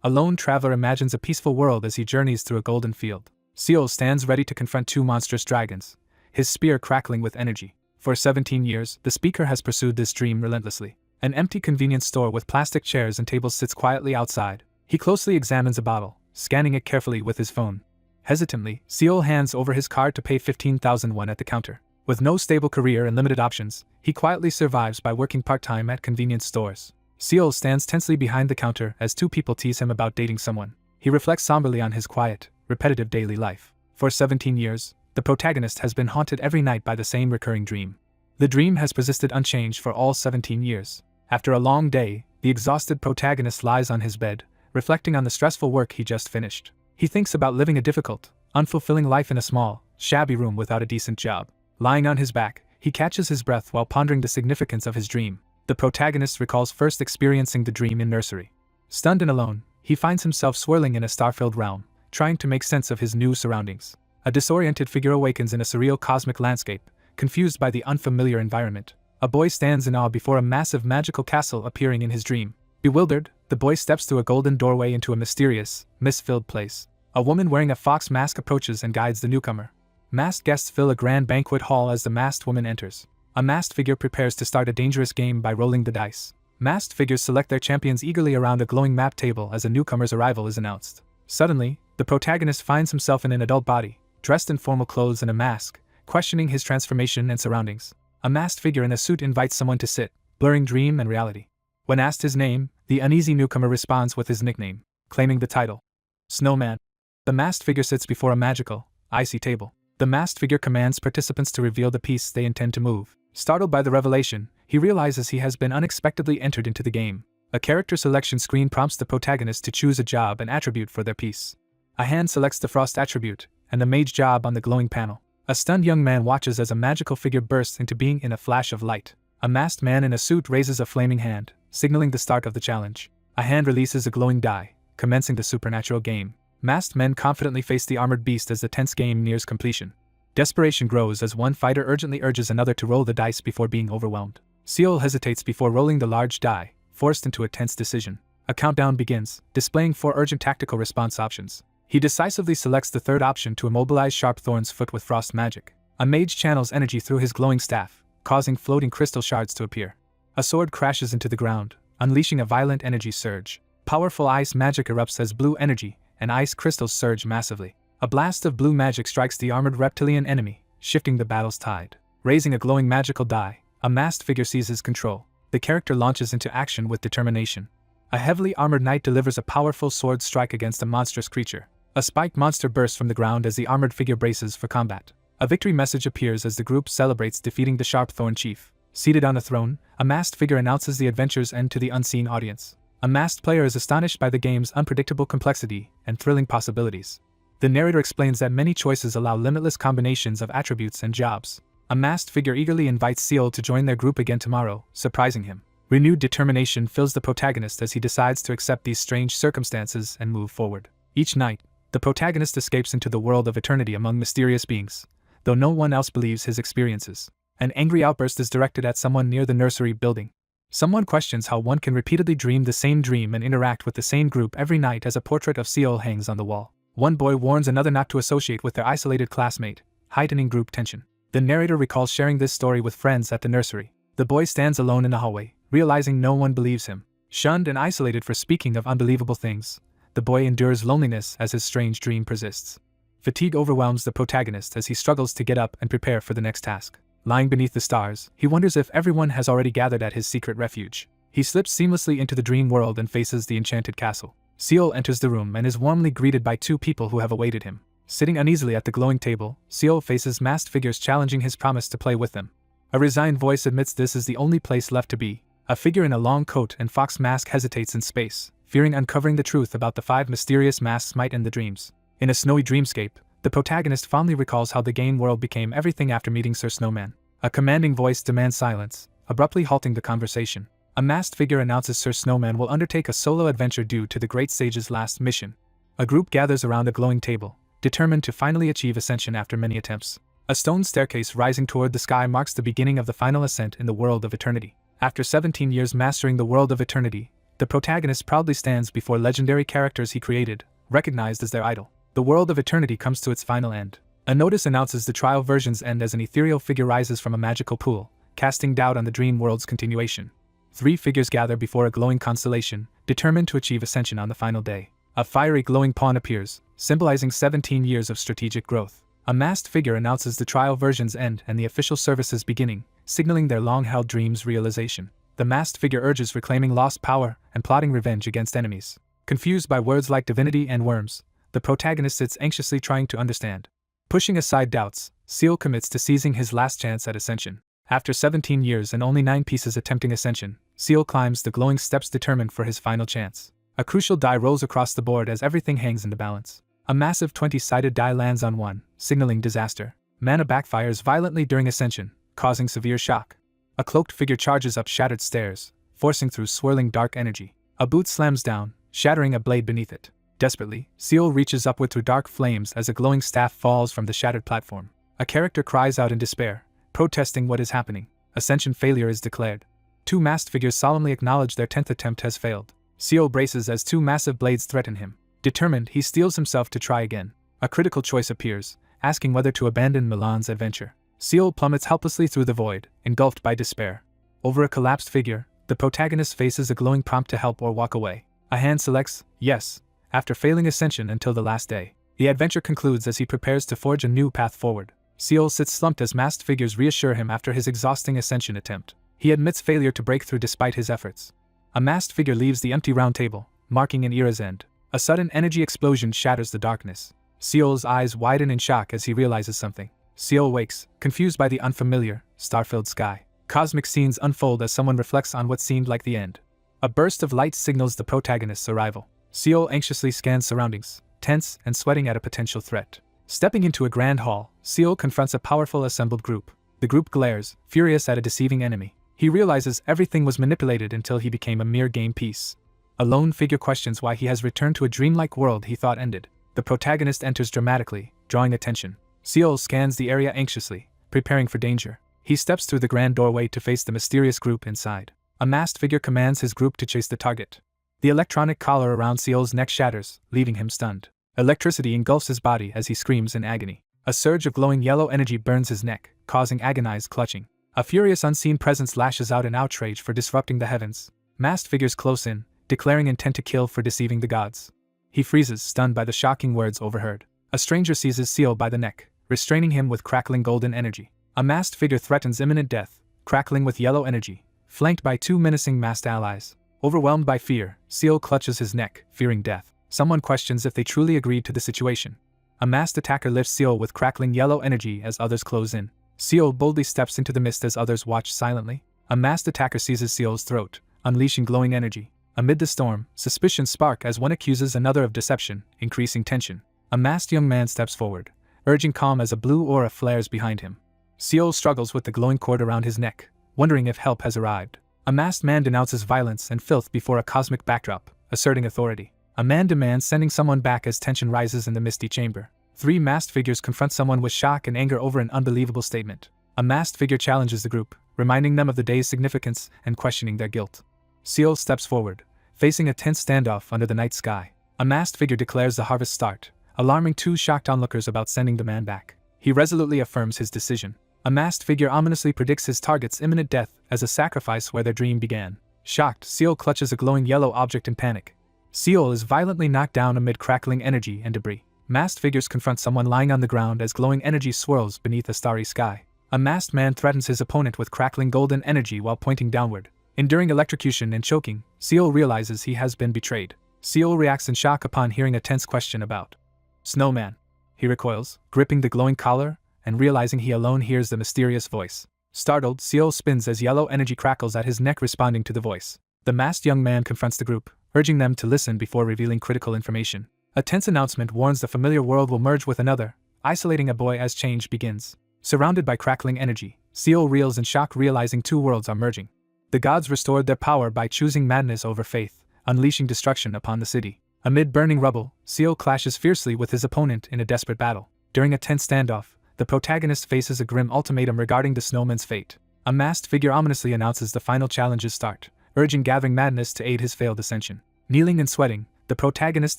A lone traveler imagines a peaceful world as he journeys through a golden field. Seol stands ready to confront two monstrous dragons, his spear crackling with energy. For 17 years, the speaker has pursued this dream relentlessly. An empty convenience store with plastic chairs and tables sits quietly outside. He closely examines a bottle, scanning it carefully with his phone. Hesitantly, Seol hands over his card to pay 15,000 won at the counter. With no stable career and limited options, he quietly survives by working part-time at convenience stores. Seol stands tensely behind the counter as two people tease him about dating someone. He reflects somberly on his quiet, repetitive daily life. For 17 years, the protagonist has been haunted every night by the same recurring dream. The dream has persisted unchanged for all 17 years. After a long day, the exhausted protagonist lies on his bed, reflecting on the stressful work he just finished. He thinks about living a difficult, unfulfilling life in a small, shabby room without a decent job. Lying on his back, he catches his breath while pondering the significance of his dream. The protagonist recalls first experiencing the dream in nursery. Stunned and alone, he finds himself swirling in a star-filled realm, trying to make sense of his new surroundings. A disoriented figure awakens in a surreal cosmic landscape, confused by the unfamiliar environment. A boy stands in awe before a massive magical castle appearing in his dream. Bewildered, the boy steps through a golden doorway into a mysterious, mist-filled place. A woman wearing a fox mask approaches and guides the newcomer. Masked guests fill a grand banquet hall as the masked woman enters. A masked figure prepares to start a dangerous game by rolling the dice. Masked figures select their champions eagerly around a glowing map table as a newcomer's arrival is announced. Suddenly, the protagonist finds himself in an adult body, dressed in formal clothes and a mask, questioning his transformation and surroundings. A masked figure in a suit invites someone to sit, blurring dream and reality. When asked his name, the uneasy newcomer responds with his nickname, claiming the title, Snowman. The masked figure sits before a magical, icy table. The masked figure commands participants to reveal the piece they intend to move. Startled by the revelation, he realizes he has been unexpectedly entered into the game. A character selection screen prompts the protagonist to choose a job and attribute for their piece. A hand selects the frost attribute, and the mage job on the glowing panel. A stunned young man watches as a magical figure bursts into being in a flash of light. A masked man in a suit raises a flaming hand, signaling the start of the challenge. A hand releases a glowing die, commencing the supernatural game. Masked men confidently face the armored beast as the tense game nears completion. Desperation grows as one fighter urgently urges another to roll the dice before being overwhelmed. Seol hesitates before rolling the large die, forced into a tense decision. A countdown begins, displaying 4 urgent tactical response options. He decisively selects the third option to immobilize Sharp Thorn's foot with frost magic. A mage channels energy through his glowing staff, causing floating crystal shards to appear. A sword crashes into the ground, unleashing a violent energy surge. Powerful ice magic erupts as blue energy and ice crystals surge massively. A blast of blue magic strikes the armored reptilian enemy, shifting the battle's tide. Raising a glowing magical die, a masked figure seizes control. The character launches into action with determination. A heavily armored knight delivers a powerful sword strike against a monstrous creature. A spiked monster bursts from the ground as the armored figure braces for combat. A victory message appears as the group celebrates defeating the Sharp Thorn chief. Seated on a throne, a masked figure announces the adventure's end to the unseen audience. A masked player is astonished by the game's unpredictable complexity and thrilling possibilities. The narrator explains that many choices allow limitless combinations of attributes and jobs. A masked figure eagerly invites Seol to join their group again tomorrow, surprising him. Renewed determination fills the protagonist as he decides to accept these strange circumstances and move forward. Each night, the protagonist escapes into the world of eternity among mysterious beings, though no one else believes his experiences. An angry outburst is directed at someone near the nursery building. Someone questions how one can repeatedly dream the same dream and interact with the same group every night as a portrait of Seol hangs on the wall. One boy warns another not to associate with their isolated classmate, heightening group tension. The narrator recalls sharing this story with friends at the nursery. The boy stands alone in the hallway, realizing no one believes him. Shunned and isolated for speaking of unbelievable things, the boy endures loneliness as his strange dream persists. Fatigue overwhelms the protagonist as he struggles to get up and prepare for the next task. Lying beneath the stars, he wonders if everyone has already gathered at his secret refuge. He slips seamlessly into the dream world and faces the enchanted castle. Seol enters the room and is warmly greeted by 2 people who have awaited him. Sitting uneasily at the glowing table, Seol faces masked figures challenging his promise to play with them. A resigned voice admits this is the only place left to be. A figure in a long coat and fox mask hesitates in space, fearing uncovering the truth about the 5 mysterious masks might end the dreams. In a snowy dreamscape, the protagonist fondly recalls how the game world became everything after meeting Sir Snowman. A commanding voice demands silence, abruptly halting the conversation. A masked figure announces Sir Snowman will undertake a solo adventure due to the great sage's last mission. A group gathers around a glowing table, determined to finally achieve ascension after many attempts. A stone staircase rising toward the sky marks the beginning of the final ascent in the world of eternity. After 17 years mastering the world of eternity, The protagonist proudly stands before legendary characters he created, recognized as their idol. The world of eternity comes to its final end. A notice announces the trial version's end as an ethereal figure rises from a magical pool, casting doubt on the dream world's continuation. 3 figures gather before a glowing constellation, determined to achieve ascension on the final day. A fiery glowing pawn appears, symbolizing 17 years of strategic growth. A masked figure announces the trial version's end and the official service's beginning, signaling their long-held dream's realization. The masked figure urges reclaiming lost power and plotting revenge against enemies. Confused by words like divinity and worms, the protagonist sits anxiously trying to understand. Pushing aside doubts, Seal commits to seizing his last chance at ascension. After 17 years and only 9 pieces attempting ascension, Seal climbs the glowing steps determined for his final chance. A crucial die rolls across the board as everything hangs in the balance. A massive 20-sided die lands on one, signaling disaster. Mana backfires violently during ascension, causing severe shock. A cloaked figure charges up shattered stairs, forcing through swirling dark energy. A boot slams down, shattering a blade beneath it. Desperately, Seal reaches upward through dark flames as a glowing staff falls from the shattered platform. A character cries out in despair, protesting what is happening. Ascension failure is declared. 2 masked figures solemnly acknowledge their 10th attempt has failed. Seal braces as 2 massive blades threaten him. Determined, he steels himself to try again. A critical choice appears, asking whether to abandon Milan's adventure. Seal plummets helplessly through the void, engulfed by despair. Over a collapsed figure, the protagonist faces a glowing prompt to help or walk away. A hand selects, yes, after failing ascension until the last day. The adventure concludes as he prepares to forge a new path forward. Seal sits slumped as masked figures reassure him after his exhausting ascension attempt. He admits failure to break through despite his efforts. A masked figure leaves the empty round table, marking an era's end. A sudden energy explosion shatters the darkness. Seal's eyes widen in shock as he realizes something. Seal wakes, confused by the unfamiliar, star-filled sky. Cosmic scenes unfold as someone reflects on what seemed like the end. A burst of light signals the protagonist's arrival. Seal anxiously scans surroundings, tense and sweating at a potential threat. Stepping into a grand hall, Seal confronts a powerful assembled group. The group glares, furious at a deceiving enemy. He realizes everything was manipulated until he became a mere game piece. A lone figure questions why he has returned to a dreamlike world he thought ended. The protagonist enters dramatically, drawing attention. Seal scans the area anxiously, preparing for danger. He steps through the grand doorway to face the mysterious group inside. A masked figure commands his group to chase the target. The electronic collar around Seal's neck shatters, leaving him stunned. Electricity engulfs his body as he screams in agony. A surge of glowing yellow energy burns his neck, causing agonized clutching. A furious unseen presence lashes out in outrage for disrupting the heavens. Masked figures close in, declaring intent to kill for deceiving the gods. He freezes, stunned by the shocking words overheard. A stranger seizes Seal by the neck, restraining him with crackling golden energy. A masked figure threatens imminent death, crackling with yellow energy, flanked by 2 menacing masked allies. Overwhelmed by fear, Seal clutches his neck, fearing death. Someone questions if they truly agreed to the situation. A masked attacker lifts Seal with crackling yellow energy as others close in. Seal boldly steps into the mist as others watch silently. A masked attacker seizes Seal's throat, unleashing glowing energy. Amid the storm, suspicions spark as one accuses another of deception, increasing tension. A masked young man steps forward, urging calm as a blue aura flares behind him. Seal struggles with the glowing cord around his neck, wondering if help has arrived. A masked man denounces violence and filth before a cosmic backdrop, asserting authority. A man demands sending someone back as tension rises in the misty chamber. 3 masked figures confront someone with shock and anger over an unbelievable statement. A masked figure challenges the group, reminding them of the day's significance and questioning their guilt. Seal steps forward, facing a tense standoff under the night sky. A masked figure declares the harvest start, alarming 2 shocked onlookers about sending the man back. He resolutely affirms his decision. A masked figure ominously predicts his target's imminent death as a sacrifice where their dream began. Shocked, Seal clutches a glowing yellow object in panic. Seal is violently knocked down amid crackling energy and debris. Masked figures confront someone lying on the ground as glowing energy swirls beneath a starry sky. A masked man threatens his opponent with crackling golden energy while pointing downward. Enduring electrocution and choking, Seal realizes he has been betrayed. Seal reacts in shock upon hearing a tense question about Snowman. He recoils, gripping the glowing collar, and realizing he alone hears the mysterious voice. Startled, Seal spins as yellow energy crackles at his neck responding to the voice. The masked young man confronts the group, urging them to listen before revealing critical information. A tense announcement warns the familiar world will merge with another, isolating a boy as change begins. Surrounded by crackling energy, Seal reels in shock realizing 2 worlds are merging. The gods restored their power by choosing madness over faith, unleashing destruction upon the city. Amid burning rubble, Seal clashes fiercely with his opponent in a desperate battle. During a tense standoff, the protagonist faces a grim ultimatum regarding the snowman's fate. A masked figure ominously announces the final challenge's start, urging gathering madness to aid his failed ascension. Kneeling and sweating, the protagonist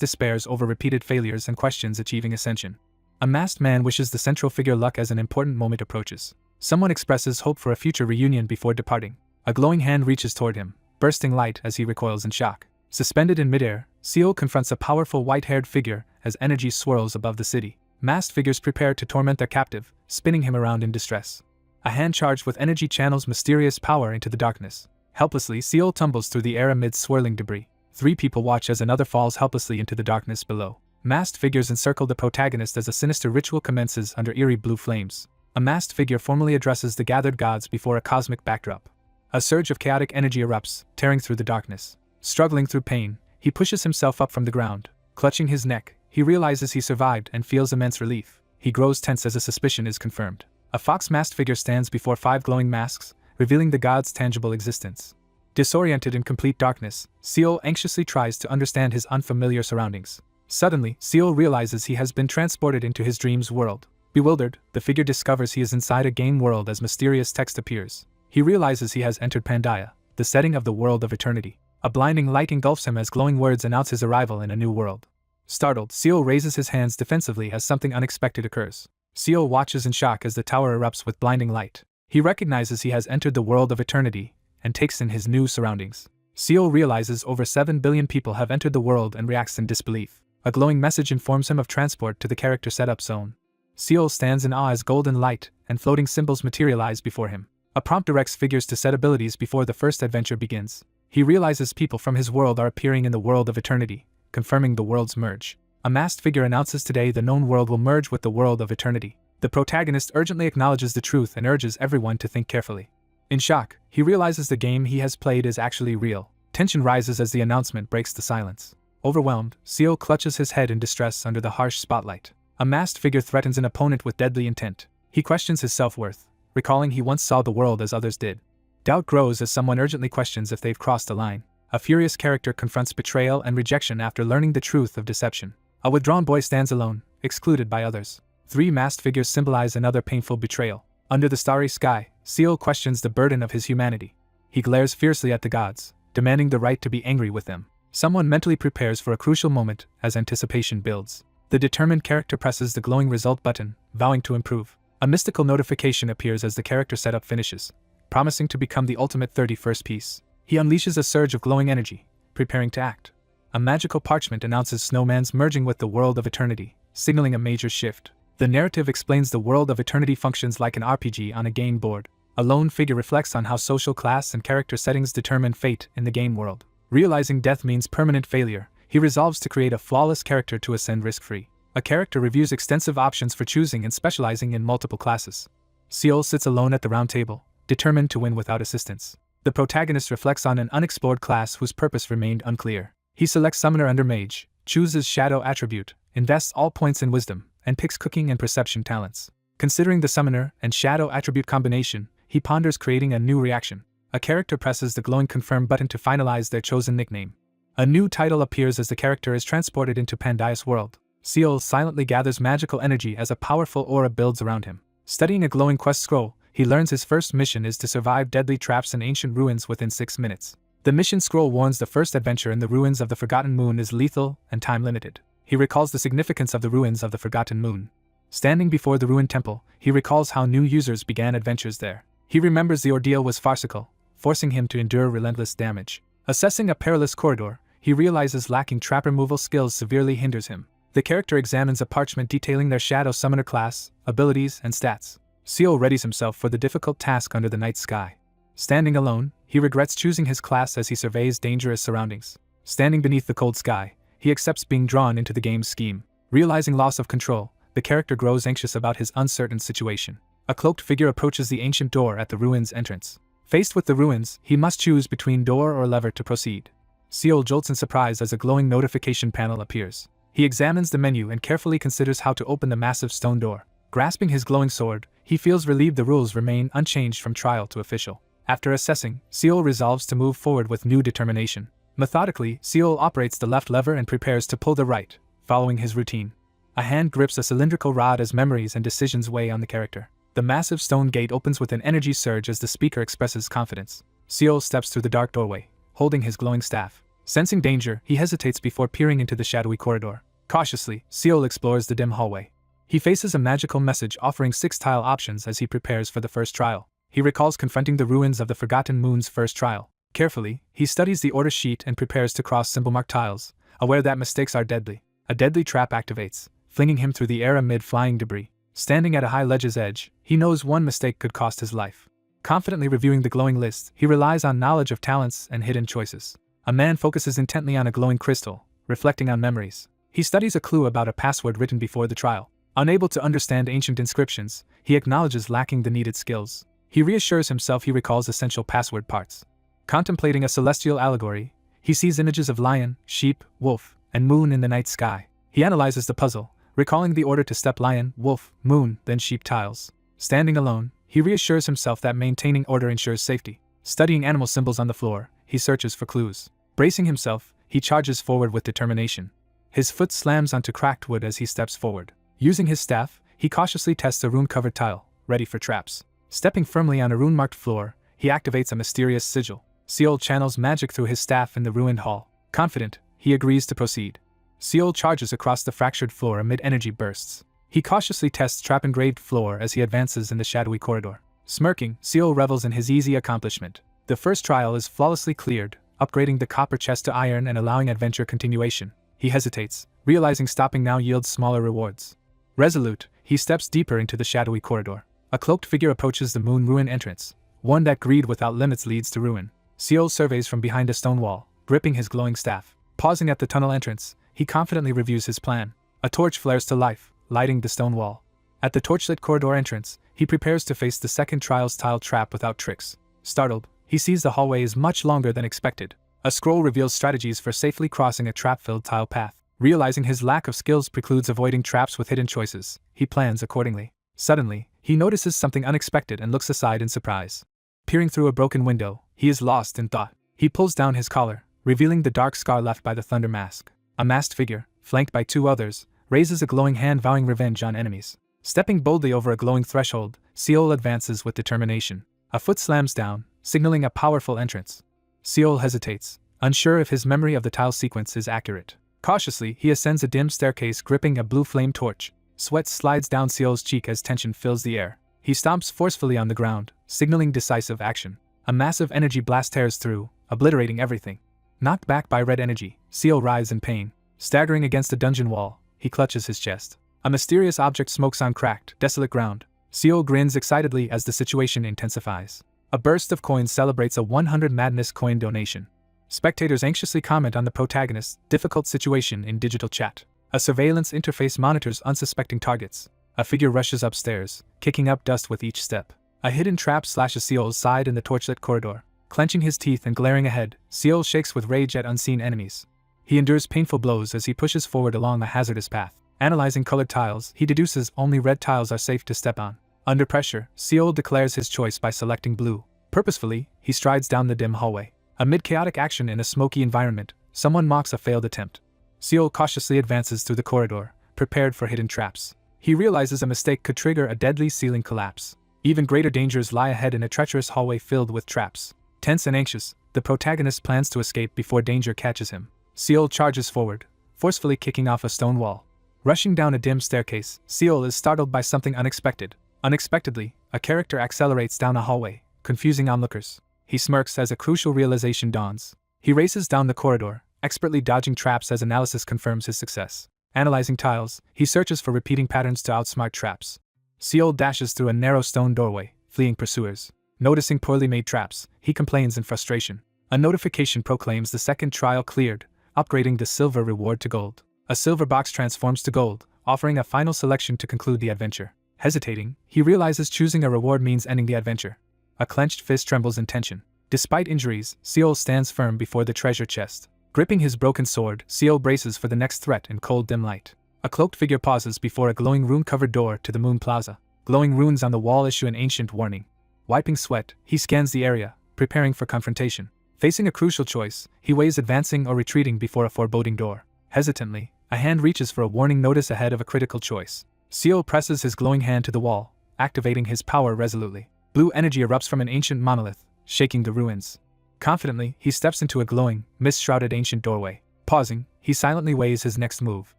despairs over repeated failures and questions achieving ascension. A masked man wishes the central figure luck as an important moment approaches. Someone expresses hope for a future reunion before departing. A glowing hand reaches toward him, bursting light as he recoils in shock. Suspended in midair, Seol confronts a powerful white-haired figure as energy swirls above the city. Masked figures prepare to torment their captive, spinning him around in distress. A hand charged with energy channels mysterious power into the darkness. Helplessly, Seol tumbles through the air amid swirling debris. 3 people watch as another falls helplessly into the darkness below. Masked figures encircle the protagonist as a sinister ritual commences under eerie blue flames. A masked figure formally addresses the gathered gods before a cosmic backdrop. A surge of chaotic energy erupts, tearing through the darkness. Struggling through pain, he pushes himself up from the ground. Clutching his neck, he realizes he survived and feels immense relief. He grows tense as a suspicion is confirmed. A fox-masked figure stands before 5 glowing masks, revealing the god's tangible existence. Disoriented in complete darkness, Seol anxiously tries to understand his unfamiliar surroundings. Suddenly, Seol realizes he has been transported into his dream's world. Bewildered, the figure discovers he is inside a game world as mysterious text appears. He realizes he has entered Pandaea, the setting of the world of eternity. A blinding light engulfs him as glowing words announce his arrival in a new world. Startled, Seol raises his hands defensively as something unexpected occurs. Seol watches in shock as the tower erupts with blinding light. He recognizes he has entered the world of eternity and takes in his new surroundings. Seol realizes over 7 billion people have entered the world and reacts in disbelief. A glowing message informs him of transport to the character setup zone. Seol stands in awe as golden light and floating symbols materialize before him. A prompt directs figures to set abilities before the first adventure begins. He realizes people from his world are appearing in the world of eternity, confirming the world's merge. A masked figure announces today the known world will merge with the world of eternity. The protagonist urgently acknowledges the truth and urges everyone to think carefully. In shock, he realizes the game he has played is actually real. Tension rises as the announcement breaks the silence. Overwhelmed, Seol clutches his head in distress under the harsh spotlight. A masked figure threatens an opponent with deadly intent. He questions his self-worth, recalling he once saw the world as others did. Doubt grows as someone urgently questions if they've crossed a line. A furious character confronts betrayal and rejection after learning the truth of deception. A withdrawn boy stands alone, excluded by others. 3 masked figures symbolize another painful betrayal. Under the starry sky, Seol questions the burden of his humanity. He glares fiercely at the gods, demanding the right to be angry with them. Someone mentally prepares for a crucial moment as anticipation builds. The determined character presses the glowing result button, vowing to improve. A mystical notification appears as the character setup finishes, promising to become the ultimate 31st piece. He unleashes a surge of glowing energy, preparing to act. A magical parchment announces Snowman's merging with the world of eternity, signaling a major shift. The narrative explains the world of eternity functions like an RPG on a game board. A lone figure reflects on how social class and character settings determine fate in the game world. Realizing death means permanent failure, he resolves to create a flawless character to ascend risk-free. A character reviews extensive options for choosing and specializing in multiple classes. Seol sits alone at the round table, determined to win without assistance. The protagonist reflects on an unexplored class whose purpose remained unclear. He selects Summoner under Mage, chooses Shadow attribute, invests all points in Wisdom, and picks Cooking and Perception talents. Considering the Summoner and Shadow attribute combination, he ponders creating a new reaction. A character presses the glowing Confirm button to finalize their chosen nickname. A new title appears as the character is transported into Pandaea's world. Seol silently gathers magical energy as a powerful aura builds around him. Studying a glowing quest scroll, he learns his first mission is to survive deadly traps in ancient ruins within 6 minutes. The mission scroll warns the first adventure in the ruins of the Forgotten Moon is lethal and time-limited. He recalls the significance of the ruins of the Forgotten Moon. Standing before the ruined temple, he recalls how new users began adventures there. He remembers the ordeal was farcical, forcing him to endure relentless damage. Assessing a perilous corridor, he realizes lacking trap removal skills severely hinders him. The character examines a parchment detailing their Shadow Summoner class, abilities, and stats. Seol readies himself for the difficult task under the night sky. Standing alone, he regrets choosing his class as he surveys dangerous surroundings. Standing beneath the cold sky, he accepts being drawn into the game's scheme. Realizing loss of control, the character grows anxious about his uncertain situation. A cloaked figure approaches the ancient door at the ruins' entrance. Faced with the ruins, he must choose between door or lever to proceed. Seol jolts in surprise as a glowing notification panel appears. He examines the menu and carefully considers how to open the massive stone door. Grasping his glowing sword, he feels relieved the rules remain unchanged from trial to official. After assessing, Seol resolves to move forward with new determination. Methodically, Seol operates the left lever and prepares to pull the right, following his routine. A hand grips a cylindrical rod as memories and decisions weigh on the character. The massive stone gate opens with an energy surge as the speaker expresses confidence. Seol steps through the dark doorway, holding his glowing staff. Sensing danger, he hesitates before peering into the shadowy corridor. Cautiously, Seol explores the dim hallway. He faces a magical message offering 6 tile options as he prepares for the first trial. He recalls confronting the ruins of the Forgotten Moon's first trial. Carefully, he studies the order sheet and prepares to cross symbol-marked tiles, aware that mistakes are deadly. A deadly trap activates, flinging him through the air amid flying debris. Standing at a high ledge's edge, he knows one mistake could cost his life. Confidently reviewing the glowing list, he relies on knowledge of talents and hidden choices. A man focuses intently on a glowing crystal, reflecting on memories. He studies a clue about a password written before the trial. Unable to understand ancient inscriptions, he acknowledges lacking the needed skills. He reassures himself he recalls essential password parts. Contemplating a celestial allegory, he sees images of lion, sheep, wolf, and moon in the night sky. He analyzes the puzzle, recalling the order to step lion, wolf, moon, then sheep tiles. Standing alone, he reassures himself that maintaining order ensures safety. Studying animal symbols on the floor, he searches for clues. Bracing himself, he charges forward with determination. His foot slams onto cracked wood as he steps forward. Using his staff, he cautiously tests a rune-covered tile, ready for traps. Stepping firmly on a rune-marked floor, he activates a mysterious sigil. Seol channels magic through his staff in the ruined hall. Confident, he agrees to proceed. Seol charges across the fractured floor amid energy bursts. He cautiously tests trap-engraved floor as he advances in the shadowy corridor. Smirking, Seol revels in his easy accomplishment. The first trial is flawlessly cleared, upgrading the copper chest to iron and allowing adventure continuation. He hesitates, realizing stopping now yields smaller rewards. Resolute, he steps deeper into the shadowy corridor. A cloaked figure approaches the moon ruin entrance. One that greed without limits leads to ruin. Seol surveys from behind a stone wall, gripping his glowing staff. Pausing at the tunnel entrance, he confidently reviews his plan. A torch flares to life, lighting the stone wall. At the torchlit corridor entrance, he prepares to face the second trial's tile trap without tricks. Startled, he sees the hallway is much longer than expected. A scroll reveals strategies for safely crossing a trap-filled tile path. Realizing his lack of skills precludes avoiding traps with hidden choices, he plans accordingly. Suddenly, he notices something unexpected and looks aside in surprise. Peering through a broken window, he is lost in thought. He pulls down his collar, revealing the dark scar left by the thunder mask. A masked figure, flanked by 2 others, raises a glowing hand vowing revenge on enemies. Stepping boldly over a glowing threshold, Seol advances with determination. A foot slams down, signaling a powerful entrance. Seol hesitates, unsure if his memory of the tile sequence is accurate. Cautiously, he ascends a dim staircase gripping a blue flame torch. Sweat slides down Seol's cheek as tension fills the air. He stomps forcefully on the ground, signaling decisive action. A massive energy blast tears through, obliterating everything. Knocked back by red energy, Seol writhes in pain. Staggering against a dungeon wall, he clutches his chest. A mysterious object smokes on cracked, desolate ground. Seol grins excitedly as the situation intensifies. A burst of coins celebrates a 100 Madness coin donation. Spectators anxiously comment on the protagonist's difficult situation in digital chat. A surveillance interface monitors unsuspecting targets. A figure rushes upstairs, kicking up dust with each step. A hidden trap slashes Seol's side in the torchlit corridor. Clenching his teeth and glaring ahead, Seol shakes with rage at unseen enemies. He endures painful blows as he pushes forward along a hazardous path. Analyzing colored tiles, he deduces only red tiles are safe to step on. Under pressure, Seol declares his choice by selecting blue. Purposefully, he strides down the dim hallway. Amid chaotic action in a smoky environment, someone mocks a failed attempt. Seol cautiously advances through the corridor, prepared for hidden traps. He realizes a mistake could trigger a deadly ceiling collapse. Even greater dangers lie ahead in a treacherous hallway filled with traps. Tense and anxious, the protagonist plans to escape before danger catches him. Seol charges forward, forcefully kicking off a stone wall. Rushing down a dim staircase, Seol is startled by something unexpected. Unexpectedly, a character accelerates down a hallway, confusing onlookers. He smirks as a crucial realization dawns. He races down the corridor, expertly dodging traps as analysis confirms his success. Analyzing tiles, he searches for repeating patterns to outsmart traps. Seol dashes through a narrow stone doorway, fleeing pursuers. Noticing poorly made traps, he complains in frustration. A notification proclaims the second trial cleared, upgrading the silver reward to gold. A silver box transforms to gold, offering a final selection to conclude the adventure. Hesitating, he realizes choosing a reward means ending the adventure. A clenched fist trembles in tension. Despite injuries, Seol stands firm before the treasure chest. Gripping his broken sword, Seol braces for the next threat in cold dim light. A cloaked figure pauses before a glowing rune-covered door to the Moon Plaza. Glowing runes on the wall issue an ancient warning. Wiping sweat, he scans the area, preparing for confrontation. Facing a crucial choice, he weighs advancing or retreating before a foreboding door. Hesitantly, a hand reaches for a warning notice ahead of a critical choice. Seol presses his glowing hand to the wall, activating his power resolutely. Blue energy erupts from an ancient monolith, shaking the ruins. Confidently, he steps into a glowing, mist-shrouded ancient doorway. Pausing, he silently weighs his next move.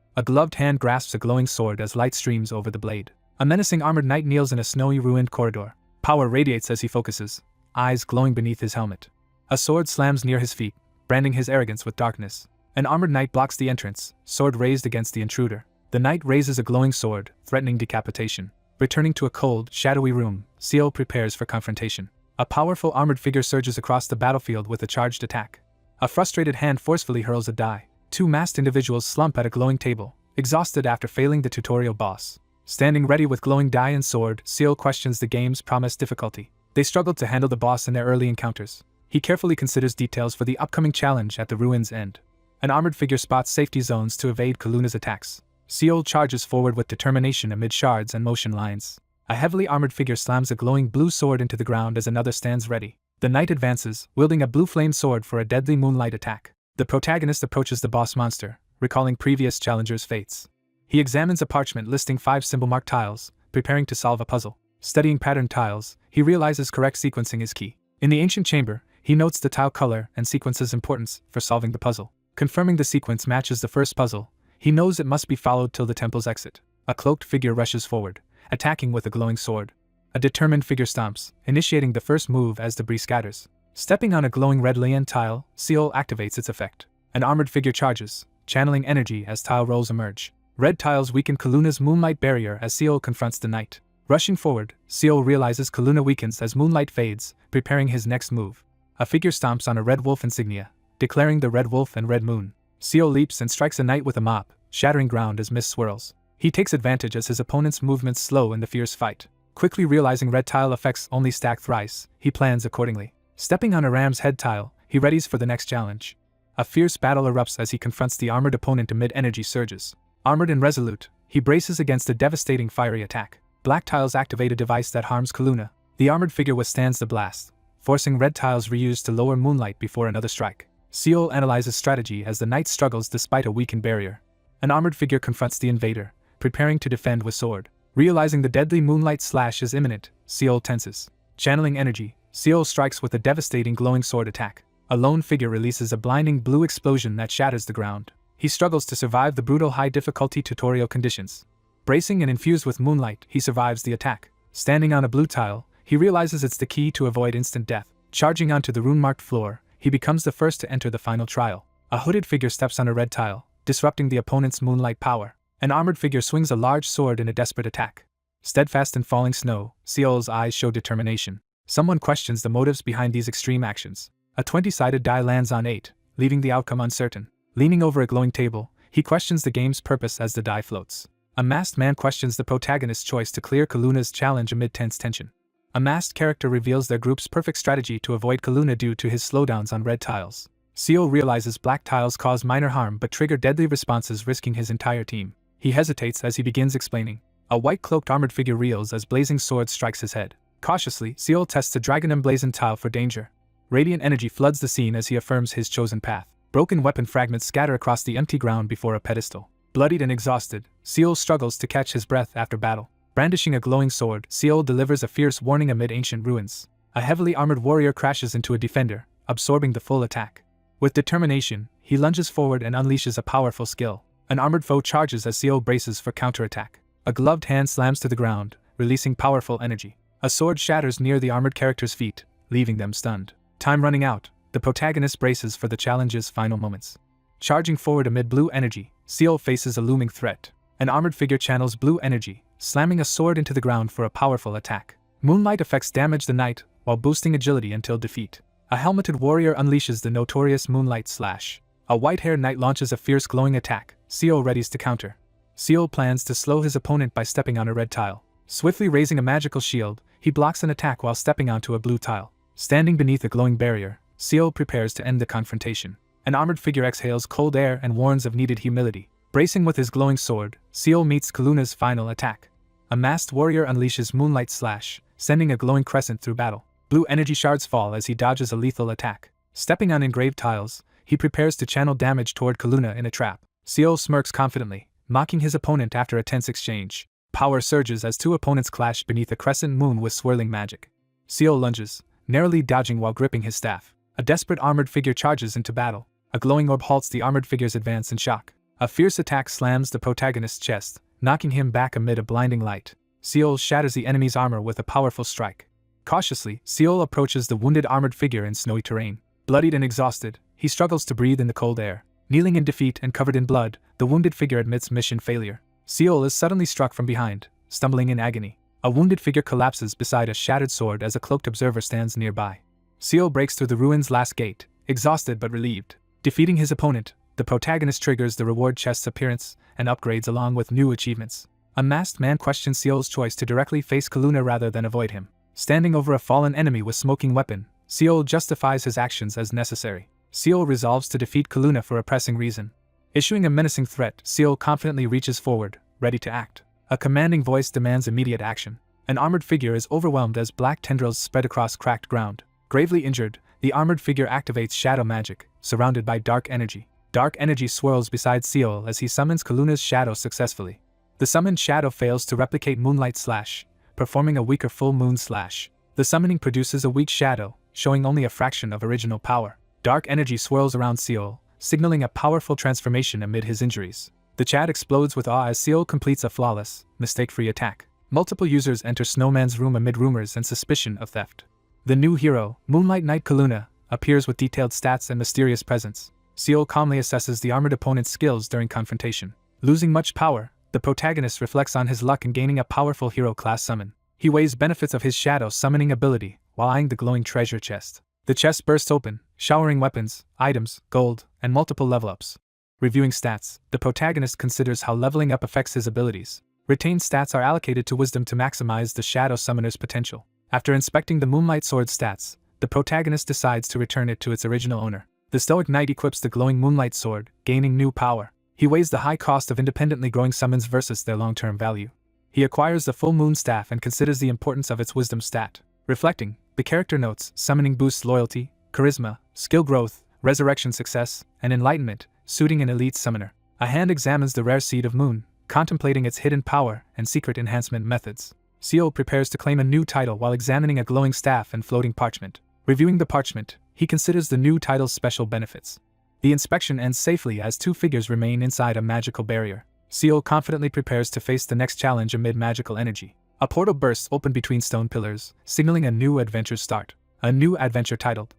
A gloved hand grasps a glowing sword as light streams over the blade. A menacing armored knight kneels in a snowy ruined corridor. Power radiates as he focuses, eyes glowing beneath his helmet. A sword slams near his feet, branding his arrogance with darkness. An armored knight blocks the entrance, sword raised against the intruder. The knight raises a glowing sword, threatening decapitation. Returning to a cold, shadowy room, Seal prepares for confrontation. A powerful armored figure surges across the battlefield with a charged attack. A frustrated hand forcefully hurls a die. Two masked individuals slump at a glowing table, exhausted after failing the tutorial boss. Standing ready with glowing die and sword, Seal questions the game's promised difficulty. They struggled to handle the boss in their early encounters. He carefully considers details for the upcoming challenge at the ruin's end. An armored figure spots safety zones to evade Kaluna's attacks. Seal charges forward with determination amid shards and motion lines. A heavily armored figure slams a glowing blue sword into the ground as another stands ready. The knight advances, wielding a blue flame sword for a deadly moonlight attack. The protagonist approaches the boss monster, recalling previous challengers' fates. He examines a parchment listing 5 symbol-marked tiles, preparing to solve a puzzle. Studying patterned tiles, he realizes correct sequencing is key. In the ancient chamber, he notes the tile color and sequence's importance for solving the puzzle. Confirming the sequence matches the first puzzle, he knows it must be followed till the temple's exit. A cloaked figure rushes forward, attacking with a glowing sword. A determined figure stomps, initiating the first move as debris scatters. Stepping on a glowing red lian tile, Seal activates its effect. An armored figure charges, channeling energy as tile rolls emerge. Red tiles weaken Kaluna's moonlight barrier as Seal confronts the knight. Rushing forward, Seal realizes Kaluna weakens as moonlight fades, preparing his next move. A figure stomps on a red wolf insignia, declaring the red wolf and red moon. Seal leaps and strikes a knight with a mop, shattering ground as mist swirls. He takes advantage as his opponent's movements slow in the fierce fight. Quickly realizing red tile effects only stack thrice, he plans accordingly. Stepping on a ram's head tile, he readies for the next challenge. A fierce battle erupts as he confronts the armored opponent amid energy surges. Armored and resolute, he braces against a devastating fiery attack. Black tiles activate a device that harms Kaluna. The armored figure withstands the blast, forcing red tiles reused to lower moonlight before another strike. Seal analyzes strategy as the knight struggles despite a weakened barrier. An armored figure confronts the invader, preparing to defend with sword. Realizing the deadly moonlight slash is imminent, Seal tenses. Channeling energy, Seal strikes with a devastating glowing sword attack. A lone figure releases a blinding blue explosion that shatters the ground. He struggles to survive the brutal high-difficulty tutorial conditions. Bracing and infused with moonlight, he survives the attack. Standing on a blue tile, he realizes it's the key to avoid instant death. Charging onto the rune-marked floor, he becomes the first to enter the final trial. A hooded figure steps on a red tile, disrupting the opponent's moonlight power. An armored figure swings a large sword in a desperate attack. Steadfast in falling snow, Seal's eyes show determination. Someone questions the motives behind these extreme actions. A 20-sided die lands on 8, leaving the outcome uncertain. Leaning over a glowing table, he questions the game's purpose as the die floats. A masked man questions the protagonist's choice to clear Kaluna's challenge amid tense tension. A masked character reveals their group's perfect strategy to avoid Kaluna due to his slowdowns on red tiles. Seal realizes black tiles cause minor harm but trigger deadly responses, risking his entire team. He hesitates as he begins explaining. A white-cloaked armored figure reels as blazing sword strikes his head. Cautiously, Seal tests a dragon emblazoned tile for danger. Radiant energy floods the scene as he affirms his chosen path. Broken weapon fragments scatter across the empty ground before a pedestal. Bloodied and exhausted, Seal struggles to catch his breath after battle. Brandishing a glowing sword, Seal delivers a fierce warning amid ancient ruins. A heavily armored warrior crashes into a defender, absorbing the full attack. With determination, he lunges forward and unleashes a powerful skill. An armored foe charges as Seal braces for counterattack. A gloved hand slams to the ground, releasing powerful energy. A sword shatters near the armored character's feet, leaving them stunned. Time running out, the protagonist braces for the challenge's final moments. Charging forward amid blue energy, Seal faces a looming threat. An armored figure channels blue energy, slamming a sword into the ground for a powerful attack. Moonlight effects damage the knight, while boosting agility until defeat. A helmeted warrior unleashes the notorious moonlight slash. A white-haired knight launches a fierce glowing attack, Seal readies to counter. Seal plans to slow his opponent by stepping on a red tile. Swiftly raising a magical shield, he blocks an attack while stepping onto a blue tile. Standing beneath a glowing barrier, Seal prepares to end the confrontation. An armored figure exhales cold air and warns of needed humility. Bracing with his glowing sword, Seal meets Kaluna's final attack. A masked warrior unleashes Moonlight Slash, sending a glowing crescent through battle. Blue energy shards fall as he dodges a lethal attack. Stepping on engraved tiles, he prepares to channel damage toward Kaluna in a trap. Seal smirks confidently, mocking his opponent after a tense exchange. Power surges as two opponents clash beneath a crescent moon with swirling magic. Seal lunges, narrowly dodging while gripping his staff. A desperate armored figure charges into battle. A glowing orb halts the armored figure's advance in shock. A fierce attack slams the protagonist's chest, knocking him back amid a blinding light. Seol shatters the enemy's armor with a powerful strike. Cautiously, Seol approaches the wounded armored figure in snowy terrain. Bloodied and exhausted, he struggles to breathe in the cold air. Kneeling in defeat and covered in blood, the wounded figure admits mission failure. Seol is suddenly struck from behind, stumbling in agony. A wounded figure collapses beside a shattered sword as a cloaked observer stands nearby. Seol breaks through the ruin's last gate, exhausted but relieved. Defeating his opponent, the protagonist triggers the reward chest's appearance and upgrades along with new achievements. A masked man questions Seol's choice to directly face Kaluna rather than avoid him. Standing over a fallen enemy with smoking weapon, Seol justifies his actions as necessary. Seol resolves to defeat Kaluna for a pressing reason. Issuing a menacing threat, Seol confidently reaches forward, ready to act. A commanding voice demands immediate action. An armored figure is overwhelmed as black tendrils spread across cracked ground. Gravely injured, the armored figure activates shadow magic, surrounded by dark energy. Dark energy swirls beside Seol as he summons Kaluna's shadow successfully. The summoned shadow fails to replicate Moonlight Slash, performing a weaker full moon slash. The summoning produces a weak shadow, showing only a fraction of original power. Dark energy swirls around Seol, signaling a powerful transformation amid his injuries. The chat explodes with awe as Seol completes a flawless, mistake-free attack. Multiple users enter Snowman's room amid rumors and suspicion of theft. The new hero, Moonlight Knight Kaluna, appears with detailed stats and mysterious presence. Seol calmly assesses the armored opponent's skills during confrontation. Losing much power, the protagonist reflects on his luck in gaining a powerful hero-class summon. He weighs benefits of his shadow summoning ability, while eyeing the glowing treasure chest. The chest bursts open, showering weapons, items, gold, and multiple level-ups. Reviewing stats, the protagonist considers how leveling up affects his abilities. Retained stats are allocated to wisdom to maximize the shadow summoner's potential. After inspecting the Moonlight Sword stats, the protagonist decides to return it to its original owner. The stoic knight equips the glowing Moonlight Sword, gaining new power. He weighs the high cost of independently growing summons versus their long-term value. He acquires the full moon staff and considers the importance of its wisdom stat. Reflecting, the character notes summoning boosts loyalty, charisma, skill growth, resurrection success, and enlightenment, suiting an elite summoner. A hand examines the rare seed of moon, contemplating its hidden power and secret enhancement methods. Seol prepares to claim a new title while examining a glowing staff and floating parchment. Reviewing the parchment, he considers the new title's special benefits. The inspection ends safely as two figures remain inside a magical barrier. Seol confidently prepares to face the next challenge amid magical energy. A portal bursts open between stone pillars, signaling a new adventure's start. A new adventure titled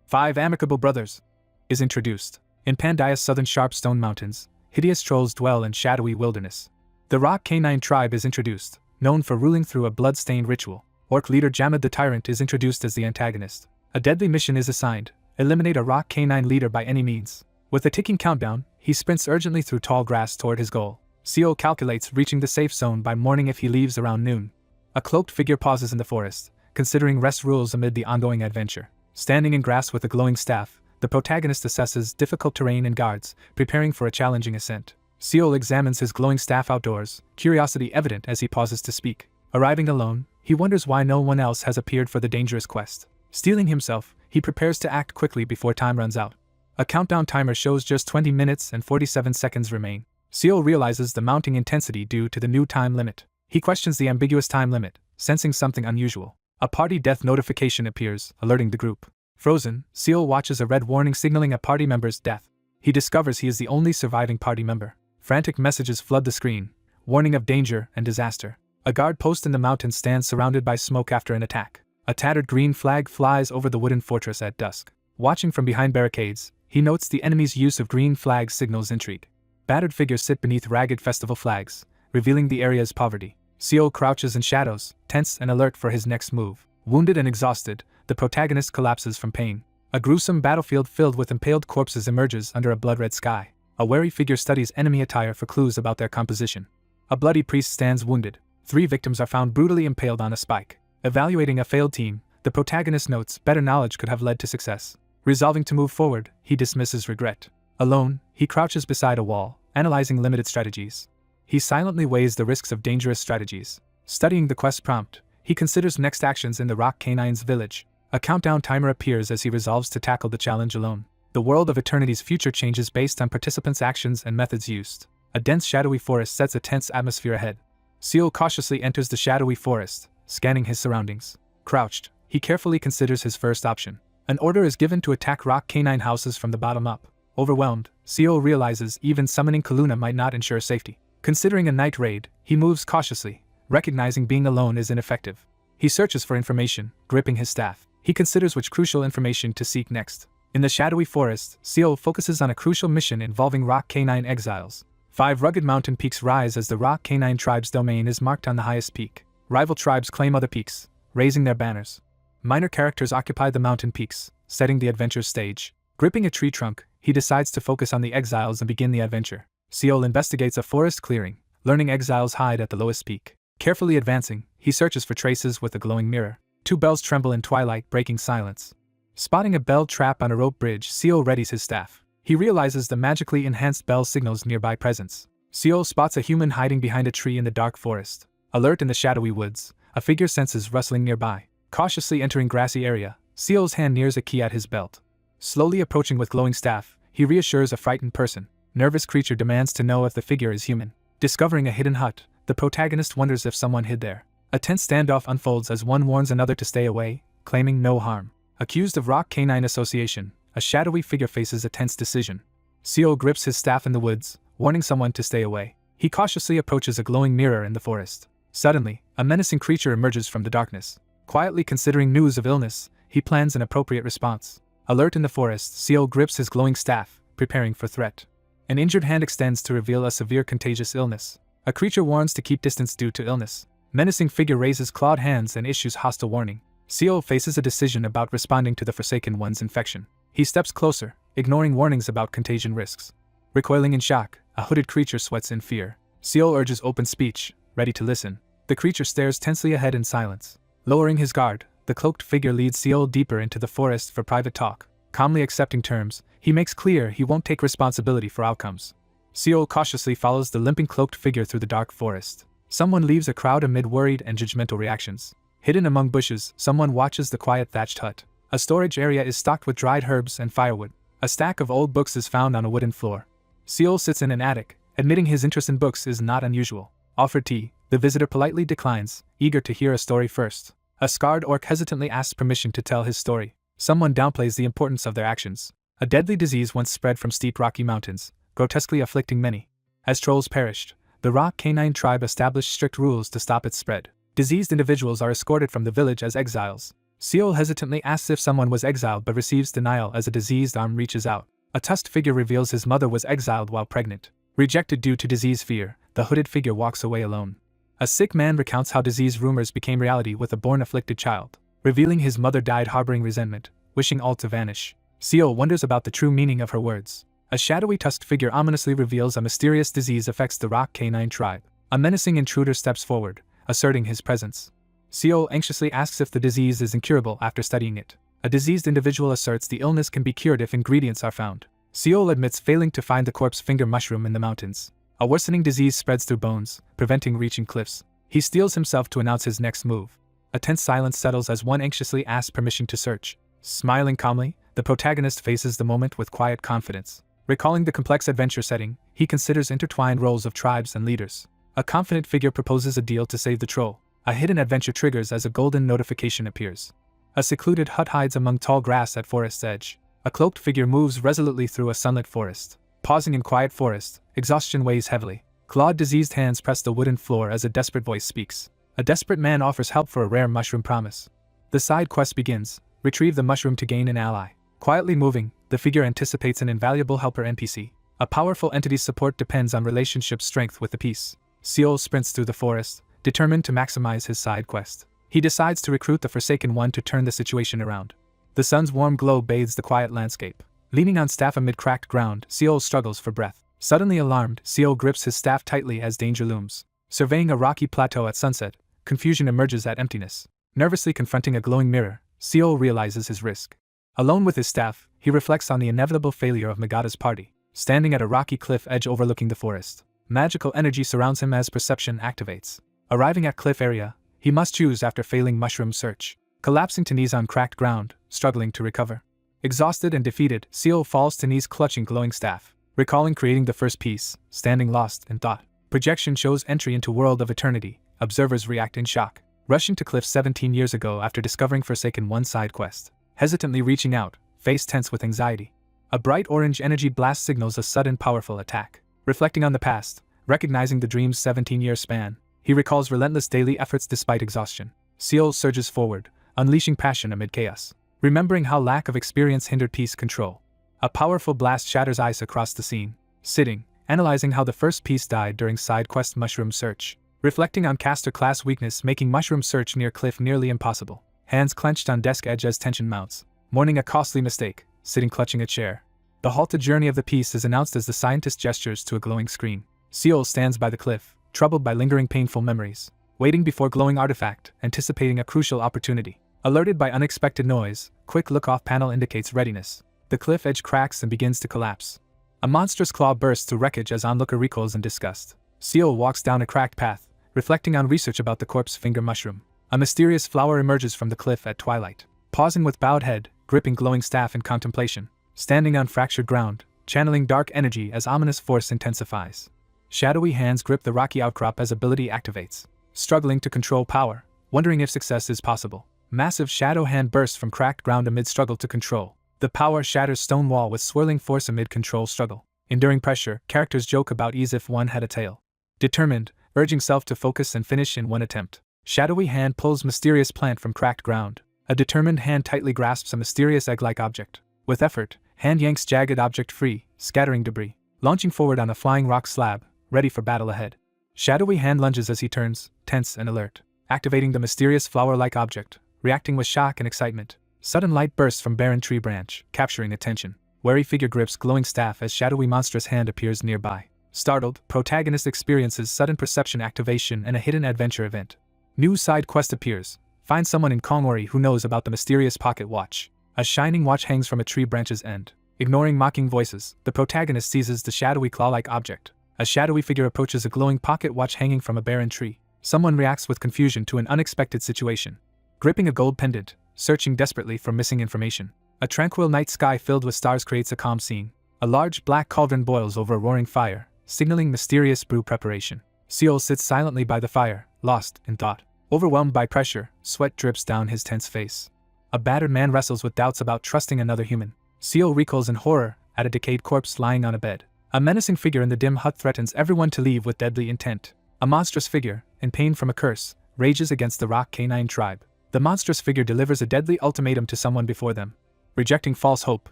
5 Amicable Brothers is introduced. In Pandia's southern sharp stone mountains, hideous trolls dwell in shadowy wilderness. The Rock Canine tribe is introduced, known for ruling through a blood-stained ritual. Orc leader Jamad the Tyrant is introduced as the antagonist. A deadly mission is assigned: eliminate a Rock Canine leader by any means. With a ticking countdown, he sprints urgently through tall grass toward his goal. Seol calculates reaching the safe zone by morning if he leaves around noon. A cloaked figure pauses in the forest, considering rest rules amid the ongoing adventure. Standing in grass with a glowing staff, the protagonist assesses difficult terrain and guards, preparing for a challenging ascent. Seol examines his glowing staff outdoors, curiosity evident as he pauses to speak. Arriving alone, he wonders why no one else has appeared for the dangerous quest. Steeling himself, he prepares to act quickly before time runs out. A countdown timer shows just 20 minutes and 47 seconds remain. Seol realizes the mounting intensity due to the new time limit. He questions the ambiguous time limit, sensing something unusual. A party death notification appears, alerting the group. Frozen, Seol watches a red warning signaling a party member's death. He discovers he is the only surviving party member. Frantic messages flood the screen, warning of danger and disaster. A guard post in the mountains stands surrounded by smoke after an attack. A tattered green flag flies over the wooden fortress at dusk. Watching from behind barricades, he notes the enemy's use of green flags signals intrigue. Battered figures sit beneath ragged festival flags, revealing the area's poverty. Seol crouches in shadows, tense and alert for his next move. Wounded and exhausted, the protagonist collapses from pain. A gruesome battlefield filled with impaled corpses emerges under a blood-red sky. A wary figure studies enemy attire for clues about their composition. A bloody priest stands wounded. 3 victims are found brutally impaled on a spike. Evaluating a failed team, the protagonist notes better knowledge could have led to success. Resolving to move forward, he dismisses regret. Alone, he crouches beside a wall, analyzing limited strategies. He silently weighs the risks of dangerous strategies. Studying the quest prompt, he considers next actions in the Rock Canine's village. A countdown timer appears as he resolves to tackle the challenge alone. The world of Eternity's future changes based on participants' actions and methods used. A dense shadowy forest sets a tense atmosphere ahead. Seol cautiously enters the shadowy forest, scanning his surroundings. Crouched, he carefully considers his first option. An order is given to attack rock canine houses from the bottom up. Overwhelmed, Seal realizes even summoning Kaluna might not ensure safety. Considering a night raid, he moves cautiously, recognizing being alone is ineffective. He searches for information, gripping his staff. He considers which crucial information to seek next. In the shadowy forest, Seal focuses on a crucial mission involving rock canine exiles. 5 rugged mountain peaks rise as the rock canine tribe's domain is marked on the highest peak. Rival tribes claim other peaks, raising their banners. Minor characters occupy the mountain peaks, setting the adventure's stage. Gripping a tree trunk, he decides to focus on the exiles and begin the adventure. Seal investigates a forest clearing, learning exiles hide at the lowest peak. Carefully advancing, he searches for traces with a glowing mirror. 2 bells tremble in twilight, breaking silence. Spotting a bell trap on a rope bridge, Seal readies his staff. He realizes the magically enhanced bell signals nearby presence. Seal spots a human hiding behind a tree in the dark forest. Alert in the shadowy woods, a figure senses rustling nearby. Cautiously entering grassy area, Seal's hand nears a key at his belt. Slowly approaching with glowing staff, he reassures a frightened person. Nervous creature demands to know if the figure is human. Discovering a hidden hut, the protagonist wonders if someone hid there. A tense standoff unfolds as one warns another to stay away, claiming no harm. Accused of rock canine association, a shadowy figure faces a tense decision. Seal grips his staff in the woods, warning someone to stay away. He cautiously approaches a glowing mirror in the forest. Suddenly, a menacing creature emerges from the darkness. Quietly considering news of illness, he plans an appropriate response. Alert in the forest, Seal grips his glowing staff, preparing for threat. An injured hand extends to reveal a severe contagious illness. A creature warns to keep distance due to illness. Menacing figure raises clawed hands and issues hostile warning. Seal faces a decision about responding to the Forsaken One's infection. He steps closer, ignoring warnings about contagion risks. Recoiling in shock, a hooded creature sweats in fear. Seal urges open speech, ready to listen. The creature stares tensely ahead in silence. Lowering his guard, the cloaked figure leads Seal deeper into the forest for private talk. Calmly accepting terms, he makes clear he won't take responsibility for outcomes. Seal cautiously follows the limping cloaked figure through the dark forest. Someone leaves a crowd amid worried and judgmental reactions. Hidden among bushes, someone watches the quiet thatched hut. A storage area is stocked with dried herbs and firewood. A stack of old books is found on a wooden floor. Seal sits in an attic, admitting his interest in books is not unusual. Offered tea, the visitor politely declines, eager to hear a story first. A scarred orc hesitantly asks permission to tell his story. Someone downplays the importance of their actions. A deadly disease once spread from steep rocky mountains, grotesquely afflicting many. As trolls perished, the rock canine tribe established strict rules to stop its spread. Diseased individuals are escorted from the village as exiles. Seal hesitantly asks if someone was exiled but receives denial as a diseased arm reaches out. A tusked figure reveals his mother was exiled while pregnant. Rejected due to disease fear, the hooded figure walks away alone. A sick man recounts how disease rumors became reality with a born afflicted child, revealing his mother died harboring resentment, wishing all to vanish. Seal wonders about the true meaning of her words. A shadowy tusked figure ominously reveals a mysterious disease affects the rock canine tribe. A menacing intruder steps forward, asserting his presence. Seal anxiously asks if the disease is incurable after studying it. A diseased individual asserts the illness can be cured if ingredients are found. Seal admits failing to find the corpse finger mushroom in the mountains. A worsening disease spreads through bones, preventing reaching cliffs. He steels himself to announce his next move. A tense silence settles as one anxiously asks permission to search. Smiling calmly, the protagonist faces the moment with quiet confidence. Recalling the complex adventure setting, he considers intertwined roles of tribes and leaders. A confident figure proposes a deal to save the troll. A hidden adventure triggers as a golden notification appears. A secluded hut hides among tall grass at forest's edge. A cloaked figure moves resolutely through a sunlit forest. Pausing in quiet forest, exhaustion weighs heavily. Clawed diseased hands press the wooden floor as a desperate voice speaks. A desperate man offers help for a rare mushroom promise. The side quest begins. Retrieve the mushroom to gain an ally. Quietly moving, the figure anticipates an invaluable helper NPC. A powerful entity's support depends on relationship strength with the piece. Seal sprints through the forest, determined to maximize his side quest. He decides to recruit the Forsaken One to turn the situation around. The sun's warm glow bathes the quiet landscape. Leaning on staff amid cracked ground, Seal struggles for breath. Suddenly alarmed, Seal grips his staff tightly as danger looms. Surveying a rocky plateau at sunset, confusion emerges at emptiness. Nervously confronting a glowing mirror, Seal realizes his risk. Alone with his staff, he reflects on the inevitable failure of Megada's party. Standing at a rocky cliff edge overlooking the forest, magical energy surrounds him as perception activates. Arriving at cliff area, he must choose after failing mushroom search. Collapsing to knees on cracked ground, struggling to recover. Exhausted and defeated, Seal falls to knees clutching glowing staff. Recalling creating the first piece, standing lost in thought. Projection shows entry into world of eternity. Observers react in shock. Rushing to cliff 17 years ago after discovering Forsaken One side quest. hesitantly reaching out, face tense with anxiety. A bright orange energy blast signals a sudden powerful attack. Reflecting on the past, recognizing the dream's 17-year span, he recalls relentless daily efforts despite exhaustion. Seol surges forward, unleashing passion amid chaos. Remembering how lack of experience hindered peace control. A powerful blast shatters ice across the scene. Sitting, analyzing how the first piece died during side quest mushroom search. Reflecting on caster class weakness making mushroom search near cliff nearly impossible. Hands clenched on desk edge as tension mounts. Mourning a costly mistake, sitting clutching a chair. The halted journey of the piece is announced as the scientist gestures to a glowing screen. Seol stands by the cliff, troubled by lingering painful memories. Waiting before glowing artifact, anticipating a crucial opportunity. Alerted by unexpected noise, quick look-off panel indicates readiness. The cliff edge cracks and begins to collapse. A monstrous claw bursts through wreckage as onlooker recoils in disgust. Seol walks down a cracked path, reflecting on research about the corpse finger mushroom. A mysterious flower emerges from the cliff at twilight. Pausing with bowed head, gripping glowing staff in contemplation. Standing on fractured ground, channeling dark energy as ominous force intensifies. Shadowy hands grip the rocky outcrop as ability activates. Struggling to control power, wondering if success is possible. Massive shadow hand bursts from cracked ground amid struggle to control. The power shatters stone wall with swirling force amid control struggle. Enduring pressure, characters joke about ease if one had a tail. Determined, urging self to focus and finish in one attempt. Shadowy hand pulls mysterious plant from cracked ground. A determined hand tightly grasps a mysterious egg-like object. With effort, hand yanks jagged object free, scattering debris. Launching forward on a flying rock slab, ready for battle ahead. Shadowy hand lunges as he turns, tense and alert. Activating the mysterious flower-like object, reacting with shock and excitement. Sudden light bursts from barren tree branch, capturing attention. Wary figure grips glowing staff as shadowy monstrous hand appears nearby. Startled, protagonist experiences sudden perception activation and a hidden adventure event. New side quest appears. Find someone in Kongori who knows about the mysterious pocket watch. A shining watch hangs from a tree branch's end. Ignoring mocking voices, the protagonist seizes the shadowy claw-like object. A shadowy figure approaches a glowing pocket watch hanging from a barren tree. Someone reacts with confusion to an unexpected situation. Gripping a gold pendant, searching desperately for missing information. A tranquil night sky filled with stars creates a calm scene. A large black cauldron boils over a roaring fire, signaling mysterious brew preparation. Seol sits silently by the fire, lost in thought. Overwhelmed by pressure, sweat drips down his tense face. A battered man wrestles with doubts about trusting another human. Seol recoils in horror at a decayed corpse lying on a bed. A menacing figure in the dim hut threatens everyone to leave with deadly intent. A monstrous figure, in pain from a curse, rages against the Rock Canine tribe. The monstrous figure delivers a deadly ultimatum to someone before them. Rejecting false hope,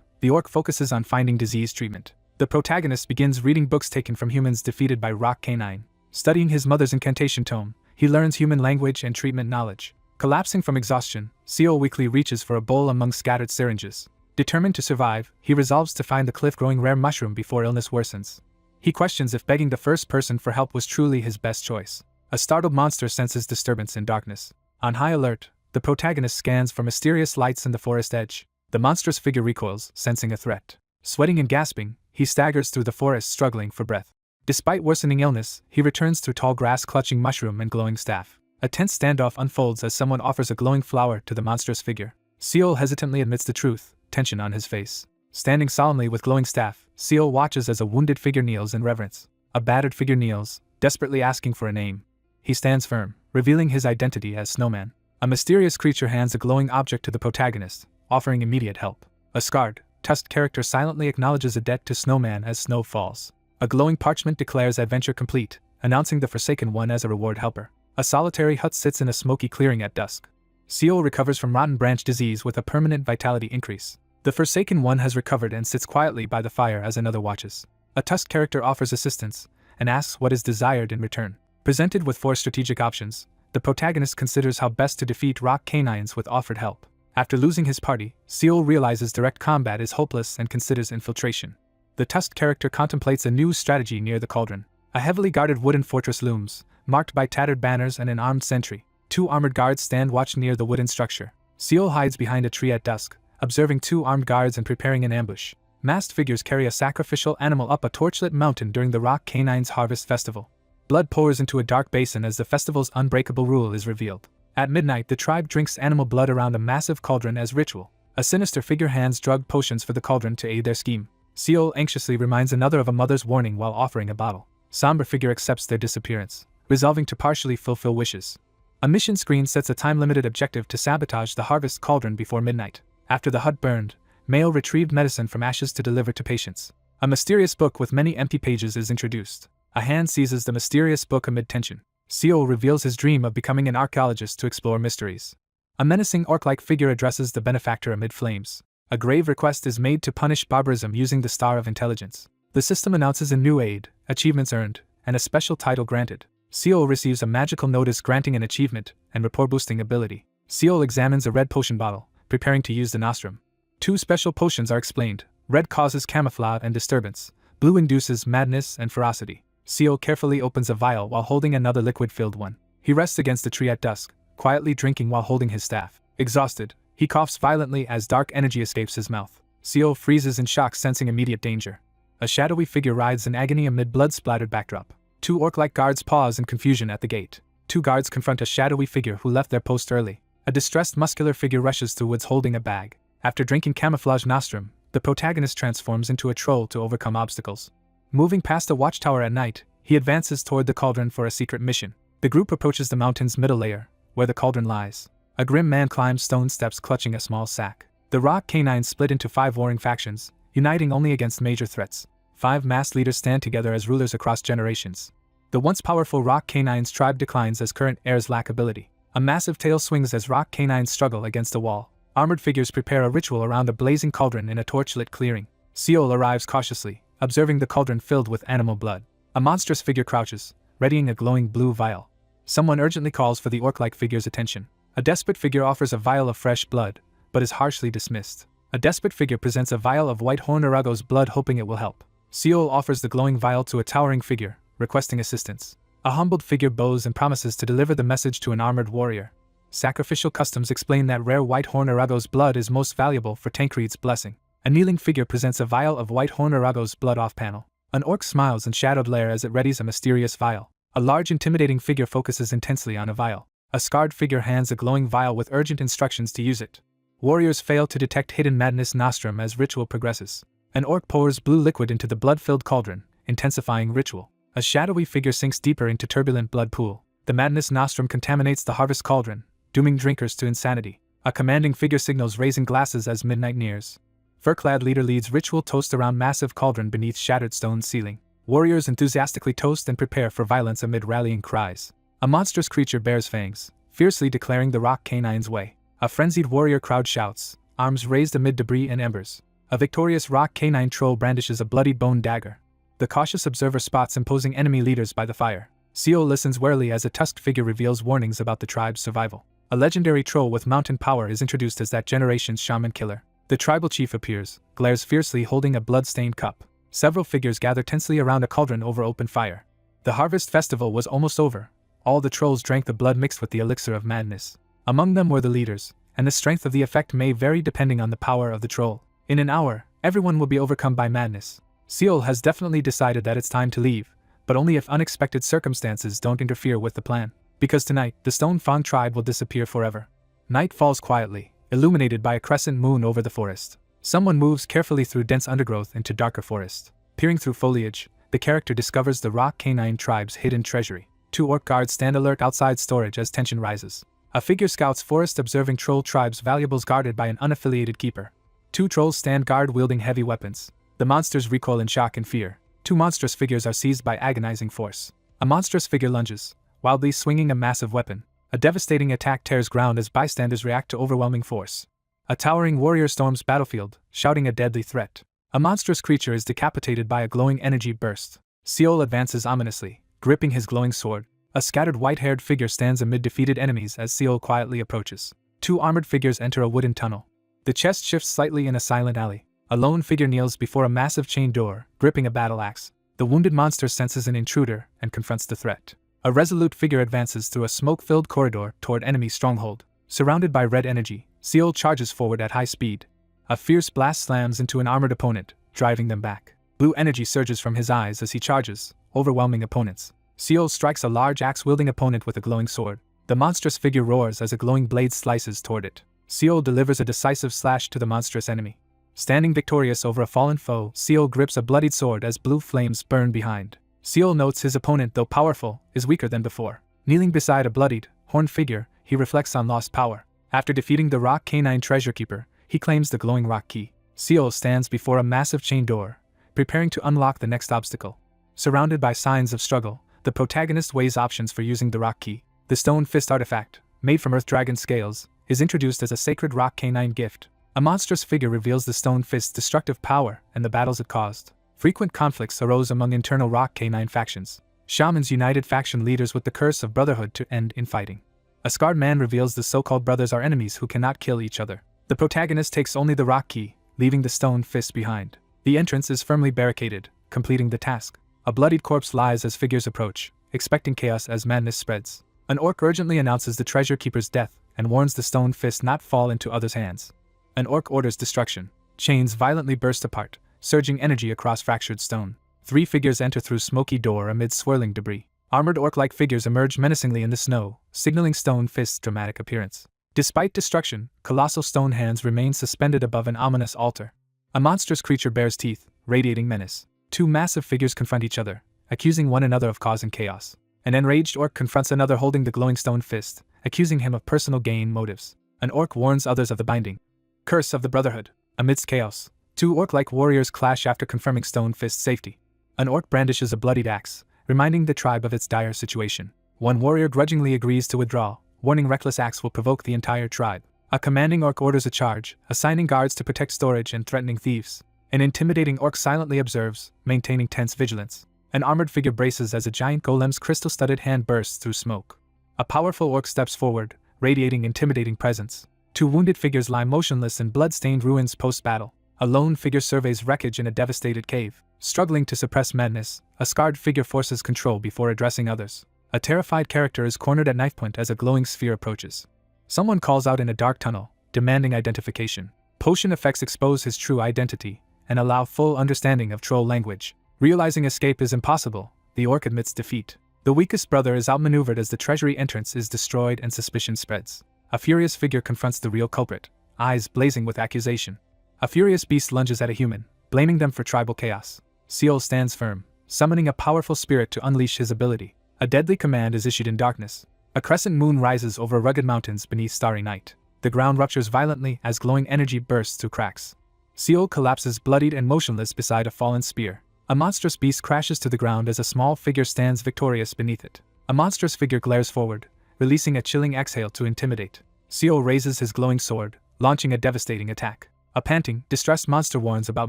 the orc focuses on finding disease treatment. The protagonist begins reading books taken from humans defeated by Rock Canine. Studying his mother's incantation tome, he learns human language and treatment knowledge. Collapsing from exhaustion, Seol weakly reaches for a bowl among scattered syringes. Determined to survive, he resolves to find the cliff-growing rare mushroom before illness worsens. He questions if begging the first person for help was truly his best choice. A startled monster senses disturbance in darkness. On high alert, the protagonist scans for mysterious lights in the forest edge. The monstrous figure recoils, sensing a threat. Sweating and gasping, he staggers through the forest struggling for breath. Despite worsening illness, he returns to tall grass clutching mushroom and glowing staff. A tense standoff unfolds as someone offers a glowing flower to the monstrous figure. Seol hesitantly admits the truth, tension on his face. Standing solemnly with glowing staff, Seol watches as a wounded figure kneels in reverence. A battered figure kneels, desperately asking for a name. He stands firm, revealing his identity as Snowman. A mysterious creature hands a glowing object to the protagonist, offering immediate help. A scarred, tusked character silently acknowledges a debt to Snowman as snow falls. A glowing parchment declares adventure complete, announcing the Forsaken One as a reward helper. A solitary hut sits in a smoky clearing at dusk. Seol recovers from rotten branch disease with a permanent vitality increase. The Forsaken One has recovered and sits quietly by the fire as another watches. A tusked character offers assistance, and asks what is desired in return. Presented with 4 strategic options, the protagonist considers how best to defeat Rock Canines with offered help. After losing his party, Seol realizes direct combat is hopeless and considers infiltration. The tusked character contemplates a new strategy near the cauldron. A heavily guarded wooden fortress looms, marked by tattered banners and an armed sentry. 2 armored guards stand watch near the wooden structure. Seol hides behind a tree at dusk, observing 2 armed guards and preparing an ambush. Masked figures carry a sacrificial animal up a torchlit mountain during the Rock Canine's Harvest Festival. Blood pours into a dark basin as the festival's unbreakable rule is revealed. At midnight, the tribe drinks animal blood around a massive cauldron as ritual. A sinister figure hands drugged potions for the cauldron to aid their scheme. Seol anxiously reminds another of a mother's warning while offering a bottle. Somber figure accepts their disappearance, resolving to partially fulfill wishes. A mission screen sets a time-limited objective to sabotage the harvest cauldron before midnight. After the hut burned, Mayo retrieved medicine from ashes to deliver to patients. A mysterious book with many empty pages is introduced. A hand seizes the mysterious book amid tension. Seo reveals his dream of becoming an archaeologist to explore mysteries. A menacing orc-like figure addresses the benefactor amid flames. A grave request is made to punish barbarism using the Star of Intelligence. The system announces a new aid, achievements earned, and a special title granted. Seo receives a magical notice granting an achievement and rapport-boosting ability. Seo examines a red potion bottle, preparing to use the nostrum. 2 special potions are explained. Red causes camouflage and disturbance. Blue induces madness and ferocity. Seo carefully opens a vial while holding another liquid-filled one. He rests against a tree at dusk, quietly drinking while holding his staff. Exhausted, he coughs violently as dark energy escapes his mouth. Seo freezes in shock, sensing immediate danger. A shadowy figure writhes in agony amid blood-splattered backdrop. 2 orc-like guards pause in confusion at the gate. 2 guards confront a shadowy figure who left their post early. A distressed muscular figure rushes through woods holding a bag. After drinking camouflage nostrum, the protagonist transforms into a troll to overcome obstacles. Moving past a watchtower at night, he advances toward the cauldron for a secret mission. The group approaches the mountain's middle layer, where the cauldron lies. A grim man climbs stone steps clutching a small sack. The rock canines split into 5 warring factions, uniting only against major threats. 5 masked leaders stand together as rulers across generations. The once powerful rock canines tribe declines as current heirs lack ability. A massive tail swings as rock canines struggle against a wall. Armored figures prepare a ritual around a blazing cauldron in a torch-lit clearing. Seol arrives cautiously, observing the cauldron filled with animal blood. A monstrous figure crouches, readying a glowing blue vial. Someone urgently calls for the orc-like figure's attention. A desperate figure offers a vial of fresh blood, but is harshly dismissed. A desperate figure presents a vial of white horn Arago's blood, hoping it will help. Seol offers the glowing vial to a towering figure, requesting assistance. A humbled figure bows and promises to deliver the message to an armored warrior. Sacrificial customs explain that rare white horn Arago's blood is most valuable for Tancred's blessing. A kneeling figure presents a vial of white horn Arago's blood off panel. An orc smiles in shadowed lair as it readies a mysterious vial. A large intimidating figure focuses intensely on a vial. A scarred figure hands a glowing vial with urgent instructions to use it. Warriors fail to detect hidden madness nostrum as ritual progresses. An orc pours blue liquid into the blood-filled cauldron, intensifying ritual. A shadowy figure sinks deeper into turbulent blood pool. The madness nostrum contaminates the harvest cauldron, dooming drinkers to insanity. A commanding figure signals raising glasses as midnight nears. Fur-clad leader leads ritual toast around massive cauldron beneath shattered stone ceiling. Warriors enthusiastically toast and prepare for violence amid rallying cries. A monstrous creature bears fangs, fiercely declaring the rock canine's way. A frenzied warrior crowd shouts, arms raised amid debris and embers. A victorious rock canine troll brandishes a bloodied bone dagger. The cautious observer spots imposing enemy leaders by the fire. Seol listens warily as a tusked figure reveals warnings about the tribe's survival. A legendary troll with mountain power is introduced as that generation's shaman killer. The tribal chief appears, glares fiercely holding a blood-stained cup. Several figures gather tensely around a cauldron over open fire. The harvest festival was almost over. All the trolls drank the blood mixed with the elixir of madness. Among them were the leaders, and the strength of the effect may vary depending on the power of the troll. In an hour, everyone will be overcome by madness. Seol has definitely decided that it's time to leave, but only if unexpected circumstances don't interfere with the plan. Because tonight, the Stone Fang tribe will disappear forever. Night falls quietly, illuminated by a crescent moon over the forest. Someone moves carefully through dense undergrowth into darker forest. Peering through foliage, the character discovers the rock canine tribe's hidden treasury. 2 orc guards stand alert outside storage as tension rises. A figure scouts forest observing troll tribe's valuables guarded by an unaffiliated keeper. 2 trolls stand guard wielding heavy weapons. The monsters recoil in shock and fear. 2 monstrous figures are seized by agonizing force. A monstrous figure lunges, wildly swinging a massive weapon. A devastating attack tears ground as bystanders react to overwhelming force. A towering warrior storms battlefield, shouting a deadly threat. A monstrous creature is decapitated by a glowing energy burst. Seol advances ominously, gripping his glowing sword. A scattered white-haired figure stands amid defeated enemies as Seol quietly approaches. 2 armored figures enter a wooden tunnel. The chest shifts slightly in a silent alley. A lone figure kneels before a massive chain door, gripping a battle axe. The wounded monster senses an intruder and confronts the threat. A resolute figure advances through a smoke-filled corridor toward enemy stronghold. Surrounded by red energy, Seol charges forward at high speed. A fierce blast slams into an armored opponent, driving them back. Blue energy surges from his eyes as he charges, overwhelming opponents. Seol strikes a large axe-wielding opponent with a glowing sword. The monstrous figure roars as a glowing blade slices toward it. Seol delivers a decisive slash to the monstrous enemy. Standing victorious over a fallen foe, Seol grips a bloodied sword as blue flames burn behind. Seol notes his opponent, though powerful, is weaker than before. Kneeling beside a bloodied, horned figure, he reflects on lost power. After defeating the rock canine treasure keeper, He claims the glowing rock key. Seol stands before a massive chain door, preparing to unlock the next obstacle. Surrounded by signs of struggle, the protagonist weighs options for using the rock key. The stone fist artifact, made from earth dragon scales, is introduced as a sacred rock canine gift. A monstrous figure reveals the stone fist's destructive power and the battles it caused. Frequent conflicts arose among internal rock canine factions. Shamans united faction leaders with the curse of brotherhood to end infighting. A scarred man reveals the so-called brothers are enemies who cannot kill each other. The protagonist takes only the rock key, leaving the stone fist behind. The entrance is firmly barricaded, completing the task. A bloodied corpse lies as figures approach, expecting chaos as madness spreads. An orc urgently announces the treasure keeper's death and warns the stone fist not fall into others' hands. An orc orders destruction. Chains violently burst apart, surging energy across fractured stone. 3 figures enter through smoky door amid swirling debris. Armored orc-like figures emerge menacingly in the snow, signaling stone fist's dramatic appearance. Despite destruction, colossal stone hands remain suspended above an ominous altar. A monstrous creature bears teeth, radiating menace. 2 massive figures confront each other, accusing one another of causing chaos. An enraged orc confronts another holding the glowing stone fist, accusing him of personal gain motives. An orc warns others of the binding curse of the Brotherhood. Amidst chaos, 2 orc-like warriors clash after confirming stone fist's safety. An orc brandishes a bloodied axe, reminding the tribe of its dire situation. One warrior grudgingly agrees to withdraw, warning reckless acts will provoke the entire tribe. A commanding orc orders a charge, assigning guards to protect storage and threatening thieves. An intimidating orc silently observes, maintaining tense vigilance. An armored figure braces as a giant golem's crystal-studded hand bursts through smoke. A powerful orc steps forward, radiating intimidating presence. 2 wounded figures lie motionless in blood-stained ruins post-battle. A lone figure surveys wreckage in a devastated cave. Struggling to suppress madness, a scarred figure forces control before addressing others. A terrified character is cornered at knife point as a glowing sphere approaches. Someone calls out in a dark tunnel, demanding identification. Potion effects expose his true identity and allow full understanding of troll language. Realizing escape is impossible, the orc admits defeat. The weakest brother is outmaneuvered as the treasury entrance is destroyed and suspicion spreads. A furious figure confronts the real culprit, eyes blazing with accusation. A furious beast lunges at a human, blaming them for tribal chaos. Seol stands firm, summoning a powerful spirit to unleash his ability. A deadly command is issued in darkness. A crescent moon rises over rugged mountains beneath starry night. The ground ruptures violently as glowing energy bursts through cracks. Seol collapses bloodied and motionless beside a fallen spear. A monstrous beast crashes to the ground as a small figure stands victorious beneath it. A monstrous figure glares forward, releasing a chilling exhale to intimidate. Seol raises his glowing sword, launching a devastating attack. A panting, distressed monster warns about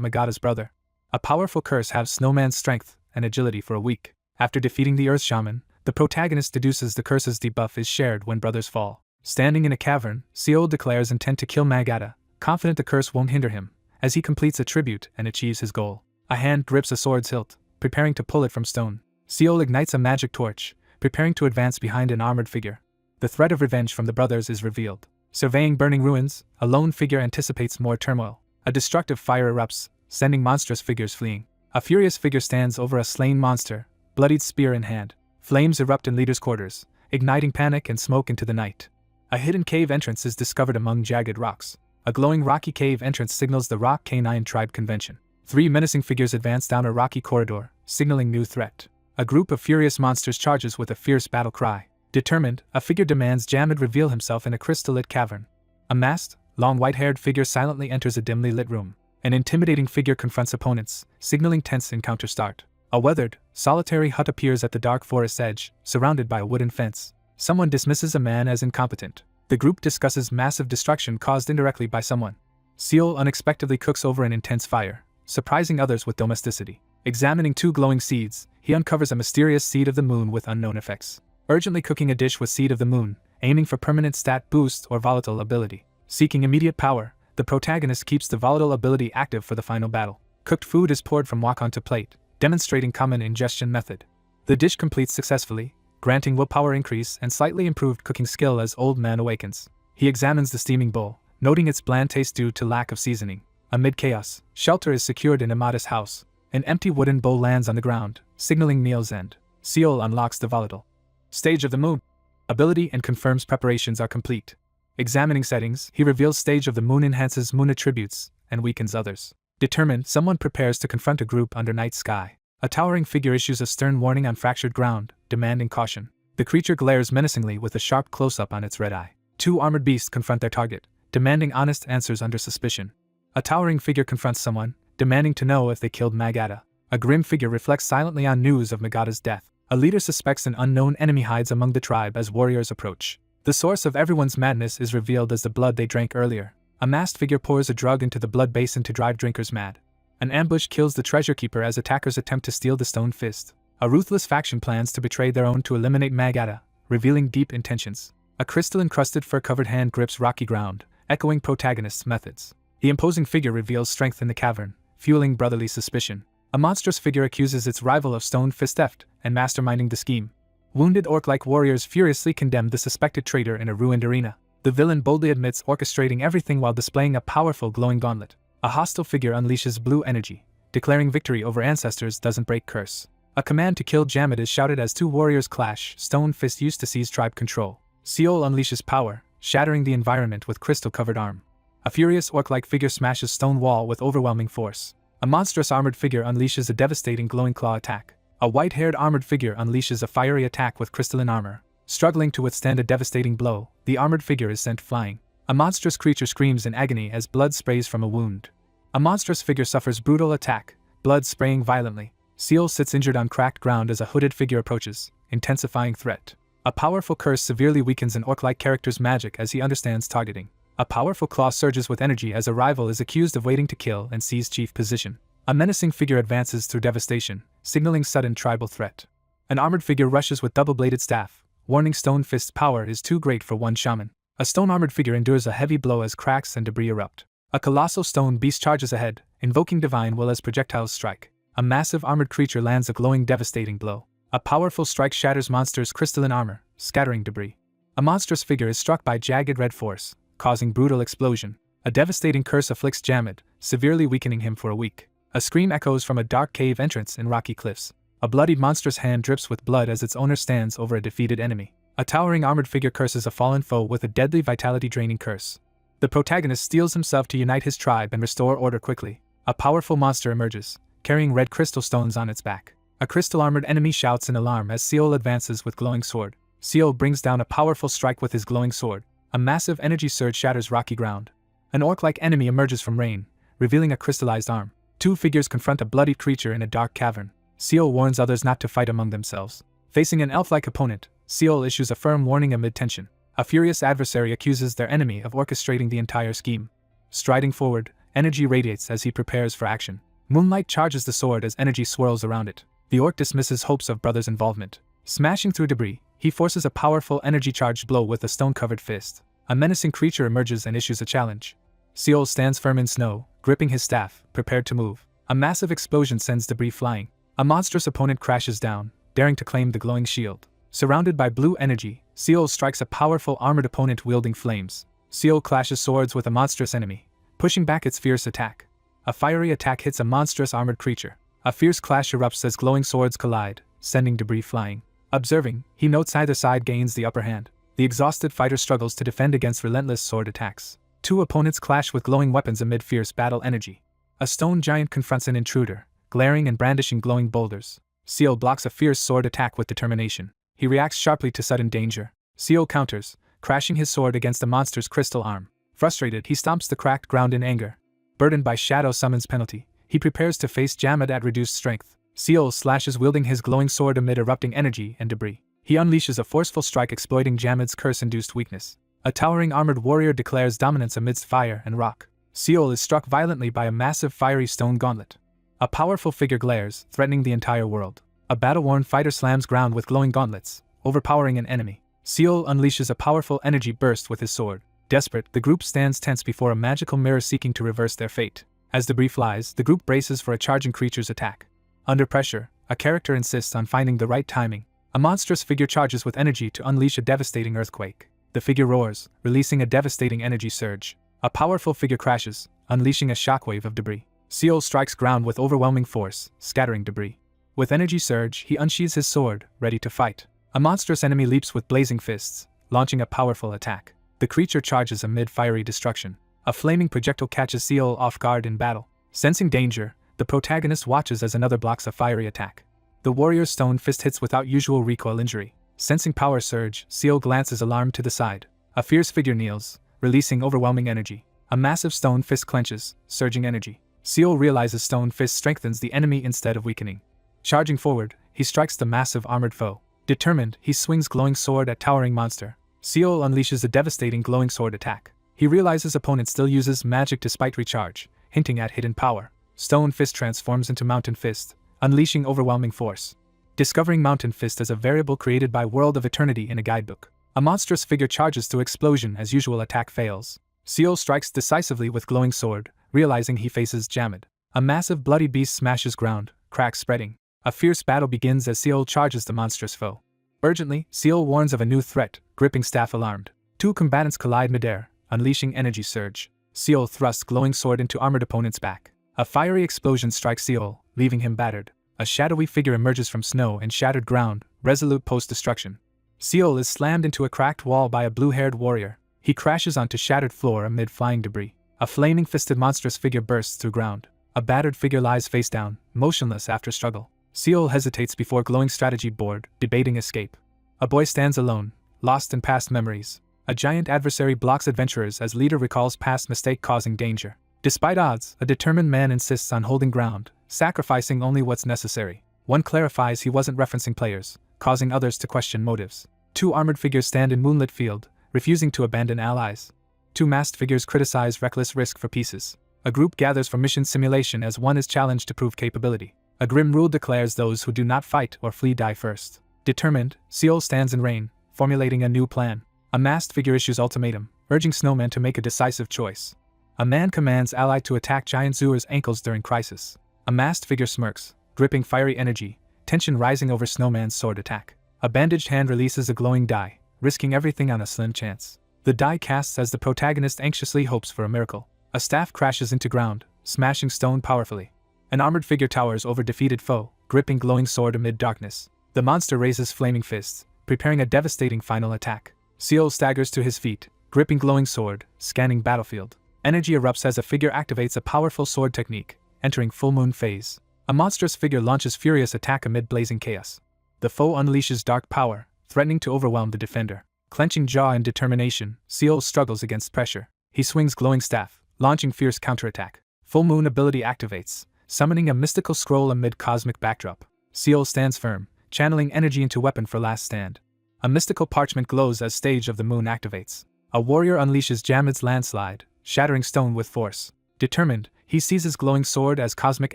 Megada's brother. A powerful curse has Snowman's strength and agility for a week. After defeating the Earth Shaman, the protagonist deduces the curse's debuff is shared when brothers fall. Standing in a cavern, Seol declares intent to kill Megada, confident the curse won't hinder him, as he completes a tribute and achieves his goal. A hand grips a sword's hilt, preparing to pull it from stone. Seol ignites a magic torch, preparing to advance behind an armored figure. The threat of revenge from the brothers is revealed. Surveying burning ruins, a lone figure anticipates more turmoil. A destructive fire erupts, sending monstrous figures fleeing. A furious figure stands over a slain monster, bloodied spear in hand. Flames erupt in leaders' quarters, igniting panic and smoke into the night. A hidden cave entrance is discovered among jagged rocks. A glowing rocky cave entrance signals the Rock Canine Tribe Convention. 3 menacing figures advance down a rocky corridor, signaling new threat. A group of furious monsters charges with a fierce battle cry. Determined, a figure demands Jamid reveal himself in a crystal-lit cavern. A masked, long white-haired figure silently enters a dimly lit room. An intimidating figure confronts opponents, signaling tense encounter start. A weathered, solitary hut appears at the dark forest's edge, surrounded by a wooden fence. Someone dismisses a man as incompetent. The group discusses massive destruction caused indirectly by someone. Seol unexpectedly cooks over an intense fire, surprising others with domesticity. Examining 2 glowing seeds, he uncovers a mysterious seed of the moon with unknown effects. Urgently cooking a dish with seed of the moon, aiming for permanent stat boost or volatile ability. Seeking immediate power, the protagonist keeps the volatile ability active for the final battle. Cooked food is poured from wok onto plate, demonstrating common ingestion method. The dish completes successfully, granting willpower increase and slightly improved cooking skill as Old Man awakens. He examines the steaming bowl, noting its bland taste due to lack of seasoning. Amid chaos, shelter is secured in a modest house. An empty wooden bowl lands on the ground, signaling meal's end. Seol unlocks the volatile stage of the moon ability and confirms preparations are complete. Examining settings, he reveals stage of the moon enhances moon attributes and weakens others. Determined, someone prepares to confront a group under night sky. A towering figure issues a stern warning on fractured ground, demanding caution. The creature glares menacingly with a sharp close-up on its red eye. 2 armored beasts confront their target, demanding honest answers under suspicion. A towering figure confronts someone, demanding to know if they killed Magata. A grim figure reflects silently on news of Magata's death. A leader suspects an unknown enemy hides among the tribe as warriors approach. The source of everyone's madness is revealed as the blood they drank earlier. A masked figure pours a drug into the blood basin to drive drinkers mad. An ambush kills the treasure keeper as attackers attempt to steal the stone fist. A ruthless faction plans to betray their own to eliminate Magata, revealing deep intentions. A crystal-encrusted fur-covered hand grips rocky ground, echoing protagonist's methods. The imposing figure reveals strength in the cavern, fueling brotherly suspicion. A monstrous figure accuses its rival of stone fist theft and masterminding the scheme. Wounded orc-like warriors furiously condemn the suspected traitor in a ruined arena. The villain boldly admits orchestrating everything while displaying a powerful glowing gauntlet. A hostile figure unleashes blue energy, declaring victory over ancestors doesn't break curse. A command to kill Jamid is shouted as two warriors clash. Stone fist used to seize tribe control. Seol unleashes power, shattering the environment with crystal-covered arm. A furious orc-like figure smashes stone wall with overwhelming force. A monstrous armored figure unleashes a devastating glowing claw attack. A white-haired armored figure unleashes a fiery attack with crystalline armor. Struggling to withstand a devastating blow, the armored figure is sent flying. A monstrous creature screams in agony as blood sprays from a wound. A monstrous figure suffers brutal attack, blood spraying violently. Seal sits injured on cracked ground as a hooded figure approaches, intensifying threat. A powerful curse severely weakens an orc-like character's magic as he understands targeting. A powerful claw surges with energy as a rival is accused of waiting to kill and seize chief position. A menacing figure advances through devastation, signaling sudden tribal threat. An armored figure rushes with double-bladed staff, warning Stone Fist's power is too great for one shaman. A stone-armored figure endures a heavy blow as cracks and debris erupt. A colossal stone beast charges ahead, invoking divine will as projectiles strike. A massive armored creature lands a glowing, devastating blow. A powerful strike shatters monster's crystalline armor, scattering debris. A monstrous figure is struck by jagged red force, causing brutal explosion. A devastating curse afflicts Jamid, severely weakening him for a week. A scream echoes from a dark cave entrance in rocky cliffs. A bloodied monstrous hand drips with blood as its owner stands over a defeated enemy. A towering armored figure curses a fallen foe with a deadly vitality-draining curse. The protagonist steels himself to unite his tribe and restore order quickly. A powerful monster emerges, carrying red crystal stones on its back. A crystal-armored enemy shouts in alarm as Seol advances with glowing sword. Seol brings down a powerful strike with his glowing sword. A massive energy surge shatters rocky ground. An orc-like enemy emerges from rain, revealing a crystallized arm. Two figures confront a bloodied creature in a dark cavern. Seol warns others not to fight among themselves. Facing an elf-like opponent, Seol issues a firm warning amid tension. A furious adversary accuses their enemy of orchestrating the entire scheme. Striding forward, energy radiates as he prepares for action. Moonlight charges the sword as energy swirls around it. The orc dismisses hopes of brothers' involvement. Smashing through debris, he forces a powerful energy-charged blow with a stone-covered fist. A menacing creature emerges and issues a challenge. Seol stands firm in snow, gripping his staff, prepared to move. A massive explosion sends debris flying. A monstrous opponent crashes down, daring to claim the glowing shield. Surrounded by blue energy, Seol strikes a powerful armored opponent wielding flames. Seol clashes swords with a monstrous enemy, pushing back its fierce attack. A fiery attack hits a monstrous armored creature. A fierce clash erupts as glowing swords collide, sending debris flying. Observing, he notes either side gains the upper hand. The exhausted fighter struggles to defend against relentless sword attacks. Two opponents clash with glowing weapons amid fierce battle energy. A stone giant confronts an intruder, glaring and brandishing glowing boulders. Seol blocks a fierce sword attack with determination. He reacts sharply to sudden danger. Seol counters, crashing his sword against the monster's crystal arm. Frustrated, he stomps the cracked ground in anger. Burdened by Shadow Summon's penalty, he prepares to face Jamid at reduced strength. Seol slashes wielding his glowing sword amid erupting energy and debris. He unleashes a forceful strike exploiting Jamid's curse-induced weakness. A towering armored warrior declares dominance amidst fire and rock. Seol is struck violently by a massive fiery stone gauntlet. A powerful figure glares, threatening the entire world. A battle-worn fighter slams ground with glowing gauntlets, overpowering an enemy. Seol unleashes a powerful energy burst with his sword. Desperate, the group stands tense before a magical mirror seeking to reverse their fate. As debris flies, the group braces for a charging creature's attack. Under pressure, a character insists on finding the right timing. A monstrous figure charges with energy to unleash a devastating earthquake. The figure roars, releasing a devastating energy surge. A powerful figure crashes, unleashing a shockwave of debris. Seol strikes ground with overwhelming force, scattering debris. With energy surge, he unsheathes his sword, ready to fight. A monstrous enemy leaps with blazing fists, launching a powerful attack. The creature charges amid fiery destruction. A flaming projectile catches Seol off guard in battle. Sensing danger, the protagonist watches as another blocks a fiery attack. The warrior's stone fist hits without usual recoil injury. Sensing power surge, Seol glances alarmed to the side. A fierce figure kneels, releasing overwhelming energy. A massive stone fist clenches, surging energy. Seol realizes stone fist strengthens the enemy instead of weakening. Charging forward, he strikes the massive armored foe. Determined, he swings glowing sword at towering monster. Seol unleashes a devastating glowing sword attack. He realizes opponent still uses magic despite recharge, hinting at hidden power. Stone fist transforms into mountain fist, unleashing overwhelming force. Discovering mountain fist as a variable created by World of Eternity in a guidebook. A monstrous figure charges through explosion as usual attack fails. Seol strikes decisively with glowing sword, realizing he faces Jamid. A massive bloody beast smashes ground, cracks spreading. A fierce battle begins as Seol charges the monstrous foe. Urgently, Seol warns of a new threat, gripping staff alarmed. Two combatants collide midair, unleashing energy surge. Seol thrusts glowing sword into armored opponent's back. A fiery explosion strikes Seol, leaving him battered. A shadowy figure emerges from snow and shattered ground, resolute post-destruction. Seol is slammed into a cracked wall by a blue-haired warrior. He crashes onto shattered floor amid flying debris. A flaming-fisted monstrous figure bursts through ground. A battered figure lies face down, motionless after struggle. Seol hesitates before glowing strategy board, debating escape. A boy stands alone, lost in past memories. A giant adversary blocks adventurers as leader recalls past mistake causing danger. Despite odds, a determined man insists on holding ground, sacrificing only what's necessary. One clarifies he wasn't referencing players, causing others to question motives. Two armored figures stand in moonlit field, refusing to abandon allies. Two masked figures criticize reckless risk for pieces. A group gathers for mission simulation as one is challenged to prove capability. A grim rule declares those who do not fight or flee die first. Determined, Seol stands in rain, formulating a new plan. A masked figure issues ultimatum, urging snowmen to make a decisive choice. A man commands ally to attack giant Zuer's ankles during crisis. A masked figure smirks, dripping fiery energy, tension rising over snowman's sword attack. A bandaged hand releases a glowing die, risking everything on a slim chance. The die casts as the protagonist anxiously hopes for a miracle. A staff crashes into ground, smashing stone powerfully. An armored figure towers over defeated foe, gripping glowing sword amid darkness. The monster raises flaming fists, preparing a devastating final attack. Seol staggers to his feet, gripping glowing sword, scanning battlefield. Energy erupts as a figure activates a powerful sword technique, entering full moon phase. A monstrous figure launches furious attack amid blazing chaos. The foe unleashes dark power, threatening to overwhelm the defender. Clenching jaw in determination, Seol struggles against pressure. He swings glowing staff, launching fierce counterattack. Full moon ability activates, summoning a mystical scroll amid cosmic backdrop. Seol stands firm, channeling energy into weapon for last stand. A mystical parchment glows as stage of the moon activates. A warrior unleashes Jamid's landslide, shattering stone with force. Determined, he seizes glowing sword as cosmic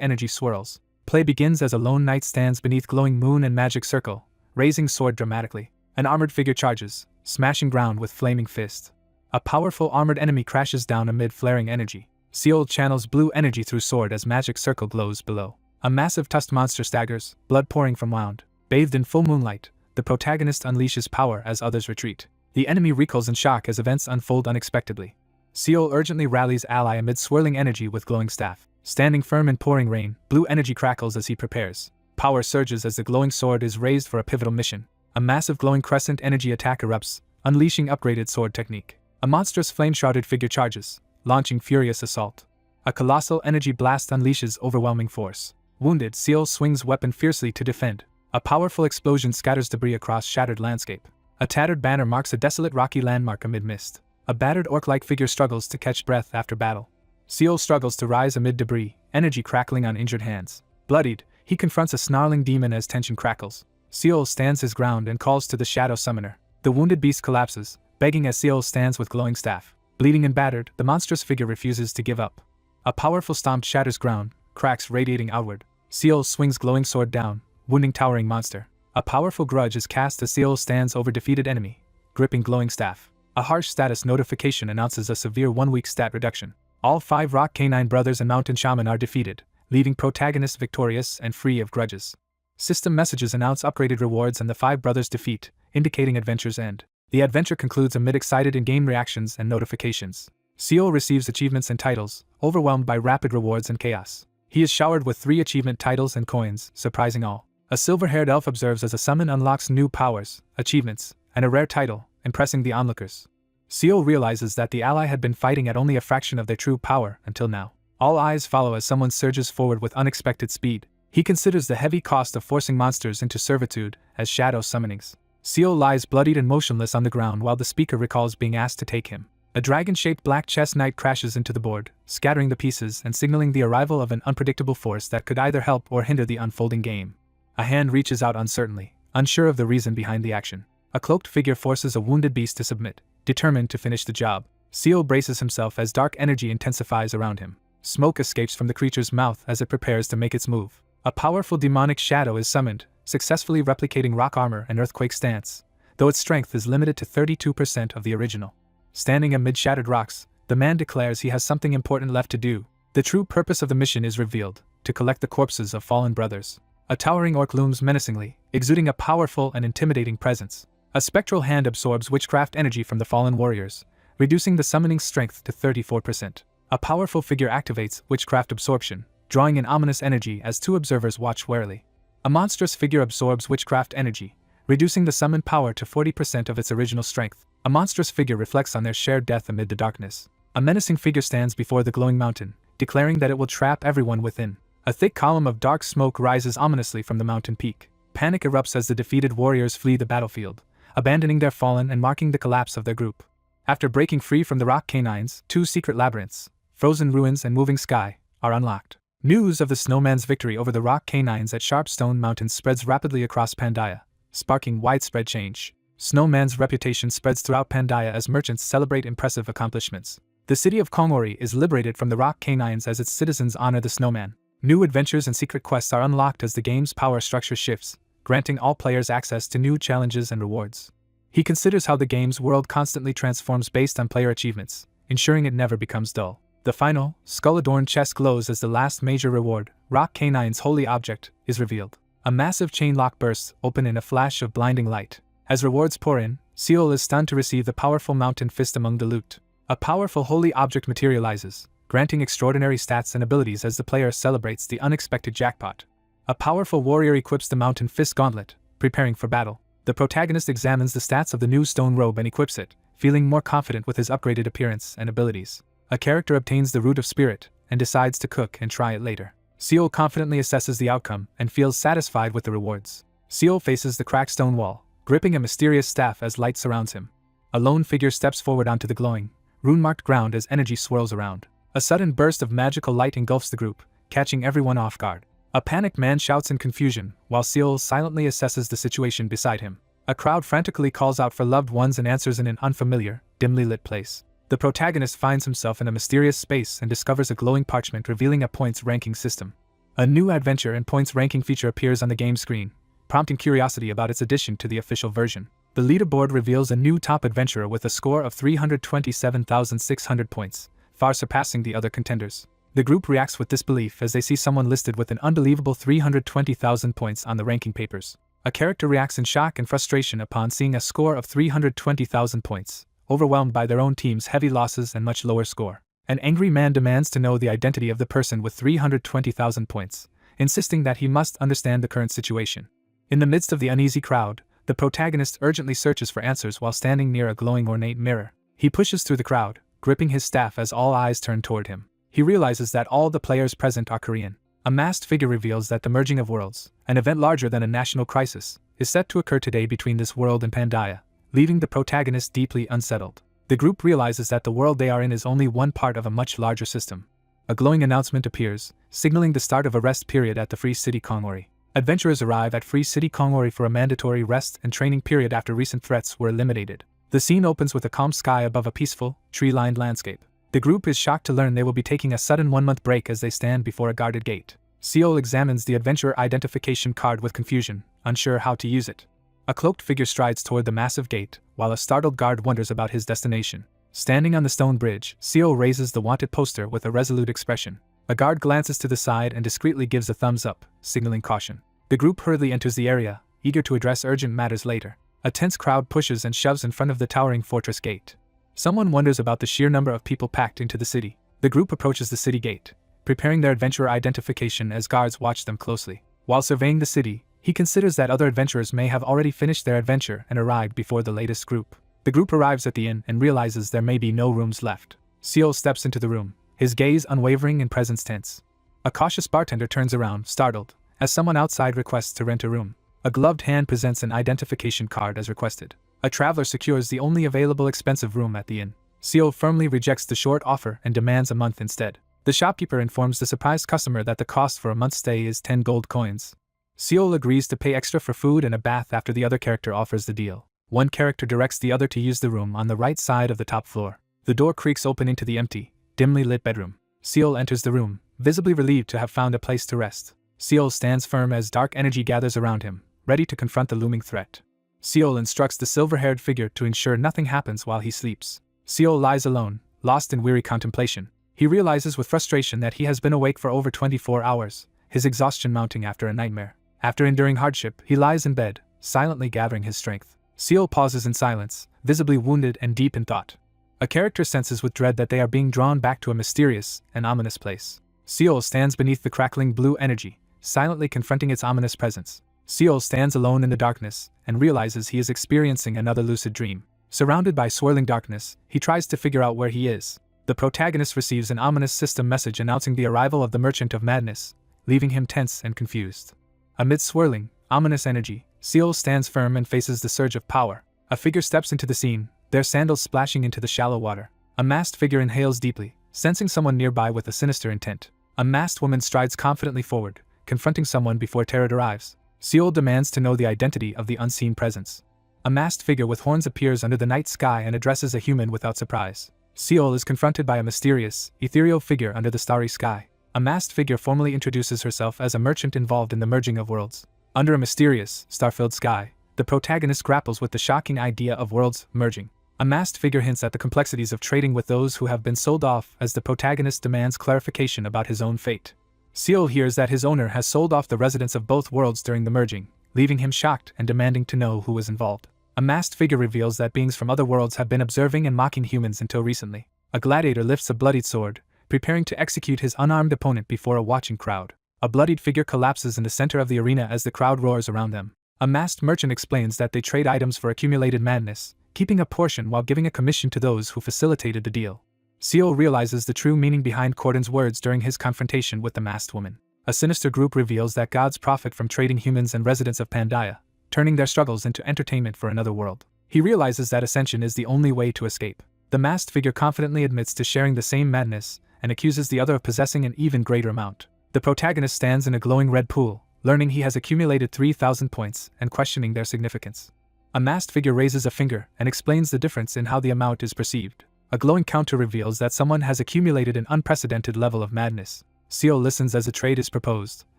energy swirls. Play begins as a lone knight stands beneath glowing moon and magic circle, raising sword dramatically. An armored figure charges, smashing ground with flaming fist. A powerful armored enemy crashes down amid flaring energy. Seol channels blue energy through sword as magic circle glows below. A massive tusked monster staggers, blood pouring from wound. Bathed in full moonlight, the protagonist unleashes power as others retreat. The enemy recoils in shock as events unfold unexpectedly. Seol urgently rallies ally amid swirling energy with glowing staff. Standing firm in pouring rain, blue energy crackles as he prepares. Power surges as the glowing sword is raised for a pivotal mission. A massive glowing crescent energy attack erupts, unleashing upgraded sword technique. A monstrous flame-shrouded figure charges, launching furious assault. A colossal energy blast unleashes overwhelming force. Wounded, Seol swings weapon fiercely to defend. A powerful explosion scatters debris across shattered landscape. A tattered banner marks a desolate rocky landmark amid mist. A battered orc-like figure struggles to catch breath after battle. Seol struggles to rise amid debris, energy crackling on injured hands. Bloodied, he confronts a snarling demon as tension crackles. Seol stands his ground and calls to the shadow summoner. The wounded beast collapses, begging as Seol stands with glowing staff. Bleeding and battered, the monstrous figure refuses to give up. A powerful stomp shatters ground, cracks radiating outward. Seol swings glowing sword down, wounding towering monster. A powerful grudge is cast as Seol stands over defeated enemy, gripping glowing staff. A harsh status notification announces a severe 1-week stat reduction. All 5 rock canine brothers and mountain shaman are defeated, leaving protagonist victorious and free of grudges. System messages announce upgraded rewards and the 5 brothers' defeat, indicating adventure's end. The adventure concludes amid excited in-game reactions and notifications. Seol receives achievements and titles, overwhelmed by rapid rewards and chaos. He is showered with 3 achievement titles and coins, surprising all. A silver-haired elf observes as a summon unlocks new powers, achievements, and a rare title, impressing the onlookers. Seol realizes that the ally had been fighting at only a fraction of their true power until now. All eyes follow as someone surges forward with unexpected speed. He considers the heavy cost of forcing monsters into servitude as shadow summonings. Seol lies bloodied and motionless on the ground while the speaker recalls being asked to take him. A dragon-shaped black chess knight crashes into the board, scattering the pieces and signaling the arrival of an unpredictable force that could either help or hinder the unfolding game. A hand reaches out uncertainly, unsure of the reason behind the action. A cloaked figure forces a wounded beast to submit, determined to finish the job. Seal braces himself as dark energy intensifies around him. Smoke escapes from the creature's mouth as it prepares to make its move. A powerful demonic shadow is summoned, successfully replicating rock armor and earthquake stance, though its strength is limited to 32% of the original. Standing amid shattered rocks, the man declares he has something important left to do. The true purpose of the mission is revealed: to collect the corpses of fallen brothers. A towering orc looms menacingly, exuding a powerful and intimidating presence. A spectral hand absorbs witchcraft energy from the fallen warriors, reducing the summoning strength to 34%. A powerful figure activates witchcraft absorption, drawing in ominous energy as two observers watch warily. A monstrous figure absorbs witchcraft energy, reducing the summoned power to 40% of its original strength. A monstrous figure reflects on their shared death amid the darkness. A menacing figure stands before the glowing mountain, declaring that it will trap everyone within. A thick column of dark smoke rises ominously from the mountain peak. Panic erupts as the defeated warriors flee the battlefield, abandoning their fallen and marking the collapse of their group. After breaking free from the rock canines, two secret labyrinths, frozen ruins and moving sky, are unlocked. News of the snowman's victory over the rock canines at Sharpstone Mountain spreads rapidly across Pandaia, sparking widespread change. Snowman's reputation spreads throughout Pandaia as merchants celebrate impressive accomplishments. The city of Kongori is liberated from the rock canines as its citizens honor the snowman. New adventures and secret quests are unlocked as the game's power structure shifts, granting all players access to new challenges and rewards. He considers how the game's world constantly transforms based on player achievements, ensuring it never becomes dull. The final, skull-adorned chest glows as the last major reward, Rock Canine's holy object, is revealed. A massive chain lock bursts open in a flash of blinding light. As rewards pour in, Seal is stunned to receive the powerful mountain fist among the loot. A powerful holy object materializes, granting extraordinary stats and abilities as the player celebrates the unexpected jackpot. A powerful warrior equips the mountain fist gauntlet, preparing for battle. The protagonist examines the stats of the new stone robe and equips it, feeling more confident with his upgraded appearance and abilities. A character obtains the root of spirit and decides to cook and try it later. Seal confidently assesses the outcome and feels satisfied with the rewards. Seal faces the cracked stone wall, gripping a mysterious staff as light surrounds him. A lone figure steps forward onto the glowing, rune-marked ground as energy swirls around. A sudden burst of magical light engulfs the group, catching everyone off guard. A panicked man shouts in confusion, while Seal silently assesses the situation beside him. A crowd frantically calls out for loved ones and answers in an unfamiliar, dimly lit place. The protagonist finds himself in a mysterious space and discovers a glowing parchment revealing a points ranking system. A new adventure and points ranking feature appears on the game screen, prompting curiosity about its addition to the official version. The leaderboard reveals a new top adventurer with a score of 327,600 points, far surpassing the other contenders. The group reacts with disbelief as they see someone listed with an unbelievable 320,000 points on the ranking papers. A character reacts in shock and frustration upon seeing a score of 320,000 points, overwhelmed by their own team's heavy losses and much lower score. An angry man demands to know the identity of the person with 320,000 points, insisting that he must understand the current situation. In the midst of the uneasy crowd, the protagonist urgently searches for answers while standing near a glowing ornate mirror. He pushes through the crowd, gripping his staff as all eyes turn toward him. He realizes that all the players present are Korean. A masked figure reveals that the merging of worlds, an event larger than a national crisis, is set to occur today between this world and Pandaia, leaving the protagonist deeply unsettled. The group realizes that the world they are in is only one part of a much larger system. A glowing announcement appears, signaling the start of a rest period at the Free City Kongori. Adventurers arrive at Free City Kongori for a mandatory rest and training period after recent threats were eliminated. The scene opens with a calm sky above a peaceful, tree-lined landscape. The group is shocked to learn they will be taking a sudden one-month break as they stand before a guarded gate. Seal examines the adventurer identification card with confusion, unsure how to use it. A cloaked figure strides toward the massive gate, while a startled guard wonders about his destination. Standing on the stone bridge, Seal raises the wanted poster with a resolute expression. A guard glances to the side and discreetly gives a thumbs up, signaling caution. The group hurriedly enters the area, eager to address urgent matters later. A tense crowd pushes and shoves in front of the towering fortress gate. Someone wonders about the sheer number of people packed into the city. The group approaches the city gate, preparing their adventurer identification as guards watch them closely. While surveying the city, he considers that other adventurers may have already finished their adventure and arrived before the latest group. The group arrives at the inn and realizes there may be no rooms left. Seal steps into the room, his gaze unwavering and presence tense. A cautious bartender turns around, startled, as someone outside requests to rent a room. A gloved hand presents an identification card as requested. A traveler secures the only available expensive room at the inn. Seal firmly rejects the short offer and demands a month instead. The shopkeeper informs the surprised customer that the cost for a month's stay is 10 gold coins. Seal agrees to pay extra for food and a bath after the other character offers the deal. One character directs the other to use the room on the right side of the top floor. The door creaks open into the empty, dimly lit bedroom. Seal enters the room, visibly relieved to have found a place to rest. Seal stands firm as dark energy gathers around him, ready to confront the looming threat. Seal instructs the silver-haired figure to ensure nothing happens while he sleeps. Seal lies alone, lost in weary contemplation. He realizes with frustration that he has been awake for over 24 hours, his exhaustion mounting after a nightmare. After enduring hardship, he lies in bed, silently gathering his strength. Seal pauses in silence, visibly wounded and deep in thought. A character senses with dread that they are being drawn back to a mysterious and ominous place. Seal stands beneath the crackling blue energy, silently confronting its ominous presence. Seal stands alone in the darkness and realizes he is experiencing another lucid dream. Surrounded by swirling darkness, he tries to figure out where he is. The protagonist receives an ominous system message announcing the arrival of the Merchant of Madness, leaving him tense and confused. Amid swirling, ominous energy, Seal stands firm and faces the surge of power. A figure steps into the scene, their sandals splashing into the shallow water. A masked figure inhales deeply, sensing someone nearby with a sinister intent. A masked woman strides confidently forward, confronting someone before terror arrives. Seal demands to know the identity of the unseen presence. A masked figure with horns appears under the night sky and addresses a human without surprise. Seal is confronted by a mysterious, ethereal figure under the starry sky. A masked figure formally introduces herself as a merchant involved in the merging of worlds. Under a mysterious, star-filled sky, the protagonist grapples with the shocking idea of worlds merging. A masked figure hints at the complexities of trading with those who have been sold off as the protagonist demands clarification about his own fate. Seal hears that his owner has sold off the residents of both worlds during the merging, leaving him shocked and demanding to know who was involved. A masked figure reveals that beings from other worlds have been observing and mocking humans until recently. A gladiator lifts a bloodied sword, preparing to execute his unarmed opponent before a watching crowd. A bloodied figure collapses in the center of the arena as the crowd roars around them. A masked merchant explains that they trade items for accumulated madness, keeping a portion while giving a commission to those who facilitated the deal. Seal realizes the true meaning behind Cordon's words during his confrontation with the masked woman. A sinister group reveals that gods profit from trading humans and residents of Pandaia, turning their struggles into entertainment for another world. He realizes that ascension is the only way to escape. The masked figure confidently admits to sharing the same madness and accuses the other of possessing an even greater amount. The protagonist stands in a glowing red pool, learning he has accumulated 3,000 points and questioning their significance. A masked figure raises a finger and explains the difference in how the amount is perceived. A glowing counter reveals that someone has accumulated an unprecedented level of madness. Seal listens as a trade is proposed,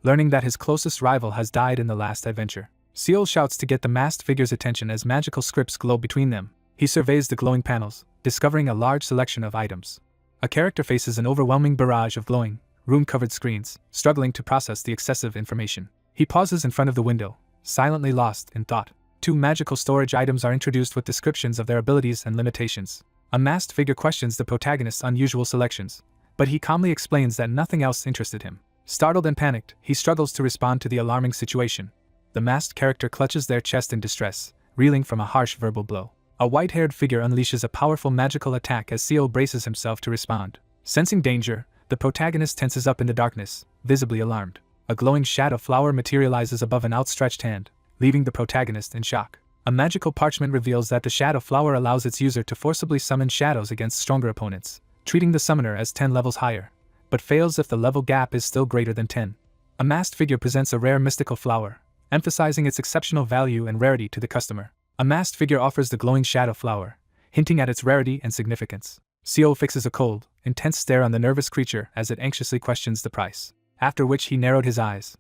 learning that his closest rival has died in the last adventure. Seal shouts to get the masked figure's attention as magical scripts glow between them. He surveys the glowing panels, discovering a large selection of items. A character faces an overwhelming barrage of glowing, room-covered screens, struggling to process the excessive information. He pauses in front of the window, silently lost in thought. 2 magical storage items are introduced with descriptions of their abilities and limitations. A masked figure questions the protagonist's unusual selections, but he calmly explains that nothing else interested him. Startled and panicked, he struggles to respond to the alarming situation. The masked character clutches their chest in distress, reeling from a harsh verbal blow. A white-haired figure unleashes a powerful magical attack as Seal braces himself to respond. Sensing danger, the protagonist tenses up in the darkness, visibly alarmed. A glowing shadow flower materializes above an outstretched hand, leaving the protagonist in shock. A magical parchment reveals that the shadow flower allows its user to forcibly summon shadows against stronger opponents, treating the summoner as 10 levels higher, but fails if the level gap is still greater than 10. A masked figure presents a rare mystical flower, emphasizing its exceptional value and rarity to the customer. A masked figure offers the glowing shadow flower, hinting at its rarity and significance. Seal fixes a cold, intense stare on the nervous creature as it anxiously questions the price, after which he narrowed his eyes.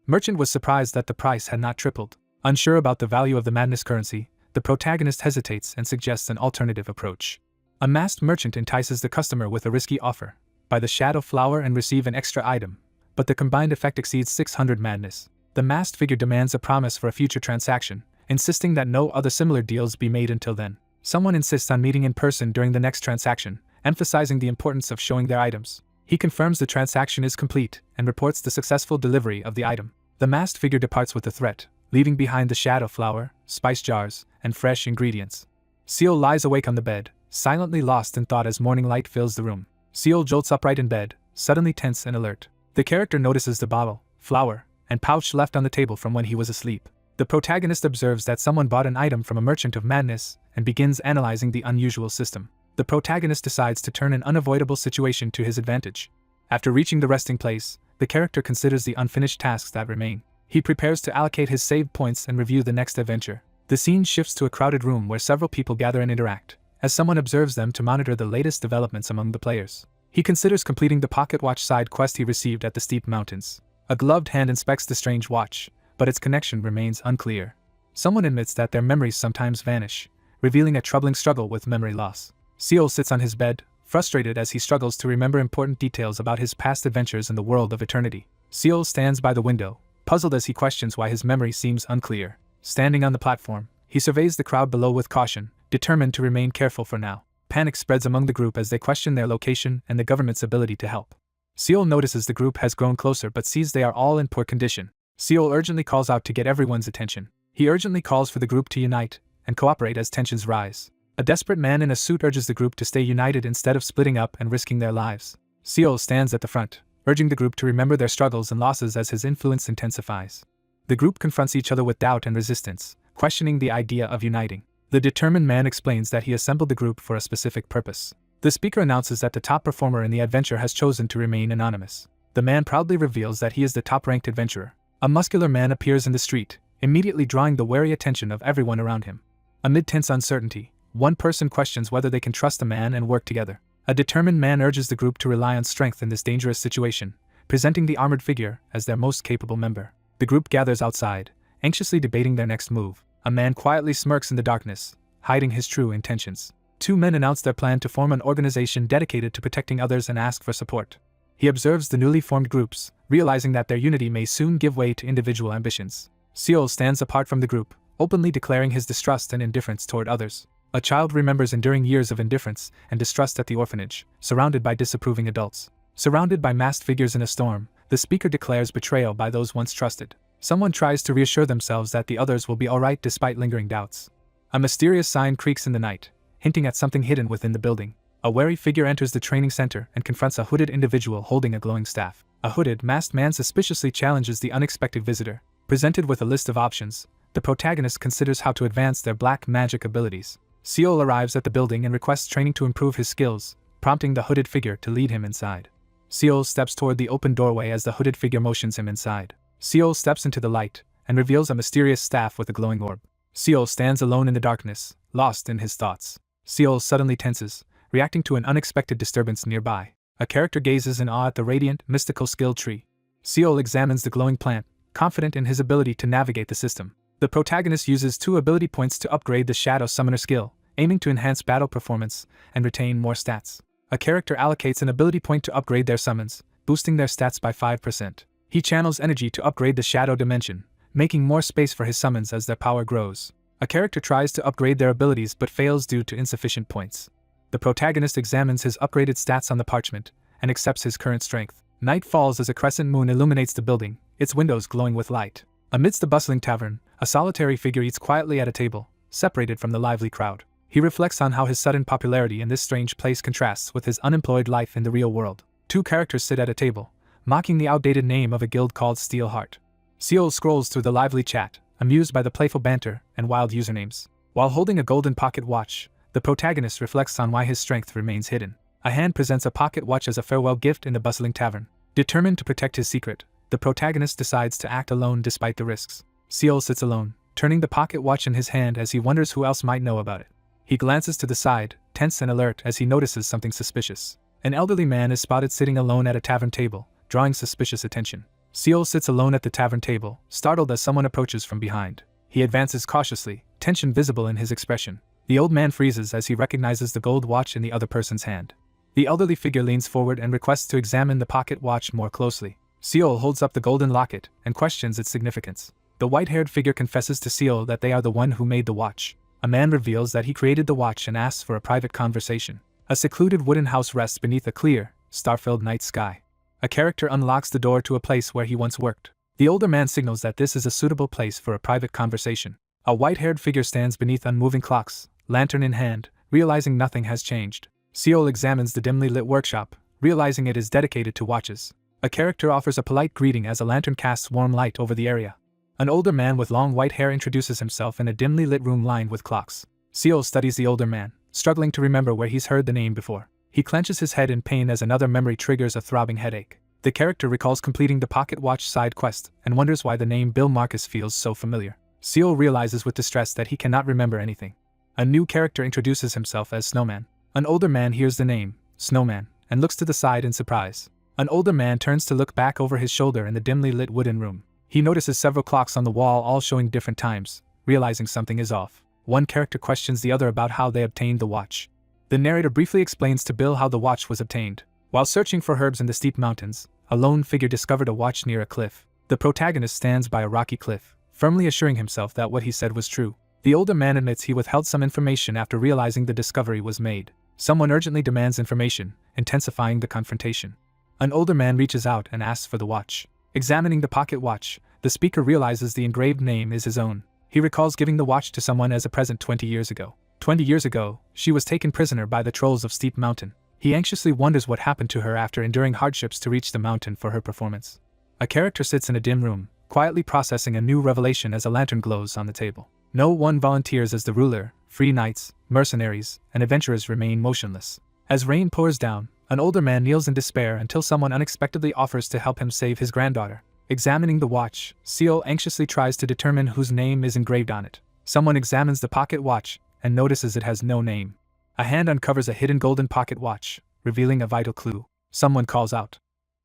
Merchant was surprised that the price had not tripled. Unsure about the value of the madness currency, the protagonist hesitates and suggests an alternative approach. A masked merchant entices the customer with a risky offer: buy the shadow flower and receive an extra item, but the combined effect exceeds 600 madness. The masked figure demands a promise for a future transaction, insisting that no other similar deals be made until then. Someone insists on meeting in person during the next transaction, emphasizing the importance of showing their items. He confirms the transaction is complete and reports the successful delivery of the item. The masked figure departs with the threat, leaving behind the shadow flower, spice jars, and fresh ingredients. Seal lies awake on the bed, silently lost in thought as morning light fills the room. Seal jolts upright in bed, suddenly tense and alert. The character notices the bottle, flower, and pouch left on the table from when he was asleep. The protagonist observes that someone bought an item from a merchant of madness and begins analyzing the unusual system. The protagonist decides to turn an unavoidable situation to his advantage. After reaching the resting place, the character considers the unfinished tasks that remain. He prepares to allocate his save points and review the next adventure. The scene shifts to a crowded room where several people gather and interact, as someone observes them to monitor the latest developments among the players. He considers completing the pocket watch side quest he received at the steep mountains. A gloved hand inspects the strange watch, but its connection remains unclear. Someone admits that their memories sometimes vanish, revealing a troubling struggle with memory loss. Seol sits on his bed, frustrated as he struggles to remember important details about his past adventures in the world of eternity. Seol stands by the window, puzzled as he questions why his memory seems unclear. Standing on the platform, he surveys the crowd below with caution, determined to remain careful for now. Panic spreads among the group as they question their location and the government's ability to help. Seol notices the group has grown closer but sees they are all in poor condition. Seol urgently calls out to get everyone's attention. He urgently calls for the group to unite and cooperate as tensions rise. A desperate man in a suit urges the group to stay united instead of splitting up and risking their lives. Seol stands at the front, urging the group to remember their struggles and losses as his influence intensifies. The group confronts each other with doubt and resistance, questioning the idea of uniting. The determined man explains that he assembled the group for a specific purpose. The speaker announces that the top performer in the adventure has chosen to remain anonymous. The man proudly reveals that he is the top-ranked adventurer. A muscular man appears in the street, immediately drawing the wary attention of everyone around him. Amid tense uncertainty, one person questions whether they can trust the man and work together. A determined man urges the group to rely on strength in this dangerous situation, presenting the armored figure as their most capable member. The group gathers outside, anxiously debating their next move. A man quietly smirks in the darkness, hiding his true intentions. Two men announce their plan to form an organization dedicated to protecting others and ask for support. He observes the newly formed groups, realizing that their unity may soon give way to individual ambitions. Seol stands apart from the group, openly declaring his distrust and indifference toward others. A child remembers enduring years of indifference and distrust at the orphanage, surrounded by disapproving adults. Surrounded by masked figures in a storm, the speaker declares betrayal by those once trusted. Someone tries to reassure themselves that the others will be alright despite lingering doubts. A mysterious sign creaks in the night, hinting at something hidden within the building. A wary figure enters the training center and confronts a hooded individual holding a glowing staff. A hooded, masked man suspiciously challenges the unexpected visitor. Presented with a list of options, the protagonist considers how to advance their black magic abilities. Seol arrives at the building and requests training to improve his skills, prompting the hooded figure to lead him inside. Seol steps toward the open doorway as the hooded figure motions him inside. Seol steps into the light and reveals a mysterious staff with a glowing orb. Seol stands alone in the darkness, lost in his thoughts. Seol suddenly tenses, reacting to an unexpected disturbance nearby. A character gazes in awe at the radiant, mystical skill tree. Seol examines the glowing plant, confident in his ability to navigate the system. The protagonist uses 2 ability points to upgrade the Shadow Summoner skill, aiming to enhance battle performance and retain more stats. A character allocates an ability point to upgrade their summons, boosting their stats by 5%. He channels energy to upgrade the Shadow Dimension, making more space for his summons as their power grows. A character tries to upgrade their abilities but fails due to insufficient points. The protagonist examines his upgraded stats on the parchment and accepts his current strength. Night falls as a crescent moon illuminates the building, its windows glowing with light. Amidst the bustling tavern, a solitary figure eats quietly at a table, separated from the lively crowd. He reflects on how his sudden popularity in this strange place contrasts with his unemployed life in the real world. 2 characters sit at a table, mocking the outdated name of a guild called Steelheart. Seol scrolls through the lively chat, amused by the playful banter and wild usernames. While holding a golden pocket watch, the protagonist reflects on why his strength remains hidden. A hand presents a pocket watch as a farewell gift in the bustling tavern. Determined to protect his secret, the protagonist decides to act alone despite the risks. Seol sits alone, turning the pocket watch in his hand as he wonders who else might know about it. He glances to the side, tense and alert as he notices something suspicious. An elderly man is spotted sitting alone at a tavern table, drawing suspicious attention. Seol sits alone at the tavern table, startled as someone approaches from behind. He advances cautiously, tension visible in his expression. The old man freezes as he recognizes the gold watch in the other person's hand. The elderly figure leans forward and requests to examine the pocket watch more closely. Seol holds up the golden locket and questions its significance. The white-haired figure confesses to Seol that they are the one who made the watch. A man reveals that he created the watch and asks for a private conversation. A secluded wooden house rests beneath a clear, star-filled night sky. A character unlocks the door to a place where he once worked. The older man signals that this is a suitable place for a private conversation. A white-haired figure stands beneath unmoving clocks, lantern in hand, realizing nothing has changed. Seol examines the dimly lit workshop, realizing it is dedicated to watches. A character offers a polite greeting as a lantern casts warm light over the area. An older man with long white hair introduces himself in a dimly lit room lined with clocks. Seol studies the older man, struggling to remember where he's heard the name before. He clenches his head in pain as another memory triggers a throbbing headache. The character recalls completing the pocket watch side quest and wonders why the name Bill Marcus feels so familiar. Seal realizes with distress that he cannot remember anything. A new character introduces himself as Snowman. An older man hears the name, Snowman, and looks to the side in surprise. An older man turns to look back over his shoulder in the dimly lit wooden room. He notices several clocks on the wall all showing different times, realizing something is off. One character questions the other about how they obtained the watch. The narrator briefly explains to Bill how the watch was obtained. While searching for herbs in the steep mountains, a lone figure discovered a watch near a cliff. The protagonist stands by a rocky cliff, firmly assuring himself that what he said was true. The older man admits he withheld some information after realizing the discovery was made. Someone urgently demands information, intensifying the confrontation. An older man reaches out and asks for the watch. Examining the pocket watch, the speaker realizes the engraved name is his own. He recalls giving the watch to someone as a present 20 years ago. 20 years ago, she was taken prisoner by the trolls of Steep Mountain. He anxiously wonders what happened to her after enduring hardships to reach the mountain for her performance. A character sits in a dim room, quietly processing a new revelation as a lantern glows on the table. No one volunteers as the ruler. Free knights, mercenaries, and adventurers remain motionless. As rain pours down, an older man kneels in despair until someone unexpectedly offers to help him save his granddaughter. Examining the watch, Seal anxiously tries to determine whose name is engraved on it. Someone examines the pocket watch and notices it has no name. A hand uncovers a hidden golden pocket watch, revealing a vital clue. Someone calls out,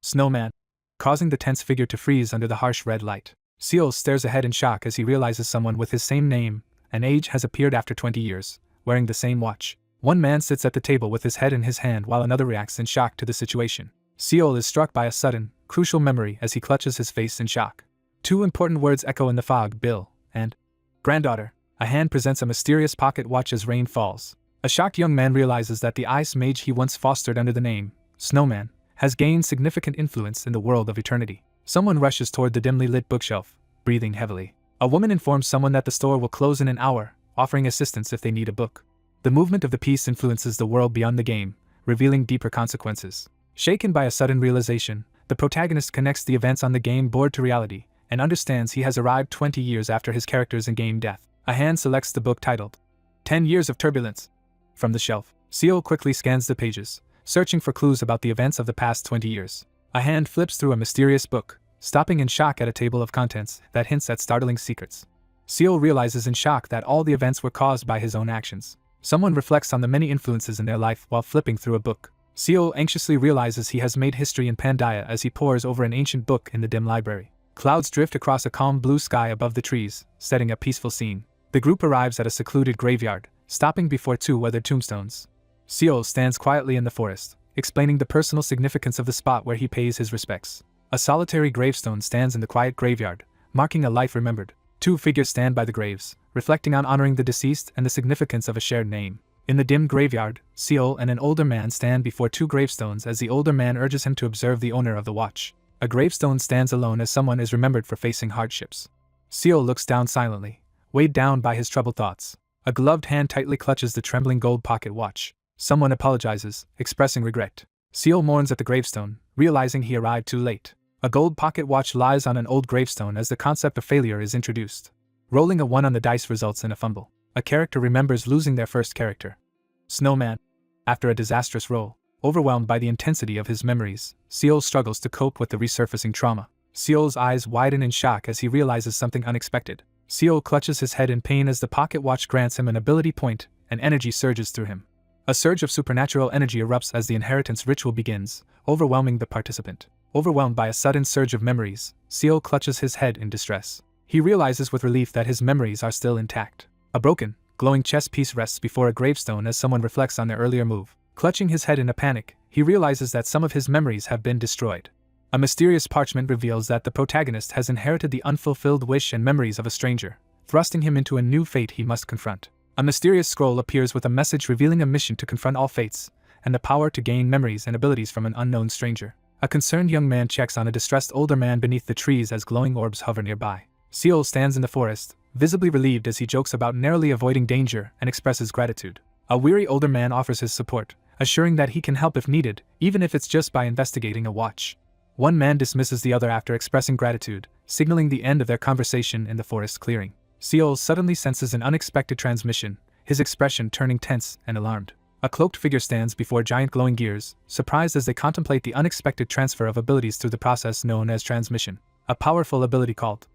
"Snowman," causing the tense figure to freeze under the harsh red light. Seal stares ahead in shock as he realizes someone with his same name and age has appeared after 20 years, wearing the same watch. One man sits at the table with his head in his hand while another reacts in shock to the situation. Seal is struck by a sudden, crucial memory as he clutches his face in shock. Two important words echo in the fog: Bill and granddaughter. A hand presents a mysterious pocket watch as rain falls. A shocked young man realizes that the ice mage he once fostered under the name Snowman has gained significant influence in the world of eternity. Someone rushes toward the dimly lit bookshelf, breathing heavily. A woman informs someone that the store will close in an hour, offering assistance if they need a book. The movement of the piece influences the world beyond the game, revealing deeper consequences. Shaken by a sudden realization, the protagonist connects the events on the game board to reality, and understands he has arrived 20 years after his character's in-game death. A hand selects the book titled 10 Years of Turbulence from the shelf. Seal quickly scans the pages, searching for clues about the events of the past 20 years. A hand flips through a mysterious book, stopping in shock at a table of contents that hints at startling secrets. Seal realizes in shock that all the events were caused by his own actions. Someone reflects on the many influences in their life while flipping through a book. Seal anxiously realizes he has made history in Pandaia as he pores over an ancient book in the dim library. Clouds drift across a calm blue sky above the trees, setting a peaceful scene. The group arrives at a secluded graveyard, stopping before two weathered tombstones. Seal stands quietly in the forest, explaining the personal significance of the spot where he pays his respects. A solitary gravestone stands in the quiet graveyard, marking a life remembered. Two figures stand by the graves, reflecting on honoring the deceased and the significance of a shared name. In the dim graveyard, Seal and an older man stand before two gravestones as the older man urges him to observe the owner of the watch. A gravestone stands alone as someone is remembered for facing hardships. Seal looks down silently, weighed down by his troubled thoughts. A gloved hand tightly clutches the trembling gold pocket watch. Someone apologizes, expressing regret. Seal mourns at the gravestone, realizing he arrived too late. A gold pocket watch lies on an old gravestone as the concept of failure is introduced. Rolling a 1 on the dice results in a fumble. A character remembers losing their first character, Snowman. After a disastrous roll, overwhelmed by the intensity of his memories, Seal struggles to cope with the resurfacing trauma. Seal's eyes widen in shock as he realizes something unexpected. Seal clutches his head in pain as the pocket watch grants him an ability point, and energy surges through him. A surge of supernatural energy erupts as the inheritance ritual begins, overwhelming the participant. Overwhelmed by a sudden surge of memories, Seal clutches his head in distress. He realizes with relief that his memories are still intact. A broken, glowing chess piece rests before a gravestone as someone reflects on their earlier move. Clutching his head in a panic, he realizes that some of his memories have been destroyed. A mysterious parchment reveals that the protagonist has inherited the unfulfilled wish and memories of a stranger, thrusting him into a new fate he must confront. A mysterious scroll appears with a message revealing a mission to confront all fates, and the power to gain memories and abilities from an unknown stranger. A concerned young man checks on a distressed older man beneath the trees as glowing orbs hover nearby. Seal stands in the forest, visibly relieved as he jokes about narrowly avoiding danger and expresses gratitude. A weary older man offers his support, assuring that he can help if needed, even if it's just by investigating a watch. One man dismisses the other after expressing gratitude, signaling the end of their conversation in the forest clearing. Seal suddenly senses an unexpected transmission, his expression turning tense and alarmed. A cloaked figure stands before giant glowing gears, surprised as they contemplate the unexpected transfer of abilities through the process known as transmission. A powerful ability called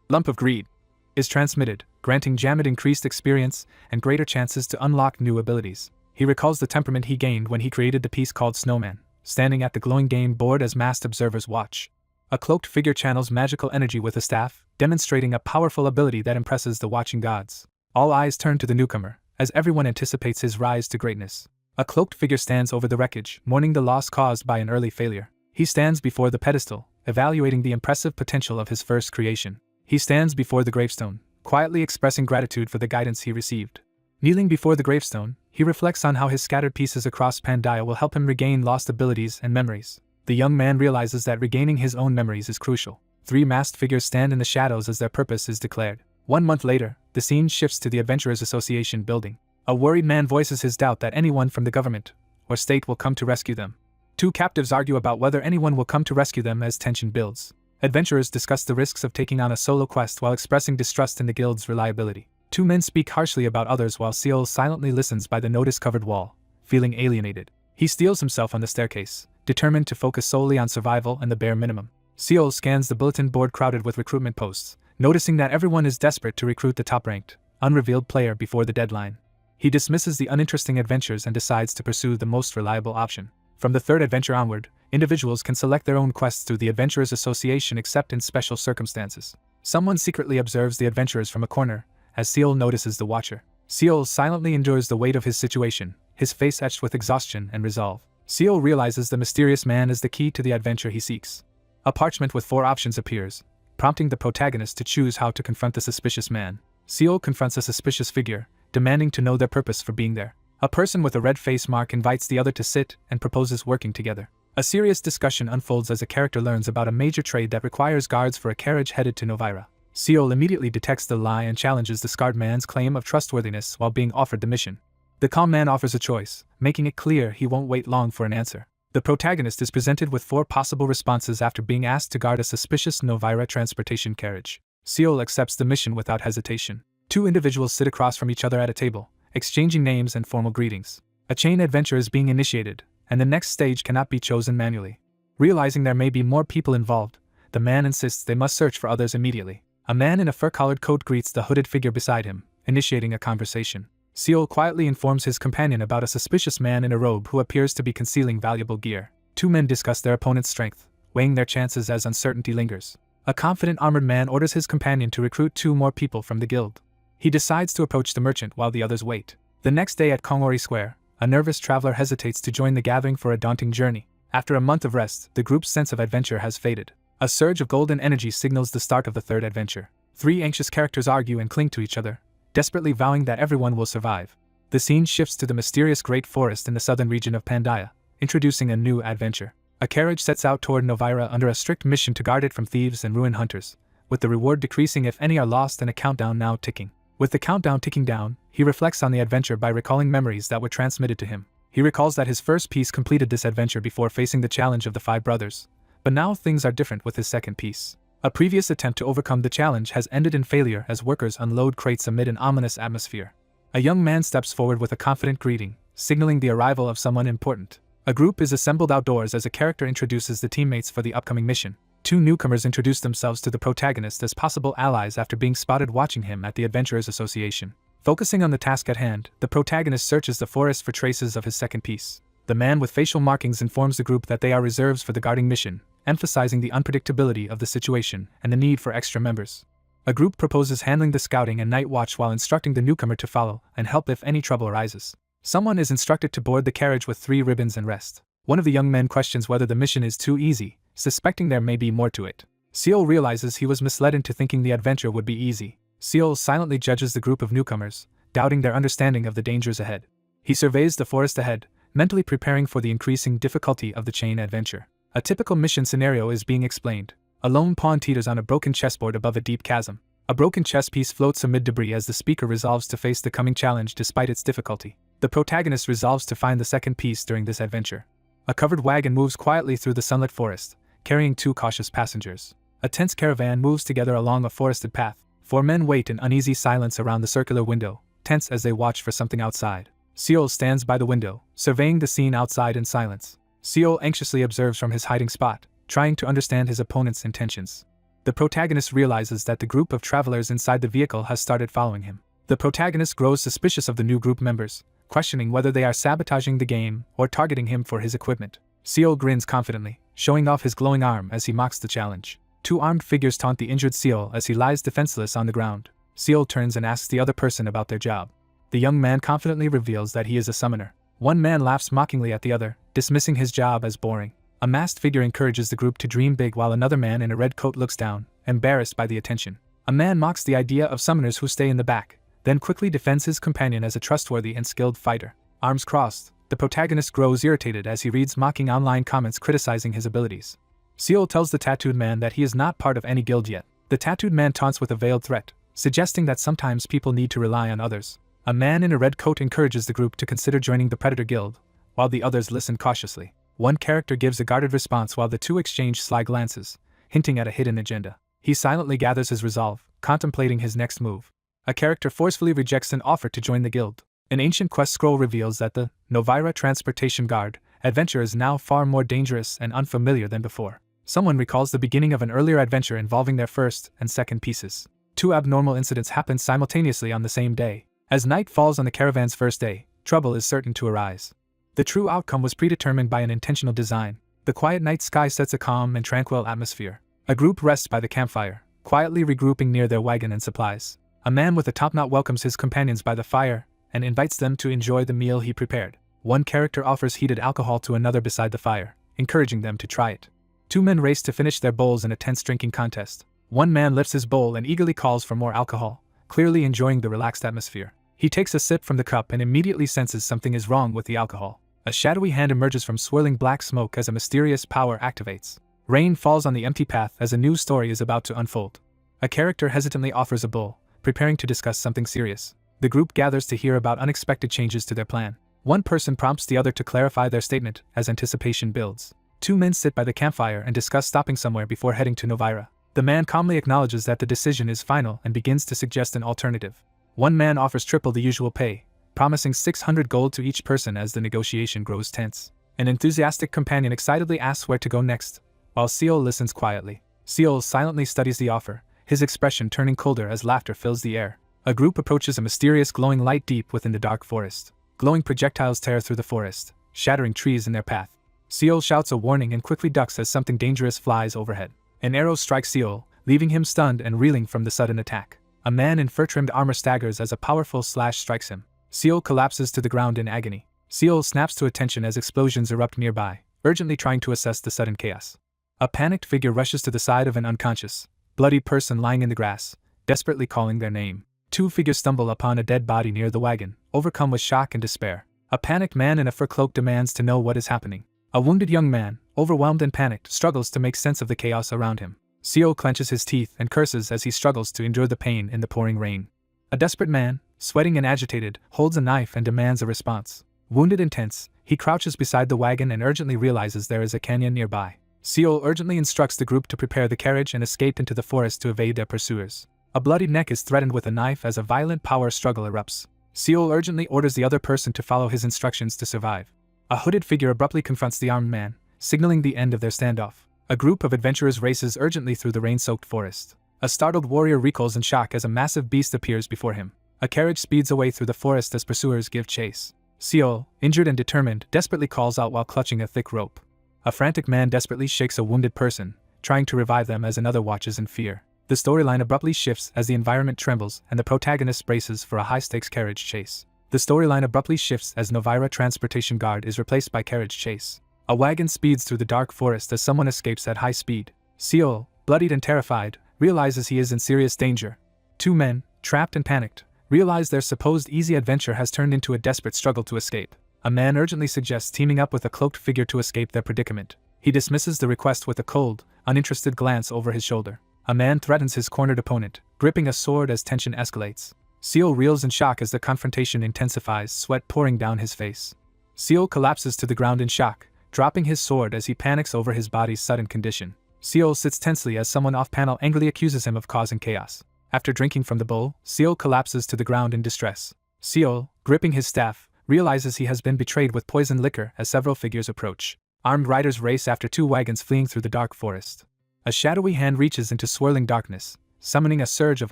Lump of Greed is transmitted, granting Jamid increased experience and greater chances to unlock new abilities. He recalls the temperament he gained when he created the piece called Snowman, standing at the glowing game board as masked observers watch. A cloaked figure channels magical energy with a staff, demonstrating a powerful ability that impresses the watching gods. All eyes turn to the newcomer, as everyone anticipates his rise to greatness. A cloaked figure stands over the wreckage, mourning the loss caused by an early failure. He stands before the pedestal, evaluating the impressive potential of his first creation. He stands before the gravestone, quietly expressing gratitude for the guidance he received. Kneeling before the gravestone, he reflects on how his scattered pieces across Pandaia will help him regain lost abilities and memories. The young man realizes that regaining his own memories is crucial. 3 masked figures stand in the shadows as their purpose is declared. 1 month later, the scene shifts to the Adventurers Association building. A worried man voices his doubt that anyone from the government or state will come to rescue them. 2 captives argue about whether anyone will come to rescue them as tension builds. Adventurers discuss the risks of taking on a solo quest while expressing distrust in the guild's reliability. 2 men speak harshly about others while Seal silently listens by the notice-covered wall, feeling alienated. He steels himself on the staircase, determined to focus solely on survival and the bare minimum. Seal scans the bulletin board crowded with recruitment posts, noticing that everyone is desperate to recruit the top-ranked, unrevealed player before the deadline. He dismisses the uninteresting adventures and decides to pursue the most reliable option. From the 3rd adventure onward, individuals can select their own quests through the Adventurers Association except in special circumstances. Someone secretly observes the adventurers from a corner, as Seal notices the watcher. Seal silently endures the weight of his situation, his face etched with exhaustion and resolve. Seal realizes the mysterious man is the key to the adventure he seeks. A parchment with 4 options appears, prompting the protagonist to choose how to confront the suspicious man. Seal confronts a suspicious figure, demanding to know their purpose for being there. A person with a red face mark invites the other to sit and proposes working together. A serious discussion unfolds as a character learns about a major trade that requires guards for a carriage headed to Novira. Seal immediately detects the lie and challenges the scarred man's claim of trustworthiness while being offered the mission. The calm man offers a choice, making it clear he won't wait long for an answer. The protagonist is presented with 4 possible responses after being asked to guard a suspicious Novira transportation carriage. Seal accepts the mission without hesitation. 2 individuals sit across from each other at a table, exchanging names and formal greetings. A chain adventure is being initiated, and the next stage cannot be chosen manually. Realizing there may be more people involved, the man insists they must search for others immediately. A man in a fur-collared coat greets the hooded figure beside him, initiating a conversation. Seal quietly informs his companion about a suspicious man in a robe who appears to be concealing valuable gear. 2 men discuss their opponent's strength, weighing their chances as uncertainty lingers. A confident armored man orders his companion to recruit 2 more people from the guild. He decides to approach the merchant while the others wait. The next day at Kongori Square, a nervous traveler hesitates to join the gathering for a daunting journey. After a month of rest, the group's sense of adventure has faded. A surge of golden energy signals the start of the 3rd adventure. 3 anxious characters argue and cling to each other, desperately vowing that everyone will survive. The scene shifts to the mysterious Great Forest in the southern region of Pandaia, introducing a new adventure. A carriage sets out toward Novira under a strict mission to guard it from thieves and ruin hunters, with the reward decreasing if any are lost and a countdown now ticking. With the countdown ticking down, he reflects on the adventure by recalling memories that were transmitted to him. He recalls that his first piece completed this adventure before facing the challenge of the 5 brothers, but now things are different with his second piece. A previous attempt to overcome the challenge has ended in failure as workers unload crates amid an ominous atmosphere. A young man steps forward with a confident greeting, signaling the arrival of someone important. A group is assembled outdoors as a character introduces the teammates for the upcoming mission. 2 newcomers introduce themselves to the protagonist as possible allies after being spotted watching him at the Adventurers Association. Focusing on the task at hand, the protagonist searches the forest for traces of his second piece. The man with facial markings informs the group that they are reserves for the guarding mission, emphasizing the unpredictability of the situation and the need for extra members. A group proposes handling the scouting and night watch while instructing the newcomer to follow and help if any trouble arises. Someone is instructed to board the carriage with 3 ribbons and rest. One of the young men questions whether the mission is too easy, suspecting there may be more to it. Seal realizes he was misled into thinking the adventure would be easy. Seal silently judges the group of newcomers, doubting their understanding of the dangers ahead. He surveys the forest ahead, mentally preparing for the increasing difficulty of the chain adventure. A typical mission scenario is being explained. A lone pawn teeters on a broken chessboard above a deep chasm. A broken chess piece floats amid debris as the speaker resolves to face the coming challenge despite its difficulty. The protagonist resolves to find the second piece during this adventure. A covered wagon moves quietly through the sunlit forest, carrying 2 cautious passengers. A tense caravan moves together along a forested path. 4 men wait in uneasy silence around the circular window, tense as they watch for something outside. Seol stands by the window, surveying the scene outside in silence. Seol anxiously observes from his hiding spot, trying to understand his opponent's intentions. The protagonist realizes that the group of travelers inside the vehicle has started following him. The protagonist grows suspicious of the new group members, questioning whether they are sabotaging the game or targeting him for his equipment. Seol grins confidently, showing off his glowing arm as he mocks the challenge. Two armed figures taunt the injured Seol as he lies defenseless on the ground. Seol turns and asks the other person about their job. The young man confidently reveals that he is a summoner. One man laughs mockingly at the other, dismissing his job as boring. A masked figure encourages the group to dream big while another man in a red coat looks down, embarrassed by the attention. A man mocks the idea of summoners who stay in the back, then quickly defends his companion as a trustworthy and skilled fighter. Arms crossed, the protagonist grows irritated as he reads mocking online comments criticizing his abilities. Seol tells the tattooed man that he is not part of any guild yet. The tattooed man taunts with a veiled threat, suggesting that sometimes people need to rely on others. A man in a red coat encourages the group to consider joining the Predator Guild, while the others listen cautiously. One character gives a guarded response while the two exchange sly glances, hinting at a hidden agenda. He silently gathers his resolve, contemplating his next move. A character forcefully rejects an offer to join the guild. An ancient quest scroll reveals that the Novira Transportation Guard adventure is now far more dangerous and unfamiliar than before. Someone recalls the beginning of an earlier adventure involving their first and second pieces. Two abnormal incidents happen simultaneously on the same day. As night falls on the caravan's first day, trouble is certain to arise. The true outcome was predetermined by an intentional design. The quiet night sky sets a calm and tranquil atmosphere. A group rests by the campfire, quietly regrouping near their wagon and supplies. A man with a top-knot welcomes his companions by the fire and invites them to enjoy the meal he prepared. One character offers heated alcohol to another beside the fire, encouraging them to try it. Two men race to finish their bowls in a tense drinking contest. One man lifts his bowl and eagerly calls for more alcohol, clearly enjoying the relaxed atmosphere. He takes a sip from the cup and immediately senses something is wrong with the alcohol. A shadowy hand emerges from swirling black smoke as a mysterious power activates. Rain falls on the empty path as a new story is about to unfold. A character hesitantly offers a bowl, preparing to discuss something serious. The group gathers to hear about unexpected changes to their plan. One person prompts the other to clarify their statement as anticipation builds. Two men sit by the campfire and discuss stopping somewhere before heading to Novira. The man calmly acknowledges that the decision is final and begins to suggest an alternative. One man offers triple the usual pay, promising 600 gold to each person as the negotiation grows tense. An enthusiastic companion excitedly asks where to go next, while Seol listens quietly. Seol silently studies the offer, his expression turning colder as laughter fills the air. A group approaches a mysterious glowing light deep within the dark forest. Glowing projectiles tear through the forest, shattering trees in their path. Seol shouts a warning and quickly ducks as something dangerous flies overhead. An arrow strikes Seol, leaving him stunned and reeling from the sudden attack. A man in fur-trimmed armor staggers as a powerful slash strikes him. Seol collapses to the ground in agony. Seol snaps to attention as explosions erupt nearby, urgently trying to assess the sudden chaos. A panicked figure rushes to the side of an unconscious, bloody person lying in the grass, desperately calling their name. Two figures stumble upon a dead body near the wagon, overcome with shock and despair. A panicked man in a fur cloak demands to know what is happening. A wounded young man, overwhelmed and panicked, struggles to make sense of the chaos around him. Seol clenches his teeth and curses as he struggles to endure the pain in the pouring rain. A desperate man, sweating and agitated, holds a knife and demands a response. Wounded and tense, he crouches beside the wagon and urgently realizes there is a canyon nearby. Seol urgently instructs the group to prepare the carriage and escape into the forest to evade their pursuers. A bloodied neck is threatened with a knife as a violent power struggle erupts. Seol urgently orders the other person to follow his instructions to survive. A hooded figure abruptly confronts the armed man, signaling the end of their standoff. A group of adventurers races urgently through the rain-soaked forest. A startled warrior recoils in shock as a massive beast appears before him. A carriage speeds away through the forest as pursuers give chase. Seol, injured and determined, desperately calls out while clutching a thick rope. A frantic man desperately shakes a wounded person, trying to revive them as another watches in fear. The storyline abruptly shifts as the environment trembles and the protagonist braces for a high-stakes carriage chase. The storyline abruptly shifts as Novira Transportation Guard is replaced by carriage chase. A wagon speeds through the dark forest as someone escapes at high speed. Seol, bloodied and terrified, realizes he is in serious danger. Two men, trapped and panicked, realize their supposed easy adventure has turned into a desperate struggle to escape. A man urgently suggests teaming up with a cloaked figure to escape their predicament. He dismisses the request with a cold, uninterested glance over his shoulder. A man threatens his cornered opponent, gripping a sword as tension escalates. Seol reels in shock as the confrontation intensifies, sweat pouring down his face. Seol collapses to the ground in shock, dropping his sword as he panics over his body's sudden condition. Seol sits tensely as someone off-panel angrily accuses him of causing chaos. After drinking from the bowl, Seol collapses to the ground in distress. Seol, gripping his staff, realizes he has been betrayed with poisoned liquor as several figures approach. Armed riders race after two wagons fleeing through the dark forest. A shadowy hand reaches into swirling darkness, summoning a surge of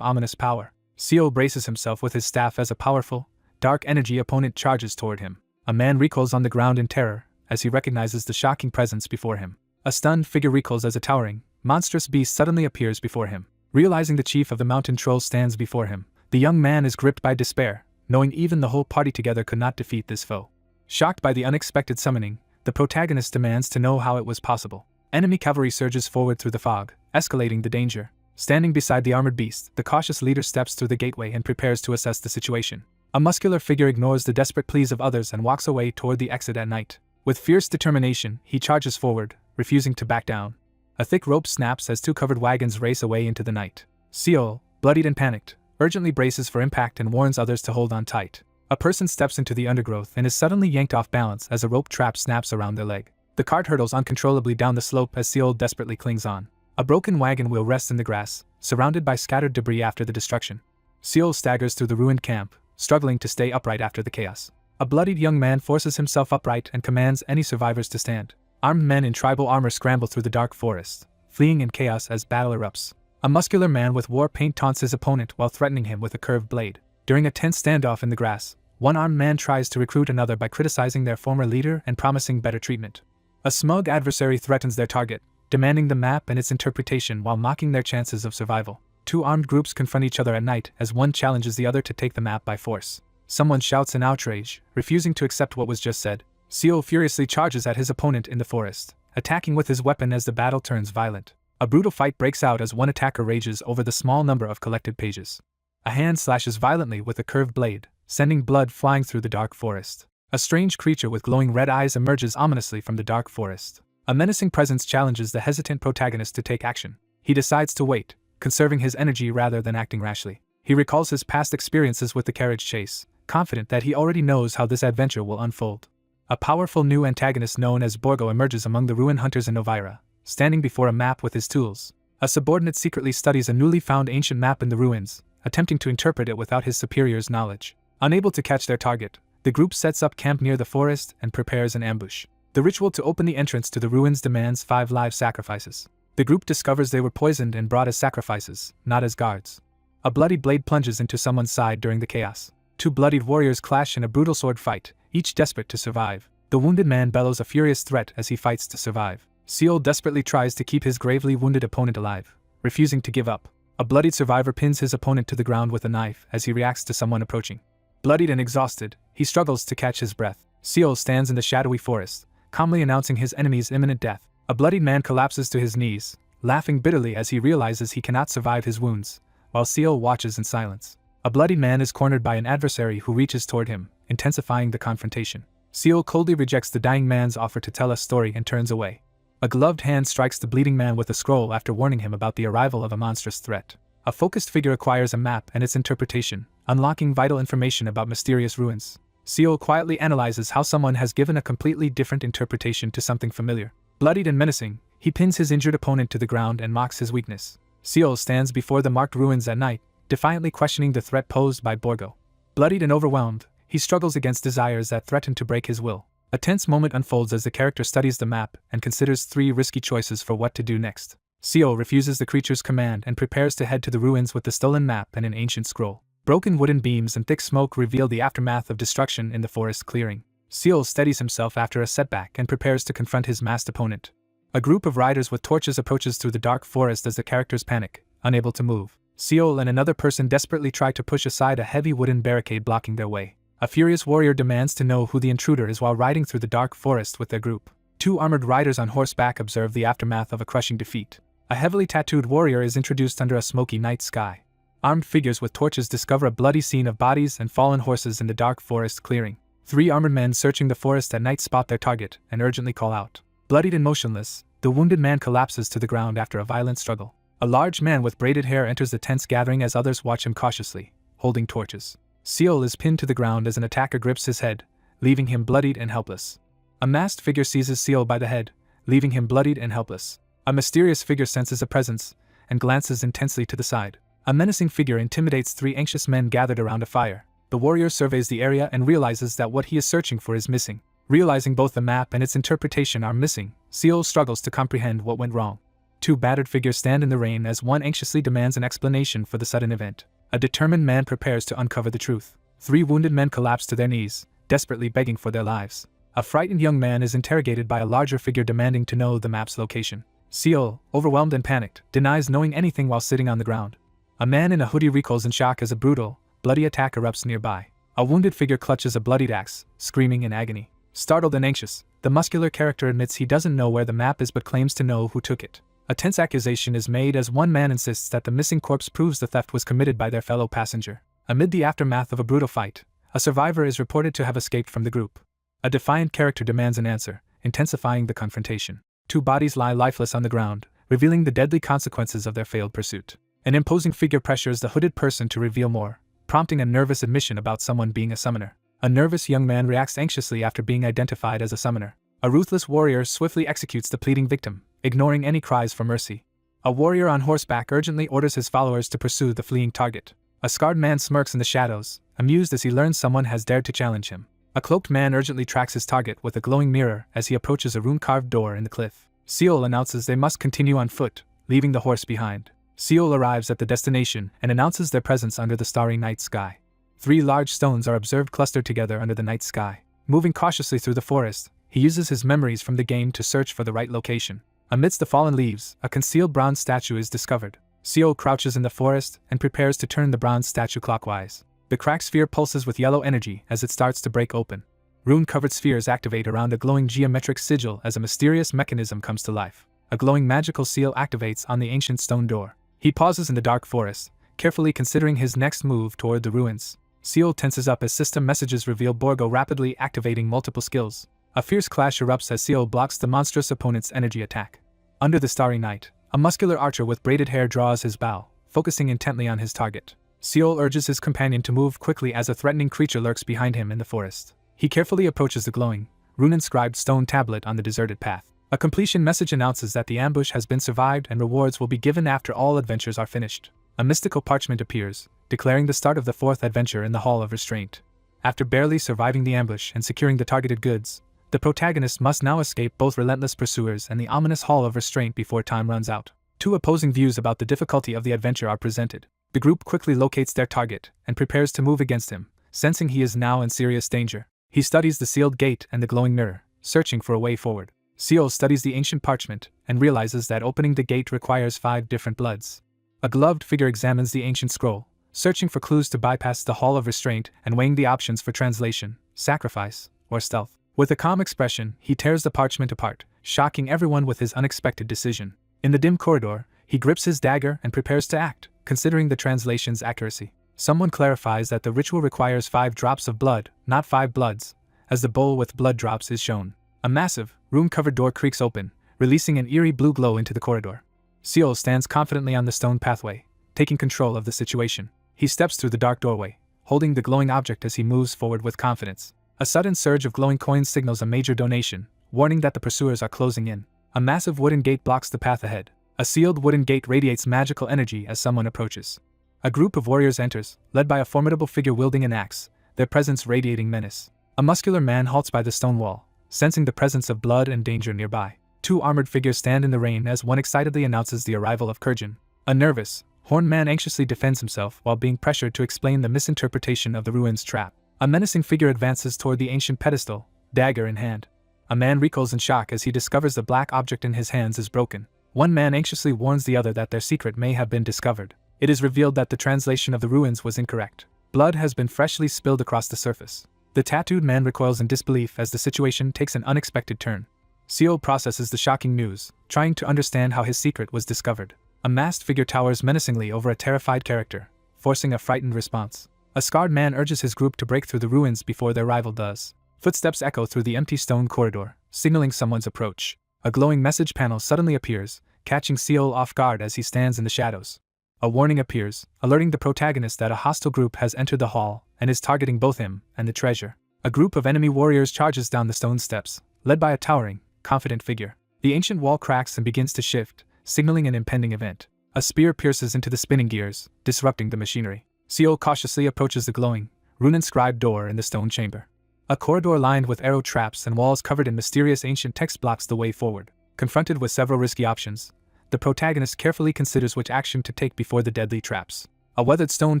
ominous power. Seol braces himself with his staff as a powerful, dark energy opponent charges toward him. A man recoils on the ground in terror as he recognizes the shocking presence before him. A stunned figure recoils as a towering, monstrous beast suddenly appears before him. Realizing the chief of the mountain trolls stands before him, the young man is gripped by despair, knowing even the whole party together could not defeat this foe. Shocked by the unexpected summoning, the protagonist demands to know how it was possible. Enemy cavalry surges forward through the fog, escalating the danger. Standing beside the armored beast, the cautious leader steps through the gateway and prepares to assess the situation. A muscular figure ignores the desperate pleas of others and walks away toward the exit at night. With fierce determination, he charges forward, refusing to back down. A thick rope snaps as two covered wagons race away into the night. Seol, bloodied and panicked, urgently braces for impact and warns others to hold on tight. A person steps into the undergrowth and is suddenly yanked off balance as a rope trap snaps around their leg. The cart hurtles uncontrollably down the slope as Seol desperately clings on. A broken wagon wheel rests in the grass, surrounded by scattered debris after the destruction. Seol staggers through the ruined camp, struggling to stay upright after the chaos. A bloodied young man forces himself upright and commands any survivors to stand. Armed men in tribal armor scramble through the dark forest, fleeing in chaos as battle erupts. A muscular man with war paint taunts his opponent while threatening him with a curved blade. During a tense standoff in the grass, one armed man tries to recruit another by criticizing their former leader and promising better treatment. A smug adversary threatens their target, demanding the map and its interpretation while mocking their chances of survival. Two armed groups confront each other at night as one challenges the other to take the map by force. Someone shouts in outrage, refusing to accept what was just said. Seol furiously charges at his opponent in the forest, attacking with his weapon as the battle turns violent. A brutal fight breaks out as one attacker rages over the small number of collected pages. A hand slashes violently with a curved blade, sending blood flying through the dark forest. A strange creature with glowing red eyes emerges ominously from the dark forest. A menacing presence challenges the hesitant protagonist to take action. He decides to wait, conserving his energy rather than acting rashly. He recalls his past experiences with the carriage chase, confident that he already knows how this adventure will unfold. A powerful new antagonist known as Borgo emerges among the ruin hunters in Novira, standing before a map with his tools. A subordinate secretly studies a newly found ancient map in the ruins, attempting to interpret it without his superior's knowledge. Unable to catch their target, the group sets up camp near the forest and prepares an ambush. The ritual to open the entrance to the ruins demands 5 live sacrifices. The group discovers they were poisoned and brought as sacrifices, not as guards. A bloody blade plunges into someone's side during the chaos. 2 bloodied warriors clash in a brutal sword fight, each desperate to survive. The wounded man bellows a furious threat as he fights to survive. Seol desperately tries to keep his gravely wounded opponent alive, refusing to give up. A bloodied survivor pins his opponent to the ground with a knife as he reacts to someone approaching. Bloodied and exhausted, he struggles to catch his breath. Seol stands in the shadowy forest, calmly announcing his enemy's imminent death. A bloodied man collapses to his knees, laughing bitterly as he realizes he cannot survive his wounds, while Seol watches in silence. A bloodied man is cornered by an adversary who reaches toward him, intensifying the confrontation. Seol coldly rejects the dying man's offer to tell a story and turns away. A gloved hand strikes the bleeding man with a scroll after warning him about the arrival of a monstrous threat. A focused figure acquires a map and its interpretation, unlocking vital information about mysterious ruins. Seol quietly analyzes how someone has given a completely different interpretation to something familiar. Bloodied and menacing, he pins his injured opponent to the ground and mocks his weakness. Seol stands before the marked ruins at night, defiantly questioning the threat posed by Borgo. Bloodied and overwhelmed, he struggles against desires that threaten to break his will. A tense moment unfolds as the character studies the map and considers 3 risky choices for what to do next. Seol refuses the creature's command and prepares to head to the ruins with the stolen map and an ancient scroll. Broken wooden beams and thick smoke reveal the aftermath of destruction in the forest clearing. Seol steadies himself after a setback and prepares to confront his masked opponent. A group of riders with torches approaches through the dark forest as the characters panic, unable to move. Seol and another person desperately try to push aside a heavy wooden barricade blocking their way. A furious warrior demands to know who the intruder is while riding through the dark forest with their group. 2 armored riders on horseback observe the aftermath of a crushing defeat. A heavily tattooed warrior is introduced under a smoky night sky. Armed figures with torches discover a bloody scene of bodies and fallen horses in the dark forest clearing. 3 armored men searching the forest at night spot their target and urgently call out. Bloodied and motionless, the wounded man collapses to the ground after a violent struggle. A large man with braided hair enters the tense gathering as others watch him cautiously, holding torches. Seol is pinned to the ground as an attacker grips his head, leaving him bloodied and helpless. A masked figure seizes Seol by the head, leaving him bloodied and helpless. A mysterious figure senses a presence and glances intensely to the side. A menacing figure intimidates 3 anxious men gathered around a fire, The warrior surveys the area and realizes that what he is searching for is missing. Realizing both the map and its interpretation are missing, Seol struggles to comprehend what went wrong. Two battered figures stand in the rain as one anxiously demands an explanation for the sudden event. A determined man prepares to uncover the truth. Three wounded men collapse to their knees, desperately begging for their lives. A frightened young man is interrogated by a larger figure demanding to know the map's location. Seol, overwhelmed and panicked, denies knowing anything while sitting on the ground. A man in a hoodie recoils in shock as a brutal, bloody attack erupts nearby. A wounded figure clutches a bloodied axe, screaming in agony. Startled and anxious, the muscular character admits he doesn't know where the map is but claims to know who took it. A tense accusation is made as one man insists that the missing corpse proves the theft was committed by their fellow passenger. Amid the aftermath of a brutal fight, a survivor is reported to have escaped from the group. A defiant character demands an answer, intensifying the confrontation. Two bodies lie lifeless on the ground, revealing the deadly consequences of their failed pursuit. An imposing figure pressures the hooded person to reveal more, prompting a nervous admission about someone being a summoner. A nervous young man reacts anxiously after being identified as a summoner. A ruthless warrior swiftly executes the pleading victim, ignoring any cries for mercy. A warrior on horseback urgently orders his followers to pursue the fleeing target. A scarred man smirks in the shadows, amused as he learns someone has dared to challenge him. A cloaked man urgently tracks his target with a glowing mirror as he approaches a rune-carved door in the cliff. Seol announces they must continue on foot, leaving the horse behind. Seol arrives at the destination and announces their presence under the starry night sky. Three large stones are observed clustered together under the night sky. Moving cautiously through the forest, he uses his memories from the game to search for the right location. Amidst the fallen leaves, a concealed bronze statue is discovered. Seol crouches in the forest and prepares to turn the bronze statue clockwise. The cracked sphere pulses with yellow energy as it starts to break open. Rune-covered spheres activate around a glowing geometric sigil as a mysterious mechanism comes to life. A glowing magical seal activates on the ancient stone door. He pauses in the dark forest, carefully considering his next move toward the ruins. Seol tenses up as system messages reveal Borgo rapidly activating multiple skills. A fierce clash erupts as Seol blocks the monstrous opponent's energy attack. Under the starry night, a muscular archer with braided hair draws his bow, focusing intently on his target. Seol urges his companion to move quickly as a threatening creature lurks behind him in the forest. He carefully approaches the glowing, rune-inscribed stone tablet on the deserted path. A completion message announces that the ambush has been survived and rewards will be given after all adventures are finished. A mystical parchment appears, declaring the start of the fourth adventure in the Hall of Restraint. After barely surviving the ambush and securing the targeted goods, the protagonist must now escape both relentless pursuers and the ominous Hall of Restraint before time runs out. Two opposing views about the difficulty of the adventure are presented. The group quickly locates their target and prepares to move against him, sensing he is now in serious danger. He studies the sealed gate and the glowing mirror, searching for a way forward. Seol studies the ancient parchment and realizes that opening the gate requires 5 different bloods. A gloved figure examines the ancient scroll, searching for clues to bypass the Hall of Restraint and weighing the options for translation, sacrifice, or stealth. With a calm expression, he tears the parchment apart, shocking everyone with his unexpected decision. In the dim corridor, he grips his dagger and prepares to act, considering the translation's accuracy. Someone clarifies that the ritual requires 5 drops of blood, not 5 bloods, as the bowl with blood drops is shown. A massive, rune-covered door creaks open, releasing an eerie blue glow into the corridor. Seol stands confidently on the stone pathway, taking control of the situation. He steps through the dark doorway, holding the glowing object as he moves forward with confidence. A sudden surge of glowing coins signals a major donation, warning that the pursuers are closing in. A massive wooden gate blocks the path ahead. A sealed wooden gate radiates magical energy as someone approaches. A group of warriors enters, led by a formidable figure wielding an axe, their presence radiating menace. A muscular man halts by the stone wall, sensing the presence of blood and danger nearby. 2 armored figures stand in the rain as one excitedly announces the arrival of Kurjin. A nervous, horned man anxiously defends himself while being pressured to explain the misinterpretation of the ruins trap. A menacing figure advances toward the ancient pedestal, dagger in hand. A man recoils in shock as he discovers the black object in his hands is broken. One man anxiously warns the other that their secret may have been discovered. It is revealed that the translation of the ruins was incorrect. Blood has been freshly spilled across the surface. The tattooed man recoils in disbelief as the situation takes an unexpected turn. Seol processes the shocking news, trying to understand how his secret was discovered. A masked figure towers menacingly over a terrified character, forcing a frightened response. A scarred man urges his group to break through the ruins before their rival does. Footsteps echo through the empty stone corridor, signaling someone's approach. A glowing message panel suddenly appears, catching Seol off guard as he stands in the shadows. A warning appears, alerting the protagonist that a hostile group has entered the hall and is targeting both him and the treasure. A group of enemy warriors charges down the stone steps, led by a towering, confident figure. The ancient wall cracks and begins to shift, signaling an impending event. A spear pierces into the spinning gears, disrupting the machinery. Seol cautiously approaches the glowing, rune-inscribed door in the stone chamber. A corridor lined with arrow traps and walls covered in mysterious ancient text blocks the way forward. Confronted with several risky options, the protagonist carefully considers which action to take before the deadly traps. A weathered stone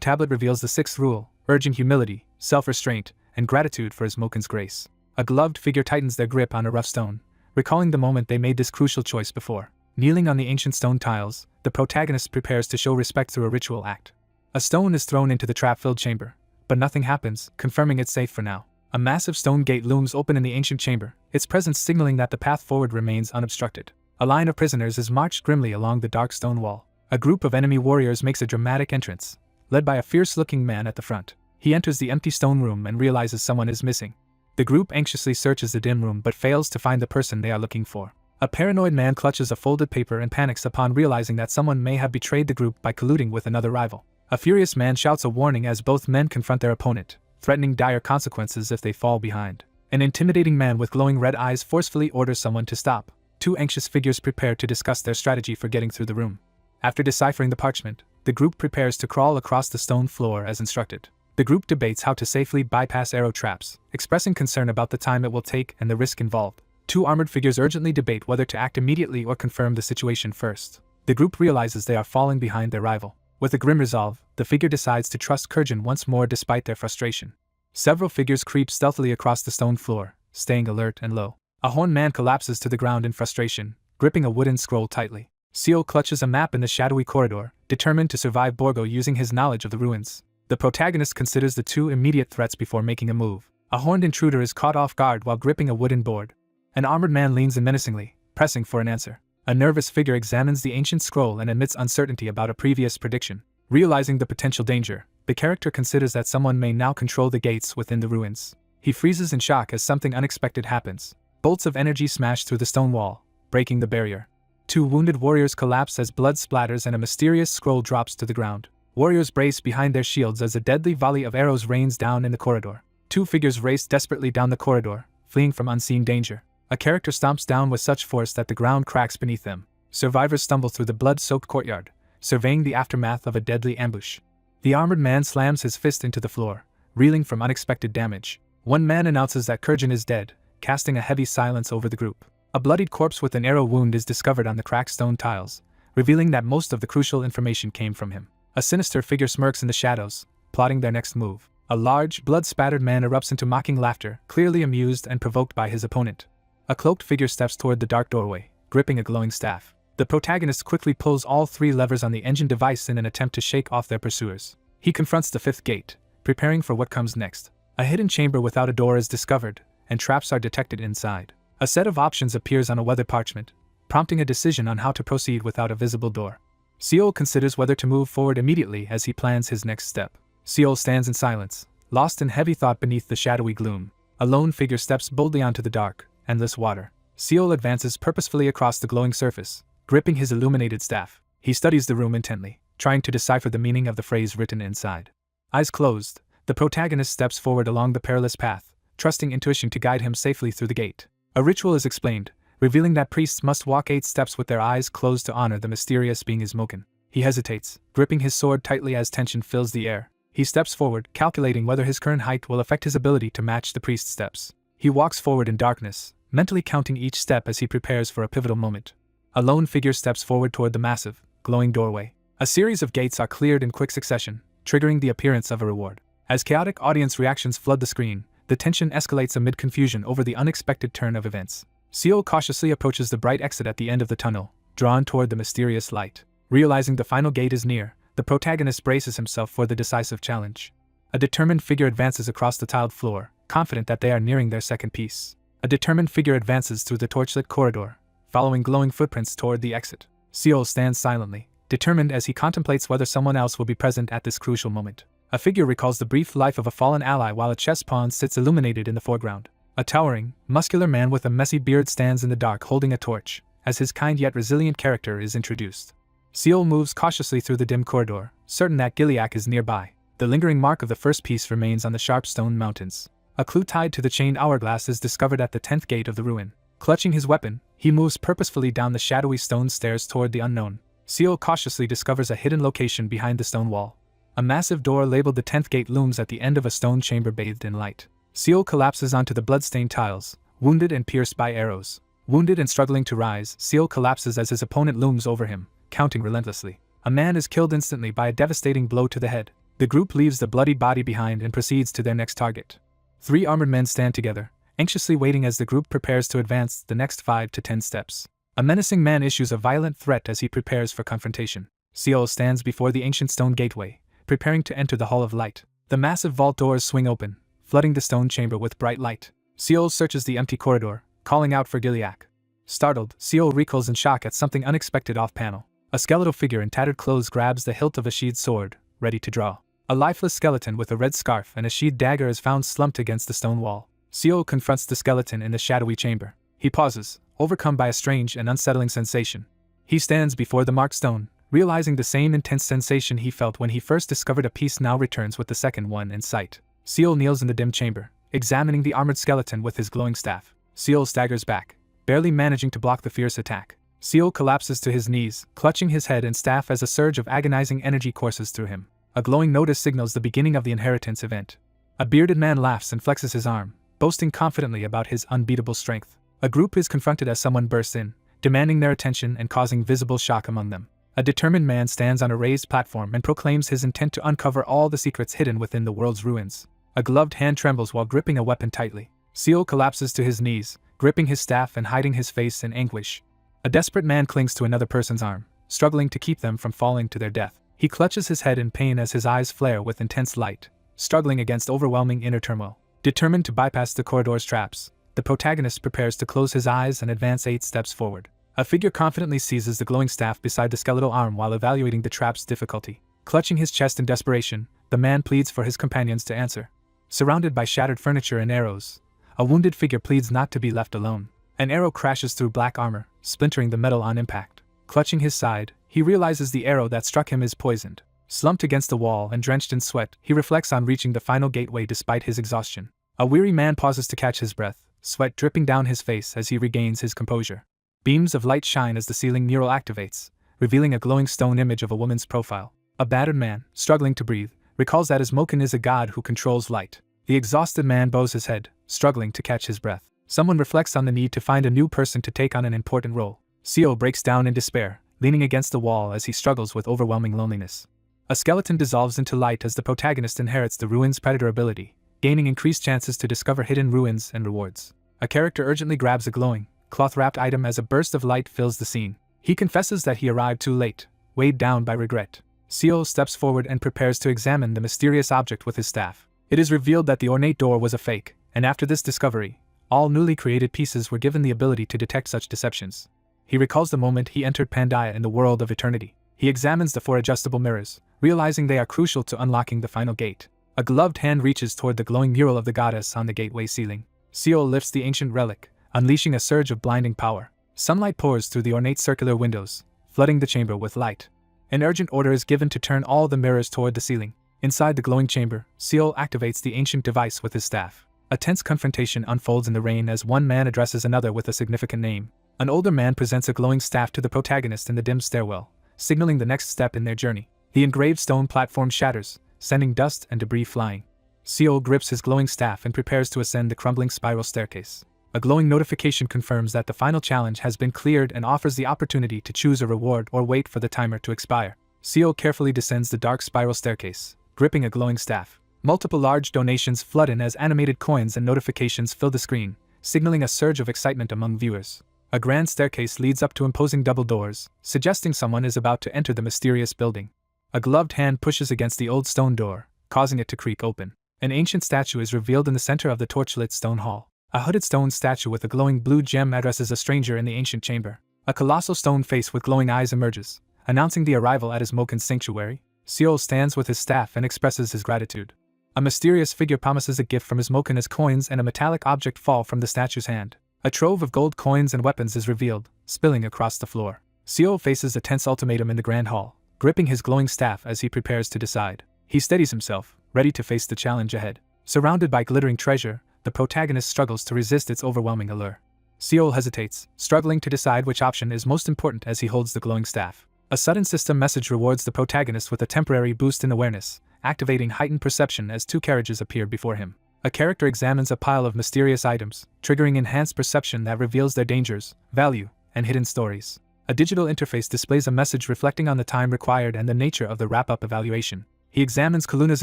tablet reveals the sixth rule, urging humility, self-restraint, and gratitude for his Moken's grace. A gloved figure tightens their grip on a rough stone, recalling the moment they made this crucial choice before. Kneeling on the ancient stone tiles, the protagonist prepares to show respect through a ritual act. A stone is thrown into the trap-filled chamber, but nothing happens, confirming it's safe for now. A massive stone gate looms open in the ancient chamber, its presence signaling that the path forward remains unobstructed. A line of prisoners is marched grimly along the dark stone wall. A group of enemy warriors makes a dramatic entrance, led by a fierce-looking man at the front. He enters the empty stone room and realizes someone is missing. The group anxiously searches the dim room but fails to find the person they are looking for. A paranoid man clutches a folded paper and panics upon realizing that someone may have betrayed the group by colluding with another rival. A furious man shouts a warning as both men confront their opponent, threatening dire consequences if they fall behind. An intimidating man with glowing red eyes forcefully orders someone to stop. Two anxious figures prepare to discuss their strategy for getting through the room. After deciphering the parchment, the group prepares to crawl across the stone floor as instructed. The group debates how to safely bypass arrow traps, expressing concern about the time it will take and the risk involved. Two armored figures urgently debate whether to act immediately or confirm the situation first. The group realizes they are falling behind their rival. With a grim resolve, the figure decides to trust Kurjin once more despite their frustration. Several figures creep stealthily across the stone floor, staying alert and low. A horned man collapses to the ground in frustration, gripping a wooden scroll tightly. Seal clutches a map in the shadowy corridor, determined to survive Borgo using his knowledge of the ruins. The protagonist considers the two immediate threats before making a move. A horned intruder is caught off guard while gripping a wooden board. An armored man leans in menacingly, pressing for an answer. A nervous figure examines the ancient scroll and admits uncertainty about a previous prediction. Realizing the potential danger, the character considers that someone may now control the gates within the ruins. He freezes in shock as something unexpected happens. Bolts of energy smash through the stone wall, breaking the barrier. Two wounded warriors collapse as blood splatters and a mysterious scroll drops to the ground. Warriors brace behind their shields as a deadly volley of arrows rains down in the corridor. Two figures race desperately down the corridor, fleeing from unseen danger. A character stomps down with such force that the ground cracks beneath them. Survivors stumble through the blood-soaked courtyard, surveying the aftermath of a deadly ambush. The armored man slams his fist into the floor, reeling from unexpected damage. One man announces that Kurjin is dead, casting a heavy silence over the group. A bloodied corpse with an arrow wound is discovered on the cracked stone tiles, revealing that most of the crucial information came from him. A sinister figure smirks in the shadows, plotting their next move. A large, blood-spattered man erupts into mocking laughter, clearly amused and provoked by his opponent. A cloaked figure steps toward the dark doorway, gripping a glowing staff. The protagonist quickly pulls all three levers on the engine device in an attempt to shake off their pursuers. He confronts the fifth gate, preparing for what comes next. A hidden chamber without a door is discovered, and traps are detected inside. A set of options appears on a weathered parchment, prompting a decision on how to proceed without a visible door. Seol considers whether to move forward immediately as he plans his next step. Seol stands in silence, lost in heavy thought beneath the shadowy gloom. A lone figure steps boldly onto the dark, endless water. Seol advances purposefully across the glowing surface, gripping his illuminated staff. He studies the room intently, trying to decipher the meaning of the phrase written inside. Eyes closed, the protagonist steps forward along the perilous path, trusting intuition to guide him safely through the gate. A ritual is explained, revealing that priests must walk 8 steps with their eyes closed to honor the mysterious being Moken. He hesitates, gripping his sword tightly as tension fills the air. He steps forward, calculating whether his current height will affect his ability to match the priest's steps. He walks forward in darkness, mentally counting each step as he prepares for a pivotal moment. A lone figure steps forward toward the massive, glowing doorway. A series of gates are cleared in quick succession, triggering the appearance of a reward. As chaotic audience reactions flood the screen, the tension escalates amid confusion over the unexpected turn of events. Seol cautiously approaches the bright exit at the end of the tunnel, drawn toward the mysterious light. Realizing the final gate is near, the protagonist braces himself for the decisive challenge. A determined figure advances across the tiled floor, confident that they are nearing their second piece. A determined figure advances through the torchlit corridor, following glowing footprints toward the exit. Seol stands silently, determined as he contemplates whether someone else will be present at this crucial moment. A figure recalls the brief life of a fallen ally while a chess pawn sits illuminated in the foreground. A towering, muscular man with a messy beard stands in the dark holding a torch, as his kind yet resilient character is introduced. Seol moves cautiously through the dim corridor, certain that Gileak is nearby. The lingering mark of the first piece remains on the sharp stone mountains. A clue tied to the chained hourglass is discovered at the 10th gate of the ruin. Clutching his weapon, he moves purposefully down the shadowy stone stairs toward the unknown. Seol cautiously discovers a hidden location behind the stone wall. A massive door labeled the 10th gate looms at the end of a stone chamber bathed in light. Seol collapses onto the bloodstained tiles, wounded and pierced by arrows. Wounded and struggling to rise, Seol collapses as his opponent looms over him, counting relentlessly. A man is killed instantly by a devastating blow to the head. The group leaves the bloody body behind and proceeds to their next target. 3 armored men stand together, anxiously waiting as the group prepares to advance the next 5 to 10 steps. A menacing man issues a violent threat as he prepares for confrontation. Seol stands before the ancient stone gateway, preparing to enter the Hall of Light. The massive vault doors swing open, flooding the stone chamber with bright light. Seol searches the empty corridor, calling out for Gilliak. Startled, Seol recoils in shock at something unexpected off-panel. A skeletal figure in tattered clothes grabs the hilt of a sheathed sword, ready to draw. A lifeless skeleton with a red scarf and a sheathed dagger is found slumped against the stone wall. Seol confronts the skeleton in the shadowy chamber. He pauses, overcome by a strange and unsettling sensation. He stands before the marked stone, realizing the same intense sensation he felt when he first discovered a piece now returns with the second one in sight. Seol kneels in the dim chamber, examining the armored skeleton with his glowing staff. Seol staggers back, barely managing to block the fierce attack. Seol collapses to his knees, clutching his head and staff as a surge of agonizing energy courses through him. A glowing notice signals the beginning of the inheritance event. A bearded man laughs and flexes his arm, boasting confidently about his unbeatable strength. A group is confronted as someone bursts in, demanding their attention and causing visible shock among them. A determined man stands on a raised platform and proclaims his intent to uncover all the secrets hidden within the world's ruins. A gloved hand trembles while gripping a weapon tightly. Seol collapses to his knees, gripping his staff and hiding his face in anguish. A desperate man clings to another person's arm, struggling to keep them from falling to their death. He clutches his head in pain as his eyes flare with intense light, struggling against overwhelming inner turmoil. Determined to bypass the corridor's traps, the protagonist prepares to close his eyes and advance 8 steps forward. A figure confidently seizes the glowing staff beside the skeletal arm while evaluating the trap's difficulty. Clutching his chest in desperation, the man pleads for his companions to answer. Surrounded by shattered furniture and arrows, a wounded figure pleads not to be left alone. An arrow crashes through black armor, splintering the metal on impact. Clutching his side, he realizes the arrow that struck him is poisoned. Slumped against the wall and drenched in sweat, he reflects on reaching the final gateway despite his exhaustion. A weary man pauses to catch his breath, sweat dripping down his face as he regains his composure. Beams of light shine as the ceiling mural activates, revealing a glowing stone image of a woman's profile. A battered man, struggling to breathe, recalls that his Moken is a god who controls light. The exhausted man bows his head, struggling to catch his breath. Someone reflects on the need to find a new person to take on an important role. Seol breaks down in despair, leaning against the wall as he struggles with overwhelming loneliness. A skeleton dissolves into light as the protagonist inherits the ruin's predator ability, gaining increased chances to discover hidden ruins and rewards. A character urgently grabs a glowing, cloth-wrapped item as a burst of light fills the scene. He confesses that he arrived too late, weighed down by regret. Seol steps forward and prepares to examine the mysterious object with his staff. It is revealed that the ornate door was a fake, and after this discovery, all newly created pieces were given the ability to detect such deceptions. He recalls the moment he entered Pandaia in the world of eternity. He examines the 4 adjustable mirrors, realizing they are crucial to unlocking the final gate. A gloved hand reaches toward the glowing mural of the goddess on the gateway ceiling. Seol lifts the ancient relic, unleashing a surge of blinding power. Sunlight pours through the ornate circular windows, flooding the chamber with light. An urgent order is given to turn all the mirrors toward the ceiling. Inside the glowing chamber, Seol activates the ancient device with his staff. A tense confrontation unfolds in the rain as one man addresses another with a significant name. An older man presents a glowing staff to the protagonist in the dim stairwell, signaling the next step in their journey. The engraved stone platform shatters, sending dust and debris flying. Seol grips his glowing staff and prepares to ascend the crumbling spiral staircase. A glowing notification confirms that the final challenge has been cleared and offers the opportunity to choose a reward or wait for the timer to expire. Seol carefully descends the dark spiral staircase, gripping a glowing staff. Multiple large donations flood in as animated coins and notifications fill the screen, signaling a surge of excitement among viewers. A grand staircase leads up to imposing double doors, suggesting someone is about to enter the mysterious building. A gloved hand pushes against the old stone door, causing it to creak open. An ancient statue is revealed in the center of the torchlit stone hall. A hooded stone statue with a glowing blue gem addresses a stranger in the ancient chamber. A colossal stone face with glowing eyes emerges, announcing the arrival at his Moken sanctuary. Seol stands with his staff and expresses his gratitude. A mysterious figure promises a gift from his Moken as coins and a metallic object fall from the statue's hand. A trove of gold coins and weapons is revealed, spilling across the floor. Seol faces a tense ultimatum in the grand hall, gripping his glowing staff as he prepares to decide. He steadies himself, ready to face the challenge ahead. Surrounded by glittering treasure, the protagonist struggles to resist its overwhelming allure. Seol hesitates, struggling to decide which option is most important as he holds the glowing staff. A sudden system message rewards the protagonist with a temporary boost in awareness, activating heightened perception as two carriages appear before him. A character examines a pile of mysterious items, triggering enhanced perception that reveals their dangers, value, and hidden stories. A digital interface displays a message reflecting on the time required and the nature of the wrap-up evaluation. He examines Kaluna's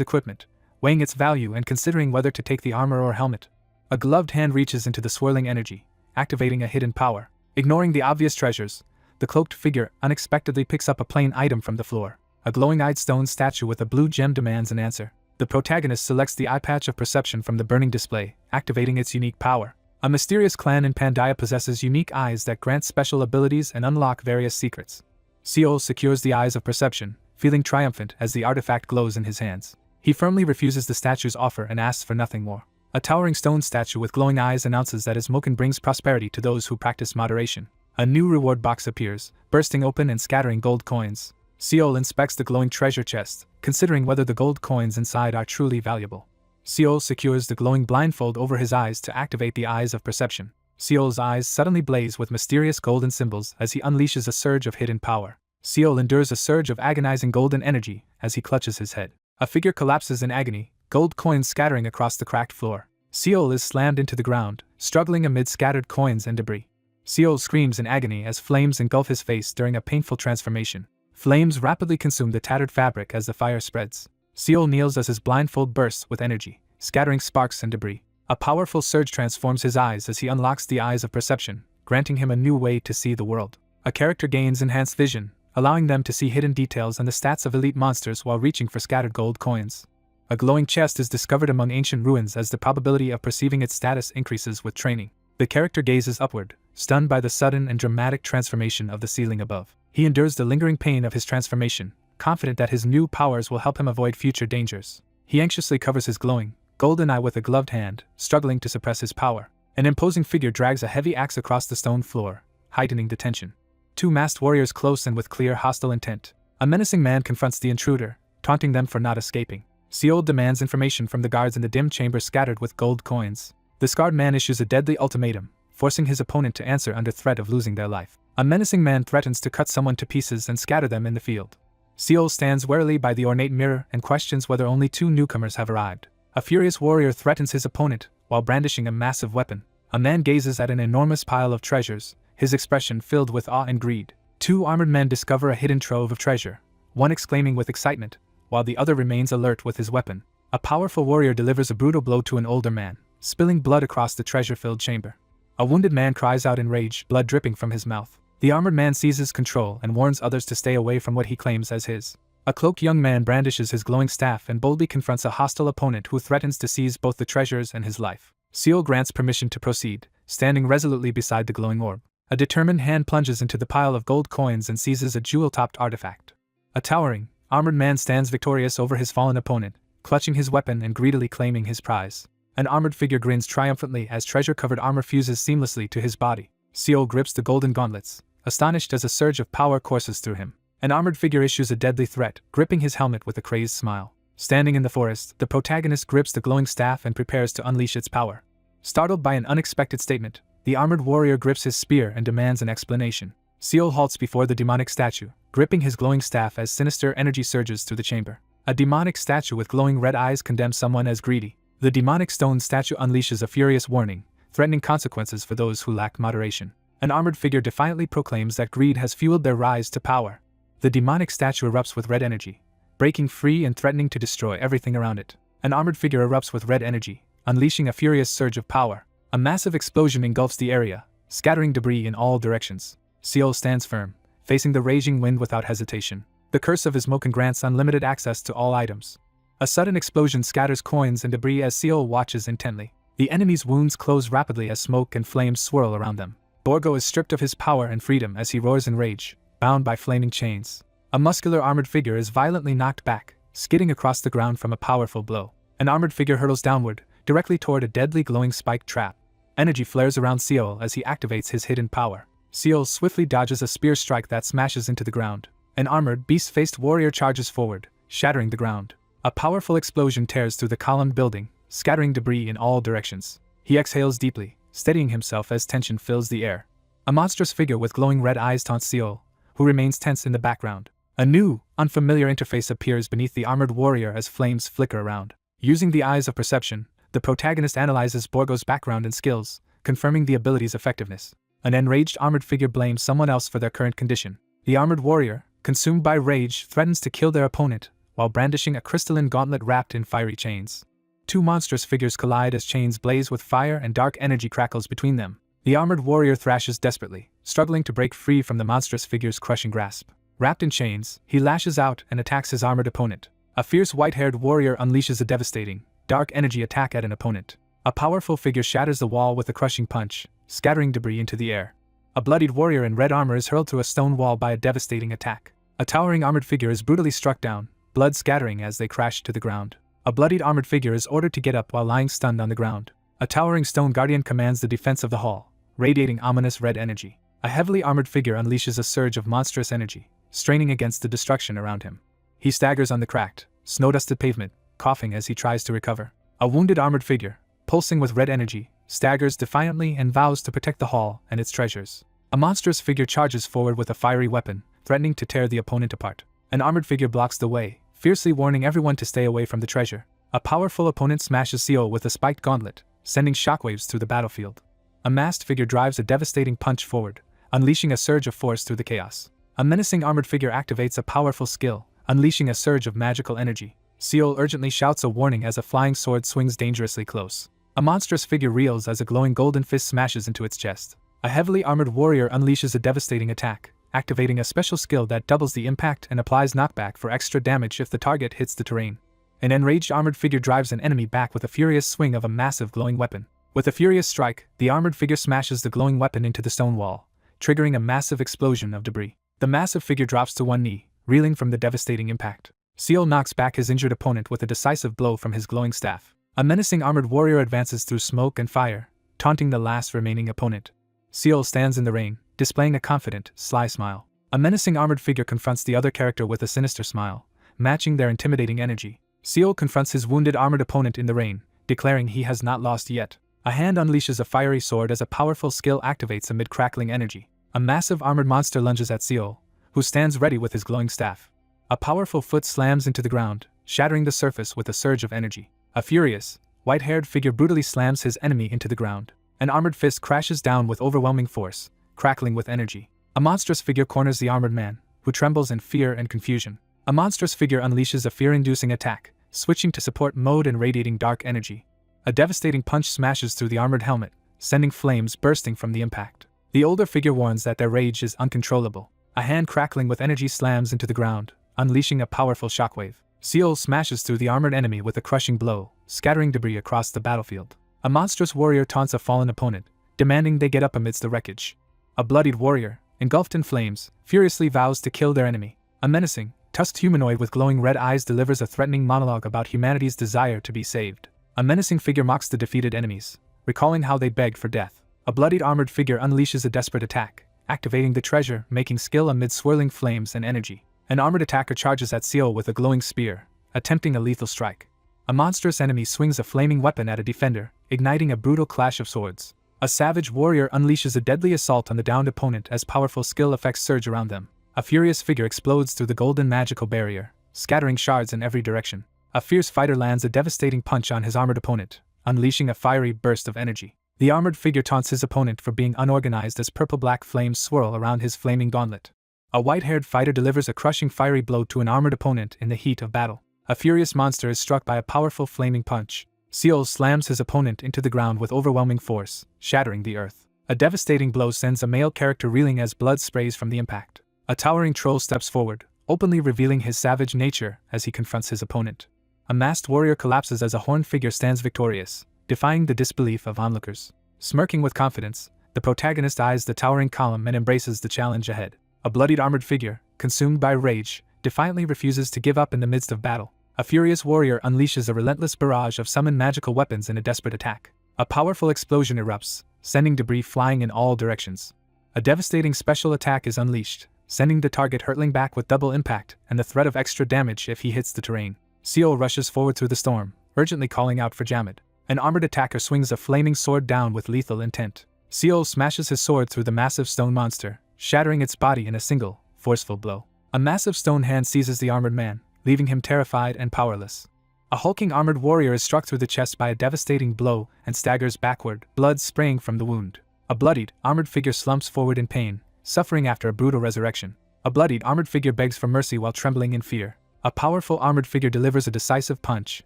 equipment, weighing its value and considering whether to take the armor or helmet. A gloved hand reaches into the swirling energy, activating a hidden power. Ignoring the obvious treasures, the cloaked figure unexpectedly picks up a plain item from the floor. A glowing-eyed stone statue with a blue gem demands an answer. The protagonist selects the eye patch of perception from the burning display, activating its unique power. A mysterious clan in Pandia possesses unique eyes that grant special abilities and unlock various secrets. Seol secures the eyes of perception, feeling triumphant as the artifact glows in his hands. He firmly refuses the statue's offer and asks for nothing more. A towering stone statue with glowing eyes announces that his moken brings prosperity to those who practice moderation. A new reward box appears, bursting open and scattering gold coins. Seol inspects the glowing treasure chest, considering whether the gold coins inside are truly valuable. Seol secures the glowing blindfold over his eyes to activate the eyes of perception. Seol's eyes suddenly blaze with mysterious golden symbols as he unleashes a surge of hidden power. Seol endures a surge of agonizing golden energy as he clutches his head. A figure collapses in agony, gold coins scattering across the cracked floor. Seol is slammed into the ground, struggling amid scattered coins and debris. Seol screams in agony as flames engulf his face during a painful transformation. Flames rapidly consume the tattered fabric as the fire spreads. Seol kneels as his blindfold bursts with energy, scattering sparks and debris. A powerful surge transforms his eyes as he unlocks the eyes of perception, granting him a new way to see the world. A character gains enhanced vision, allowing them to see hidden details and the stats of elite monsters while reaching for scattered gold coins. A glowing chest is discovered among ancient ruins as the probability of perceiving its status increases with training. The character gazes upward, stunned by the sudden and dramatic transformation of the ceiling above. He endures the lingering pain of his transformation, confident that his new powers will help him avoid future dangers. He anxiously covers his glowing, golden eye with a gloved hand, struggling to suppress his power. An imposing figure drags a heavy axe across the stone floor, heightening the tension. Two masked warriors close and with clear hostile intent. A menacing man confronts the intruder, taunting them for not escaping. Seol demands information from the guards in the dim chamber scattered with gold coins. The scarred man issues a deadly ultimatum, forcing his opponent to answer under threat of losing their life. A menacing man threatens to cut someone to pieces and scatter them in the field. Seol stands warily by the ornate mirror and questions whether only two newcomers have arrived. A furious warrior threatens his opponent while brandishing a massive weapon. A man gazes at an enormous pile of treasures, his expression filled with awe and greed. Two armored men discover a hidden trove of treasure, one exclaiming with excitement, while the other remains alert with his weapon. A powerful warrior delivers a brutal blow to an older man, spilling blood across the treasure-filled chamber. A wounded man cries out in rage, blood dripping from his mouth. The armored man seizes control and warns others to stay away from what he claims as his. A cloaked young man brandishes his glowing staff and boldly confronts a hostile opponent who threatens to seize both the treasures and his life. Seol grants permission to proceed, standing resolutely beside the glowing orb. A determined hand plunges into the pile of gold coins and seizes a jewel-topped artifact. A towering, armored man stands victorious over his fallen opponent, clutching his weapon and greedily claiming his prize. An armored figure grins triumphantly as treasure-covered armor fuses seamlessly to his body. Seol grips the golden gauntlets, astonished as a surge of power courses through him. An armored figure issues a deadly threat, gripping his helmet with a crazed smile. Standing in the forest, the protagonist grips the glowing staff and prepares to unleash its power. Startled by an unexpected statement, the armored warrior grips his spear and demands an explanation. Seol halts before the demonic statue, gripping his glowing staff as sinister energy surges through the chamber. A demonic statue with glowing red eyes condemns someone as greedy. The demonic stone statue unleashes a furious warning, threatening consequences for those who lack moderation. An armored figure defiantly proclaims that greed has fueled their rise to power. The demonic statue erupts with red energy, breaking free and threatening to destroy everything around it. An armored figure erupts with red energy, unleashing a furious surge of power. A massive explosion engulfs the area, scattering debris in all directions. Seol stands firm, facing the raging wind without hesitation. The curse of his Moken grants unlimited access to all items. A sudden explosion scatters coins and debris as Seol watches intently. The enemy's wounds close rapidly as smoke and flames swirl around them. Borgo is stripped of his power and freedom as he roars in rage, bound by flaming chains. A muscular armored figure is violently knocked back, skidding across the ground from a powerful blow. An armored figure hurtles downward, directly toward a deadly glowing spike trap. Energy flares around Seol as he activates his hidden power. Seol swiftly dodges a spear strike that smashes into the ground. An armored, beast-faced warrior charges forward, shattering the ground. A powerful explosion tears through the columned building, scattering debris in all directions. He exhales deeply, steadying himself as tension fills the air. A monstrous figure with glowing red eyes taunts Seol, who remains tense in the background. A new, unfamiliar interface appears beneath the armored warrior as flames flicker around. Using the eyes of perception, the protagonist analyzes Borgo's background and skills, confirming the ability's effectiveness. An enraged armored figure blames someone else for their current condition. The armored warrior, consumed by rage, threatens to kill their opponent, while brandishing a crystalline gauntlet wrapped in fiery chains. Two monstrous figures collide as chains blaze with fire and dark energy crackles between them. The armored warrior thrashes desperately, struggling to break free from the monstrous figure's crushing grasp. Wrapped in chains, he lashes out and attacks his armored opponent. A fierce white-haired warrior unleashes a devastating, dark energy attack at an opponent. A powerful figure shatters the wall with a crushing punch, scattering debris into the air. A bloodied warrior in red armor is hurled through a stone wall by a devastating attack. A towering armored figure is brutally struck down, blood scattering as they crash to the ground. A bloodied armored figure is ordered to get up while lying stunned on the ground. A towering stone guardian commands the defense of the hall, radiating ominous red energy. A heavily armored figure unleashes a surge of monstrous energy, straining against the destruction around him. He staggers on the cracked, snow-dusted pavement, coughing as he tries to recover. A wounded armored figure, pulsing with red energy, staggers defiantly and vows to protect the hall and its treasures. A monstrous figure charges forward with a fiery weapon, threatening to tear the opponent apart. An armored figure blocks the way, fiercely warning everyone to stay away from the treasure. A powerful opponent smashes Seal with a spiked gauntlet, sending shockwaves through the battlefield. A masked figure drives a devastating punch forward, unleashing a surge of force through the chaos. A menacing armored figure activates a powerful skill, unleashing a surge of magical energy. Seal urgently shouts a warning as a flying sword swings dangerously close. A monstrous figure reels as a glowing golden fist smashes into its chest. A heavily armored warrior unleashes a devastating attack, activating a special skill that doubles the impact and applies knockback for extra damage if the target hits the terrain. An enraged armored figure drives an enemy back with a furious swing of a massive glowing weapon. With a furious strike, the armored figure smashes the glowing weapon into the stone wall, triggering a massive explosion of debris. The massive figure drops to one knee, reeling from the devastating impact. Seal knocks back his injured opponent with a decisive blow from his glowing staff. A menacing armored warrior advances through smoke and fire, taunting the last remaining opponent. Seal stands in the rain, displaying a confident, sly smile. A menacing armored figure confronts the other character with a sinister smile, matching their intimidating energy. Seal confronts his wounded armored opponent in the rain, declaring he has not lost yet. A hand unleashes a fiery sword as a powerful skill activates amid crackling energy. A massive armored monster lunges at Seal, who stands ready with his glowing staff. A powerful foot slams into the ground, shattering the surface with a surge of energy. A furious, white-haired figure brutally slams his enemy into the ground. An armored fist crashes down with overwhelming force, crackling with energy. A monstrous figure corners the armored man, who trembles in fear and confusion. A monstrous figure unleashes a fear-inducing attack, switching to support mode and radiating dark energy. A devastating punch smashes through the armored helmet, sending flames bursting from the impact. The older figure warns that their rage is uncontrollable. A hand crackling with energy slams into the ground, unleashing a powerful shockwave. Seal smashes through the armored enemy with a crushing blow, scattering debris across the battlefield. A monstrous warrior taunts a fallen opponent, demanding they get up amidst the wreckage. A bloodied warrior, engulfed in flames, furiously vows to kill their enemy. A menacing, tusked humanoid with glowing red eyes delivers a threatening monologue about humanity's desire to be saved. A menacing figure mocks the defeated enemies, recalling how they begged for death. A bloodied armored figure unleashes a desperate attack, activating the treasure, making skill amid swirling flames and energy. An armored attacker charges at Seal with a glowing spear, attempting a lethal strike. A monstrous enemy swings a flaming weapon at a defender, igniting a brutal clash of swords. A savage warrior unleashes a deadly assault on the downed opponent as powerful skill effects surge around them. A furious figure explodes through the golden magical barrier, scattering shards in every direction. A fierce fighter lands a devastating punch on his armored opponent, unleashing a fiery burst of energy. The armored figure taunts his opponent for being unorganized as purple-black flames swirl around his flaming gauntlet. A white-haired fighter delivers a crushing fiery blow to an armored opponent in the heat of battle. A furious monster is struck by a powerful flaming punch. Seal slams his opponent into the ground with overwhelming force, shattering the earth. A devastating blow sends a male character reeling as blood sprays from the impact. A towering troll steps forward, openly revealing his savage nature as he confronts his opponent. A masked warrior collapses as a horned figure stands victorious, defying the disbelief of onlookers. Smirking with confidence, the protagonist eyes the towering column and embraces the challenge ahead. A bloodied armored figure, consumed by rage, defiantly refuses to give up in the midst of battle. A furious warrior unleashes a relentless barrage of summoned magical weapons in a desperate attack. A powerful explosion erupts, sending debris flying in all directions. A devastating special attack is unleashed, sending the target hurtling back with double impact and the threat of extra damage if he hits the terrain. Seal rushes forward through the storm, urgently calling out for Jamid. An armored attacker swings a flaming sword down with lethal intent. Seal smashes his sword through the massive stone monster, shattering its body in a single, forceful blow. A massive stone hand seizes the armored man, leaving him terrified and powerless. A hulking armored warrior is struck through the chest by a devastating blow and staggers backward, blood spraying from the wound. A bloodied, armored figure slumps forward in pain, suffering after a brutal resurrection. A bloodied, armored figure begs for mercy while trembling in fear. A powerful armored figure delivers a decisive punch,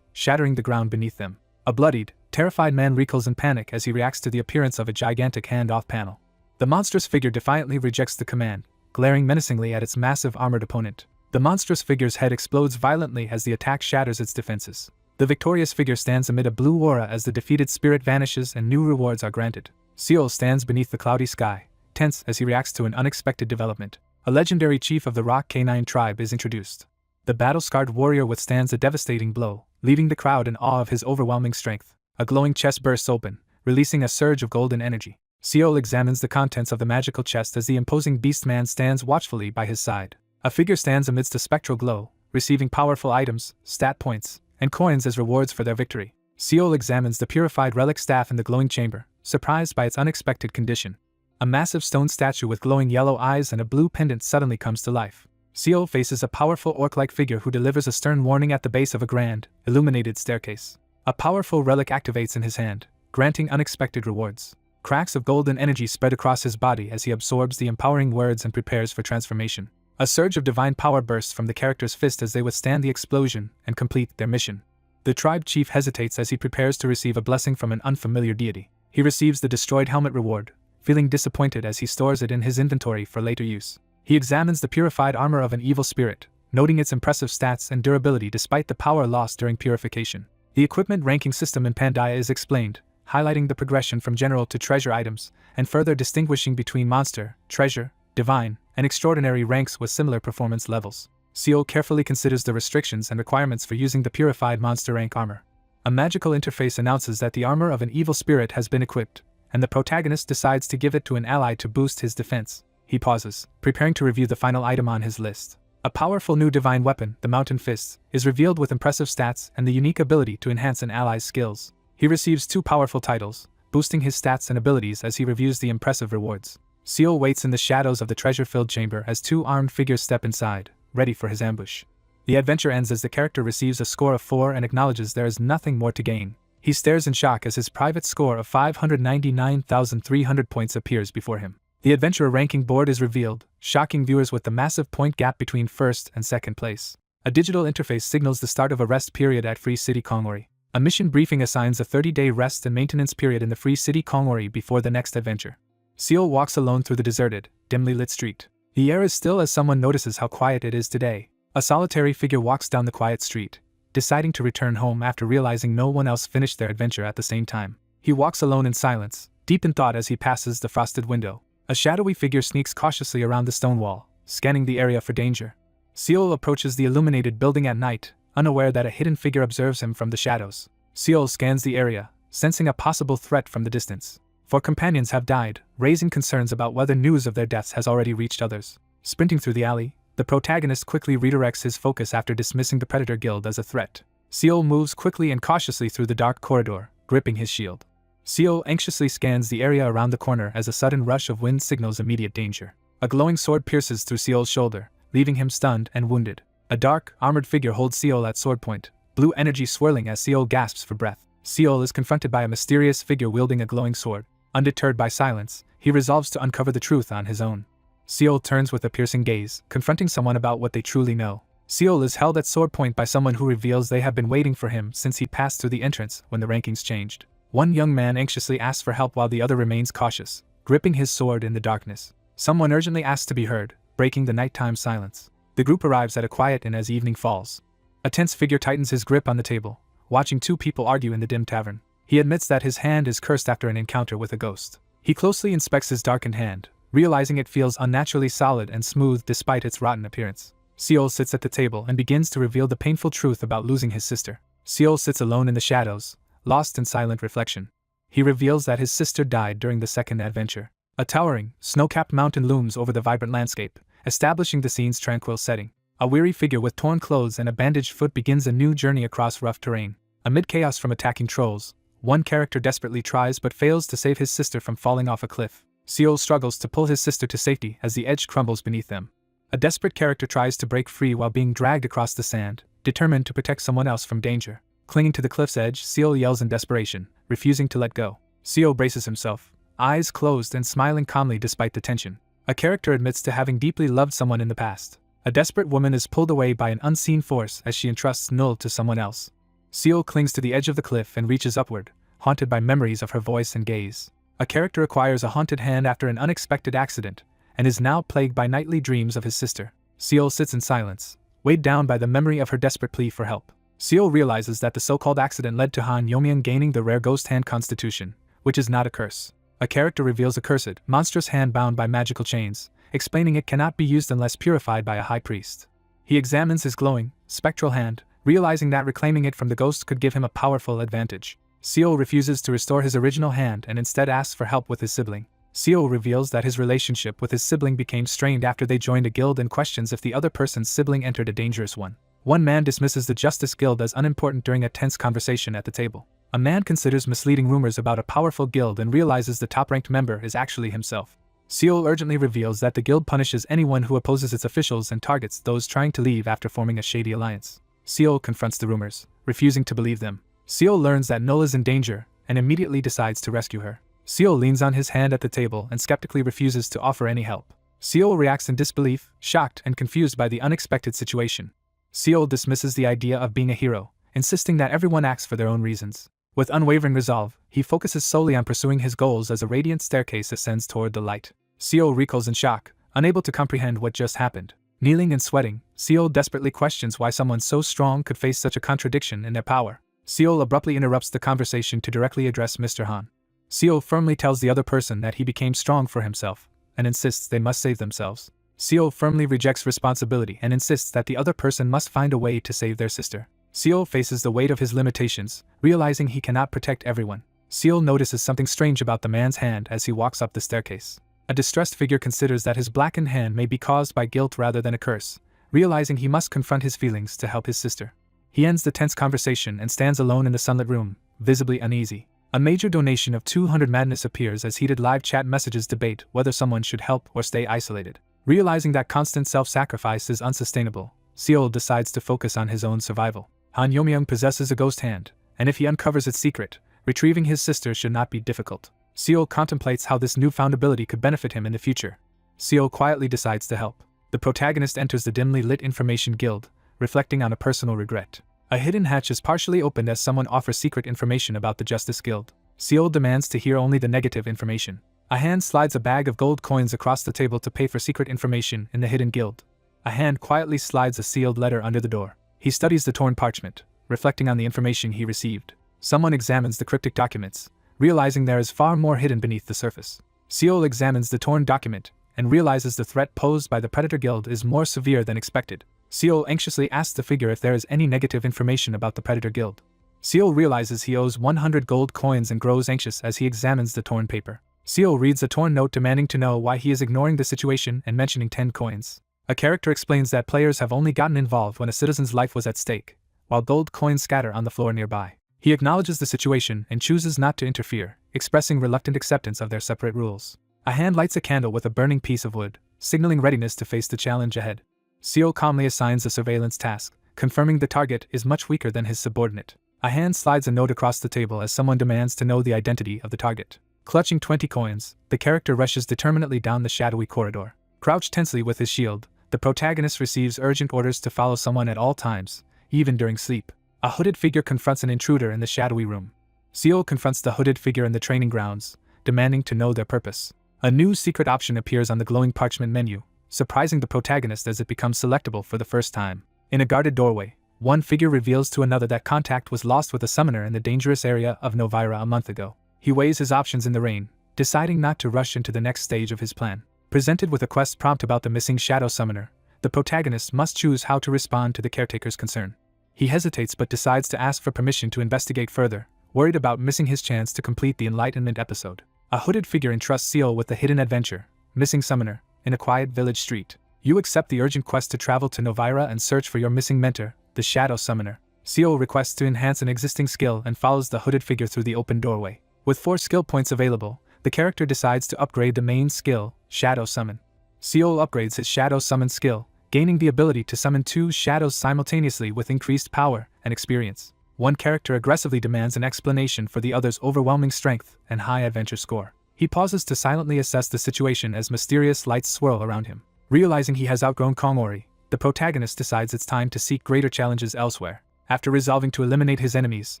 shattering the ground beneath them. A bloodied, terrified man recoils in panic as he reacts to the appearance of a gigantic hand-off panel. The monstrous figure defiantly rejects the command, glaring menacingly at its massive armored opponent. The monstrous figure's head explodes violently as the attack shatters its defenses. The victorious figure stands amid a blue aura as the defeated spirit vanishes and new rewards are granted. Seol stands beneath the cloudy sky, tense as he reacts to an unexpected development. A legendary chief of the Rock Canine tribe is introduced. The battle-scarred warrior withstands a devastating blow, leaving the crowd in awe of his overwhelming strength. A glowing chest bursts open, releasing a surge of golden energy. Seol examines the contents of the magical chest as the imposing beastman stands watchfully by his side. A figure stands amidst a spectral glow, receiving powerful items, stat points, and coins as rewards for their victory. Seol examines the purified relic staff in the glowing chamber, surprised by its unexpected condition. A massive stone statue with glowing yellow eyes and a blue pendant suddenly comes to life. Seol faces a powerful orc-like figure who delivers a stern warning at the base of a grand, illuminated staircase. A powerful relic activates in his hand, granting unexpected rewards. Cracks of golden energy spread across his body as he absorbs the empowering words and prepares for transformation. A surge of divine power bursts from the character's fist as they withstand the explosion and complete their mission. The tribe chief hesitates as he prepares to receive a blessing from an unfamiliar deity. He receives the destroyed helmet reward, feeling disappointed as he stores it in his inventory for later use. He examines the purified armor of an evil spirit, noting its impressive stats and durability despite the power lost during purification. The equipment ranking system in Pandaia is explained, highlighting the progression from general to treasure items, and further distinguishing between monster, treasure, divine, and extraordinary ranks with similar performance levels. Seol carefully considers the restrictions and requirements for using the purified monster rank armor. A magical interface announces that the armor of an evil spirit has been equipped, and the protagonist decides to give it to an ally to boost his defense. He pauses, preparing to review the final item on his list. A powerful new divine weapon, the Mountain Fist, is revealed with impressive stats and the unique ability to enhance an ally's skills. He receives 2 powerful titles, boosting his stats and abilities as he reviews the impressive rewards. Seol waits in the shadows of the treasure-filled chamber as 2 armed figures step inside, ready for his ambush. The adventure ends as the character receives a score of 4 and acknowledges there is nothing more to gain. He stares in shock as his private score of 599,300 points appears before him. The adventurer ranking board is revealed, shocking viewers with the massive point gap between first and second place. A digital interface signals the start of a rest period at Free City Kongori. A mission briefing assigns a 30-day rest and maintenance period in the Free City Kongori before the next adventure. Seol walks alone through the deserted, dimly lit street. The air is still as someone notices how quiet it is today. A solitary figure walks down the quiet street, deciding to return home after realizing no one else finished their adventure at the same time. He walks alone in silence, deep in thought as he passes the frosted window. A shadowy figure sneaks cautiously around the stone wall, scanning the area for danger. Seol approaches the illuminated building at night, unaware that a hidden figure observes him from the shadows. Seol scans the area, sensing a possible threat from the distance. 4 companions have died, raising concerns about whether news of their deaths has already reached others. Sprinting through the alley, the protagonist quickly redirects his focus after dismissing the Predator Guild as a threat. Seol moves quickly and cautiously through the dark corridor, gripping his shield. Seol anxiously scans the area around the corner as a sudden rush of wind signals immediate danger. A glowing sword pierces through Seol's shoulder, leaving him stunned and wounded. A dark, armored figure holds Seol at sword point, blue energy swirling as Seol gasps for breath. Seol is confronted by a mysterious figure wielding a glowing sword. Undeterred by silence, he resolves to uncover the truth on his own. Seol turns with a piercing gaze, confronting someone about what they truly know. Seol is held at sword point by someone who reveals they have been waiting for him since he passed through the entrance when the rankings changed. One young man anxiously asks for help while the other remains cautious, gripping his sword in the darkness. Someone urgently asks to be heard, breaking the nighttime silence. The group arrives at a quiet inn as evening falls. A tense figure tightens his grip on the table, watching 2 people argue in the dim tavern. He admits that his hand is cursed after an encounter with a ghost. He closely inspects his darkened hand, realizing it feels unnaturally solid and smooth despite its rotten appearance. Seol sits at the table and begins to reveal the painful truth about losing his sister. Seol sits alone in the shadows, lost in silent reflection. He reveals that his sister died during the second adventure. A towering, snow-capped mountain looms over the vibrant landscape, establishing the scene's tranquil setting. A weary figure with torn clothes and a bandaged foot begins a new journey across rough terrain. Amid chaos from attacking trolls, one character desperately tries but fails to save his sister from falling off a cliff. Seol struggles to pull his sister to safety as the edge crumbles beneath them. A desperate character tries to break free while being dragged across the sand, determined to protect someone else from danger. Clinging to the cliff's edge, Seal yells in desperation, refusing to let go. Seal braces himself, eyes closed and smiling calmly despite the tension. A character admits to having deeply loved someone in the past. A desperate woman is pulled away by an unseen force as she entrusts Null to someone else. Seal clings to the edge of the cliff and reaches upward, haunted by memories of her voice and gaze. A character acquires a haunted hand after an unexpected accident, and is now plagued by nightly dreams of his sister. Seal sits in silence, weighed down by the memory of her desperate plea for help. Seal realizes that the so-called accident led to Han Yomyang gaining the rare ghost hand constitution, which is not a curse. A character reveals a cursed, monstrous hand bound by magical chains, explaining it cannot be used unless purified by a high priest. He examines his glowing, spectral hand, realizing that reclaiming it from the ghost could give him a powerful advantage. Seal refuses to restore his original hand and instead asks for help with his sibling. Seal reveals that his relationship with his sibling became strained after they joined a guild and questions if the other person's sibling entered a dangerous one. One man dismisses the Justice Guild as unimportant during a tense conversation at the table. A man considers misleading rumors about a powerful guild and realizes the top-ranked member is actually himself. Seal urgently reveals that the guild punishes anyone who opposes its officials and targets those trying to leave after forming a shady alliance. Seal confronts the rumors, refusing to believe them. Seal learns that Null is in danger and immediately decides to rescue her. Seal leans on his hand at the table and skeptically refuses to offer any help. Seal reacts in disbelief, shocked and confused by the unexpected situation. Seal dismisses the idea of being a hero, insisting that everyone acts for their own reasons. With unwavering resolve, he focuses solely on pursuing his goals as a radiant staircase ascends toward the light. Seal recoils in shock, unable to comprehend what just happened. Kneeling and sweating, Seal desperately questions why someone so strong could face such a contradiction in their power. Seal abruptly interrupts the conversation to directly address Mr. Han. Seal firmly tells the other person that he became strong for himself, and insists they must save themselves. Seal firmly rejects responsibility and insists that the other person must find a way to save their sister. Seal faces the weight of his limitations, realizing he cannot protect everyone. Seal notices something strange about the man's hand as he walks up the staircase. A distressed figure considers that his blackened hand may be caused by guilt rather than a curse, realizing he must confront his feelings to help his sister. He ends the tense conversation and stands alone in the sunlit room, visibly uneasy. A major donation of 200 madness appears as heated live chat messages debate whether someone should help or stay isolated. Realizing that constant self-sacrifice is unsustainable, Seal decides to focus on his own survival. Han Yomyang possesses a ghost hand, and if he uncovers its secret, retrieving his sister should not be difficult. Seal contemplates how this newfound ability could benefit him in the future. Seal quietly decides to help. The protagonist enters the dimly lit information guild, reflecting on a personal regret. A hidden hatch is partially opened as someone offers secret information about the Justice Guild. Seal demands to hear only the negative information. A hand slides a bag of gold coins across the table to pay for secret information in the hidden guild. A hand quietly slides a sealed letter under the door. He studies the torn parchment, reflecting on the information he received. Someone examines the cryptic documents, realizing there is far more hidden beneath the surface. Seal examines the torn document and realizes the threat posed by the Predator Guild is more severe than expected. Seal anxiously asks the figure if there is any negative information about the Predator Guild. Seal realizes he owes 100 gold coins and grows anxious as he examines the torn paper. Seal reads a torn note demanding to know why he is ignoring the situation and mentioning 10 coins. A character explains that players have only gotten involved when a citizen's life was at stake, while gold coins scatter on the floor nearby. He acknowledges the situation and chooses not to interfere, expressing reluctant acceptance of their separate rules. A hand lights a candle with a burning piece of wood, signaling readiness to face the challenge ahead. Seal calmly assigns a surveillance task, confirming the target is much weaker than his subordinate. A hand slides a note across the table as someone demands to know the identity of the target. Clutching 20 coins, the character rushes determinedly down the shadowy corridor. Crouched tensely with his shield, the protagonist receives urgent orders to follow someone at all times, even during sleep. A hooded figure confronts an intruder in the shadowy room. Seal confronts the hooded figure in the training grounds, demanding to know their purpose. A new secret option appears on the glowing parchment menu, surprising the protagonist as it becomes selectable for the first time. In a guarded doorway, one figure reveals to another that contact was lost with a summoner in the dangerous area of Novira a month ago. He weighs his options in the rain, deciding not to rush into the next stage of his plan. Presented with a quest prompt about the missing shadow summoner, the protagonist must choose how to respond to the caretaker's concern. He hesitates but decides to ask for permission to investigate further, worried about missing his chance to complete the Enlightenment episode. A hooded figure entrusts Seal with the hidden adventure, Missing Summoner, in a quiet village street. You accept the urgent quest to travel to Novira and search for your missing mentor, the Shadow Summoner. Seal requests to enhance an existing skill and follows the hooded figure through the open doorway. With 4 skill points available, the character decides to upgrade the main skill, Shadow Summon. Seol upgrades his shadow summon skill, gaining the ability to summon 2 shadows simultaneously with increased power and experience. One character aggressively demands an explanation for the other's overwhelming strength and high adventure score. He pauses to silently assess the situation as mysterious lights swirl around him. Realizing he has outgrown Kongori, the protagonist decides it's time to seek greater challenges elsewhere. After resolving to eliminate his enemies,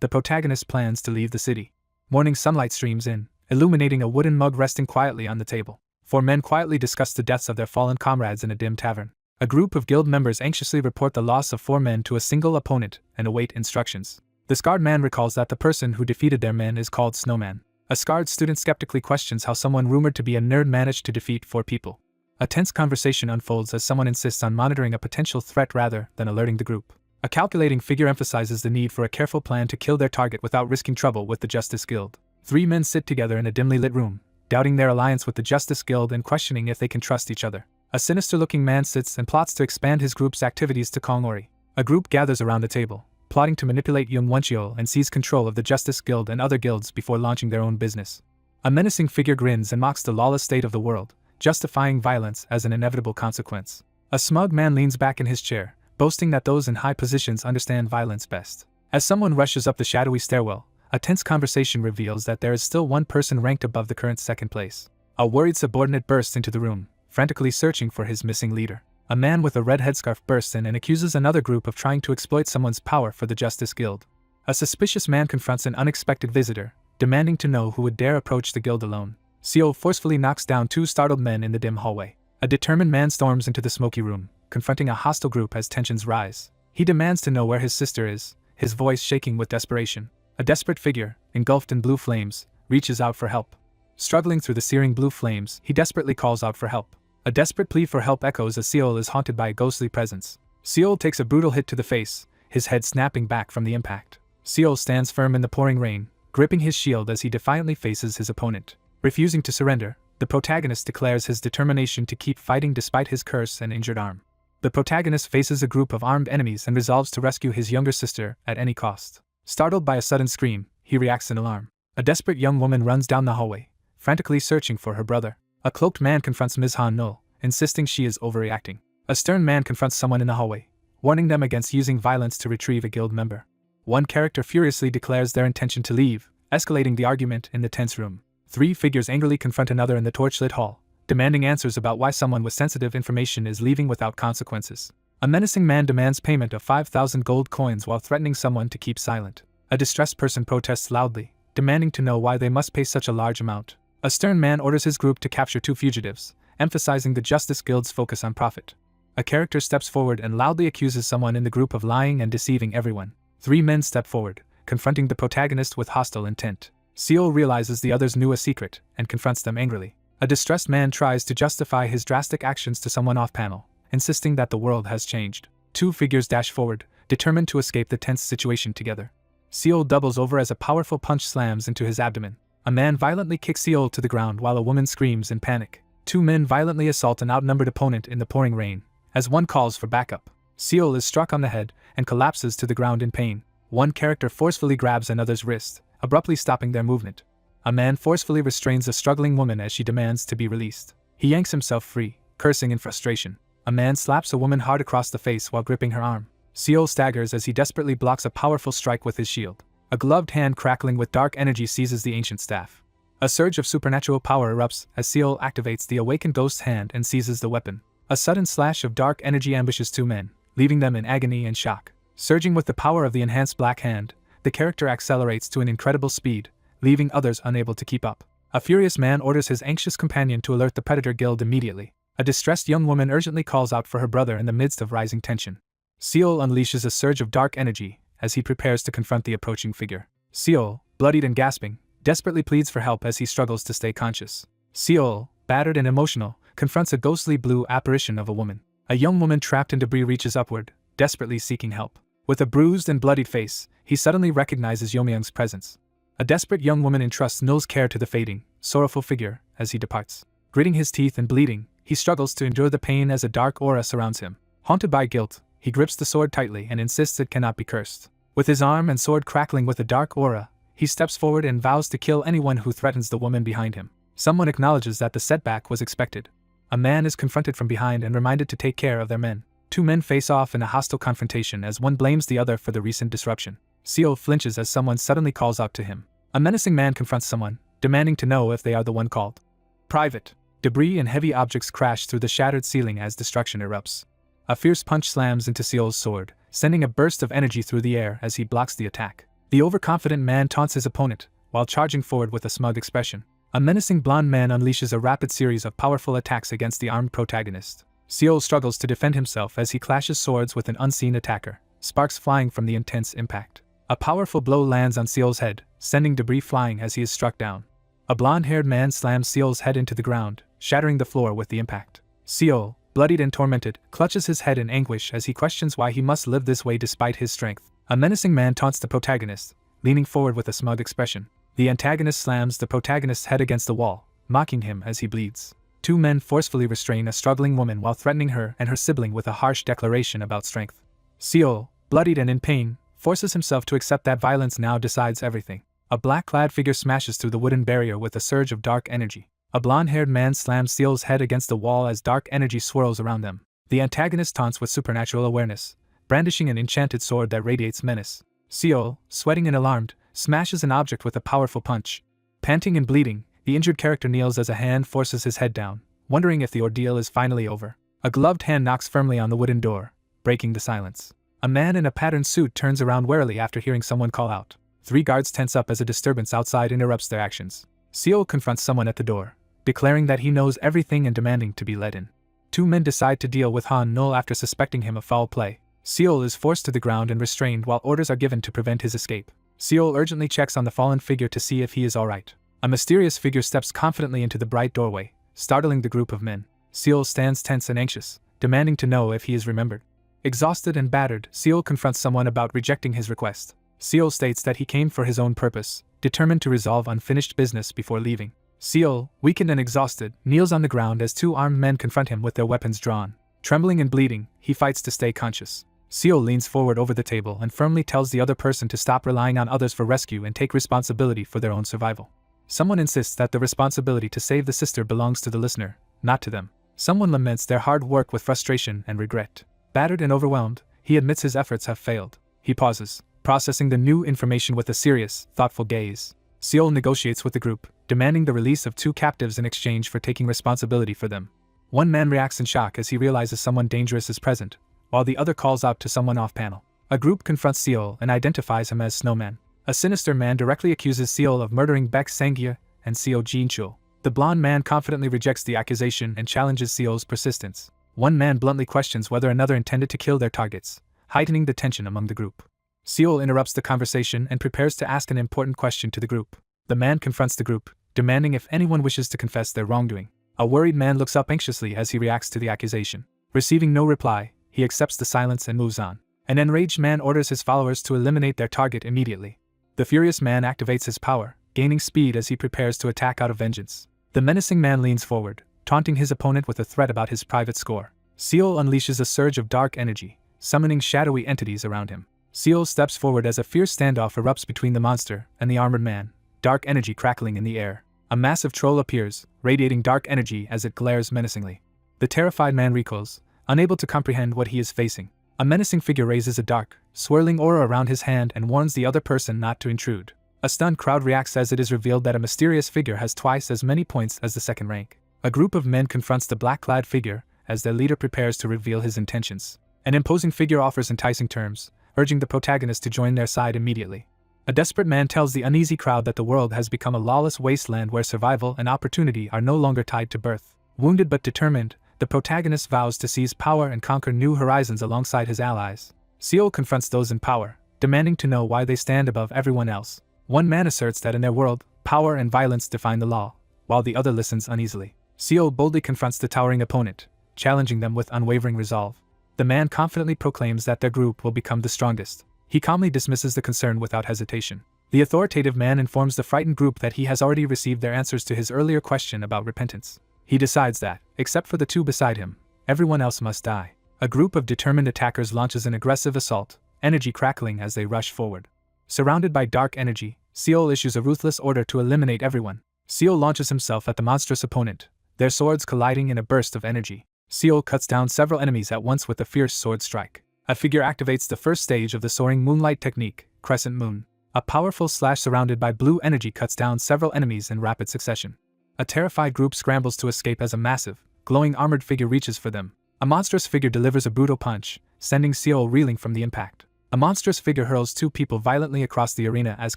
the protagonist plans to leave the city. Morning sunlight streams in, illuminating a wooden mug resting quietly on the table. 4 men quietly discuss the deaths of their fallen comrades in a dim tavern. A group of guild members anxiously report the loss of 4 men to a single opponent and await instructions. The scarred man recalls that the person who defeated their men is called Snowman. A scarred student skeptically questions how someone rumored to be a nerd managed to defeat 4 people. A tense conversation unfolds as someone insists on monitoring a potential threat rather than alerting the group. A calculating figure emphasizes the need for a careful plan to kill their target without risking trouble with the Justice Guild. 3 men sit together in a dimly lit room, doubting their alliance with the Justice Guild and questioning if they can trust each other. A sinister-looking man sits and plots to expand his group's activities to Kongori. A group gathers around the table, plotting to manipulate Young Wonchio and seize control of the Justice Guild and other guilds before launching their own business. A menacing figure grins and mocks the lawless state of the world, justifying violence as an inevitable consequence. A smug man leans back in his chair, boasting that those in high positions understand violence best. As someone rushes up the shadowy stairwell, a tense conversation reveals that there is still one person ranked above the current second place. A worried subordinate bursts into the room, frantically searching for his missing leader. A man with a red headscarf bursts in and accuses another group of trying to exploit someone's power for the Justice Guild. A suspicious man confronts an unexpected visitor, demanding to know who would dare approach the guild alone. Seo forcefully knocks down 2 startled men in the dim hallway. A determined man storms into the smoky room, confronting a hostile group as tensions rise. He demands to know where his sister is, his voice shaking with desperation. A desperate figure, engulfed in blue flames, reaches out for help. Struggling through the searing blue flames, he desperately calls out for help. A desperate plea for help echoes as Seol is haunted by a ghostly presence. Seol takes a brutal hit to the face, his head snapping back from the impact. Seol stands firm in the pouring rain, gripping his shield as he defiantly faces his opponent. Refusing to surrender, the protagonist declares his determination to keep fighting despite his curse and injured arm. The protagonist faces a group of armed enemies and resolves to rescue his younger sister at any cost. Startled by a sudden scream, he reacts in alarm. A desperate young woman runs down the hallway, frantically searching for her brother. A cloaked man confronts Ms. Han Nul, insisting she is overreacting. A stern man confronts someone in the hallway, warning them against using violence to retrieve a guild member. One character furiously declares their intention to leave, escalating the argument in the tense room. 3 figures angrily confront another in the torchlit hall, demanding answers about why someone with sensitive information is leaving without consequences. A menacing man demands payment of 5,000 gold coins while threatening someone to keep silent. A distressed person protests loudly, demanding to know why they must pay such a large amount. A stern man orders his group to capture 2 fugitives, emphasizing the Justice Guild's focus on profit. A character steps forward and loudly accuses someone in the group of lying and deceiving everyone. 3 men step forward, confronting the protagonist with hostile intent. Seol realizes the others knew a secret and confronts them angrily. A distressed man tries to justify his drastic actions to someone off-panel, insisting that the world has changed. 2 figures dash forward, determined to escape the tense situation together. Seol doubles over as a powerful punch slams into his abdomen. A man violently kicks Seol to the ground while a woman screams in panic. 2 men violently assault an outnumbered opponent in the pouring rain, as one calls for backup. Seol is struck on the head and collapses to the ground in pain. One character forcefully grabs another's wrist, abruptly stopping their movement. A man forcefully restrains a struggling woman as she demands to be released. He yanks himself free, cursing in frustration. A man slaps a woman hard across the face while gripping her arm. Seol staggers as he desperately blocks a powerful strike with his shield. A gloved hand crackling with dark energy seizes the ancient staff. A surge of supernatural power erupts as Seol activates the awakened ghost's hand and seizes the weapon. A sudden slash of dark energy ambushes 2 men, leaving them in agony and shock. Surging with the power of the enhanced black hand, the character accelerates to an incredible speed, leaving others unable to keep up. A furious man orders his anxious companion to alert the Predator Guild immediately. A distressed young woman urgently calls out for her brother in the midst of rising tension. Seol unleashes a surge of dark energy as he prepares to confront the approaching figure. Seol, bloodied and gasping, desperately pleads for help as he struggles to stay conscious. Seol, battered and emotional, confronts a ghostly blue apparition of a woman. A young woman trapped in debris reaches upward, desperately seeking help. With a bruised and bloodied face, he suddenly recognizes Yomyung's presence. A desperate young woman entrusts Nul's care to the fading, sorrowful figure as he departs. Gritting his teeth and bleeding, he struggles to endure the pain as a dark aura surrounds him. Haunted by guilt, he grips the sword tightly and insists it cannot be cursed. With his arm and sword crackling with a dark aura, he steps forward and vows to kill anyone who threatens the woman behind him. Someone acknowledges that the setback was expected. A man is confronted from behind and reminded to take care of their men. Two men face off in a hostile confrontation as one blames the other for the recent disruption. Seo flinches as someone suddenly calls out to him. A menacing man confronts someone, demanding to know if they are the one called. Private. Debris and heavy objects crash through the shattered ceiling as destruction erupts. A fierce punch slams into Seol's sword, sending a burst of energy through the air as he blocks the attack. The overconfident man taunts his opponent, while charging forward with a smug expression. A menacing blonde man unleashes a rapid series of powerful attacks against the armed protagonist. Seol struggles to defend himself as he clashes swords with an unseen attacker, sparks flying from the intense impact. A powerful blow lands on Seol's head, sending debris flying as he is struck down. A blonde-haired man slams Seol's head into the ground, shattering the floor with the impact. Seol, bloodied and tormented, clutches his head in anguish as he questions why he must live this way despite his strength. A menacing man taunts the protagonist, leaning forward with a smug expression. The antagonist slams the protagonist's head against the wall, mocking him as he bleeds. Two men forcefully restrain a struggling woman while threatening her and her sibling with a harsh declaration about strength. Seol, bloodied and in pain, forces himself to accept that violence now decides everything. A black-clad figure smashes through the wooden barrier with a surge of dark energy. A blonde-haired man slams Seol's head against the wall as dark energy swirls around them. The antagonist taunts with supernatural awareness, brandishing an enchanted sword that radiates menace. Seol, sweating and alarmed, smashes an object with a powerful punch. Panting and bleeding, the injured character kneels as a hand forces his head down, wondering if the ordeal is finally over. A gloved hand knocks firmly on the wooden door, breaking the silence. A man in a patterned suit turns around warily after hearing someone call out. Three guards tense up as a disturbance outside interrupts their actions. Seol confronts someone at the door, declaring that he knows everything and demanding to be let in. Two men decide to deal with Han Nul after suspecting him of foul play. Seol is forced to the ground and restrained while orders are given to prevent his escape. Seol urgently checks on the fallen figure to see if he is alright. A mysterious figure steps confidently into the bright doorway, startling the group of men. Seol stands tense and anxious, demanding to know if he is remembered. Exhausted and battered, Seol confronts someone about rejecting his request. Seol states that he came for his own purpose, determined to resolve unfinished business before leaving. Seol, weakened and exhausted, kneels on the ground as two armed men confront him with their weapons drawn. Trembling and bleeding, he fights to stay conscious. Seol leans forward over the table and firmly tells the other person to stop relying on others for rescue and take responsibility for their own survival. Someone insists that the responsibility to save the sister belongs to the listener, not to them. Someone laments their hard work with frustration and regret. Battered and overwhelmed, he admits his efforts have failed. He pauses, processing the new information with a serious, thoughtful gaze. Seol negotiates with the group, demanding the release of two captives in exchange for taking responsibility for them. One man reacts in shock as he realizes someone dangerous is present, while the other calls out to someone off-panel. A group confronts Seol and identifies him as Snowman. A sinister man directly accuses Seol of murdering Baek Sangye and Seo Jinchul. The blonde man confidently rejects the accusation and challenges Seol's persistence. One man bluntly questions whether another intended to kill their targets, heightening the tension among the group. Seol interrupts the conversation and prepares to ask an important question to the group. The man confronts the group, demanding if anyone wishes to confess their wrongdoing. A worried man looks up anxiously as he reacts to the accusation. Receiving no reply, he accepts the silence and moves on. An enraged man orders his followers to eliminate their target immediately. The furious man activates his power, gaining speed as he prepares to attack out of vengeance. The menacing man leans forward, taunting his opponent with a threat about his private score. Seol unleashes a surge of dark energy, summoning shadowy entities around him. Seol steps forward as a fierce standoff erupts between the monster and the armored man, dark energy crackling in the air. A massive troll appears, radiating dark energy as it glares menacingly. The terrified man recoils, unable to comprehend what he is facing. A menacing figure raises a dark, swirling aura around his hand and warns the other person not to intrude. A stunned crowd reacts as it is revealed that a mysterious figure has twice as many points as the second rank. A group of men confronts the black-clad figure as their leader prepares to reveal his intentions. An imposing figure offers enticing terms, urging the protagonist to join their side immediately. A desperate man tells the uneasy crowd that the world has become a lawless wasteland where survival and opportunity are no longer tied to birth. Wounded but determined, the protagonist vows to seize power and conquer new horizons alongside his allies. Seol confronts those in power, demanding to know why they stand above everyone else. One man asserts that in their world, power and violence define the law, while the other listens uneasily. Seol boldly confronts the towering opponent, challenging them with unwavering resolve. The man confidently proclaims that their group will become the strongest. He calmly dismisses the concern without hesitation. The authoritative man informs the frightened group that he has already received their answers to his earlier question about repentance. He decides that, except for the two beside him, everyone else must die. A group of determined attackers launches an aggressive assault, energy crackling as they rush forward. Surrounded by dark energy, Seol issues a ruthless order to eliminate everyone. Seol launches himself at the monstrous opponent, their swords colliding in a burst of energy. Seol cuts down several enemies at once with a fierce sword strike. A figure activates the first stage of the soaring moonlight technique, Crescent Moon. A powerful slash surrounded by blue energy cuts down several enemies in rapid succession. A terrified group scrambles to escape as a massive, glowing armored figure reaches for them. A monstrous figure delivers a brutal punch, sending Seol reeling from the impact. A monstrous figure hurls two people violently across the arena as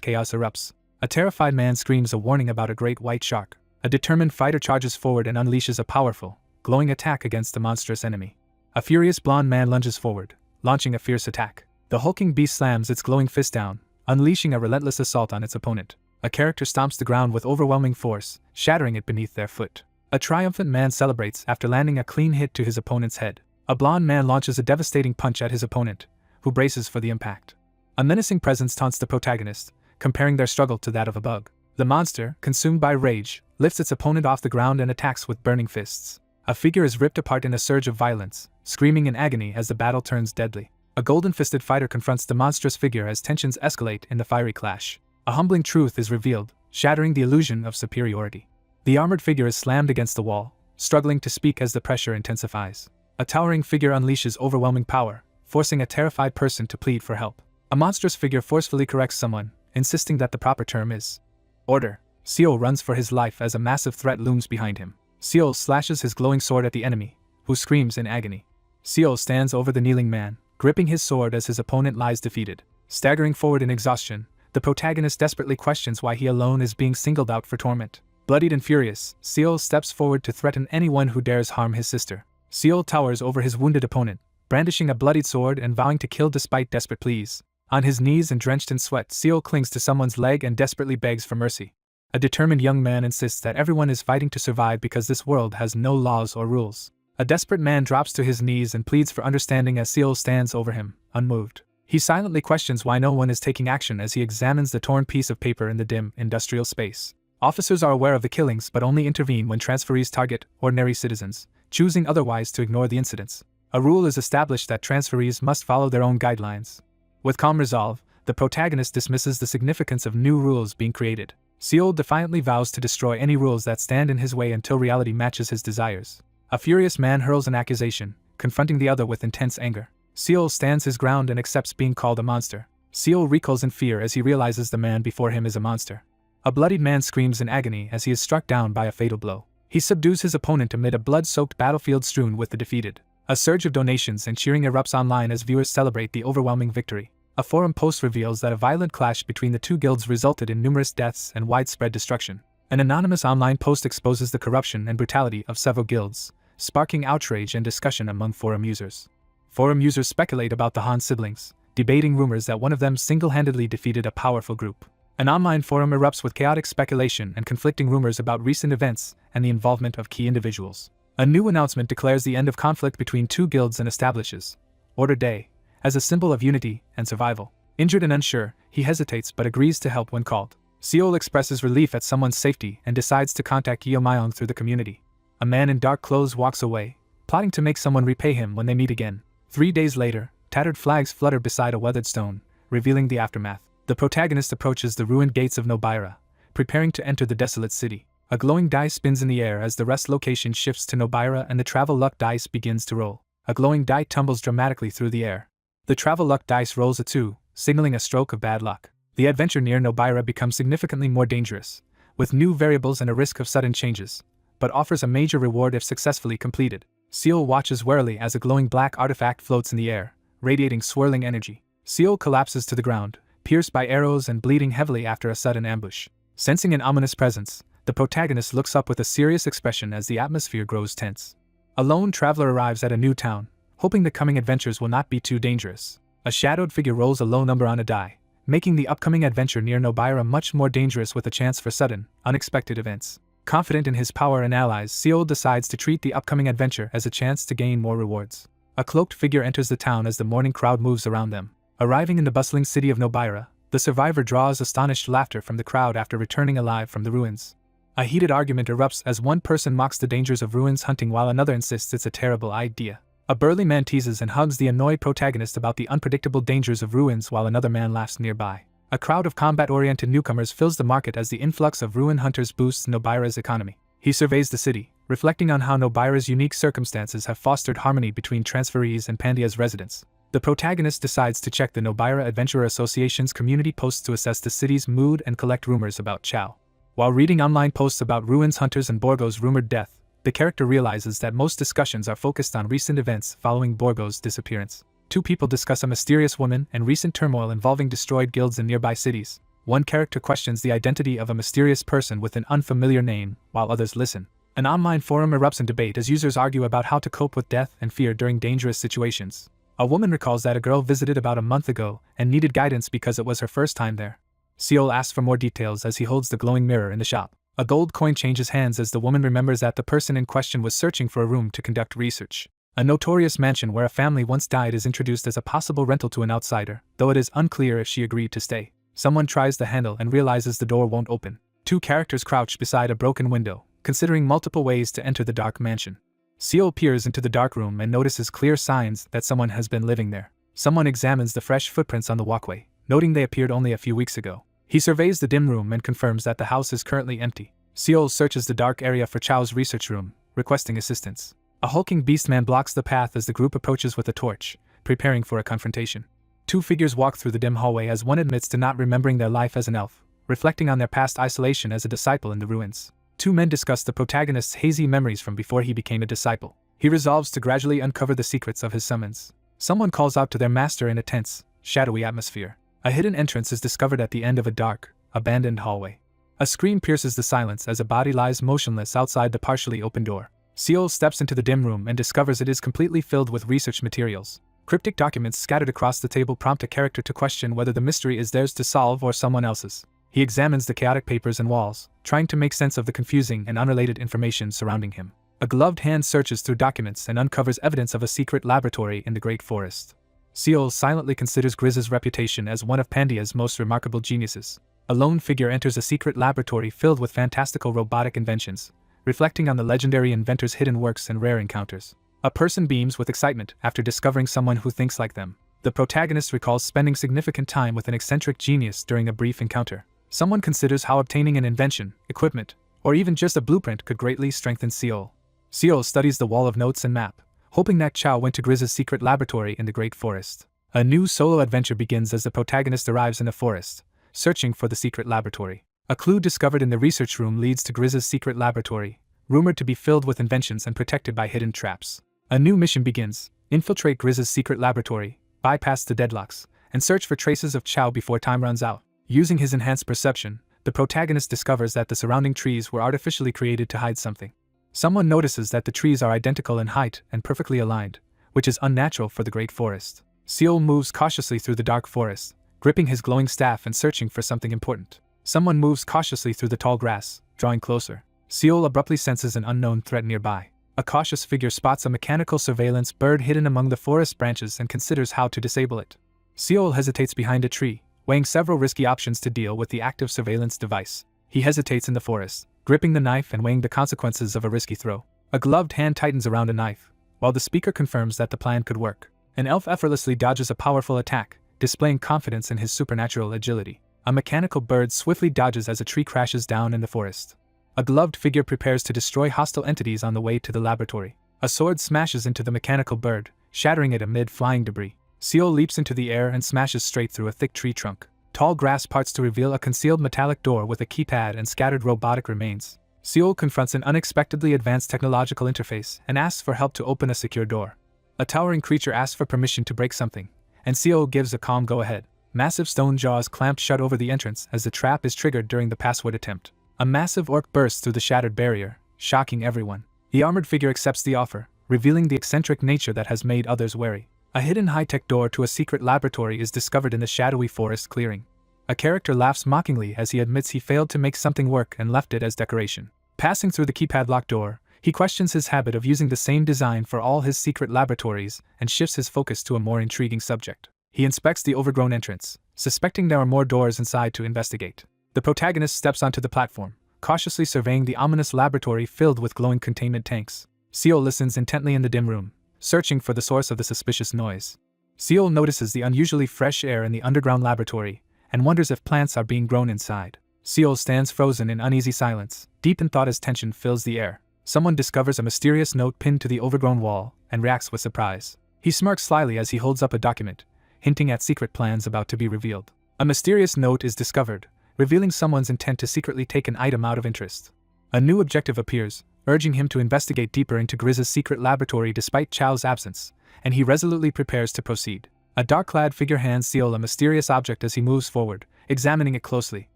chaos erupts. A terrified man screams a warning about a great white shark. A determined fighter charges forward and unleashes a powerful, glowing attack against the monstrous enemy. A furious blonde man lunges forward, launching a fierce attack. The hulking beast slams its glowing fist down, unleashing a relentless assault on its opponent. A character stomps the ground with overwhelming force, shattering it beneath their foot. A triumphant man celebrates after landing a clean hit to his opponent's head. A blonde man launches a devastating punch at his opponent, who braces for the impact. A menacing presence taunts the protagonist, comparing their struggle to that of a bug. The monster, consumed by rage, lifts its opponent off the ground and attacks with burning fists. A figure is ripped apart in a surge of violence, screaming in agony as the battle turns deadly. A golden-fisted fighter confronts the monstrous figure as tensions escalate in the fiery clash. A humbling truth is revealed, shattering the illusion of superiority. The armored figure is slammed against the wall, struggling to speak as the pressure intensifies. A towering figure unleashes overwhelming power, forcing a terrified person to plead for help. A monstrous figure forcefully corrects someone, insisting that the proper term is order. Seol runs for his life as a massive threat looms behind him. Seol slashes his glowing sword at the enemy, who screams in agony. Seol stands over the kneeling man, gripping his sword as his opponent lies defeated. Staggering forward in exhaustion, the protagonist desperately questions why he alone is being singled out for torment. Bloodied and furious, Seol steps forward to threaten anyone who dares harm his sister. Seol towers over his wounded opponent, brandishing a bloodied sword and vowing to kill despite desperate pleas. On his knees and drenched in sweat, Seol clings to someone's leg and desperately begs for mercy. A determined young man insists that everyone is fighting to survive because this world has no laws or rules. A desperate man drops to his knees and pleads for understanding as Seol stands over him, unmoved. He silently questions why no one is taking action as he examines the torn piece of paper in the dim, industrial space. Officers are aware of the killings but only intervene when transferees target ordinary citizens, choosing otherwise to ignore the incidents. A rule is established that transferees must follow their own guidelines. With calm resolve, the protagonist dismisses the significance of new rules being created. Seol defiantly vows to destroy any rules that stand in his way until reality matches his desires. A furious man hurls an accusation, confronting the other with intense anger. Seol stands his ground and accepts being called a monster. Seol recoils in fear as he realizes the man before him is a monster. A bloodied man screams in agony as he is struck down by a fatal blow. He subdues his opponent amid a blood-soaked battlefield strewn with the defeated. A surge of donations and cheering erupts online as viewers celebrate the overwhelming victory. A forum post reveals that a violent clash between the two guilds resulted in numerous deaths and widespread destruction. An anonymous online post exposes the corruption and brutality of several guilds, sparking outrage and discussion among forum users. Forum users speculate about the Han siblings, debating rumors that one of them single-handedly defeated a powerful group. An online forum erupts with chaotic speculation and conflicting rumors about recent events and the involvement of key individuals. A new announcement declares the end of conflict between two guilds and establishes Order Day as a symbol of unity and survival. Injured and unsure, he hesitates but agrees to help when called. Seol expresses relief at someone's safety and decides to contact Yeomyeong through the community. A man in dark clothes walks away, plotting to make someone repay him when they meet again. 3 days later, tattered flags flutter beside a weathered stone, revealing the aftermath. The protagonist approaches the ruined gates of Nobira, preparing to enter the desolate city. A glowing die spins in the air as the rest location shifts to Nobira and the travel luck dice begins to roll. A glowing die tumbles dramatically through the air. The travel luck dice rolls a 2, signaling a stroke of bad luck. The adventure near Nobira becomes significantly more dangerous, with new variables and a risk of sudden changes, but offers a major reward if successfully completed. Seol watches warily as a glowing black artifact floats in the air, radiating swirling energy. Seol collapses to the ground, pierced by arrows and bleeding heavily after a sudden ambush. Sensing an ominous presence, the protagonist looks up with a serious expression as the atmosphere grows tense. A lone traveler arrives at a new town, hoping the coming adventures will not be too dangerous. A shadowed figure rolls a low number on a die, making the upcoming adventure near Nobira much more dangerous with a chance for sudden, unexpected events. Confident in his power and allies, Seol decides to treat the upcoming adventure as a chance to gain more rewards. A cloaked figure enters the town as the morning crowd moves around them. Arriving in the bustling city of Nobira, the survivor draws astonished laughter from the crowd after returning alive from the ruins. A heated argument erupts as one person mocks the dangers of ruins hunting while another insists it's a terrible idea. A burly man teases and hugs the annoyed protagonist about the unpredictable dangers of ruins while another man laughs nearby. A crowd of combat-oriented newcomers fills the market as the influx of ruin hunters boosts Nobira's economy. He surveys the city, reflecting on how Nobira's unique circumstances have fostered harmony between transferees and Pandya's residents. The protagonist decides to check the Nobira Adventurer Association's community posts to assess the city's mood and collect rumors about Chao. While reading online posts about ruins hunters and Borgo's rumored death, the character realizes that most discussions are focused on recent events following Borgo's disappearance. Two people discuss a mysterious woman and recent turmoil involving destroyed guilds in nearby cities. One character questions the identity of a mysterious person with an unfamiliar name, while others listen. An online forum erupts in debate as users argue about how to cope with death and fear during dangerous situations. A woman recalls that a girl visited about a month ago and needed guidance because it was her first time there. Seol asks for more details as he holds the glowing mirror in the shop. A gold coin changes hands as the woman remembers that the person in question was searching for a room to conduct research. A notorious mansion where a family once died is introduced as a possible rental to an outsider, though it is unclear if she agreed to stay. Someone tries the handle and realizes the door won't open. Two characters crouch beside a broken window, considering multiple ways to enter the dark mansion. Seol peers into the dark room and notices clear signs that someone has been living there. Someone examines the fresh footprints on the walkway, noting they appeared only a few weeks ago. He surveys the dim room and confirms that the house is currently empty. Seol searches the dark area for Chao's research room, requesting assistance. A hulking beastman blocks the path as the group approaches with a torch, preparing for a confrontation. Two figures walk through the dim hallway as one admits to not remembering their life as an elf, reflecting on their past isolation as a disciple in the ruins. Two men discuss the protagonist's hazy memories from before he became a disciple. He resolves to gradually uncover the secrets of his summons. Someone calls out to their master in a tense, shadowy atmosphere. A hidden entrance is discovered at the end of a dark, abandoned hallway. A scream pierces the silence as a body lies motionless outside the partially open door. Seol steps into the dim room and discovers it is completely filled with research materials. Cryptic documents scattered across the table prompt a character to question whether the mystery is theirs to solve or someone else's. He examines the chaotic papers and walls, trying to make sense of the confusing and unrelated information surrounding him. A gloved hand searches through documents and uncovers evidence of a secret laboratory in the Great Forest. Seol silently considers Grizz's reputation as one of Pandya's most remarkable geniuses. A lone figure enters a secret laboratory filled with fantastical robotic inventions, reflecting on the legendary inventor's hidden works and rare encounters. A person beams with excitement after discovering someone who thinks like them. The protagonist recalls spending significant time with an eccentric genius during a brief encounter. Someone considers how obtaining an invention, equipment, or even just a blueprint could greatly strengthen Seol. Seol studies the wall of notes and map, hoping that Chao went to Grizz's secret laboratory in the Great Forest. A new solo adventure begins as the protagonist arrives in the forest, searching for the secret laboratory. A clue discovered in the research room leads to Grizz's secret laboratory, rumored to be filled with inventions and protected by hidden traps. A new mission begins: infiltrate Grizz's secret laboratory, bypass the deadlocks, and search for traces of Chao before time runs out. Using his enhanced perception, the protagonist discovers that the surrounding trees were artificially created to hide something. Someone notices that the trees are identical in height and perfectly aligned, which is unnatural for the Great Forest. Seol moves cautiously through the dark forest, gripping his glowing staff and searching for something important. Someone moves cautiously through the tall grass, drawing closer. Seol abruptly senses an unknown threat nearby. A cautious figure spots a mechanical surveillance bird hidden among the forest branches and considers how to disable it. Seol hesitates behind a tree, weighing several risky options to deal with the active surveillance device. He hesitates in the forest, gripping the knife and weighing the consequences of a risky throw. A gloved hand tightens around a knife, while the speaker confirms that the plan could work. An elf effortlessly dodges a powerful attack, displaying confidence in his supernatural agility. A mechanical bird swiftly dodges as a tree crashes down in the forest. A gloved figure prepares to destroy hostile entities on the way to the laboratory. A sword smashes into the mechanical bird, shattering it amid flying debris. Seol leaps into the air and smashes straight through a thick tree trunk. Tall grass parts to reveal a concealed metallic door with a keypad and scattered robotic remains. Seol confronts an unexpectedly advanced technological interface and asks for help to open a secure door. A towering creature asks for permission to break something, and Seol gives a calm go-ahead. Massive stone jaws clamp shut over the entrance as the trap is triggered during the password attempt. A massive orc bursts through the shattered barrier, shocking everyone. The armored figure accepts the offer, revealing the eccentric nature that has made others wary. A hidden high-tech door to a secret laboratory is discovered in the shadowy forest clearing. A character laughs mockingly as he admits he failed to make something work and left it as decoration. Passing through the keypad-locked door, he questions his habit of using the same design for all his secret laboratories and shifts his focus to a more intriguing subject. He inspects the overgrown entrance, suspecting there are more doors inside to investigate. The protagonist steps onto the platform, cautiously surveying the ominous laboratory filled with glowing containment tanks. Seol listens intently in the dim room, searching for the source of the suspicious noise. Seol notices the unusually fresh air in the underground laboratory and wonders if plants are being grown inside. Seol stands frozen in uneasy silence, deep in thought as tension fills the air. Someone discovers a mysterious note pinned to the overgrown wall and reacts with surprise. He smirks slyly as he holds up a document, hinting at secret plans about to be revealed. A mysterious note is discovered, revealing someone's intent to secretly take an item out of interest. A new objective appears, urging him to investigate deeper into Grizz's secret laboratory despite Chow's absence, and he resolutely prepares to proceed. A dark-clad figure hands Seal a mysterious object as he moves forward, examining it closely.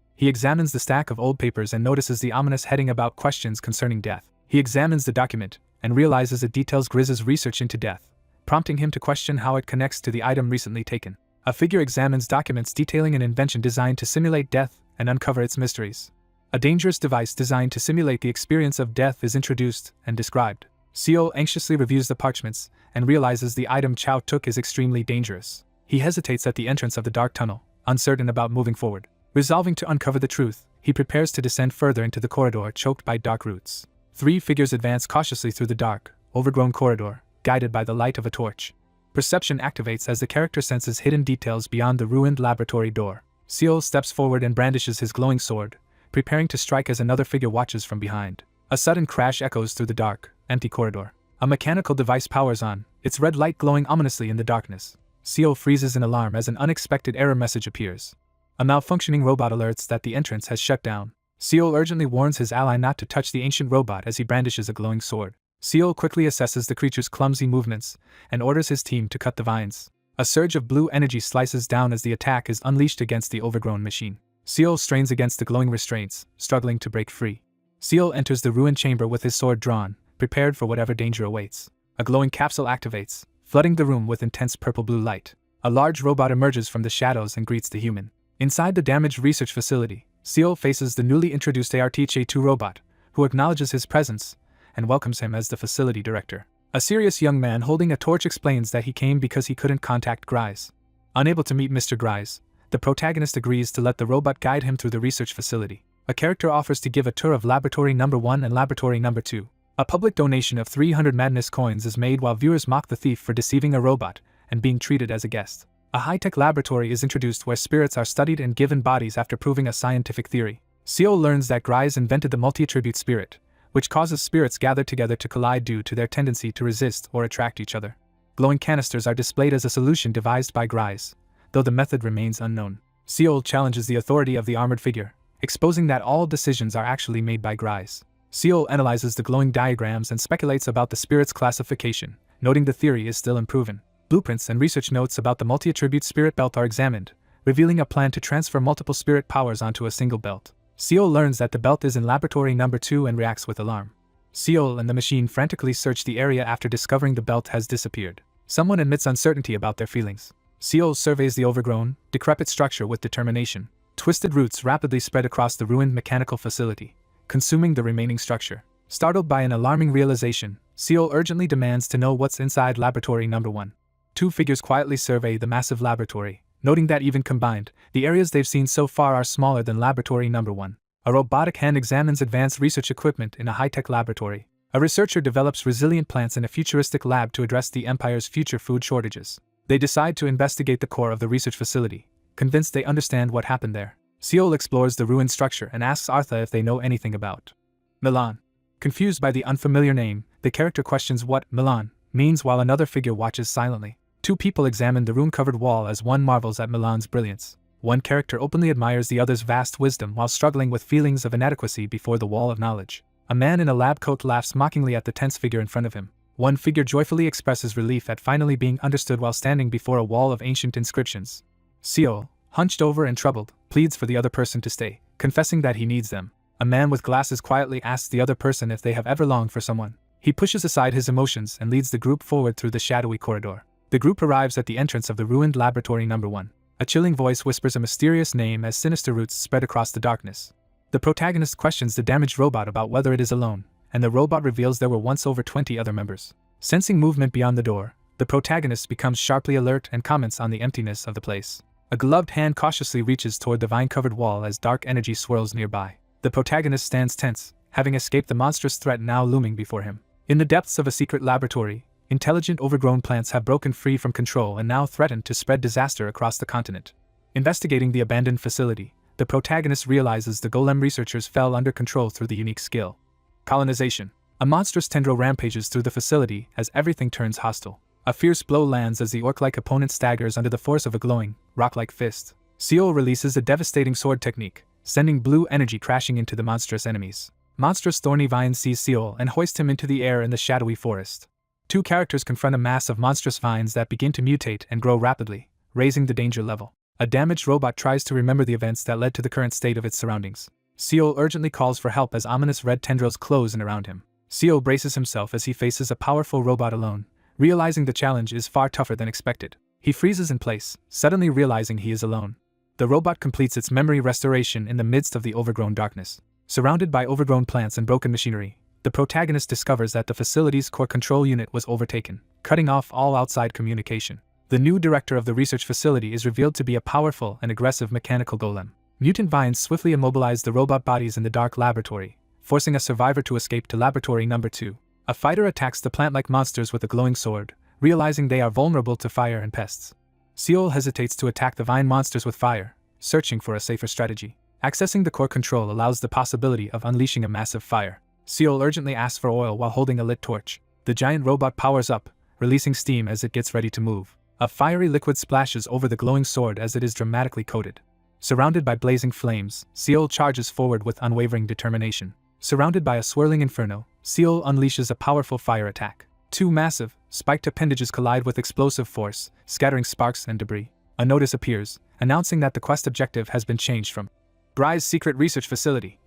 He examines the stack of old papers and notices the ominous heading about questions concerning death. He examines the document and realizes it details Grizz's research into death, prompting him to question how it connects to the item recently taken. A figure examines documents detailing an invention designed to simulate death and uncover its mysteries. A dangerous device designed to simulate the experience of death is introduced and described. Seal anxiously reviews the parchments and realizes the item Chow took is extremely dangerous. He hesitates at the entrance of the dark tunnel, uncertain about moving forward. Resolving to uncover the truth, he prepares to descend further into the corridor choked by dark roots. 3 figures advance cautiously through the dark, overgrown corridor, guided by the light of a torch. Perception activates as the character senses hidden details beyond the ruined laboratory door. Seal steps forward and brandishes his glowing sword, preparing to strike as another figure watches from behind. A sudden crash echoes through the dark, empty corridor. A mechanical device powers on, its red light glowing ominously in the darkness. Seal freezes in alarm as an unexpected error message appears. A malfunctioning robot alerts that the entrance has shut down. Seal urgently warns his ally not to touch the ancient robot as he brandishes a glowing sword. Seal quickly assesses the creature's clumsy movements and orders his team to cut the vines. A surge of blue energy slices down as the attack is unleashed against the overgrown machine. Seal strains against the glowing restraints, struggling to break free. Seal enters the ruined chamber with his sword drawn, prepared for whatever danger awaits. A glowing capsule activates, flooding the room with intense purple-blue light. A large robot emerges from the shadows and greets the human. Inside the damaged research facility, Seal faces the newly introduced ARTJ-2 robot, who acknowledges his presence and welcomes him as the facility director. A serious young man holding a torch explains that he came because he couldn't contact Grise. Unable to meet Mr. Grise, the protagonist agrees to let the robot guide him through the research facility. A character offers to give a tour of Laboratory No. 1 and Laboratory No. 2. A public donation of 300 Madness coins is made while viewers mock the thief for deceiving a robot and being treated as a guest. A high-tech laboratory is introduced where spirits are studied and given bodies after proving a scientific theory. Seal learns that Grise invented the multi-attribute spirit, which causes spirits gathered together to collide due to their tendency to resist or attract each other. Glowing canisters are displayed as a solution devised by Grise, though the method remains unknown. Seal challenges the authority of the armored figure, exposing that all decisions are actually made by Grise. Seal analyzes the glowing diagrams and speculates about the spirit's classification, noting the theory is still unproven. Blueprints and research notes about the multi-attribute spirit belt are examined, revealing a plan to transfer multiple spirit powers onto a single belt. Seal learns that the belt is in Laboratory No. 2 and reacts with alarm. Seal and the machine frantically search the area after discovering the belt has disappeared. Someone admits uncertainty about their feelings. Seal surveys the overgrown, decrepit structure with determination. Twisted roots rapidly spread across the ruined mechanical facility, consuming the remaining structure. Startled by an alarming realization, Seal urgently demands to know what's inside Laboratory No. 1. 2 figures quietly survey the massive laboratory, noting that even combined, the areas they've seen so far are smaller than Laboratory No. 1. A robotic hand examines advanced research equipment in a high-tech laboratory. A researcher develops resilient plants in a futuristic lab to address the Empire's future food shortages. They decide to investigate the core of the research facility, convinced they understand what happened there. Seal explores the ruined structure and asks Artha if they know anything about Milan. Confused by the unfamiliar name, the character questions what Milan means while another figure watches silently. 2 people examine the rune-covered wall as one marvels at Milan's brilliance. One character openly admires the other's vast wisdom while struggling with feelings of inadequacy before the wall of knowledge. A man in a lab coat laughs mockingly at the tense figure in front of him. One figure joyfully expresses relief at finally being understood while standing before a wall of ancient inscriptions. Seal, hunched over and troubled, pleads for the other person to stay, confessing that he needs them. A man with glasses quietly asks the other person if they have ever longed for someone. He pushes aside his emotions and leads the group forward through the shadowy corridor. The group arrives at the entrance of the ruined Laboratory No. 1. A chilling voice whispers a mysterious name as sinister roots spread across the darkness. The protagonist questions the damaged robot about whether it is alone, and the robot reveals there were once over 20 other members. Sensing movement beyond the door, the protagonist becomes sharply alert and comments on the emptiness of the place. A gloved hand cautiously reaches toward the vine-covered wall as dark energy swirls nearby. The protagonist stands tense, having escaped the monstrous threat now looming before him. In the depths of a secret laboratory, intelligent overgrown plants have broken free from control and now threaten to spread disaster across the continent. Investigating the abandoned facility, the protagonist realizes the golem researchers fell under control through the unique skill. Colonization. A monstrous tendril rampages through the facility as everything turns hostile. A fierce blow lands as the orc-like opponent staggers under the force of a glowing, rock-like fist. Seol releases a devastating sword technique, sending blue energy crashing into the monstrous enemies. Monstrous thorny vines seize Seol and hoist him into the air in the shadowy forest. Two characters confront a mass of monstrous vines that begin to mutate and grow rapidly, raising the danger level. A damaged robot tries to remember the events that led to the current state of its surroundings. Seol urgently calls for help as ominous red tendrils close in around him. Seol braces himself as he faces a powerful robot alone, realizing the challenge is far tougher than expected. He freezes in place, suddenly realizing he is alone. The robot completes its memory restoration in the midst of the overgrown darkness. Surrounded by overgrown plants and broken machinery, the protagonist discovers that the facility's core control unit was overtaken, cutting off all outside communication. The new director of the research facility is revealed to be a powerful and aggressive mechanical golem. Mutant vines swiftly immobilize the robot bodies in the dark laboratory, forcing a survivor to escape to laboratory number 2. A fighter attacks the plant-like monsters with a glowing sword, realizing they are vulnerable to fire and pests. Seol hesitates to attack the vine monsters with fire, searching for a safer strategy. Accessing the core control allows the possibility of unleashing a massive fire. Seol urgently asks for oil while holding a lit torch. The giant robot powers up, releasing steam as it gets ready to move. A fiery liquid splashes over the glowing sword as it is dramatically coated. Surrounded by blazing flames, Seol charges forward with unwavering determination. Surrounded by a swirling inferno, Seol unleashes a powerful fire attack. Two massive, spiked appendages collide with explosive force, scattering sparks and debris. A notice appears, announcing that the quest objective has been changed from Bry's secret research facility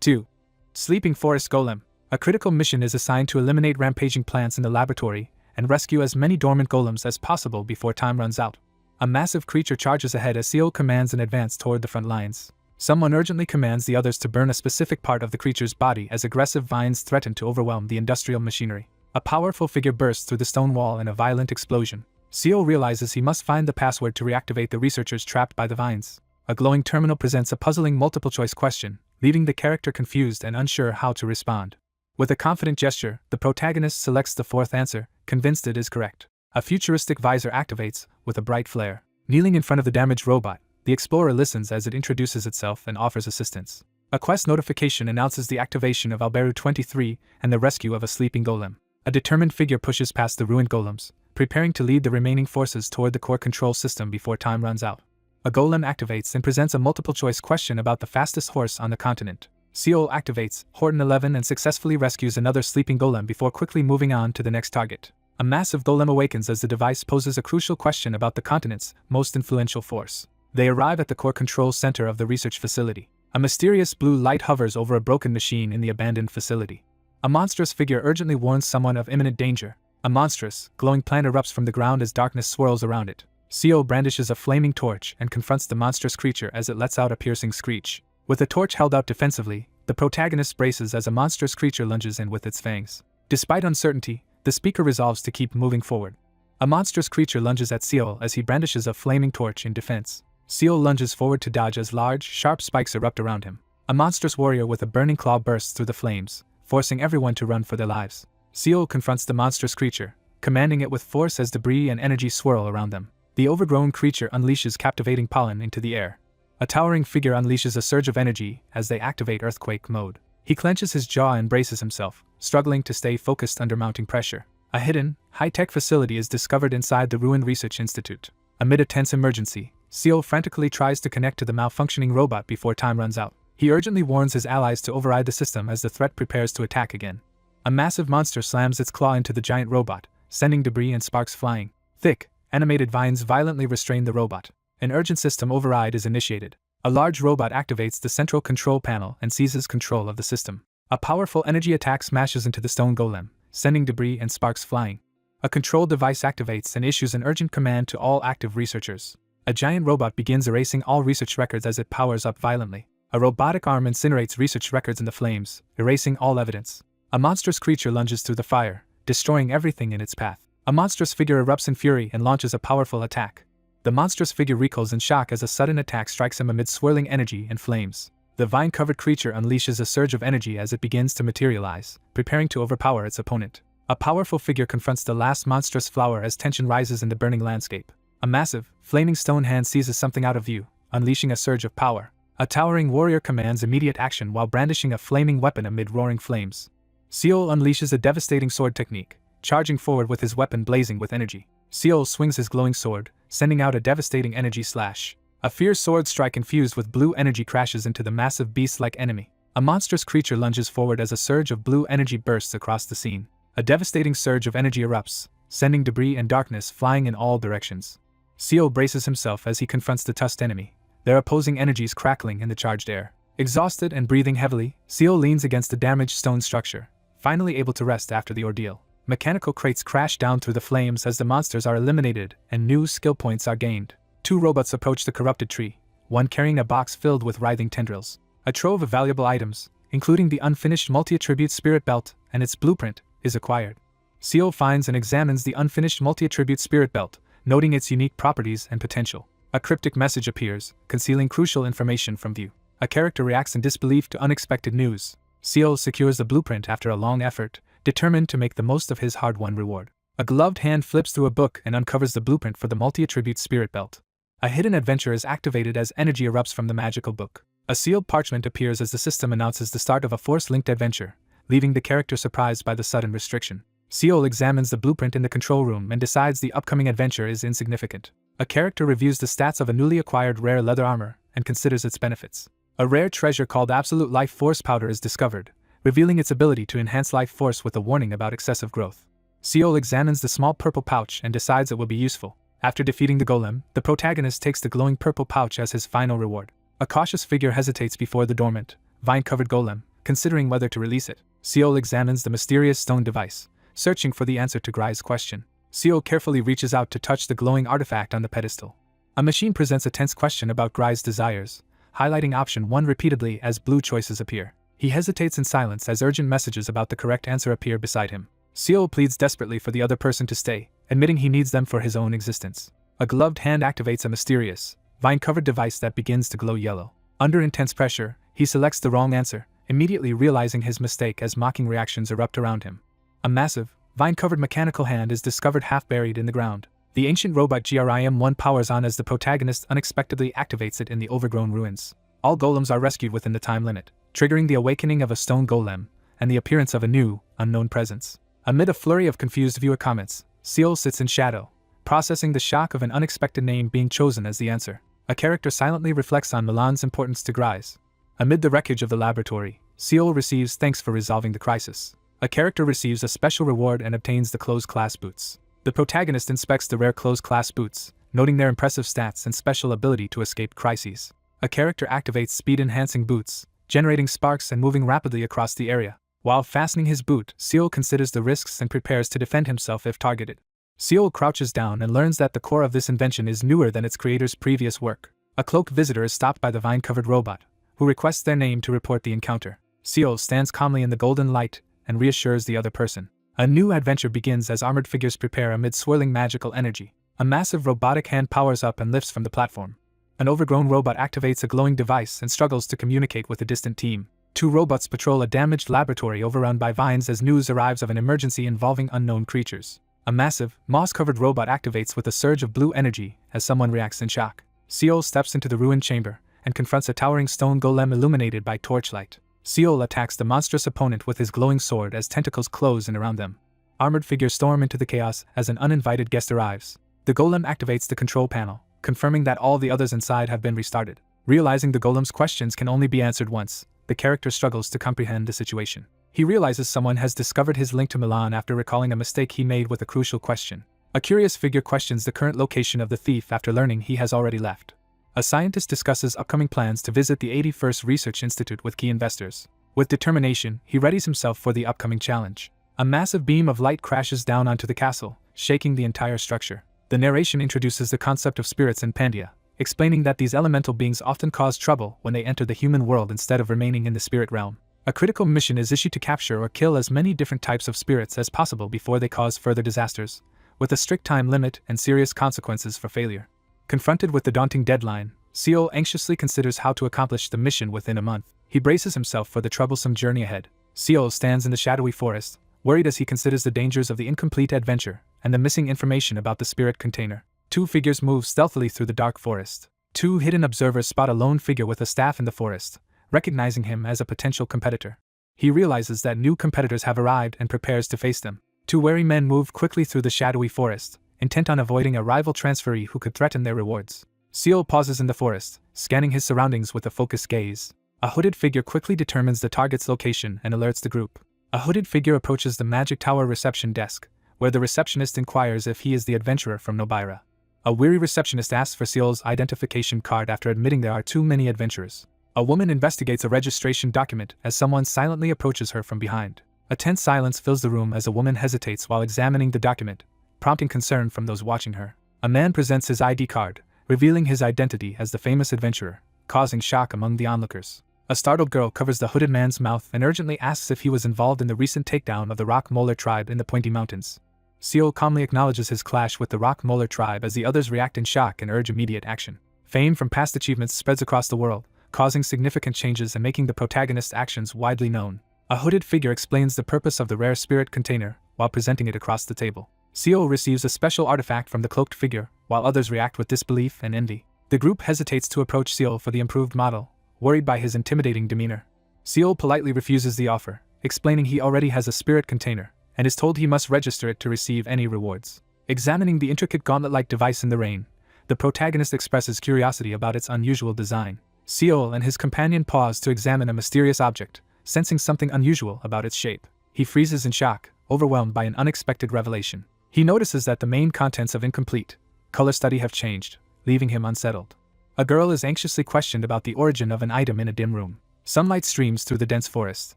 to Sleeping Forest Golem. A critical mission is assigned to eliminate rampaging plants in the laboratory and rescue as many dormant golems as possible before time runs out. A massive creature charges ahead as Seol commands an advance toward the front lines. Someone urgently commands the others to burn a specific part of the creature's body as aggressive vines threaten to overwhelm the industrial machinery. A powerful figure bursts through the stone wall in a violent explosion. Seol realizes he must find the password to reactivate the researchers trapped by the vines. A glowing terminal presents a puzzling multiple-choice question, leaving the character confused and unsure how to respond. With a confident gesture, the protagonist selects the fourth answer, convinced it is correct. A futuristic visor activates, with a bright flare. Kneeling in front of the damaged robot, the explorer listens as it introduces itself and offers assistance. A quest notification announces the activation of Alberu 23 and the rescue of a sleeping golem. A determined figure pushes past the ruined golems, preparing to lead the remaining forces toward the core control system before time runs out. A golem activates and presents a multiple-choice question about the fastest horse on the continent. Seol activates Horton 11 and successfully rescues another sleeping golem before quickly moving on to the next target. A massive golem awakens as the device poses a crucial question about the continent's most influential force. They arrive at the core control center of the research facility. A mysterious blue light hovers over a broken machine in the abandoned facility. A monstrous figure urgently warns someone of imminent danger. A monstrous, glowing plant erupts from the ground as darkness swirls around it. Seol brandishes a flaming torch and confronts the monstrous creature as it lets out a piercing screech. With the torch held out defensively, the protagonist braces as a monstrous creature lunges in with its fangs. Despite uncertainty, the speaker resolves to keep moving forward. A monstrous creature lunges at Seol as he brandishes a flaming torch in defense. Seol lunges forward to dodge as large, sharp spikes erupt around him. A monstrous warrior with a burning claw bursts through the flames, forcing everyone to run for their lives. Seol confronts the monstrous creature, commanding it with force as debris and energy swirl around them. The overgrown creature unleashes captivating pollen into the air. A towering figure unleashes a surge of energy as they activate earthquake mode. He clenches his jaw and braces himself, struggling to stay focused under mounting pressure. A hidden, high-tech facility is discovered inside the ruined research institute. Amid a tense emergency, Seol frantically tries to connect to the malfunctioning robot before time runs out. He urgently warns his allies to override the system as the threat prepares to attack again. A massive monster slams its claw into the giant robot, sending debris and sparks flying. Thick, animated vines violently restrain the robot. An urgent system override is initiated. A large robot activates the central control panel and seizes control of the system. A powerful energy attack smashes into the stone golem, sending debris and sparks flying. A control device activates and issues an urgent command to all active researchers. A giant robot begins erasing all research records as it powers up violently. A robotic arm incinerates research records in the flames, erasing all evidence. A monstrous creature lunges through the fire, destroying everything in its path. A monstrous figure erupts in fury and launches a powerful attack. The monstrous figure recoils in shock as a sudden attack strikes him amid swirling energy and flames. The vine-covered creature unleashes a surge of energy as it begins to materialize, preparing to overpower its opponent. A powerful figure confronts the last monstrous flower as tension rises in the burning landscape. A massive, flaming stone hand seizes something out of view, unleashing a surge of power. A towering warrior commands immediate action while brandishing a flaming weapon amid roaring flames. Seol unleashes a devastating sword technique, charging forward with his weapon blazing with energy. Seol swings his glowing sword, sending out a devastating energy slash. A fierce sword strike infused with blue energy crashes into the massive beast-like enemy. A monstrous creature lunges forward as a surge of blue energy bursts across the scene. A devastating surge of energy erupts, sending debris and darkness flying in all directions. Seol braces himself as he confronts the tusked enemy, their opposing energies crackling in the charged air. Exhausted and breathing heavily, Seol leans against the damaged stone structure, finally able to rest after the ordeal. Mechanical crates crash down through the flames as the monsters are eliminated and new skill points are gained. Two robots approach the corrupted tree, one carrying a box filled with writhing tendrils. A trove of valuable items, including the unfinished multi-attribute spirit belt and its blueprint, is acquired. Seol finds and examines the unfinished multi-attribute spirit belt, noting its unique properties and potential. A cryptic message appears, concealing crucial information from view. A character reacts in disbelief to unexpected news. Seol secures the blueprint after a long effort, determined to make the most of his hard-won reward. A gloved hand flips through a book and uncovers the blueprint for the multi-attribute spirit belt. A hidden adventure is activated as energy erupts from the magical book. A sealed parchment appears as the system announces the start of a force-linked adventure, leaving the character surprised by the sudden restriction. Seol examines the blueprint in the control room and decides the upcoming adventure is insignificant. A character reviews the stats of a newly acquired rare leather armor and considers its benefits. A rare treasure called Absolute Life Force Powder is discovered, revealing its ability to enhance life force with a warning about excessive growth. Seol examines the small purple pouch and decides it will be useful. After defeating the golem, the protagonist takes the glowing purple pouch as his final reward. A cautious figure hesitates before the dormant, vine-covered golem, considering whether to release it. Seol examines the mysterious stone device, searching for the answer to Grai's question. Seol carefully reaches out to touch the glowing artifact on the pedestal. A machine presents a tense question about Grai's desires, highlighting option 1 repeatedly as blue choices appear. He hesitates in silence as urgent messages about the correct answer appear beside him. Seol pleads desperately for the other person to stay, admitting he needs them for his own existence. A gloved hand activates a mysterious, vine-covered device that begins to glow yellow. Under intense pressure, he selects the wrong answer, immediately realizing his mistake as mocking reactions erupt around him. A massive, vine-covered mechanical hand is discovered half buried in the ground. The ancient robot GRIM-1 powers on as the protagonist unexpectedly activates it in the overgrown ruins. All golems are rescued within the time limit, triggering the awakening of a stone golem and the appearance of a new, unknown presence. Amid a flurry of confused viewer comments, Seol sits in shadow, processing the shock of an unexpected name being chosen as the answer. A character silently reflects on Milan's importance to Grise. Amid the wreckage of the laboratory, Seol receives thanks for resolving the crisis. A character receives a special reward and obtains the closed-class boots. The protagonist inspects the rare closed-class boots, noting their impressive stats and special ability to escape crises. A character activates speed-enhancing boots, generating sparks and moving rapidly across the area. While fastening his boot, Seol considers the risks and prepares to defend himself if targeted. Seol crouches down and learns that the core of this invention is newer than its creator's previous work. A cloaked visitor is stopped by the vine-covered robot, who requests their name to report the encounter. Seol stands calmly in the golden light and reassures the other person. A new adventure begins as armored figures prepare amid swirling magical energy. A massive robotic hand powers up and lifts from the platform. An overgrown robot activates a glowing device and struggles to communicate with a distant team. Two robots patrol a damaged laboratory overrun by vines as news arrives of an emergency involving unknown creatures. A massive, moss-covered robot activates with a surge of blue energy as someone reacts in shock. Seol steps into the ruined chamber and confronts a towering stone golem illuminated by torchlight. Seol attacks the monstrous opponent with his glowing sword as tentacles close in around them. Armored figures storm into the chaos as an uninvited guest arrives. The golem activates the control panel, confirming that all the others inside have been restarted. Realizing the golem's questions can only be answered once, the character struggles to comprehend the situation. He realizes someone has discovered his link to Milan after recalling a mistake he made with a crucial question. A curious figure questions the current location of the thief after learning he has already left. A scientist discusses upcoming plans to visit the 81st Research Institute with key investors. With determination, he readies himself for the upcoming challenge. A massive beam of light crashes down onto the castle, shaking the entire structure. The narration introduces the concept of spirits in Pandia, explaining that these elemental beings often cause trouble when they enter the human world instead of remaining in the spirit realm. A critical mission is issued to capture or kill as many different types of spirits as possible before they cause further disasters, with a strict time limit and serious consequences for failure. Confronted with the daunting deadline, Seol anxiously considers how to accomplish the mission within a month. He braces himself for the troublesome journey ahead. Seol stands in the shadowy forest, worried as he considers the dangers of the incomplete adventure and the missing information about the spirit container. Two figures move stealthily through the dark forest. Two hidden observers spot a lone figure with a staff in the forest, recognizing him as a potential competitor. He realizes that new competitors have arrived and prepares to face them. Two wary men move quickly through the shadowy forest, intent on avoiding a rival transferee who could threaten their rewards. Seal pauses in the forest, scanning his surroundings with a focused gaze. A hooded figure quickly determines the target's location and alerts the group. A hooded figure approaches the Magic Tower reception desk, where the receptionist inquires if he is the adventurer from Nobira. A weary receptionist asks for Seal's identification card after admitting there are too many adventurers. A woman investigates a registration document as someone silently approaches her from behind. A tense silence fills the room as a woman hesitates while examining the document, prompting concern from those watching her. A man presents his ID card, revealing his identity as the famous adventurer, causing shock among the onlookers. A startled girl covers the hooded man's mouth and urgently asks if he was involved in the recent takedown of the Rock Molar tribe in the Pointy Mountains. Seal calmly acknowledges his clash with the Rock Molar tribe as the others react in shock and urge immediate action. Fame from past achievements spreads across the world, causing significant changes and making the protagonist's actions widely known. A hooded figure explains the purpose of the rare spirit container while presenting it across the table. Seal receives a special artifact from the cloaked figure, while others react with disbelief and envy. The group hesitates to approach Seal for the improved model, worried by his intimidating demeanor. Seal politely refuses the offer, explaining he already has a spirit container, and is told he must register it to receive any rewards. Examining the intricate gauntlet-like device in the rain, the protagonist expresses curiosity about its unusual design. Seal and his companion pause to examine a mysterious object, sensing something unusual about its shape. He freezes in shock, overwhelmed by an unexpected revelation. He notices that the main contents of incomplete color study have changed, leaving him unsettled. A girl is anxiously questioned about the origin of an item in a dim room. Sunlight streams through the dense forest,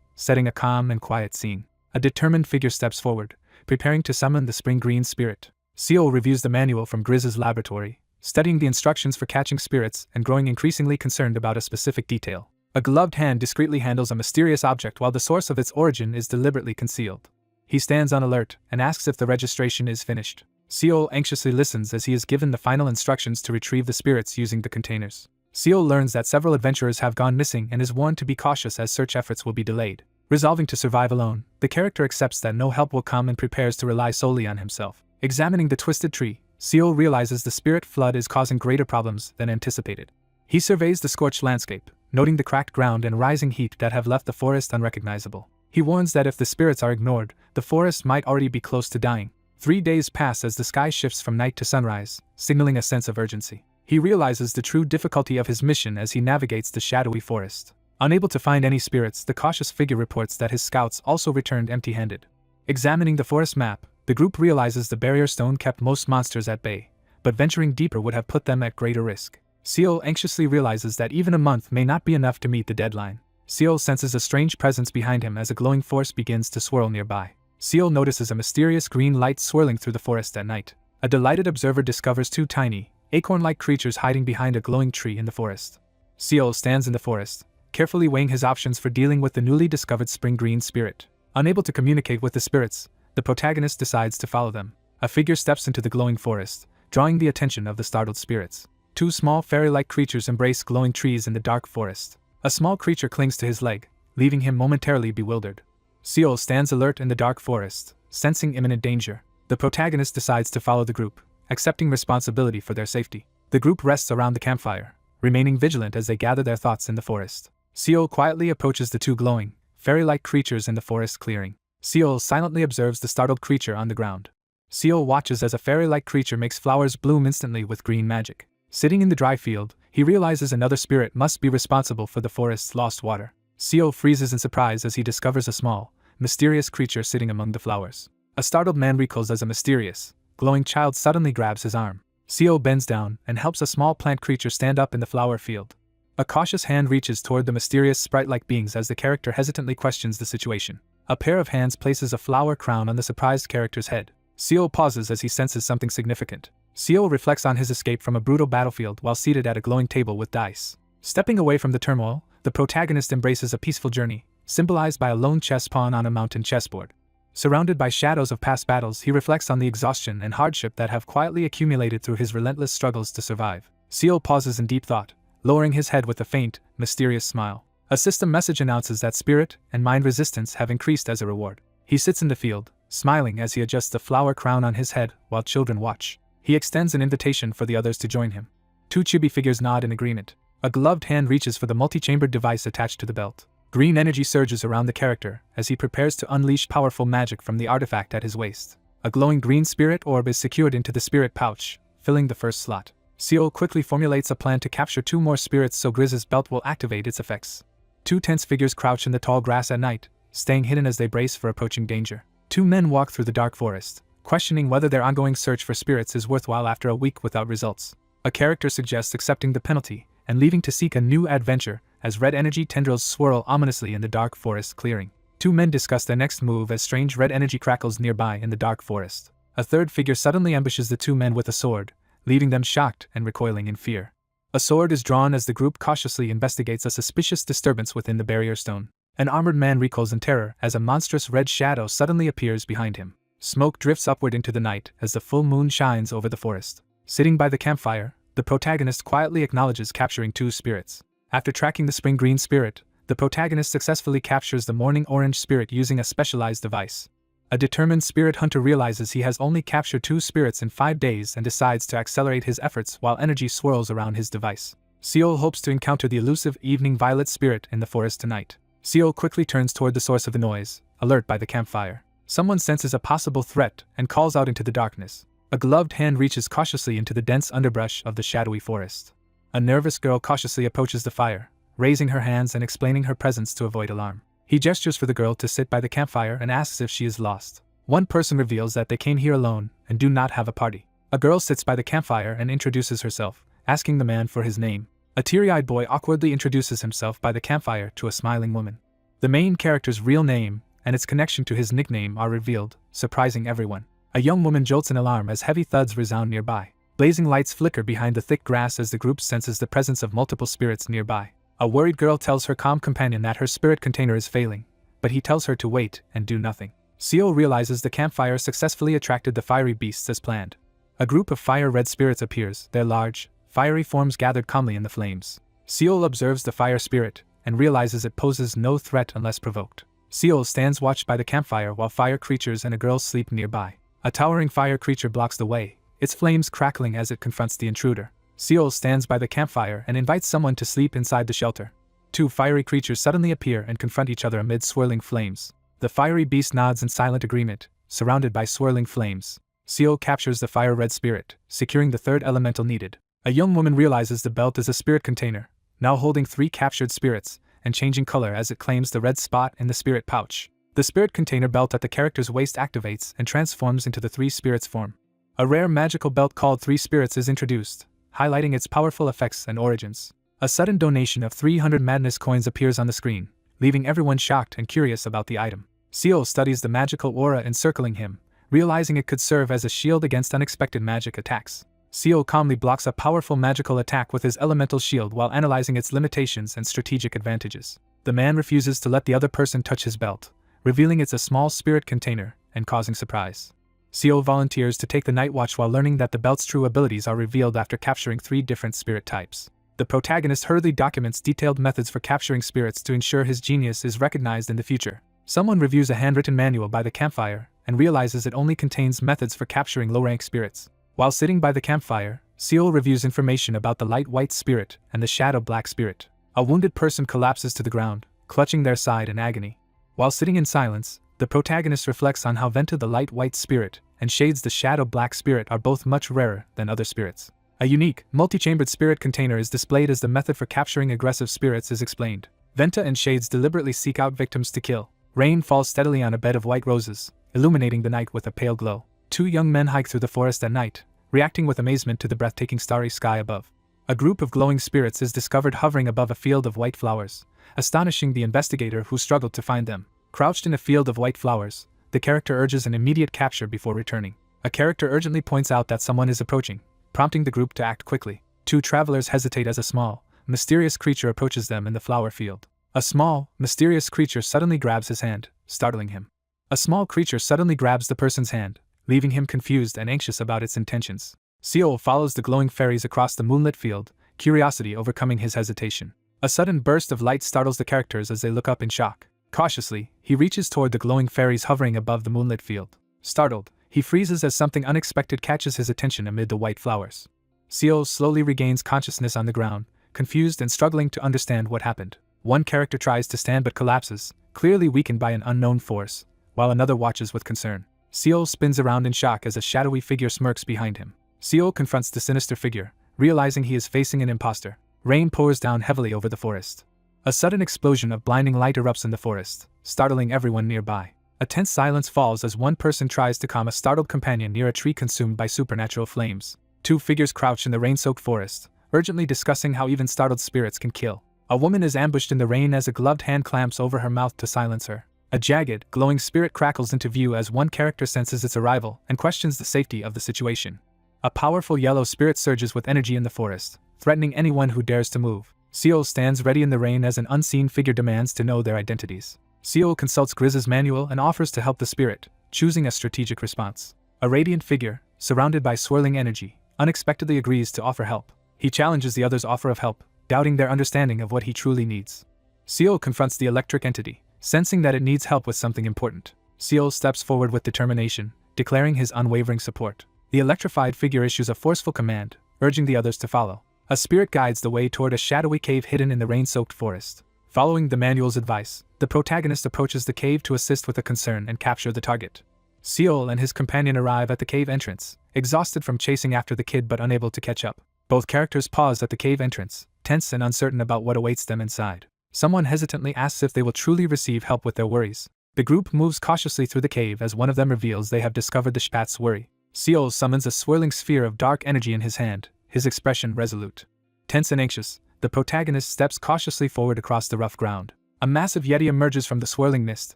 setting a calm and quiet scene. A determined figure steps forward, preparing to summon the spring green spirit. Seal reviews the manual from Grizz's laboratory, studying the instructions for catching spirits and growing increasingly concerned about a specific detail. A gloved hand discreetly handles a mysterious object while the source of its origin is deliberately concealed. He stands on alert and asks if the registration is finished. Seal anxiously listens as he is given the final instructions to retrieve the spirits using the containers. Seal learns that several adventurers have gone missing and is warned to be cautious as search efforts will be delayed. Resolving to survive alone, the character accepts that no help will come and prepares to rely solely on himself. Examining the twisted tree, Seal realizes the spirit flood is causing greater problems than anticipated. He surveys the scorched landscape, noting the cracked ground and rising heat that have left the forest unrecognizable. He warns that if the spirits are ignored, the forest might already be close to dying. 3 days pass as the sky shifts from night to sunrise, signaling a sense of urgency. He realizes the true difficulty of his mission as he navigates the shadowy forest. Unable to find any spirits, the cautious figure reports that his scouts also returned empty-handed. Examining the forest map, the group realizes the barrier stone kept most monsters at bay, but venturing deeper would have put them at greater risk. Seal anxiously realizes that even a month may not be enough to meet the deadline. Seal senses a strange presence behind him as a glowing force begins to swirl nearby. Seal notices a mysterious green light swirling through the forest at night. A delighted observer discovers 2 tiny, acorn-like creatures hiding behind a glowing tree in the forest. Seal stands in the forest, carefully weighing his options for dealing with the newly discovered spring green spirit. Unable to communicate with the spirits, the protagonist decides to follow them. A figure steps into the glowing forest, drawing the attention of the startled spirits. 2 small fairy-like creatures embrace glowing trees in the dark forest. A small creature clings to his leg, leaving him momentarily bewildered. Seal stands alert in the dark forest, sensing imminent danger. The protagonist decides to follow the group, accepting responsibility for their safety. The group rests around the campfire, remaining vigilant as they gather their thoughts in the forest. Seal quietly approaches the 2 glowing, fairy-like creatures in the forest clearing. Seal silently observes the startled creature on the ground. Seal watches as a fairy-like creature makes flowers bloom instantly with green magic. Sitting in the dry field, he realizes another spirit must be responsible for the forest's lost water. Seal freezes in surprise as he discovers a small, mysterious creature sitting among the flowers. A startled man recoils as a mysterious, glowing child suddenly grabs his arm. Seal bends down and helps a small plant creature stand up in the flower field. A cautious hand reaches toward the mysterious sprite-like beings as the character hesitantly questions the situation. A pair of hands places a flower crown on the surprised character's head. Seal pauses as he senses something significant. Seal reflects on his escape from a brutal battlefield while seated at a glowing table with dice. Stepping away from the turmoil, the protagonist embraces a peaceful journey, symbolized by a lone chess pawn on a mountain chessboard. Surrounded by shadows of past battles, he reflects on the exhaustion and hardship that have quietly accumulated through his relentless struggles to survive. Seal pauses in deep thought, lowering his head with a faint, mysterious smile. A system message announces that spirit and mind resistance have increased as a reward. He sits in the field, smiling as he adjusts the flower crown on his head while children watch. He extends an invitation for the others to join him. 2 chibi figures nod in agreement. A gloved hand reaches for the multi-chambered device attached to the belt. Green energy surges around the character as he prepares to unleash powerful magic from the artifact at his waist. A glowing green spirit orb is secured into the spirit pouch, filling the first slot. Seo quickly formulates a plan to capture 2 more spirits so Grizz's belt will activate its effects. 2 tense figures crouch in the tall grass at night, staying hidden as they brace for approaching danger. 2 men walk through the dark forest, questioning whether their ongoing search for spirits is worthwhile after a week without results. A character suggests accepting the penalty and leaving to seek a new adventure as red energy tendrils swirl ominously in the dark forest clearing. 2 men discuss their next move as strange red energy crackles nearby in the dark forest. A third figure suddenly ambushes the 2 men with a sword, leaving them shocked and recoiling in fear. A sword is drawn as the group cautiously investigates a suspicious disturbance within the barrier stone. An armored man recoils in terror as a monstrous red shadow suddenly appears behind him. Smoke drifts upward into the night as the full moon shines over the forest. Sitting by the campfire, the protagonist quietly acknowledges capturing 2 spirits. After tracking the spring green spirit, the protagonist successfully captures the morning orange spirit using a specialized device. A determined spirit hunter realizes he has only captured 2 spirits in 5 days and decides to accelerate his efforts while energy swirls around his device. Seo hopes to encounter the elusive evening violet spirit in the forest tonight. Seo quickly turns toward the source of the noise, alert by the campfire. Someone senses a possible threat and calls out into the darkness. A gloved hand reaches cautiously into the dense underbrush of the shadowy forest. A nervous girl cautiously approaches the fire, raising her hands and explaining her presence to avoid alarm. He gestures for the girl to sit by the campfire and asks if she is lost. One person reveals that they came here alone and do not have a party. A girl sits by the campfire and introduces herself, asking the man for his name. A teary-eyed boy awkwardly introduces himself by the campfire to a smiling woman. The main character's real name and its connection to his nickname are revealed, surprising everyone. A young woman jolts in alarm as heavy thuds resound nearby. Blazing lights flicker behind the thick grass as the group senses the presence of multiple spirits nearby. A worried girl tells her calm companion that her spirit container is failing, but he tells her to wait and do nothing. Seo realizes the campfire successfully attracted the fiery beasts as planned. A group of fire-red spirits appears, their large, fiery forms gathered calmly in the flames. Seo observes the fire spirit and realizes it poses no threat unless provoked. Seo stands watched by the campfire while fire creatures and a girl sleep nearby. A towering fire creature blocks the way, its flames crackling as it confronts the intruder. Seo stands by the campfire and invites someone to sleep inside the shelter. 2 fiery creatures suddenly appear and confront each other amid swirling flames. The fiery beast nods in silent agreement, surrounded by swirling flames. Seo captures the fire-red spirit, securing the 3rd elemental needed. A young woman realizes the belt is a spirit container, now holding 3 captured spirits, and changing color as it claims the red spot in the spirit pouch. The spirit container belt at the character's waist activates and transforms into the 3 spirits form. A rare magical belt called 3 Spirits is introduced, highlighting its powerful effects and origins. A sudden donation of 300 madness coins appears on the screen, leaving everyone shocked and curious about the item. Seo studies the magical aura encircling him, realizing it could serve as a shield against unexpected magic attacks. Seo calmly blocks a powerful magical attack with his elemental shield while analyzing its limitations and strategic advantages. The man refuses to let the other person touch his belt, revealing it's a small spirit container and causing surprise. Seo volunteers to take the night watch while learning that the belt's true abilities are revealed after capturing 3 different spirit types. The protagonist hurriedly documents detailed methods for capturing spirits to ensure his genius is recognized in the future. Someone reviews a handwritten manual by the campfire and realizes it only contains methods for capturing low-rank spirits. While sitting by the campfire, Seo reviews information about the light white spirit and the shadow black spirit. A wounded person collapses to the ground, clutching their side in agony. While sitting in silence, the protagonist reflects on how Venta the light white spirit and Shades the shadow black spirit are both much rarer than other spirits. A unique, multi-chambered spirit container is displayed as the method for capturing aggressive spirits is explained. Venta and Shades deliberately seek out victims to kill. Rain falls steadily on a bed of white roses, illuminating the night with a pale glow. 2 young men hike through the forest at night, reacting with amazement to the breathtaking starry sky above. A group of glowing spirits is discovered hovering above a field of white flowers, astonishing the investigator who struggled to find them. Crouched in a field of white flowers, the character urges an immediate capture before returning. A character urgently points out that someone is approaching, prompting the group to act quickly. 2 travelers hesitate as a small, mysterious creature approaches them in the flower field. A small, mysterious creature suddenly grabs his hand, startling him. A small creature suddenly grabs the person's hand, leaving him confused and anxious about its intentions. Seo follows the glowing fairies across the moonlit field, curiosity overcoming his hesitation. A sudden burst of light startles the characters as they look up in shock. Cautiously, he reaches toward the glowing fairies hovering above the moonlit field. Startled, he freezes as something unexpected catches his attention amid the white flowers. Seo slowly regains consciousness on the ground, confused and struggling to understand what happened. One character tries to stand but collapses, clearly weakened by an unknown force, while another watches with concern. Seol spins around in shock as a shadowy figure smirks behind him. Seol confronts the sinister figure, realizing he is facing an imposter. Rain pours down heavily over the forest. A sudden explosion of blinding light erupts in the forest, startling everyone nearby. A tense silence falls as one person tries to calm a startled companion near a tree consumed by supernatural flames. Two figures crouch in the rain-soaked forest, urgently discussing how even startled spirits can kill. A woman is ambushed in the rain as a gloved hand clamps over her mouth to silence her. A jagged, glowing spirit crackles into view as one character senses its arrival and questions the safety of the situation. A powerful yellow spirit surges with energy in the forest, threatening anyone who dares to move. Seol stands ready in the rain as an unseen figure demands to know their identities. Seol consults Grizz's manual and offers to help the spirit, choosing a strategic response. A radiant figure, surrounded by swirling energy, unexpectedly agrees to offer help. He challenges the other's offer of help, doubting their understanding of what he truly needs. Seol confronts the electric entity, sensing that it needs help with something important. Seol steps forward with determination, declaring his unwavering support. The electrified figure issues a forceful command, urging the others to follow. A spirit guides the way toward a shadowy cave hidden in the rain-soaked forest. Following the manual's advice, the protagonist approaches the cave to assist with the concern and capture the target. Seol and his companion arrive at the cave entrance, exhausted from chasing after the kid but unable to catch up. Both characters pause at the cave entrance, tense and uncertain about what awaits them inside. Someone hesitantly asks if they will truly receive help with their worries. The group moves cautiously through the cave as one of them reveals they have discovered the Spat's worry. Seol summons a swirling sphere of dark energy in his hand, his expression resolute. Tense and anxious, the protagonist steps cautiously forward across the rough ground. A massive yeti emerges from the swirling mist,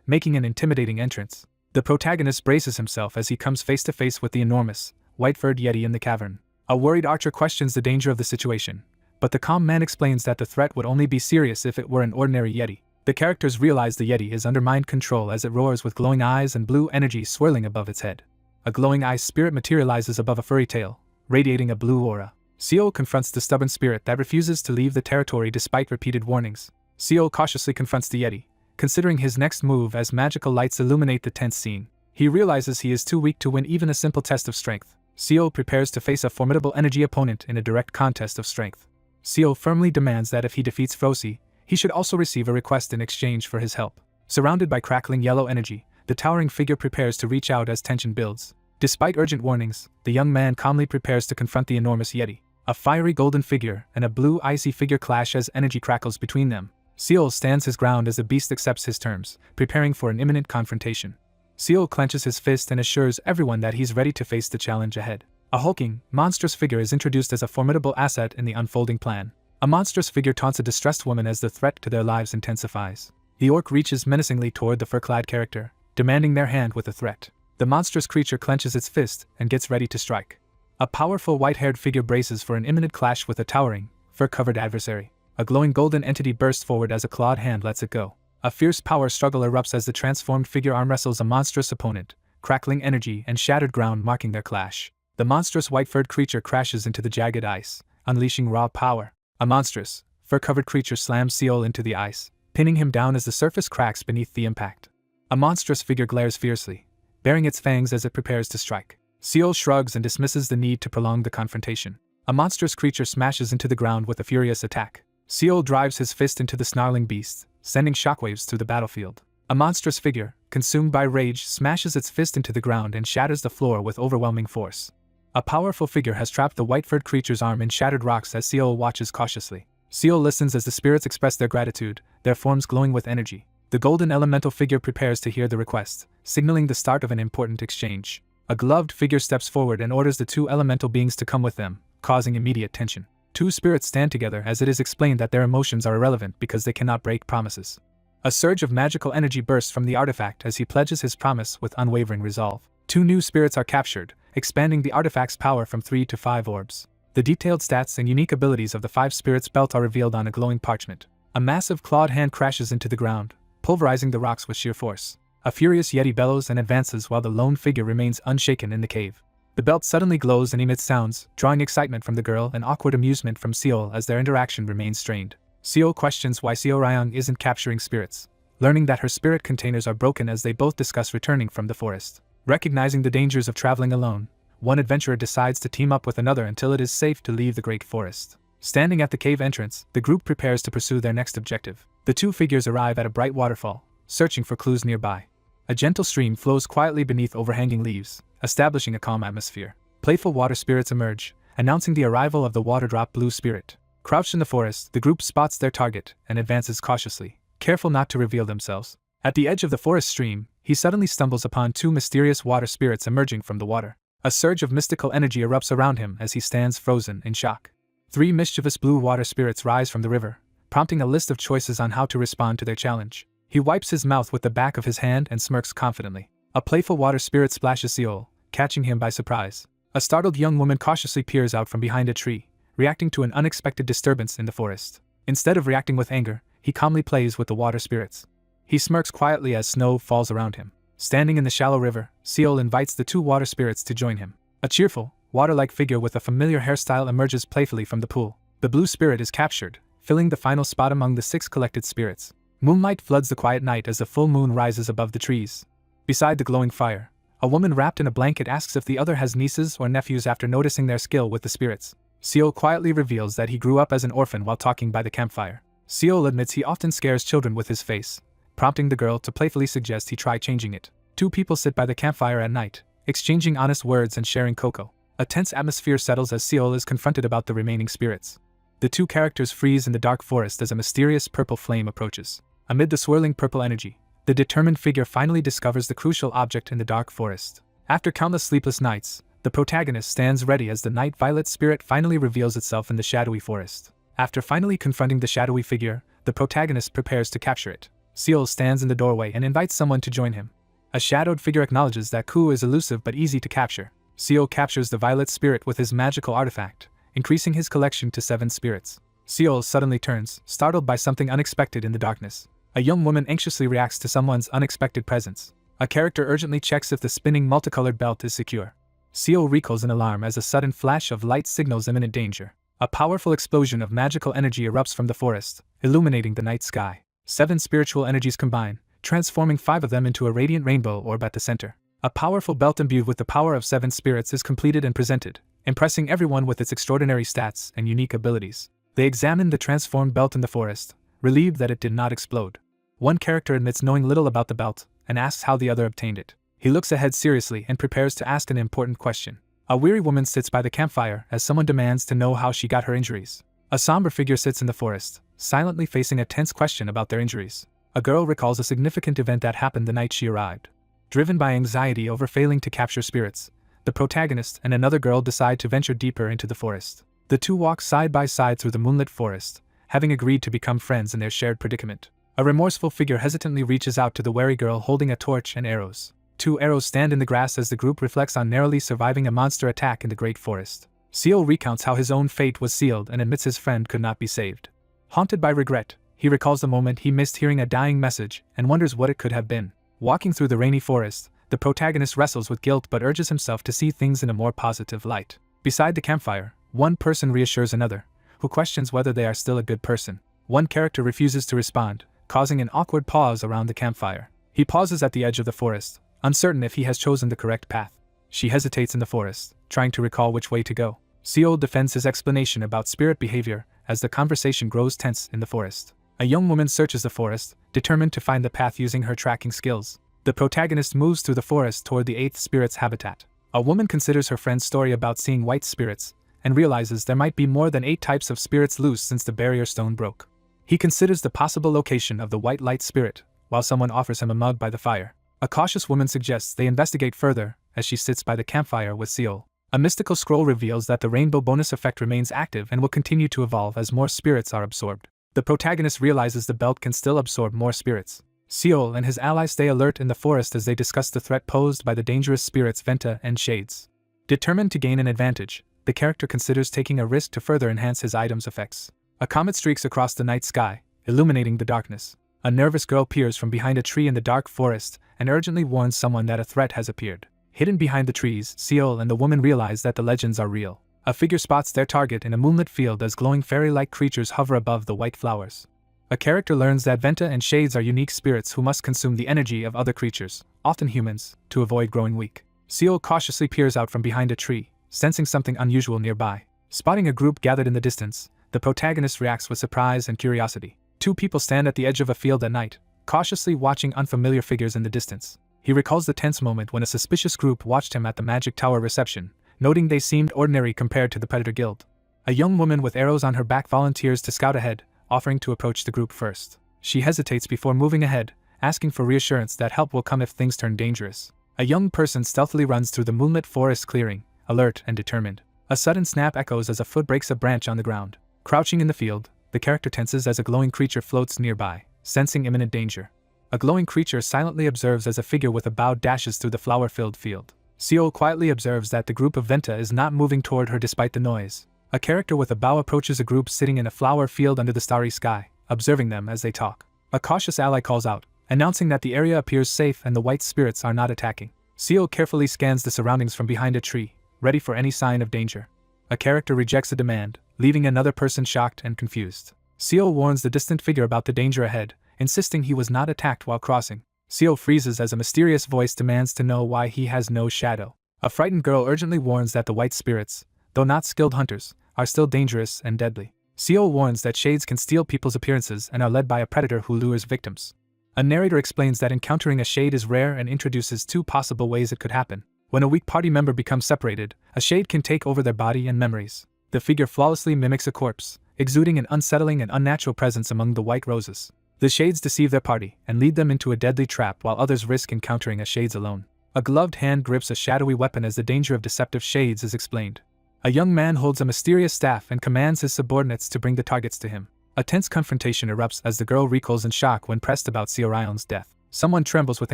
making an intimidating entrance. The protagonist braces himself as he comes face to face with the enormous, white-furred yeti in the cavern. A worried archer questions the danger of the situation, but the calm man explains that the threat would only be serious if it were an ordinary yeti. The characters realize the yeti is under mind control as it roars with glowing eyes and blue energy swirling above its head. A glowing eye spirit materializes above a furry tail, radiating a blue aura. Seol confronts the stubborn spirit that refuses to leave the territory despite repeated warnings. Seol cautiously confronts the yeti, considering his next move as magical lights illuminate the tense scene. He realizes he is too weak to win even a simple test of strength. Seol prepares to face a formidable energy opponent in a direct contest of strength. Seol firmly demands that if he defeats Frosi, he should also receive a request in exchange for his help. Surrounded by crackling yellow energy, the towering figure prepares to reach out as tension builds. Despite urgent warnings, the young man calmly prepares to confront the enormous yeti. A fiery golden figure and a blue icy figure clash as energy crackles between them. Seol stands his ground as the beast accepts his terms, preparing for an imminent confrontation. Seol clenches his fist and assures everyone that he's ready to face the challenge ahead. A hulking, monstrous figure is introduced as a formidable asset in the unfolding plan. A monstrous figure taunts a distressed woman as the threat to their lives intensifies. The orc reaches menacingly toward the fur-clad character, demanding their hand with a threat. The monstrous creature clenches its fist and gets ready to strike. A powerful white-haired figure braces for an imminent clash with a towering, fur-covered adversary. A glowing golden entity bursts forward as a clawed hand lets it go. A fierce power struggle erupts as the transformed figure arm wrestles a monstrous opponent, crackling energy and shattered ground marking their clash. The monstrous white-furred creature crashes into the jagged ice, unleashing raw power. A monstrous, fur-covered creature slams Seol into the ice, pinning him down as the surface cracks beneath the impact. A monstrous figure glares fiercely, baring its fangs as it prepares to strike. Seol shrugs and dismisses the need to prolong the confrontation. A monstrous creature smashes into the ground with a furious attack. Seol drives his fist into the snarling beast, sending shockwaves through the battlefield. A monstrous figure, consumed by rage, smashes its fist into the ground and shatters the floor with overwhelming force. A powerful figure has trapped the white-furred creature's arm in shattered rocks as Seol watches cautiously. Seol listens as the spirits express their gratitude, their forms glowing with energy. The golden elemental figure prepares to hear the request, signaling the start of an important exchange. A gloved figure steps forward and orders the two elemental beings to come with them, causing immediate tension. Two spirits stand together as it is explained that their emotions are irrelevant because they cannot break promises. A surge of magical energy bursts from the artifact as he pledges his promise with unwavering resolve. Two new spirits are captured, expanding the artifact's power from 3 to 5 orbs. The detailed stats and unique abilities of the 5 spirits' belt are revealed on a glowing parchment. A massive clawed hand crashes into the ground, pulverizing the rocks with sheer force. A furious yeti bellows and advances while the lone figure remains unshaken in the cave. The belt suddenly glows and emits sounds, drawing excitement from the girl and awkward amusement from Seol as their interaction remains strained. Seol questions why Seo Ryung isn't capturing spirits, learning that her spirit containers are broken as they both discuss returning from the forest. Recognizing the dangers of traveling alone, one adventurer decides to team up with another until it is safe to leave the great forest. Standing at the cave entrance, the group prepares to pursue their next objective. The two figures arrive at a bright waterfall, searching for clues nearby. A gentle stream flows quietly beneath overhanging leaves, establishing a calm atmosphere. Playful water spirits emerge, announcing the arrival of the water-drop blue spirit. Crouched in the forest, the group spots their target and advances cautiously, careful not to reveal themselves. At the edge of the forest stream, he suddenly stumbles upon two mysterious water spirits emerging from the water. A surge of mystical energy erupts around him as he stands frozen in shock. Three mischievous blue water spirits rise from the river, prompting a list of choices on how to respond to their challenge. He wipes his mouth with the back of his hand and smirks confidently. A playful water spirit splashes Seol, catching him by surprise. A startled young woman cautiously peers out from behind a tree, reacting to an unexpected disturbance in the forest. Instead of reacting with anger, he calmly plays with the water spirits. He smirks quietly as snow falls around him. Standing in the shallow river, Seol invites the two water spirits to join him. A cheerful, water-like figure with a familiar hairstyle emerges playfully from the pool. The blue spirit is captured, filling the final spot among the 6 collected spirits. Moonlight floods the quiet night as the full moon rises above the trees. Beside the glowing fire, a woman wrapped in a blanket asks if the other has nieces or nephews after noticing their skill with the spirits. Seol quietly reveals that he grew up as an orphan while talking by the campfire. Seol admits he often scares children with his face, prompting the girl to playfully suggest he try changing it. Two people sit by the campfire at night, exchanging honest words and sharing cocoa. A tense atmosphere settles as Seol is confronted about the remaining spirits. The two characters freeze in the dark forest as a mysterious purple flame approaches. Amid the swirling purple energy, the determined figure finally discovers the crucial object in the dark forest. After countless sleepless nights, the protagonist stands ready as the night violet spirit finally reveals itself in the shadowy forest. After finally confronting the shadowy figure, the protagonist prepares to capture it. Seol stands in the doorway and invites someone to join him. A shadowed figure acknowledges that Ku is elusive but easy to capture. Seol captures the violet spirit with his magical artifact, increasing his collection to 7 spirits. Seol suddenly turns, startled by something unexpected in the darkness. A young woman anxiously reacts to someone's unexpected presence. A character urgently checks if the spinning multicolored belt is secure. Seol recoils in alarm as a sudden flash of light signals imminent danger. A powerful explosion of magical energy erupts from the forest, illuminating the night sky. 7 spiritual energies combine, transforming 5 of them into a radiant rainbow orb at the center. A powerful belt imbued with the power of 7 spirits is completed and presented, impressing everyone with its extraordinary stats and unique abilities. They examine the transformed belt in the forest, relieved that it did not explode. One character admits knowing little about the belt, and asks how the other obtained it. He looks ahead seriously and prepares to ask an important question. A weary woman sits by the campfire as someone demands to know how she got her injuries. A somber figure sits in the forest, silently facing a tense question about their injuries. A girl recalls a significant event that happened the night she arrived. Driven by anxiety over failing to capture spirits, the protagonist and another girl decide to venture deeper into the forest. The two walk side by side through the moonlit forest, having agreed to become friends in their shared predicament. A remorseful figure hesitantly reaches out to the wary girl holding a torch and arrows. 2 arrows stand in the grass as the group reflects on narrowly surviving a monster attack in the great forest. Seol recounts how his own fate was sealed and admits his friend could not be saved. Haunted by regret, he recalls the moment he missed hearing a dying message and wonders what it could have been. Walking through the rainy forest, the protagonist wrestles with guilt but urges himself to see things in a more positive light. Beside the campfire, one person reassures another, who questions whether they are still a good person. One character refuses to respond, causing an awkward pause around the campfire. He pauses at the edge of the forest, uncertain if he has chosen the correct path. She hesitates in the forest, trying to recall which way to go. Seol defends his explanation about spirit behavior as the conversation grows tense in the forest. A young woman searches the forest, determined to find the path using her tracking skills. The protagonist moves through the forest toward the 8th spirit's habitat. A woman considers her friend's story about seeing white spirits, and realizes there might be more than 8 types of spirits loose since the barrier stone broke. He considers the possible location of the white light spirit, while someone offers him a mug by the fire. A cautious woman suggests they investigate further as she sits by the campfire with Seol. A mystical scroll reveals that the rainbow bonus effect remains active and will continue to evolve as more spirits are absorbed. The protagonist realizes the belt can still absorb more spirits. Seol and his allies stay alert in the forest as they discuss the threat posed by the dangerous spirits Venta and Shades. Determined to gain an advantage, the character considers taking a risk to further enhance his item's effects. A comet streaks across the night sky, illuminating the darkness. A nervous girl peers from behind a tree in the dark forest and urgently warns someone that a threat has appeared. Hidden behind the trees, Seol and the woman realize that the legends are real. A figure spots their target in a moonlit field as glowing fairy-like creatures hover above the white flowers. A character learns that Venta and Shades are unique spirits who must consume the energy of other creatures, often humans, to avoid growing weak. Seol cautiously peers out from behind a tree, sensing something unusual nearby. Spotting a group gathered in the distance, the protagonist reacts with surprise and curiosity. Two people stand at the edge of a field at night, cautiously watching unfamiliar figures in the distance. He recalls the tense moment when a suspicious group watched him at the Magic Tower reception, noting they seemed ordinary compared to the Predator Guild. A young woman with arrows on her back volunteers to scout ahead, offering to approach the group first. She hesitates before moving ahead, asking for reassurance that help will come if things turn dangerous. A young person stealthily runs through the moonlit forest clearing, alert and determined. A sudden snap echoes as a foot breaks a branch on the ground. Crouching in the field, the character tenses as a glowing creature floats nearby, sensing imminent danger. A glowing creature silently observes as a figure with a bow dashes through the flower-filled field. Seol quietly observes that the group of Venta is not moving toward her despite the noise. A character with a bow approaches a group sitting in a flower field under the starry sky, observing them as they talk. A cautious ally calls out, announcing that the area appears safe and the white spirits are not attacking. Seol carefully scans the surroundings from behind a tree, ready for any sign of danger. A character rejects a demand, leaving another person shocked and confused. Seol warns the distant figure about the danger ahead, insisting he was not attacked while crossing. Seol freezes as a mysterious voice demands to know why he has no shadow. A frightened girl urgently warns that the white spirits, though not skilled hunters, are still dangerous and deadly. Seol warns that shades can steal people's appearances and are led by a predator who lures victims. A narrator explains that encountering a shade is rare and introduces two possible ways it could happen. When a weak party member becomes separated, a shade can take over their body and memories. The figure flawlessly mimics a corpse, exuding an unsettling and unnatural presence among the white roses. The shades deceive their party and lead them into a deadly trap while others risk encountering a shades alone. A gloved hand grips a shadowy weapon as the danger of deceptive shades is explained. A young man holds a mysterious staff and commands his subordinates to bring the targets to him. A tense confrontation erupts as the girl recoils in shock when pressed about Seorion's death. Someone trembles with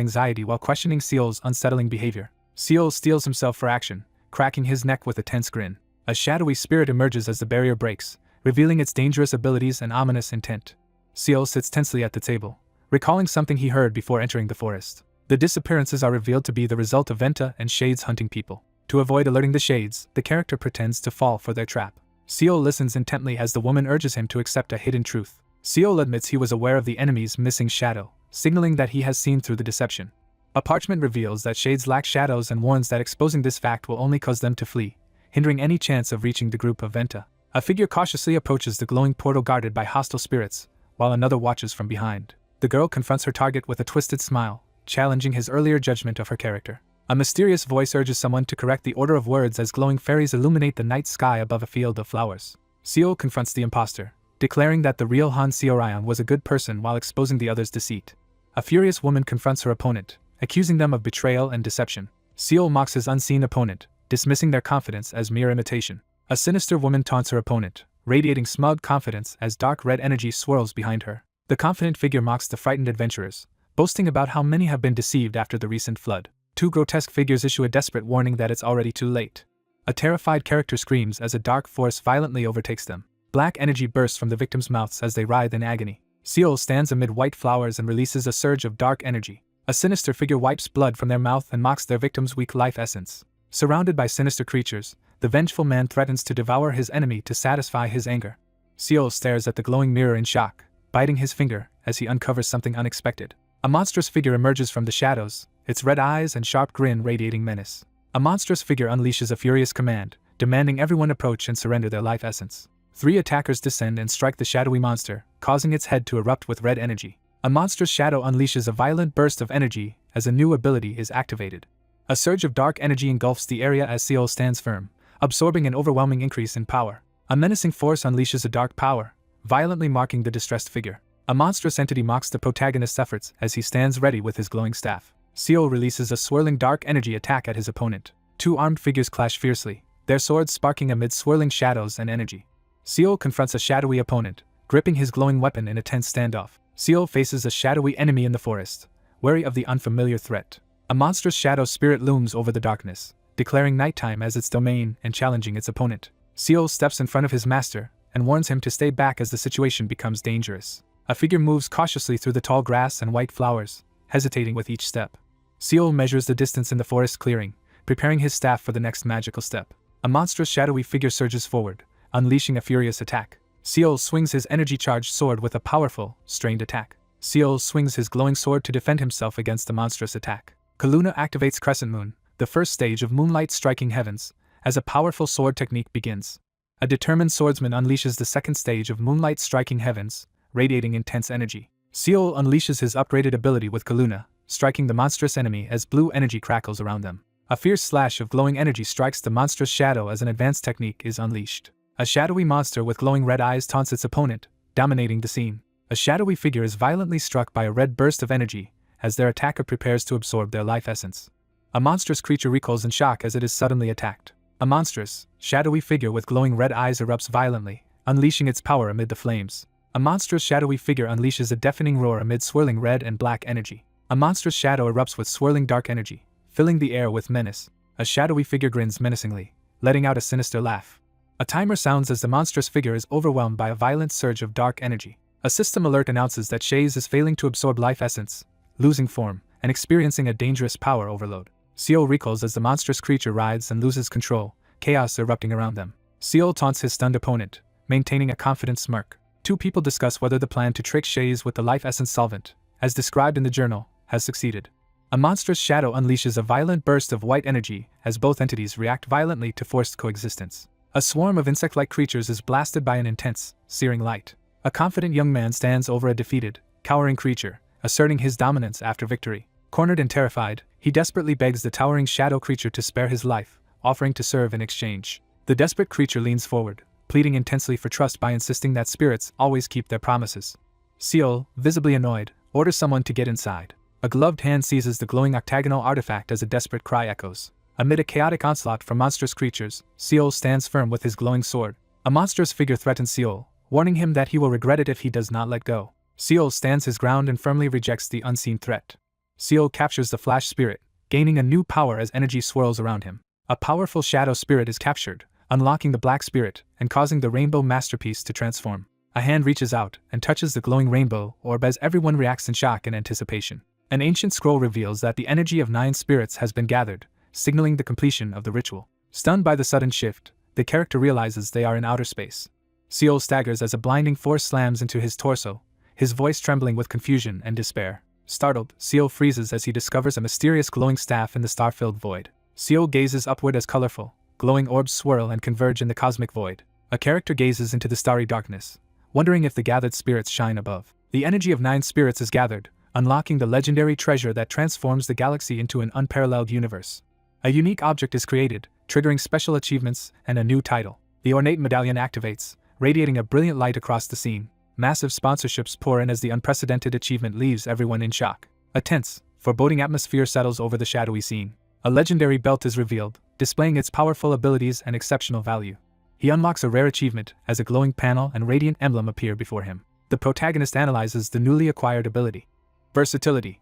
anxiety while questioning Seol's unsettling behavior. Seol steels himself for action, cracking his neck with a tense grin. A shadowy spirit emerges as the barrier breaks, revealing its dangerous abilities and ominous intent. Seol sits tensely at the table, recalling something he heard before entering the forest. The disappearances are revealed to be the result of Venta and Shades hunting people. To avoid alerting the Shades, the character pretends to fall for their trap. Seol listens intently as the woman urges him to accept a hidden truth. Seol admits he was aware of the enemy's missing shadow, signaling that he has seen through the deception. A parchment reveals that Shades lack shadows and warns that exposing this fact will only cause them to flee, hindering any chance of reaching the group of Venta. A figure cautiously approaches the glowing portal guarded by hostile spirits, while another watches from behind. The girl confronts her target with a twisted smile, challenging his earlier judgment of her character. A mysterious voice urges someone to correct the order of words as glowing fairies illuminate the night sky above a field of flowers. Seol confronts the imposter, declaring that the real Han Seorion was a good person while exposing the other's deceit. A furious woman confronts her opponent, accusing them of betrayal and deception. Seol mocks his unseen opponent, dismissing their confidence as mere imitation. A sinister woman taunts her opponent, radiating smug confidence as dark red energy swirls behind her. The confident figure mocks the frightened adventurers, boasting about how many have been deceived after the recent flood. Two grotesque figures issue a desperate warning that it's already too late. A terrified character screams as a dark force violently overtakes them. Black energy bursts from the victims' mouths as they writhe in agony. Seol stands amid white flowers and releases a surge of dark energy. A sinister figure wipes blood from their mouth and mocks their victims' weak life essence. Surrounded by sinister creatures, the vengeful man threatens to devour his enemy to satisfy his anger. Seol stares at the glowing mirror in shock, biting his finger as he uncovers something unexpected. A monstrous figure emerges from the shadows, its red eyes and sharp grin radiating menace. A monstrous figure unleashes a furious command, demanding everyone approach and surrender their life essence. Three attackers descend and strike the shadowy monster, causing its head to erupt with red energy. A monstrous shadow unleashes a violent burst of energy as a new ability is activated. A surge of dark energy engulfs the area as Seol stands firm, absorbing an overwhelming increase in power. A menacing force unleashes a dark power, violently marking the distressed figure. A monstrous entity mocks the protagonist's efforts as he stands ready with his glowing staff. Seol releases a swirling dark energy attack at his opponent. Two armed figures clash fiercely, their swords sparking amid swirling shadows and energy. Seol confronts a shadowy opponent, gripping his glowing weapon in a tense standoff. Seol faces a shadowy enemy in the forest, wary of the unfamiliar threat. A monstrous shadow spirit looms over the darkness, declaring nighttime as its domain and challenging its opponent. Seol steps in front of his master and warns him to stay back as the situation becomes dangerous. A figure moves cautiously through the tall grass and white flowers, hesitating with each step. Seol measures the distance in the forest clearing, preparing his staff for the next magical step. A monstrous shadowy figure surges forward, unleashing a furious attack. Seol swings his energy-charged sword with a powerful, strained attack. Seol swings his glowing sword to defend himself against the monstrous attack. Kaluna activates Crescent Moon, the first stage of Moonlight Striking Heavens, as a powerful sword technique begins. A determined swordsman unleashes the second stage of Moonlight Striking Heavens, radiating intense energy. Seol unleashes his upgraded ability with Kaluna, striking the monstrous enemy as blue energy crackles around them. A fierce slash of glowing energy strikes the monstrous shadow as an advanced technique is unleashed. A shadowy monster with glowing red eyes taunts its opponent, dominating the scene. A shadowy figure is violently struck by a red burst of energy as their attacker prepares to absorb their life essence. A monstrous creature recoils in shock as it is suddenly attacked. A monstrous, shadowy figure with glowing red eyes erupts violently, unleashing its power amid the flames. A monstrous shadowy figure unleashes a deafening roar amid swirling red and black energy. A monstrous shadow erupts with swirling dark energy, filling the air with menace. A shadowy figure grins menacingly, letting out a sinister laugh. A timer sounds as the monstrous figure is overwhelmed by a violent surge of dark energy. A system alert announces that Shaze is failing to absorb life essence, losing form, and experiencing a dangerous power overload. Seol recoils as the monstrous creature writhes and loses control, chaos erupting around them. Seol taunts his stunned opponent, maintaining a confident smirk. Two people discuss whether the plan to trick Shaze with the life essence solvent, as described in the journal, has succeeded. A monstrous shadow unleashes a violent burst of white energy as both entities react violently to forced coexistence. A swarm of insect-like creatures is blasted by an intense, searing light. A confident young man stands over a defeated, cowering creature, asserting his dominance after victory. Cornered and terrified, he desperately begs the towering shadow creature to spare his life, offering to serve in exchange. The desperate creature leans forward, pleading intensely for trust by insisting that spirits always keep their promises. Seol, visibly annoyed, orders someone to get inside. A gloved hand seizes the glowing octagonal artifact as a desperate cry echoes. Amid a chaotic onslaught from monstrous creatures, Seol stands firm with his glowing sword. A monstrous figure threatens Seol, warning him that he will regret it if he does not let go. Seol stands his ground and firmly rejects the unseen threat. Seol captures the flash spirit, gaining a new power as energy swirls around him. A powerful shadow spirit is captured, unlocking the black spirit and causing the rainbow masterpiece to transform. A hand reaches out and touches the glowing rainbow orb as everyone reacts in shock and anticipation. An ancient scroll reveals that the energy of 9 spirits has been gathered, signaling the completion of the ritual. Stunned by the sudden shift, the character realizes they are in outer space. Seol staggers as a blinding force slams into his torso, his voice trembling with confusion and despair. Startled, Seol freezes as he discovers a mysterious glowing staff in the star-filled void. Seol gazes upward as colorful, glowing orbs swirl and converge in the cosmic void. A character gazes into the starry darkness, wondering if the gathered spirits shine above. The energy of 9 spirits is gathered, unlocking the legendary treasure that transforms the galaxy into an unparalleled universe. A unique object is created, triggering special achievements and a new title. The ornate medallion activates, radiating a brilliant light across the scene. Massive sponsorships pour in as the unprecedented achievement leaves everyone in shock. A tense, foreboding atmosphere settles over the shadowy scene. A legendary belt is revealed, displaying its powerful abilities and exceptional value. He unlocks a rare achievement as a glowing panel and radiant emblem appear before him. The protagonist analyzes the newly acquired ability. Versatility.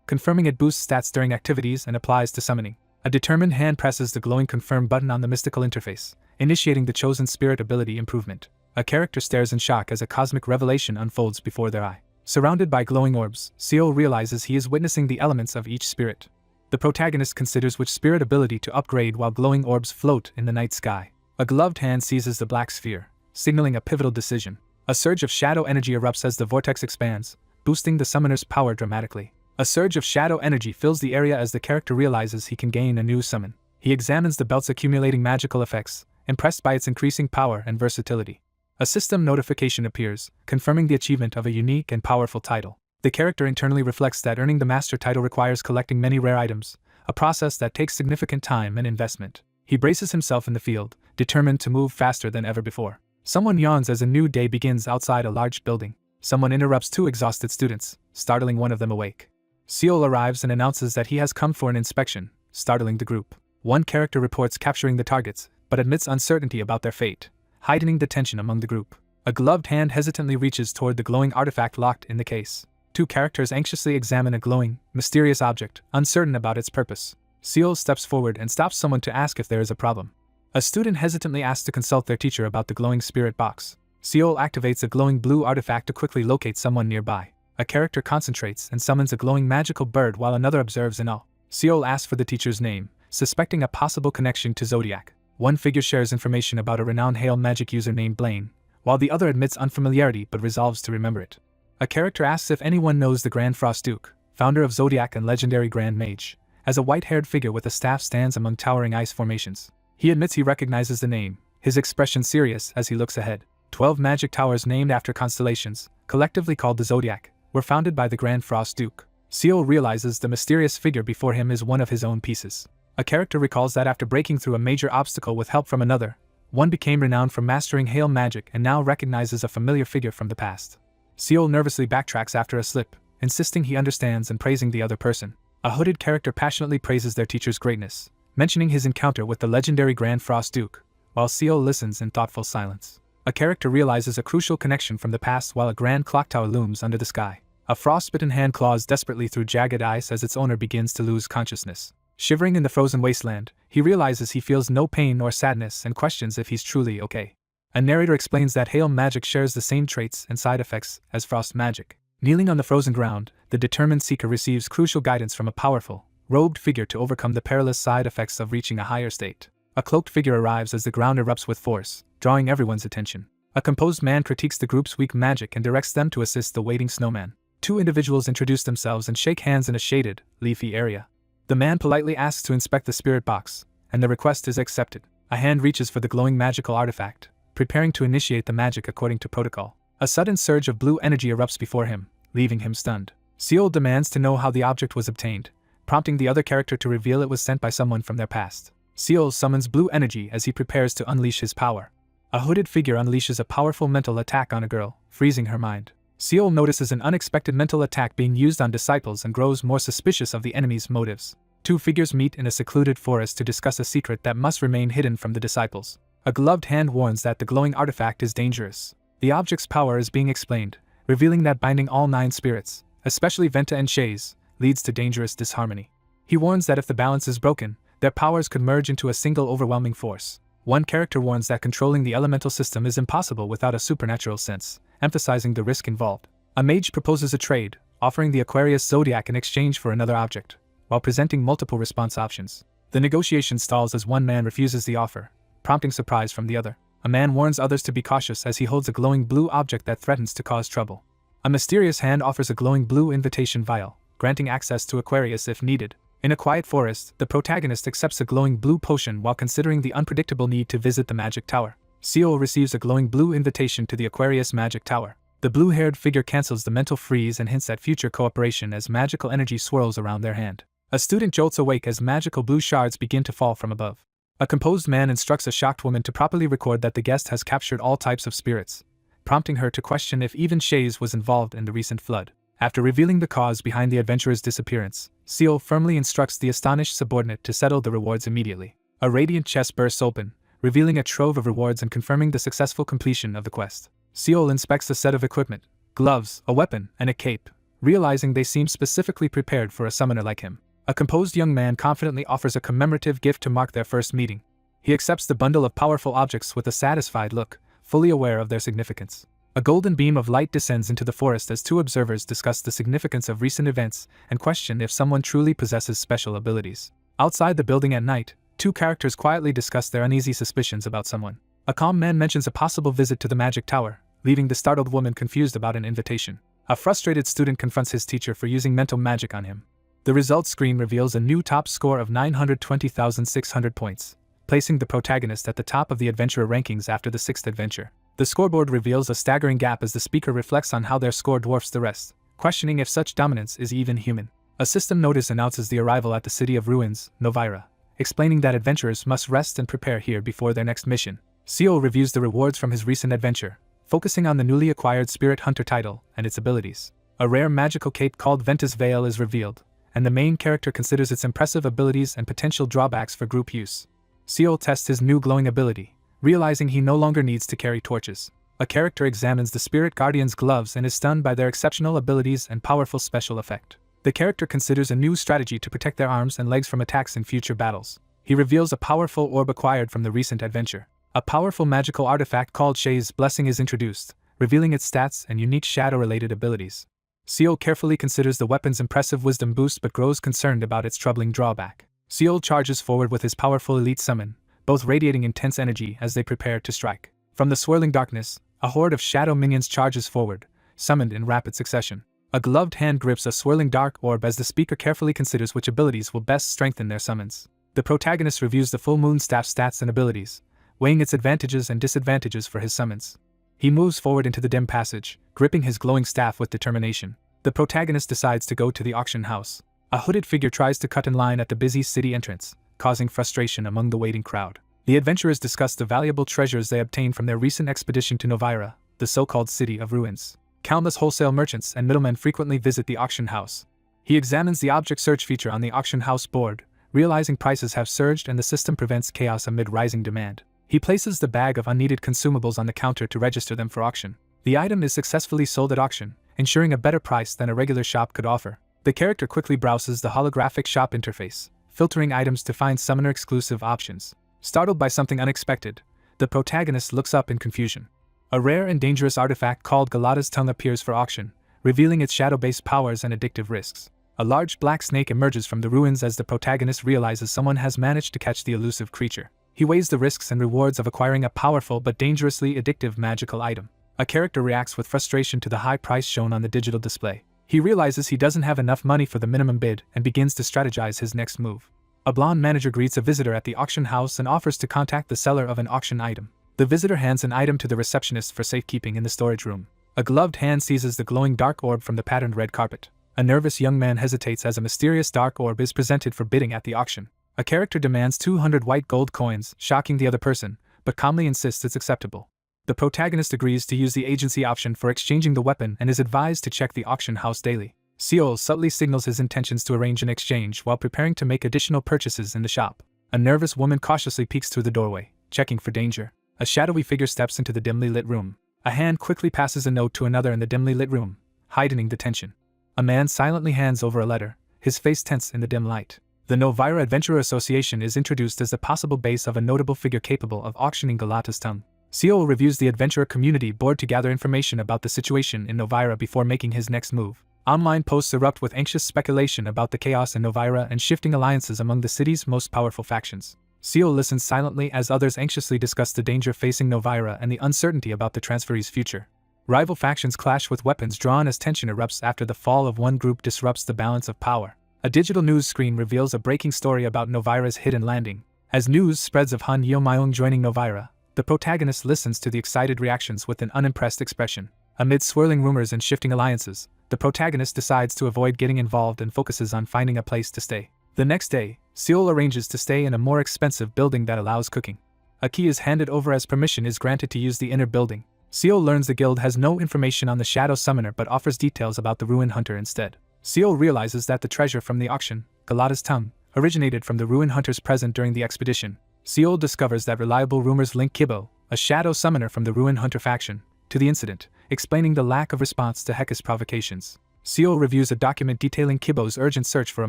Confirming it boosts stats during activities and applies to summoning. A determined hand presses the glowing confirm button on the mystical interface, initiating the chosen spirit ability improvement. A character stares in shock as a cosmic revelation unfolds before their eye. Surrounded by glowing orbs, Seol realizes he is witnessing the elements of each spirit. The protagonist considers which spirit ability to upgrade while glowing orbs float in the night sky. A gloved hand seizes the black sphere, signaling a pivotal decision. A surge of shadow energy erupts as the vortex expands, boosting the summoner's power dramatically. A surge of shadow energy fills the area as the character realizes he can gain a new summon. He examines the belt's accumulating magical effects, impressed by its increasing power and versatility. A system notification appears, confirming the achievement of a unique and powerful title. The character internally reflects that earning the master title requires collecting many rare items, a process that takes significant time and investment. He braces himself in the field, determined to move faster than ever before. Someone yawns as a new day begins outside a large building. Someone interrupts 2 exhausted students, startling one of them awake. Seol arrives and announces that he has come for an inspection, startling the group. One character reports capturing the targets, but admits uncertainty about their fate, heightening the tension among the group. A gloved hand hesitantly reaches toward the glowing artifact locked in the case. 2 characters anxiously examine a glowing, mysterious object, uncertain about its purpose. Seol steps forward and stops someone to ask if there is a problem. A student hesitantly asks to consult their teacher about the glowing spirit box. Seol activates a glowing blue artifact to quickly locate someone nearby. A character concentrates and summons a glowing magical bird while another observes in awe. Seol asks for the teacher's name, suspecting a possible connection to Zodiac. One figure shares information about a renowned Hail magic user named Blaine, while the other admits unfamiliarity but resolves to remember it. A character asks if anyone knows the Grand Frost Duke, founder of Zodiac and legendary Grand Mage, as a white-haired figure with a staff stands among towering ice formations. He admits he recognizes the name, his expression serious as he looks ahead. 12 magic towers named after constellations, collectively called the Zodiac, were founded by the Grand Frost Duke. Seal realizes the mysterious figure before him is one of his own pieces. A character recalls that after breaking through a major obstacle with help from another, one became renowned for mastering hail magic and now recognizes a familiar figure from the past. Seal nervously backtracks after a slip, insisting he understands and praising the other person. A hooded character passionately praises their teacher's greatness, mentioning his encounter with the legendary Grand Frost Duke, while Seal listens in thoughtful silence. A character realizes a crucial connection from the past while a grand clock tower looms under the sky. A frostbitten hand claws desperately through jagged ice as its owner begins to lose consciousness. Shivering in the frozen wasteland, he realizes he feels no pain nor sadness and questions if he's truly okay. A narrator explains that hail magic shares the same traits and side effects as frost magic. Kneeling on the frozen ground, the determined seeker receives crucial guidance from a powerful, robed figure to overcome the perilous side effects of reaching a higher state. A cloaked figure arrives as the ground erupts with force, drawing everyone's attention. A composed man critiques the group's weak magic and directs them to assist the waiting snowman. Two individuals introduce themselves and shake hands in a shaded, leafy area. The man politely asks to inspect the spirit box, and the request is accepted. A hand reaches for the glowing magical artifact, preparing to initiate the magic according to protocol. A sudden surge of blue energy erupts before him, leaving him stunned. Seal demands to know how the object was obtained, prompting the other character to reveal it was sent by someone from their past. Seal summons blue energy as he prepares to unleash his power. A hooded figure unleashes a powerful mental attack on a girl, freezing her mind. Seal notices an unexpected mental attack being used on disciples and grows more suspicious of the enemy's motives. Two figures meet in a secluded forest to discuss a secret that must remain hidden from the disciples. A gloved hand warns that the glowing artifact is dangerous. The object's power is being explained, revealing that binding all 9 spirits, especially Venta and Shays, leads to dangerous disharmony. He warns that if the balance is broken, their powers could merge into a single overwhelming force. One character warns that controlling the elemental system is impossible without a supernatural sense, emphasizing the risk involved. A mage proposes a trade, offering the Aquarius Zodiac in exchange for another object, while presenting multiple response options. The negotiation stalls as one man refuses the offer, prompting surprise from the other. A man warns others to be cautious as he holds a glowing blue object that threatens to cause trouble. A mysterious hand offers a glowing blue invitation vial, granting access to Aquarius if needed. In a quiet forest, the protagonist accepts a glowing blue potion while considering the unpredictable need to visit the magic tower. Seal receives a glowing blue invitation to the Aquarius magic tower. The blue-haired figure cancels the mental freeze and hints at future cooperation as magical energy swirls around their hand. A student jolts awake as magical blue shards begin to fall from above. A composed man instructs a shocked woman to properly record that the guest has captured all types of spirits, prompting her to question if even Shays was involved in the recent flood. After revealing the cause behind the adventurer's disappearance, Seal firmly instructs the astonished subordinate to settle the rewards immediately. A radiant chest bursts open, revealing a trove of rewards and confirming the successful completion of the quest. Seal inspects a set of equipment, gloves, a weapon, and a cape, realizing they seem specifically prepared for a summoner like him. A composed young man confidently offers a commemorative gift to mark their first meeting. He accepts the bundle of powerful objects with a satisfied look, fully aware of their significance. A golden beam of light descends into the forest as two observers discuss the significance of recent events and question if someone truly possesses special abilities. Outside the building at night, two characters quietly discuss their uneasy suspicions about someone. A calm man mentions a possible visit to the magic tower, leaving the startled woman confused about an invitation. A frustrated student confronts his teacher for using mental magic on him. The results screen reveals a new top score of 920,600 points, placing the protagonist at the top of the adventurer rankings after the 6th adventure. The scoreboard reveals a staggering gap as the speaker reflects on how their score dwarfs the rest, questioning if such dominance is even human. A system notice announces the arrival at the City of Ruins, Novira, explaining that adventurers must rest and prepare here before their next mission. Seal reviews the rewards from his recent adventure, focusing on the newly acquired Spirit Hunter title and its abilities. A rare magical cape called Ventus Veil is revealed, and the main character considers its impressive abilities and potential drawbacks for group use. Seal tests his new glowing ability, realizing he no longer needs to carry torches. A character examines the Spirit Guardian's gloves and is stunned by their exceptional abilities and powerful special effect. The character considers a new strategy to protect their arms and legs from attacks in future battles. He reveals a powerful orb acquired from the recent adventure. A powerful magical artifact called Shay's Blessing is introduced, revealing its stats and unique shadow-related abilities. Seal carefully considers the weapon's impressive wisdom boost but grows concerned about its troubling drawback. Seal charges forward with his powerful elite summon, both radiating intense energy as they prepare to strike. From the swirling darkness, a horde of shadow minions charges forward, summoned in rapid succession. A gloved hand grips a swirling dark orb as the speaker carefully considers which abilities will best strengthen their summons. The protagonist reviews the full moon staff's stats and abilities, weighing its advantages and disadvantages for his summons. He moves forward into the dim passage, gripping his glowing staff with determination. The protagonist decides to go to the auction house. A hooded figure tries to cut in line at the busy city entrance, causing frustration among the waiting crowd. The adventurers discuss the valuable treasures they obtained from their recent expedition to Novira, the so-called City of Ruins. Countless wholesale merchants and middlemen frequently visit the auction house. He examines the object search feature on the auction house board, realizing prices have surged and the system prevents chaos amid rising demand. He places the bag of unneeded consumables on the counter to register them for auction. The item is successfully sold at auction, ensuring a better price than a regular shop could offer. The character quickly browses the holographic shop interface, filtering items to find summoner-exclusive options. Startled by something unexpected, the protagonist looks up in confusion. A rare and dangerous artifact called Galata's Tongue appears for auction, revealing its shadow-based powers and addictive risks. A large black snake emerges from the ruins as the protagonist realizes someone has managed to catch the elusive creature. He weighs the risks and rewards of acquiring a powerful but dangerously addictive magical item. A character reacts with frustration to the high price shown on the digital display. He realizes he doesn't have enough money for the minimum bid and begins to strategize his next move. A blonde manager greets a visitor at the auction house and offers to contact the seller of an auction item. The visitor hands an item to the receptionist for safekeeping in the storage room. A gloved hand seizes the glowing dark orb from the patterned red carpet. A nervous young man hesitates as a mysterious dark orb is presented for bidding at the auction. A character demands 200 white gold coins, shocking the other person, but calmly insists it's acceptable. The protagonist agrees to use the agency option for exchanging the weapon and is advised to check the auction house daily. Seol subtly signals his intentions to arrange an exchange while preparing to make additional purchases in the shop. A nervous woman cautiously peeks through the doorway, checking for danger. A shadowy figure steps into the dimly lit room. A hand quickly passes a note to another in the dimly lit room, heightening the tension. A man silently hands over a letter, his face tense in the dim light. The Novira Adventurer Association is introduced as the possible base of a notable figure capable of auctioning Galata's Tongue. Seol reviews the adventurer community board to gather information about the situation in Novira before making his next move. Online posts erupt with anxious speculation about the chaos in Novira and shifting alliances among the city's most powerful factions. Seol listens silently as others anxiously discuss the danger facing Novira and the uncertainty about the transferee's future. Rival factions clash with weapons drawn as tension erupts after the fall of one group disrupts the balance of power. A digital news screen reveals a breaking story about Novira's hidden landing. As news spreads of Han Yeomyeong joining Novira, the protagonist listens to the excited reactions with an unimpressed expression. Amid swirling rumors and shifting alliances, the protagonist decides to avoid getting involved and focuses on finding a place to stay. The next day, Seol arranges to stay in a more expensive building that allows cooking. A key is handed over as permission is granted to use the inner building. Seol learns the guild has no information on the Shadow Summoner but offers details about the Ruin Hunter instead. Seol realizes that the treasure from the auction, Galata's Tongue, originated from the Ruin Hunters present during the expedition. Seol discovers that reliable rumors link Kibo, a Shadow Summoner from the Ruin Hunter faction, to the incident, explaining the lack of response to Heka's provocations. Seol reviews a document detailing Kibo's urgent search for a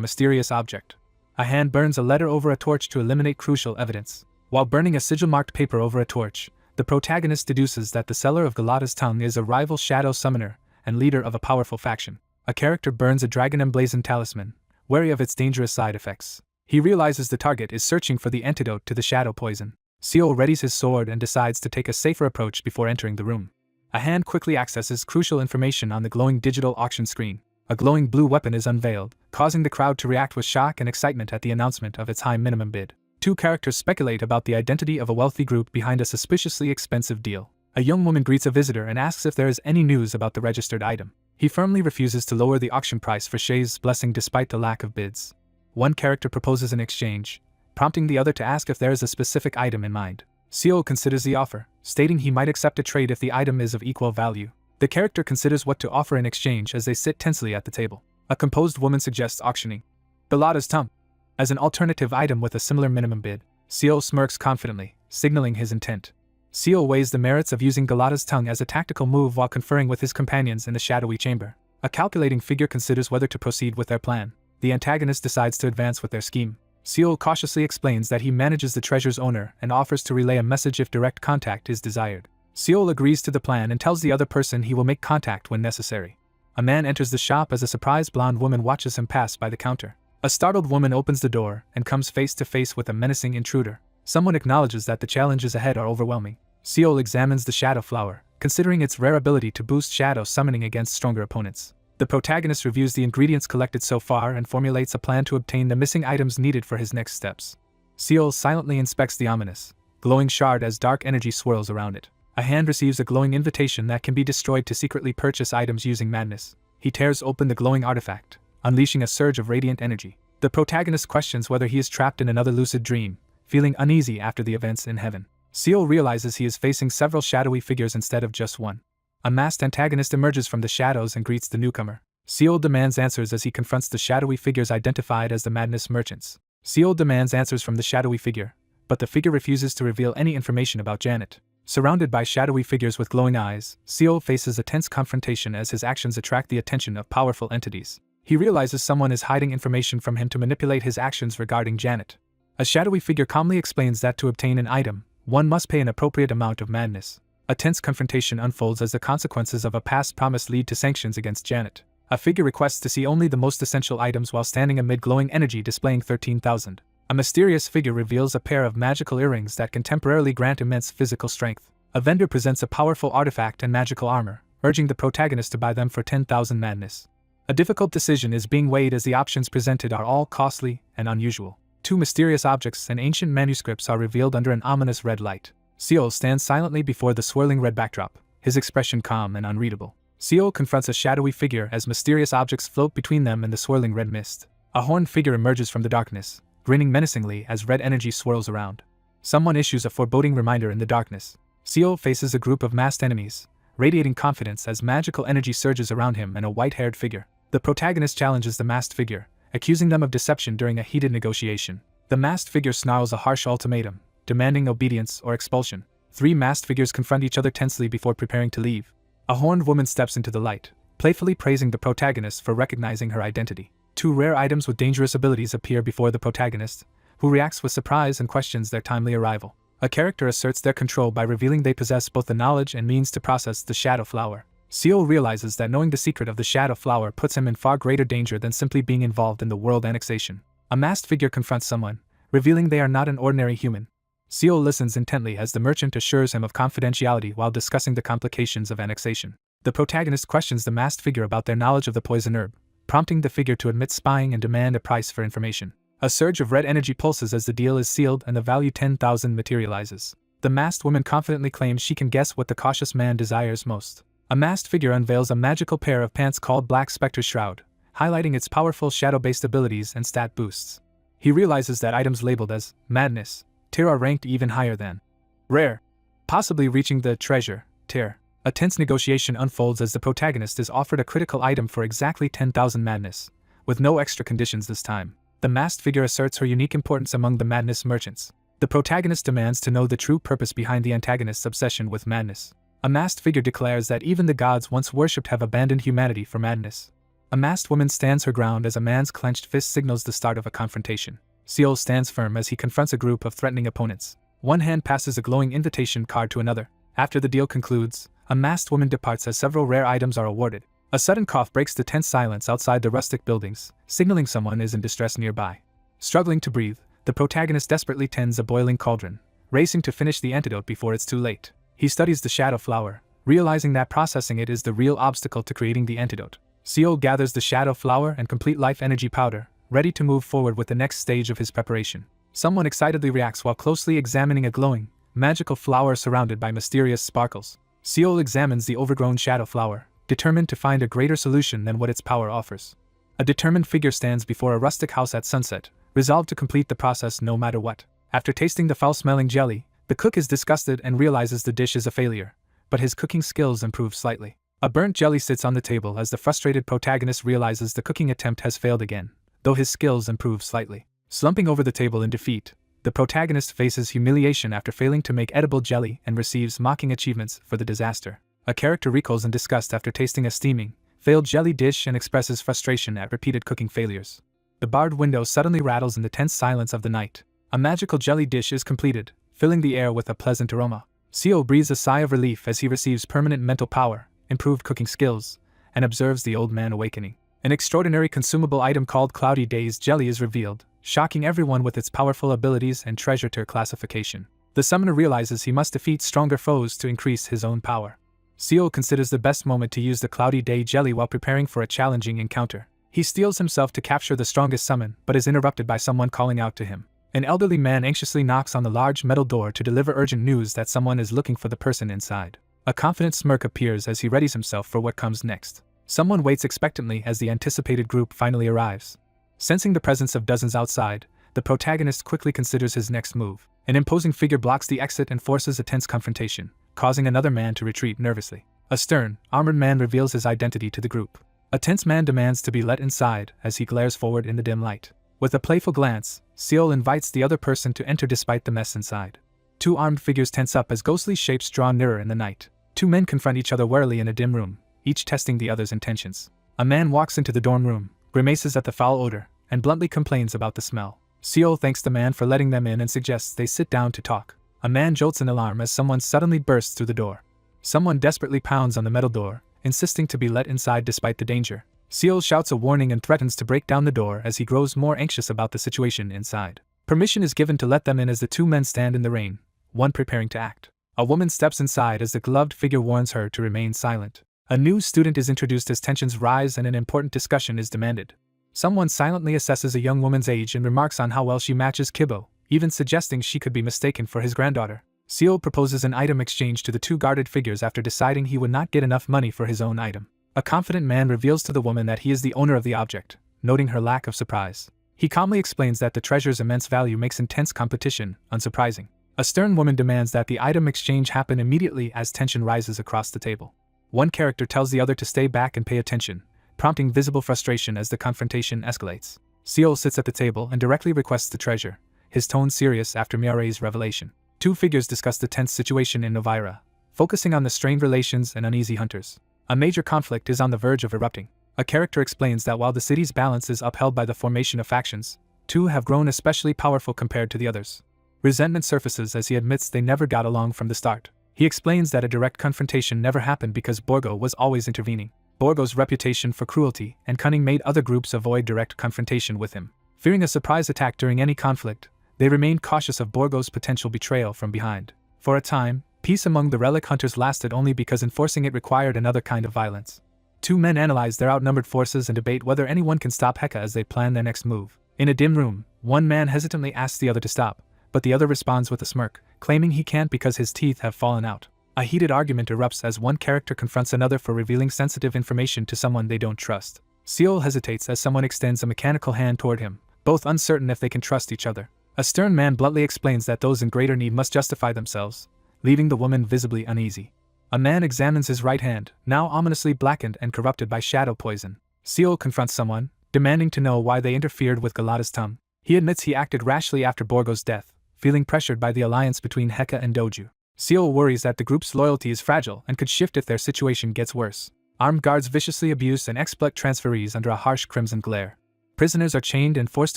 mysterious object. A hand burns a letter over a torch to eliminate crucial evidence. While burning a sigil-marked paper over a torch, the protagonist deduces that the seller of Galata's Tongue is a rival Shadow Summoner and leader of a powerful faction. A character burns a dragon-emblazoned talisman, wary of its dangerous side effects. He realizes the target is searching for the antidote to the shadow poison. Seol readies his sword and decides to take a safer approach before entering the room. A hand quickly accesses crucial information on the glowing digital auction screen. A glowing blue weapon is unveiled, causing the crowd to react with shock and excitement at the announcement of its high minimum bid. Two characters speculate about the identity of a wealthy group behind a suspiciously expensive deal. A young woman greets a visitor and asks if there is any news about the registered item. He firmly refuses to lower the auction price for Shay's blessing despite the lack of bids. One character proposes an exchange, prompting the other to ask if there is a specific item in mind. Seol considers the offer, stating he might accept a trade if the item is of equal value. The character considers what to offer in exchange as they sit tensely at the table. A composed woman suggests auctioning Galata's Tongue as an alternative item with a similar minimum bid. Seol smirks confidently, signaling his intent. Seol weighs the merits of using Galata's Tongue as a tactical move while conferring with his companions in the shadowy chamber. A calculating figure considers whether to proceed with their plan. The antagonist decides to advance with their scheme. Seol cautiously explains that he manages the treasure's owner and offers to relay a message if direct contact is desired. Seol agrees to the plan and tells the other person he will make contact when necessary. A man enters the shop as a surprised blonde woman watches him pass by the counter. A startled woman opens the door and comes face to face with a menacing intruder. Someone acknowledges that the challenges ahead are overwhelming. Seol examines the shadow flower, considering its rare ability to boost shadow summoning against stronger opponents. The protagonist reviews the ingredients collected so far and formulates a plan to obtain the missing items needed for his next steps. Seol silently inspects the ominous, glowing shard as dark energy swirls around it. A hand receives a glowing invitation that can be destroyed to secretly purchase items using madness. He tears open the glowing artifact, unleashing a surge of radiant energy. The protagonist questions whether he is trapped in another lucid dream, feeling uneasy after the events in heaven. Seo realizes he is facing several shadowy figures instead of just one. A masked antagonist emerges from the shadows and greets the newcomer. Seo demands answers as he confronts the shadowy figures identified as the madness merchants. Seo demands answers from the shadowy figure, but the figure refuses to reveal any information about Janet. Surrounded by shadowy figures with glowing eyes, Seo faces a tense confrontation as his actions attract the attention of powerful entities. He realizes someone is hiding information from him to manipulate his actions regarding Janet. A shadowy figure calmly explains that to obtain an item, one must pay an appropriate amount of madness. A tense confrontation unfolds as the consequences of a past promise lead to sanctions against Janet. A figure requests to see only the most essential items while standing amid glowing energy displaying 13,000. A mysterious figure reveals a pair of magical earrings that can temporarily grant immense physical strength. A vendor presents a powerful artifact and magical armor, urging the protagonist to buy them for 10,000 madness. A difficult decision is being weighed as the options presented are all costly and unusual. Two mysterious objects and ancient manuscripts are revealed under an ominous red light. Seo stands silently before the swirling red backdrop, his expression calm and unreadable. Seo confronts a shadowy figure as mysterious objects float between them in the swirling red mist. A horned figure emerges from the darkness, grinning menacingly as red energy swirls around. Someone issues a foreboding reminder in the darkness. Seo faces a group of masked enemies, radiating confidence as magical energy surges around him and a white-haired figure. The protagonist challenges the masked figure, accusing them of deception during a heated negotiation. The masked figure snarls a harsh ultimatum, demanding obedience or expulsion. Three masked figures confront each other tensely before preparing to leave. A horned woman steps into the light, playfully praising the protagonist for recognizing her identity. Two rare items with dangerous abilities appear before the protagonist, who reacts with surprise and questions their timely arrival. A character asserts their control by revealing they possess both the knowledge and means to process the Shadow Flower. Seo realizes that knowing the secret of the Shadow Flower puts him in far greater danger than simply being involved in the world annexation. A masked figure confronts someone, revealing they are not an ordinary human. Seo listens intently as the merchant assures him of confidentiality while discussing the complications of annexation. The protagonist questions the masked figure about their knowledge of the poison herb, prompting the figure to admit spying and demand a price for information. A surge of red energy pulses as the deal is sealed and the value 10,000 materializes. The masked woman confidently claims she can guess what the cautious man desires most. A masked figure unveils a magical pair of pants called Black Spectre Shroud, highlighting its powerful shadow-based abilities and stat boosts. He realizes that items labeled as Madness tier are ranked even higher than Rare, possibly reaching the Treasure tier. A tense negotiation unfolds as the protagonist is offered a critical item for exactly 10,000 madness, with no extra conditions this time. The masked figure asserts her unique importance among the madness merchants. The protagonist demands to know the true purpose behind the antagonist's obsession with madness. A masked figure declares that even the gods once worshipped have abandoned humanity for madness. A masked woman stands her ground as a man's clenched fist signals the start of a confrontation. Seo stands firm as he confronts a group of threatening opponents. One hand passes a glowing invitation card to another. After the deal concludes, a masked woman departs as several rare items are awarded. A sudden cough breaks the tense silence outside the rustic buildings, signaling someone is in distress nearby. Struggling to breathe, the protagonist desperately tends a boiling cauldron, racing to finish the antidote before it's too late. He studies the Shadow Flower, realizing that processing it is the real obstacle to creating the antidote. Seo gathers the Shadow Flower and complete life energy powder, ready to move forward with the next stage of his preparation. Someone excitedly reacts while closely examining a glowing, magical flower surrounded by mysterious sparkles. Seo examines the overgrown Shadow Flower, determined to find a greater solution than what its power offers. A determined figure stands before a rustic house at sunset, resolved to complete the process no matter what. After tasting the foul-smelling jelly, the cook is disgusted and realizes the dish is a failure, but his cooking skills improve slightly. A burnt jelly sits on the table as the frustrated protagonist realizes the cooking attempt has failed again, though his skills improve slightly. Slumping over the table in defeat, the protagonist faces humiliation after failing to make edible jelly and receives mocking achievements for the disaster. A character recoils in disgust after tasting a steaming, failed jelly dish and expresses frustration at repeated cooking failures. The barred window suddenly rattles in the tense silence of the night. A magical jelly dish is completed, filling the air with a pleasant aroma. Seo breathes a sigh of relief as he receives permanent mental power, improved cooking skills, and observes the old man awakening. An extraordinary consumable item called Cloudy Days Jelly is revealed, shocking everyone with its powerful abilities and treasure tier classification. The summoner realizes he must defeat stronger foes to increase his own power. Seo considers the best moment to use the Cloudy Day Jelly while preparing for a challenging encounter. He steels himself to capture the strongest summon but is interrupted by someone calling out to him. An elderly man anxiously knocks on the large metal door to deliver urgent news that someone is looking for the person inside. A confident smirk appears as he readies himself for what comes next. Someone waits expectantly as the anticipated group finally arrives. Sensing the presence of dozens outside, the protagonist quickly considers his next move. An imposing figure blocks the exit and forces a tense confrontation, causing another man to retreat nervously. A stern, armored man reveals his identity to the group. A tense man demands to be let inside as he glares forward in the dim light. With a playful glance, Seol invites the other person to enter despite the mess inside. Two armed figures tense up as ghostly shapes draw nearer in the night. Two men confront each other warily in a dim room, each testing the other's intentions. A man walks into the dorm room, grimaces at the foul odor, and bluntly complains about the smell. Seol thanks the man for letting them in and suggests they sit down to talk. A man jolts in alarm as someone suddenly bursts through the door. Someone desperately pounds on the metal door, insisting to be let inside despite the danger. Seol shouts a warning and threatens to break down the door as he grows more anxious about the situation inside. Permission is given to let them in as the two men stand in the rain, one preparing to act. A woman steps inside as the gloved figure warns her to remain silent. A new student is introduced as tensions rise and an important discussion is demanded. Someone silently assesses a young woman's age and remarks on how well she matches Kibo, even suggesting she could be mistaken for his granddaughter. Seol proposes an item exchange to the two guarded figures after deciding he would not get enough money for his own item. A confident man reveals to the woman that he is the owner of the object, noting her lack of surprise. He calmly explains that the treasure's immense value makes intense competition unsurprising. A stern woman demands that the item exchange happen immediately as tension rises across the table. One character tells the other to stay back and pay attention, prompting visible frustration as the confrontation escalates. Seol sits at the table and directly requests the treasure, his tone serious after Mireille's revelation. Two figures discuss the tense situation in Novira, focusing on the strained relations and uneasy hunters. A major conflict is on the verge of erupting. A character explains that while the city's balance is upheld by the formation of factions, two have grown especially powerful compared to the others. Resentment surfaces as he admits they never got along from the start. He explains that a direct confrontation never happened because Borgo was always intervening. Borgo's reputation for cruelty and cunning made other groups avoid direct confrontation with him. Fearing a surprise attack during any conflict, they remained cautious of Borgo's potential betrayal from behind. For a time, peace among the relic hunters lasted only because enforcing it required another kind of violence. Two men analyze their outnumbered forces and debate whether anyone can stop Heka as they plan their next move. In a dim room, one man hesitantly asks the other to stop, but the other responds with a smirk, claiming he can't because his teeth have fallen out. A heated argument erupts as one character confronts another for revealing sensitive information to someone they don't trust. Seol hesitates as someone extends a mechanical hand toward him, both uncertain if they can trust each other. A stern man bluntly explains that those in greater need must justify themselves, leaving the woman visibly uneasy. A man examines his right hand, now ominously blackened and corrupted by shadow poison. Seol confronts someone, demanding to know why they interfered with Galata's tongue. He admits he acted rashly after Borgo's death, feeling pressured by the alliance between Heka and Doju. Seol worries that the group's loyalty is fragile and could shift if their situation gets worse. Armed guards viciously abuse and exploit transferees under a harsh crimson glare. Prisoners are chained and forced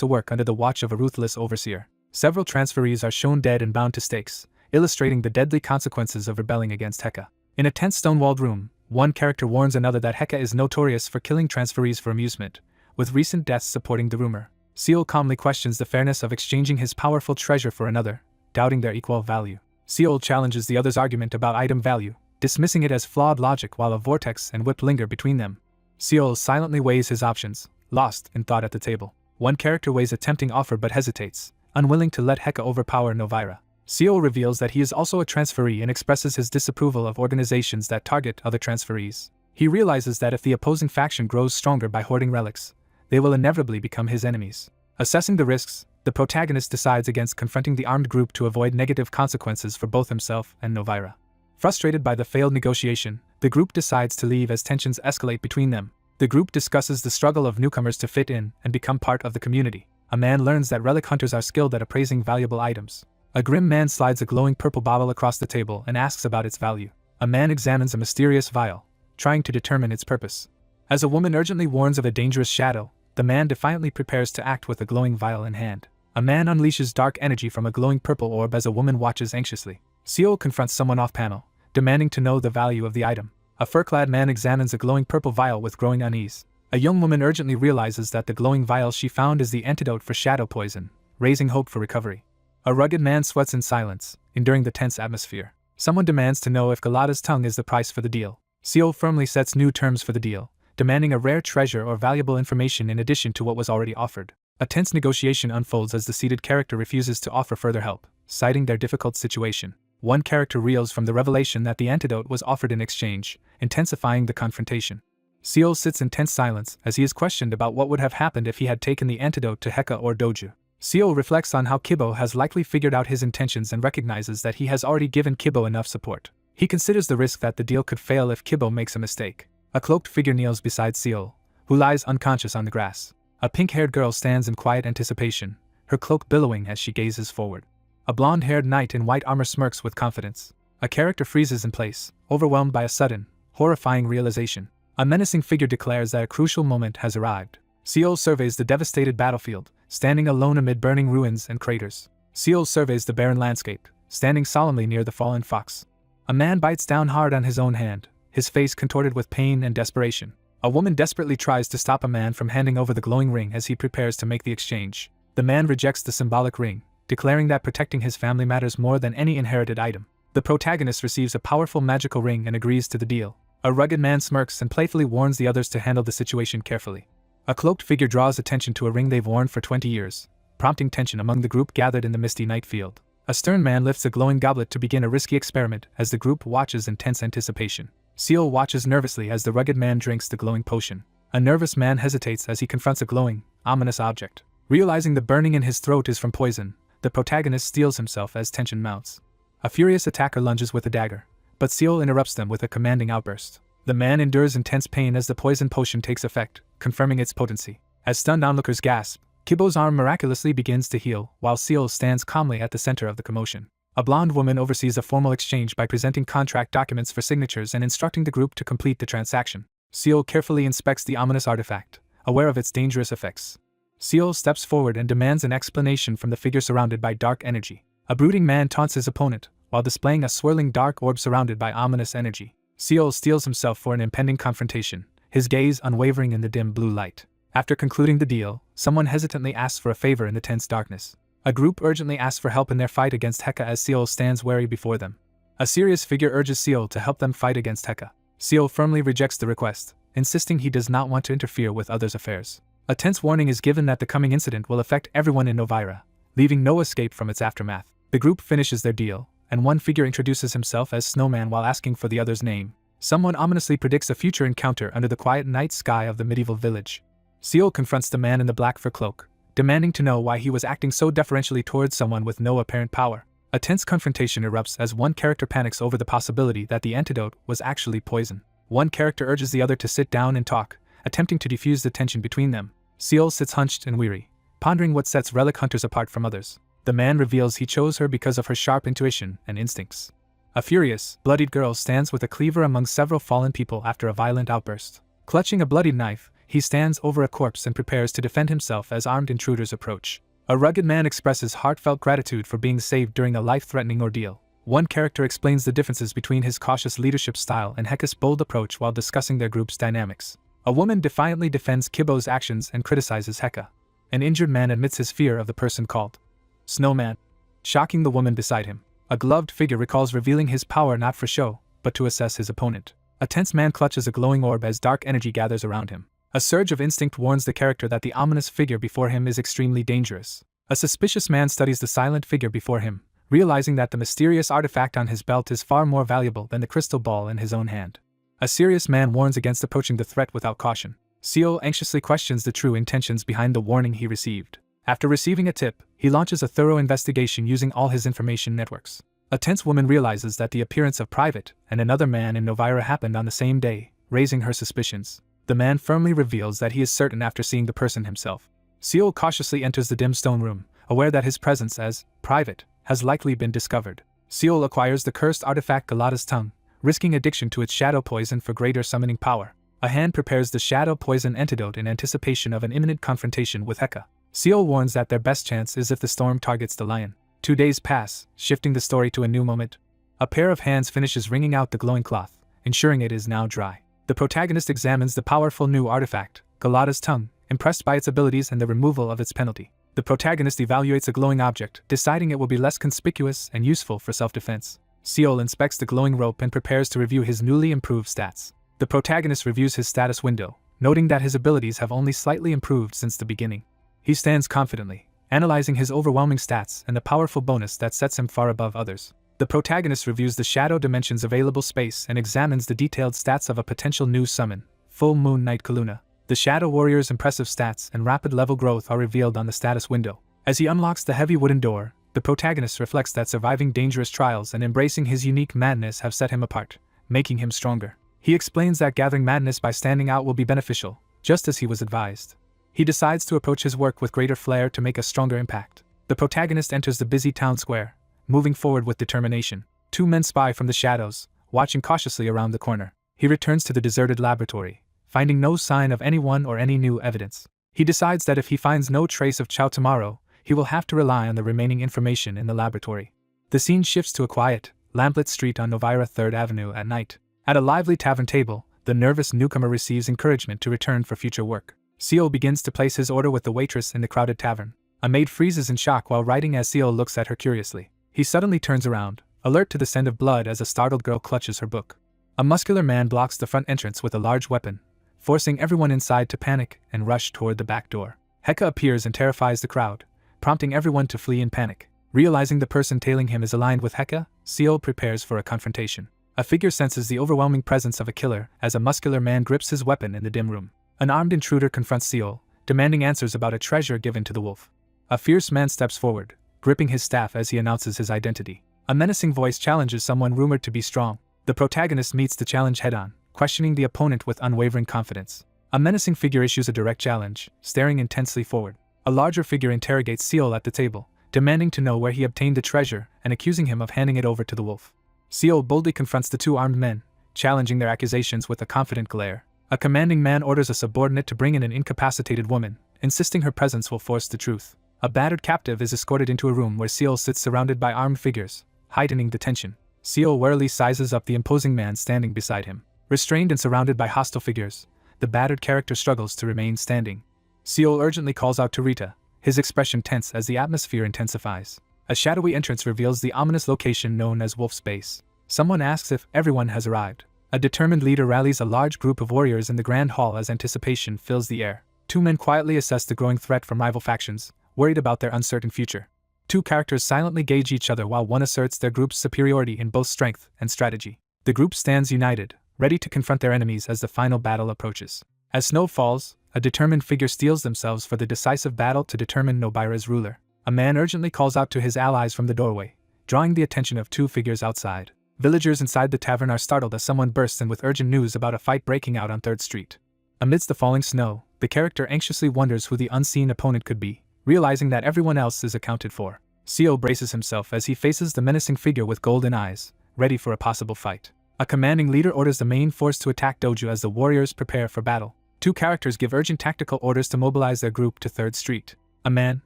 to work under the watch of a ruthless overseer. Several transferees are shown dead and bound to stakes, illustrating the deadly consequences of rebelling against Heka. In a tense stone-walled room, one character warns another that Heka is notorious for killing transferees for amusement, with recent deaths supporting the rumor. Seol calmly questions the fairness of exchanging his powerful treasure for another, doubting their equal value. Seol challenges the other's argument about item value, dismissing it as flawed logic while a vortex and whip linger between them. Seol silently weighs his options, lost in thought at the table. One character weighs a tempting offer but hesitates, unwilling to let Heka overpower Novira. Seol reveals that he is also a transferee and expresses his disapproval of organizations that target other transferees. He realizes that if the opposing faction grows stronger by hoarding relics, they will inevitably become his enemies. Assessing the risks, the protagonist decides against confronting the armed group to avoid negative consequences for both himself and Novira. Frustrated by the failed negotiation, the group decides to leave as tensions escalate between them. The group discusses the struggle of newcomers to fit in and become part of the community. A man learns that relic hunters are skilled at appraising valuable items. A grim man slides a glowing purple bottle across the table and asks about its value. A man examines a mysterious vial, trying to determine its purpose. As a woman urgently warns of a dangerous shadow, the man defiantly prepares to act with a glowing vial in hand. A man unleashes dark energy from a glowing purple orb as a woman watches anxiously. Seol confronts someone off-panel, demanding to know the value of the item. A fur-clad man examines a glowing purple vial with growing unease. A young woman urgently realizes that the glowing vial she found is the antidote for shadow poison, raising hope for recovery. A rugged man sweats in silence, enduring the tense atmosphere. Someone demands to know if Galata's tongue is the price for the deal. Seol firmly sets new terms for the deal, demanding a rare treasure or valuable information in addition to what was already offered. A tense negotiation unfolds as the seated character refuses to offer further help, citing their difficult situation. One character reels from the revelation that the antidote was offered in exchange, intensifying the confrontation. Seol sits in tense silence as he is questioned about what would have happened if he had taken the antidote to Heka or Doju. Seol reflects on how Kibo has likely figured out his intentions and recognizes that he has already given Kibo enough support. He considers the risk that the deal could fail if Kibo makes a mistake. A cloaked figure kneels beside Seol, who lies unconscious on the grass. A pink-haired girl stands in quiet anticipation, her cloak billowing as she gazes forward. A blonde-haired knight in white armor smirks with confidence. A character freezes in place, overwhelmed by a sudden, horrifying realization. A menacing figure declares that a crucial moment has arrived. Seol surveys the devastated battlefield, standing alone amid burning ruins and craters. Seol surveys the barren landscape, standing solemnly near the fallen fox. A man bites down hard on his own hand, his face contorted with pain and desperation. A woman desperately tries to stop a man from handing over the glowing ring as he prepares to make the exchange. The man rejects the symbolic ring, declaring that protecting his family matters more than any inherited item. The protagonist receives a powerful magical ring and agrees to the deal. A rugged man smirks and playfully warns the others to handle the situation carefully. A cloaked figure draws attention to a ring they've worn for 20 years, prompting tension among the group gathered in the misty night field. A stern man lifts a glowing goblet to begin a risky experiment as the group watches in tense anticipation. Seol watches nervously as the rugged man drinks the glowing potion. A nervous man hesitates as he confronts a glowing, ominous object. Realizing the burning in his throat is from poison, the protagonist steels himself as tension mounts. A furious attacker lunges with a dagger, but Seol interrupts them with a commanding outburst. The man endures intense pain as the poison potion takes effect, confirming its potency. As stunned onlookers gasp, Kibo's arm miraculously begins to heal, while Seol stands calmly at the center of the commotion. A blonde woman oversees a formal exchange by presenting contract documents for signatures and instructing the group to complete the transaction. Seol carefully inspects the ominous artifact, aware of its dangerous effects. Seol steps forward and demands an explanation from the figure surrounded by dark energy. A brooding man taunts his opponent, while displaying a swirling dark orb surrounded by ominous energy. Seol steels himself for an impending confrontation, his gaze unwavering in the dim blue light. After concluding the deal, someone hesitantly asks for a favor in the tense darkness. A group urgently asks for help in their fight against Heka as Seol stands wary before them. A serious figure urges Seol to help them fight against Heka. Seol firmly rejects the request, insisting he does not want to interfere with others' affairs. A tense warning is given that the coming incident will affect everyone in Novira, leaving no escape from its aftermath. The group finishes their deal, and one figure introduces himself as Snowman while asking for the other's name. Someone ominously predicts a future encounter under the quiet night sky of the medieval village. Seol confronts the man in the black fur cloak, demanding to know why he was acting so deferentially towards someone with no apparent power. A tense confrontation erupts as one character panics over the possibility that the antidote was actually poison. One character urges the other to sit down and talk, attempting to defuse the tension between them. Seol sits hunched and weary, pondering what sets relic hunters apart from others. The man reveals he chose her because of her sharp intuition and instincts. A furious, bloodied girl stands with a cleaver among several fallen people after a violent outburst. Clutching a bloodied knife, he stands over a corpse and prepares to defend himself as armed intruders approach. A rugged man expresses heartfelt gratitude for being saved during a life-threatening ordeal. One character explains the differences between his cautious leadership style and Heka's bold approach while discussing their group's dynamics. A woman defiantly defends Kibo's actions and criticizes Heka. An injured man admits his fear of the person called Snowman, shocking the woman beside him. A gloved figure recalls revealing his power not for show, but to assess his opponent. A tense man clutches a glowing orb as dark energy gathers around him. A surge of instinct warns the character that the ominous figure before him is extremely dangerous. A suspicious man studies the silent figure before him, realizing that the mysterious artifact on his belt is far more valuable than the crystal ball in his own hand. A serious man warns against approaching the threat without caution. Seol anxiously questions the true intentions behind the warning he received. After receiving a tip, he launches a thorough investigation using all his information networks. A tense woman realizes that the appearance of Private and another man in Novira happened on the same day, raising her suspicions. The man firmly reveals that he is certain after seeing the person himself. Seol cautiously enters the dim stone room, aware that his presence as Private has likely been discovered. Seol acquires the cursed artifact Galata's tongue, risking addiction to its shadow poison for greater summoning power. A hand prepares the shadow poison antidote in anticipation of an imminent confrontation with Heka. Seol warns that their best chance is if the storm targets the lion. 2 days pass, shifting the story to a new moment. A pair of hands finishes wringing out the glowing cloth, ensuring it is now dry. The protagonist examines the powerful new artifact, Galata's tongue, impressed by its abilities and the removal of its penalty. The protagonist evaluates a glowing object, deciding it will be less conspicuous and useful for self-defense. Seol inspects the glowing rope and prepares to review his newly improved stats. The protagonist reviews his status window, noting that his abilities have only slightly improved since the beginning. He stands confidently, analyzing his overwhelming stats and the powerful bonus that sets him far above others. The protagonist reviews the shadow dimension's available space and examines the detailed stats of a potential new summon, Full Moon Knight Kaluna. The Shadow Warrior's impressive stats and rapid level growth are revealed on the status window. As he unlocks the heavy wooden door, the protagonist reflects that surviving dangerous trials and embracing his unique madness have set him apart, making him stronger. He explains that gathering madness by standing out will be beneficial, just as he was advised. He decides to approach his work with greater flair to make a stronger impact. The protagonist enters the busy town square, moving forward with determination. Two men spy from the shadows, watching cautiously around the corner. He returns to the deserted laboratory, finding no sign of anyone or any new evidence. He decides that if he finds no trace of Chow tomorrow, he will have to rely on the remaining information in the laboratory. The scene shifts to a quiet, lamplit street on Novira 3rd Avenue at night. At a lively tavern table, the nervous newcomer receives encouragement to return for future work. Seo begins to place his order with the waitress in the crowded tavern. A maid freezes in shock while writing as Seo looks at her curiously. He suddenly turns around, alert to the scent of blood as a startled girl clutches her book. A muscular man blocks the front entrance with a large weapon, forcing everyone inside to panic and rush toward the back door. Heka appears and terrifies the crowd, prompting everyone to flee in panic. Realizing the person tailing him is aligned with Heka, Seo prepares for a confrontation. A figure senses the overwhelming presence of a killer as a muscular man grips his weapon in the dim room. An armed intruder confronts Seo, demanding answers about a treasure given to the wolf. A fierce man steps forward, gripping his staff as he announces his identity. A menacing voice challenges someone rumored to be strong. The protagonist meets the challenge head-on, questioning the opponent with unwavering confidence. A menacing figure issues a direct challenge, staring intensely forward. A larger figure interrogates Seol at the table, demanding to know where he obtained the treasure and accusing him of handing it over to the wolf. Seol boldly confronts the two armed men, challenging their accusations with a confident glare. A commanding man orders a subordinate to bring in an incapacitated woman, insisting her presence will force the truth. A battered captive is escorted into a room where Seol sits surrounded by armed figures, heightening the tension. Seol warily sizes up the imposing man standing beside him. Restrained and surrounded by hostile figures, the battered character struggles to remain standing. Seol urgently calls out to Rita, his expression tense as the atmosphere intensifies. A shadowy entrance reveals the ominous location known as Wolf's Base. Someone asks if everyone has arrived. A determined leader rallies a large group of warriors in the grand hall as anticipation fills the air. Two men quietly assess the growing threat from rival factions, worried about their uncertain future. Two characters silently gauge each other while one asserts their group's superiority in both strength and strategy. The group stands united, ready to confront their enemies as the final battle approaches. As snow falls, a determined figure steels themselves for the decisive battle to determine Nobira's ruler. A man urgently calls out to his allies from the doorway, drawing the attention of two figures outside. Villagers inside the tavern are startled as someone bursts in with urgent news about a fight breaking out on 3rd Street. Amidst the falling snow, the character anxiously wonders who the unseen opponent could be, realizing that everyone else is accounted for. Seo braces himself as he faces the menacing figure with golden eyes, ready for a possible fight. A commanding leader orders the main force to attack Dojo as the warriors prepare for battle. Two characters give urgent tactical orders to mobilize their group to 3rd Street. A man,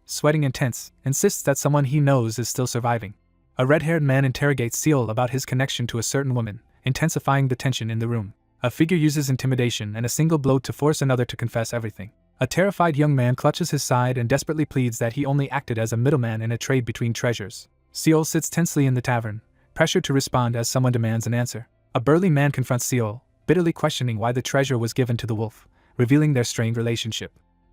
sweating and tense, insists that someone he knows is still surviving. A red-haired man interrogates Seol about his connection to a certain woman, intensifying the tension in the room. A figure uses intimidation and a single blow to force another to confess everything. A terrified young man clutches his side and desperately pleads that he only acted as a middleman in a trade between treasures. Seol sits tensely in the tavern, pressured to respond as someone demands an answer. A burly man confronts Seol, bitterly questioning why the treasure was given to the wolf, revealing their strained relationship.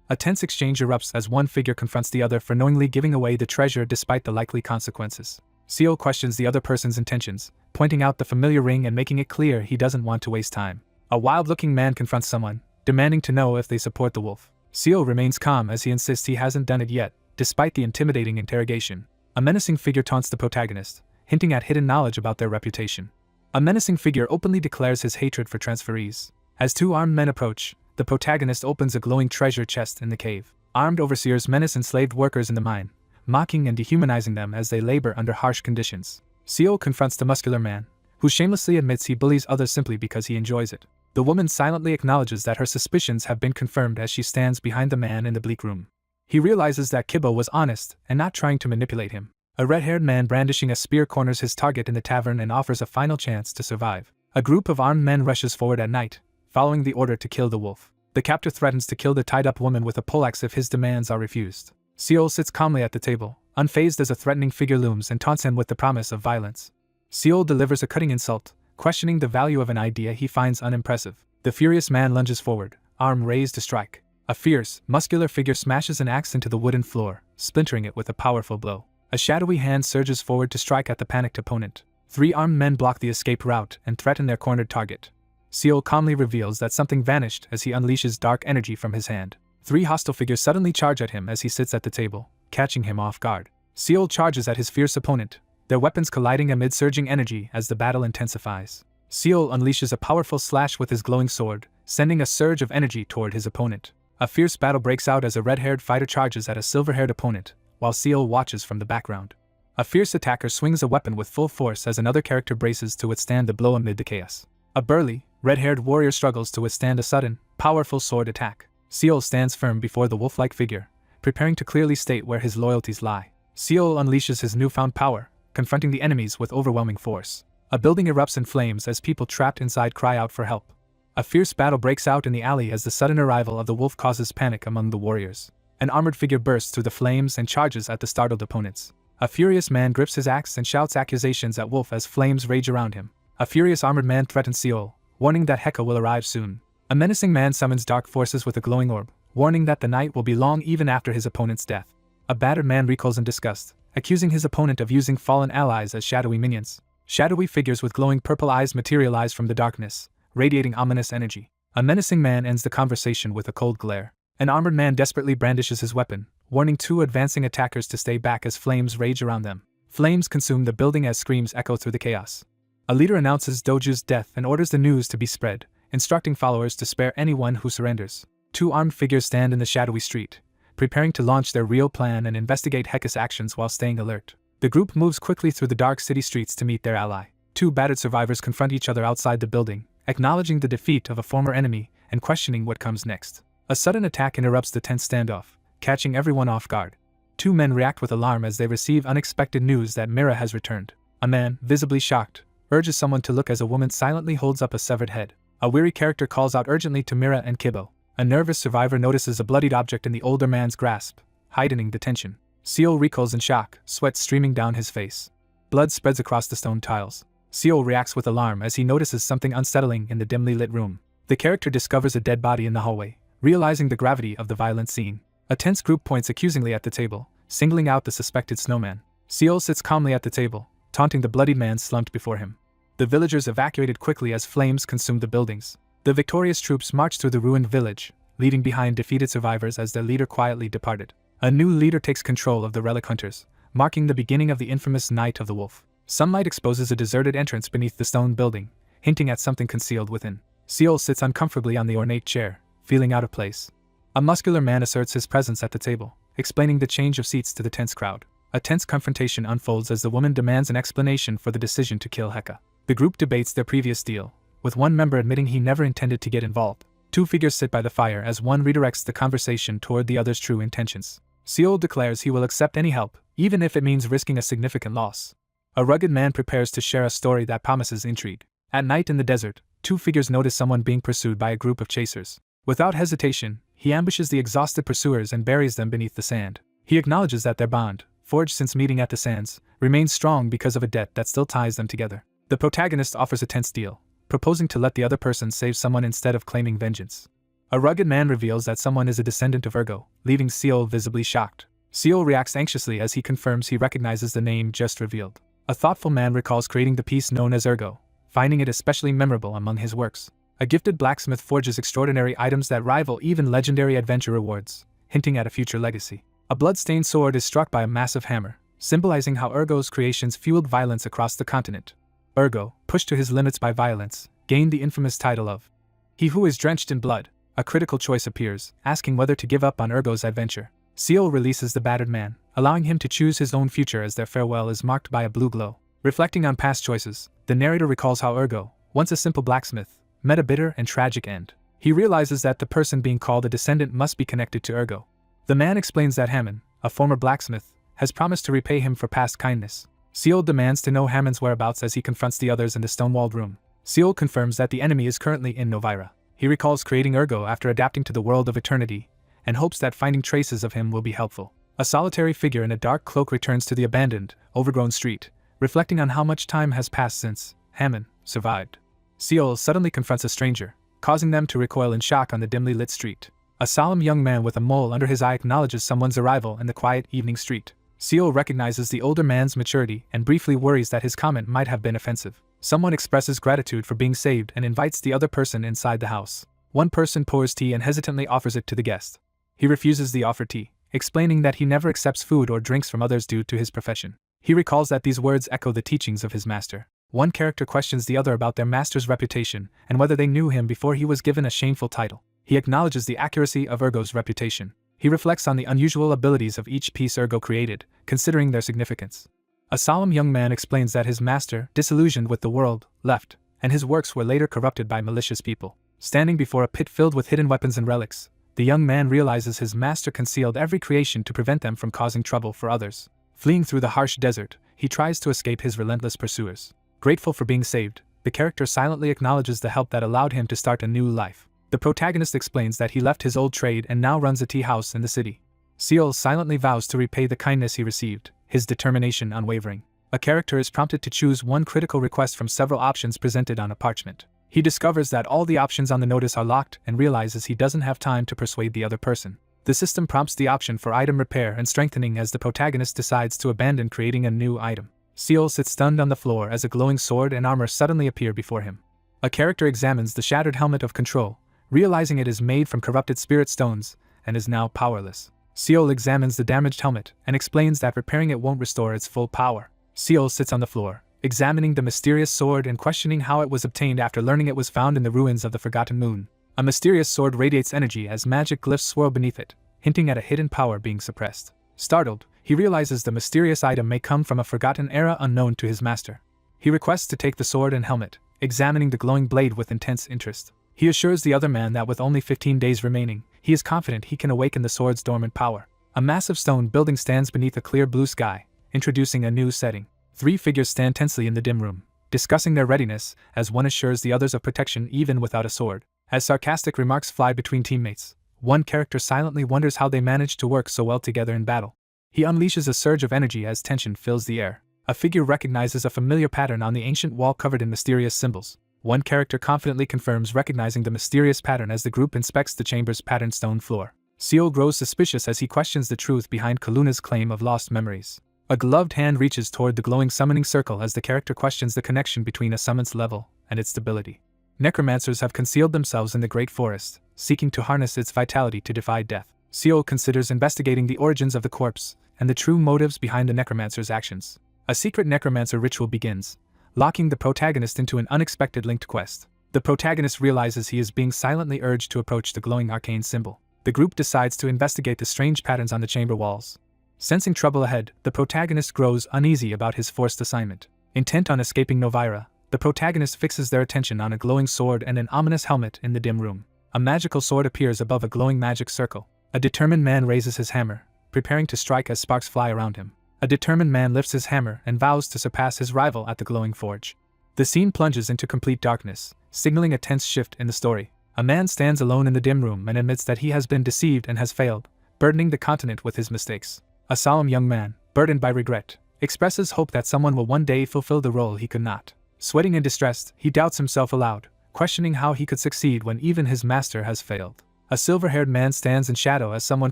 A tense exchange erupts as one figure confronts the other for knowingly giving away the treasure despite the likely consequences. Seo questions the other person's intentions, pointing out the familiar ring and making it clear he doesn't want to waste time. A wild-looking man confronts someone, demanding to know if they support the wolf. Seo remains calm as he insists he hasn't done it yet, despite the intimidating interrogation. A menacing figure taunts the protagonist, hinting at hidden knowledge about their reputation. A menacing figure openly declares his hatred for transferees. As two armed men approach, the protagonist opens a glowing treasure chest in the cave. Armed overseers menace enslaved workers in the mine, mocking and dehumanizing them as they labor under harsh conditions. Seo confronts the muscular man, who shamelessly admits he bullies others simply because he enjoys it. The woman silently acknowledges that her suspicions have been confirmed as she stands behind the man in the bleak room. He realizes that Kibo was honest and not trying to manipulate him. A red-haired man brandishing a spear corners his target in the tavern and offers a final chance to survive. A group of armed men rushes forward at night, following the order to kill the wolf. The captor threatens to kill the tied-up woman with a poleaxe if his demands are refused. Seol sits calmly at the table, unfazed as a threatening figure looms and taunts him with the promise of violence. Seol delivers a cutting insult, questioning the value of an idea he finds unimpressive. The furious man lunges forward, arm raised to strike. A fierce, muscular figure smashes an axe into the wooden floor, splintering it with a powerful blow. A shadowy hand surges forward to strike at the panicked opponent. 3 armed men block the escape route and threaten their cornered target. Seol calmly reveals that something vanished as he unleashes dark energy from his hand. 3 hostile figures suddenly charge at him as he sits at the table, catching him off guard. Seol charges at his fierce opponent, their weapons colliding amid surging energy as the battle intensifies. Seol unleashes a powerful slash with his glowing sword, sending a surge of energy toward his opponent. A fierce battle breaks out as a red-haired fighter charges at a silver-haired opponent, while Seol watches from the background. A fierce attacker swings a weapon with full force as another character braces to withstand the blow amid the chaos. A burly, red-haired warrior struggles to withstand a sudden, powerful sword attack. Seol stands firm before the wolf-like figure, preparing to clearly state where his loyalties lie. Seol unleashes his newfound power, confronting the enemies with overwhelming force. A building erupts in flames as people trapped inside cry out for help. A fierce battle breaks out in the alley as the sudden arrival of the wolf causes panic among the warriors. An armored figure bursts through the flames and charges at the startled opponents. A furious man grips his axe and shouts accusations at Wolf as flames rage around him. A furious armored man threatens Seol, warning that Heka will arrive soon. A menacing man summons dark forces with a glowing orb, warning that the night will be long even after his opponent's death. A battered man recoils in disgust, accusing his opponent of using fallen allies as shadowy minions. Shadowy figures with glowing purple eyes materialize from the darkness, radiating ominous energy. A menacing man ends the conversation with a cold glare. An armored man desperately brandishes his weapon, warning 2 advancing attackers to stay back as flames rage around them. Flames consume the building as screams echo through the chaos. A leader announces Doju's death and orders the news to be spread, instructing followers to spare anyone who surrenders. 2 armed figures stand in the shadowy street, preparing to launch their real plan and investigate Heka's actions while staying alert. The group moves quickly through the dark city streets to meet their ally. 2 battered survivors confront each other outside the building, acknowledging the defeat of a former enemy and questioning what comes next. A sudden attack interrupts the tense standoff, catching everyone off guard. 2 men react with alarm as they receive unexpected news that Mira has returned. A man, visibly shocked, urges someone to look as a woman silently holds up a severed head. A weary character calls out urgently to Mira and Kibo. A nervous survivor notices a bloodied object in the older man's grasp, heightening the tension. Seol recoils in shock, sweat streaming down his face. Blood spreads across the stone tiles. Seol reacts with alarm as he notices something unsettling in the dimly lit room. The character discovers a dead body in the hallway, realizing the gravity of the violent scene. A tense group points accusingly at the table, singling out the suspected snowman. Seol sits calmly at the table, taunting the bloodied man slumped before him. The villagers evacuated quickly as flames consumed the buildings. The victorious troops marched through the ruined village, leaving behind defeated survivors as their leader quietly departed. A new leader takes control of the relic hunters, marking the beginning of the infamous Night of the Wolf. Sunlight exposes a deserted entrance beneath the stone building, hinting at something concealed within. Seol sits uncomfortably on the ornate chair, feeling out of place. A muscular man asserts his presence at the table, explaining the change of seats to the tense crowd. A tense confrontation unfolds as the woman demands an explanation for the decision to kill Heka. The group debates their previous deal, with one member admitting he never intended to get involved. 2 figures sit by the fire as one redirects the conversation toward the other's true intentions. Seol declares he will accept any help, even if it means risking a significant loss. A rugged man prepares to share a story that promises intrigue. At night in the desert, 2 figures notice someone being pursued by a group of chasers. Without hesitation, he ambushes the exhausted pursuers and buries them beneath the sand. He acknowledges that their bond, forged since meeting at the sands, remains strong because of a debt that still ties them together. The protagonist offers a tense deal, proposing to let the other person save someone instead of claiming vengeance. A rugged man reveals that someone is a descendant of Ergo, leaving Seol visibly shocked. Seol reacts anxiously as he confirms he recognizes the name just revealed. A thoughtful man recalls creating the piece known as Ergo, finding it especially memorable among his works. A gifted blacksmith forges extraordinary items that rival even legendary adventure rewards, hinting at a future legacy. A blood-stained sword is struck by a massive hammer, symbolizing how Ergo's creations fueled violence across the continent. Ergo, pushed to his limits by violence, gained the infamous title of He Who Is Drenched in Blood. A critical choice appears, asking whether to give up on Ergo's adventure. Seol releases the battered man, allowing him to choose his own future as their farewell is marked by a blue glow. Reflecting on past choices, the narrator recalls how Ergo, once a simple blacksmith, met a bitter and tragic end. He realizes that the person being called a descendant must be connected to Ergo. The man explains that Hammond, a former blacksmith, has promised to repay him for past kindness. Seol demands to know Hammond's whereabouts as he confronts the others in the stone-walled room. Seol confirms that the enemy is currently in Novira. He recalls creating Ergo after adapting to the world of eternity, and hopes that finding traces of him will be helpful. A solitary figure in a dark cloak returns to the abandoned, overgrown street, reflecting on how much time has passed since Hammond survived. Seol suddenly confronts a stranger, causing them to recoil in shock on the dimly lit street. A solemn young man with a mole under his eye acknowledges someone's arrival in the quiet evening street. Seo recognizes the older man's maturity and briefly worries that his comment might have been offensive. Someone expresses gratitude for being saved and invites the other person inside the house. One person pours tea and hesitantly offers it to the guest. He refuses the offered tea, explaining that he never accepts food or drinks from others due to his profession. He recalls that these words echo the teachings of his master. One character questions the other about their master's reputation and whether they knew him before he was given a shameful title. He acknowledges the accuracy of Ergo's reputation. He reflects on the unusual abilities of each piece Ergo created, considering their significance. A solemn young man explains that his master, disillusioned with the world, left, and his works were later corrupted by malicious people. Standing before a pit filled with hidden weapons and relics, the young man realizes his master concealed every creation to prevent them from causing trouble for others. Fleeing through the harsh desert, he tries to escape his relentless pursuers. Grateful for being saved, the character silently acknowledges the help that allowed him to start a new life. The protagonist explains that he left his old trade and now runs a tea house in the city. Seol silently vows to repay the kindness he received, his determination unwavering. A character is prompted to choose one critical request from several options presented on a parchment. He discovers that all the options on the notice are locked and realizes he doesn't have time to persuade the other person. The system prompts the option for item repair and strengthening as the protagonist decides to abandon creating a new item. Seol sits stunned on the floor as a glowing sword and armor suddenly appear before him. A character examines the shattered helmet of control, realizing it is made from corrupted spirit stones, and is now powerless. Seol examines the damaged helmet and explains that repairing it won't restore its full power. Seol sits on the floor, examining the mysterious sword and questioning how it was obtained after learning it was found in the ruins of the Forgotten Moon. A mysterious sword radiates energy as magic glyphs swirl beneath it, hinting at a hidden power being suppressed. Startled, he realizes the mysterious item may come from a forgotten era unknown to his master. He requests to take the sword and helmet, examining the glowing blade with intense interest. He assures the other man that with only 15 days remaining, he is confident he can awaken the sword's dormant power. A massive stone building stands beneath a clear blue sky, introducing a new setting. 3 figures stand tensely in the dim room, discussing their readiness, as one assures the others of protection even without a sword. As sarcastic remarks fly between teammates, one character silently wonders how they managed to work so well together in battle. He unleashes a surge of energy as tension fills the air. A figure recognizes a familiar pattern on the ancient wall covered in mysterious symbols. One character confidently confirms recognizing the mysterious pattern as the group inspects the chamber's patterned stone floor. Seol grows suspicious as he questions the truth behind Kaluna's claim of lost memories. A gloved hand reaches toward the glowing summoning circle as the character questions the connection between a summon's level and its stability. Necromancers have concealed themselves in the great forest, seeking to harness its vitality to defy death. Seol considers investigating the origins of the corpse and the true motives behind the necromancer's actions. A secret necromancer ritual begins, locking the protagonist into an unexpected linked quest. The protagonist realizes he is being silently urged to approach the glowing arcane symbol. The group decides to investigate the strange patterns on the chamber walls. Sensing trouble ahead, the protagonist grows uneasy about his forced assignment. Intent on escaping Novira, the protagonist fixes their attention on a glowing sword and an ominous helmet in the dim room. A magical sword appears above a glowing magic circle. A determined man raises his hammer, preparing to strike as sparks fly around him. A determined man lifts his hammer and vows to surpass his rival at the glowing forge. The scene plunges into complete darkness, signaling a tense shift in the story. A man stands alone in the dim room and admits that he has been deceived and has failed, burdening the continent with his mistakes. A solemn young man, burdened by regret, expresses hope that someone will one day fulfill the role he could not. Sweating and distressed, he doubts himself aloud, questioning how he could succeed when even his master has failed. A silver-haired man stands in shadow as someone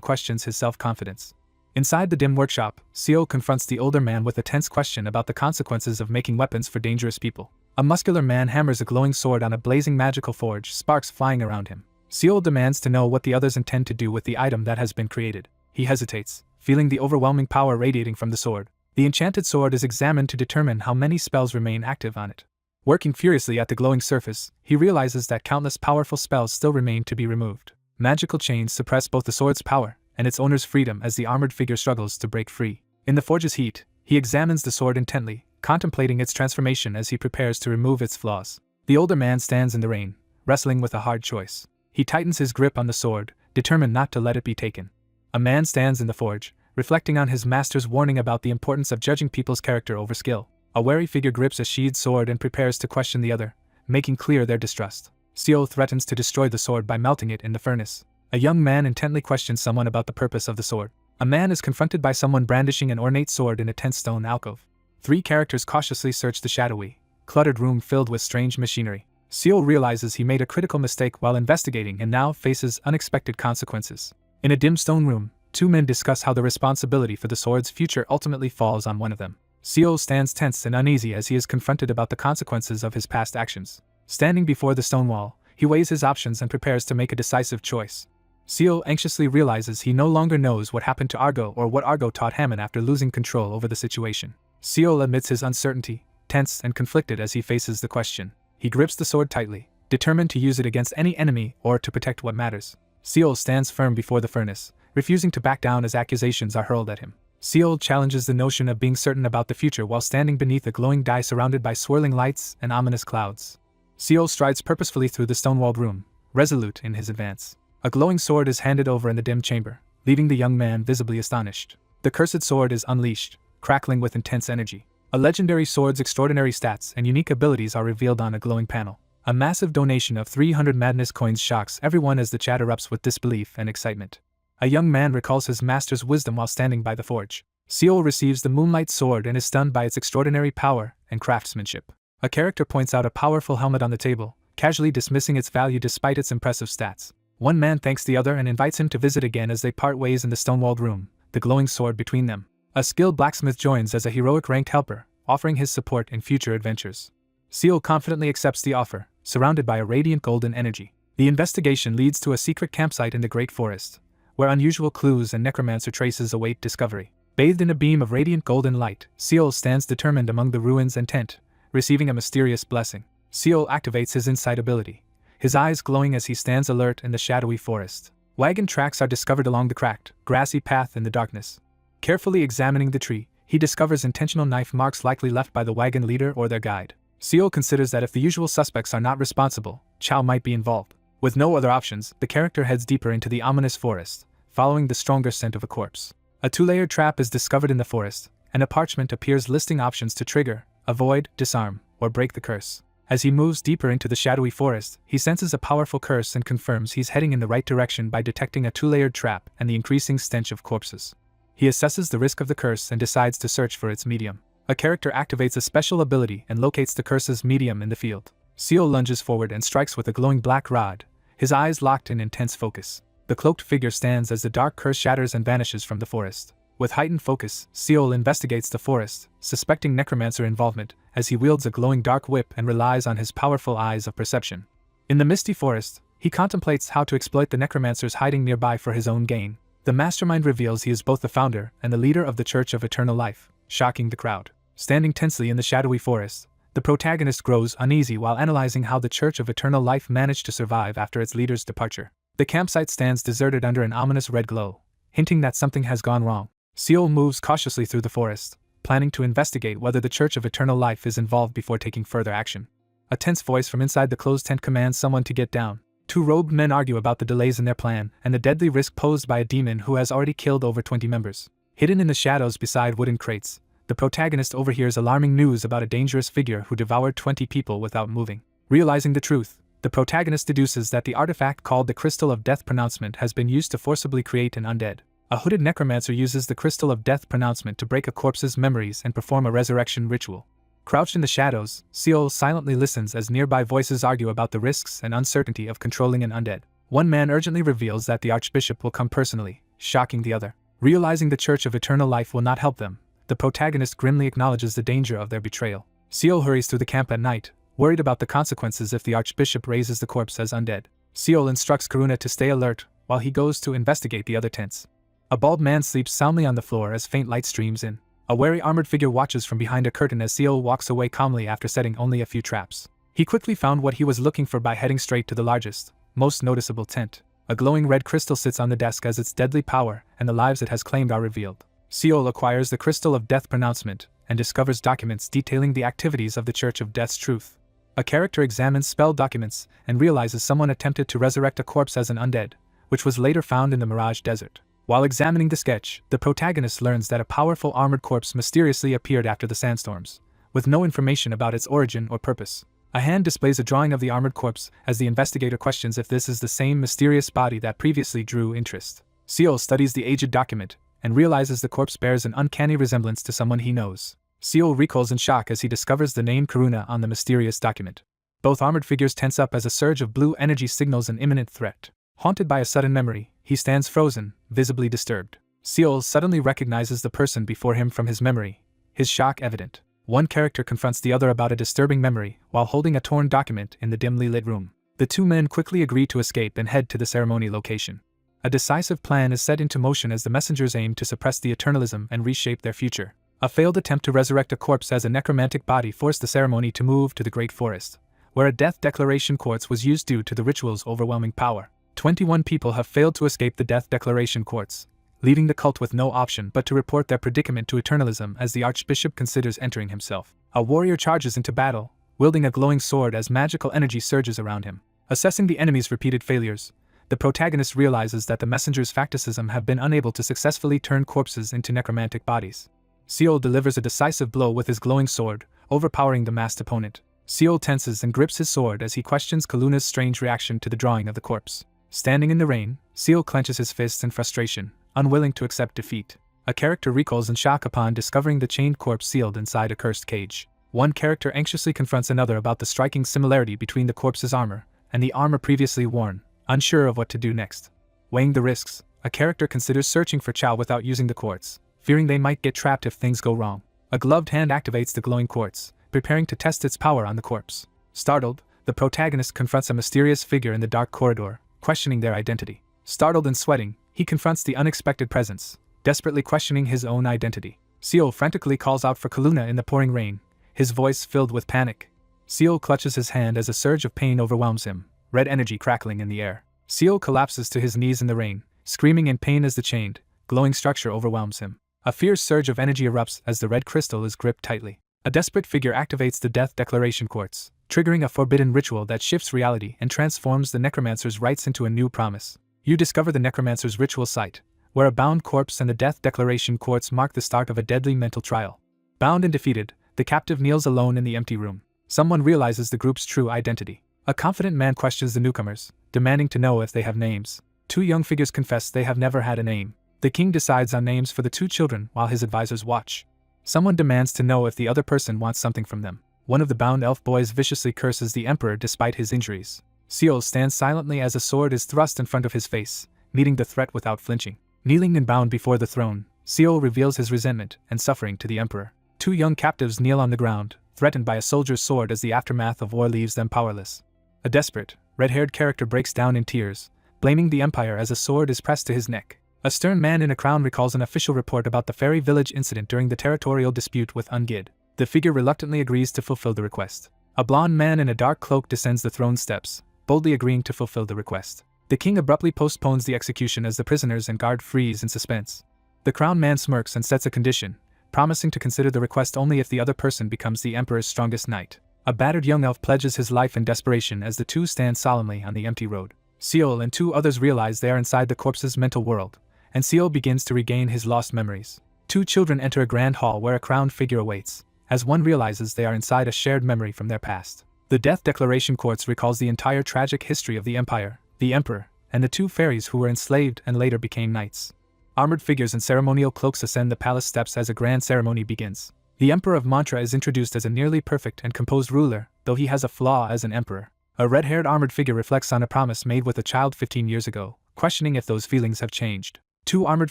questions his self-confidence. Inside the dim workshop, Seol confronts the older man with a tense question about the consequences of making weapons for dangerous people. A muscular man hammers a glowing sword on a blazing magical forge, sparks flying around him. Seol demands to know what the others intend to do with the item that has been created. He hesitates, feeling the overwhelming power radiating from the sword. The enchanted sword is examined to determine how many spells remain active on it. Working furiously at the glowing surface, he realizes that countless powerful spells still remain to be removed. Magical chains suppress both the sword's power and its owner's freedom as the armored figure struggles to break free. In the forge's heat, he examines the sword intently, contemplating its transformation as he prepares to remove its flaws. The older man stands in the rain, wrestling with a hard choice. He tightens his grip on the sword, determined not to let it be taken. A man stands in the forge, reflecting on his master's warning about the importance of judging people's character over skill. A wary figure grips a sheathed sword and prepares to question the other, making clear their distrust. Seo threatens to destroy the sword by melting it in the furnace. A young man intently questions someone about the purpose of the sword. A man is confronted by someone brandishing an ornate sword in a tense stone alcove. 3 characters cautiously search the shadowy, cluttered room filled with strange machinery. Seol realizes he made a critical mistake while investigating and now faces unexpected consequences. In a dim stone room, two men discuss how the responsibility for the sword's future ultimately falls on one of them. Seol stands tense and uneasy as he is confronted about the consequences of his past actions. Standing before the stone wall, he weighs his options and prepares to make a decisive choice. Seol anxiously realizes he no longer knows what happened to Argo or what Argo taught Hammon after losing control over the situation. Seol admits his uncertainty, tense and conflicted as he faces the question. He grips the sword tightly, determined to use it against any enemy or to protect what matters. Seol stands firm before the furnace, refusing to back down as accusations are hurled at him. Seol challenges the notion of being certain about the future while standing beneath a glowing dye surrounded by swirling lights and ominous clouds. Seol strides purposefully through the stone-walled room, resolute in his advance. A glowing sword is handed over in the dim chamber, leaving the young man visibly astonished. The cursed sword is unleashed, crackling with intense energy. A legendary sword's extraordinary stats and unique abilities are revealed on a glowing panel. A massive donation of 300 madness coins shocks everyone as the chat erupts with disbelief and excitement. A young man recalls his master's wisdom while standing by the forge. Seol receives the Moonlight Sword and is stunned by its extraordinary power and craftsmanship. A character points out a powerful helmet on the table, casually dismissing its value despite its impressive stats. One man thanks the other and invites him to visit again as they part ways in the stone-walled room, the glowing sword between them. A skilled blacksmith joins as a heroic ranked helper, offering his support in future adventures. Seol confidently accepts the offer, surrounded by a radiant golden energy. The investigation leads to a secret campsite in the Great Forest, where unusual clues and necromancer traces await discovery. Bathed in a beam of radiant golden light, Seol stands determined among the ruins and tent, receiving a mysterious blessing. Seol activates his insight ability, his eyes glowing as he stands alert in the shadowy forest. Wagon tracks are discovered along the cracked, grassy path in the darkness. Carefully examining the tree, he discovers intentional knife marks likely left by the wagon leader or their guide. Seol considers that if the usual suspects are not responsible, Chow might be involved. With no other options, the character heads deeper into the ominous forest, following the stronger scent of a corpse. A two-layered trap is discovered in the forest, and a parchment appears listing options to trigger, avoid, disarm, or break the curse. As he moves deeper into the shadowy forest, he senses a powerful curse and confirms he's heading in the right direction by detecting a two-layered trap and the increasing stench of corpses. He assesses the risk of the curse and decides to search for its medium. A character activates a special ability and locates the curse's medium in the field. Seol lunges forward and strikes with a glowing black rod, his eyes locked in intense focus. The cloaked figure stands as the dark curse shatters and vanishes from the forest. With heightened focus, Seol investigates the forest, suspecting necromancer involvement, as he wields a glowing dark whip and relies on his powerful eyes of perception. In the misty forest, he contemplates how to exploit the necromancers hiding nearby for his own gain. The mastermind reveals he is both the founder and the leader of the Church of Eternal Life, shocking the crowd. Standing tensely in the shadowy forest, the protagonist grows uneasy while analyzing how the Church of Eternal Life managed to survive after its leader's departure. The campsite stands deserted under an ominous red glow, hinting that something has gone wrong. Seol moves cautiously through the forest, planning to investigate whether the Church of Eternal Life is involved before taking further action. A tense voice from inside the closed tent commands someone to get down. Two robed men argue about the delays in their plan and the deadly risk posed by a demon who has already killed over 20 members. Hidden in the shadows beside wooden crates, the protagonist overhears alarming news about a dangerous figure who devoured 20 people without moving. Realizing the truth, the protagonist deduces that the artifact called the Crystal of Death Pronouncement has been used to forcibly create an undead. A hooded necromancer uses the Crystal of Death Pronouncement to break a corpse's memories and perform a resurrection ritual. Crouched in the shadows, Seol silently listens as nearby voices argue about the risks and uncertainty of controlling an undead. One man urgently reveals that the Archbishop will come personally, shocking the other. Realizing the Church of Eternal Life will not help them, the protagonist grimly acknowledges the danger of their betrayal. Seol hurries through the camp at night, worried about the consequences if the Archbishop raises the corpse as undead. Seol instructs Karuna to stay alert while he goes to investigate the other tents. A bald man sleeps soundly on the floor as faint light streams in. A wary armored figure watches from behind a curtain as Seol walks away calmly after setting only a few traps. He quickly found what he was looking for by heading straight to the largest, most noticeable tent. A glowing red crystal sits on the desk as its deadly power and the lives it has claimed are revealed. Seol acquires the Crystal of Death Pronouncement and discovers documents detailing the activities of the Church of Death's Truth. A character examines spell documents and realizes someone attempted to resurrect a corpse as an undead, which was later found in the Mirage Desert. While examining the sketch, the protagonist learns that a powerful armored corpse mysteriously appeared after the sandstorms, with no information about its origin or purpose. A hand displays a drawing of the armored corpse as the investigator questions if this is the same mysterious body that previously drew interest. Seol studies the aged document and realizes the corpse bears an uncanny resemblance to someone he knows. Seol recoils in shock as he discovers the name Karuna on the mysterious document. Both armored figures tense up as a surge of blue energy signals an imminent threat. Haunted by a sudden memory, he stands frozen, visibly disturbed. Seol suddenly recognizes the person before him from his memory, his shock evident. One character confronts the other about a disturbing memory while holding a torn document in the dimly lit room. The two men quickly agree to escape and head to the ceremony location. A decisive plan is set into motion as the messengers aim to suppress the eternalism and reshape their future. A failed attempt to resurrect a corpse as a necromantic body forced the ceremony to move to the Great Forest, where a death declaration quartz was used due to the ritual's overwhelming power. 21 people have failed to escape the death declaration quartz, leaving the cult with no option but to report their predicament to eternalism as the archbishop considers entering himself. A warrior charges into battle, wielding a glowing sword as magical energy surges around him. Assessing the enemy's repeated failures, the protagonist realizes that the messenger's facticism have been unable to successfully turn corpses into necromantic bodies. Seol delivers a decisive blow with his glowing sword, overpowering the masked opponent. Seol tenses and grips his sword as he questions Kaluna's strange reaction to the drawing of the corpse. Standing in the rain, Seol clenches his fists in frustration, unwilling to accept defeat. A character recoils in shock upon discovering the chained corpse sealed inside a cursed cage. One character anxiously confronts another about the striking similarity between the corpse's armor and the armor previously worn, unsure of what to do next. Weighing the risks, a character considers searching for Chow without using the quartz, fearing they might get trapped if things go wrong. A gloved hand activates the glowing quartz, preparing to test its power on the corpse. Startled, the protagonist confronts a mysterious figure in the dark corridor, questioning their identity. Startled and sweating, he confronts the unexpected presence, desperately questioning his own identity. Seol frantically calls out for Kaluna in the pouring rain, his voice filled with panic. Seol clutches his hand as a surge of pain overwhelms him, red energy crackling in the air. Seol collapses to his knees in the rain, screaming in pain as the chained, glowing structure overwhelms him. A fierce surge of energy erupts as the red crystal is gripped tightly. A desperate figure activates the Death Declaration Quartz, triggering a forbidden ritual that shifts reality and transforms the necromancer's rites into a new promise. You discover the necromancer's ritual site, where a bound corpse and the Death Declaration Quartz mark the start of a deadly mental trial. Bound and defeated, the captive kneels alone in the empty room. Someone realizes the group's true identity. A confident man questions the newcomers, demanding to know if they have names. Two young figures confess they have never had a name. The king decides on names for the two children while his advisors watch. Someone demands to know if the other person wants something from them. One of the bound elf boys viciously curses the emperor despite his injuries. Seol stands silently as a sword is thrust in front of his face, meeting the threat without flinching. Kneeling and bound before the throne, Seol reveals his resentment and suffering to the emperor. Two young captives kneel on the ground, threatened by a soldier's sword as the aftermath of war leaves them powerless. A desperate, red-haired character breaks down in tears, blaming the empire as a sword is pressed to his neck. A stern man in a crown recalls an official report about the fairy village incident during the territorial dispute with Ungid. The figure reluctantly agrees to fulfill the request. A blonde man in a dark cloak descends the throne steps, boldly agreeing to fulfill the request. The king abruptly postpones the execution as the prisoners and guard freeze in suspense. The crowned man smirks and sets a condition, promising to consider the request only if the other person becomes the emperor's strongest knight. A battered young elf pledges his life in desperation as the two stand solemnly on the empty road. Seol and two others realize they are inside the corpse's mental world, and Seol begins to regain his lost memories. Two children enter a grand hall where a crowned figure awaits, as one realizes they are inside a shared memory from their past. The Death Declaration Quartz recalls the entire tragic history of the empire, the emperor, and the two fairies who were enslaved and later became knights. Armored figures in ceremonial cloaks ascend the palace steps as a grand ceremony begins. The Emperor of Mantra is introduced as a nearly perfect and composed ruler, though he has a flaw as an emperor. A red-haired armored figure reflects on a promise made with a child 15 years ago, questioning if those feelings have changed. Two armored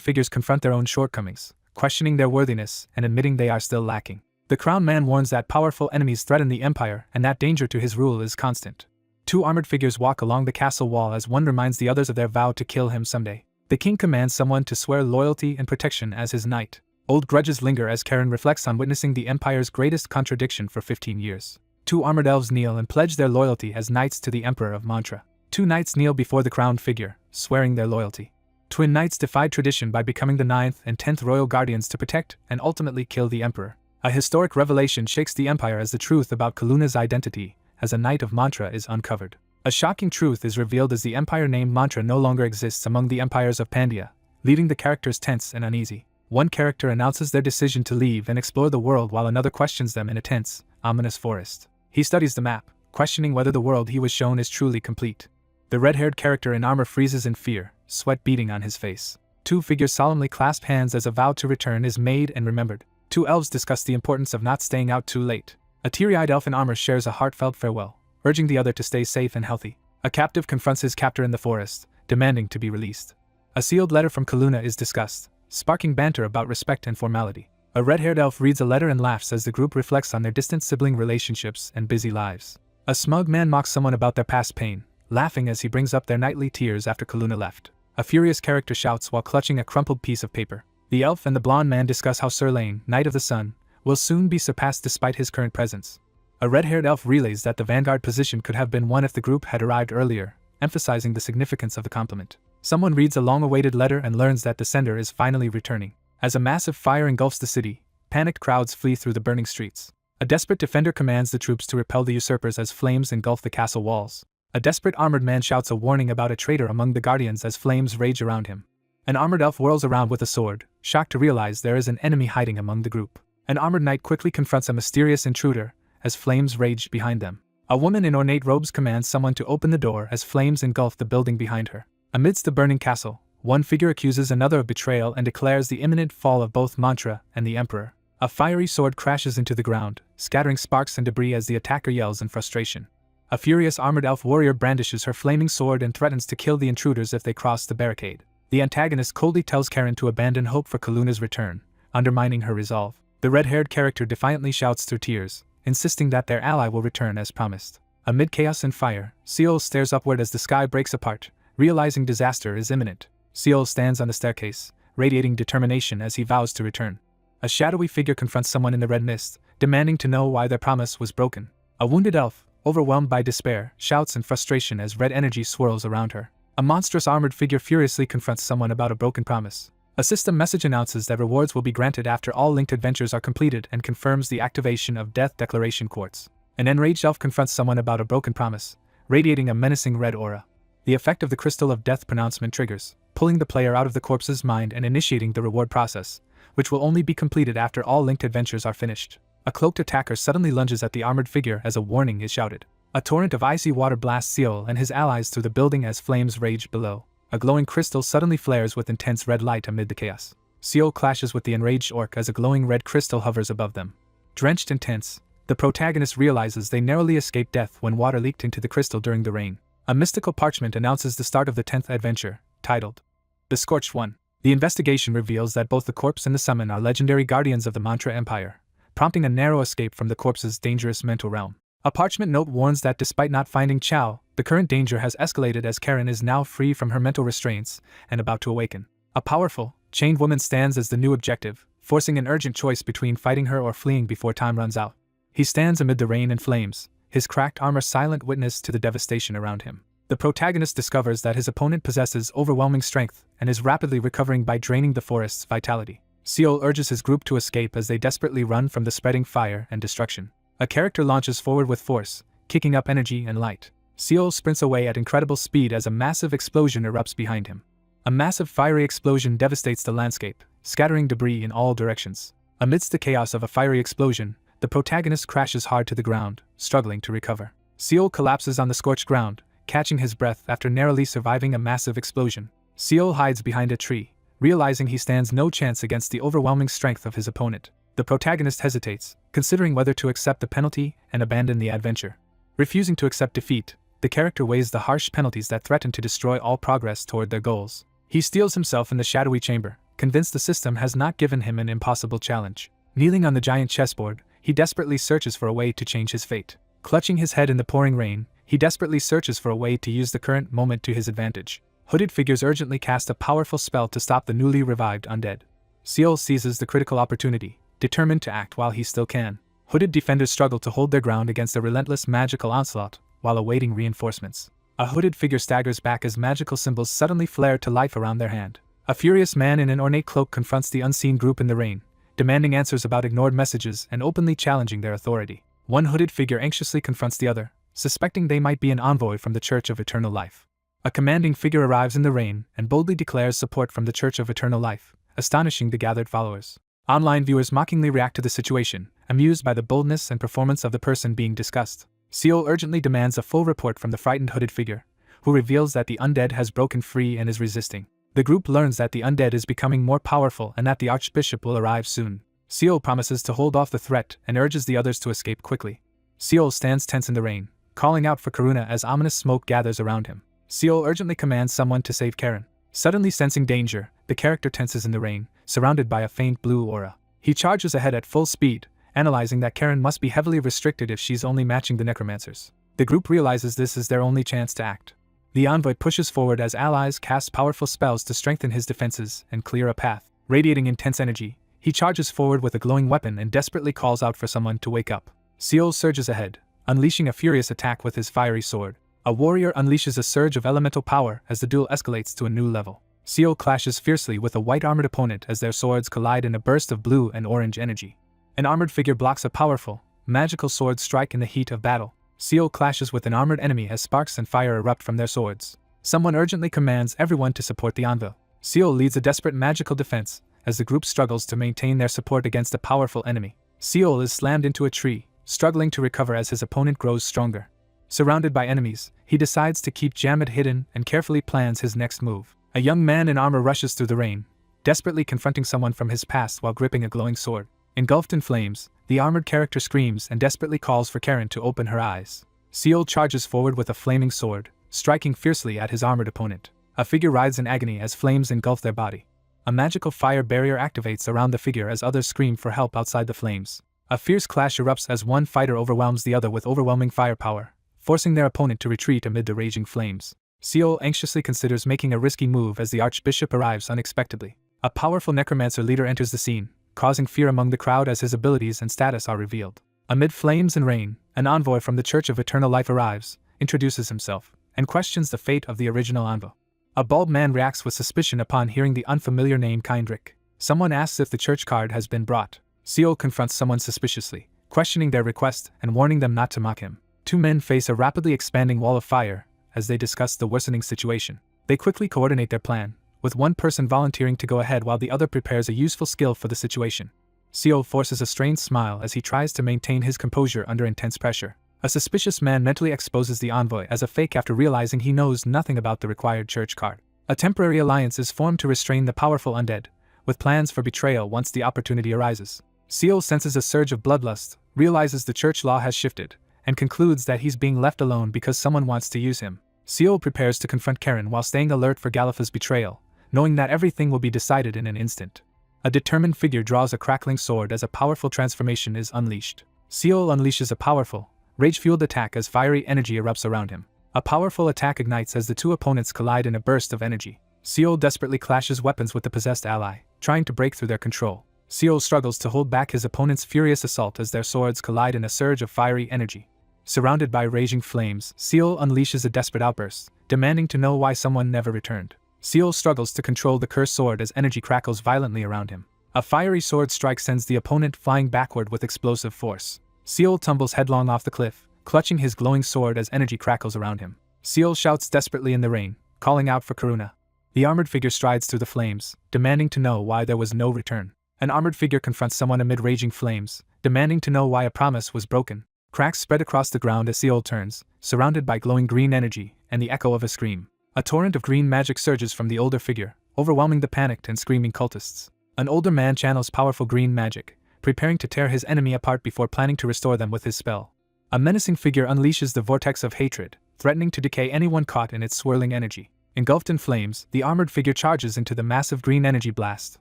figures confront their own shortcomings, questioning their worthiness and admitting they are still lacking. The crowned man warns that powerful enemies threaten the empire and that danger to his rule is constant. Two armored figures walk along the castle wall as one reminds the others of their vow to kill him someday. The king commands someone to swear loyalty and protection as his knight. Old grudges linger as Karen reflects on witnessing the empire's greatest contradiction for 15 years. Two armored elves kneel and pledge their loyalty as knights to the Emperor of Mantra. Two knights kneel before the crowned figure, swearing their loyalty. Twin knights defied tradition by becoming the 9th and 10th royal guardians to protect and ultimately kill the emperor. A historic revelation shakes the empire as the truth about Kaluna's identity as a knight of Mantra is uncovered. A shocking truth is revealed as the empire named Mantra no longer exists among the empires of Pandya, leaving the characters tense and uneasy. One character announces their decision to leave and explore the world while another questions them in a tense, ominous forest. He studies the map, questioning whether the world he was shown is truly complete. The red-haired character in armor freezes in fear, sweat beading on his face. Two figures solemnly clasp hands as a vow to return is made and remembered. Two elves discuss the importance of not staying out too late. A teary-eyed elf in armor shares a heartfelt farewell, urging the other to stay safe and healthy. A captive confronts his captor in the forest, demanding to be released. A sealed letter from Kaluna is discussed, sparking banter about respect and formality. A red-haired elf reads a letter and laughs as the group reflects on their distant sibling relationships and busy lives. A smug man mocks someone about their past pain, laughing as he brings up their nightly tears after Kaluna left. A furious character shouts while clutching a crumpled piece of paper. The elf and the blonde man discuss how Sir Lane, Knight of the Sun, will soon be surpassed despite his current presence. A red-haired elf relays that the vanguard position could have been won if the group had arrived earlier, emphasizing the significance of the compliment. Someone reads a long-awaited letter and learns that the sender is finally returning. As a massive fire engulfs the city, panicked crowds flee through the burning streets. A desperate defender commands the troops to repel the usurpers as flames engulf the castle walls. A desperate armored man shouts a warning about a traitor among the guardians as flames rage around him. An armored elf whirls around with a sword, shocked to realize there is an enemy hiding among the group. An armored knight quickly confronts a mysterious intruder as flames rage behind them. A woman in ornate robes commands someone to open the door as flames engulf the building behind her. Amidst the burning castle, one figure accuses another of betrayal and declares the imminent fall of both Mantra and the Emperor. A fiery sword crashes into the ground, scattering sparks and debris as the attacker yells in frustration. A furious armored elf warrior brandishes her flaming sword and threatens to kill the intruders if they cross the barricade. The antagonist coldly tells Karen to abandon hope for Kaluna's return, undermining her resolve. The red-haired character defiantly shouts through tears, insisting that their ally will return as promised. Amid chaos and fire, Seol stares upward as the sky breaks apart, realizing disaster is imminent. Seol stands on the staircase, radiating determination as he vows to return. A shadowy figure confronts someone in the red mist, demanding to know why their promise was broken. A wounded elf, overwhelmed by despair, shouts in frustration as red energy swirls around her. A monstrous armored figure furiously confronts someone about a broken promise. A system message announces that rewards will be granted after all linked adventures are completed and confirms the activation of Death Declaration Quartz. An enraged elf confronts someone about a broken promise, radiating a menacing red aura. The effect of the Crystal of Death pronouncement triggers, pulling the player out of the corpse's mind and initiating the reward process, which will only be completed after all linked adventures are finished. A cloaked attacker suddenly lunges at the armored figure as a warning is shouted. A torrent of icy water blasts Seol and his allies through the building as flames rage below. A glowing crystal suddenly flares with intense red light amid the chaos. Seol clashes with the enraged orc as a glowing red crystal hovers above them. Drenched in tense, the protagonist realizes they narrowly escaped death when water leaked into the crystal during the rain. A mystical parchment announces the start of the 10th adventure, titled The Scorched One. The investigation reveals that both the corpse and the summon are legendary guardians of the Mantra Empire, prompting a narrow escape from the corpse's dangerous mental realm. A parchment note warns that despite not finding Chao, the current danger has escalated as Karen is now free from her mental restraints and about to awaken. A powerful, chained woman stands as the new objective, forcing an urgent choice between fighting her or fleeing before time runs out. He stands amid the rain and flames, his cracked armor silent witness to the devastation around him. The protagonist discovers that his opponent possesses overwhelming strength and is rapidly recovering by draining the forest's vitality. Seol urges his group to escape as they desperately run from the spreading fire and destruction. A character launches forward with force, kicking up energy and light. Seol sprints away at incredible speed as a massive explosion erupts behind him. A massive fiery explosion devastates the landscape, scattering debris in all directions. Amidst the chaos of a fiery explosion, the protagonist crashes hard to the ground, struggling to recover. Seol collapses on the scorched ground, catching his breath after narrowly surviving a massive explosion. Seol hides behind a tree, realizing he stands no chance against the overwhelming strength of his opponent. The protagonist hesitates, considering whether to accept the penalty and abandon the adventure. Refusing to accept defeat, the character weighs the harsh penalties that threaten to destroy all progress toward their goals. He steels himself in the shadowy chamber, convinced the system has not given him an impossible challenge. Kneeling on the giant chessboard, he desperately searches for a way to change his fate. Clutching his head in the pouring rain, he desperately searches for a way to use the current moment to his advantage. Hooded figures urgently cast a powerful spell to stop the newly revived undead. Seol seizes the critical opportunity, determined to act while he still can. Hooded defenders struggle to hold their ground against a relentless magical onslaught, while awaiting reinforcements. A hooded figure staggers back as magical symbols suddenly flare to life around their hand. A furious man in an ornate cloak confronts the unseen group in the rain, demanding answers about ignored messages and openly challenging their authority. One hooded figure anxiously confronts the other, suspecting they might be an envoy from the Church of Eternal Life. A commanding figure arrives in the rain and boldly declares support from the Church of Eternal Life, astonishing the gathered followers. Online viewers mockingly react to the situation, amused by the boldness and performance of the person being discussed. Seol urgently demands a full report from the frightened hooded figure, who reveals that the undead has broken free and is resisting. The group learns that the undead is becoming more powerful and that the Archbishop will arrive soon. Seol promises to hold off the threat and urges the others to escape quickly. Seol stands tense in the rain, calling out for Karuna as ominous smoke gathers around him. Seol urgently commands someone to save Karen. Suddenly sensing danger, the character tenses in the rain, surrounded by a faint blue aura. He charges ahead at full speed, analyzing that Karen must be heavily restricted if she's only matching the necromancers. The group realizes this is their only chance to act. The envoy pushes forward as allies cast powerful spells to strengthen his defenses and clear a path. Radiating intense energy, he charges forward with a glowing weapon and desperately calls out for someone to wake up. Seol surges ahead, unleashing a furious attack with his fiery sword. A warrior unleashes a surge of elemental power as the duel escalates to a new level. Seol clashes fiercely with a white-armored opponent as their swords collide in a burst of blue and orange energy. An armored figure blocks a powerful, magical sword strike in the heat of battle. Seol clashes with an armored enemy as sparks and fire erupt from their swords. Someone urgently commands everyone to support the anvil. Seol leads a desperate magical defense as the group struggles to maintain their support against a powerful enemy. Seol is slammed into a tree, struggling to recover as his opponent grows stronger. Surrounded by enemies, he decides to keep Jamet hidden and carefully plans his next move. A young man in armor rushes through the rain, desperately confronting someone from his past while gripping a glowing sword. Engulfed in flames, the armored character screams and desperately calls for Karen to open her eyes. Seol charges forward with a flaming sword, striking fiercely at his armored opponent. A figure writhes in agony as flames engulf their body. A magical fire barrier activates around the figure as others scream for help outside the flames. A fierce clash erupts as one fighter overwhelms the other with overwhelming firepower, forcing their opponent to retreat amid the raging flames. Seol anxiously considers making a risky move as the archbishop arrives unexpectedly. A powerful necromancer leader enters the scene, causing fear among the crowd as his abilities and status are revealed. Amid flames and rain, an envoy from the Church of Eternal Life arrives, introduces himself, and questions the fate of the original envoy. A bald man reacts with suspicion upon hearing the unfamiliar name Kindrick. Someone asks if the church card has been brought. Seol confronts someone suspiciously, questioning their request and warning them not to mock him. Two men face a rapidly expanding wall of fire as they discuss the worsening situation. They quickly coordinate their plan, with one person volunteering to go ahead while the other prepares a useful skill for the situation. Seol forces a strained smile as he tries to maintain his composure under intense pressure. A suspicious man mentally exposes the envoy as a fake after realizing he knows nothing about the required church card. A temporary alliance is formed to restrain the powerful undead, with plans for betrayal once the opportunity arises. Seol senses a surge of bloodlust, realizes the church law has shifted, and concludes that he's being left alone because someone wants to use him. Seol prepares to confront Karen while staying alert for Gallifa's betrayal, knowing that everything will be decided in an instant. A determined figure draws a crackling sword as a powerful transformation is unleashed. Seol unleashes a powerful, rage-fueled attack as fiery energy erupts around him. A powerful attack ignites as the two opponents collide in a burst of energy. Seol desperately clashes weapons with the possessed ally, trying to break through their control. Seol struggles to hold back his opponent's furious assault as their swords collide in a surge of fiery energy. Surrounded by raging flames, Seol unleashes a desperate outburst, demanding to know why someone never returned. Seol struggles to control the cursed sword as energy crackles violently around him. A fiery sword strike sends the opponent flying backward with explosive force. Seol tumbles headlong off the cliff, clutching his glowing sword as energy crackles around him. Seol shouts desperately in the rain, calling out for Karuna. The armored figure strides through the flames, demanding to know why there was no return. An armored figure confronts someone amid raging flames, demanding to know why a promise was broken. Cracks spread across the ground as Seol turns, surrounded by glowing green energy and the echo of a scream. A torrent of green magic surges from the older figure, overwhelming the panicked and screaming cultists. An older man channels powerful green magic, preparing to tear his enemy apart before planning to restore them with his spell. A menacing figure unleashes the vortex of hatred, threatening to decay anyone caught in its swirling energy. Engulfed in flames, the armored figure charges into the massive green energy blast,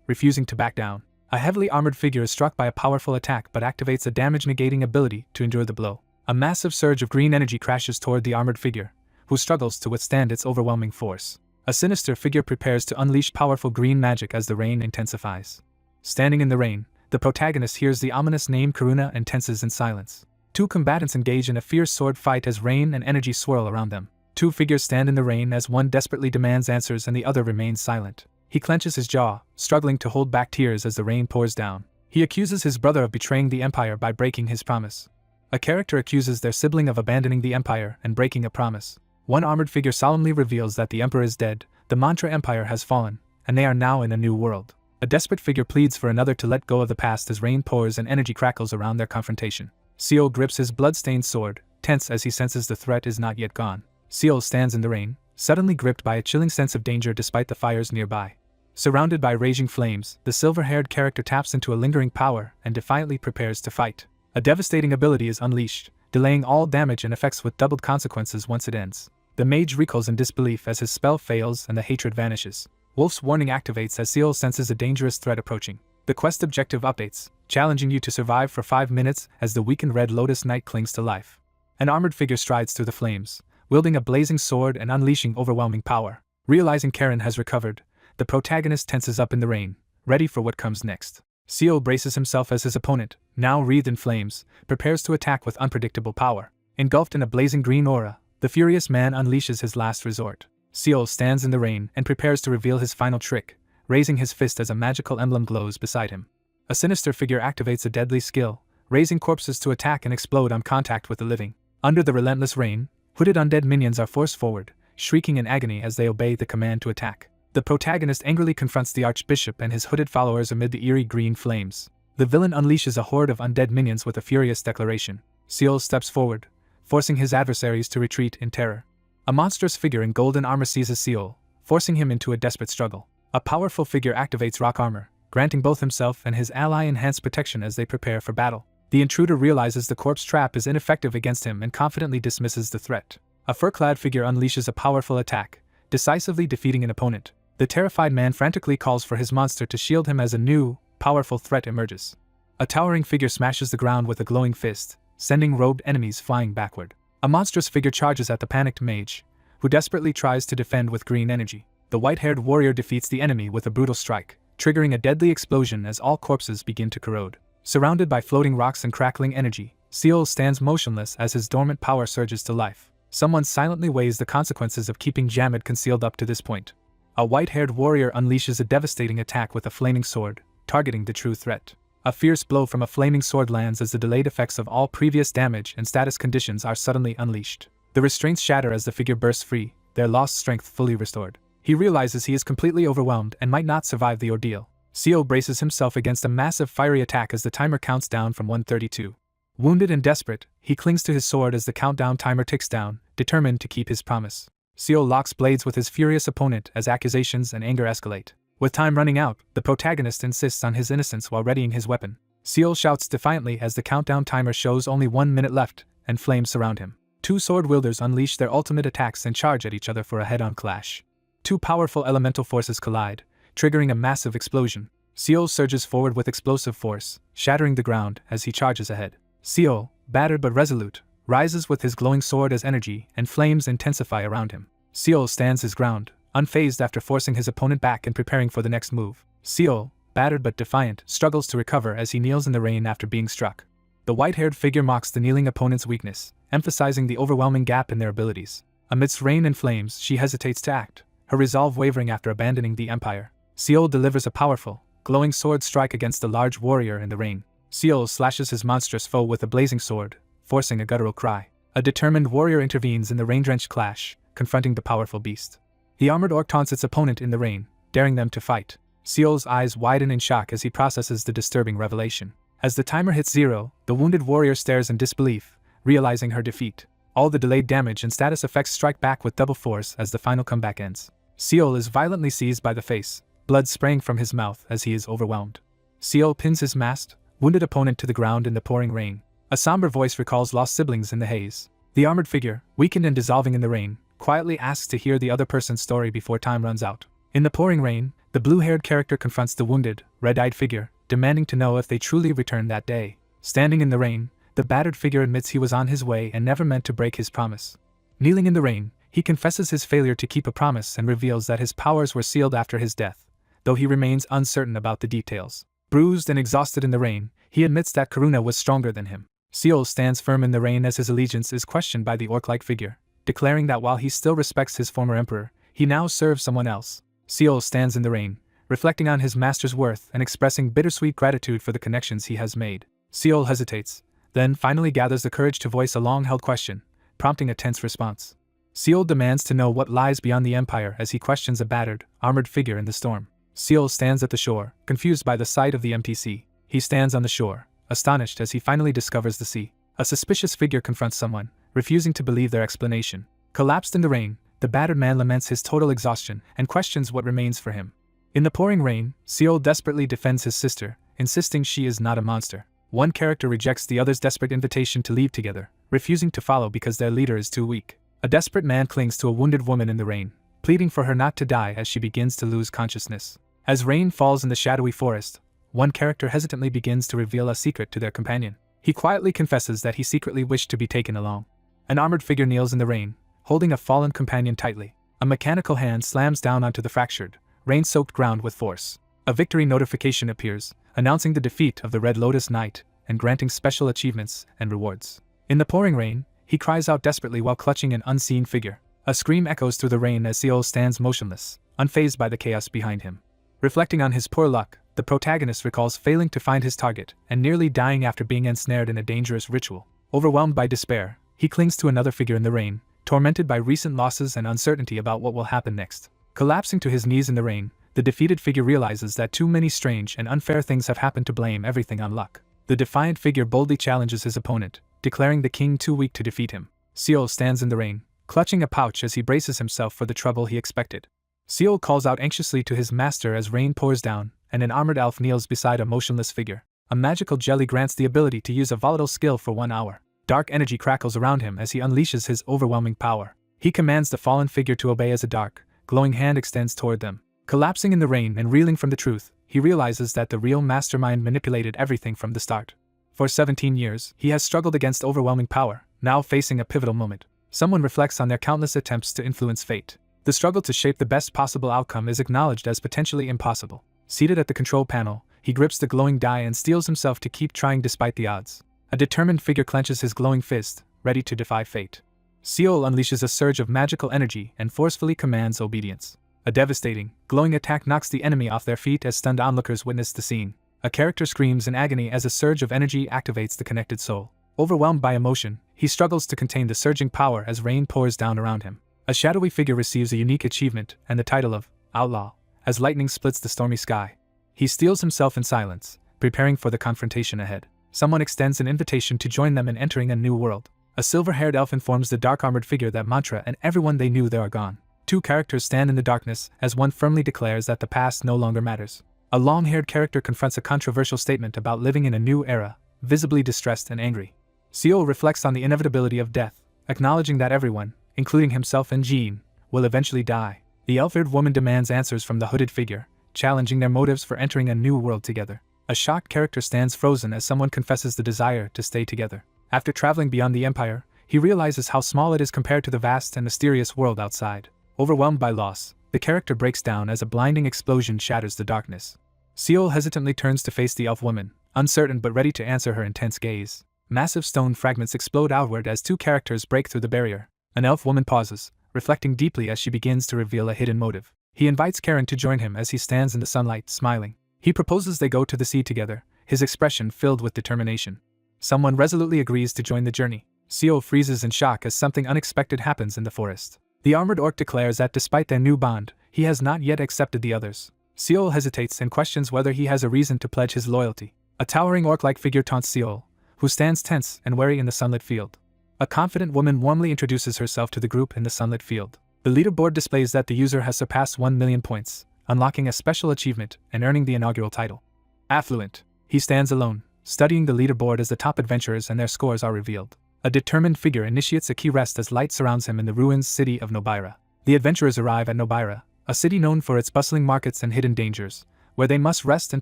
refusing to back down. A heavily armored figure is struck by a powerful attack but activates a damage-negating ability to endure the blow. A massive surge of green energy crashes toward the armored figure, who struggles to withstand its overwhelming force. A sinister figure prepares to unleash powerful green magic as the rain intensifies. Standing in the rain, the protagonist hears the ominous name Karuna and tenses in silence. Two combatants engage in a fierce sword fight as rain and energy swirl around them. Two figures stand in the rain as one desperately demands answers and the other remains silent. He clenches his jaw, struggling to hold back tears as the rain pours down. He accuses his brother of betraying the Empire by breaking his promise. A character accuses their sibling of abandoning the Empire and breaking a promise. One armored figure solemnly reveals that the Emperor is dead, the Mantra Empire has fallen, and they are now in a new world. A desperate figure pleads for another to let go of the past as rain pours and energy crackles around their confrontation. Seol grips his blood-stained sword, tense as he senses the threat is not yet gone. Seol stands in the rain, suddenly gripped by a chilling sense of danger despite the fires nearby. Surrounded by raging flames, the silver-haired character taps into a lingering power and defiantly prepares to fight. A devastating ability is unleashed, delaying all damage and effects with doubled consequences once it ends. The mage recoils in disbelief as his spell fails and the hatred vanishes. Wolf's warning activates as Seol senses a dangerous threat approaching. The quest objective updates, challenging you to survive for 5 minutes as the weakened Red Lotus Knight clings to life. An armored figure strides through the flames, wielding a blazing sword and unleashing overwhelming power. Realizing Karen has recovered, the protagonist tenses up in the rain, ready for what comes next. Seol braces himself as his opponent, now wreathed in flames, prepares to attack with unpredictable power. Engulfed in a blazing green aura, the furious man unleashes his last resort. Seol stands in the rain and prepares to reveal his final trick, raising his fist as a magical emblem glows beside him. A sinister figure activates a deadly skill, raising corpses to attack and explode on contact with the living. Under the relentless rain, hooded undead minions are forced forward, shrieking in agony as they obey the command to attack. The protagonist angrily confronts the archbishop and his hooded followers amid the eerie green flames. The villain unleashes a horde of undead minions with a furious declaration. Seol steps forward, forcing his adversaries to retreat in terror. A monstrous figure in golden armor seizes Seol, forcing him into a desperate struggle. A powerful figure activates rock armor, granting both himself and his ally enhanced protection as they prepare for battle. The intruder realizes the corpse trap is ineffective against him and confidently dismisses the threat. A fur-clad figure unleashes a powerful attack, decisively defeating an opponent. The terrified man frantically calls for his monster to shield him as a new, powerful threat emerges. A towering figure smashes the ground with a glowing fist, sending robed enemies flying backward. A monstrous figure charges at the panicked mage, who desperately tries to defend with green energy. The white-haired warrior defeats the enemy with a brutal strike, triggering a deadly explosion as all corpses begin to corrode. Surrounded by floating rocks and crackling energy, Seol stands motionless as his dormant power surges to life. Someone silently weighs the consequences of keeping Jamid concealed up to this point. A white-haired warrior unleashes a devastating attack with a flaming sword, targeting the true threat. A fierce blow from a flaming sword lands as the delayed effects of all previous damage and status conditions are suddenly unleashed. The restraints shatter as the figure bursts free, their lost strength fully restored. He realizes he is completely overwhelmed and might not survive the ordeal. Seol braces himself against a massive fiery attack as the timer counts down from 132. Wounded and desperate, he clings to his sword as the countdown timer ticks down, determined to keep his promise. Seol locks blades with his furious opponent as accusations and anger escalate. With time running out, the protagonist insists on his innocence while readying his weapon. Seol shouts defiantly as the countdown timer shows only 1 minute left, and flames surround him. Two sword wielders unleash their ultimate attacks and charge at each other for a head-on clash. Two powerful elemental forces collide, triggering a massive explosion. Seol surges forward with explosive force, shattering the ground as he charges ahead. Seol, battered but resolute, rises with his glowing sword as energy and flames intensify around him. Seol stands his ground, unfazed after forcing his opponent back and preparing for the next move. Seol, battered but defiant, struggles to recover as he kneels in the rain after being struck. The white-haired figure mocks the kneeling opponent's weakness, emphasizing the overwhelming gap in their abilities. Amidst rain and flames, she hesitates to act, her resolve wavering after abandoning the Empire. Seol delivers a powerful, glowing sword strike against the large warrior in the rain. Seol slashes his monstrous foe with a blazing sword, forcing a guttural cry. A determined warrior intervenes in the rain-drenched clash, confronting the powerful beast. The armored orc taunts its opponent in the rain, daring them to fight. Seol's eyes widen in shock as he processes the disturbing revelation. As the timer hits 0, the wounded warrior stares in disbelief, realizing her defeat. All the delayed damage and status effects strike back with double force as the final comeback ends. Seol is violently seized by the face, blood spraying from his mouth as he is overwhelmed. Seol pins his masked, wounded opponent to the ground in the pouring rain. A somber voice recalls lost siblings in the haze. The armored figure, weakened and dissolving in the rain, quietly asks to hear the other person's story before time runs out. In the pouring rain, the blue-haired character confronts the wounded, red-eyed figure, demanding to know if they truly returned that day. Standing in the rain, the battered figure admits he was on his way and never meant to break his promise. Kneeling in the rain, he confesses his failure to keep a promise and reveals that his powers were sealed after his death, though he remains uncertain about the details. Bruised and exhausted in the rain, he admits that Karuna was stronger than him. Seol stands firm in the rain as his allegiance is questioned by the orc-like figure, declaring that while he still respects his former emperor, he now serves someone else. Seol stands in the rain, reflecting on his master's worth and expressing bittersweet gratitude for the connections he has made. Seol hesitates, then finally gathers the courage to voice a long-held question, prompting a tense response. Seol demands to know what lies beyond the Empire as he questions a battered, armored figure in the storm. Seol stands at the shore, confused by the sight of the empty sea. He stands on the shore, astonished as he finally discovers the sea. A suspicious figure confronts someone, refusing to believe their explanation. Collapsed in the rain, the battered man laments his total exhaustion and questions what remains for him. In the pouring rain, Seol desperately defends his sister, insisting she is not a monster. One character rejects the other's desperate invitation to leave together, refusing to follow because their leader is too weak. A desperate man clings to a wounded woman in the rain, pleading for her not to die as she begins to lose consciousness. As rain falls in the shadowy forest, one character hesitantly begins to reveal a secret to their companion. He quietly confesses that he secretly wished to be taken along. An armored figure kneels in the rain, holding a fallen companion tightly. A mechanical hand slams down onto the fractured, rain-soaked ground with force. A victory notification appears, announcing the defeat of the Red Lotus Knight and granting special achievements and rewards. In the pouring rain, he cries out desperately while clutching an unseen figure. A scream echoes through the rain as Seol stands motionless, unfazed by the chaos behind him. Reflecting on his poor luck, the protagonist recalls failing to find his target and nearly dying after being ensnared in a dangerous ritual. Overwhelmed by despair, he clings to another figure in the rain, tormented by recent losses and uncertainty about what will happen next. Collapsing to his knees in the rain, the defeated figure realizes that too many strange and unfair things have happened to blame everything on luck. The defiant figure boldly challenges his opponent, declaring the king too weak to defeat him. Seol stands in the rain, clutching a pouch as he braces himself for the trouble he expected. Seol calls out anxiously to his master as rain pours down, and an armored elf kneels beside a motionless figure. A magical jelly grants the ability to use a volatile skill for 1 hour. Dark energy crackles around him as he unleashes his overwhelming power. He commands the fallen figure to obey as a dark, glowing hand extends toward them. Collapsing in the rain and reeling from the truth, he realizes that the real mastermind manipulated everything from the start. For 17 years, he has struggled against overwhelming power, now facing a pivotal moment. Someone reflects on their countless attempts to influence fate. The struggle to shape the best possible outcome is acknowledged as potentially impossible. Seated at the control panel, he grips the glowing die and steels himself to keep trying despite the odds. A determined figure clenches his glowing fist, ready to defy fate. Seol unleashes a surge of magical energy and forcefully commands obedience. A devastating, glowing attack knocks the enemy off their feet as stunned onlookers witness the scene. A character screams in agony as a surge of energy activates the connected soul. Overwhelmed by emotion, he struggles to contain the surging power as rain pours down around him. A shadowy figure receives a unique achievement and the title of Outlaw, as lightning splits the stormy sky. He steels himself in silence, preparing for the confrontation ahead. Someone extends an invitation to join them in entering a new world. A silver-haired elf informs the dark-armored figure that Mantra and everyone they knew there are gone. Two characters stand in the darkness as one firmly declares that the past no longer matters. A long-haired character confronts a controversial statement about living in a new era, visibly distressed and angry. Seol reflects on the inevitability of death, acknowledging that everyone, including himself and Jean, will eventually die. The elf-haired woman demands answers from the hooded figure, challenging their motives for entering a new world together. A shocked character stands frozen as someone confesses the desire to stay together. After traveling beyond the Empire, he realizes how small it is compared to the vast and mysterious world outside. Overwhelmed by loss, the character breaks down as a blinding explosion shatters the darkness. Seol hesitantly turns to face the elf woman, uncertain but ready to answer her intense gaze. Massive stone fragments explode outward as two characters break through the barrier. An elf woman pauses, reflecting deeply as she begins to reveal a hidden motive. He invites Karen to join him as he stands in the sunlight, smiling. He proposes they go to the sea together, his expression filled with determination. Someone resolutely agrees to join the journey. Seol freezes in shock as something unexpected happens in the forest. The armored orc declares that despite their new bond, he has not yet accepted the others. Seol hesitates and questions whether he has a reason to pledge his loyalty. A towering orc-like figure taunts Seol, who stands tense and wary in the sunlit field. A confident woman warmly introduces herself to the group in the sunlit field. The leaderboard displays that the user has surpassed 1 million points, unlocking a special achievement and earning the inaugural title. Affluent. He stands alone, studying the leaderboard as the top adventurers and their scores are revealed. A determined figure initiates a key rest as light surrounds him in the ruins city of Nobira. The adventurers arrive at Nobira, a city known for its bustling markets and hidden dangers, where they must rest and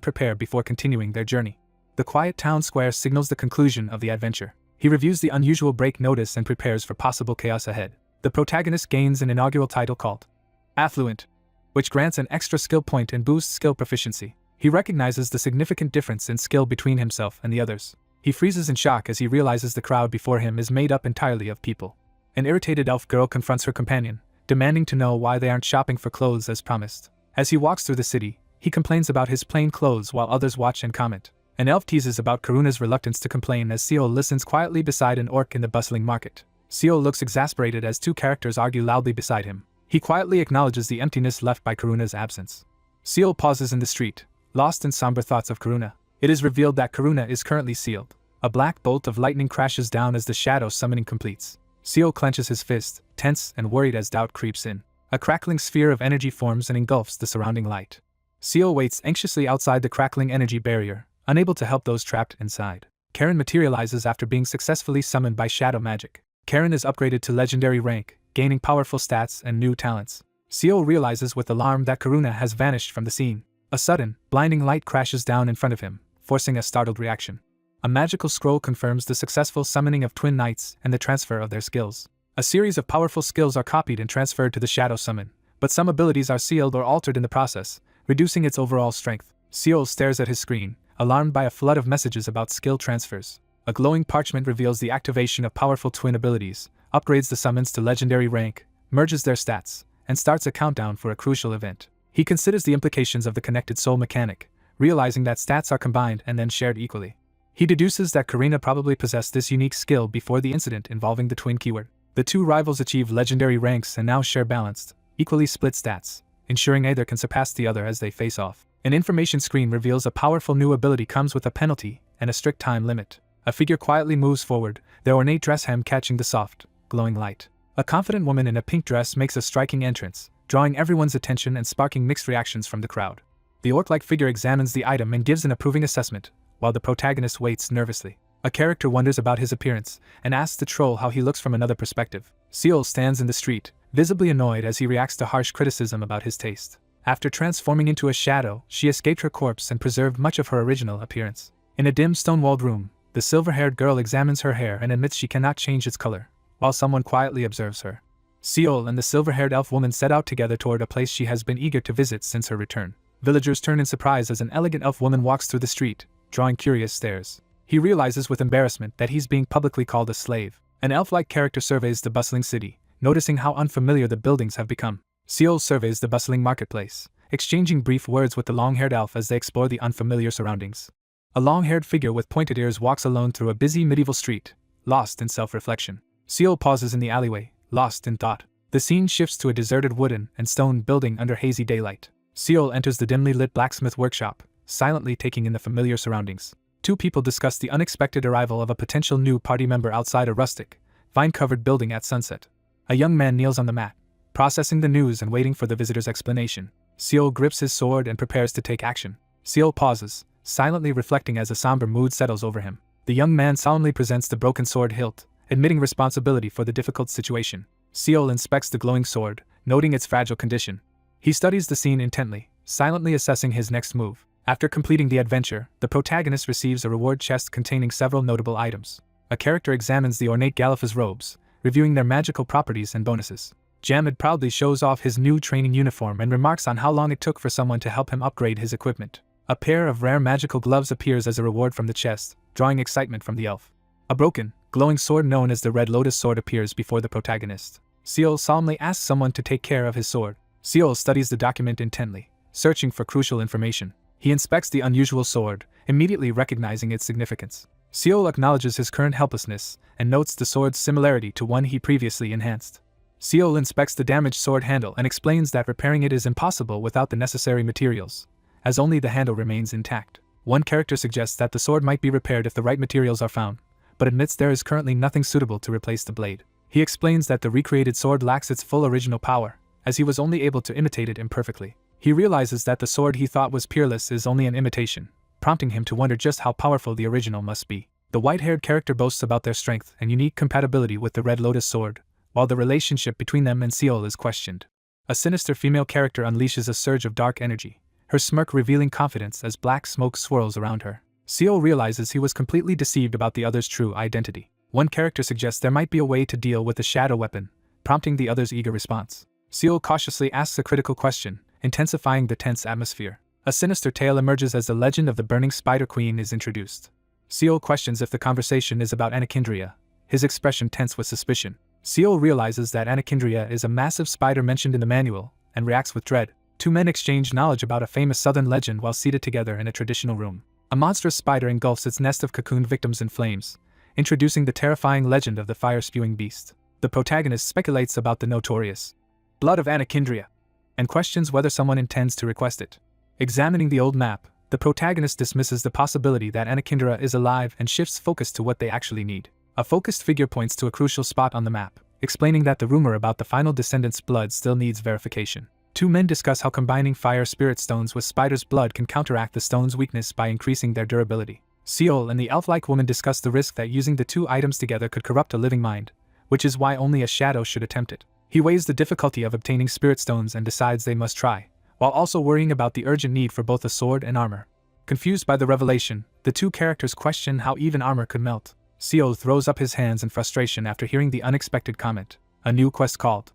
prepare before continuing their journey. The quiet town square signals the conclusion of the adventure. He reviews the unusual break notice and prepares for possible chaos ahead. The protagonist gains an inaugural title called Affluent, which grants an extra skill point and boosts skill proficiency. He recognizes the significant difference in skill between himself and the others. He freezes in shock as he realizes the crowd before him is made up entirely of people. An irritated elf girl confronts her companion, demanding to know why they aren't shopping for clothes as promised. As he walks through the city, he complains about his plain clothes while others watch and comment. An elf teases about Karuna's reluctance to complain as Seol listens quietly beside an orc in the bustling market. Seol looks exasperated as two characters argue loudly beside him. He quietly acknowledges the emptiness left by Karuna's absence. Seol pauses in the street, lost in somber thoughts of Karuna. It is revealed that Karuna is currently sealed. A black bolt of lightning crashes down as the shadow summoning completes. Seol clenches his fist, tense and worried as doubt creeps in. A crackling sphere of energy forms and engulfs the surrounding light. Seol waits anxiously outside the crackling energy barrier, unable to help those trapped inside. Karen materializes after being successfully summoned by shadow magic. Karen is upgraded to legendary rank, gaining powerful stats and new talents. Seol realizes with alarm that Karuna has vanished from the scene. A sudden, blinding light crashes down in front of him, forcing a startled reaction. A magical scroll confirms the successful summoning of twin knights and the transfer of their skills. A series of powerful skills are copied and transferred to the shadow summon, but some abilities are sealed or altered in the process, reducing its overall strength. Seol stares at his screen, alarmed by a flood of messages about skill transfers. A glowing parchment reveals the activation of powerful twin abilities, upgrades the summons to legendary rank, merges their stats, and starts a countdown for a crucial event. He considers the implications of the connected soul mechanic, realizing that stats are combined and then shared equally. He deduces that Karina probably possessed this unique skill before the incident involving the twin keyword. The two rivals achieve legendary ranks and now share balanced, equally split stats, ensuring neither can surpass the other as they face off. An information screen reveals a powerful new ability comes with a penalty and a strict time limit. A figure quietly moves forward, their ornate dress hem catching the soft, glowing light. A confident woman in a pink dress makes a striking entrance, drawing everyone's attention and sparking mixed reactions from the crowd. The orc-like figure examines the item and gives an approving assessment, while the protagonist waits nervously. A character wonders about his appearance and asks the troll how he looks from another perspective. Seol stands in the street, visibly annoyed as he reacts to harsh criticism about his taste. After transforming into a shadow, she escaped her corpse and preserved much of her original appearance. In a dim stone-walled room, the silver-haired girl examines her hair and admits she cannot change its color, while someone quietly observes her. Seol and the silver-haired elf woman set out together toward a place she has been eager to visit since her return. Villagers turn in surprise as an elegant elf woman walks through the street, drawing curious stares. He realizes with embarrassment that he's being publicly called a slave. An elf-like character surveys the bustling city, noticing how unfamiliar the buildings have become. Seol surveys the bustling marketplace, exchanging brief words with the long-haired elf as they explore the unfamiliar surroundings. A long-haired figure with pointed ears walks alone through a busy medieval street, lost in self-reflection. Seol pauses in the alleyway, lost in thought. The scene shifts to a deserted wooden and stone building under hazy daylight. Seol enters the dimly lit blacksmith workshop, silently taking in the familiar surroundings. Two people discuss the unexpected arrival of a potential new party member outside a rustic, vine-covered building at sunset. A young man kneels on the mat, processing the news and waiting for the visitor's explanation. Seol grips his sword and prepares to take action. Seol pauses, silently reflecting as a somber mood settles over him. The young man solemnly presents the broken sword hilt, admitting responsibility for the difficult situation. Seol inspects the glowing sword, noting its fragile condition. He studies the scene intently, silently assessing his next move. After completing the adventure, the protagonist receives a reward chest containing several notable items. A character examines the ornate Galifa's robes, reviewing their magical properties and bonuses. Jamid proudly shows off his new training uniform and remarks on how long it took for someone to help him upgrade his equipment. A pair of rare magical gloves appears as a reward from the chest, drawing excitement from the elf. A broken, glowing sword known as the Red Lotus Sword appears before the protagonist. Seol solemnly asks someone to take care of his sword. Seol studies the document intently, searching for crucial information. He inspects the unusual sword, immediately recognizing its significance. Seol acknowledges his current helplessness and notes the sword's similarity to one he previously enhanced. Seol inspects the damaged sword handle and explains that repairing it is impossible without the necessary materials, as only the handle remains intact. One character suggests that the sword might be repaired if the right materials are found, but admits there is currently nothing suitable to replace the blade. He explains that the recreated sword lacks its full original power, as he was only able to imitate it imperfectly. He realizes that the sword he thought was peerless is only an imitation, prompting him to wonder just how powerful the original must be. The white-haired character boasts about their strength and unique compatibility with the Red Lotus Sword, while the relationship between them and Seol is questioned. A sinister female character unleashes a surge of dark energy, her smirk revealing confidence as black smoke swirls around her. Seol realizes he was completely deceived about the other's true identity. One character suggests there might be a way to deal with the shadow weapon, prompting the other's eager response. Seol cautiously asks a critical question, intensifying the tense atmosphere. A sinister tale emerges as the legend of the Burning Spider Queen is introduced. Seol questions if the conversation is about Anakindria, his expression tense with suspicion. Seol realizes that Anakindria is a massive spider mentioned in the manual, and reacts with dread. Two men exchange knowledge about a famous southern legend while seated together in a traditional room. A monstrous spider engulfs its nest of cocooned victims in flames, introducing the terrifying legend of the fire-spewing beast. The protagonist speculates about the notorious blood of Anakindria, and questions whether someone intends to request it. Examining the old map, the protagonist dismisses the possibility that Anakindra is alive and shifts focus to what they actually need. A focused figure points to a crucial spot on the map, explaining that the rumor about the final descendant's blood still needs verification. Two men discuss how combining fire spirit stones with spider's blood can counteract the stone's weakness by increasing their durability. Seol and the elf-like woman discuss the risk that using the two items together could corrupt a living mind, which is why only a shadow should attempt it. He weighs the difficulty of obtaining spirit stones and decides they must try, while also worrying about the urgent need for both a sword and armor. Confused by the revelation, the two characters question how even armor could melt. Seol throws up his hands in frustration after hearing the unexpected comment. A new quest called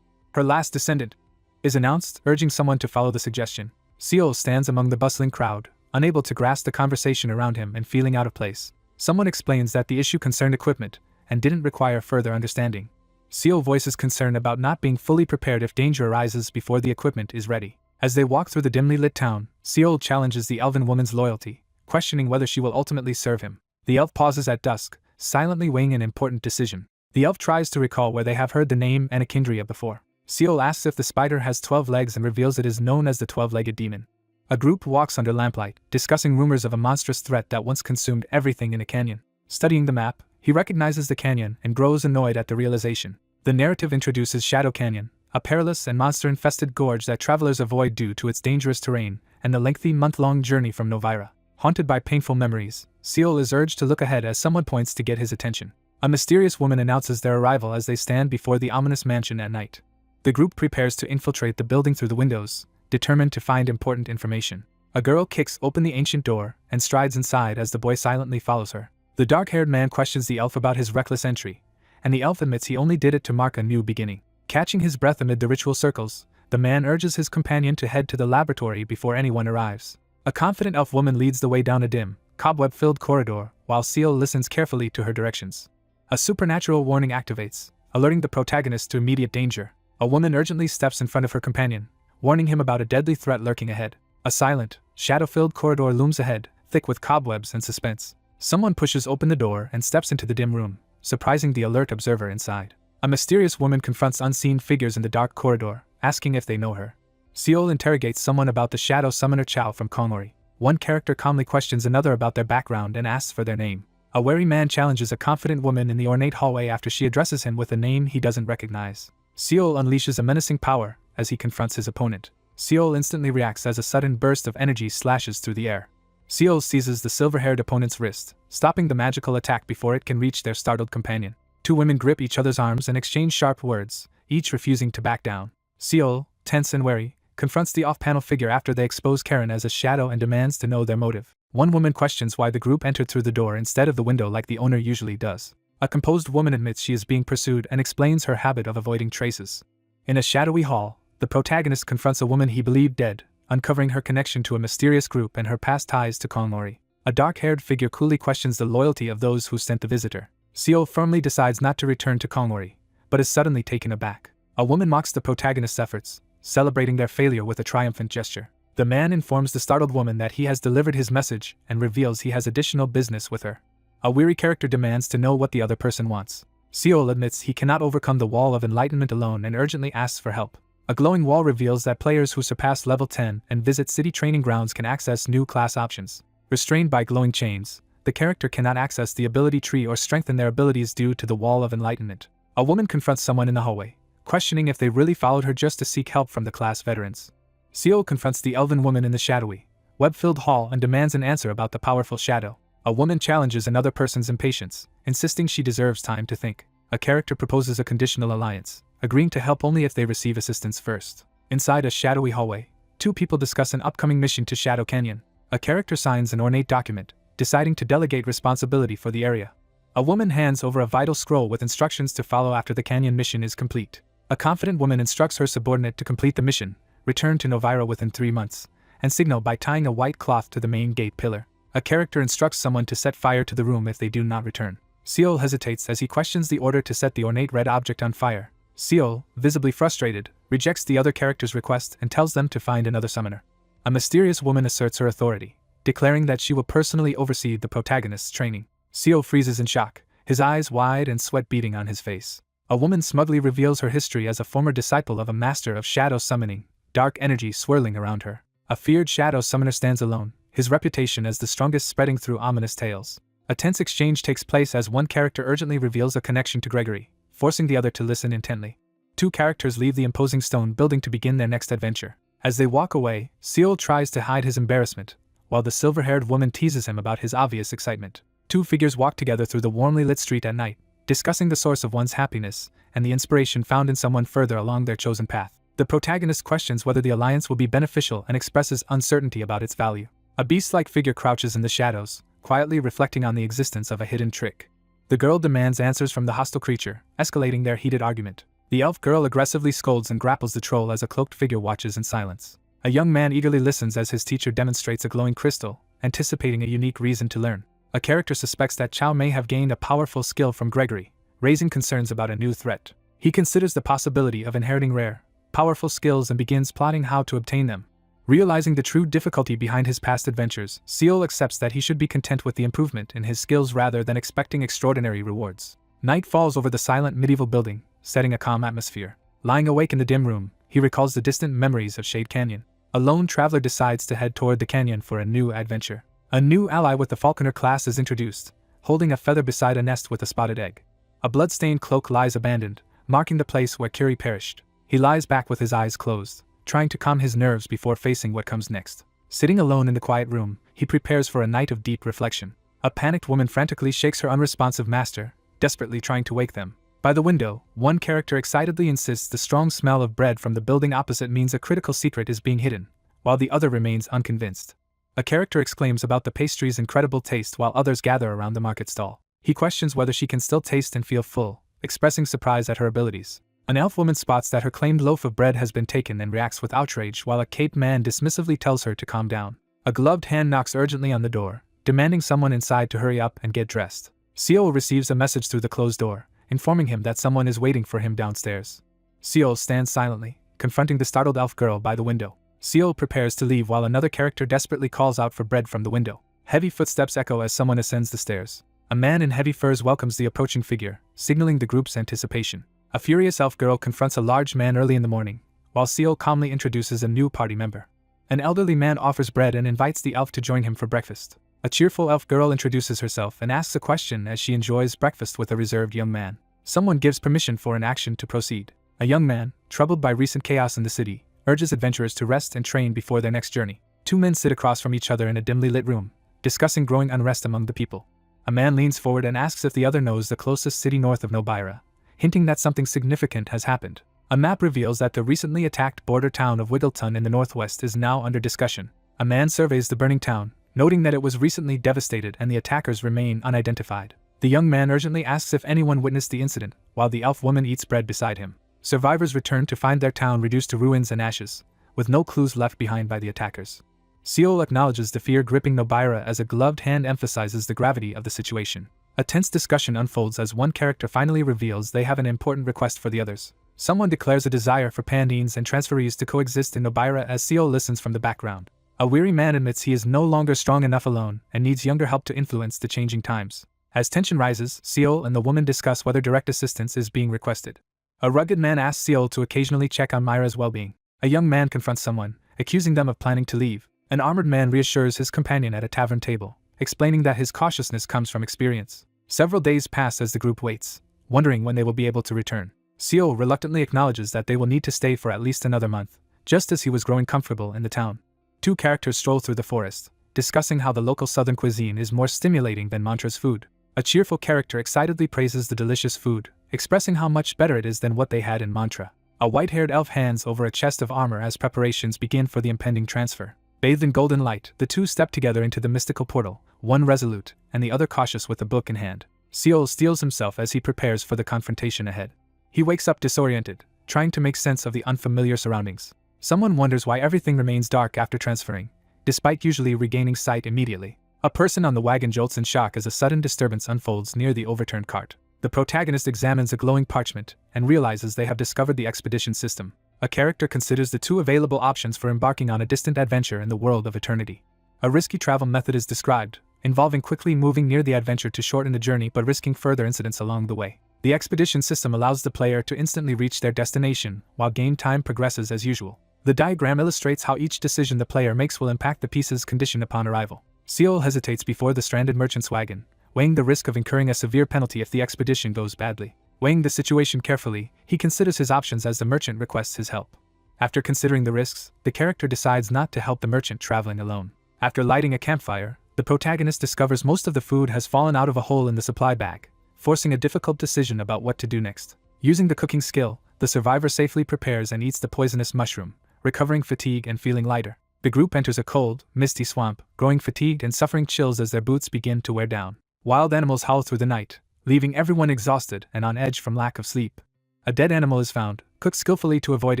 Her Last Descendant is announced, urging someone to follow the suggestion. Seol stands among the bustling crowd, unable to grasp the conversation around him and feeling out of place. Someone explains that the issue concerned equipment and didn't require further understanding. Seol voices concern about not being fully prepared if danger arises before the equipment is ready. As they walk through the dimly lit town, Seol challenges the elven woman's loyalty, questioning whether she will ultimately serve him. The elf pauses at dusk, silently weighing an important decision. The elf tries to recall where they have heard the name Anakindria before. Seol asks if the spider has 12 legs and reveals it is known as the 12-legged demon. A group walks under lamplight, discussing rumors of a monstrous threat that once consumed everything in a canyon. Studying the map, he recognizes the canyon and grows annoyed at the realization. The narrative introduces Shadow Canyon, a perilous and monster-infested gorge that travelers avoid due to its dangerous terrain and the lengthy month-long journey from Novira. Haunted by painful memories, Seol is urged to look ahead as someone points to get his attention. A mysterious woman announces their arrival as they stand before the ominous mansion at night. The group prepares to infiltrate the building through the windows, determined to find important information. A girl kicks open the ancient door and strides inside as the boy silently follows her. The dark-haired man questions the elf about his reckless entry, and the elf admits he only did it to mark a new beginning. Catching his breath amid the ritual circles, the man urges his companion to head to the laboratory before anyone arrives. A confident elf woman leads the way down a dim, cobweb-filled corridor, while Seol listens carefully to her directions. A supernatural warning activates, alerting the protagonist to immediate danger. A woman urgently steps in front of her companion, warning him about a deadly threat lurking ahead. A silent, shadow-filled corridor looms ahead, thick with cobwebs and suspense. Someone pushes open the door and steps into the dim room, surprising the alert observer inside. A mysterious woman confronts unseen figures in the dark corridor, asking if they know her. Seol interrogates someone about the shadow summoner Chao from Konmori. One character calmly questions another about their background and asks for their name. A wary man challenges a confident woman in the ornate hallway after she addresses him with a name he doesn't recognize. Seol unleashes a menacing power as he confronts his opponent. Seol instantly reacts as a sudden burst of energy slashes through the air. Seol seizes the silver-haired opponent's wrist, stopping the magical attack before it can reach their startled companion. Two women grip each other's arms and exchange sharp words, each refusing to back down. Seol, tense and wary, confronts the off-panel figure after they expose Karen as a shadow and demands to know their motive. One woman questions why the group entered through the door instead of the window like the owner usually does. A composed woman admits she is being pursued and explains her habit of avoiding traces. In a shadowy hall, the protagonist confronts a woman he believed dead, uncovering her connection to a mysterious group and her past ties to Konmori. A dark-haired figure coolly questions the loyalty of those who sent the visitor. Seol firmly decides not to return to Konmori, but is suddenly taken aback. A woman mocks the protagonist's efforts, celebrating their failure with a triumphant gesture. The man informs the startled woman that he has delivered his message and reveals he has additional business with her. A weary character demands to know what the other person wants. Seol admits he cannot overcome the wall of enlightenment alone and urgently asks for help. A glowing wall reveals that players who surpass level 10 and visit city training grounds can access new class options. Restrained by glowing chains, the character cannot access the ability tree or strengthen their abilities due to the wall of enlightenment. A woman confronts someone in the hallway, questioning if they really followed her just to seek help from the class veterans. Seol confronts the elven woman in the shadowy, web-filled hall and demands an answer about the powerful shadow. A woman challenges another person's impatience, insisting she deserves time to think. A character proposes a conditional alliance, agreeing to help only if they receive assistance first. Inside a shadowy hallway, two people discuss an upcoming mission to Shadow Canyon. A character signs an ornate document, deciding to delegate responsibility for the area. A woman hands over a vital scroll with instructions to follow after the canyon mission is complete. A confident woman instructs her subordinate to complete the mission, return to Novira within 3 months, and signal by tying a white cloth to the main gate pillar. A character instructs someone to set fire to the room if they do not return. Seol hesitates as he questions the order to set the ornate red object on fire. Seol, visibly frustrated, rejects the other character's request and tells them to find another summoner. A mysterious woman asserts her authority, declaring that she will personally oversee the protagonist's training. Seol freezes in shock, his eyes wide and sweat beading on his face. A woman smugly reveals her history as a former disciple of a master of shadow summoning, dark energy swirling around her. A feared shadow summoner stands alone, his reputation as the strongest spreading through ominous tales. A tense exchange takes place as one character urgently reveals a connection to Gregory, forcing the other to listen intently. Two characters leave the imposing stone building to begin their next adventure. As they walk away, Seol tries to hide his embarrassment, while the silver-haired woman teases him about his obvious excitement. Two figures walk together through the warmly lit street at night, discussing the source of one's happiness and the inspiration found in someone further along their chosen path. The protagonist questions whether the alliance will be beneficial and expresses uncertainty about its value. A beast-like figure crouches in the shadows, quietly reflecting on the existence of a hidden trick. The girl demands answers from the hostile creature, escalating their heated argument. The elf girl aggressively scolds and grapples the troll as a cloaked figure watches in silence. A young man eagerly listens as his teacher demonstrates a glowing crystal, anticipating a unique reason to learn. A character suspects that Chow may have gained a powerful skill from Gregory, raising concerns about a new threat. He considers the possibility of inheriting rare, powerful skills and begins plotting how to obtain them. Realizing the true difficulty behind his past adventures, Seol accepts that he should be content with the improvement in his skills rather than expecting extraordinary rewards. Night falls over the silent medieval building, setting a calm atmosphere. Lying awake in the dim room, he recalls the distant memories of Shade Canyon. A lone traveler decides to head toward the canyon for a new adventure. A new ally with the Falconer class is introduced, holding a feather beside a nest with a spotted egg. A blood-stained cloak lies abandoned, marking the place where Kiri perished. He lies back with his eyes closed, trying to calm his nerves before facing what comes next. Sitting alone in the quiet room, he prepares for a night of deep reflection. A panicked woman frantically shakes her unresponsive master, desperately trying to wake them. By the window, one character excitedly insists the strong smell of bread from the building opposite means a critical secret is being hidden, while the other remains unconvinced. A character exclaims about the pastry's incredible taste while others gather around the market stall. He questions whether she can still taste and feel full, expressing surprise at her abilities. An elf woman spots that her claimed loaf of bread has been taken and reacts with outrage while a caped man dismissively tells her to calm down. A gloved hand knocks urgently on the door, demanding someone inside to hurry up and get dressed. Seol receives a message through the closed door, informing him that someone is waiting for him downstairs. Seol stands silently, confronting the startled elf girl by the window. Seol prepares to leave while another character desperately calls out for bread from the window. Heavy footsteps echo as someone ascends the stairs. A man in heavy furs welcomes the approaching figure, signaling the group's anticipation. A furious elf girl confronts a large man early in the morning, while Seol calmly introduces a new party member. An elderly man offers bread and invites the elf to join him for breakfast. A cheerful elf girl introduces herself and asks a question as she enjoys breakfast with a reserved young man. Someone gives permission for an action to proceed. A young man, troubled by recent chaos in the city, urges adventurers to rest and train before their next journey. Two men sit across from each other in a dimly lit room, discussing growing unrest among the people. A man leans forward and asks if the other knows the closest city north of Nobira, hinting that something significant has happened. A map reveals that the recently attacked border town of Wiggleton in the northwest is now under discussion. A man surveys the burning town, noting that it was recently devastated and the attackers remain unidentified. The young man urgently asks if anyone witnessed the incident, while the elf woman eats bread beside him. Survivors return to find their town reduced to ruins and ashes, with no clues left behind by the attackers. Seol acknowledges the fear gripping Nobira as a gloved hand emphasizes the gravity of the situation. A tense discussion unfolds as one character finally reveals they have an important request for the others. Someone declares a desire for Pandines and transferees to coexist in Nobira as Seol listens from the background. A weary man admits he is no longer strong enough alone and needs younger help to influence the changing times. As tension rises, Seol and the woman discuss whether direct assistance is being requested. A rugged man asks Seol to occasionally check on Myra's well-being. A young man confronts someone, accusing them of planning to leave. An armored man reassures his companion at a tavern table, explaining that his cautiousness comes from experience. Several days pass as the group waits, wondering when they will be able to return. Seol reluctantly acknowledges that they will need to stay for at least another month, just as he was growing comfortable in the town. Two characters stroll through the forest, discussing how the local southern cuisine is more stimulating than Mantra's food. A cheerful character excitedly praises the delicious food, expressing how much better it is than what they had in Mantra. A white-haired elf hands over a chest of armor as preparations begin for the impending transfer. Bathed in golden light, the two step together into the mystical portal, one resolute, and the other cautious with a book in hand. Seol steels himself as he prepares for the confrontation ahead. He wakes up disoriented, trying to make sense of the unfamiliar surroundings. Someone wonders why everything remains dark after transferring, despite usually regaining sight immediately. A person on the wagon jolts in shock as a sudden disturbance unfolds near the overturned cart. The protagonist examines a glowing parchment and realizes they have discovered the expedition system. A character considers the two available options for embarking on a distant adventure in the world of eternity. A risky travel method is described, involving quickly moving near the adventure to shorten the journey but risking further incidents along the way. The expedition system allows the player to instantly reach their destination, while game time progresses as usual. The diagram illustrates how each decision the player makes will impact the piece's condition upon arrival. Seol hesitates before the stranded merchant's wagon, weighing the risk of incurring a severe penalty if the expedition goes badly. Weighing the situation carefully, he considers his options as the merchant requests his help. After considering the risks, the character decides not to help the merchant traveling alone. After lighting a campfire, the protagonist discovers most of the food has fallen out of a hole in the supply bag, forcing a difficult decision about what to do next. Using the cooking skill, the survivor safely prepares and eats the poisonous mushroom, recovering fatigue and feeling lighter. The group enters a cold, misty swamp, growing fatigued and suffering chills as their boots begin to wear down. Wild animals howl through the night, leaving everyone exhausted and on edge from lack of sleep. A dead animal is found, cooked skillfully to avoid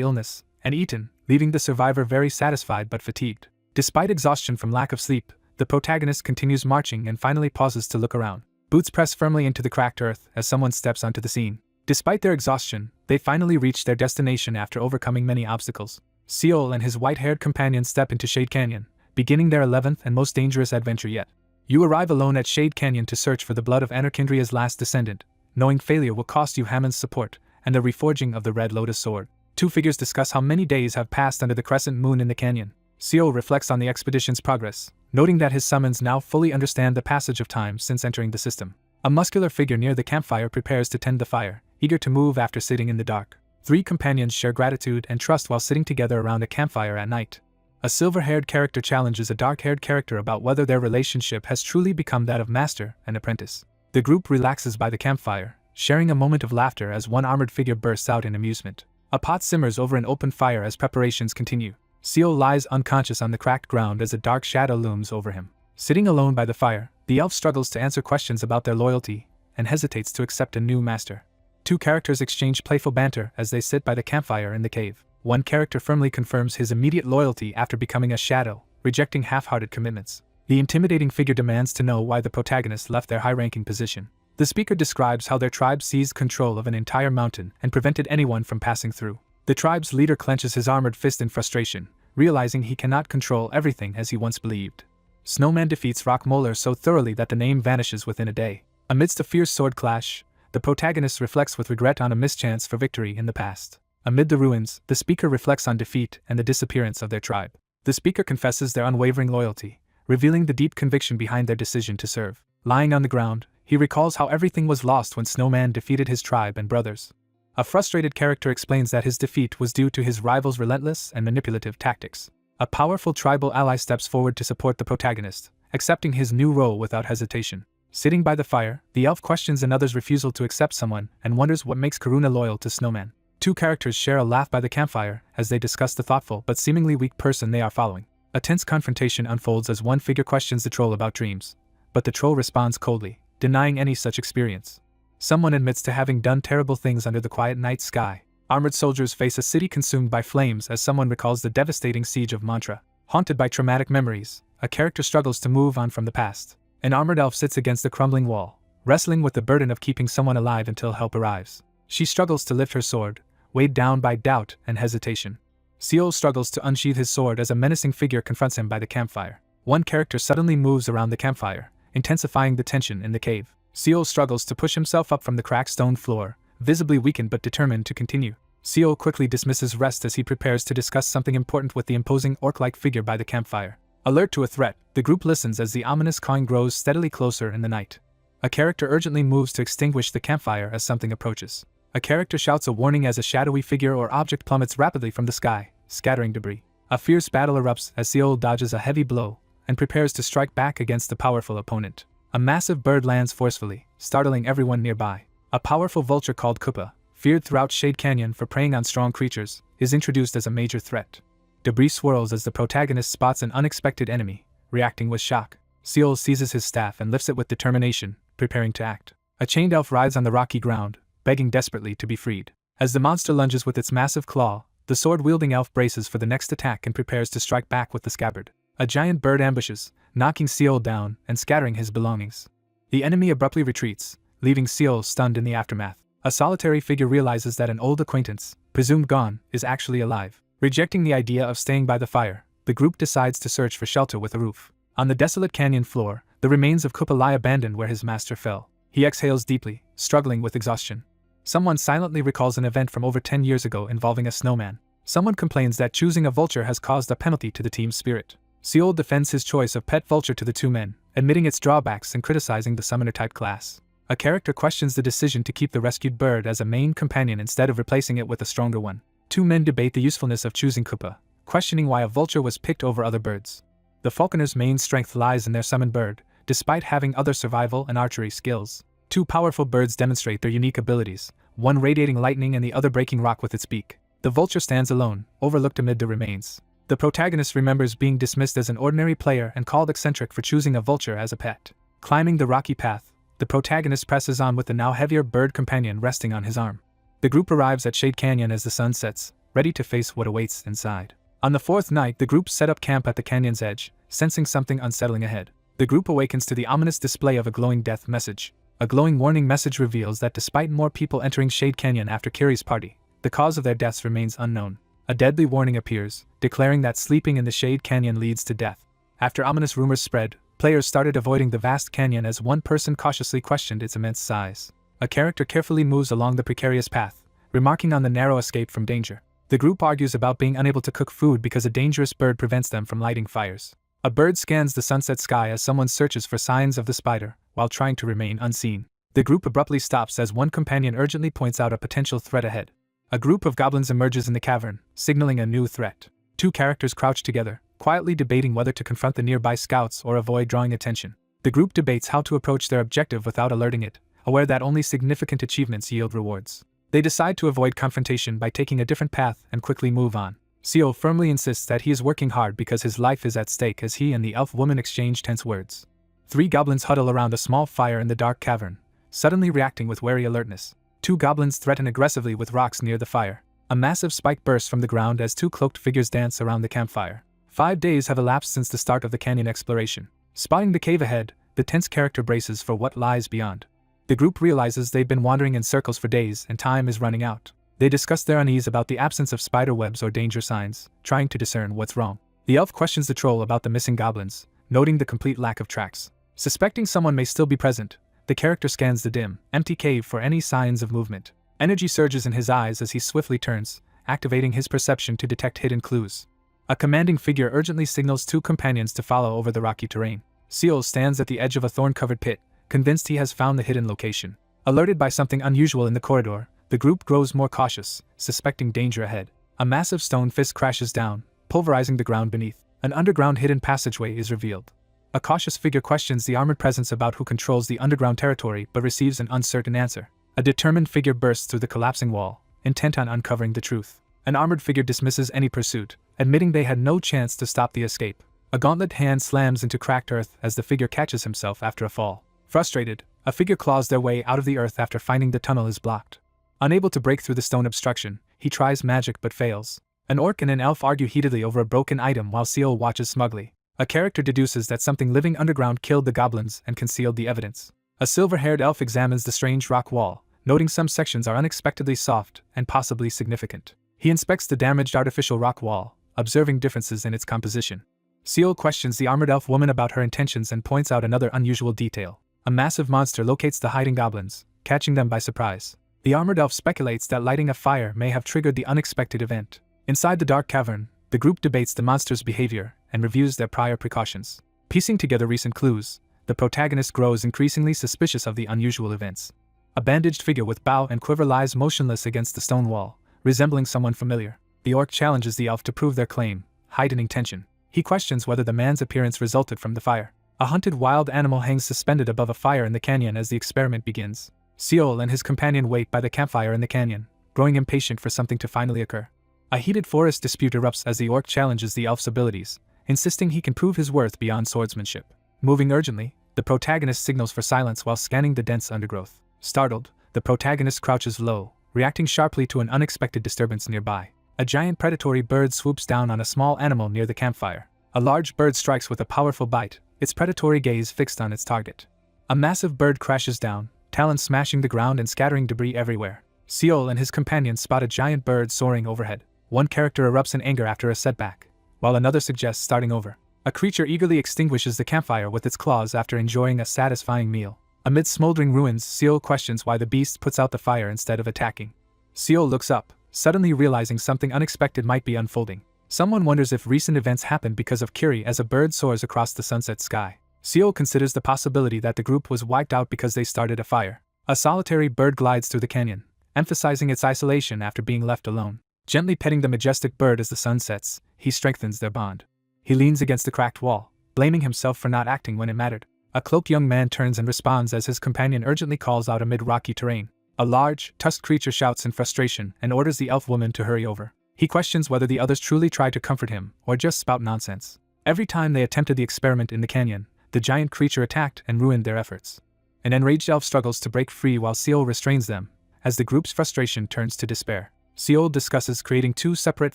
illness, and eaten, leaving the survivor very satisfied but fatigued. Despite exhaustion from lack of sleep, the protagonist continues marching and finally pauses to look around. Boots press firmly into the cracked earth as someone steps onto the scene. Despite their exhaustion, they finally reach their destination after overcoming many obstacles. Seol and his white-haired companion step into Shade Canyon, beginning their 11th and most dangerous adventure yet. You arrive alone at Shade Canyon to search for the blood of Anarkindria's last descendant, knowing failure will cost you Hammond's support and the reforging of the Red Lotus Sword. Two figures discuss how many days have passed under the crescent moon in the canyon. Seol reflects on the expedition's progress, noting that his summons now fully understand the passage of time since entering the system. A muscular figure near the campfire prepares to tend the fire, eager to move after sitting in the dark. Three companions share gratitude and trust while sitting together around a campfire at night. A silver-haired character challenges a dark-haired character about whether their relationship has truly become that of master and apprentice. The group relaxes by the campfire, sharing a moment of laughter as one armored figure bursts out in amusement. A pot simmers over an open fire as preparations continue. Seol lies unconscious on the cracked ground as a dark shadow looms over him. Sitting alone by the fire, the elf struggles to answer questions about their loyalty and hesitates to accept a new master. Two characters exchange playful banter as they sit by the campfire in the cave. One character firmly confirms his immediate loyalty after becoming a shadow, rejecting half-hearted commitments. The intimidating figure demands to know why the protagonist left their high-ranking position. The speaker describes how their tribe seized control of an entire mountain and prevented anyone from passing through. The tribe's leader clenches his armored fist in frustration, realizing he cannot control everything as he once believed. Snowman defeats Rock Molar so thoroughly that the name vanishes within a day. Amidst a fierce sword clash, the protagonist reflects with regret on a mischance for victory in the past. Amid the ruins, the speaker reflects on defeat and the disappearance of their tribe. The speaker confesses their unwavering loyalty, revealing the deep conviction behind their decision to serve. Lying on the ground, he recalls how everything was lost when Snowman defeated his tribe and brothers. A frustrated character explains that his defeat was due to his rival's relentless and manipulative tactics. A powerful tribal ally steps forward to support the protagonist, accepting his new role without hesitation. Sitting by the fire, the elf questions another's refusal to accept someone and wonders what makes Karuna loyal to Snowman. Two characters share a laugh by the campfire as they discuss the thoughtful but seemingly weak person they are following. A tense confrontation unfolds as one figure questions the troll about dreams, but the troll responds coldly, denying any such experience. Someone admits to having done terrible things under the quiet night sky. Armored soldiers face a city consumed by flames as someone recalls the devastating siege of Mantra. Haunted by traumatic memories, a character struggles to move on from the past. An armored elf sits against the crumbling wall, wrestling with the burden of keeping someone alive until help arrives. She struggles to lift her sword, weighed down by doubt and hesitation. Seol struggles to unsheath his sword as a menacing figure confronts him by the campfire. One character suddenly moves around the campfire, intensifying the tension in the cave. Seol struggles to push himself up from the cracked stone floor, visibly weakened but determined to continue. Seol quickly dismisses rest as he prepares to discuss something important with the imposing orc-like figure by the campfire. Alert to a threat, the group listens as the ominous cawing grows steadily closer in the night. A character urgently moves to extinguish the campfire as something approaches. A character shouts a warning as a shadowy figure or object plummets rapidly from the sky, scattering debris. A fierce battle erupts as Seol dodges a heavy blow and prepares to strike back against the powerful opponent. A massive bird lands forcefully, startling everyone nearby. A powerful vulture called Kupa, feared throughout Shade Canyon for preying on strong creatures, is introduced as a major threat. Debris swirls as the protagonist spots an unexpected enemy, reacting with shock. Seol seizes his staff and lifts it with determination, preparing to act. A chained elf rides on the rocky ground, begging desperately to be freed. As the monster lunges with its massive claw, the sword-wielding elf braces for the next attack and prepares to strike back with the scabbard. A giant bird ambushes, knocking Seol down and scattering his belongings. The enemy abruptly retreats, leaving Seol stunned in the aftermath. A solitary figure realizes that an old acquaintance, presumed gone, is actually alive. Rejecting the idea of staying by the fire, the group decides to search for shelter with a roof. On the desolate canyon floor, the remains of Kupa lie abandoned where his master fell. He exhales deeply, struggling with exhaustion. Someone silently recalls an event from over 10 years ago involving a snowman. Someone complains that choosing a vulture has caused a penalty to the team's spirit. Seol defends his choice of pet vulture to the two men, admitting its drawbacks and criticizing the summoner-type class. A character questions the decision to keep the rescued bird as a main companion instead of replacing it with a stronger one. Two men debate the usefulness of choosing Kupa, questioning why a vulture was picked over other birds. The falconer's main strength lies in their summoned bird, despite having other survival and archery skills. Two powerful birds demonstrate their unique abilities, one radiating lightning and the other breaking rock with its beak. The vulture stands alone, overlooked amid the remains. The protagonist remembers being dismissed as an ordinary player and called eccentric for choosing a vulture as a pet. Climbing the rocky path, the protagonist presses on with the now heavier bird companion resting on his arm. The group arrives at Shade Canyon as the sun sets, ready to face what awaits inside. On the fourth night, the group set up camp at the canyon's edge, sensing something unsettling ahead. The group awakens to the ominous display of a glowing death message. A glowing warning message reveals that despite more people entering Shade Canyon after Kiri's party, the cause of their deaths remains unknown. A deadly warning appears, declaring that sleeping in the Shade Canyon leads to death. After ominous rumors spread, players started avoiding the vast canyon as one person cautiously questioned its immense size. A character carefully moves along the precarious path, remarking on the narrow escape from danger. The group argues about being unable to cook food because a dangerous bird prevents them from lighting fires. A bird scans the sunset sky as someone searches for signs of the spider, while trying to remain unseen. The group abruptly stops as one companion urgently points out a potential threat ahead. A group of goblins emerges in the cavern, signaling a new threat. Two characters crouch together, quietly debating whether to confront the nearby scouts or avoid drawing attention. The group debates how to approach their objective without alerting it, aware that only significant achievements yield rewards. They decide to avoid confrontation by taking a different path and quickly move on. Seo firmly insists that he is working hard because his life is at stake as he and the elf woman exchange tense words. Three goblins huddle around a small fire in the dark cavern, suddenly reacting with wary alertness. Two goblins threaten aggressively with rocks near the fire. A massive spike bursts from the ground as two cloaked figures dance around the campfire. 5 days have elapsed since the start of the canyon exploration. Spotting the cave ahead, the tense character braces for what lies beyond. The group realizes they've been wandering in circles for days and time is running out. They discuss their unease about the absence of spider webs or danger signs, trying to discern what's wrong. The elf questions the troll about the missing goblins, noting the complete lack of tracks. Suspecting someone may still be present, the character scans the dim, empty cave for any signs of movement. Energy surges in his eyes as he swiftly turns, activating his perception to detect hidden clues. A commanding figure urgently signals two companions to follow over the rocky terrain. Seal stands at the edge of a thorn-covered pit, convinced he has found the hidden location. Alerted by something unusual in the corridor, the group grows more cautious, suspecting danger ahead. A massive stone fist crashes down, pulverizing the ground beneath. An underground hidden passageway is revealed. A cautious figure questions the armored presence about who controls the underground territory but receives an uncertain answer. A determined figure bursts through the collapsing wall, intent on uncovering the truth. An armored figure dismisses any pursuit, admitting they had no chance to stop the escape. A gauntlet hand slams into cracked earth as the figure catches himself after a fall. Frustrated, a figure claws their way out of the earth after finding the tunnel is blocked. Unable to break through the stone obstruction, he tries magic but fails. An orc and an elf argue heatedly over a broken item while Seal watches smugly. A character deduces that something living underground killed the goblins and concealed the evidence. A silver-haired elf examines the strange rock wall, noting some sections are unexpectedly soft and possibly significant. He inspects the damaged artificial rock wall, observing differences in its composition. Seal questions the armored elf woman about her intentions and points out another unusual detail. A massive monster locates the hiding goblins, catching them by surprise. The armored elf speculates that lighting a fire may have triggered the unexpected event. Inside the dark cavern, the group debates the monster's behavior and reviews their prior precautions. Piecing together recent clues, the protagonist grows increasingly suspicious of the unusual events. A bandaged figure with bow and quiver lies motionless against the stone wall, resembling someone familiar. The orc challenges the elf to prove their claim, heightening tension. He questions whether the man's appearance resulted from the fire. A hunted wild animal hangs suspended above a fire in the canyon as the experiment begins. Seol and his companion wait by the campfire in the canyon, growing impatient for something to finally occur. A heated forest dispute erupts as the orc challenges the elf's abilities, insisting he can prove his worth beyond swordsmanship. Moving urgently, the protagonist signals for silence while scanning the dense undergrowth. Startled, the protagonist crouches low, reacting sharply to an unexpected disturbance nearby. A giant predatory bird swoops down on a small animal near the campfire. A large bird strikes with a powerful bite, its predatory gaze fixed on its target. A massive bird crashes down, talons smashing the ground and scattering debris everywhere. Seol and his companions spot a giant bird soaring overhead. One character erupts in anger after a setback, while another suggests starting over. A creature eagerly extinguishes the campfire with its claws after enjoying a satisfying meal. Amid smoldering ruins, Seol questions why the beast puts out the fire instead of attacking. Seol looks up, suddenly realizing something unexpected might be unfolding. Someone wonders if recent events happened because of Kiri as a bird soars across the sunset sky. Seol considers the possibility that the group was wiped out because they started a fire. A solitary bird glides through the canyon, emphasizing its isolation after being left alone. Gently petting the majestic bird as the sun sets, he strengthens their bond. He leans against the cracked wall, blaming himself for not acting when it mattered. A cloaked young man turns and responds as his companion urgently calls out amid rocky terrain. A large, tusked creature shouts in frustration and orders the elf woman to hurry over. He questions whether the others truly try to comfort him or just spout nonsense. Every time they attempted the experiment in the canyon, the giant creature attacked and ruined their efforts. An enraged elf struggles to break free while Seol restrains them, as the group's frustration turns to despair. Seol discusses creating 2 separate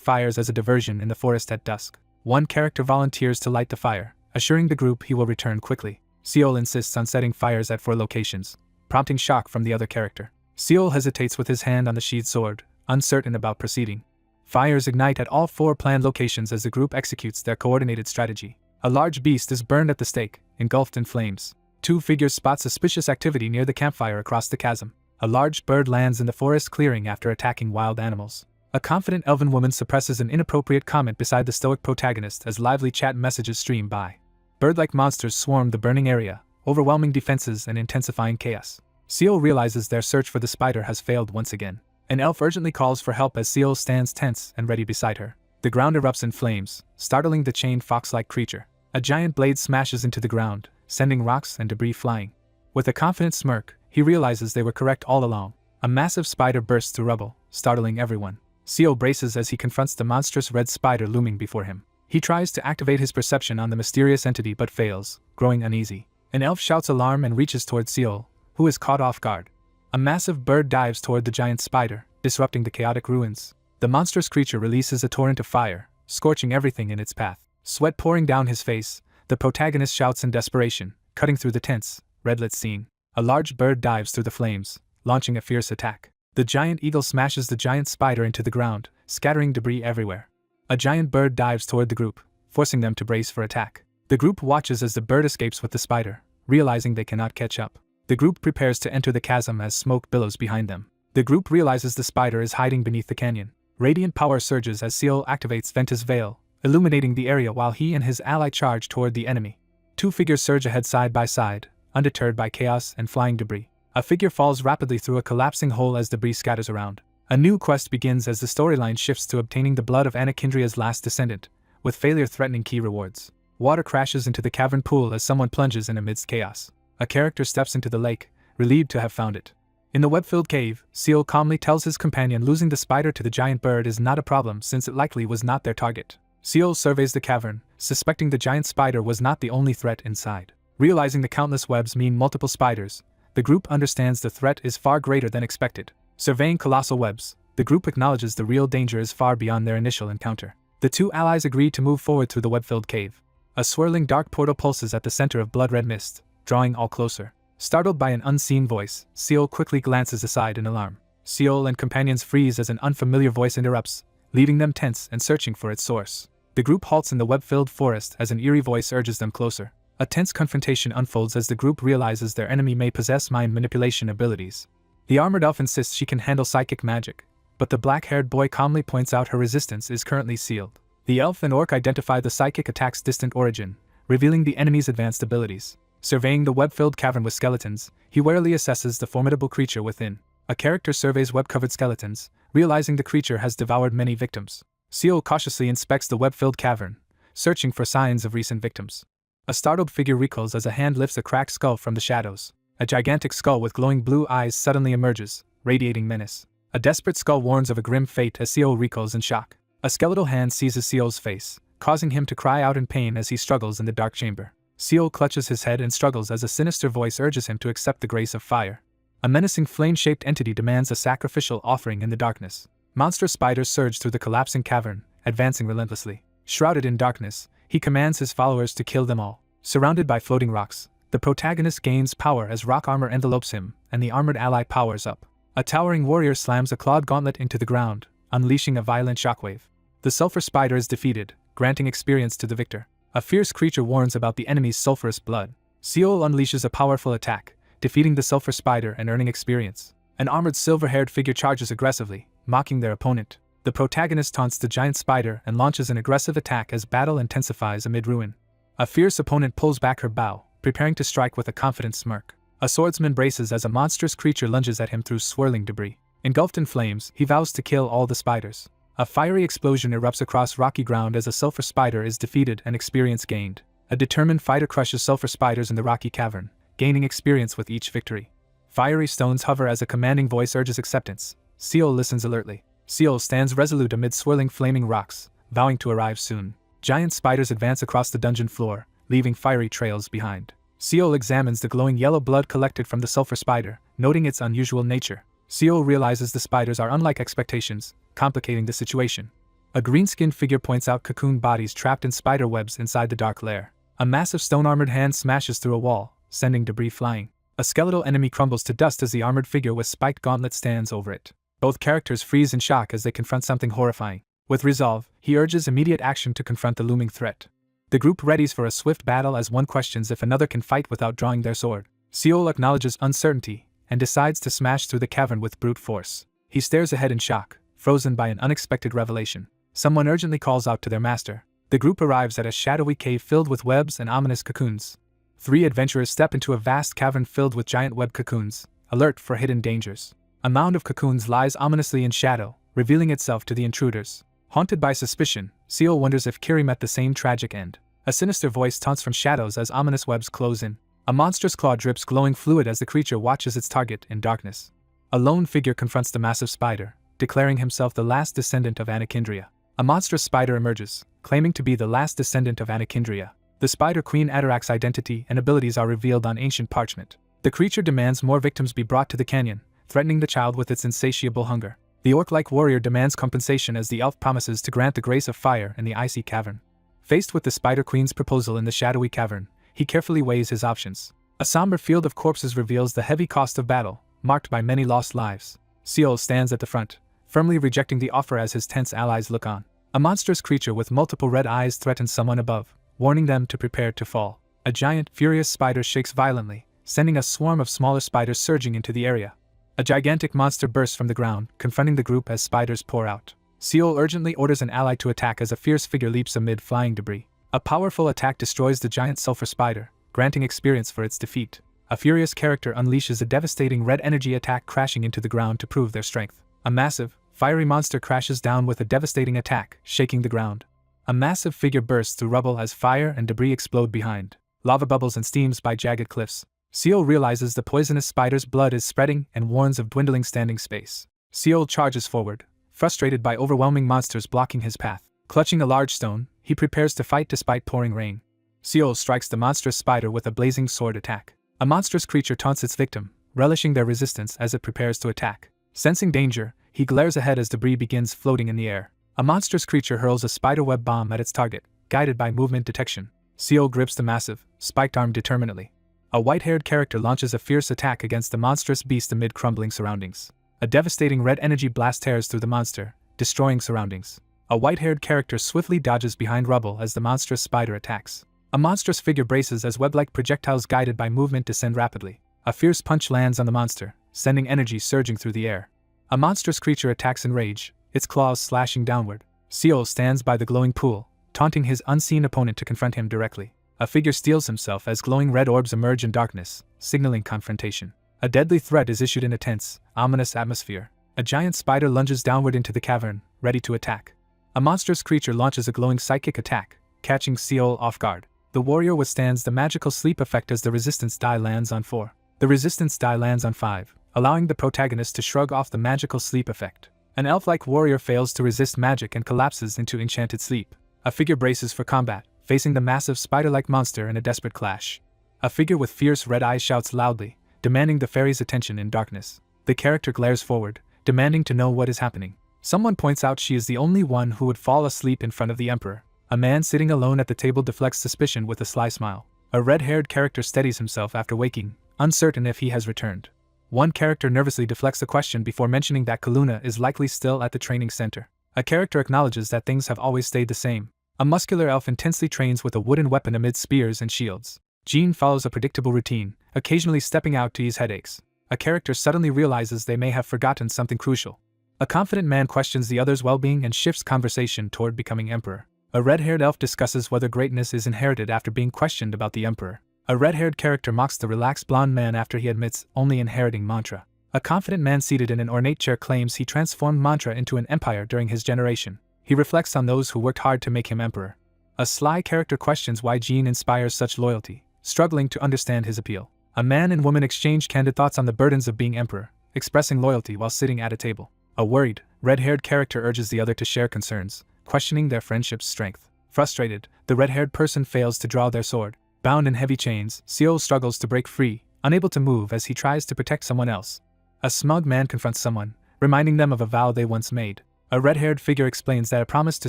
fires as a diversion in the forest at dusk. One character volunteers to light the fire, assuring the group he will return quickly. Seol insists on setting fires at 4 locations, prompting shock from the other character. Seol hesitates with his hand on the sheathed sword, uncertain about proceeding. Fires ignite at all 4 planned locations as the group executes their coordinated strategy. A large beast is burned at the stake, engulfed in flames. 2 figures spot suspicious activity near the campfire across the chasm. A large bird lands in the forest clearing after attacking wild animals. A confident elven woman suppresses an inappropriate comment beside the stoic protagonist as lively chat messages stream by. Bird-like monsters swarm the burning area, overwhelming defenses and intensifying chaos. Seol realizes their search for the spider has failed once again. An elf urgently calls for help as Seol stands tense and ready beside her. The ground erupts in flames, startling the chained fox-like creature. A giant blade smashes into the ground, sending rocks and debris flying. With a confident smirk, he realizes they were correct all along. A massive spider bursts through rubble, startling everyone. Seol braces as he confronts the monstrous red spider looming before him. He tries to activate his perception on the mysterious entity but fails, growing uneasy. An elf shouts alarm and reaches toward Seol, who is caught off guard. A massive bird dives toward the giant spider, disrupting the chaotic ruins. The monstrous creature releases a torrent of fire, scorching everything in its path. Sweat pouring down his face, the protagonist shouts in desperation, cutting through the tense, red-lit scene. A large bird dives through the flames, launching a fierce attack. The giant eagle smashes the giant spider into the ground, scattering debris everywhere. A giant bird dives toward the group, forcing them to brace for attack. The group watches as the bird escapes with the spider, realizing they cannot catch up. The group prepares to enter the chasm as smoke billows behind them. The group realizes the spider is hiding beneath the canyon. Radiant power surges as Seol activates Ventus Veil, illuminating the area while he and his ally charge toward the enemy. 2 figures surge ahead side by side, undeterred by chaos and flying debris. A figure falls rapidly through a collapsing hole as debris scatters around. A new quest begins as the storyline shifts to obtaining the blood of Anakindria's last descendant, with failure threatening key rewards. Water crashes into the cavern pool as someone plunges in amidst chaos. A character steps into the lake, relieved to have found it. In the web-filled cave, Seol calmly tells his companion losing the spider to the giant bird is not a problem since it likely was not their target. Seol surveys the cavern, suspecting the giant spider was not the only threat inside. Realizing the countless webs mean multiple spiders, the group understands the threat is far greater than expected. Surveying colossal webs, the group acknowledges the real danger is far beyond their initial encounter. The 2 allies agree to move forward through the web-filled cave. A swirling dark portal pulses at the center of blood-red mist, drawing all closer. Startled by an unseen voice, Seol quickly glances aside in alarm. Seol and companions freeze as an unfamiliar voice interrupts, leaving them tense and searching for its source. The group halts in the web-filled forest as an eerie voice urges them closer. A tense confrontation unfolds as the group realizes their enemy may possess mind manipulation abilities. The armored elf insists she can handle psychic magic, but the black-haired boy calmly points out her resistance is currently sealed. The elf and orc identify the psychic attack's distant origin, revealing the enemy's advanced abilities. Surveying the web-filled cavern with skeletons, he warily assesses the formidable creature within. A character surveys web-covered skeletons, realizing the creature has devoured many victims. Seol cautiously inspects the web-filled cavern, searching for signs of recent victims. A startled figure recoils as a hand lifts a cracked skull from the shadows. A gigantic skull with glowing blue eyes suddenly emerges, radiating menace. A desperate skull warns of a grim fate as Seol recoils in shock. A skeletal hand seizes Seol's face, causing him to cry out in pain as he struggles in the dark chamber. Seol clutches his head and struggles as a sinister voice urges him to accept the grace of fire. A menacing flame-shaped entity demands a sacrificial offering in the darkness. Monstrous spiders surge through the collapsing cavern, advancing relentlessly. Shrouded in darkness, he commands his followers to kill them all. Surrounded by floating rocks, the protagonist gains power as rock armor envelopes him, and the armored ally powers up. A towering warrior slams a clawed gauntlet into the ground, unleashing a violent shockwave. The sulfur spider is defeated, granting experience to the victor. A fierce creature warns about the enemy's sulfurous blood. Seol unleashes a powerful attack, defeating the sulfur spider and earning experience. An armored silver-haired figure charges aggressively, mocking their opponent. The protagonist taunts the giant spider and launches an aggressive attack as battle intensifies amid ruin. A fierce opponent pulls back her bow, preparing to strike with a confident smirk. A swordsman braces as a monstrous creature lunges at him through swirling debris. Engulfed in flames, he vows to kill all the spiders. A fiery explosion erupts across rocky ground as a sulfur spider is defeated and experience gained. A determined fighter crushes sulfur spiders in the rocky cavern, gaining experience with each victory. Fiery stones hover as a commanding voice urges acceptance. Seol listens alertly. Seol stands resolute amid swirling flaming rocks, vowing to arrive soon. Giant spiders advance across the dungeon floor, leaving fiery trails behind. Seol examines the glowing yellow blood collected from the sulfur spider, noting its unusual nature. Seol realizes the spiders are unlike expectations, complicating the situation. A green-skinned figure points out cocoon bodies trapped in spider webs inside the dark lair. A massive stone-armored hand smashes through a wall, sending debris flying. A skeletal enemy crumbles to dust as the armored figure with spiked gauntlet stands over it. Both characters freeze in shock as they confront something horrifying. With resolve, he urges immediate action to confront the looming threat. The group readies for a swift battle as one questions if another can fight without drawing their sword. Seol acknowledges uncertainty and decides to smash through the cavern with brute force. He stares ahead in shock, frozen by an unexpected revelation. Someone urgently calls out to their master. The group arrives at a shadowy cave filled with webs and ominous cocoons. 3 adventurers step into a vast cavern filled with giant web cocoons, alert for hidden dangers. A mound of cocoons lies ominously in shadow, revealing itself to the intruders. Haunted by suspicion, Seol wonders if Kiri met the same tragic end. A sinister voice taunts from shadows as ominous webs close in. A monstrous claw drips glowing fluid as the creature watches its target in darkness. A lone figure confronts the massive spider, declaring himself the last descendant of Anakindria. A monstrous spider emerges, claiming to be the last descendant of Anakindria. The Spider Queen Atarak's identity and abilities are revealed on ancient parchment. The creature demands more victims be brought to the canyon, threatening the child with its insatiable hunger. The orc-like warrior demands compensation as the elf promises to grant the grace of fire in the icy cavern. Faced with the Spider Queen's proposal in the shadowy cavern, he carefully weighs his options. A somber field of corpses reveals the heavy cost of battle, marked by many lost lives. Seol stands at the front, firmly rejecting the offer as his tense allies look on. A monstrous creature with multiple red eyes threatens someone above, warning them to prepare to fall. A giant, furious spider shakes violently, sending a swarm of smaller spiders surging into the area. A gigantic monster bursts from the ground, confronting the group as spiders pour out. Seol urgently orders an ally to attack as a fierce figure leaps amid flying debris. A powerful attack destroys the giant sulfur spider, granting experience for its defeat. A furious character unleashes a devastating red energy attack, crashing into the ground to prove their strength. A massive, fiery monster crashes down with a devastating attack, shaking the ground. A massive figure bursts through rubble as fire and debris explode behind. Lava bubbles and steams by jagged cliffs. Seol realizes the poisonous spider's blood is spreading and warns of dwindling standing space. Seol charges forward, frustrated by overwhelming monsters blocking his path. Clutching a large stone, he prepares to fight despite pouring rain. Seol strikes the monstrous spider with a blazing sword attack. A monstrous creature taunts its victim, relishing their resistance as it prepares to attack. Sensing danger, he glares ahead as debris begins floating in the air. A monstrous creature hurls a spiderweb bomb at its target, guided by movement detection. Seol grips the massive, spiked arm determinedly. A white-haired character launches a fierce attack against the monstrous beast amid crumbling surroundings. A devastating red energy blast tears through the monster, destroying surroundings. A white-haired character swiftly dodges behind rubble as the monstrous spider attacks. A monstrous figure braces as web-like projectiles guided by movement descend rapidly. A fierce punch lands on the monster, sending energy surging through the air. A monstrous creature attacks in rage, its claws slashing downward. Seol stands by the glowing pool, taunting his unseen opponent to confront him directly. A figure steels himself as glowing red orbs emerge in darkness, signaling confrontation. A deadly threat is issued in a tense, ominous atmosphere. A giant spider lunges downward into the cavern, ready to attack. A monstrous creature launches a glowing psychic attack, catching Seol off guard. The warrior withstands the magical sleep effect as the resistance die lands on 4. The resistance die lands on 5, allowing the protagonist to shrug off the magical sleep effect. An elf-like warrior fails to resist magic and collapses into enchanted sleep. A figure braces for combat, facing the massive spider-like monster in a desperate clash. A figure with fierce red eyes shouts loudly, demanding the fairy's attention in darkness. The character glares forward, demanding to know what is happening. Someone points out she is the only one who would fall asleep in front of the emperor. A man sitting alone at the table deflects suspicion with a sly smile. A red-haired character steadies himself after waking, uncertain if he has returned. One character nervously deflects a question before mentioning that Kaluna is likely still at the training center. A character acknowledges that things have always stayed the same. A muscular elf intensely trains with a wooden weapon amid spears and shields. Jean follows a predictable routine, occasionally stepping out to ease headaches. A character suddenly realizes they may have forgotten something crucial. A confident man questions the other's well-being and shifts conversation toward becoming emperor. A red-haired elf discusses whether greatness is inherited after being questioned about the emperor. A red-haired character mocks the relaxed blonde man after he admits only inheriting mantra. A confident man seated in an ornate chair claims he transformed mantra into an empire during his generation. He reflects on those who worked hard to make him emperor. A sly character questions why Jean inspires such loyalty, struggling to understand his appeal. A man and woman exchange candid thoughts on the burdens of being emperor, expressing loyalty while sitting at a table. A worried, red-haired character urges the other to share concerns, questioning their friendship's strength. Frustrated, the red-haired person fails to draw their sword. Bound in heavy chains, Seol struggles to break free, unable to move as he tries to protect someone else. A smug man confronts someone, reminding them of a vow they once made. A red-haired figure explains that a promise to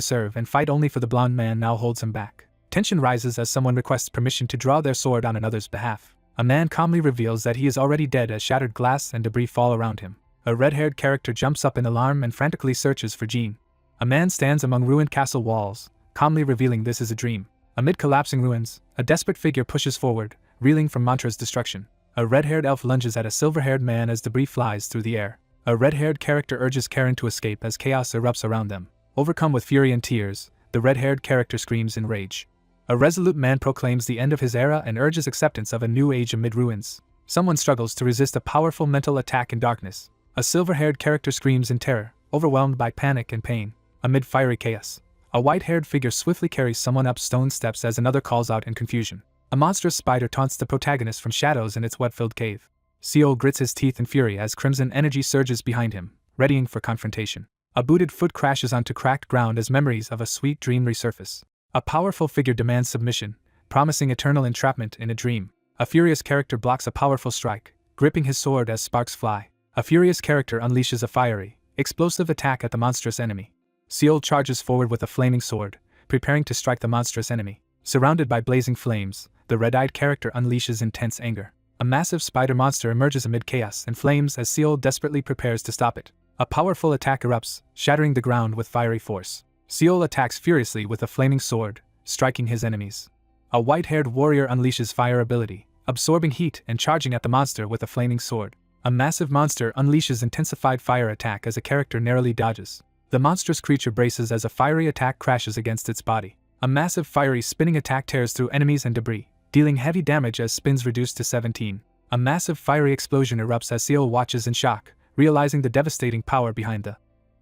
serve and fight only for the blonde man now holds him back. Tension rises as someone requests permission to draw their sword on another's behalf. A man calmly reveals that he is already dead as shattered glass and debris fall around him. A red-haired character jumps up in alarm and frantically searches for Jean. A man stands among ruined castle walls, calmly revealing this is a dream. Amid collapsing ruins, a desperate figure pushes forward, reeling from Mantra's destruction. A red-haired elf lunges at a silver-haired man as debris flies through the air. A red-haired character urges Karen to escape as chaos erupts around them. Overcome with fury and tears, the red-haired character screams in rage. A resolute man proclaims the end of his era and urges acceptance of a new age amid ruins. Someone struggles to resist a powerful mental attack in darkness. A silver-haired character screams in terror, overwhelmed by panic and pain. Amid fiery chaos, a white-haired figure swiftly carries someone up stone steps as another calls out in confusion. A monstrous spider taunts the protagonist from shadows in its web-filled cave. Seol grits his teeth in fury as crimson energy surges behind him, readying for confrontation. A booted foot crashes onto cracked ground as memories of a sweet dream resurface. A powerful figure demands submission, promising eternal entrapment in a dream. A furious character blocks a powerful strike, gripping his sword as sparks fly. A furious character unleashes a fiery, explosive attack at the monstrous enemy. Seol charges forward with a flaming sword, preparing to strike the monstrous enemy. Surrounded by blazing flames, the red-eyed character unleashes intense anger. A massive spider monster emerges amid chaos and flames as Seol desperately prepares to stop it. A powerful attack erupts, shattering the ground with fiery force. Seol attacks furiously with a flaming sword, striking his enemies. A white-haired warrior unleashes fire ability, absorbing heat and charging at the monster with a flaming sword. A massive monster unleashes intensified fire attack as a character narrowly dodges. The monstrous creature braces as a fiery attack crashes against its body. A massive fiery spinning attack tears through enemies and debris, dealing heavy damage as spins reduce to 17. A massive fiery explosion erupts as Seol watches in shock, realizing the devastating power behind the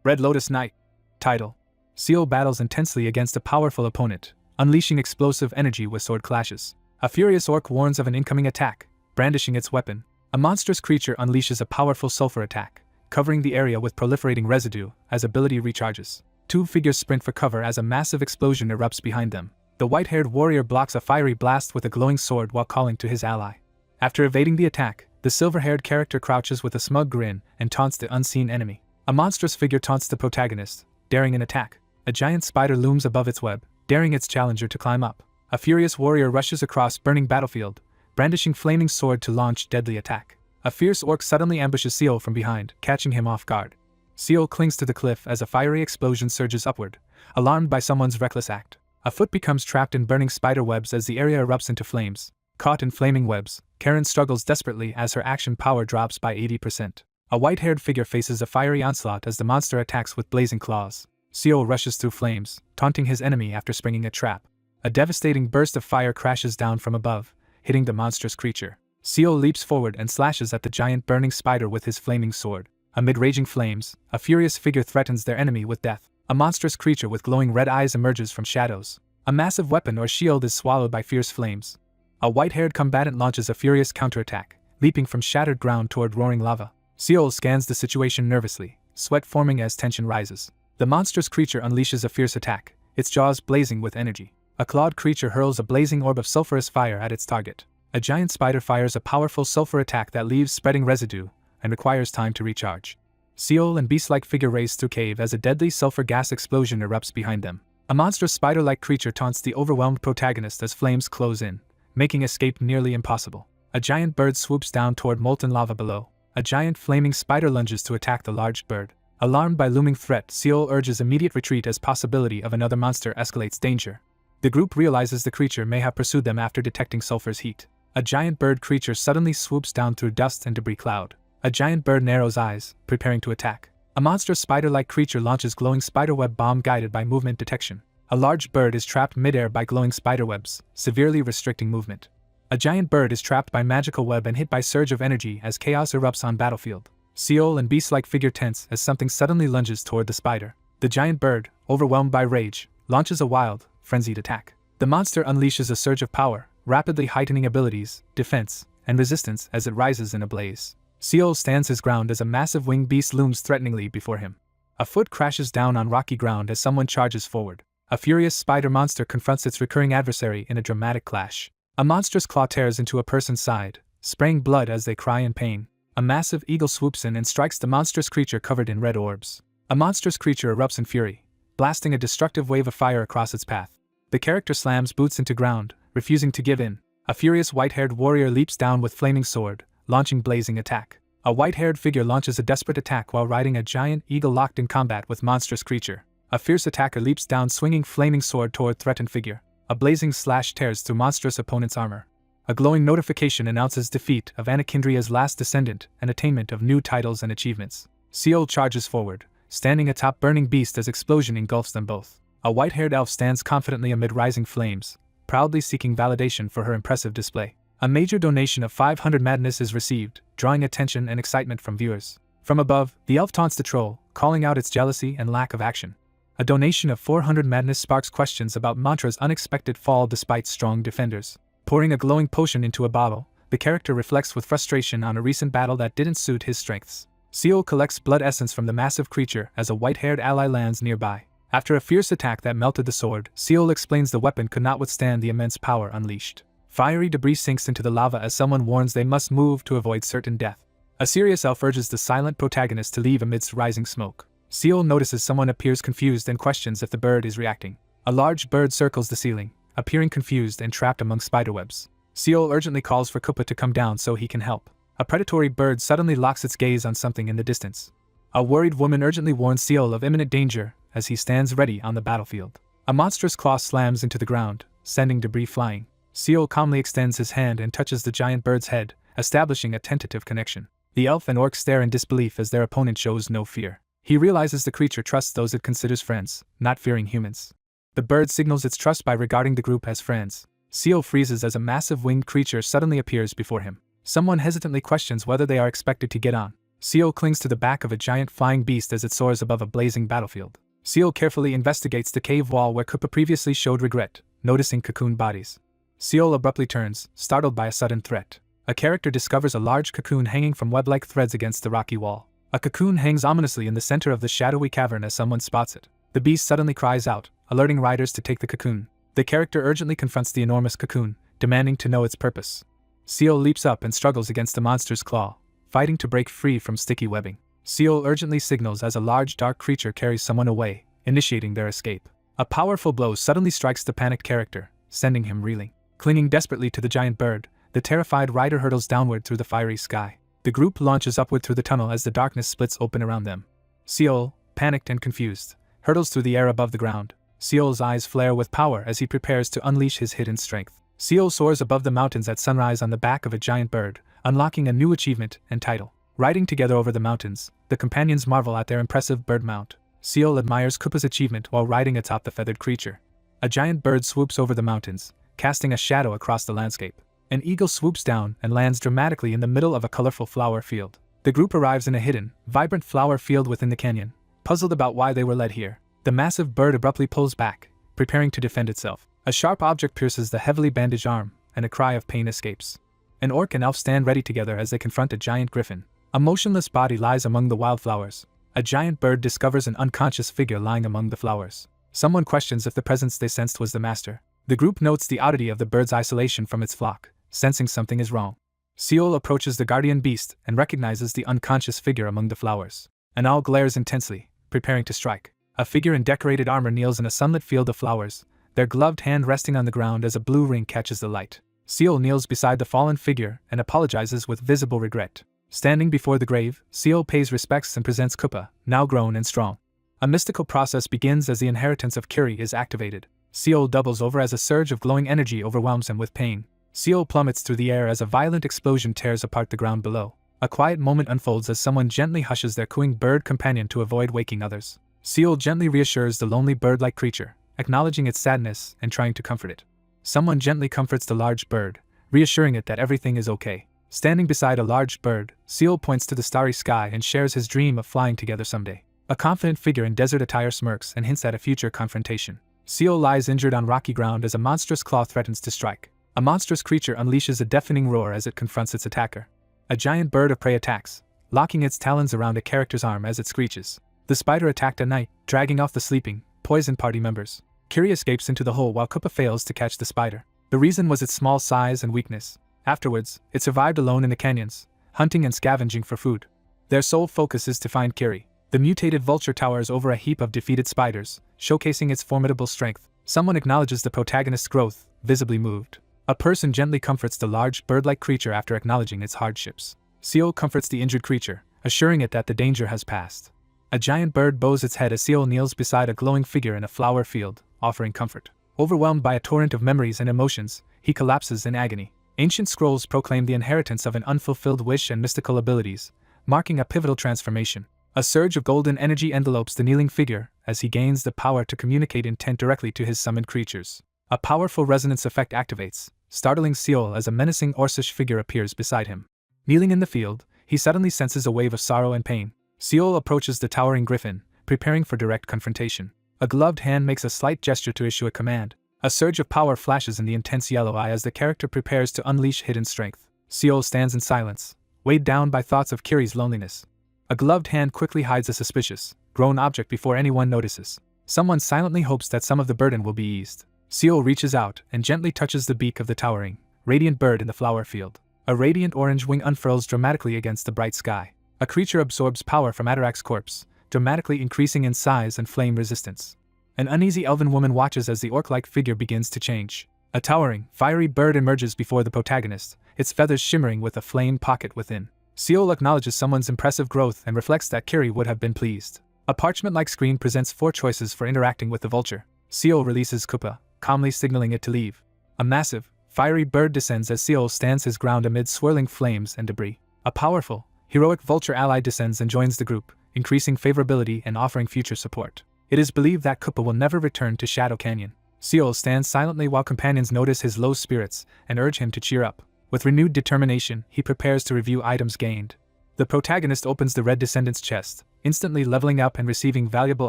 Red Lotus Knight. Title: Seol battles intensely against a powerful opponent, unleashing explosive energy with sword clashes. A furious orc warns of an incoming attack, brandishing its weapon. A monstrous creature unleashes a powerful sulfur attack, covering the area with proliferating residue as ability recharges. Two figures sprint for cover as a massive explosion erupts behind them. The white-haired warrior blocks a fiery blast with a glowing sword while calling to his ally. After evading the attack, the silver-haired character crouches with a smug grin and taunts the unseen enemy. A monstrous figure taunts the protagonist, daring an attack. A giant spider looms above its web, daring its challenger to climb up. A furious warrior rushes across burning battlefield, brandishing flaming sword to launch deadly attack. A fierce orc suddenly ambushes Seol from behind, catching him off guard. Seol clings to the cliff as a fiery explosion surges upward, alarmed by someone's reckless act. A foot becomes trapped in burning spider webs as the area erupts into flames. Caught in flaming webs, Karen struggles desperately as her action power drops by 80%. A white-haired figure faces a fiery onslaught as the monster attacks with blazing claws. Seol rushes through flames, taunting his enemy after springing a trap. A devastating burst of fire crashes down from above, hitting the monstrous creature. Seol leaps forward and slashes at the giant burning spider with his flaming sword. Amid raging flames, a furious figure threatens their enemy with death. A monstrous creature with glowing red eyes emerges from shadows. A massive weapon or shield is swallowed by fierce flames. A white-haired combatant launches a furious counterattack, leaping from shattered ground toward roaring lava. Seol scans the situation nervously, sweat forming as tension rises. The monstrous creature unleashes a fierce attack, its jaws blazing with energy. A clawed creature hurls a blazing orb of sulfurous fire at its target. A giant spider fires a powerful sulfur attack that leaves spreading residue and requires time to recharge. Seol and beast-like figure race through cave as a deadly sulfur gas explosion erupts behind them. A monstrous spider-like creature taunts the overwhelmed protagonist as flames close in, making escape nearly impossible. A giant bird swoops down toward molten lava below. A giant flaming spider lunges to attack the large bird. Alarmed by looming threat, Seol urges immediate retreat as possibility of another monster escalates danger. The group realizes the creature may have pursued them after detecting sulfur's heat. A giant bird creature suddenly swoops down through dust and debris cloud. A giant bird narrows eyes, preparing to attack. A monstrous spider-like creature launches glowing spiderweb bomb guided by movement detection. A large bird is trapped midair by glowing spiderwebs, severely restricting movement. A giant bird is trapped by magical web and hit by surge of energy as chaos erupts on battlefield. Seol and beast-like figure tense as something suddenly lunges toward the spider. The giant bird, overwhelmed by rage, launches a wild, frenzied attack. The monster unleashes a surge of power, rapidly heightening abilities, defense, and resistance as it rises in a blaze. Seol stands his ground as a massive winged beast looms threateningly before him. A foot crashes down on rocky ground as someone charges forward. A furious spider monster confronts its recurring adversary in a dramatic clash. A monstrous claw tears into a person's side, spraying blood as they cry in pain. A massive eagle swoops in and strikes the monstrous creature covered in red orbs. A monstrous creature erupts in fury, blasting a destructive wave of fire across its path. The character slams boots into ground, refusing to give in. A furious white-haired warrior leaps down with flaming sword, launching blazing attack. A white-haired figure launches a desperate attack while riding a giant eagle locked in combat with monstrous creature. A fierce attacker leaps down swinging flaming sword toward threatened figure. A blazing slash tears through monstrous opponent's armor. A glowing notification announces defeat of Anakindria's last descendant and attainment of new titles and achievements. Seol charges forward, standing atop burning beast as explosion engulfs them both. A white-haired elf stands confidently amid rising flames, proudly seeking validation for her impressive display. A major donation of 500 madness is received, drawing attention and excitement from viewers. From above, the elf taunts the troll, calling out its jealousy and lack of action. A donation of 400 madness sparks questions about Mantra's unexpected fall despite strong defenders. Pouring a glowing potion into a bottle, the character reflects with frustration on a recent battle that didn't suit his strengths. Seol collects blood essence from the massive creature as a white-haired ally lands nearby. After a fierce attack that melted the sword, Seol explains the weapon could not withstand the immense power unleashed. Fiery debris sinks into the lava as someone warns they must move to avoid certain death. A serious elf urges the silent protagonist to leave amidst rising smoke. Seol notices someone appears confused and questions if the bird is reacting. A large bird circles the ceiling, appearing confused and trapped among spiderwebs. Seol urgently calls for Kuppa to come down so he can help. A predatory bird suddenly locks its gaze on something in the distance. A worried woman urgently warns Seol of imminent danger as he stands ready on the battlefield. A monstrous claw slams into the ground, sending debris flying. Seol calmly extends his hand and touches the giant bird's head, establishing a tentative connection. The elf and orc stare in disbelief as their opponent shows no fear. He realizes the creature trusts those it considers friends, not fearing humans. The bird signals its trust by regarding the group as friends. Seol freezes as a massive winged creature suddenly appears before him. Someone hesitantly questions whether they are expected to get on. Seol clings to the back of a giant flying beast as it soars above a blazing battlefield. Seol carefully investigates the cave wall where Kuppa previously showed regret, noticing cocoon bodies. Seol abruptly turns, startled by a sudden threat. A character discovers a large cocoon hanging from web-like threads against the rocky wall. A cocoon hangs ominously in the center of the shadowy cavern as someone spots it. The beast suddenly cries out, alerting riders to take the cocoon. The character urgently confronts the enormous cocoon, demanding to know its purpose. Seol leaps up and struggles against the monster's claw, fighting to break free from sticky webbing. Seol urgently signals as a large dark creature carries someone away, initiating their escape. A powerful blow suddenly strikes the panicked character, sending him reeling. Clinging desperately to the giant bird, the terrified rider hurtles downward through the fiery sky. The group launches upward through the tunnel as the darkness splits open around them. Seol, panicked and confused, hurtles through the air above the ground. Seol's eyes flare with power as he prepares to unleash his hidden strength. Seol soars above the mountains at sunrise on the back of a giant bird, unlocking a new achievement and title. Riding together over the mountains, the companions marvel at their impressive bird mount. Seol admires Kuppa's achievement while riding atop the feathered creature. A giant bird swoops over the mountains, casting a shadow across the landscape. An eagle swoops down and lands dramatically in the middle of a colorful flower field. The group arrives in a hidden, vibrant flower field within the canyon, puzzled about why they were led here. The massive bird abruptly pulls back, preparing to defend itself. A sharp object pierces the heavily bandaged arm, and a cry of pain escapes. An orc and elf stand ready together as they confront a giant griffin. A motionless body lies among the wildflowers. A giant bird discovers an unconscious figure lying among the flowers. Someone questions if the presence they sensed was the master. The group notes the oddity of the bird's isolation from its flock, sensing something is wrong. Seol approaches the guardian beast and recognizes the unconscious figure among the flowers. An owl glares intensely, preparing to strike. A figure in decorated armor kneels in a sunlit field of flowers, their gloved hand resting on the ground as a blue ring catches the light. Seol kneels beside the fallen figure and apologizes with visible regret. Standing before the grave, Seol pays respects and presents Kuppa, now grown and strong. A mystical process begins as the inheritance of Kiri is activated. Seol doubles over as a surge of glowing energy overwhelms him with pain. Seol plummets through the air as a violent explosion tears apart the ground below. A quiet moment unfolds as someone gently hushes their cooing bird companion to avoid waking others. Seol gently reassures the lonely bird-like creature, acknowledging its sadness and trying to comfort it. Someone gently comforts the large bird, reassuring it that everything is okay. Standing beside a large bird, Seol points to the starry sky and shares his dream of flying together someday. A confident figure in desert attire smirks and hints at a future confrontation. Seo lies injured on rocky ground as a monstrous claw threatens to strike. A monstrous creature unleashes a deafening roar as it confronts its attacker. A giant bird of prey attacks, locking its talons around a character's arm as it screeches. The spider attacked at night, dragging off the sleeping, poison party members. Kiri escapes into the hole while Kuppa fails to catch the spider. The reason was its small size and weakness. Afterwards, it survived alone in the canyons, hunting and scavenging for food. Their sole focus is to find Kiri. The mutated vulture towers over a heap of defeated spiders, showcasing its formidable strength. Someone acknowledges the protagonist's growth, visibly moved. A person gently comforts the large, bird-like creature after acknowledging its hardships. Seo comforts the injured creature, assuring it that the danger has passed. A giant bird bows its head as Seo kneels beside a glowing figure in a flower field, offering comfort. Overwhelmed by a torrent of memories and emotions, he collapses in agony. Ancient scrolls proclaim the inheritance of an unfulfilled wish and mystical abilities, marking a pivotal transformation. A surge of golden energy envelopes the kneeling figure as he gains the power to communicate intent directly to his summoned creatures. A powerful resonance effect activates, startling Seol as a menacing Orcish figure appears beside him. Kneeling in the field, he suddenly senses a wave of sorrow and pain. Seol approaches the towering griffin, preparing for direct confrontation. A gloved hand makes a slight gesture to issue a command. A surge of power flashes in the intense yellow eye as the character prepares to unleash hidden strength. Seol stands in silence, weighed down by thoughts of Kiri's loneliness. A gloved hand quickly hides a suspicious, grown object before anyone notices. Someone silently hopes that some of the burden will be eased. Seol reaches out and gently touches the beak of the towering, radiant bird in the flower field. A radiant orange wing unfurls dramatically against the bright sky. A creature absorbs power from Atarak's corpse, dramatically increasing in size and flame resistance. An uneasy elven woman watches as the orc-like figure begins to change. A towering, fiery bird emerges before the protagonist, its feathers shimmering with a flame pocket within. Seol acknowledges someone's impressive growth and reflects that Kiri would have been pleased. A parchment-like screen presents 4 choices for interacting with the vulture. Seol releases Kuppa, calmly signaling it to leave. A massive, fiery bird descends as Seol stands his ground amid swirling flames and debris. A powerful, heroic vulture ally descends and joins the group, increasing favorability and offering future support. It is believed that Kuppa will never return to Shadow Canyon. Seol stands silently while companions notice his low spirits and urge him to cheer up. With renewed determination, he prepares to review items gained. The protagonist opens the Red Descendant's chest, instantly leveling up and receiving valuable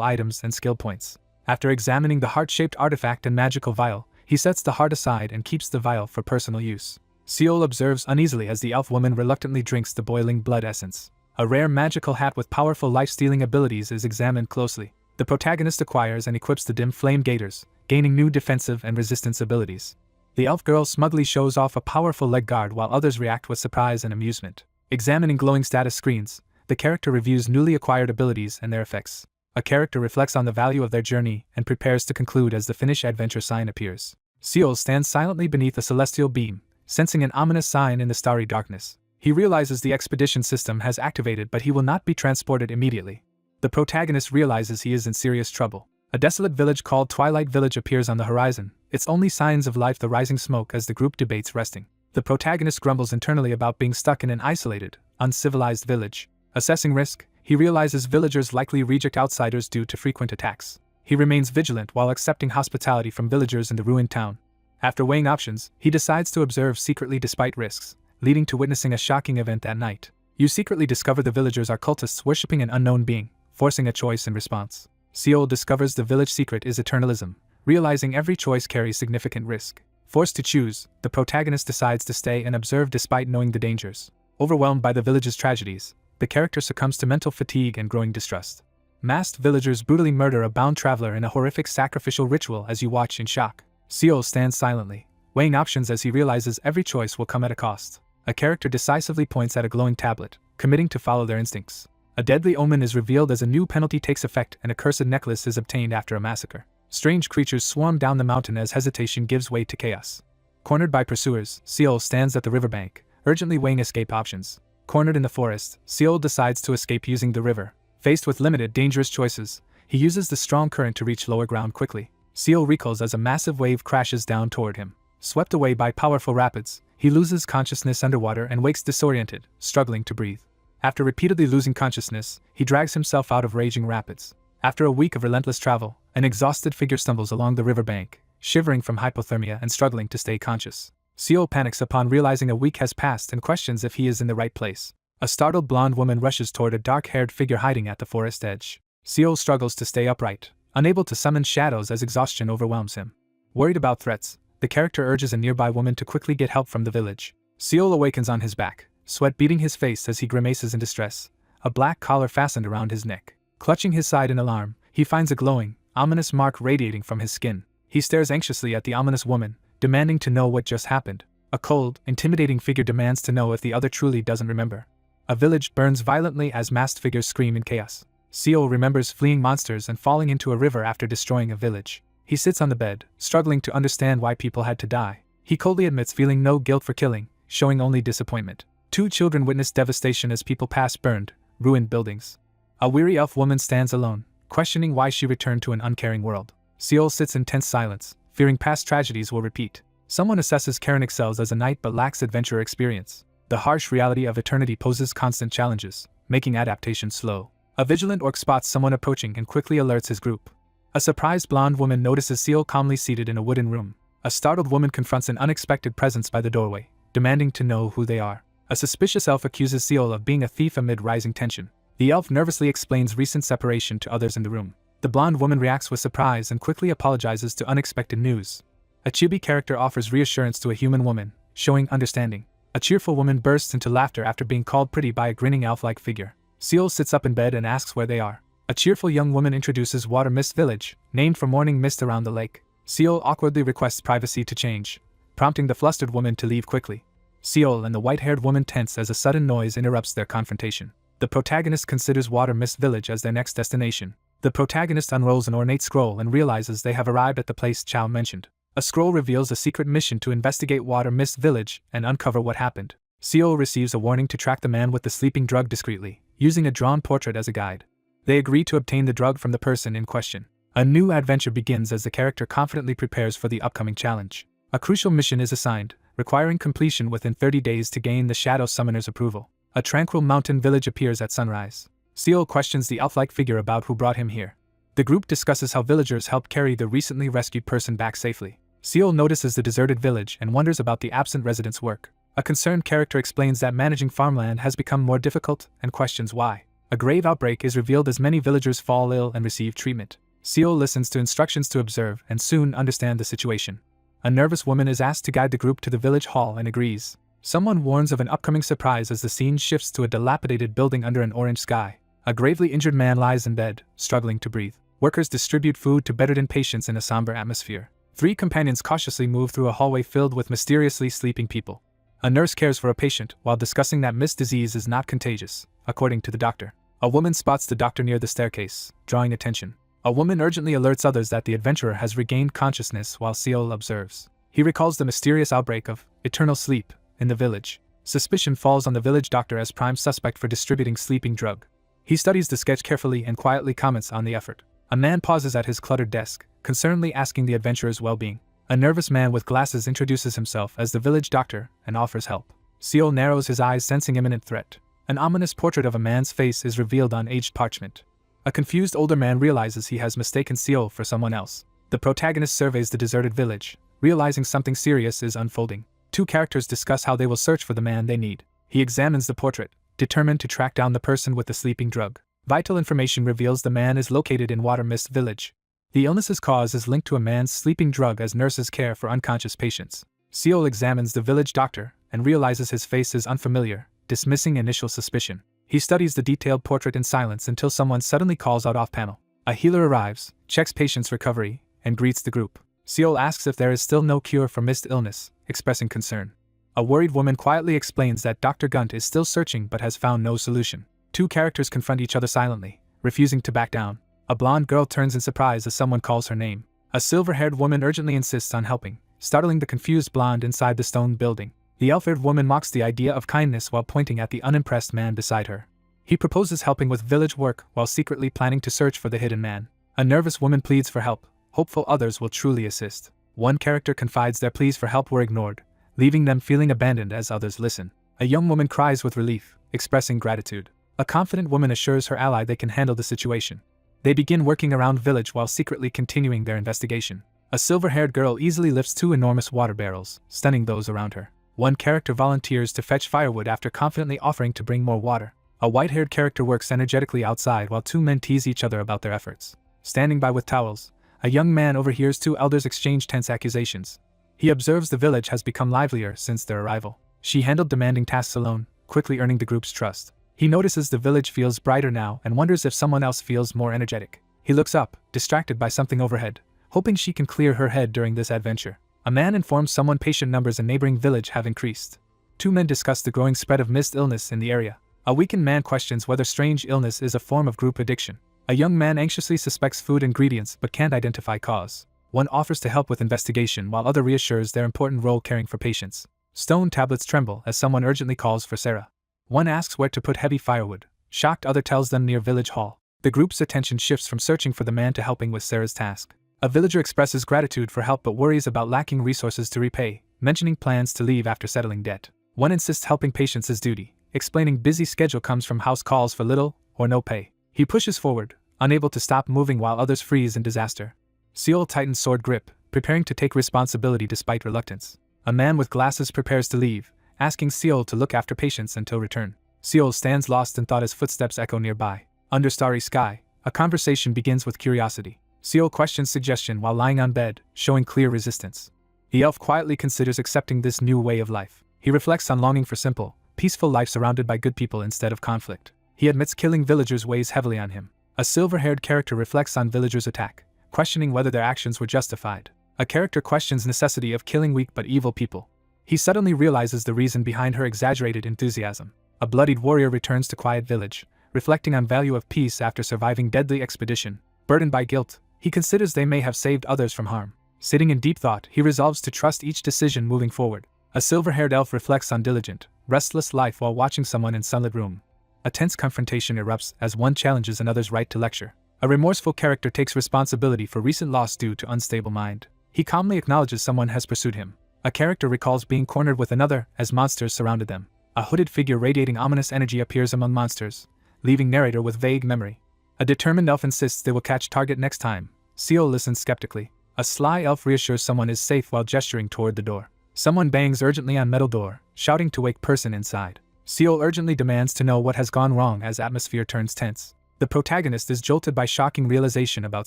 items and skill points. After examining the heart-shaped artifact and magical vial, he sets the heart aside and keeps the vial for personal use. Seol observes uneasily as the elf woman reluctantly drinks the boiling blood essence. A rare magical hat with powerful life-stealing abilities is examined closely. The protagonist acquires and equips the dim flame gaiters, gaining new defensive and resistance abilities. The elf girl smugly shows off a powerful leg guard while others react with surprise and amusement. Examining glowing status screens, the character reviews newly acquired abilities and their effects. A character reflects on the value of their journey and prepares to conclude as the finish adventure sign appears. Seol stands silently beneath a celestial beam, sensing an ominous sign in the starry darkness. He realizes the expedition system has activated, but he will not be transported immediately. The protagonist realizes he is in serious trouble. A desolate village called Twilight Village appears on the horizon, its only signs of life the rising smoke as the group debates resting. The protagonist grumbles internally about being stuck in an isolated, uncivilized village. Assessing risk, he realizes villagers likely reject outsiders due to frequent attacks. He remains vigilant while accepting hospitality from villagers in the ruined town. After weighing options, he decides to observe secretly despite risks, leading to witnessing a shocking event that night. You secretly discover the villagers are cultists worshipping an unknown being, forcing a choice in response. Seol discovers the village secret is eternalism, realizing every choice carries significant risk. Forced to choose, the protagonist decides to stay and observe despite knowing the dangers. Overwhelmed by the village's tragedies, the character succumbs to mental fatigue and growing distrust. Masked villagers brutally murder a bound traveler in a horrific sacrificial ritual as you watch in shock. Seol stands silently, weighing options as he realizes every choice will come at a cost. A character decisively points at a glowing tablet, committing to follow their instincts. A deadly omen is revealed as a new penalty takes effect and a cursed necklace is obtained after a massacre. Strange creatures swarm down the mountain as hesitation gives way to chaos. Cornered by pursuers, Seol stands at the riverbank, urgently weighing escape options. Cornered in the forest, Seol decides to escape using the river. Faced with limited, dangerous choices, he uses the strong current to reach lower ground quickly. Seol recoils as a massive wave crashes down toward him. Swept away by powerful rapids, he loses consciousness underwater and wakes disoriented, struggling to breathe. After repeatedly losing consciousness, he drags himself out of raging rapids. After a week of relentless travel, an exhausted figure stumbles along the riverbank, shivering from hypothermia and struggling to stay conscious. Seol panics upon realizing a week has passed and questions if he is in the right place. A startled blonde woman rushes toward a dark-haired figure hiding at the forest edge. Seol struggles to stay upright, unable to summon shadows as exhaustion overwhelms him. Worried about threats, the character urges a nearby woman to quickly get help from the village. Seol awakens on his back, sweat beading his face as he grimaces in distress, a black collar fastened around his neck. Clutching his side in alarm, he finds a glowing, ominous mark radiating from his skin. He stares anxiously at the ominous woman, demanding to know what just happened. A cold, intimidating figure demands to know if the other truly doesn't remember. A village burns violently as masked figures scream in chaos. Seol remembers fleeing monsters and falling into a river after destroying a village. He sits on the bed, struggling to understand why people had to die. He coldly admits feeling no guilt for killing, showing only disappointment. 2 children witness devastation as people pass burned, ruined buildings. A weary elf woman stands alone, questioning why she returned to an uncaring world. Seol sits in tense silence, fearing past tragedies will repeat. Someone assesses Karen excels as a knight but lacks adventure experience. The harsh reality of eternity poses constant challenges, making adaptation slow. A vigilant orc spots someone approaching and quickly alerts his group. A surprised blonde woman notices Seol calmly seated in a wooden room. A startled woman confronts an unexpected presence by the doorway, demanding to know who they are. A suspicious elf accuses Seol of being a thief amid rising tension. The elf nervously explains recent separation to others in the room. The blonde woman reacts with surprise and quickly apologizes to unexpected news. A chibi character offers reassurance to a human woman, showing understanding. A cheerful woman bursts into laughter after being called pretty by a grinning elf-like figure. Seol sits up in bed and asks where they are. A cheerful young woman introduces Water Mist Village, named for morning mist around the lake. Seol awkwardly requests privacy to change, prompting the flustered woman to leave quickly. Seol and the white-haired woman tense as a sudden noise interrupts their confrontation. The protagonist considers Water Mist Village as their next destination. The protagonist unrolls an ornate scroll and realizes they have arrived at the place Chow mentioned. A scroll reveals a secret mission to investigate Water Mist Village and uncover what happened. Seol receives a warning to track the man with the sleeping drug discreetly, using a drawn portrait as a guide. They agree to obtain the drug from the person in question. A new adventure begins as the character confidently prepares for the upcoming challenge. A crucial mission is assigned, requiring completion within 30 days to gain the Shadow Summoner's approval. A tranquil mountain village appears at sunrise. Seol questions the elf-like figure about who brought him here. The group discusses how villagers helped carry the recently rescued person back safely. Seol notices the deserted village and wonders about the absent residents' work. A concerned character explains that managing farmland has become more difficult and questions why. A grave outbreak is revealed as many villagers fall ill and receive treatment. Seol listens to instructions to observe and soon understand the situation. A nervous woman is asked to guide the group to the village hall and agrees. Someone warns of an upcoming surprise as the scene shifts to a dilapidated building under an orange sky. A gravely injured man lies in bed, struggling to breathe. Workers distribute food to bedridden patients in a somber atmosphere. 3 companions cautiously move through a hallway filled with mysteriously sleeping people. A nurse cares for a patient while discussing that mist disease is not contagious, according to the doctor. A woman spots the doctor near the staircase, drawing attention. A woman urgently alerts others that the adventurer has regained consciousness while Seol observes. He recalls the mysterious outbreak of eternal sleep in the village. Suspicion falls on the village doctor as prime suspect for distributing sleeping drug. He studies the sketch carefully and quietly comments on the effort. A man pauses at his cluttered desk, concernedly asking the adventurer's well-being. A nervous man with glasses introduces himself as the village doctor and offers help. Seol narrows his eyes, sensing imminent threat. An ominous portrait of a man's face is revealed on aged parchment. A confused older man realizes he has mistaken Seol for someone else. The protagonist surveys the deserted village, realizing something serious is unfolding. 2 characters discuss how they will search for the man they need. He examines the portrait, determined to track down the person with the sleeping drug. Vital information reveals the man is located in Water Mist Village. The illness's cause is linked to a man's sleeping drug as nurses care for unconscious patients. Seol examines the village doctor and realizes his face is unfamiliar, dismissing initial suspicion. He studies the detailed portrait in silence until someone suddenly calls out off-panel. A healer arrives, checks patient's recovery, and greets the group. Seol asks if there is still no cure for mist illness, expressing concern. A worried woman quietly explains that Dr. Gunt is still searching but has found no solution. 2 characters confront each other silently, refusing to back down. A blonde girl turns in surprise as someone calls her name. A silver-haired woman urgently insists on helping, startling the confused blonde inside the stone building. The elf-haired woman mocks the idea of kindness while pointing at the unimpressed man beside her. He proposes helping with village work while secretly planning to search for the hidden man. A nervous woman pleads for help, hopeful others will truly assist. 1 character confides their pleas for help were ignored, leaving them feeling abandoned as others listen. A young woman cries with relief, expressing gratitude. A confident woman assures her ally they can handle the situation. They begin working around village while secretly continuing their investigation. A silver-haired girl easily lifts 2 enormous water barrels, stunning those around her. 1 character volunteers to fetch firewood after confidently offering to bring more water. A white-haired character works energetically outside while 2 men tease each other about their efforts. Standing by with towels, a young man overhears two elders exchange tense accusations. He observes the village has become livelier since their arrival. She handled demanding tasks alone, quickly earning the group's trust. He notices the village feels brighter now and wonders if someone else feels more energetic. He looks up, distracted by something overhead, hoping she can clear her head during this adventure. A man informs someone patient numbers in neighboring village have increased. Two men discuss the growing spread of mist illness in the area. A weakened man questions whether strange illness is a form of group addiction. A young man anxiously suspects food ingredients but can't identify cause. One offers to help with investigation while other reassures their important role caring for patients. Stone tablets tremble as someone urgently calls for Sarah. One asks where to put heavy firewood. Shocked, other tells them near village hall. The group's attention shifts from searching for the man to helping with Sarah's task. A villager expresses gratitude for help but worries about lacking resources to repay, mentioning plans to leave after settling debt. One insists helping patients is duty, explaining busy schedule comes from house calls for little or no pay. He pushes forward, unable to stop moving while others freeze in disaster. Seol tightens sword grip, preparing to take responsibility despite reluctance. A man with glasses prepares to leave, asking Seol to look after patients until return. Seol stands lost in thought as footsteps echo nearby. Under starry sky, a conversation begins with curiosity. Seol questions suggestion while lying on bed, showing clear resistance. The elf quietly considers accepting this new way of life. He reflects on longing for simple, peaceful life surrounded by good people instead of conflict. He admits killing villagers weighs heavily on him. A silver-haired character reflects on villagers' attack, questioning whether their actions were justified. A character questions necessity of killing weak but evil people. He suddenly realizes the reason behind her exaggerated enthusiasm. A bloodied warrior returns to quiet village, reflecting on value of peace after surviving deadly expedition. Burdened by guilt, he considers they may have saved others from harm. Sitting in deep thought, he resolves to trust each decision moving forward. A silver-haired elf reflects on diligent, restless life while watching someone in sunlit room. A tense confrontation erupts as one challenges another's right to lecture. A remorseful character takes responsibility for recent loss due to unstable mind. He calmly acknowledges someone has pursued him. A character recalls being cornered with another as monsters surrounded them. A hooded figure radiating ominous energy appears among monsters, leaving narrator with vague memory. A determined elf insists they will catch target next time. Seol listens skeptically. A sly elf reassures someone is safe while gesturing toward the door. Someone bangs urgently on metal door, shouting to wake person inside. Seol urgently demands to know what has gone wrong as atmosphere turns tense. The protagonist is jolted by shocking realization about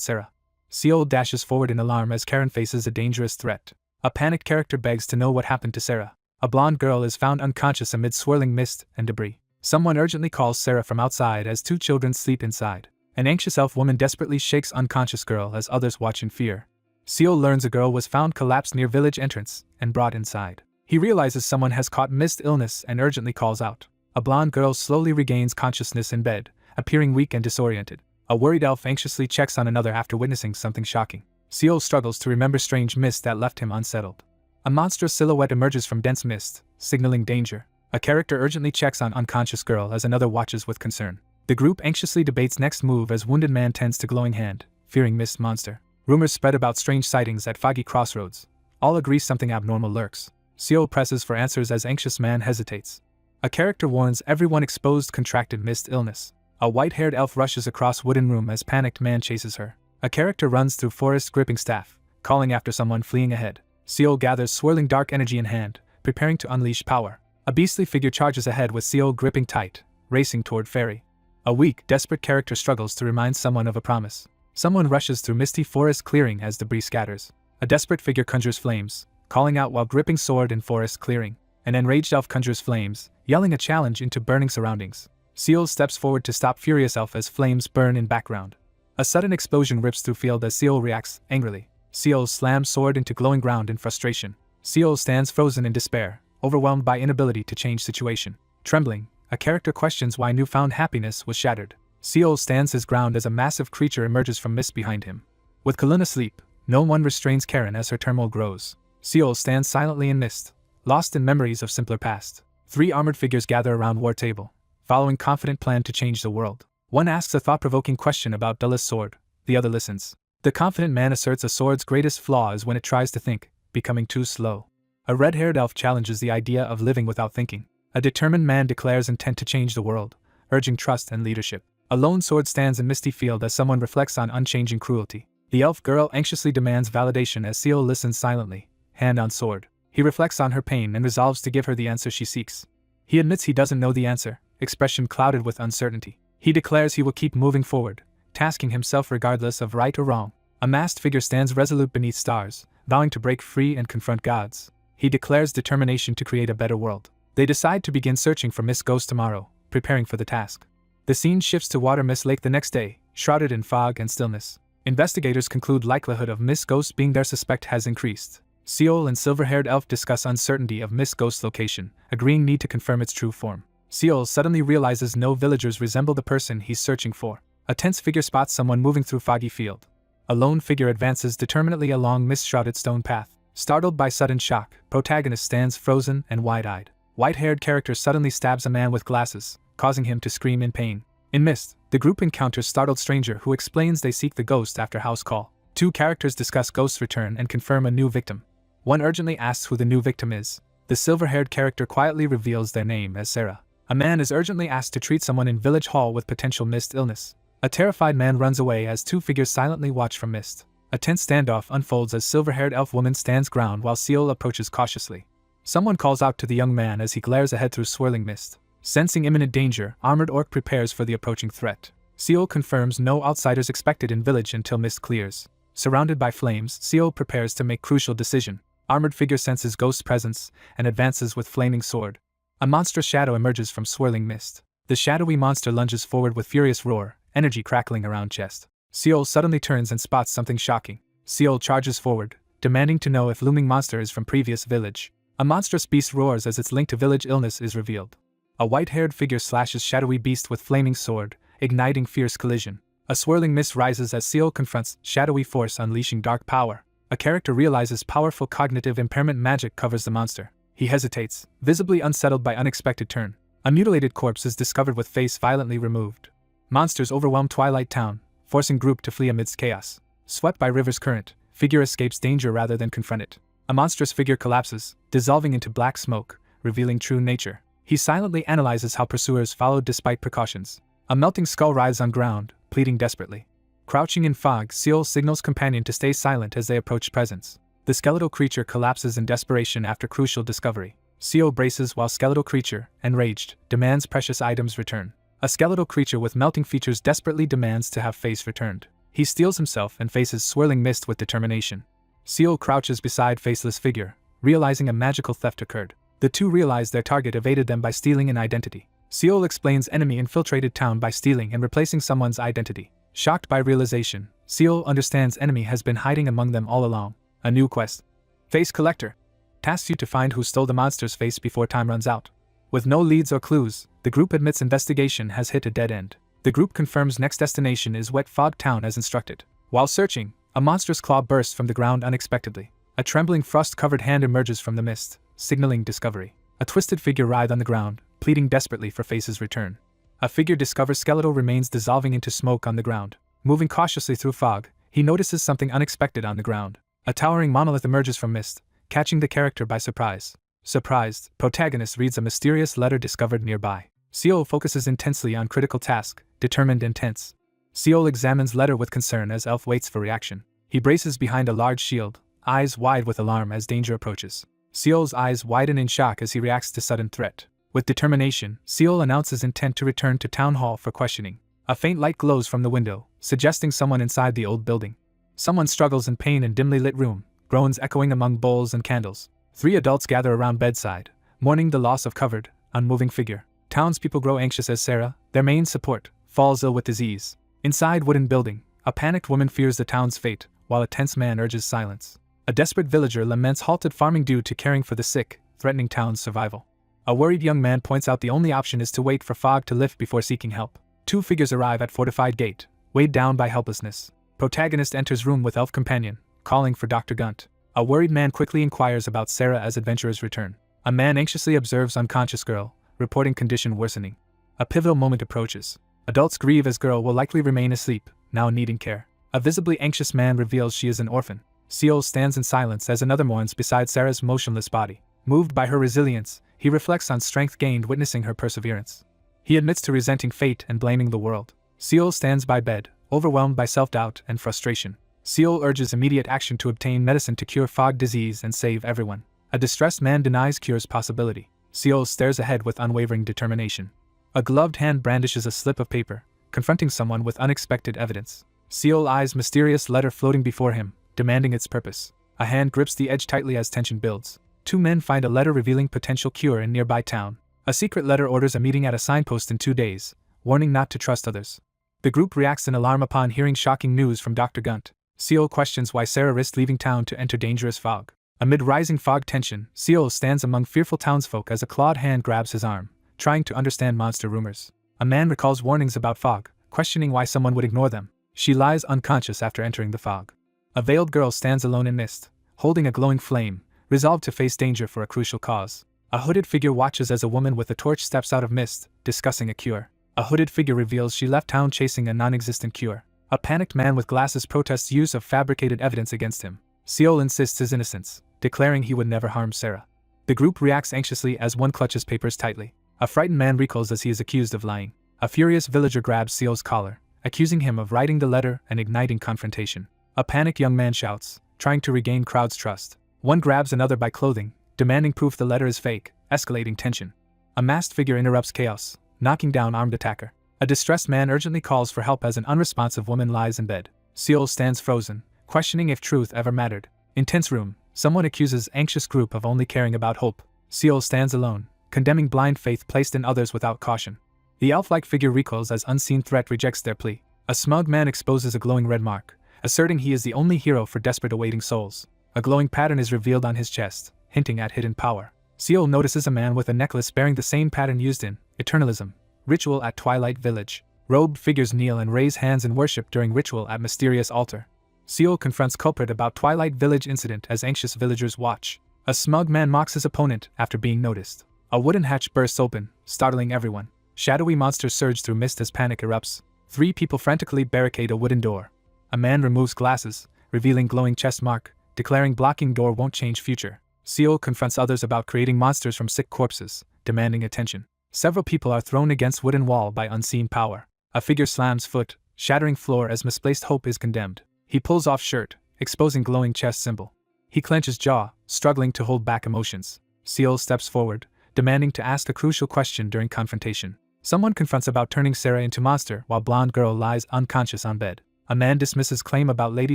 Sarah. Seol dashes forward in alarm as Karen faces a dangerous threat. A panicked character begs to know what happened to Sarah. A blonde girl is found unconscious amid swirling mist and debris. Someone urgently calls Sarah from outside as two children sleep inside. An anxious elf woman desperately shakes unconscious girl as others watch in fear. Seol learns a girl was found collapsed near village entrance and brought inside. He realizes someone has caught mist illness and urgently calls out. A blonde girl slowly regains consciousness in bed, appearing weak and disoriented. A worried elf anxiously checks on another after witnessing something shocking. Seol struggles to remember strange mist that left him unsettled. A monstrous silhouette emerges from dense mist, signaling danger. A character urgently checks on unconscious girl as another watches with concern. The group anxiously debates next move as wounded man tends to glowing hand, fearing mist monster. Rumors spread about strange sightings at foggy crossroads. All agree something abnormal lurks. Seol presses for answers as anxious man hesitates. A character warns everyone exposed contracted mist illness. A white-haired elf rushes across wooden room as panicked man chases her. A character runs through forest gripping staff, calling after someone fleeing ahead. Seol gathers swirling dark energy in hand, preparing to unleash power. A beastly figure charges ahead with Seol gripping tight, racing toward Fairy. A weak, desperate character struggles to remind someone of a promise. Someone rushes through misty forest clearing as debris scatters. A desperate figure conjures flames, calling out while gripping sword in forest clearing. An enraged elf conjures flames, yelling a challenge into burning surroundings. Seol steps forward to stop furious elf as flames burn in background. A sudden explosion rips through field as Seol reacts angrily. Seol slams sword into glowing ground in frustration. Seol stands frozen in despair, overwhelmed by inability to change situation. Trembling, a character questions why newfound happiness was shattered. Seol stands his ground as a massive creature emerges from mist behind him. With Kaluna asleep, no one restrains Karen as her turmoil grows. Seol stands silently in mist, lost in memories of simpler past. Three armored figures gather around war table, following confident plan to change the world. One asks a thought-provoking question about Dulla's sword, the other listens. The confident man asserts a sword's greatest flaw is when it tries to think, becoming too slow. A red-haired elf challenges the idea of living without thinking. A determined man declares intent to change the world, urging trust and leadership. A lone sword stands in misty field as someone reflects on unchanging cruelty. The elf girl anxiously demands validation as Seol listens silently, hand on sword. He reflects on her pain and resolves to give her the answer she seeks. He admits he doesn't know the answer, expression clouded with uncertainty. He declares he will keep moving forward, tasking himself regardless of right or wrong. A masked figure stands resolute beneath stars, vowing to break free and confront gods. He declares determination to create a better world. They decide to begin searching for Miss Ghost tomorrow, preparing for the task. The scene shifts to Water Mist Lake the next day, shrouded in fog and stillness. Investigators conclude likelihood of Miss Ghost being their suspect has increased. Seol and silver-haired elf discuss uncertainty of Miss Ghost's location, agreeing need to confirm its true form. Seol suddenly realizes no villagers resemble the person he's searching for. A tense figure spots someone moving through foggy field. A lone figure advances determinedly along mist-shrouded stone path. Startled by sudden shock, protagonist stands frozen and wide-eyed. White-haired character suddenly stabs a man with glasses, causing him to scream in pain. In mist, the group encounters startled stranger who explains they seek the ghost after house call. Two characters discuss ghost's return and confirm a new victim. One urgently asks who the new victim is. The silver-haired character quietly reveals their name as Sarah. A man is urgently asked to treat someone in village hall with potential mist illness. A terrified man runs away as two figures silently watch from mist. A tense standoff unfolds as silver-haired elf woman stands ground while Seol approaches cautiously. Someone calls out to the young man as he glares ahead through swirling mist. Sensing imminent danger, armored orc prepares for the approaching threat. Seol confirms no outsiders expected in village until mist clears. Surrounded by flames, Seol prepares to make crucial decision. Armored figure senses ghost's presence and advances with flaming sword. A monstrous shadow emerges from swirling mist. The shadowy monster lunges forward with furious roar, energy crackling around chest. Seol suddenly turns and spots something shocking. Seol charges forward, demanding to know if looming monster is from previous village. A monstrous beast roars as its link to village illness is revealed. A white-haired figure slashes shadowy beast with flaming sword, igniting fierce collision. A swirling mist rises as Seol confronts shadowy force unleashing dark power. A character realizes powerful cognitive impairment magic covers the monster. He hesitates, visibly unsettled by unexpected turn. A mutilated corpse is discovered with face violently removed. Monsters overwhelm Twilight Town, forcing group to flee amidst chaos. Swept by river's current, figure escapes danger rather than confront it. A monstrous figure collapses, dissolving into black smoke, revealing true nature. He silently analyzes how pursuers followed despite precautions. A melting skull writhes on ground, pleading desperately. Crouching in fog, Seol signals companion to stay silent as they approach presence. The skeletal creature collapses in desperation after crucial discovery. Seol braces while skeletal creature, enraged, demands precious items return. A skeletal creature with melting features desperately demands to have face returned. He steels himself and faces swirling mist with determination. Seol crouches beside faceless figure, realizing a magical theft occurred. The two realize their target evaded them by stealing an identity. Seol explains enemy infiltrated town by stealing and replacing someone's identity. Shocked by realization, Seol understands enemy has been hiding among them all along. A new quest. Face Collector tasks you to find who stole the monster's face before time runs out. With no leads or clues, the group admits investigation has hit a dead end. The group confirms next destination is Wet Fog Town as instructed. While searching, a monstrous claw bursts from the ground unexpectedly. A trembling frost-covered hand emerges from the mist, signaling discovery. A twisted figure writhes on the ground, pleading desperately for Face's return. A figure discovers skeletal remains dissolving into smoke on the ground. Moving cautiously through fog, he notices something unexpected on the ground. A towering monolith emerges from mist, catching the character by surprise. Surprised, protagonist reads a mysterious letter discovered nearby. Seol focuses intensely on critical task, determined and tense. Seol examines letter with concern as Elf waits for reaction. He braces behind a large shield, eyes wide with alarm as danger approaches. Seol's eyes widen in shock as he reacts to sudden threat. With determination, Seol announces intent to return to town hall for questioning. A faint light glows from the window, suggesting someone inside the old building. Someone struggles in pain in dimly lit room, groans echoing among bowls and candles. 3 adults gather around bedside, mourning the loss of covered, unmoving figure. Townspeople grow anxious as Sarah, their main support, falls ill with disease. Inside wooden building, a panicked woman fears the town's fate, while a tense man urges silence. A desperate villager laments halted farming due to caring for the sick, threatening town's survival. A worried young man points out the only option is to wait for fog to lift before seeking help. 2 figures arrive at fortified gate, weighed down by helplessness. Protagonist enters room with elf companion, calling for Dr. Gunt. A worried man quickly inquires about Sarah as adventurers return. A man anxiously observes unconscious girl, reporting condition worsening. A pivotal moment approaches. Adults grieve as girl will likely remain asleep, now needing care. A visibly anxious man reveals she is an orphan. Seol stands in silence as another mourns beside Sarah's motionless body. Moved by her resilience, he reflects on strength gained witnessing her perseverance. He admits to resenting fate and blaming the world. Seol stands by bed, overwhelmed by self-doubt and frustration. Seol urges immediate action to obtain medicine to cure fog disease and save everyone. A distressed man denies cure's possibility. Seol stares ahead with unwavering determination. A gloved hand brandishes a slip of paper, confronting someone with unexpected evidence. Seol eyes mysterious letter floating before him, demanding its purpose. A hand grips the edge tightly as tension builds. Two men find a letter revealing potential cure in nearby town. A secret letter orders a meeting at a signpost in 2 days, warning not to trust others. The group reacts in alarm upon hearing shocking news from Dr. Gunt. Seol questions why Sarah risked leaving town to enter dangerous fog. Amid rising fog tension, Seol stands among fearful townsfolk as a clawed hand grabs his arm, trying to understand monster rumors. A man recalls warnings about fog, questioning why someone would ignore them. She lies unconscious after entering the fog. A veiled girl stands alone in mist, holding a glowing flame, resolved to face danger for a crucial cause. A hooded figure watches as a woman with a torch steps out of mist, discussing a cure. A hooded figure reveals she left town chasing a non-existent cure. A panicked man with glasses protests use of fabricated evidence against him. Seol insists his innocence, declaring he would never harm Sarah. The group reacts anxiously as one clutches papers tightly. A frightened man recoils as he is accused of lying. A furious villager grabs Seol's collar, accusing him of writing the letter and igniting confrontation. A panicked young man shouts, trying to regain crowd's trust. One grabs another by clothing, demanding proof the letter is fake, escalating tension. A masked figure interrupts chaos, knocking down armed attacker. A distressed man urgently calls for help as an unresponsive woman lies in bed. Seol stands frozen, questioning if truth ever mattered. In tense room, someone accuses anxious group of only caring about hope. Seol stands alone, condemning blind faith placed in others without caution. The elf-like figure recoils as unseen threat rejects their plea. A smug man exposes a glowing red mark, asserting he is the only hero for desperate awaiting souls. A glowing pattern is revealed on his chest, hinting at hidden power. Seol notices a man with a necklace bearing the same pattern used in Eternalism ritual at Twilight Village. Robed figures kneel and raise hands in worship during ritual at mysterious altar. Seol confronts culprit about Twilight Village incident as anxious villagers watch. A smug man mocks his opponent after being noticed. A wooden hatch bursts open, startling everyone. Shadowy monsters surge through mist as panic erupts. 3 people frantically barricade a wooden door. A man removes glasses, revealing glowing chest mark, declaring blocking door won't change future. Seol confronts others about creating monsters from sick corpses, demanding attention. Several people are thrown against wooden wall by unseen power. A figure slams foot, shattering floor as misplaced hope is condemned. He pulls off shirt, exposing glowing chest symbol. He clenches jaw, struggling to hold back emotions. Seol steps forward, demanding to ask a crucial question during confrontation. Someone confronts about turning Sarah into monster while blonde girl lies unconscious on bed. A man dismisses claim about Lady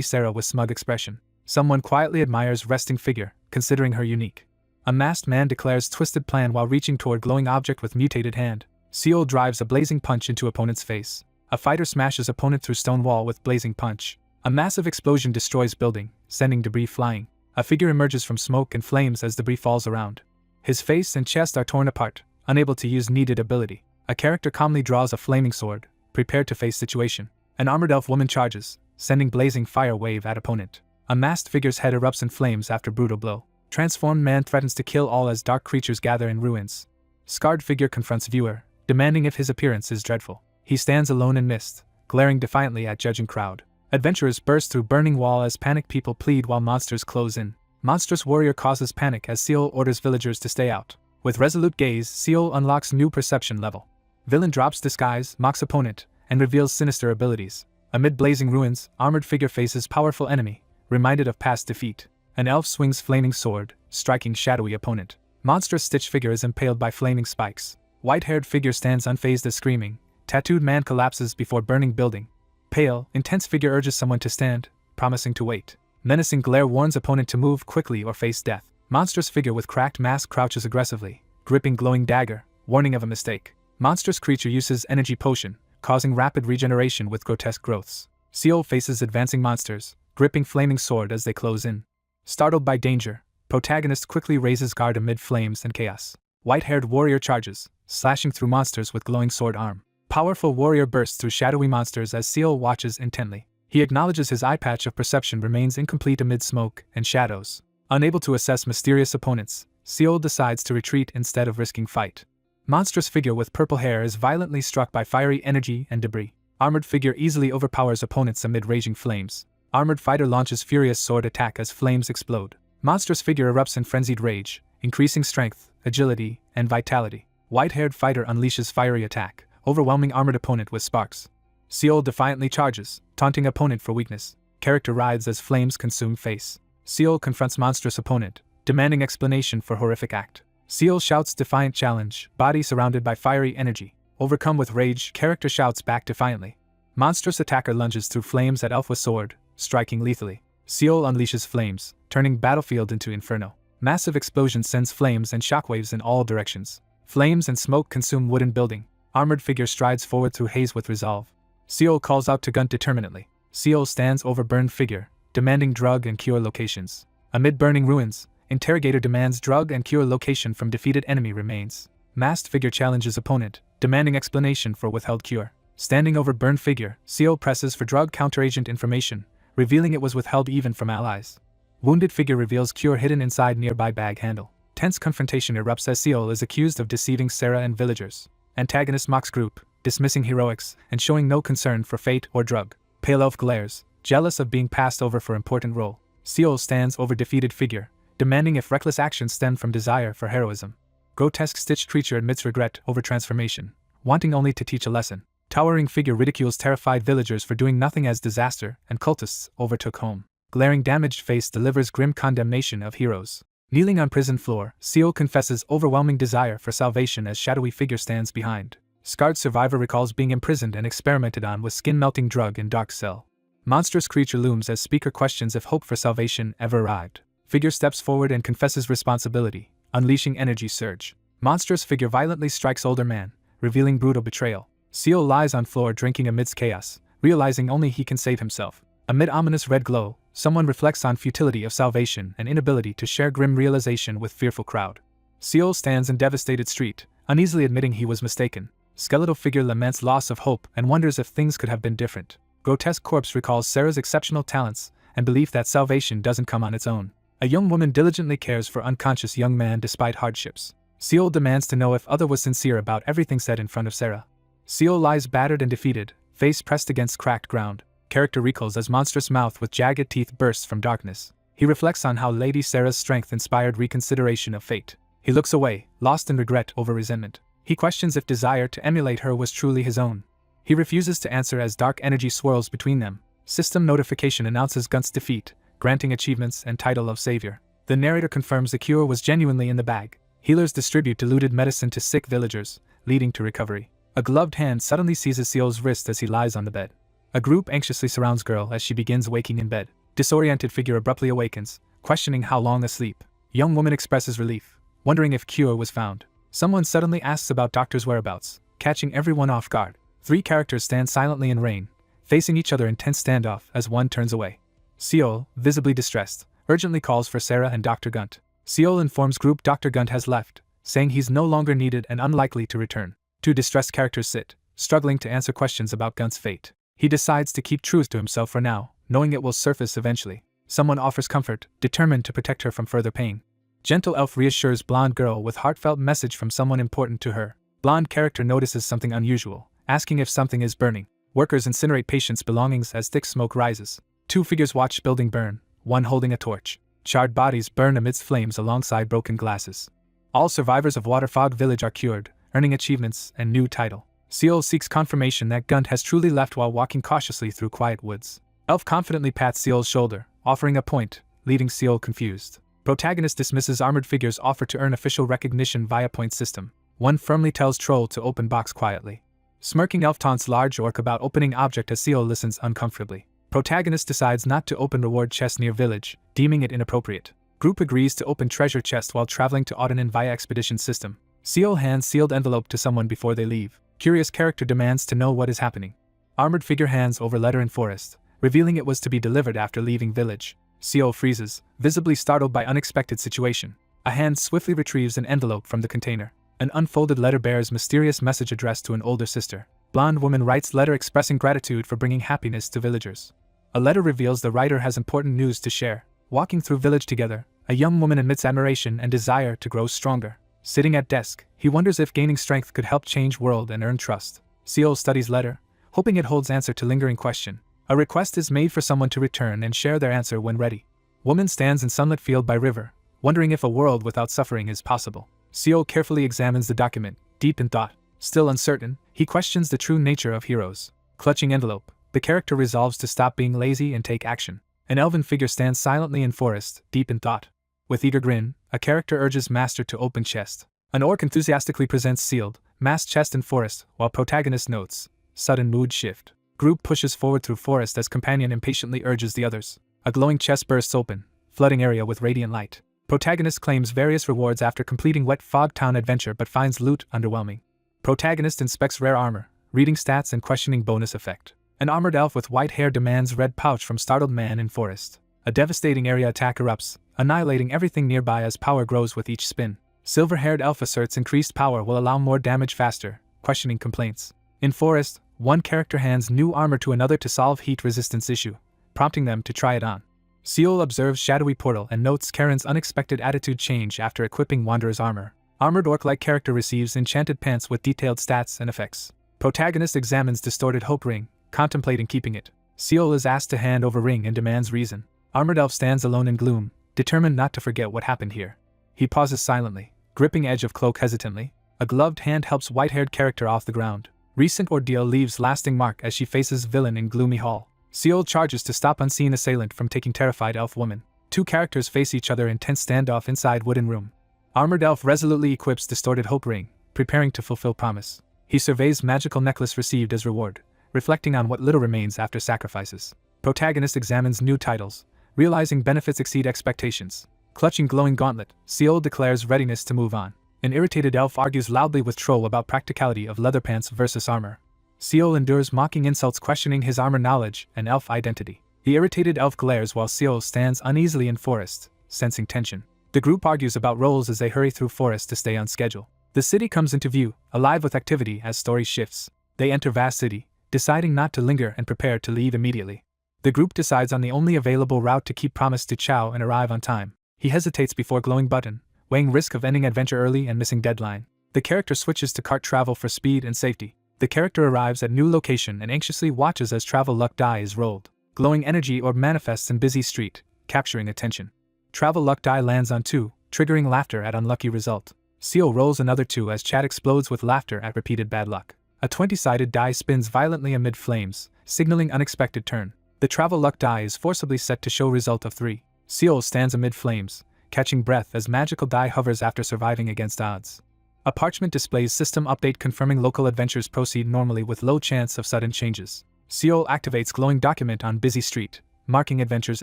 Sarah with smug expression. Someone quietly admires resting figure, considering her unique. A masked man declares twisted plan while reaching toward glowing object with mutated hand. Seol drives a blazing punch into opponent's face. A fighter smashes opponent through stone wall with blazing punch. A massive explosion destroys building, sending debris flying. A figure emerges from smoke and flames as debris falls around. His face and chest are torn apart, unable to use needed ability. A character calmly draws a flaming sword, prepared to face situation. An armored elf woman charges, sending blazing fire wave at opponent. A masked figure's head erupts in flames after brutal blow. Transformed man threatens to kill all as dark creatures gather in ruins. Scarred figure confronts viewer, demanding if his appearance is dreadful. He stands alone in mist, glaring defiantly at judging crowd. Adventurers burst through burning wall as panicked people plead while monsters close in. Monstrous warrior causes panic as Seol orders villagers to stay out. With resolute gaze, Seol unlocks new perception level. Villain drops disguise, mocks opponent, and reveals sinister abilities. Amid blazing ruins, armored figure faces powerful enemy, reminded of past defeat. An elf swings flaming sword, striking shadowy opponent. Monstrous stitch figure is impaled by flaming spikes. White-haired figure stands unfazed as screaming. Tattooed man collapses before burning building. Pale, intense figure urges someone to stand, promising to wait. Menacing glare warns opponent to move quickly or face death. Monstrous figure with cracked mask crouches aggressively, gripping glowing dagger, warning of a mistake. Monstrous creature uses energy potion, causing rapid regeneration with grotesque growths. Seol faces advancing monsters, gripping flaming sword as they close in. Startled by danger, protagonist quickly raises guard amid flames and chaos. White-haired warrior charges, slashing through monsters with glowing sword arm. Powerful warrior bursts through shadowy monsters as Seol watches intently. He acknowledges his eye patch of perception remains incomplete amid smoke and shadows. Unable to assess mysterious opponents, Seol decides to retreat instead of risking fight. Monstrous figure with purple hair is violently struck by fiery energy and debris. Armored figure easily overpowers opponents amid raging flames. Armored fighter launches furious sword attack as flames explode. Monstrous figure erupts in frenzied rage, increasing strength, agility, and vitality. White-haired fighter unleashes fiery attack, overwhelming armored opponent with sparks. Seol defiantly charges, taunting opponent for weakness. Character writhes as flames consume face. Seol confronts monstrous opponent, demanding explanation for horrific act. Seol shouts defiant challenge, body surrounded by fiery energy. Overcome with rage, character shouts back defiantly. Monstrous attacker lunges through flames at elf with sword, striking lethally. Seol unleashes flames, turning battlefield into inferno. Massive explosion sends flames and shockwaves in all directions. Flames and smoke consume wooden building. Armored figure strides forward through haze with resolve. Seol calls out to Gunt determinedly. Seol stands over burned figure, demanding drug and cure locations. Amid burning ruins, interrogator demands drug and cure location from defeated enemy remains. Masked figure challenges opponent, demanding explanation for withheld cure. Standing over burned figure, Seol presses for drug counteragent information, revealing it was withheld even from allies. Wounded figure reveals cure hidden inside nearby bag handle. Tense confrontation erupts as Seol is accused of deceiving Sarah and villagers. Antagonist mocks group, dismissing heroics and showing no concern for fate or drug. Pale elf glares, jealous of being passed over for important role. Seol stands over defeated figure, demanding if reckless actions stem from desire for heroism. Grotesque stitched creature admits regret over transformation, wanting only to teach a lesson. Towering figure ridicules terrified villagers for doing nothing as disaster and cultists overtook home. Glaring damaged face delivers grim condemnation of heroes. Kneeling on prison floor, Seol confesses overwhelming desire for salvation as shadowy figure stands behind. Scarred survivor recalls being imprisoned and experimented on with skin-melting drug in dark cell. Monstrous creature looms as speaker questions if hope for salvation ever arrived. Figure steps forward and confesses responsibility, unleashing energy surge. Monstrous figure violently strikes older man, revealing brutal betrayal. Seol lies on floor drinking amidst chaos, realizing only he can save himself. Amid ominous red glow, someone reflects on futility of salvation and inability to share grim realization with fearful crowd. Seol stands in devastated street, uneasily admitting he was mistaken. Skeletal figure laments loss of hope and wonders if things could have been different. Grotesque corpse recalls Sarah's exceptional talents and belief that salvation doesn't come on its own. A young woman diligently cares for unconscious young man despite hardships. Seol demands to know if other was sincere about everything said in front of Sarah. Seol lies battered and defeated, face pressed against cracked ground. Character recalls as monstrous mouth with jagged teeth bursts from darkness. He reflects on how Lady Sarah's strength inspired reconsideration of fate. He looks away, lost in regret over resentment. He questions if desire to emulate her was truly his own. He refuses to answer as dark energy swirls between them. System notification announces Gunt's defeat, granting achievements and title of savior. The narrator confirms the cure was genuinely in the bag. Healers distribute diluted medicine to sick villagers, leading to recovery. A gloved hand suddenly seizes Seol's wrist as he lies on the bed. A group anxiously surrounds girl as she begins waking in bed. Disoriented figure abruptly awakens, questioning how long asleep. Young woman expresses relief, wondering if cure was found. Someone suddenly asks about doctor's whereabouts, catching everyone off guard. Three characters stand silently in rain, facing each other in tense standoff as one turns away. Seol, visibly distressed, urgently calls for Sarah and Dr. Gunt. Seol informs group Dr. Gunt has left, saying he's no longer needed and unlikely to return. Two distressed characters sit, struggling to answer questions about Gunt's fate. He decides to keep truth to himself for now, knowing it will surface eventually. Someone offers comfort, determined to protect her from further pain. Gentle elf reassures blonde girl with heartfelt message from someone important to her. Blonde character notices something unusual, asking if something is burning. Workers incinerate patients' belongings as thick smoke rises. Two figures watch building burn, one holding a torch. Charred bodies burn amidst flames alongside broken glasses. All survivors of Waterfog Village are cured, earning achievements and new title. Seol seeks confirmation that Gunt has truly left while walking cautiously through quiet woods. Elf confidently pats Seol's shoulder, offering a point, leaving Seol confused. Protagonist dismisses armored figure's offer to earn official recognition via point system. One firmly tells Troll to open box quietly. Smirking elf taunts large orc about opening object as Seol listens uncomfortably. Protagonist decides not to open reward chest near village, deeming it inappropriate. Group agrees to open treasure chest while traveling to Audenin via expedition system. Seol hands sealed envelope to someone before they leave. Curious character demands to know what is happening. Armored figure hands over letter in forest, revealing it was to be delivered after leaving village. Seol freezes, visibly startled by unexpected situation. A hand swiftly retrieves an envelope from the container. An unfolded letter bears mysterious message addressed to an older sister. Blonde woman writes letter expressing gratitude for bringing happiness to villagers. A letter reveals the writer has important news to share. Walking through village together, a young woman admits admiration and desire to grow stronger. Sitting at desk, he wonders if gaining strength could help change world and earn trust. Seol studies letter, hoping it holds answer to lingering question. A request is made for someone to return and share their answer when ready. Woman stands in sunlit field by river, wondering if a world without suffering is possible. Seol carefully examines the document, deep in thought. Still uncertain, he questions the true nature of heroes. Clutching envelope, the character resolves to stop being lazy and take action. An elven figure stands silently in forest, deep in thought. With eager grin, a character urges master to open chest. An orc enthusiastically presents sealed, masked chest in forest, while protagonist notes, sudden mood shift. Group pushes forward through forest as companion impatiently urges the others. A glowing chest bursts open, flooding area with radiant light. Protagonist claims various rewards after completing Wet Fog Town adventure but finds loot underwhelming. Protagonist inspects rare armor, reading stats and questioning bonus effect. An armored elf with white hair demands red pouch from startled man in forest. A devastating area attack erupts, annihilating everything nearby as power grows with each spin. Silver-haired elf asserts increased power will allow more damage faster, questioning complaints. In forest, one character hands new armor to another to solve heat resistance issue, prompting them to try it on. Seol observes shadowy portal and notes Karen's unexpected attitude change after equipping Wanderer's armor. Armored orc-like character receives enchanted pants with detailed stats and effects. Protagonist examines distorted hope ring, contemplating keeping it. Seol is asked to hand over ring and demands reason. Armored elf stands alone in gloom, determined not to forget what happened here. He pauses silently, gripping edge of cloak hesitantly. A gloved hand helps white-haired character off the ground. Recent ordeal leaves lasting mark as she faces villain in gloomy hall. Seol charges to stop unseen assailant from taking terrified elf woman. Two characters face each other in tense standoff inside wooden room. Armored elf resolutely equips distorted hope ring, preparing to fulfill promise. He surveys magical necklace received as reward, reflecting on what little remains after sacrifices. Protagonist examines new titles, realizing benefits exceed expectations. Clutching glowing gauntlet, Seol declares readiness to move on. An irritated elf argues loudly with Troll about practicality of leather pants versus armor. Seol endures mocking insults questioning his armor knowledge and elf identity. The irritated elf glares while Seol stands uneasily in forest, sensing tension. The group argues about roles as they hurry through forest to stay on schedule. The city comes into view, alive with activity as story shifts. They enter vast city, deciding not to linger and prepare to leave immediately. The group decides on the only available route to keep promise to Chow and arrive on time. He hesitates before glowing button, weighing risk of ending adventure early and missing deadline. The character switches to cart travel for speed and safety. The character arrives at new location and anxiously watches as travel luck die is rolled. Glowing energy orb manifests in busy street, capturing attention. Travel luck die lands on 2, triggering laughter at unlucky result. Seol rolls another 2 as chat explodes with laughter at repeated bad luck. A 20-sided die spins violently amid flames, signaling unexpected turn. The travel luck die is forcibly set to show result of 3. Seol stands amid flames, catching breath as magical die hovers after surviving against odds. A parchment displays system update confirming local adventures proceed normally with low chance of sudden changes. Seol activates glowing document on busy street, marking adventure's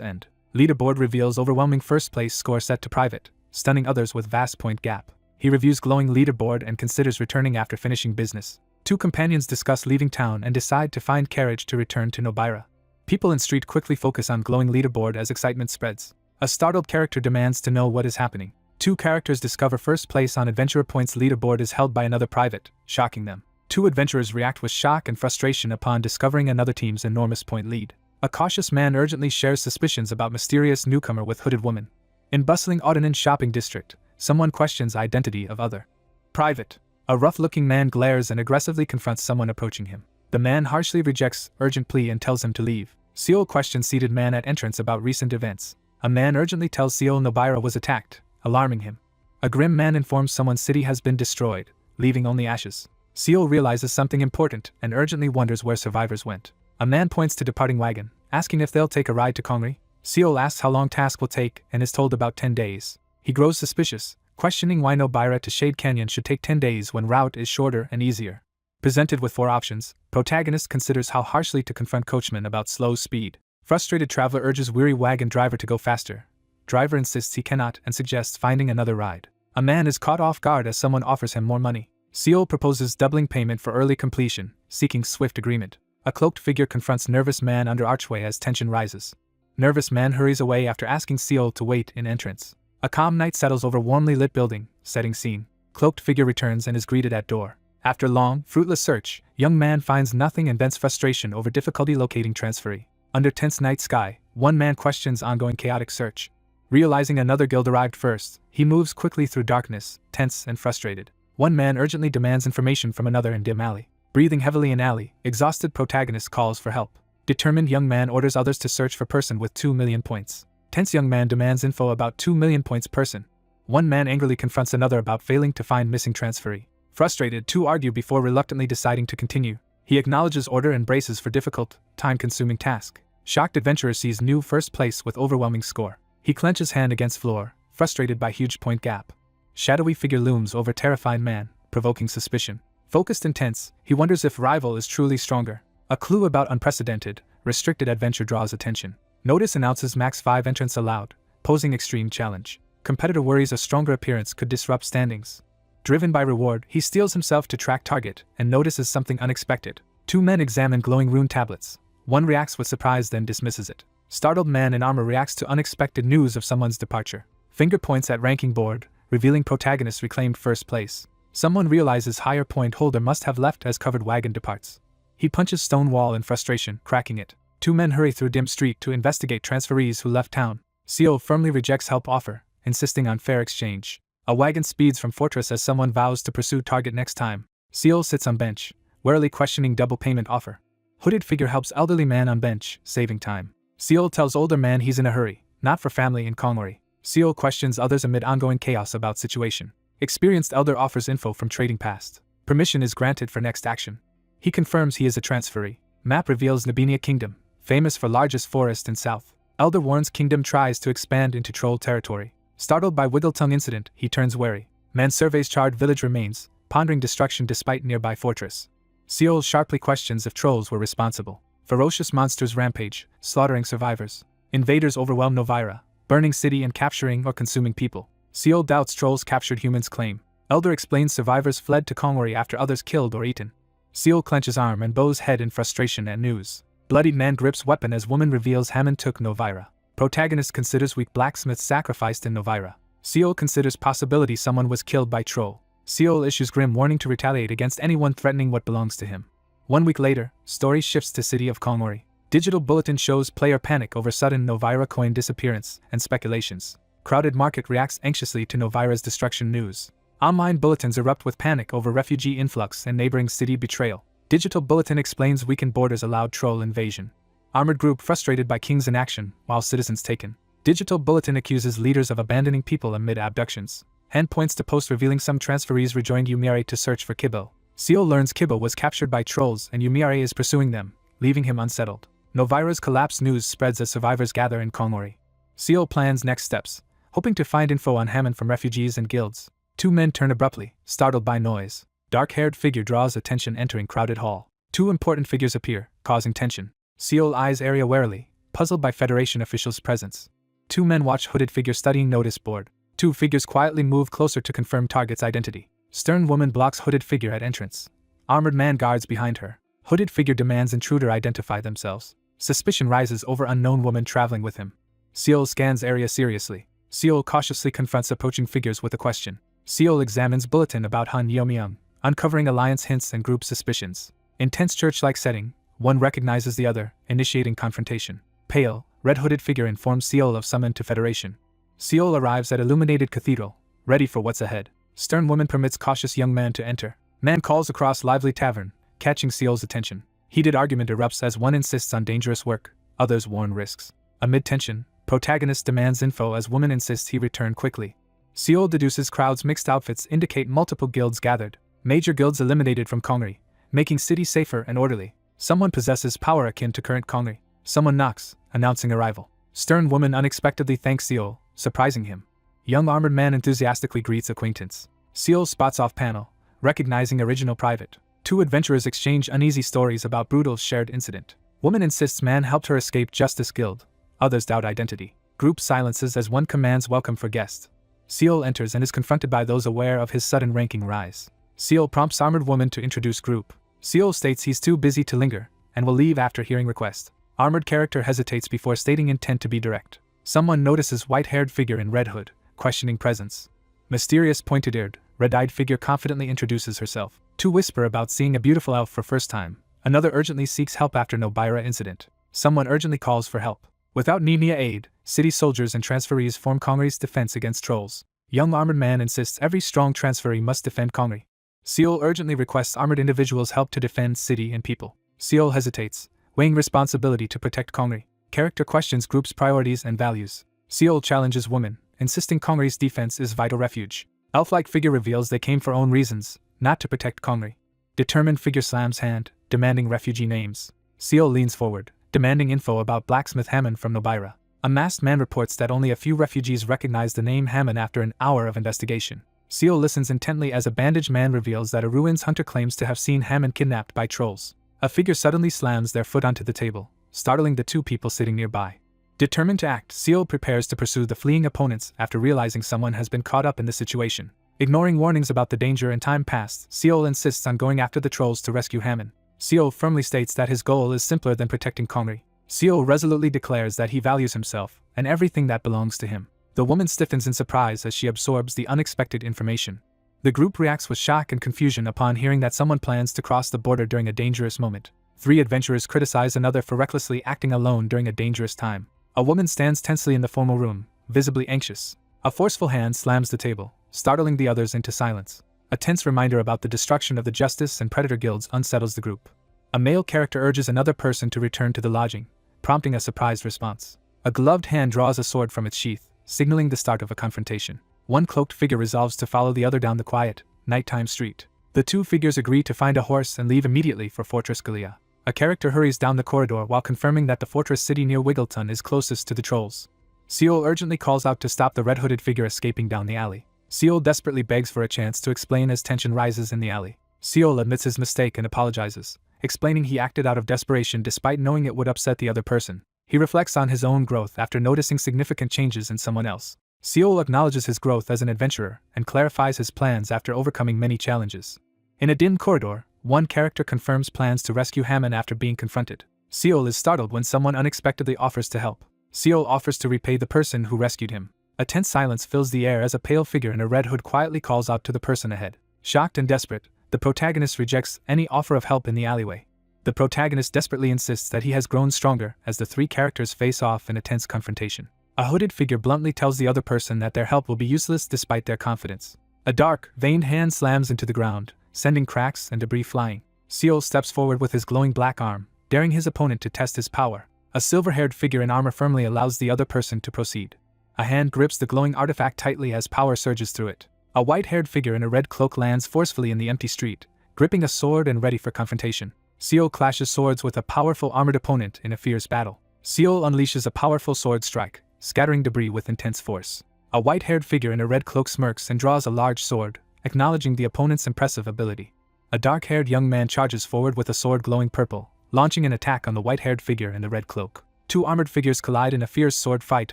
end. Leaderboard reveals overwhelming first place score set to private, stunning others with vast point gap. He reviews glowing leaderboard and considers returning after finishing business. Two companions discuss leaving town and decide to find carriage to return to Nobira. People in street quickly focus on glowing leaderboard as excitement spreads. A startled character demands to know what is happening. Two characters discover first place on adventurer points leaderboard is held by another private, shocking them. Two adventurers react with shock and frustration upon discovering another team's enormous point lead. A cautious man urgently shares suspicions about mysterious newcomer with hooded woman. In bustling Odanin shopping district, someone questions identity of other private. A rough-looking man glares and aggressively confronts someone approaching him. The man harshly rejects urgent plea and tells him to leave. Seol questions seated man at entrance about recent events. A man urgently tells Seol Nobira was attacked, alarming him. A grim man informs someone's city has been destroyed, leaving only ashes. Seol realizes something important and urgently wonders where survivors went. A man points to departing wagon, asking if they'll take a ride to Kongri. Seol asks how long task will take and is told about 10 days. He grows suspicious, questioning why Nobira to Shade Canyon should take 10 days when route is shorter and easier. Presented with 4 options, protagonist considers how harshly to confront coachman about slow speed. Frustrated traveler urges weary wagon driver to go faster. Driver insists he cannot and suggests finding another ride. A man is caught off guard as someone offers him more money. Seol proposes doubling payment for early completion, seeking swift agreement. A cloaked figure confronts nervous man under archway as tension rises. Nervous man hurries away after asking Seol to wait in entrance. A calm night settles over warmly lit building, setting scene. Cloaked figure returns and is greeted at door. After long, fruitless search, young man finds nothing and vents frustration over difficulty locating transferee. Under tense night sky, one man questions ongoing chaotic search. Realizing another guild arrived first, he moves quickly through darkness, tense and frustrated. One man urgently demands information from another in dim alley. Breathing heavily in alley, exhausted protagonist calls for help. Determined young man orders others to search for person with 2 million points. Tense young man demands info about 2 million points person. One man angrily confronts another about failing to find missing transferee. Frustrated, two argue before reluctantly deciding to continue. He acknowledges order and braces for difficult, time-consuming task. Shocked adventurer sees new first place with overwhelming score. He clenches hand against floor, frustrated by huge point gap. Shadowy figure looms over terrified man, provoking suspicion. Focused and tense, he wonders if rival is truly stronger. A clue about unprecedented, restricted adventure draws attention. Notice announces max 5 entrants allowed, posing extreme challenge. Competitor worries a stronger appearance could disrupt standings. Driven by reward, he steels himself to track target and notices something unexpected. 2 men examine glowing rune tablets. One reacts with surprise then dismisses it. Startled man in armor reacts to unexpected news of someone's departure. Finger points at ranking board, revealing protagonist reclaimed first place. Someone realizes higher point holder must have left as covered wagon departs. He punches stone wall in frustration, cracking it. 2 men hurry through dim street to investigate transferees who left town. CO firmly rejects help offer, insisting on fair exchange. A wagon speeds from fortress as someone vows to pursue target next time. CO sits on bench, warily questioning double payment offer. Hooded figure helps elderly man on bench, saving time. CO tells older man he's in a hurry, not for family in Kongori. CO questions others amid ongoing chaos about situation. Experienced elder offers info from trading past. Permission is granted for next action. He confirms he is a transferee. Map reveals Nabinia Kingdom, famous for largest forest in south. Elder warns Kingdom tries to expand into troll territory. Startled by Wiggletongue incident, he turns wary. Man surveys charred village remains, pondering destruction despite nearby fortress. Seol sharply questions if trolls were responsible. Ferocious monsters rampage, slaughtering survivors. Invaders overwhelm Novira, burning city and capturing or consuming people. Seol doubts trolls captured humans claim. Elder explains survivors fled to Kongori after others killed or eaten. Seol clenches arm and bows head in frustration at news. Bloodied man grips weapon as woman reveals Hammond took Novira. Protagonist considers weak blacksmith sacrificed in Novira. Seol considers possibility someone was killed by troll. Seol issues grim warning to retaliate against anyone threatening what belongs to him. 1 week later, story shifts to city of Kongori. Digital bulletin shows player panic over sudden Novira coin disappearance and speculations. Crowded market reacts anxiously to Novira's destruction news. Online bulletins erupt with panic over refugee influx and neighboring city betrayal. Digital bulletin explains weakened borders allowed troll invasion. Armored group frustrated by kings in action, while citizens taken. Digital bulletin accuses leaders of abandoning people amid abductions. Hand points to post revealing some transferees rejoined Yumiare to search for Kibo. Seo learns Kibo was captured by trolls and Yumiare is pursuing them, leaving him unsettled. Novira's collapse news spreads as survivors gather in Kongori. Seo plans next steps, hoping to find info on Hammond from refugees and guilds. 2 men turn abruptly, startled by noise. Dark-haired figure draws attention entering crowded hall. 2 important figures appear, causing tension. Seol eyes area warily, puzzled by Federation officials' presence. 2 men watch hooded figure studying notice board. 2 figures quietly move closer to confirm target's identity. Stern woman blocks hooded figure at entrance. Armored man guards behind her. Hooded figure demands intruder identify themselves. Suspicion rises over unknown woman traveling with him. Seol scans area seriously. Seol cautiously confronts approaching figures with a question. Seol examines bulletin about Han Yeomyeong, uncovering alliance hints and group suspicions. Intense church-like setting, one recognizes the other, initiating confrontation. Pale, red-hooded figure informs Seol of summon to Federation. Seol arrives at illuminated cathedral, ready for what's ahead. Stern woman permits cautious young man to enter. Man calls across lively tavern, catching Seol's attention. Heated argument erupts as one insists on dangerous work, others warn risks. Amid tension, protagonist demands info as woman insists he return quickly. Seol deduces crowd's mixed outfits indicate multiple guilds gathered. Major guilds eliminated from Kongri, making city safer and orderly. Someone possesses power akin to current Kongri. Someone knocks, announcing arrival. Stern woman unexpectedly thanks Seol, surprising him. Young armored man enthusiastically greets acquaintance. Seol spots off panel, recognizing original private. 2 adventurers exchange uneasy stories about brutal shared incident. Woman insists man helped her escape Justice Guild. Others doubt identity. Group silences as one commands welcome for guest. Seol enters and is confronted by those aware of his sudden ranking rise. Seol prompts armored woman to introduce group. Seol states he's too busy to linger, and will leave after hearing request. Armored character hesitates before stating intent to be direct. Someone notices white-haired figure in red hood, questioning presence. Mysterious pointed-eared, red-eyed figure confidently introduces herself. 2 whisper about seeing a beautiful elf for first time. Another urgently seeks help after Nobira incident. Someone urgently calls for help. Without Nemia aid, city soldiers and transferees form Kongri's defense against trolls. Young armored man insists every strong transferee must defend Kongri. Seol urgently requests armored individuals help to defend city and people. Seol hesitates, weighing responsibility to protect Kongri. Character questions group's priorities and values. Seol challenges woman, insisting Kongri's defense is vital refuge. Elf-like figure reveals they came for own reasons, not to protect Kongri. Determined figure slams hand, demanding refugee names. Seol leans forward, demanding info about blacksmith Hammond from Nobira. A masked man reports that only a few refugees recognize the name Hammond after an hour of investigation. Seal listens intently as a bandaged man reveals that a ruins hunter claims to have seen Hammond kidnapped by trolls. A figure suddenly slams their foot onto the table, startling the two people sitting nearby. Determined to act, Seal prepares to pursue the fleeing opponents after realizing someone has been caught up in the situation. Ignoring warnings about the danger and time passed, Seal insists on going after the trolls to rescue Hammond. Seal firmly states that his goal is simpler than protecting Kongri. Seal resolutely declares that he values himself and everything that belongs to him. The woman stiffens in surprise as she absorbs the unexpected information. The group reacts with shock and confusion upon hearing that someone plans to cross the border during a dangerous moment. 3 adventurers criticize another for recklessly acting alone during a dangerous time. A woman stands tensely in the formal room, visibly anxious. A forceful hand slams the table, startling the others into silence. A tense reminder about the destruction of the Justice and Predator guilds unsettles the group. A male character urges another person to return to the lodging, prompting a surprised response. A gloved hand draws a sword from its sheath, signaling the start of a confrontation. One cloaked figure resolves to follow the other down the quiet, nighttime street. The 2 figures agree to find a horse and leave immediately for Fortress Galea. A character hurries down the corridor while confirming that the fortress city near Wiggleton is closest to the trolls. Seal urgently calls out to stop the red-hooded figure escaping down the alley. Seal desperately begs for a chance to explain as tension rises in the alley. Seal admits his mistake and apologizes, explaining he acted out of desperation despite knowing it would upset the other person. He reflects on his own growth after noticing significant changes in someone else. Seal acknowledges his growth as an adventurer and clarifies his plans after overcoming many challenges. In a dim corridor, one character confirms plans to rescue Hammond after being confronted. Seal is startled when someone unexpectedly offers to help. Seal offers to repay the person who rescued him. A tense silence fills the air as a pale figure in a red hood quietly calls out to the person ahead. Shocked and desperate, the protagonist rejects any offer of help in the alleyway. The protagonist desperately insists that he has grown stronger as the 3 characters face off in a tense confrontation. A hooded figure bluntly tells the other person that their help will be useless despite their confidence. A dark, veined hand slams into the ground, sending cracks and debris flying. Seal steps forward with his glowing black arm, daring his opponent to test his power. A silver-haired figure in armor firmly allows the other person to proceed. A hand grips the glowing artifact tightly as power surges through it. A white-haired figure in a red cloak lands forcefully in the empty street, gripping a sword and ready for confrontation. Seal clashes swords with a powerful armored opponent in a fierce battle. Seal unleashes a powerful sword strike, scattering debris with intense force. A white-haired figure in a red cloak smirks and draws a large sword, acknowledging the opponent's impressive ability. A dark-haired young man charges forward with a sword glowing purple, launching an attack on the white-haired figure in the red cloak. 2 armored figures collide in a fierce sword fight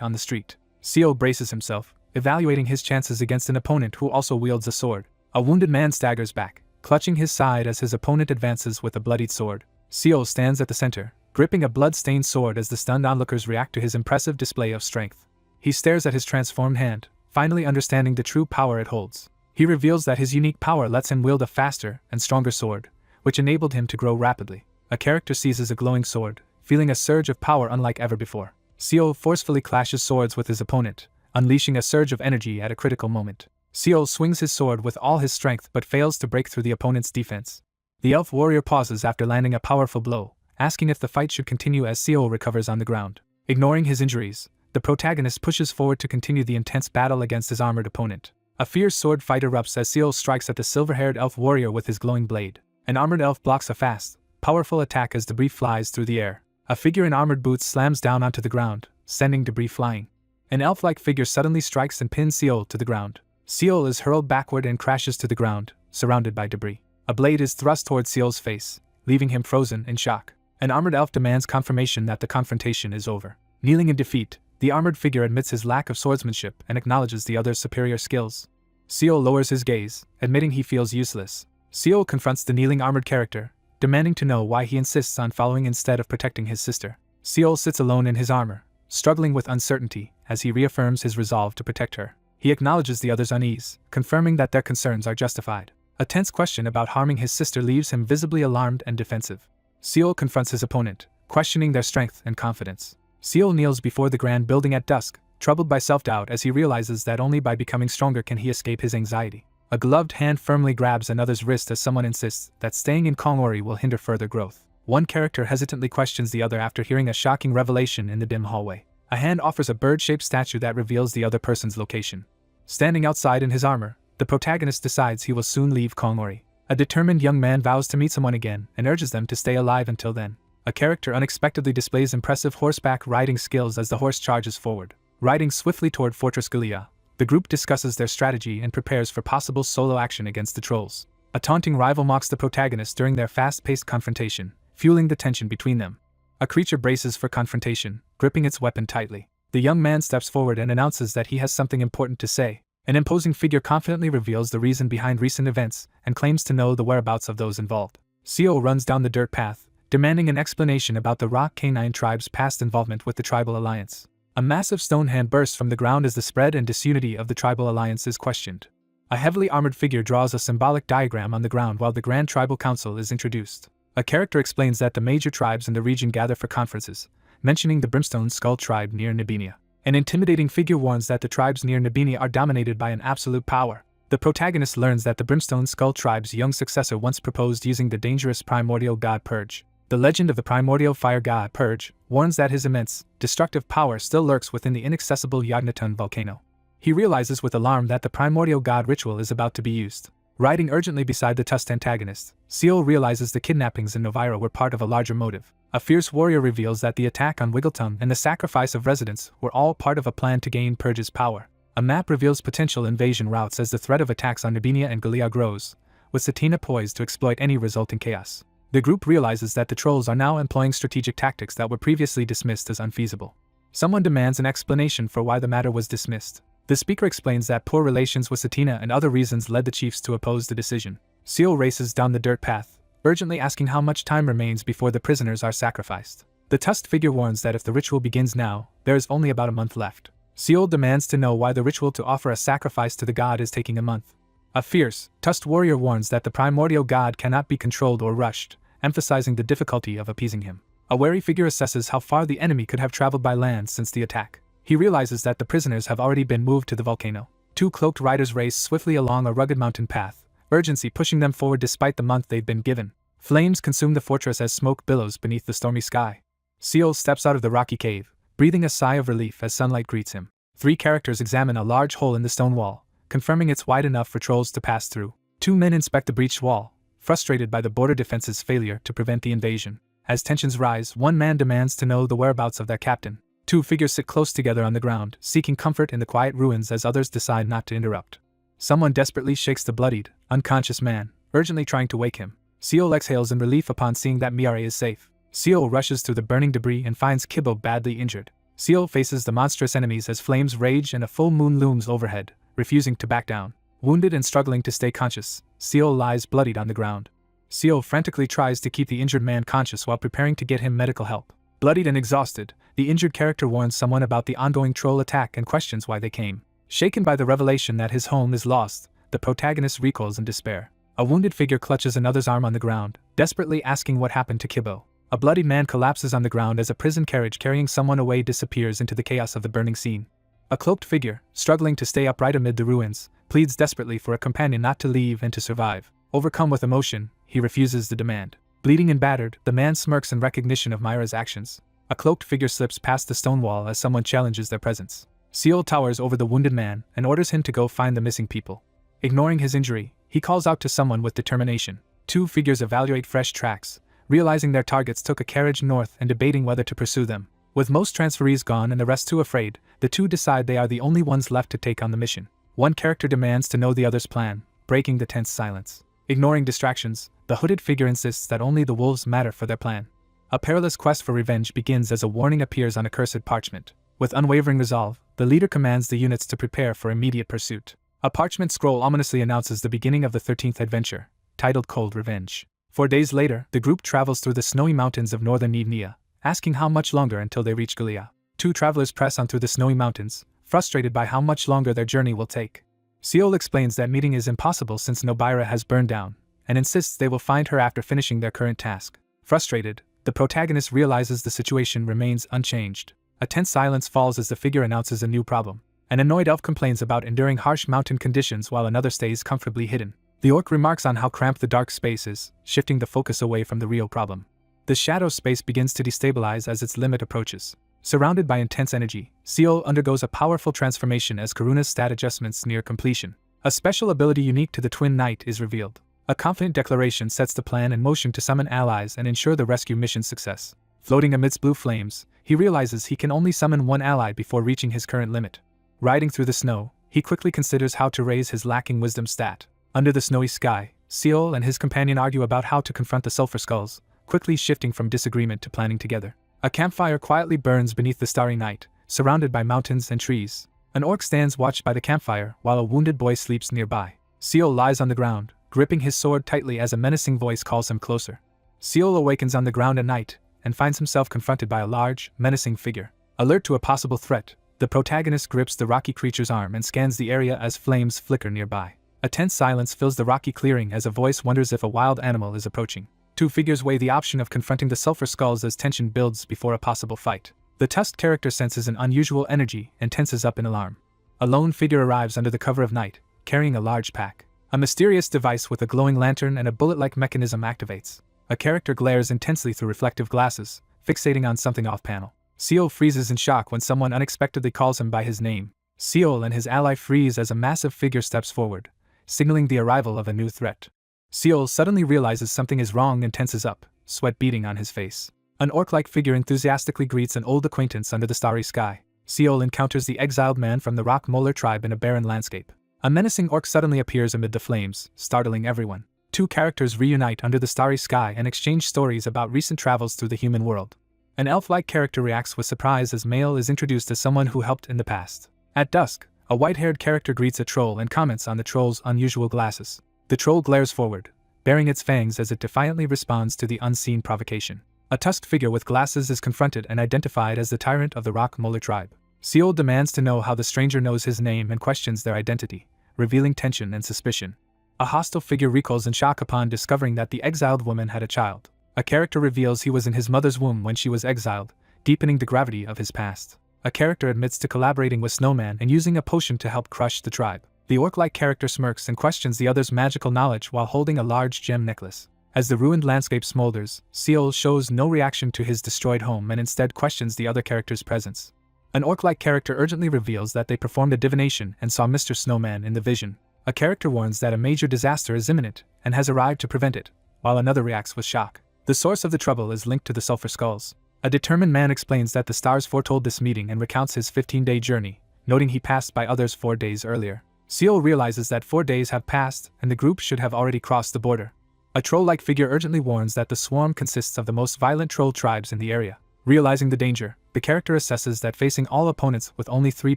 on the street. Seal braces himself, evaluating his chances against an opponent who also wields a sword. A wounded man staggers back, clutching his side as his opponent advances with a bloodied sword. Seal stands at the center, gripping a blood-stained sword as the stunned onlookers react to his impressive display of strength. He stares at his transformed hand, finally understanding the true power it holds. He reveals that his unique power lets him wield a faster and stronger sword, which enabled him to grow rapidly. A character seizes a glowing sword, feeling a surge of power unlike ever before. Seal forcefully clashes swords with his opponent, unleashing a surge of energy at a critical moment. Seal swings his sword with all his strength but fails to break through the opponent's defense. The elf warrior pauses after landing a powerful blow, asking if the fight should continue as Seal recovers on the ground. Ignoring his injuries, the protagonist pushes forward to continue the intense battle against his armored opponent. A fierce sword fight erupts as Seal strikes at the silver-haired elf warrior with his glowing blade. An armored elf blocks a fast, powerful attack as debris flies through the air. A figure in armored boots slams down onto the ground, sending debris flying. An elf-like figure suddenly strikes and pins Seal to the ground. Seal is hurled backward and crashes to the ground, surrounded by debris. A blade is thrust towards Seal's face, leaving him frozen in shock. An armored elf demands confirmation that the confrontation is over. Kneeling in defeat, the armored figure admits his lack of swordsmanship and acknowledges the other's superior skills. Seal lowers his gaze, admitting he feels useless. Seal confronts the kneeling armored character, demanding to know why he insists on following instead of protecting his sister. Seal sits alone in his armor, struggling with uncertainty as he reaffirms his resolve to protect her. He acknowledges the other's unease, confirming that their concerns are justified. A tense question about harming his sister leaves him visibly alarmed and defensive. Seal confronts his opponent, questioning their strength and confidence. Seal kneels before the grand building at dusk, troubled by self-doubt as he realizes that only by becoming stronger can he escape his anxiety. A gloved hand firmly grabs another's wrist as someone insists that staying in Kongori will hinder further growth. One character hesitantly questions the other after hearing a shocking revelation in the dim hallway. A hand offers a bird-shaped statue that reveals the other person's location. Standing outside in his armor, the protagonist decides he will soon leave Kongori. A determined young man vows to meet someone again and urges them to stay alive until then. A character unexpectedly displays impressive horseback riding skills as the horse charges forward. Riding swiftly toward Fortress Galea, The group discusses their strategy and prepares for possible solo action against the trolls. A taunting rival mocks the protagonist during their fast-paced confrontation, fueling the tension between them. A creature braces for confrontation, gripping its weapon tightly. The young man steps forward and announces that he has something important to say. An imposing figure confidently reveals the reason behind recent events and claims to know the whereabouts of those involved. Seo runs down the dirt path, demanding an explanation about the Rock Canine tribe's past involvement with the tribal alliance. A massive stone hand bursts from the ground as the spread and disunity of the tribal alliance is questioned. A heavily armored figure draws a symbolic diagram on the ground while the Grand Tribal Council is introduced. A character explains that the major tribes in the region gather for conferences, mentioning the Brimstone Skull tribe near Nabenia. An intimidating figure warns that the tribes near Nabenia are dominated by an absolute power. The protagonist learns that the Brimstone Skull tribe's young successor once proposed using the dangerous primordial god Purge. The legend of the primordial fire god Purge warns that his immense, destructive power still lurks within the inaccessible Yagnaton volcano. He realizes with alarm that the primordial god ritual is about to be used. Riding urgently beside the tusked antagonist, Seal realizes the kidnappings in Novira were part of a larger motive. A fierce warrior reveals that the attack on Wiggletongue and the sacrifice of residents were all part of a plan to gain Purge's power. A map reveals potential invasion routes as the threat of attacks on Nabenia and Galea grows, with Satina poised to exploit any resulting chaos. The group realizes that the trolls are now employing strategic tactics that were previously dismissed as unfeasible. Someone demands an explanation for why the matter was dismissed. The speaker explains that poor relations with Satina and other reasons led the chiefs to oppose the decision. Seal races down the dirt path, urgently asking how much time remains before the prisoners are sacrificed. The tusked figure warns that if the ritual begins now, there is only about a month left. Seal demands to know why the ritual to offer a sacrifice to the god is taking a month. A fierce, tusked warrior warns that the primordial god cannot be controlled or rushed, emphasizing the difficulty of appeasing him. A wary figure assesses how far the enemy could have traveled by land since the attack. He realizes that the prisoners have already been moved to the volcano. Two cloaked riders race swiftly along a rugged mountain path, urgency pushing them forward despite the month they've been given. Flames consume the fortress as smoke billows beneath the stormy sky. Seal steps out of the rocky cave, breathing a sigh of relief as sunlight greets him. Three characters examine a large hole in the stone wall, confirming it's wide enough for trolls to pass through. Two men inspect the breached wall, frustrated by the border defense's failure to prevent the invasion. As tensions rise, one man demands to know the whereabouts of their captain. Two figures sit close together on the ground, seeking comfort in the quiet ruins as others decide not to interrupt. Someone desperately shakes the bloodied, unconscious man, urgently trying to wake him. Seal exhales in relief upon seeing that Miare is safe. Seal rushes through the burning debris and finds Kibbo badly injured. Seal faces the monstrous enemies as flames rage and a full moon looms overhead, refusing to back down. Wounded and struggling to stay conscious, Seal lies bloodied on the ground. Seal frantically tries to keep the injured man conscious while preparing to get him medical help. Bloodied and exhausted, the injured character warns someone about the ongoing troll attack and questions why they came. Shaken by the revelation that his home is lost, the protagonist recoils in despair. A wounded figure clutches another's arm on the ground, desperately asking what happened to Kibbo. A bloodied man collapses on the ground as a prison carriage carrying someone away disappears into the chaos of the burning scene. A cloaked figure, struggling to stay upright amid the ruins, pleads desperately for a companion not to leave and to survive. Overcome with emotion, he refuses the demand. Bleeding and battered, the man smirks in recognition of Myra's actions. A cloaked figure slips past the stone wall as someone challenges their presence. Seal towers over the wounded man and orders him to go find the missing people. Ignoring his injury, he calls out to someone with determination. Two figures evaluate fresh tracks, realizing their targets took a carriage north and debating whether to pursue them. With most transferees gone and the rest too afraid, the two decide they are the only ones left to take on the mission. One character demands to know the other's plan, breaking the tense silence. Ignoring distractions, the hooded figure insists that only the wolves matter for their plan. A perilous quest for revenge begins as a warning appears on accursed parchment. With unwavering resolve, the leader commands the units to prepare for immediate pursuit. A parchment scroll ominously announces the beginning of the 13th adventure, titled Cold Revenge. 4 days later, the group travels through the snowy mountains of northern Nivnia, asking how much longer until they reach Galea. Two travelers press on through the snowy mountains, frustrated by how much longer their journey will take. Seal explains that meeting is impossible since Nobira has burned down, and insists they will find her after finishing their current task. Frustrated, the protagonist realizes the situation remains unchanged. A tense silence falls as the figure announces a new problem. An annoyed elf complains about enduring harsh mountain conditions while another stays comfortably hidden. The orc remarks on how cramped the dark space is, shifting the focus away from the real problem. The shadow space begins to destabilize as its limit approaches. Surrounded by intense energy, Seal undergoes a powerful transformation as Karuna's stat adjustments near completion. A special ability unique to the Twin Knight is revealed. A confident declaration sets the plan in motion to summon allies and ensure the rescue mission's success. Floating amidst blue flames, he realizes he can only summon one ally before reaching his current limit. Riding through the snow, He quickly considers how to raise his lacking wisdom stat. Under the snowy sky, Seol and his companion argue about how to confront the sulfur skulls, quickly shifting from disagreement to planning together. A campfire quietly burns beneath the starry night, surrounded by mountains and trees. An orc stands watched by the campfire while a wounded boy sleeps nearby. Seol lies on the ground, gripping his sword tightly as a menacing voice calls him closer. Seol awakens on the ground at night and finds himself confronted by a large, menacing figure. Alert to a possible threat, the protagonist grips the rocky creature's arm and scans the area as flames flicker nearby. A tense silence fills the rocky clearing as a voice wonders if a wild animal is approaching. Two figures weigh the option of confronting the sulfur skulls as tension builds before a possible fight. The tusked character senses an unusual energy and tenses up in alarm. A lone figure arrives under the cover of night, carrying a large pack. A mysterious device with a glowing lantern and a bullet-like mechanism activates. A character glares intensely through reflective glasses, fixating on something off-panel. Seol freezes in shock when someone unexpectedly calls him by his name. Seol and his ally freeze as a massive figure steps forward, signaling the arrival of a new threat. Seol suddenly realizes something is wrong and tenses up, sweat beading on his face. An orc-like figure enthusiastically greets an old acquaintance under the starry sky. Seol encounters the exiled man from the Rock Molar tribe in a barren landscape. A menacing orc suddenly appears amid the flames, startling everyone. Two characters reunite under the starry sky and exchange stories about recent travels through the human world. An elf-like character reacts with surprise as Mael is introduced as someone who helped in the past. At dusk, a white-haired character greets a troll and comments on the troll's unusual glasses. The troll glares forward, baring its fangs as it defiantly responds to the unseen provocation. A tusked figure with glasses is confronted and identified as the tyrant of the Rock Molar tribe. Seol demands to know how the stranger knows his name and questions their identity, revealing tension and suspicion. A hostile figure recoils in shock upon discovering that the exiled woman had a child. A character reveals he was in his mother's womb when she was exiled, deepening the gravity of his past. A character admits to collaborating with Snowman and using a potion to help crush the tribe. The orc-like character smirks and questions the other's magical knowledge while holding a large gem necklace. As the ruined landscape smolders, Seol shows no reaction to his destroyed home and instead questions the other character's presence. An orc-like character urgently reveals that they performed a divination and saw Mr. Snowman in the vision. A character warns that a major disaster is imminent and has arrived to prevent it, while another reacts with shock. The source of the trouble is linked to the sulfur skulls. A determined man explains that the stars foretold this meeting and recounts his 15-day journey, noting he passed by others 4 days earlier. Seol realizes that 4 days have passed and the group should have already crossed the border. A troll-like figure urgently warns that the swarm consists of the most violent troll tribes in the area. Realizing the danger, the character assesses that facing all opponents with only 3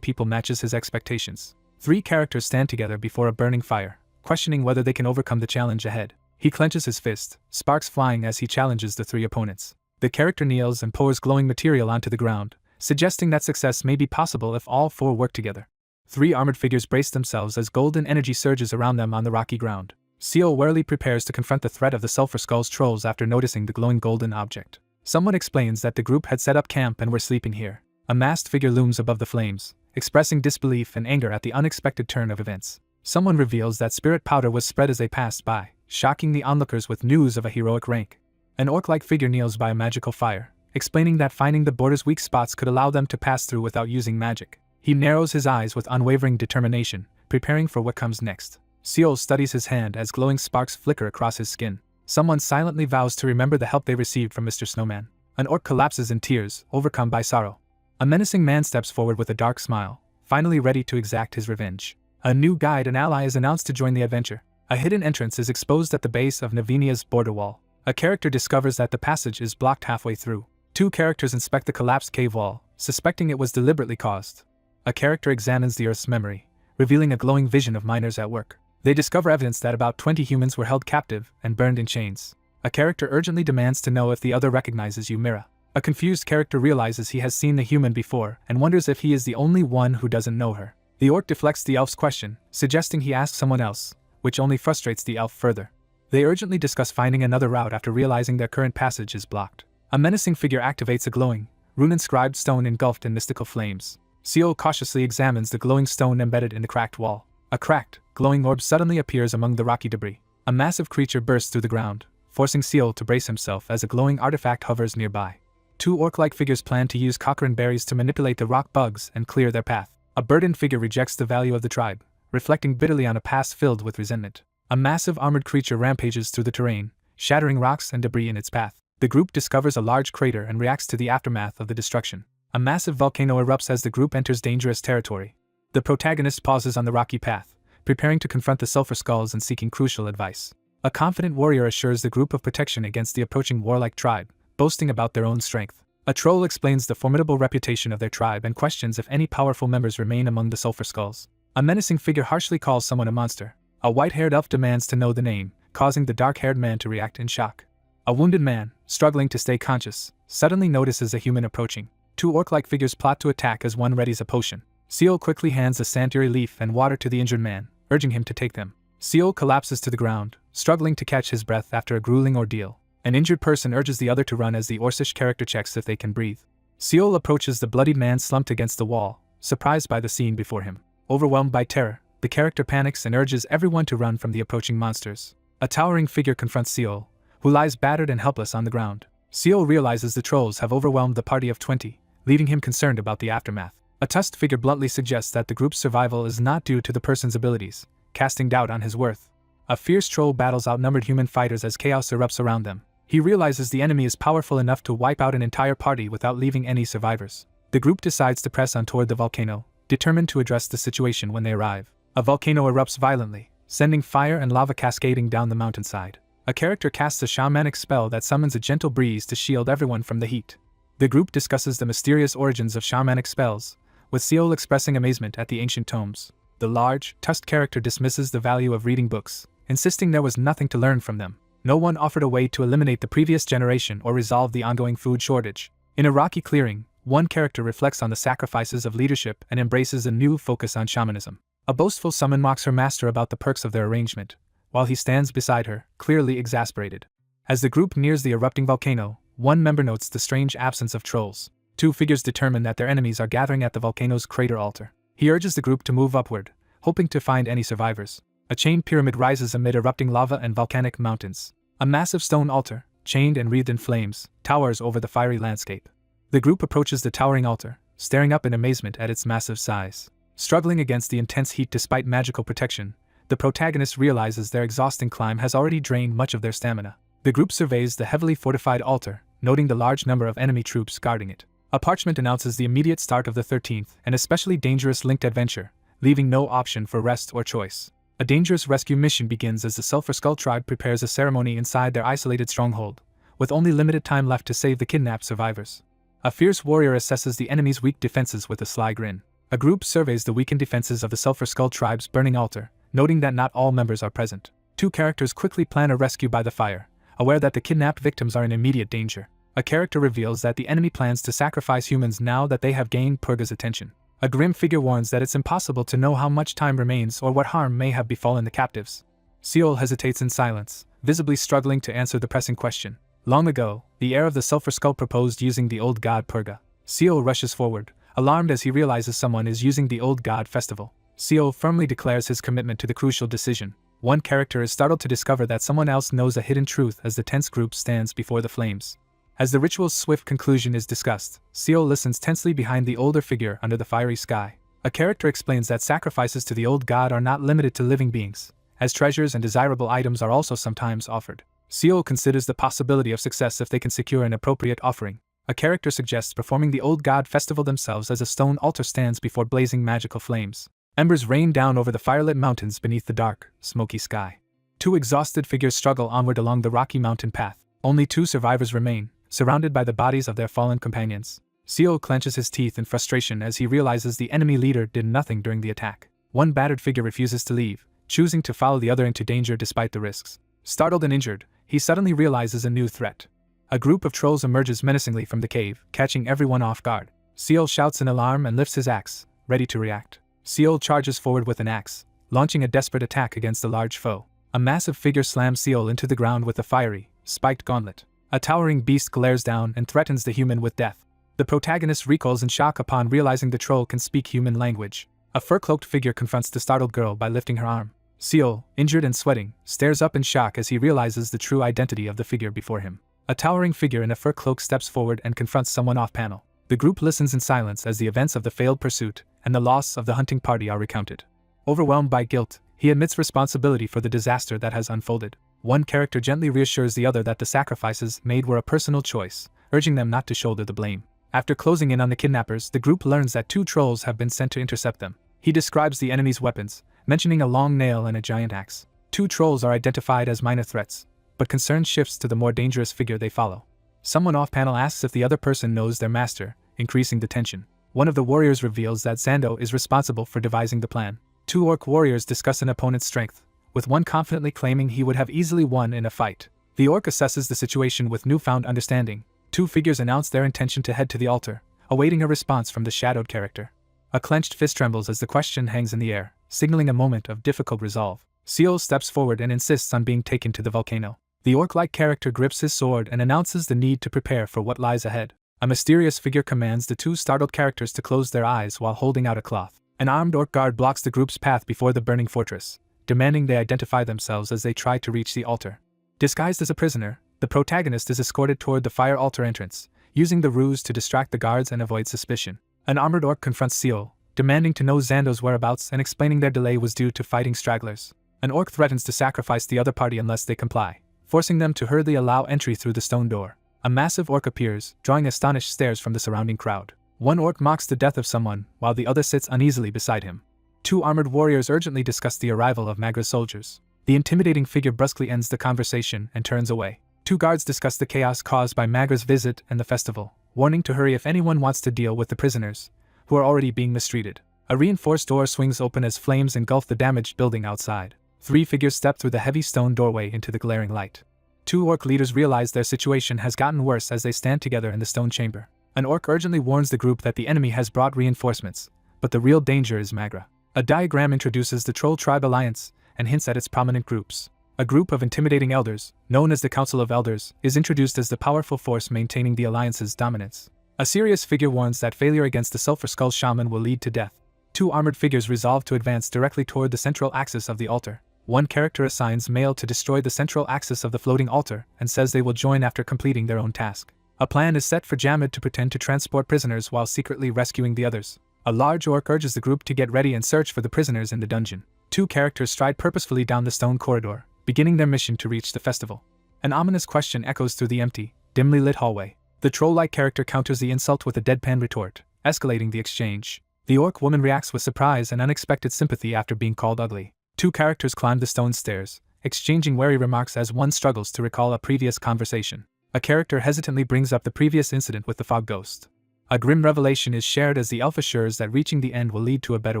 people matches his expectations. 3 characters stand together before a burning fire, questioning whether they can overcome the challenge ahead. He clenches his fist, sparks flying as he challenges the 3 opponents. The character kneels and pours glowing material onto the ground, suggesting that success may be possible if all 4 work together. 3 armored figures brace themselves as golden energy surges around them on the rocky ground. Seol warily prepares to confront the threat of the Sulfur Skull's trolls after noticing the glowing golden object. Someone explains that the group had set up camp and were sleeping here. A masked figure looms above the flames, expressing disbelief and anger at the unexpected turn of events. Someone reveals that spirit powder was spread as they passed by, shocking the onlookers with news of a heroic rank. An orc-like figure kneels by a magical fire, explaining that finding the border's weak spots could allow them to pass through without using magic. He narrows his eyes with unwavering determination, preparing for what comes next. Seol studies his hand as glowing sparks flicker across his skin. Someone silently vows to remember the help they received from Mr. Snowman. An orc collapses in tears, overcome by sorrow. A menacing man steps forward with a dark smile, finally ready to exact his revenge. A new guide and ally is announced to join the adventure. A hidden entrance is exposed at the base of Navinia's border wall. A character discovers that the passage is blocked halfway through. 2 characters inspect the collapsed cave wall, suspecting it was deliberately caused. A character examines the Earth's memory, revealing a glowing vision of miners at work. They discover evidence that about 20 humans were held captive and burned in chains. A character urgently demands to know if the other recognizes Ymira. A confused character realizes he has seen the human before and wonders if he is the only one who doesn't know her. The orc deflects the elf's question, suggesting he ask someone else, which only frustrates the elf further. They urgently discuss finding another route after realizing their current passage is blocked. A menacing figure activates a glowing, rune-inscribed stone engulfed in mystical flames. Seol cautiously examines the glowing stone embedded in the cracked wall. A cracked, glowing orb suddenly appears among the rocky debris. A massive creature bursts through the ground, forcing Seol to brace himself as a glowing artifact hovers nearby. 2 orc-like figures plan to use Cochrane berries to manipulate the rock bugs and clear their path. A burdened figure rejects the value of the tribe, reflecting bitterly on a past filled with resentment. A massive armored creature rampages through the terrain, shattering rocks and debris in its path. The group discovers a large crater and reacts to the aftermath of the destruction. A massive volcano erupts as the group enters dangerous territory. The protagonist pauses on the rocky path, preparing to confront the Sulphur Skulls and seeking crucial advice. A confident warrior assures the group of protection against the approaching warlike tribe, boasting about their own strength. A troll explains the formidable reputation of their tribe and questions if any powerful members remain among the Sulphur Skulls. A menacing figure harshly calls someone a monster. A white-haired elf demands to know the name, causing the dark-haired man to react in shock. A wounded man, struggling to stay conscious, suddenly notices a human approaching. Two orc-like figures plot to attack as one readies a potion. Seol quickly hands a santiri leaf and water to the injured man, urging him to take them. Seol collapses to the ground, struggling to catch his breath after a grueling ordeal. An injured person urges the other to run as the Orcish character checks if they can breathe. Seol approaches the bloodied man slumped against the wall, surprised by the scene before him. Overwhelmed by terror, the character panics and urges everyone to run from the approaching monsters. A towering figure confronts Seol, who lies battered and helpless on the ground. Seol realizes the trolls have overwhelmed the party of 20, leaving him concerned about the aftermath. A tusked figure bluntly suggests that the group's survival is not due to the person's abilities, casting doubt on his worth. A fierce troll battles outnumbered human fighters as chaos erupts around them. He realizes the enemy is powerful enough to wipe out an entire party without leaving any survivors. The group decides to press on toward the volcano, determined to address the situation when they arrive. A volcano erupts violently, sending fire and lava cascading down the mountainside. A character casts a shamanic spell that summons a gentle breeze to shield everyone from the heat. The group discusses the mysterious origins of shamanic spells, with Seol expressing amazement at the ancient tomes. The large, tusked character dismisses the value of reading books, insisting there was nothing to learn from them. No one offered a way to eliminate the previous generation or resolve the ongoing food shortage. In a rocky clearing, one character reflects on the sacrifices of leadership and embraces a new focus on shamanism. A boastful summon mocks her master about the perks of their arrangement, while he stands beside her, clearly exasperated. As the group nears the erupting volcano, one member notes the strange absence of trolls. Two figures determine that their enemies are gathering at the volcano's crater altar. He urges the group to move upward, hoping to find any survivors. A chained pyramid rises amid erupting lava and volcanic mountains. A massive stone altar, chained and wreathed in flames, towers over the fiery landscape. The group approaches the towering altar, staring up in amazement at its massive size. Struggling against the intense heat despite magical protection, the protagonist realizes their exhausting climb has already drained much of their stamina. The group surveys the heavily fortified altar, noting the large number of enemy troops guarding it. A parchment announces the immediate start of the 13th and especially dangerous linked adventure, leaving no option for rest or choice. A dangerous rescue mission begins as the Sulphur Skull tribe prepares a ceremony inside their isolated stronghold, with only limited time left to save the kidnapped survivors. A fierce warrior assesses the enemy's weak defenses with a sly grin. A group surveys the weakened defenses of the Sulphur Skull tribe's burning altar, noting that not all members are present. Two characters quickly plan a rescue by the fire, aware that the kidnapped victims are in immediate danger. A character reveals that the enemy plans to sacrifice humans now that they have gained Purga's attention. A grim figure warns that it's impossible to know how much time remains or what harm may have befallen the captives. Seol hesitates in silence, visibly struggling to answer the pressing question. Long ago, the heir of the Sulphur Skull proposed using the old god Purga. Seol rushes forward, alarmed as he realizes someone is using the old god festival. Seol firmly declares his commitment to the crucial decision. One character is startled to discover that someone else knows a hidden truth as the tense group stands before the flames. As the ritual's swift conclusion is discussed, Seol listens tensely behind the older figure under the fiery sky. A character explains that sacrifices to the old god are not limited to living beings, as treasures and desirable items are also sometimes offered. Seol considers the possibility of success if they can secure an appropriate offering. A character suggests performing the old god festival themselves as a stone altar stands before blazing magical flames. Embers rain down over the firelit mountains beneath the dark, smoky sky. Two exhausted figures struggle onward along the rocky mountain path. Only two survivors remain, surrounded by the bodies of their fallen companions. Seol clenches his teeth in frustration as he realizes the enemy leader did nothing during the attack. One battered figure refuses to leave, choosing to follow the other into danger despite the risks. Startled and injured, he suddenly realizes a new threat. A group of trolls emerges menacingly from the cave, catching everyone off guard. Seol shouts in alarm and lifts his axe, ready to react. Seol charges forward with an axe, launching a desperate attack against the large foe. A massive figure slams Seol into the ground with a fiery, spiked gauntlet. A towering beast glares down and threatens the human with death. The protagonist recoils in shock upon realizing the troll can speak human language. A fur-cloaked figure confronts the startled girl by lifting her arm. Seol, injured and sweating, stares up in shock as he realizes the true identity of the figure before him. A towering figure in a fur cloak steps forward and confronts someone off-panel. The group listens in silence as the events of the failed pursuit and the loss of the hunting party are recounted. Overwhelmed by guilt, he admits responsibility for the disaster that has unfolded. One character gently reassures the other that the sacrifices made were a personal choice, urging them not to shoulder the blame. After closing in on the kidnappers, the group learns that two trolls have been sent to intercept them. He describes the enemy's weapons, mentioning a long nail and a giant axe. 2 trolls are identified as minor threats, but concern shifts to the more dangerous figure they follow. Someone off-panel asks if the other person knows their master, increasing the tension. One of the warriors reveals that Zando is responsible for devising the plan. 2 orc warriors discuss an opponent's strength, with one confidently claiming he would have easily won in a fight. The orc assesses the situation with newfound understanding. 2 figures announce their intention to head to the altar, awaiting a response from the shadowed character. A clenched fist trembles as the question hangs in the air, signaling a moment of difficult resolve. Seol steps forward and insists on being taken to the volcano. The orc-like character grips his sword and announces the need to prepare for what lies ahead. A mysterious figure commands the 2 startled characters to close their eyes while holding out a cloth. An armed orc guard blocks the group's path before the burning fortress, demanding they identify themselves as they try to reach the altar. Disguised as a prisoner, the protagonist is escorted toward the fire altar entrance, using the ruse to distract the guards and avoid suspicion. An armored orc confronts Seol, demanding to know Zando's whereabouts and explaining their delay was due to fighting stragglers. An orc threatens to sacrifice the other party unless they comply, forcing them to hurriedly allow entry through the stone door. A massive orc appears, drawing astonished stares from the surrounding crowd. One orc mocks the death of someone, while the other sits uneasily beside him. 2 armored warriors urgently discuss the arrival of Magra's soldiers. The intimidating figure brusquely ends the conversation and turns away. 2 guards discuss the chaos caused by Magra's visit and the festival, warning to hurry if anyone wants to deal with the prisoners, who are already being mistreated. A reinforced door swings open as flames engulf the damaged building outside. 3 figures step through the heavy stone doorway into the glaring light. 2 orc leaders realize their situation has gotten worse as they stand together in the stone chamber. An orc urgently warns the group that the enemy has brought reinforcements, but the real danger is Magra. A diagram introduces the Troll Tribe Alliance and hints at its prominent groups. A group of intimidating elders, known as the Council of Elders, is introduced as the powerful force maintaining the alliance's dominance. A serious figure warns that failure against the Sulphur Skull Shaman will lead to death. 2 armored figures resolve to advance directly toward the central axis of the altar. One character assigns Mail to destroy the central axis of the floating altar and says they will join after completing their own task. A plan is set for Jamid to pretend to transport prisoners while secretly rescuing the others. A large orc urges the group to get ready and search for the prisoners in the dungeon. 2 characters stride purposefully down the stone corridor, beginning their mission to reach the festival. An ominous question echoes through the empty, dimly lit hallway. The troll-like character counters the insult with a deadpan retort, escalating the exchange. The orc woman reacts with surprise and unexpected sympathy after being called ugly. 2 characters climb the stone stairs, exchanging wary remarks as one struggles to recall a previous conversation. A character hesitantly brings up the previous incident with the fog ghost. A grim revelation is shared as the elf assures that reaching the end will lead to a better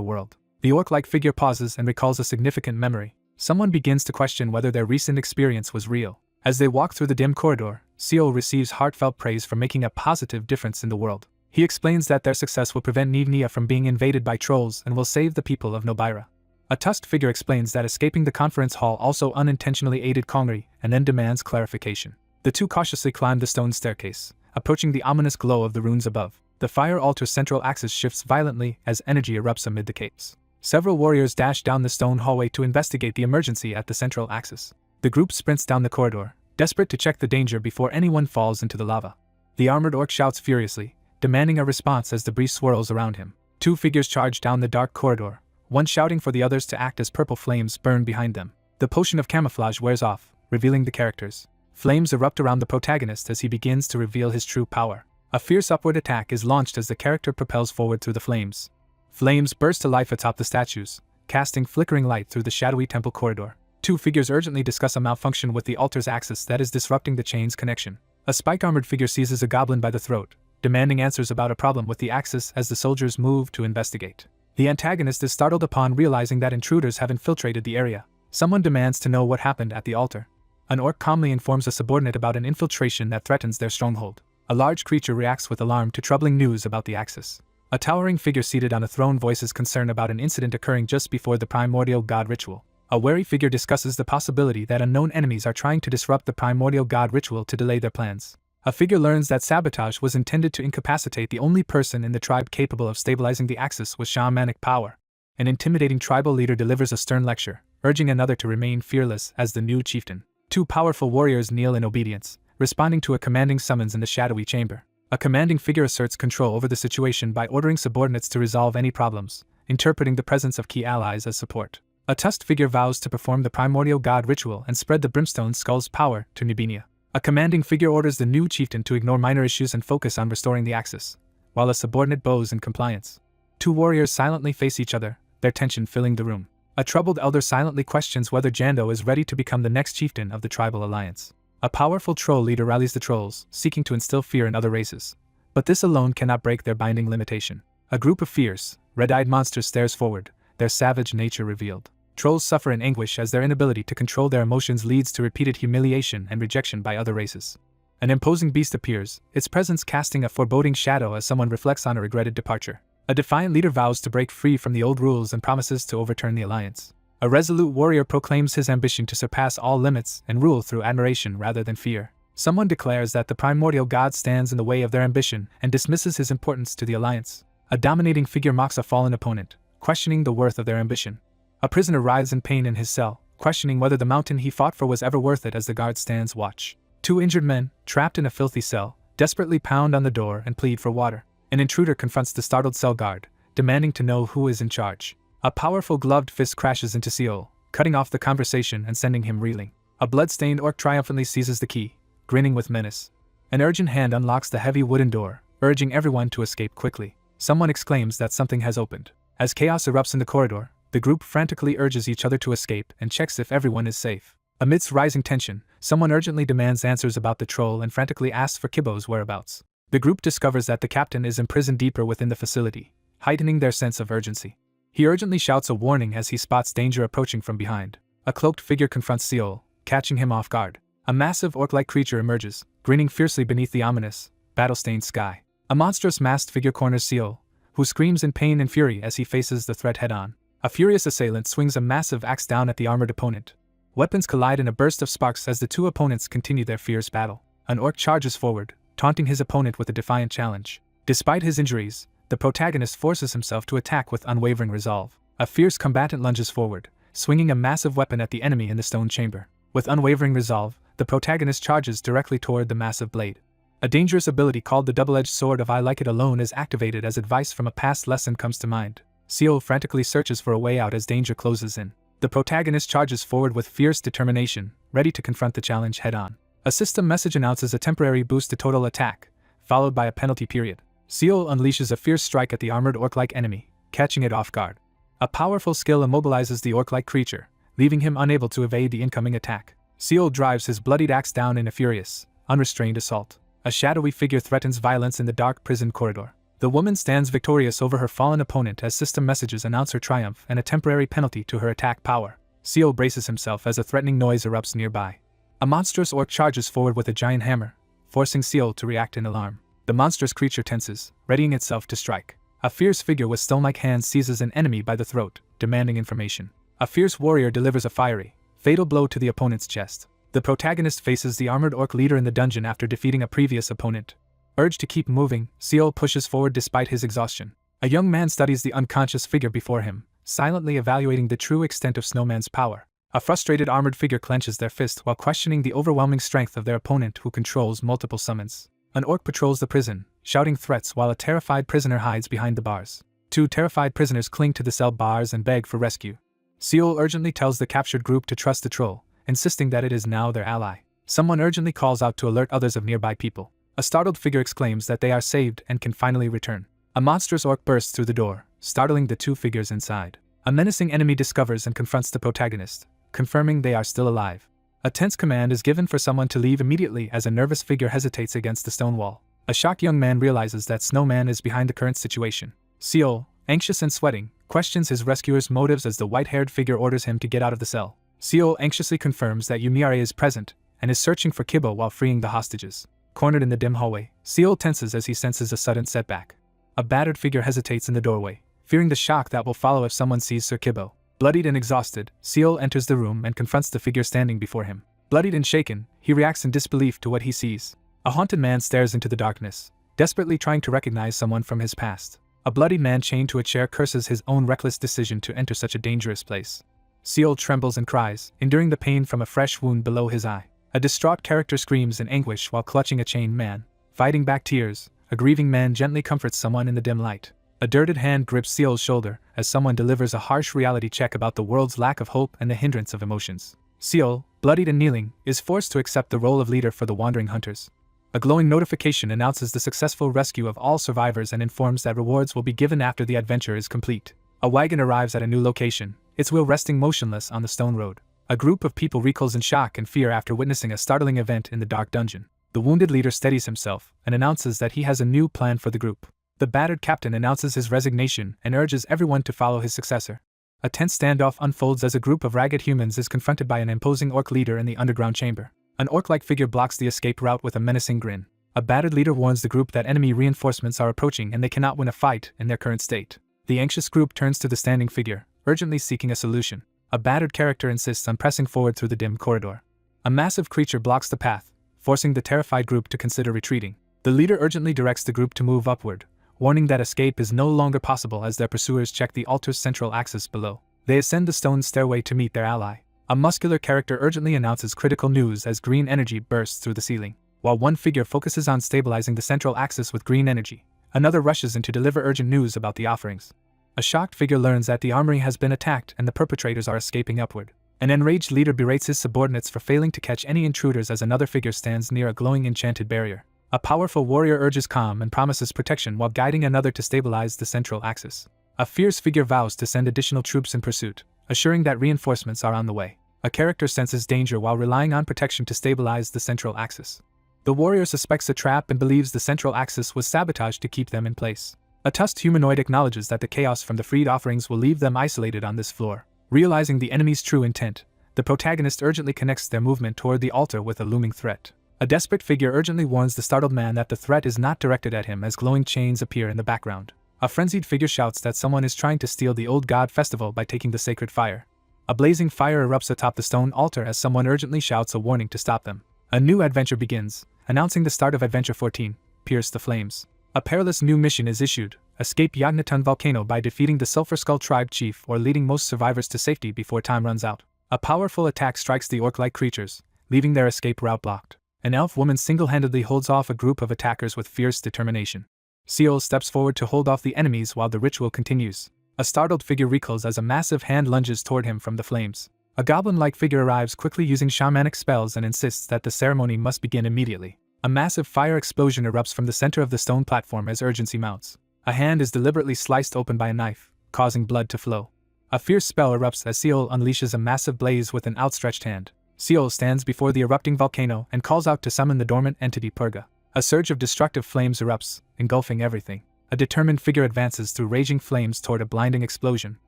world. The orc-like figure pauses and recalls a significant memory. Someone begins to question whether their recent experience was real. As they walk through the dim corridor, Seol receives heartfelt praise for making a positive difference in the world. He explains that their success will prevent Nivnia from being invaded by trolls and will save the people of Nobira. A tusked figure explains that escaping the conference hall also unintentionally aided Kongri and then demands clarification. The 2 cautiously climb the stone staircase, approaching the ominous glow of the runes above. The fire altar's central axis shifts violently as energy erupts amid the capes. Several warriors dash down the stone hallway to investigate the emergency at the central axis. The group sprints down the corridor, desperate to check the danger before anyone falls into the lava. The armored orc shouts furiously, demanding a response as debris swirls around him. 2 figures charge down the dark corridor, one shouting for the others to act as purple flames burn behind them. The potion of camouflage wears off, revealing the characters. Flames erupt around the protagonist as he begins to reveal his true power. A fierce upward attack is launched as the character propels forward through the flames. Flames burst to life atop the statues, casting flickering light through the shadowy temple corridor. 2 figures urgently discuss a malfunction with the altar's axis that is disrupting the chain's connection. A spike-armored figure seizes a goblin by the throat, demanding answers about a problem with the axis as the soldiers move to investigate. The antagonist is startled upon realizing that intruders have infiltrated the area. Someone demands to know what happened at the altar. An orc calmly informs a subordinate about an infiltration that threatens their stronghold. A large creature reacts with alarm to troubling news about the axis. A towering figure seated on a throne voices concern about an incident occurring just before the primordial god ritual. A wary figure discusses the possibility that unknown enemies are trying to disrupt the primordial god ritual to delay their plans. A figure learns that sabotage was intended to incapacitate the only person in the tribe capable of stabilizing the axis with shamanic power. An intimidating tribal leader delivers a stern lecture, urging another to remain fearless as the new chieftain. 2 powerful warriors kneel in obedience, responding to a commanding summons in the shadowy chamber. A commanding figure asserts control over the situation by ordering subordinates to resolve any problems, interpreting the presence of key allies as support. A tusked figure vows to perform the primordial god ritual and spread the brimstone skull's power to Nubinia. A commanding figure orders the new chieftain to ignore minor issues and focus on restoring the axis, while a subordinate bows in compliance. 2 warriors silently face each other, their tension filling the room. A troubled elder silently questions whether Jando is ready to become the next chieftain of the tribal alliance. A powerful troll leader rallies the trolls, seeking to instill fear in other races. But this alone cannot break their binding limitation. A group of fierce, red-eyed monsters stares forward, their savage nature revealed. Trolls suffer in anguish as their inability to control their emotions leads to repeated humiliation and rejection by other races. An imposing beast appears, its presence casting a foreboding shadow as someone reflects on a regretted departure. A defiant leader vows to break free from the old rules and promises to overturn the alliance. A resolute warrior proclaims his ambition to surpass all limits and rule through admiration rather than fear. Someone declares that the primordial god stands in the way of their ambition and dismisses his importance to the alliance. A dominating figure mocks a fallen opponent, questioning the worth of their ambition. A prisoner writhes in pain in his cell, questioning whether the mountain he fought for was ever worth it as the guard stands watch. Two injured men, trapped in a filthy cell, desperately pound on the door and plead for water. An intruder confronts the startled cell guard, demanding to know who is in charge. A powerful gloved fist crashes into Seol, cutting off the conversation and sending him reeling. A blood-stained orc triumphantly seizes the key, grinning with menace. An urgent hand unlocks the heavy wooden door, urging everyone to escape quickly. Someone exclaims that something has opened. As chaos erupts in the corridor, the group frantically urges each other to escape and checks if everyone is safe. Amidst rising tension, someone urgently demands answers about the troll and frantically asks for Kibo's whereabouts. The group discovers that the captain is imprisoned deeper within the facility, heightening their sense of urgency. He urgently shouts a warning as he spots danger approaching from behind. A cloaked figure confronts Seol, catching him off guard. A massive orc-like creature emerges, grinning fiercely beneath the ominous, battle-stained sky. A monstrous masked figure corners Seol, who screams in pain and fury as he faces the threat head-on. A furious assailant swings a massive axe down at the armored opponent. Weapons collide in a burst of sparks as the two opponents continue their fierce battle. An orc charges forward, taunting his opponent with a defiant challenge. Despite his injuries, the protagonist forces himself to attack with unwavering resolve. A fierce combatant lunges forward, swinging a massive weapon at the enemy in the stone chamber. With unwavering resolve, the protagonist charges directly toward the massive blade. A dangerous ability called the double-edged sword of I Like It Alone is activated as advice from a past lesson comes to mind. Seol frantically searches for a way out as danger closes in. The protagonist charges forward with fierce determination, ready to confront the challenge head-on. A system message announces a temporary boost to total attack, followed by a penalty period. Seol unleashes a fierce strike at the armored orc-like enemy, catching it off guard. A powerful skill immobilizes the orc-like creature, leaving him unable to evade the incoming attack. Seol drives his bloodied axe down in a furious, unrestrained assault. A shadowy figure threatens violence in the dark prison corridor. The woman stands victorious over her fallen opponent as system messages announce her triumph and a temporary penalty to her attack power. Seol braces himself as a threatening noise erupts nearby. A monstrous orc charges forward with a giant hammer, forcing Seol to react in alarm. The monstrous creature tenses, readying itself to strike. A fierce figure with stone-like hands seizes an enemy by the throat, demanding information. A fierce warrior delivers a fiery, fatal blow to the opponent's chest. The protagonist faces the armored orc leader in the dungeon after defeating a previous opponent. Urged to keep moving, Seol pushes forward despite his exhaustion. A young man studies the unconscious figure before him, silently evaluating the true extent of Snowman's power. A frustrated armored figure clenches their fist while questioning the overwhelming strength of their opponent who controls multiple summons. An orc patrols the prison, shouting threats while a terrified prisoner hides behind the bars. Two terrified prisoners cling to the cell bars and beg for rescue. Seol urgently tells the captured group to trust the troll, insisting that it is now their ally. Someone urgently calls out to alert others of nearby people. A startled figure exclaims that they are saved and can finally return. A monstrous orc bursts through the door, startling the two figures inside. A menacing enemy discovers and confronts the protagonist, confirming they are still alive. A tense command is given for someone to leave immediately as a nervous figure hesitates against the stone wall. A shocked young man realizes that Snowman is behind the current situation. Seol, anxious and sweating, questions his rescuer's motives as the white-haired figure orders him to get out of the cell. Seol anxiously confirms that Yumiare is present and is searching for Kibo while freeing the hostages. Cornered in the dim hallway, Seol tenses as he senses a sudden setback. A battered figure hesitates in the doorway, fearing the shock that will follow if someone sees Sir Kibo. Bloodied and exhausted, Seol enters the room and confronts the figure standing before him. Bloodied and shaken, he reacts in disbelief to what he sees. A haunted man stares into the darkness, desperately trying to recognize someone from his past. A bloodied man chained to a chair curses his own reckless decision to enter such a dangerous place. Seol trembles and cries, enduring the pain from a fresh wound below his eye. A distraught character screams in anguish while clutching a chained man. Fighting back tears, a grieving man gently comforts someone in the dim light. A dirted hand grips Seol's shoulder as someone delivers a harsh reality check about the world's lack of hope and the hindrance of emotions. Seol, bloodied and kneeling, is forced to accept the role of leader for the wandering hunters. A glowing notification announces the successful rescue of all survivors and informs that rewards will be given after the adventure is complete. A wagon arrives at a new location, its wheel resting motionless on the stone road. A group of people recoils in shock and fear after witnessing a startling event in the dark dungeon. The wounded leader steadies himself and announces that he has a new plan for the group. The battered captain announces his resignation and urges everyone to follow his successor. A tense standoff unfolds as a group of ragged humans is confronted by an imposing orc leader in the underground chamber. An orc-like figure blocks the escape route with a menacing grin. A battered leader warns the group that enemy reinforcements are approaching and they cannot win a fight in their current state. The anxious group turns to the standing figure, urgently seeking a solution. A battered character insists on pressing forward through the dim corridor. A massive creature blocks the path, forcing the terrified group to consider retreating. The leader urgently directs the group to move upward, warning that escape is no longer possible as their pursuers check the altar's central axis below. They ascend the stone stairway to meet their ally. A muscular character urgently announces critical news as green energy bursts through the ceiling. While one figure focuses on stabilizing the central axis with green energy, another rushes in to deliver urgent news about the offerings. A shocked figure learns that the armory has been attacked and the perpetrators are escaping upward. An enraged leader berates his subordinates for failing to catch any intruders as another figure stands near a glowing enchanted barrier. A powerful warrior urges calm and promises protection while guiding another to stabilize the central axis. A fierce figure vows to send additional troops in pursuit, assuring that reinforcements are on the way. A character senses danger while relying on protection to stabilize the central axis. The warrior suspects a trap and believes the central axis was sabotaged to keep them in place. A tusked humanoid acknowledges that the chaos from the freed offerings will leave them isolated on this floor. Realizing the enemy's true intent, the protagonist urgently connects their movement toward the altar with a looming threat. A desperate figure urgently warns the startled man that the threat is not directed at him as glowing chains appear in the background. A frenzied figure shouts that someone is trying to steal the old god festival by taking the sacred fire. A blazing fire erupts atop the stone altar as someone urgently shouts a warning to stop them. A new adventure begins, announcing the start of Adventure 14, Pierce the Flames. A perilous new mission is issued, escape Yagnatun volcano by defeating the Sulphur Skull tribe chief or leading most survivors to safety before time runs out. A powerful attack strikes the orc-like creatures, leaving their escape route blocked. An elf woman single-handedly holds off a group of attackers with fierce determination. Seol steps forward to hold off the enemies while the ritual continues. A startled figure recoils as a massive hand lunges toward him from the flames. A goblin-like figure arrives quickly using shamanic spells and insists that the ceremony must begin immediately. A massive fire explosion erupts from the center of the stone platform as urgency mounts. A hand is deliberately sliced open by a knife, causing blood to flow. A fierce spell erupts as Seol unleashes a massive blaze with an outstretched hand. Seol stands before the erupting volcano and calls out to summon the dormant entity Purga. A surge of destructive flames erupts, engulfing everything. A determined figure advances through raging flames toward a blinding explosion.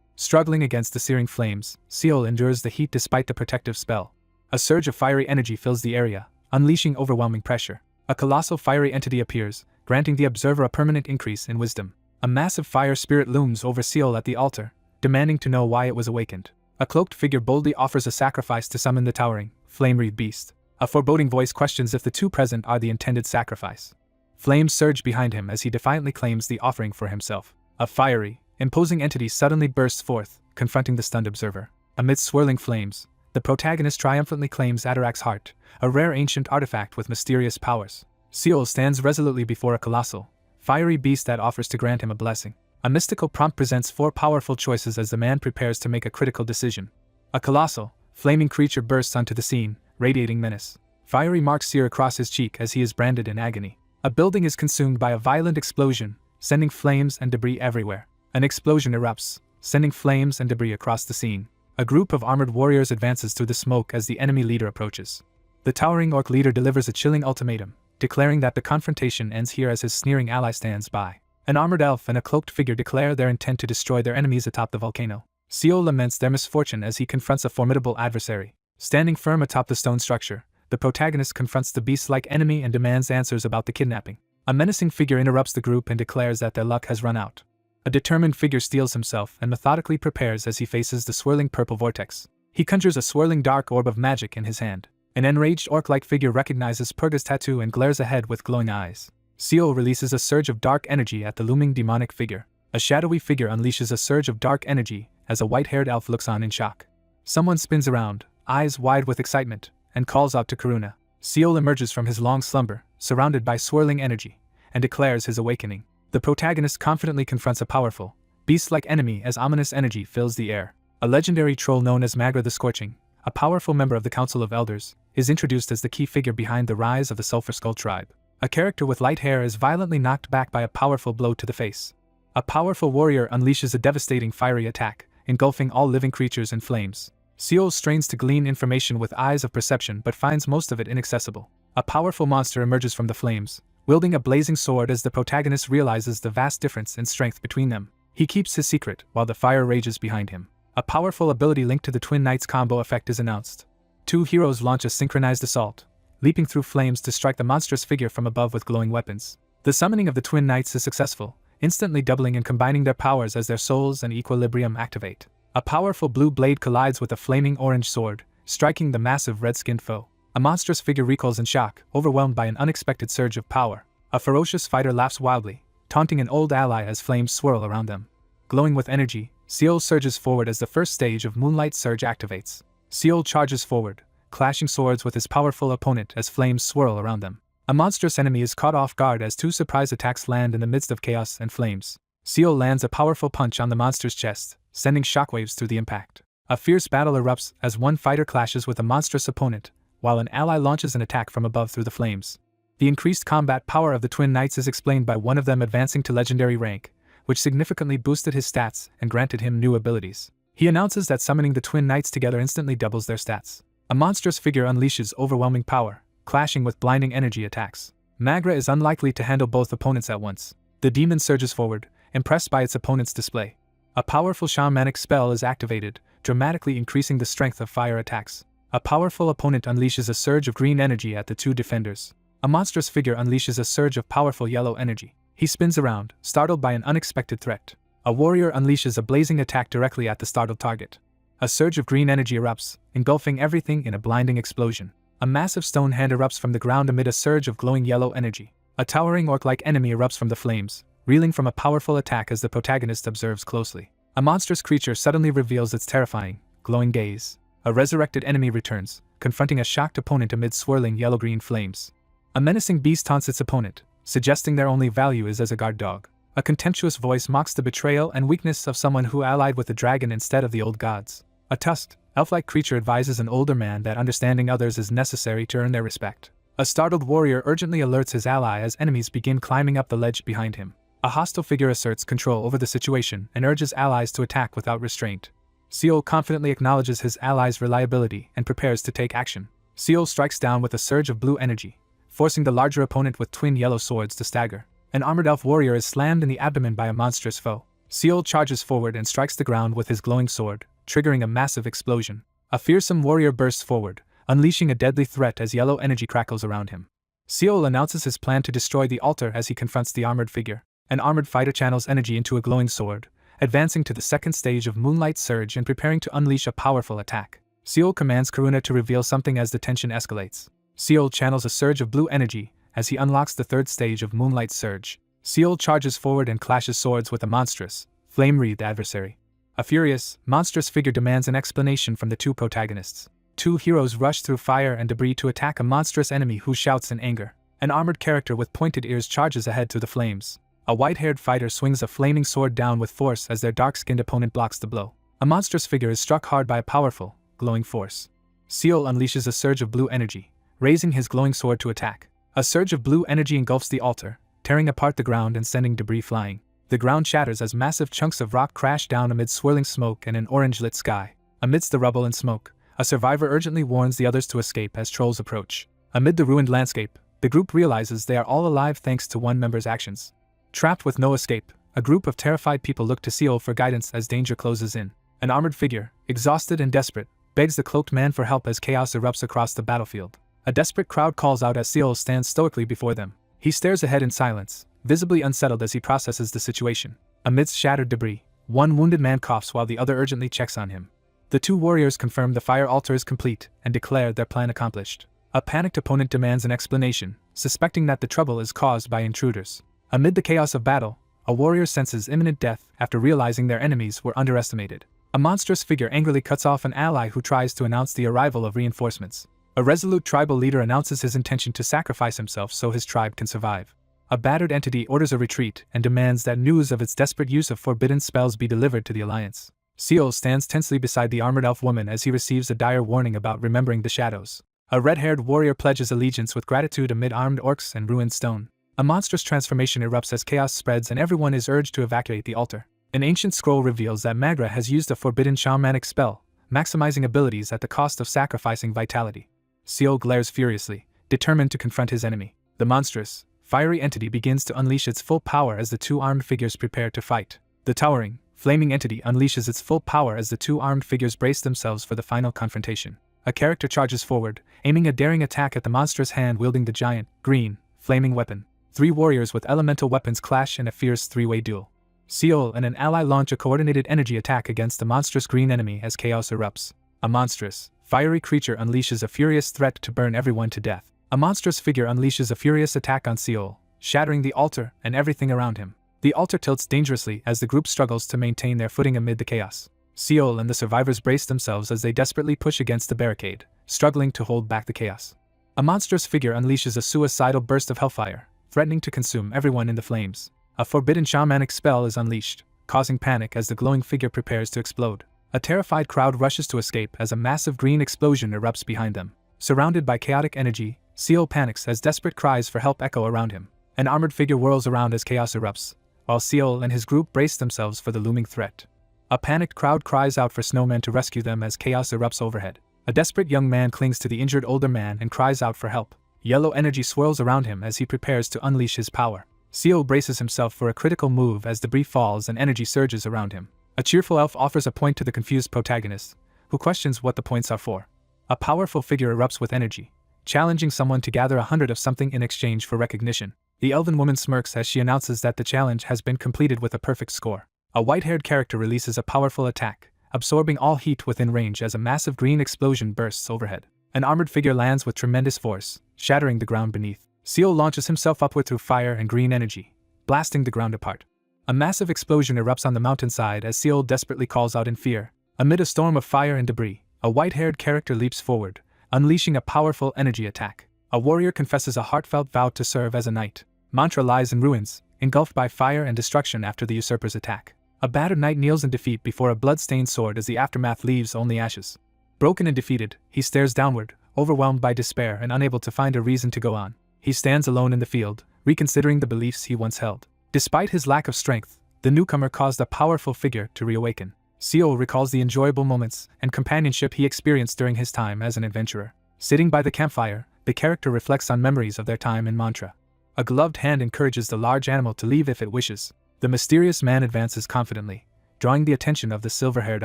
Struggling against the searing flames, Seol endures the heat despite the protective spell. A surge of fiery energy fills the area, unleashing overwhelming pressure. A colossal fiery entity appears, granting the observer a permanent increase in wisdom. A massive fire spirit looms over Seol at the altar, demanding to know why it was awakened. A cloaked figure boldly offers a sacrifice to summon the towering, flame-wreathed beast. A foreboding voice questions if the two present are the intended sacrifice. Flames surge behind him as he defiantly claims the offering for himself. A fiery, imposing entity suddenly bursts forth, confronting the stunned observer. Amidst swirling flames, the protagonist triumphantly claims Atarak's heart, a rare ancient artifact with mysterious powers. Seol stands resolutely before a colossal, fiery beast that offers to grant him a blessing. A mystical prompt presents 4 powerful choices as the man prepares to make a critical decision. A colossal, flaming creature bursts onto the scene, radiating menace. Fiery marks sear across his cheek as he is branded in agony. A building is consumed by a violent explosion, sending flames and debris everywhere. An explosion erupts, sending flames and debris across the scene. A group of armored warriors advances through the smoke as the enemy leader approaches. The towering orc leader delivers a chilling ultimatum, declaring that the confrontation ends here as his sneering ally stands by. An armored elf and a cloaked figure declare their intent to destroy their enemies atop the volcano. Seol laments their misfortune as he confronts a formidable adversary. Standing firm atop the stone structure, the protagonist confronts the beast-like enemy and demands answers about the kidnapping. A menacing figure interrupts the group and declares that their luck has run out. A determined figure steels himself and methodically prepares as he faces the swirling purple vortex. He conjures a swirling dark orb of magic in his hand. An enraged orc-like figure recognizes Purga's tattoo and glares ahead with glowing eyes. Seol releases a surge of dark energy at the looming demonic figure. A shadowy figure unleashes a surge of dark energy as a white-haired elf looks on in shock. Someone spins around, eyes wide with excitement, and calls out to Karuna. Seol emerges from his long slumber, surrounded by swirling energy, and declares his awakening. The protagonist confidently confronts a powerful, beast-like enemy as ominous energy fills the air. A legendary troll known as Magra the Scorching, a powerful member of the Council of Elders, is introduced as the key figure behind the rise of the Sulphur Skull tribe. A character with light hair is violently knocked back by a powerful blow to the face. A powerful warrior unleashes a devastating fiery attack, engulfing all living creatures in flames. Seol strains to glean information with eyes of perception but finds most of it inaccessible. A powerful monster emerges from the flames, wielding a blazing sword as the protagonist realizes the vast difference in strength between them. He keeps his secret while the fire rages behind him. A powerful ability linked to the Twin Knights combo effect is announced. Two heroes launch a synchronized assault, leaping through flames to strike the monstrous figure from above with glowing weapons. The summoning of the Twin Knights is successful, instantly doubling and combining their powers as their souls and equilibrium activate. A powerful blue blade collides with a flaming orange sword, striking the massive red-skinned foe. A monstrous figure recoils in shock, overwhelmed by an unexpected surge of power. A ferocious fighter laughs wildly, taunting an old ally as flames swirl around them. Glowing with energy, Seol surges forward as the first stage of Moonlight Surge activates. Seol charges forward, clashing swords with his powerful opponent as flames swirl around them. A monstrous enemy is caught off guard as two surprise attacks land in the midst of chaos and flames. Seol lands a powerful punch on the monster's chest, sending shockwaves through the impact. A fierce battle erupts as one fighter clashes with a monstrous opponent, while an ally launches an attack from above through the flames. The increased combat power of the Twin Knights is explained by one of them advancing to legendary rank, which significantly boosted his stats and granted him new abilities. He announces that summoning the Twin Knights together instantly doubles their stats. A monstrous figure unleashes overwhelming power, clashing with blinding energy attacks. Magra is unlikely to handle both opponents at once. The demon surges forward, impressed by its opponent's display. A powerful shamanic spell is activated, dramatically increasing the strength of fire attacks. A powerful opponent unleashes a surge of green energy at the two defenders. A monstrous figure unleashes a surge of powerful yellow energy. He spins around, startled by an unexpected threat. A warrior unleashes a blazing attack directly at the startled target. A surge of green energy erupts, engulfing everything in a blinding explosion. A massive stone hand erupts from the ground amid a surge of glowing yellow energy. A towering orc-like enemy erupts from the flames, reeling from a powerful attack as the protagonist observes closely. A monstrous creature suddenly reveals its terrifying, glowing gaze. A resurrected enemy returns, confronting a shocked opponent amid swirling yellow-green flames. A menacing beast taunts its opponent, suggesting their only value is as a guard dog. A contemptuous voice mocks the betrayal and weakness of someone who allied with the dragon instead of the old gods. A tusked, elf-like creature advises an older man that understanding others is necessary to earn their respect. A startled warrior urgently alerts his ally as enemies begin climbing up the ledge behind him. A hostile figure asserts control over the situation and urges allies to attack without restraint. Seol confidently acknowledges his allies' reliability and prepares to take action. Seol strikes down with a surge of blue energy, forcing the larger opponent with twin yellow swords to stagger. An armored elf warrior is slammed in the abdomen by a monstrous foe. Seol charges forward and strikes the ground with his glowing sword, triggering a massive explosion. A fearsome warrior bursts forward, unleashing a deadly threat as yellow energy crackles around him. Seol announces his plan to destroy the altar as he confronts the armored figure. An armored fighter channels energy into a glowing sword, advancing to the second stage of Moonlight Surge and preparing to unleash a powerful attack. Seol commands Karuna to reveal something as the tension escalates. Seol channels a surge of blue energy as he unlocks the third stage of Moonlight Surge. Seol charges forward and clashes swords with a monstrous, flame-wreathed adversary. A furious, monstrous figure demands an explanation from the two protagonists. Two heroes rush through fire and debris to attack a monstrous enemy who shouts in anger. An armored character with pointed ears charges ahead through the flames. A white-haired fighter swings a flaming sword down with force as their dark-skinned opponent blocks the blow. A monstrous figure is struck hard by a powerful, glowing force. Seol unleashes a surge of blue energy, raising his glowing sword to attack. A surge of blue energy engulfs the altar, tearing apart the ground and sending debris flying. The ground shatters as massive chunks of rock crash down amid swirling smoke and an orange-lit sky. Amidst the rubble and smoke, a survivor urgently warns the others to escape as trolls approach. Amid the ruined landscape, the group realizes they are all alive thanks to one member's actions. Trapped with no escape, a group of terrified people look to Seol for guidance as danger closes in. An armored figure, exhausted and desperate, begs the cloaked man for help as chaos erupts across the battlefield. A desperate crowd calls out as Seol stands stoically before them. He stares ahead in silence, visibly unsettled as he processes the situation. Amidst shattered debris, one wounded man coughs while the other urgently checks on him. The two warriors confirm the fire altar is complete and declare their plan accomplished. A panicked opponent demands an explanation, suspecting that the trouble is caused by intruders. Amid the chaos of battle, a warrior senses imminent death after realizing their enemies were underestimated. A monstrous figure angrily cuts off an ally who tries to announce the arrival of reinforcements. A resolute tribal leader announces his intention to sacrifice himself so his tribe can survive. A battered entity orders a retreat and demands that news of its desperate use of forbidden spells be delivered to the Alliance. Seol stands tensely beside the armored elf woman as he receives a dire warning about remembering the shadows. A red-haired warrior pledges allegiance with gratitude amid armed orcs and ruined stone. A monstrous transformation erupts as chaos spreads and everyone is urged to evacuate the altar. An ancient scroll reveals that Magra has used a forbidden shamanic spell, maximizing abilities at the cost of sacrificing vitality. Seol glares furiously, determined to confront his enemy. The monstrous, fiery entity begins to unleash its full power as the two armed figures prepare to fight. The towering, flaming entity unleashes its full power as the two armed figures brace themselves for the final confrontation. A character charges forward, aiming a daring attack at the monstrous hand wielding the giant, green, flaming weapon. Three warriors with elemental weapons clash in a fierce three-way duel. Seol and an ally launch a coordinated energy attack against the monstrous green enemy as chaos erupts. A monstrous, fiery creature unleashes a furious threat to burn everyone to death. A monstrous figure unleashes a furious attack on Seol, shattering the altar and everything around him. The altar tilts dangerously as the group struggles to maintain their footing amid the chaos. Seol and the survivors brace themselves as they desperately push against the barricade, struggling to hold back the chaos. A monstrous figure unleashes a suicidal burst of hellfire, threatening to consume everyone in the flames. A forbidden shamanic spell is unleashed, causing panic as the glowing figure prepares to explode. A terrified crowd rushes to escape as a massive green explosion erupts behind them. Surrounded by chaotic energy, Seol panics as desperate cries for help echo around him. An armored figure whirls around as chaos erupts, while Seol and his group brace themselves for the looming threat. A panicked crowd cries out for snowmen to rescue them as chaos erupts overhead. A desperate young man clings to the injured older man and cries out for help. Yellow energy swirls around him as he prepares to unleash his power. Seol braces himself for a critical move as debris falls and energy surges around him. A cheerful elf offers a point to the confused protagonist, who questions what the points are for. A powerful figure erupts with energy, challenging someone to gather 100 of something in exchange for recognition. The elven woman smirks as she announces that the challenge has been completed with a perfect score. A white-haired character releases a powerful attack, absorbing all heat within range as a massive green explosion bursts overhead. An armored figure lands with tremendous force, shattering the ground beneath. Seol launches himself upward through fire and green energy, blasting the ground apart. A massive explosion erupts on the mountainside as Seol desperately calls out in fear. Amid a storm of fire and debris, a white-haired character leaps forward, unleashing a powerful energy attack. A warrior confesses a heartfelt vow to serve as a knight. Mantra lies in ruins, engulfed by fire and destruction after the usurper's attack. A battered knight kneels in defeat before a blood-stained sword as the aftermath leaves only ashes. Broken and defeated, he stares downward, overwhelmed by despair and unable to find a reason to go on. He stands alone in the field, reconsidering the beliefs he once held. Despite his lack of strength, the newcomer caused a powerful figure to reawaken. Seol recalls the enjoyable moments and companionship he experienced during his time as an adventurer. Sitting by the campfire, the character reflects on memories of their time in Mantra. A gloved hand encourages the large animal to leave if it wishes. The mysterious man advances confidently, drawing the attention of the silver-haired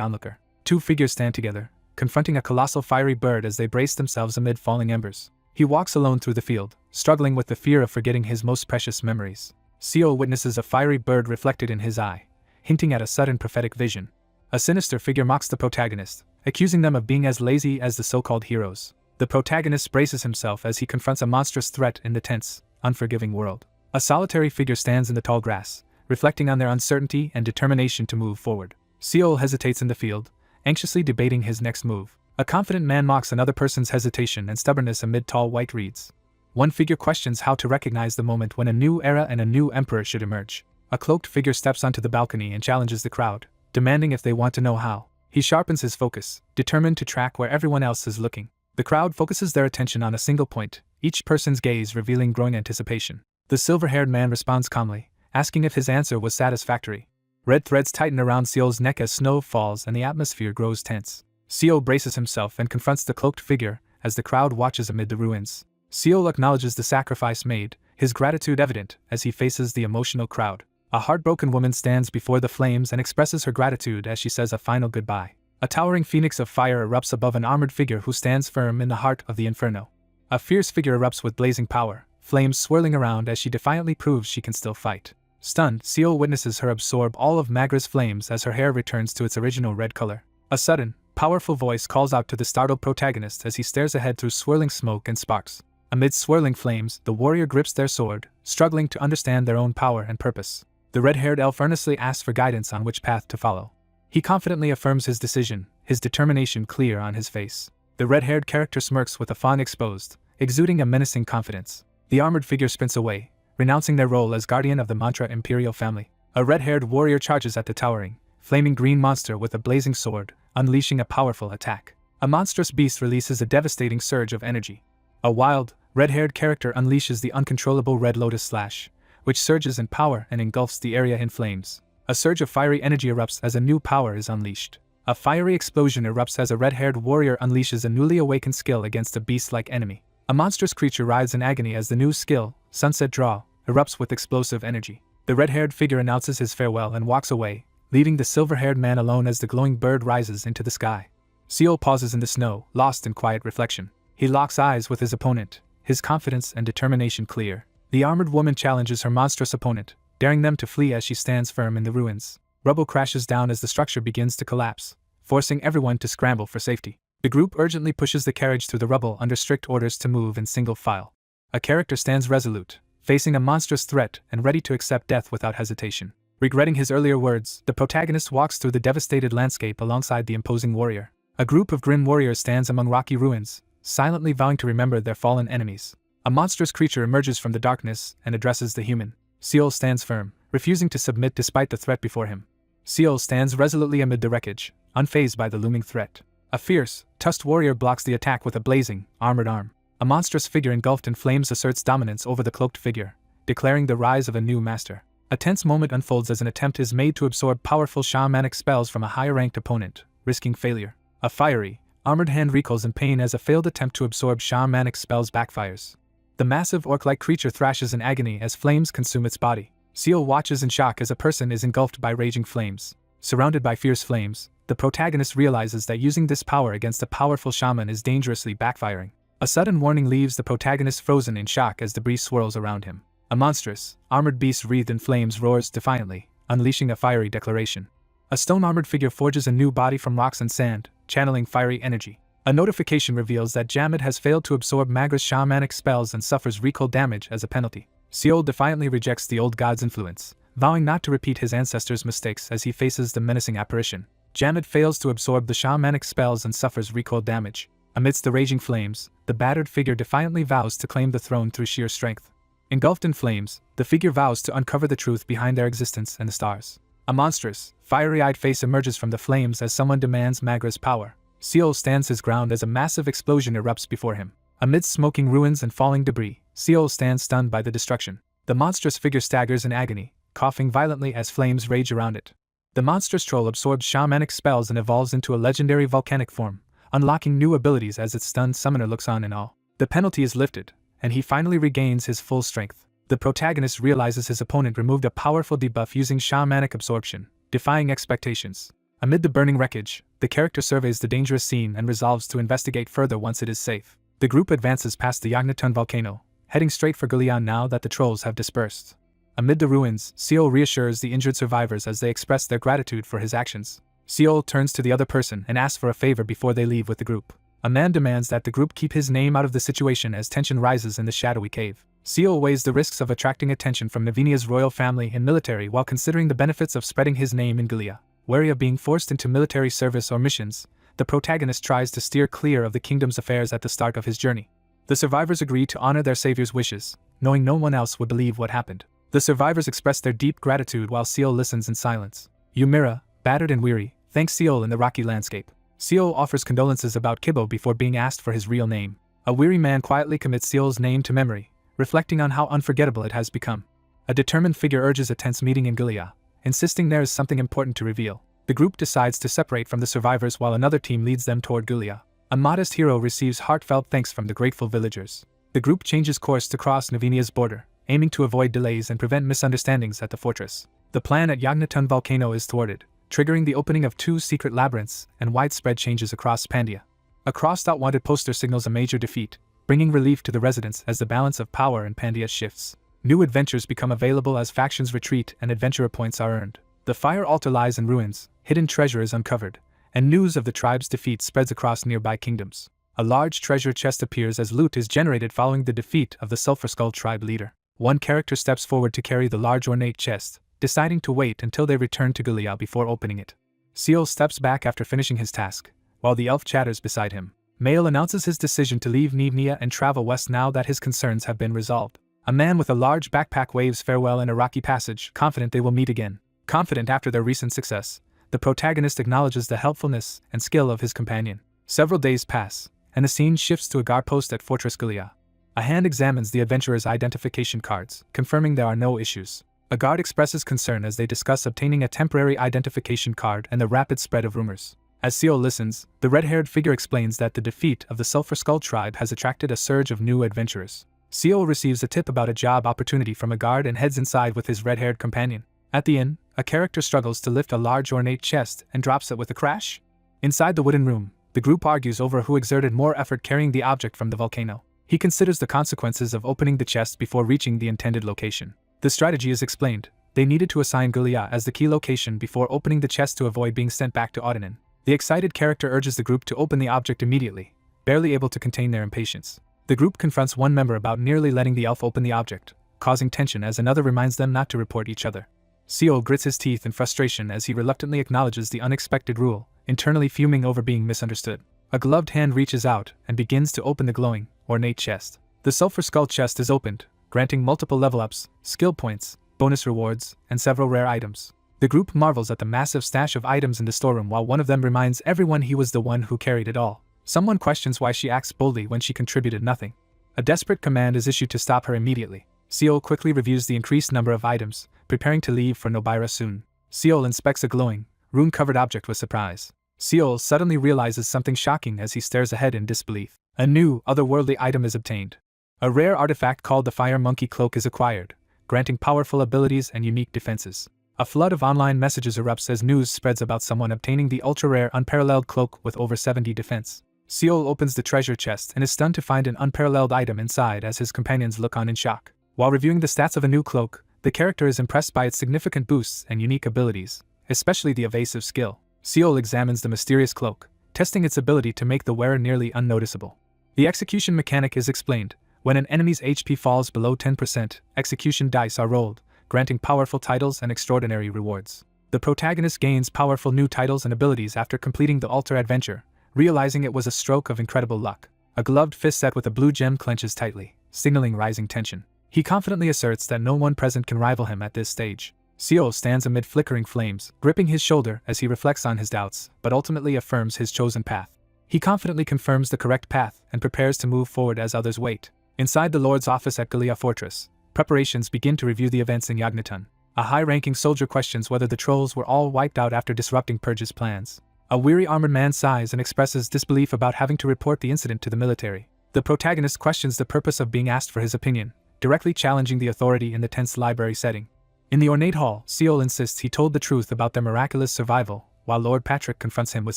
onlooker. Two figures stand together, confronting a colossal fiery bird as they brace themselves amid falling embers. He walks alone through the field, struggling with the fear of forgetting his most precious memories. Seol witnesses a fiery bird reflected in his eye, hinting at a sudden prophetic vision. A sinister figure mocks the protagonist, accusing them of being as lazy as the so-called heroes. The protagonist braces himself as he confronts a monstrous threat in the tense, unforgiving world. A solitary figure stands in the tall grass, reflecting on their uncertainty and determination to move forward. Seol hesitates in the field, anxiously debating his next move. A confident man mocks another person's hesitation and stubbornness amid tall white reeds. One figure questions how to recognize the moment when a new era and a new emperor should emerge. A cloaked figure steps onto the balcony and challenges the crowd, demanding if they want to know how. He sharpens his focus, determined to track where everyone else is looking. The crowd focuses their attention on a single point, each person's gaze revealing growing anticipation. The silver-haired man responds calmly, asking if his answer was satisfactory. Red threads tighten around Seol's neck as snow falls and the atmosphere grows tense. Seol braces himself and confronts the cloaked figure as the crowd watches amid the ruins. Seol acknowledges the sacrifice made, his gratitude evident as he faces the emotional crowd. A heartbroken woman stands before the flames and expresses her gratitude as she says a final goodbye. A towering phoenix of fire erupts above an armored figure who stands firm in the heart of the inferno. A fierce figure erupts with blazing power, flames swirling around as she defiantly proves she can still fight. Stunned, Seol witnesses her absorb all of Magra's flames as her hair returns to its original red color. A sudden, powerful voice calls out to the startled protagonist as he stares ahead through swirling smoke and sparks. Amid swirling flames, the warrior grips their sword, struggling to understand their own power and purpose. The red-haired elf earnestly asks for guidance on which path to follow. He confidently affirms his decision, his determination clear on his face. The red-haired character smirks with a fawn exposed, exuding a menacing confidence. The armored figure sprints away, renouncing their role as guardian of the Mantra imperial family. A red-haired warrior charges at the towering, flaming green monster with a blazing sword, unleashing a powerful attack. A monstrous beast releases a devastating surge of energy. A wild, Red-haired character unleashes the uncontrollable Red Lotus Slash, which surges in power and engulfs the area in flames. A surge of fiery energy erupts as a new power is unleashed. A fiery explosion erupts as a red-haired warrior unleashes a newly awakened skill against a beast-like enemy. A monstrous creature writhes in agony as the new skill, Sunset Draw, erupts with explosive energy. The red-haired figure announces his farewell and walks away, leaving the silver-haired man alone as the glowing bird rises into the sky. Seol pauses in the snow, lost in quiet reflection. He locks eyes with his opponent, his confidence and determination clear. The armored woman challenges her monstrous opponent, daring them to flee as she stands firm in the ruins. Rubble crashes down as the structure begins to collapse, forcing everyone to scramble for safety. The group urgently pushes the carriage through the rubble under strict orders to move in single file. A character stands resolute, facing a monstrous threat and ready to accept death without hesitation. Regretting his earlier words, the protagonist walks through the devastated landscape alongside the imposing warrior. A group of grim warriors stands among rocky ruins, silently vowing to remember their fallen enemies. A monstrous creature emerges from the darkness and addresses the human. Seol stands firm, refusing to submit despite the threat before him. Seol stands resolutely amid the wreckage, unfazed by the looming threat. A fierce, tusked warrior blocks the attack with a blazing, armored arm. A monstrous figure engulfed in flames asserts dominance over the cloaked figure, declaring the rise of a new master. A tense moment unfolds as an attempt is made to absorb powerful shamanic spells from a higher-ranked opponent, risking failure. A fiery, armored hand recoils in pain as a failed attempt to absorb shamanic spells backfires. The massive orc-like creature thrashes in agony as flames consume its body. Seol watches in shock as a person is engulfed by raging flames. Surrounded by fierce flames, the protagonist realizes that using this power against a powerful shaman is dangerously backfiring. A sudden warning leaves the protagonist frozen in shock as debris swirls around him. A monstrous, armored beast wreathed in flames roars defiantly, unleashing a fiery declaration. A stone-armored figure forges a new body from rocks and sand, channeling fiery energy. A notification reveals that Jamid has failed to absorb Magra's shamanic spells and suffers recoil damage as a penalty. Seol defiantly rejects the old god's influence, vowing not to repeat his ancestors' mistakes as he faces the menacing apparition. Jamid fails to absorb the shamanic spells and suffers recoil damage. Amidst the raging flames, the battered figure defiantly vows to claim the throne through sheer strength. Engulfed in flames, the figure vows to uncover the truth behind their existence and the stars. A monstrous, fiery-eyed face emerges from the flames as someone demands Magra's power. Seol stands his ground as a massive explosion erupts before him. Amidst smoking ruins and falling debris, Seol stands stunned by the destruction. The monstrous figure staggers in agony, coughing violently as flames rage around it. The monstrous troll absorbs shamanic spells and evolves into a legendary volcanic form, unlocking new abilities as its stunned summoner looks on in awe. The penalty is lifted, and he finally regains his full strength. The protagonist realizes his opponent removed a powerful debuff using shamanic absorption, defying expectations. Amid the burning wreckage, the character surveys the dangerous scene and resolves to investigate further once it is safe. The group advances past the Yagnatun volcano, heading straight for Gulian now that the trolls have dispersed. Amid the ruins, Seol reassures the injured survivors as they express their gratitude for his actions. Seol turns to the other person and asks for a favor before they leave with the group. A man demands that the group keep his name out of the situation as tension rises in the shadowy cave. Seol weighs the risks of attracting attention from Navinia's royal family and military while considering the benefits of spreading his name in Gilia. Wary of being forced into military service or missions, the protagonist tries to steer clear of the kingdom's affairs at the start of his journey. The survivors agree to honor their savior's wishes, knowing no one else would believe what happened. The survivors express their deep gratitude while Seol listens in silence. Ymira, battered and weary, thanks Seol in the rocky landscape. Seol offers condolences about Kibo before being asked for his real name. A weary man quietly commits Seol's name to memory, reflecting on how unforgettable it has become. A determined figure urges a tense meeting in Gilia, insisting there is something important to reveal. The group decides to separate from the survivors while another team leads them toward Gilia. A modest hero receives heartfelt thanks from the grateful villagers. The group changes course to cross Navinia's border, aiming to avoid delays and prevent misunderstandings at the fortress. The plan at Yagnatun volcano is thwarted, triggering the opening of 2 secret labyrinths and widespread changes across Pandia. A crossed-out wanted poster signals a major defeat, bringing relief to the residents as the balance of power in Pandia shifts. New adventures become available as factions retreat and adventurer points are earned. The fire altar lies in ruins, hidden treasure is uncovered, and news of the tribe's defeat spreads across nearby kingdoms. A large treasure chest appears as loot is generated following the defeat of the Sulphur Skull tribe leader. One character steps forward to carry the large ornate chest, deciding to wait until they return to Gilia before opening it. Seol steps back after finishing his task, while the elf chatters beside him. Mael announces his decision to leave Nivnia and travel west now that his concerns have been resolved. A man with a large backpack waves farewell in a rocky passage, confident they will meet again. Confident after their recent success, the protagonist acknowledges the helpfulness and skill of his companion. Several days pass, and the scene shifts to a guard post at Fortress Gilia. A hand examines the adventurer's identification cards, confirming there are no issues. A guard expresses concern as they discuss obtaining a temporary identification card and the rapid spread of rumors. As Seol listens, the red-haired figure explains that the defeat of the Sulphur Skull tribe has attracted a surge of new adventurers. Seol receives a tip about a job opportunity from a guard and heads inside with his red-haired companion. At the inn, a character struggles to lift a large ornate chest and drops it with a crash. Inside the wooden room, the group argues over who exerted more effort carrying the object from the volcano. He considers the consequences of opening the chest before reaching the intended location. The strategy is explained. They needed to assign Gulia as the key location before opening the chest to avoid being sent back to Odanin. The excited character urges the group to open the object immediately, barely able to contain their impatience. The group confronts one member about nearly letting the elf open the object, causing tension as another reminds them not to report each other. Seol grits his teeth in frustration as he reluctantly acknowledges the unexpected rule, internally fuming over being misunderstood. A gloved hand reaches out and begins to open the glowing, ornate chest. The Sulphur Skull chest is opened, granting multiple level-ups, skill points, bonus rewards, and several rare items. The group marvels at the massive stash of items in the storeroom while one of them reminds everyone he was the one who carried it all. Someone questions why she acts boldly when she contributed nothing. A desperate command is issued to stop her immediately. Seol quickly reviews the increased number of items, preparing to leave for Nobira soon. Seol inspects a glowing, rune-covered object with surprise. Seol suddenly realizes something shocking as he stares ahead in disbelief. A new, otherworldly item is obtained. A rare artifact called the Fire Monkey Cloak is acquired, granting powerful abilities and unique defenses. A flood of online messages erupts as news spreads about someone obtaining the ultra-rare unparalleled cloak with over 70 defense. Seol opens the treasure chest and is stunned to find an unparalleled item inside as his companions look on in shock. While reviewing the stats of a new cloak, the character is impressed by its significant boosts and unique abilities, especially the evasive skill. Seol examines the mysterious cloak, testing its ability to make the wearer nearly unnoticeable. The execution mechanic is explained. When an enemy's HP falls below 10%, execution dice are rolled, granting powerful titles and extraordinary rewards. The protagonist gains powerful new titles and abilities after completing the altar adventure, realizing it was a stroke of incredible luck. A gloved fist set with a blue gem clenches tightly, signaling rising tension. He confidently asserts that no one present can rival him at this stage. Seol stands amid flickering flames, gripping his shoulder as he reflects on his doubts, but ultimately affirms his chosen path. He confidently confirms the correct path and prepares to move forward as others wait. Inside the Lord's office at Galia Fortress, preparations begin to review the events in Yagnaton. A high-ranking soldier questions whether the trolls were all wiped out after disrupting Purge's plans. A weary armored man sighs and expresses disbelief about having to report the incident to the military. The protagonist questions the purpose of being asked for his opinion, directly challenging the authority in the tense library setting. In the ornate hall, Seol insists he told the truth about their miraculous survival, while Lord Patrick confronts him with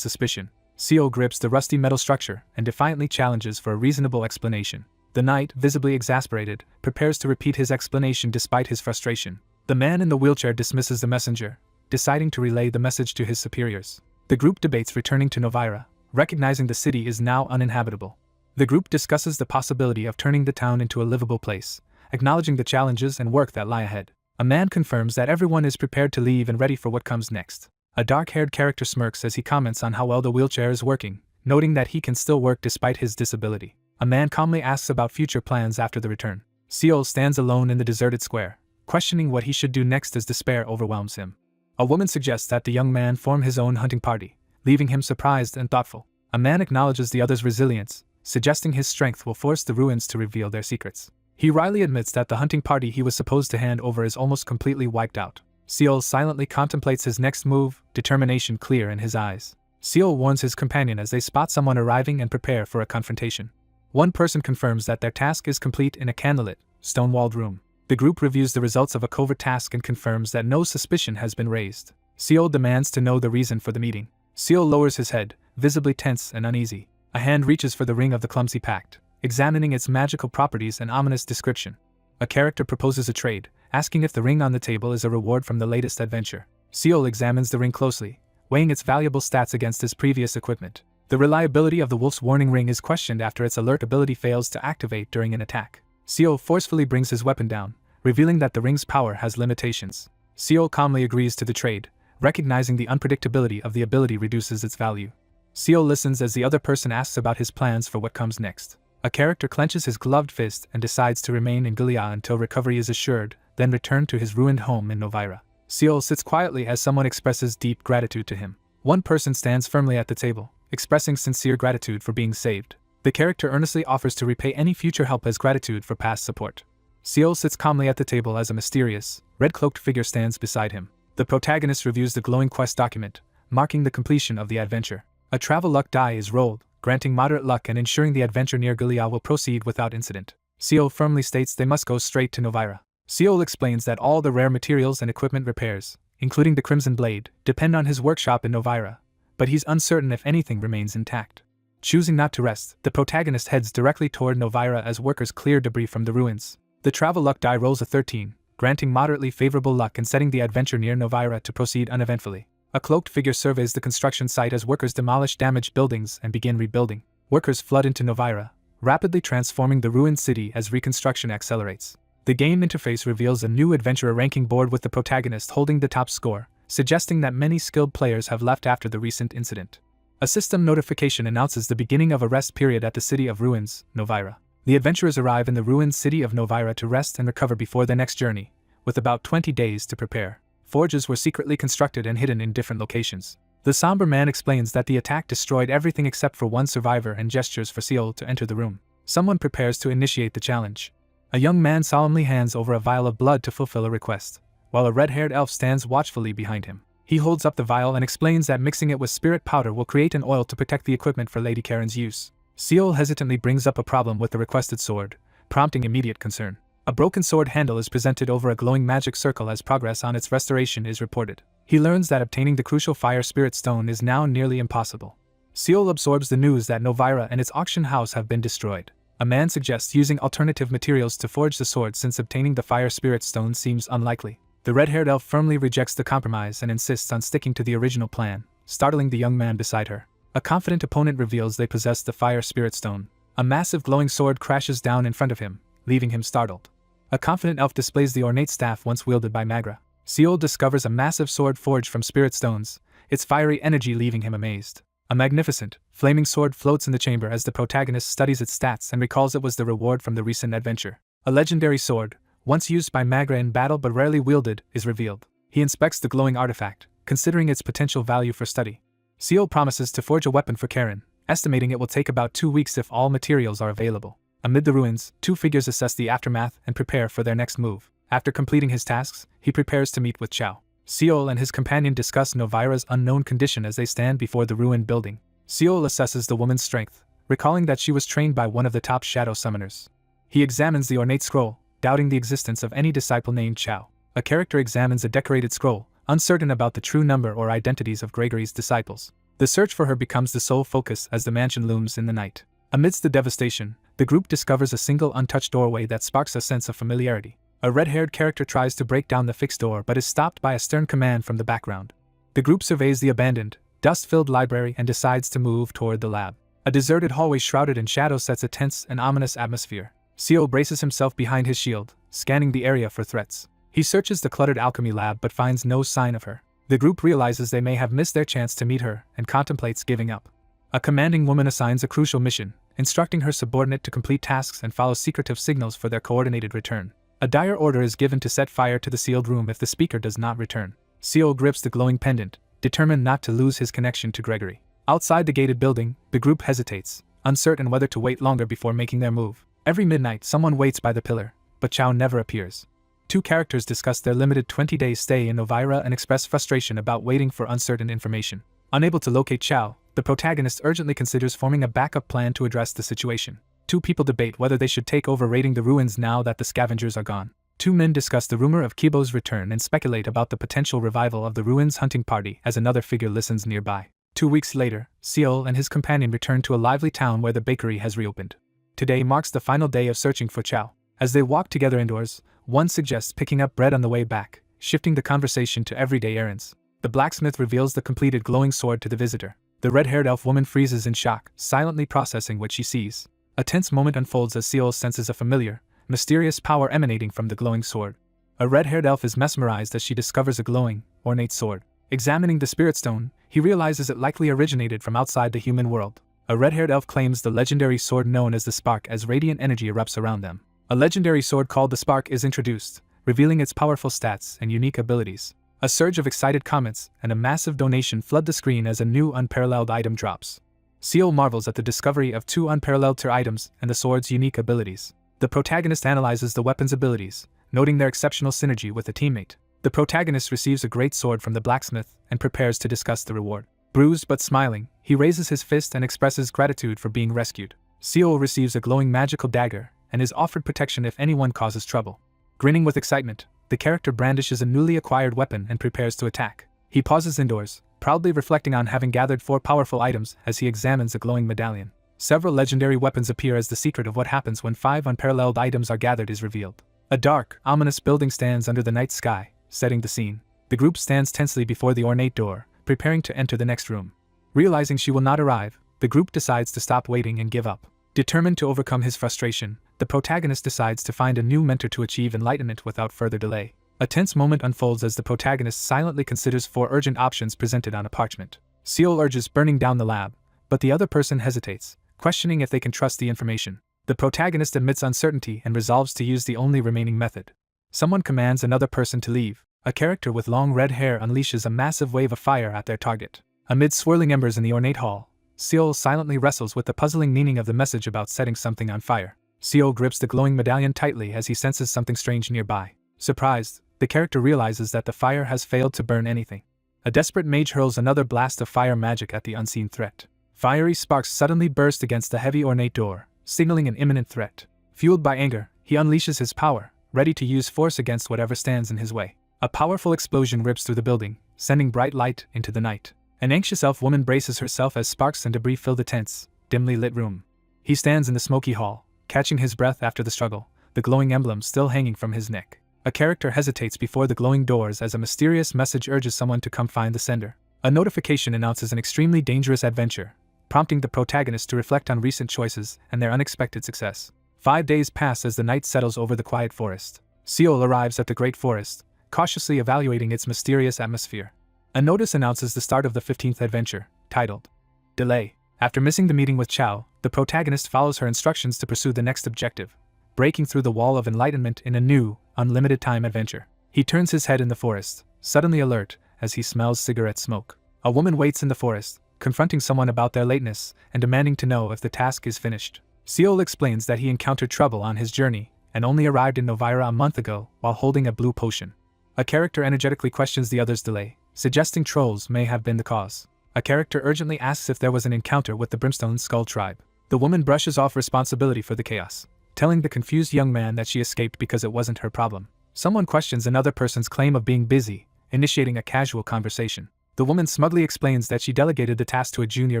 suspicion. Seol grips the rusty metal structure and defiantly challenges for a reasonable explanation. The knight, visibly exasperated, prepares to repeat his explanation despite his frustration. The man in the wheelchair dismisses the messenger, deciding to relay the message to his superiors. The group debates returning to Novira, recognizing the city is now uninhabitable. The group discusses the possibility of turning the town into a livable place, acknowledging the challenges and work that lie ahead. A man confirms that everyone is prepared to leave and ready for what comes next. A dark-haired character smirks as he comments on how well the wheelchair is working, noting that he can still work despite his disability. A man calmly asks about future plans after the return. Seol stands alone in the deserted square, questioning what he should do next as despair overwhelms him. A woman suggests that the young man form his own hunting party, leaving him surprised and thoughtful. A man acknowledges the other's resilience, suggesting his strength will force the ruins to reveal their secrets. He wryly admits that the hunting party he was supposed to hand over is almost completely wiped out. Seol silently contemplates his next move, determination clear in his eyes. Seol warns his companion as they spot someone arriving and prepare for a confrontation. One person confirms that their task is complete in a candlelit, stone-walled room. The group reviews the results of a covert task and confirms that no suspicion has been raised. Seol demands to know the reason for the meeting. Seol lowers his head, visibly tense and uneasy. A hand reaches for the ring of the clumsy pact, examining its magical properties and ominous description. A character proposes a trade, asking if the ring on the table is a reward from the latest adventure. Seol examines the ring closely, weighing its valuable stats against his previous equipment. The reliability of the Wolf's Warning ring is questioned after its alert ability fails to activate during an attack. Seol forcefully brings his weapon down, revealing that the ring's power has limitations. Seol calmly agrees to the trade, recognizing the unpredictability of the ability reduces its value. Seol listens as the other person asks about his plans for what comes next. A character clenches his gloved fist and decides to remain in Gilead until recovery is assured, then return to his ruined home in Novira. Seol sits quietly as someone expresses deep gratitude to him. One person stands firmly at the table, expressing sincere gratitude for being saved. The character earnestly offers to repay any future help as gratitude for past support. Seol sits calmly at the table as a mysterious, red-cloaked figure stands beside him. The protagonist reviews the glowing quest document, marking the completion of the adventure. A travel luck die is rolled, granting moderate luck and ensuring the adventure near Gilead will proceed without incident. Seol firmly states they must go straight to Novira. Seol explains that all the rare materials and equipment repairs, including the Crimson Blade, depend on his workshop in Novira, but he's uncertain if anything remains intact. Choosing not to rest, the protagonist heads directly toward Novira as workers clear debris from the ruins. The travel luck die rolls a 13, granting moderately favorable luck and setting the adventure near Novira to proceed uneventfully. A cloaked figure surveys the construction site as workers demolish damaged buildings and begin rebuilding. Workers flood into Novira, rapidly transforming the ruined city as reconstruction accelerates. The game interface reveals a new adventurer ranking board with the protagonist holding the top score, suggesting that many skilled players have left after the recent incident. A system notification announces the beginning of a rest period at the city of ruins, Novira. The adventurers arrive in the ruined city of Novira to rest and recover before their next journey, with about 20 days to prepare. Forges were secretly constructed and hidden in different locations. The somber man explains that the attack destroyed everything except for one survivor and gestures for Seol to enter the room. Someone prepares to initiate the challenge. A young man solemnly hands over a vial of blood to fulfill a request, while a red-haired elf stands watchfully behind him. He holds up the vial and explains that mixing it with spirit powder will create an oil to protect the equipment for Lady Karen's use. Seol hesitantly brings up a problem with the requested sword, prompting immediate concern. A broken sword handle is presented over a glowing magic circle as progress on its restoration is reported. He learns that obtaining the crucial fire spirit stone is now nearly impossible. Seol absorbs the news that Novira and its auction house have been destroyed. A man suggests using alternative materials to forge the sword since obtaining the fire spirit stone seems unlikely. The red-haired elf firmly rejects the compromise and insists on sticking to the original plan, startling the young man beside her. A confident opponent reveals they possess the fire spirit stone. A massive glowing sword crashes down in front of him, leaving him startled. A confident elf displays the ornate staff once wielded by Magra. Seol discovers a massive sword forged from spirit stones, its fiery energy leaving him amazed. A magnificent, flaming sword floats in the chamber as the protagonist studies its stats and recalls it was the reward from the recent adventure. A legendary sword, once used by Magra in battle but rarely wielded, is revealed. He inspects the glowing artifact, considering its potential value for study. Seol promises to forge a weapon for Karen, estimating it will take about 2 weeks if all materials are available. Amid the ruins, two figures assess the aftermath and prepare for their next move. After completing his tasks, he prepares to meet with Chao. Seol and his companion discuss Novira's unknown condition as they stand before the ruined building. Seol assesses the woman's strength, recalling that she was trained by one of the top shadow summoners. He examines the ornate scroll, doubting the existence of any disciple named Chao. A character examines a decorated scroll, uncertain about the true number or identities of Gregory's disciples. The search for her becomes the sole focus as the mansion looms in the night. Amidst the devastation, the group discovers a single untouched doorway that sparks a sense of familiarity. A red-haired character tries to break down the fixed door but is stopped by a stern command from the background. The group surveys the abandoned, dust-filled library and decides to move toward the lab. A deserted hallway shrouded in shadow sets a tense and ominous atmosphere. Seol braces himself behind his shield, scanning the area for threats. He searches the cluttered alchemy lab but finds no sign of her. The group realizes they may have missed their chance to meet her and contemplates giving up. A commanding woman assigns a crucial mission, instructing her subordinate to complete tasks and follow secretive signals for their coordinated return. A dire order is given to set fire to the sealed room if the speaker does not return. Seol grips the glowing pendant, determined not to lose his connection to Gregory. Outside the gated building, the group hesitates, uncertain whether to wait longer before making their move. Every midnight, someone waits by the pillar, but Chao never appears. Two characters discuss their limited 20-day stay in Novira and express frustration about waiting for uncertain information. Unable to locate Chao, the protagonist urgently considers forming a backup plan to address the situation. Two people debate whether they should take over raiding the ruins now that the scavengers are gone. Two men discuss the rumor of Kibo's return and speculate about the potential revival of the ruins hunting party as another figure listens nearby. 2 weeks later, Seol and his companion return to a lively town where the bakery has reopened. Today marks the final day of searching for Chao. As they walk together indoors, one suggests picking up bread on the way back, shifting the conversation to everyday errands. The blacksmith reveals the completed glowing sword to the visitor. The red-haired elf woman freezes in shock, silently processing what she sees. A tense moment unfolds as Seol senses a familiar, mysterious power emanating from the glowing sword. A red-haired elf is mesmerized as she discovers a glowing, ornate sword. Examining the spirit stone, he realizes it likely originated from outside the human world. A red-haired elf claims the legendary sword known as the Spark as radiant energy erupts around them. A legendary sword called the Spark is introduced, revealing its powerful stats and unique abilities. A surge of excited comments and a massive donation flood the screen as a new unparalleled item drops. Seal marvels at the discovery of two unparalleled tier items and the sword's unique abilities. The protagonist analyzes the weapon's abilities, noting their exceptional synergy with a teammate. The protagonist receives a great sword from the blacksmith and prepares to discuss the reward. Bruised but smiling, he raises his fist and expresses gratitude for being rescued. Seal receives a glowing magical dagger and is offered protection if anyone causes trouble. Grinning with excitement, the character brandishes a newly acquired weapon and prepares to attack. He pauses indoors, proudly reflecting on having gathered 4 powerful items as he examines a glowing medallion. Several legendary weapons appear as the secret of what happens when 5 unparalleled items are gathered is revealed. A dark, ominous building stands under the night sky, setting the scene. The group stands tensely before the ornate door, preparing to enter the next room. Realizing she will not arrive, the group decides to stop waiting and give up. Determined to overcome his frustration, the protagonist decides to find a new mentor to achieve enlightenment without further delay. A tense moment unfolds as the protagonist silently considers 4 urgent options presented on a parchment. Seal urges burning down the lab, but the other person hesitates, questioning if they can trust the information. The protagonist admits uncertainty and resolves to use the only remaining method. Someone commands another person to leave. A character with long red hair unleashes a massive wave of fire at their target. Amid swirling embers in the ornate hall, Seal silently wrestles with the puzzling meaning of the message about setting something on fire. Seal grips the glowing medallion tightly as he senses something strange nearby. Surprised, the character realizes that the fire has failed to burn anything. A desperate mage hurls another blast of fire magic at the unseen threat. Fiery sparks suddenly burst against the heavy ornate door, signaling an imminent threat. Fueled by anger, he unleashes his power, ready to use force against whatever stands in his way. A powerful explosion rips through the building, sending bright light into the night. An anxious elf woman braces herself as sparks and debris fill the tense, dimly lit room. He stands in the smoky hall, catching his breath after the struggle, the glowing emblem still hanging from his neck. A character hesitates before the glowing doors as a mysterious message urges someone to come find the sender. A notification announces an extremely dangerous adventure, prompting the protagonist to reflect on recent choices and their unexpected success. 5 days pass as the night settles over the quiet forest. Seal arrives at the great forest, cautiously evaluating its mysterious atmosphere. A notice announces the start of the 15th adventure, titled Delay. After missing the meeting with Chao, the protagonist follows her instructions to pursue the next objective, breaking through the wall of enlightenment in a new, unlimited time adventure. He turns his head in the forest, suddenly alert as he smells cigarette smoke. A woman waits in the forest, confronting someone about their lateness and demanding to know if the task is finished. Seal explains that he encountered trouble on his journey and only arrived in Novira a month ago while holding a blue potion. A character energetically questions the other's delay, suggesting trolls may have been the cause. A character urgently asks if there was an encounter with the Brimstone Skull tribe. The woman brushes off responsibility for the chaos, telling the confused young man that she escaped because it wasn't her problem. Someone questions another person's claim of being busy, initiating a casual conversation. The woman smugly explains that she delegated the task to a junior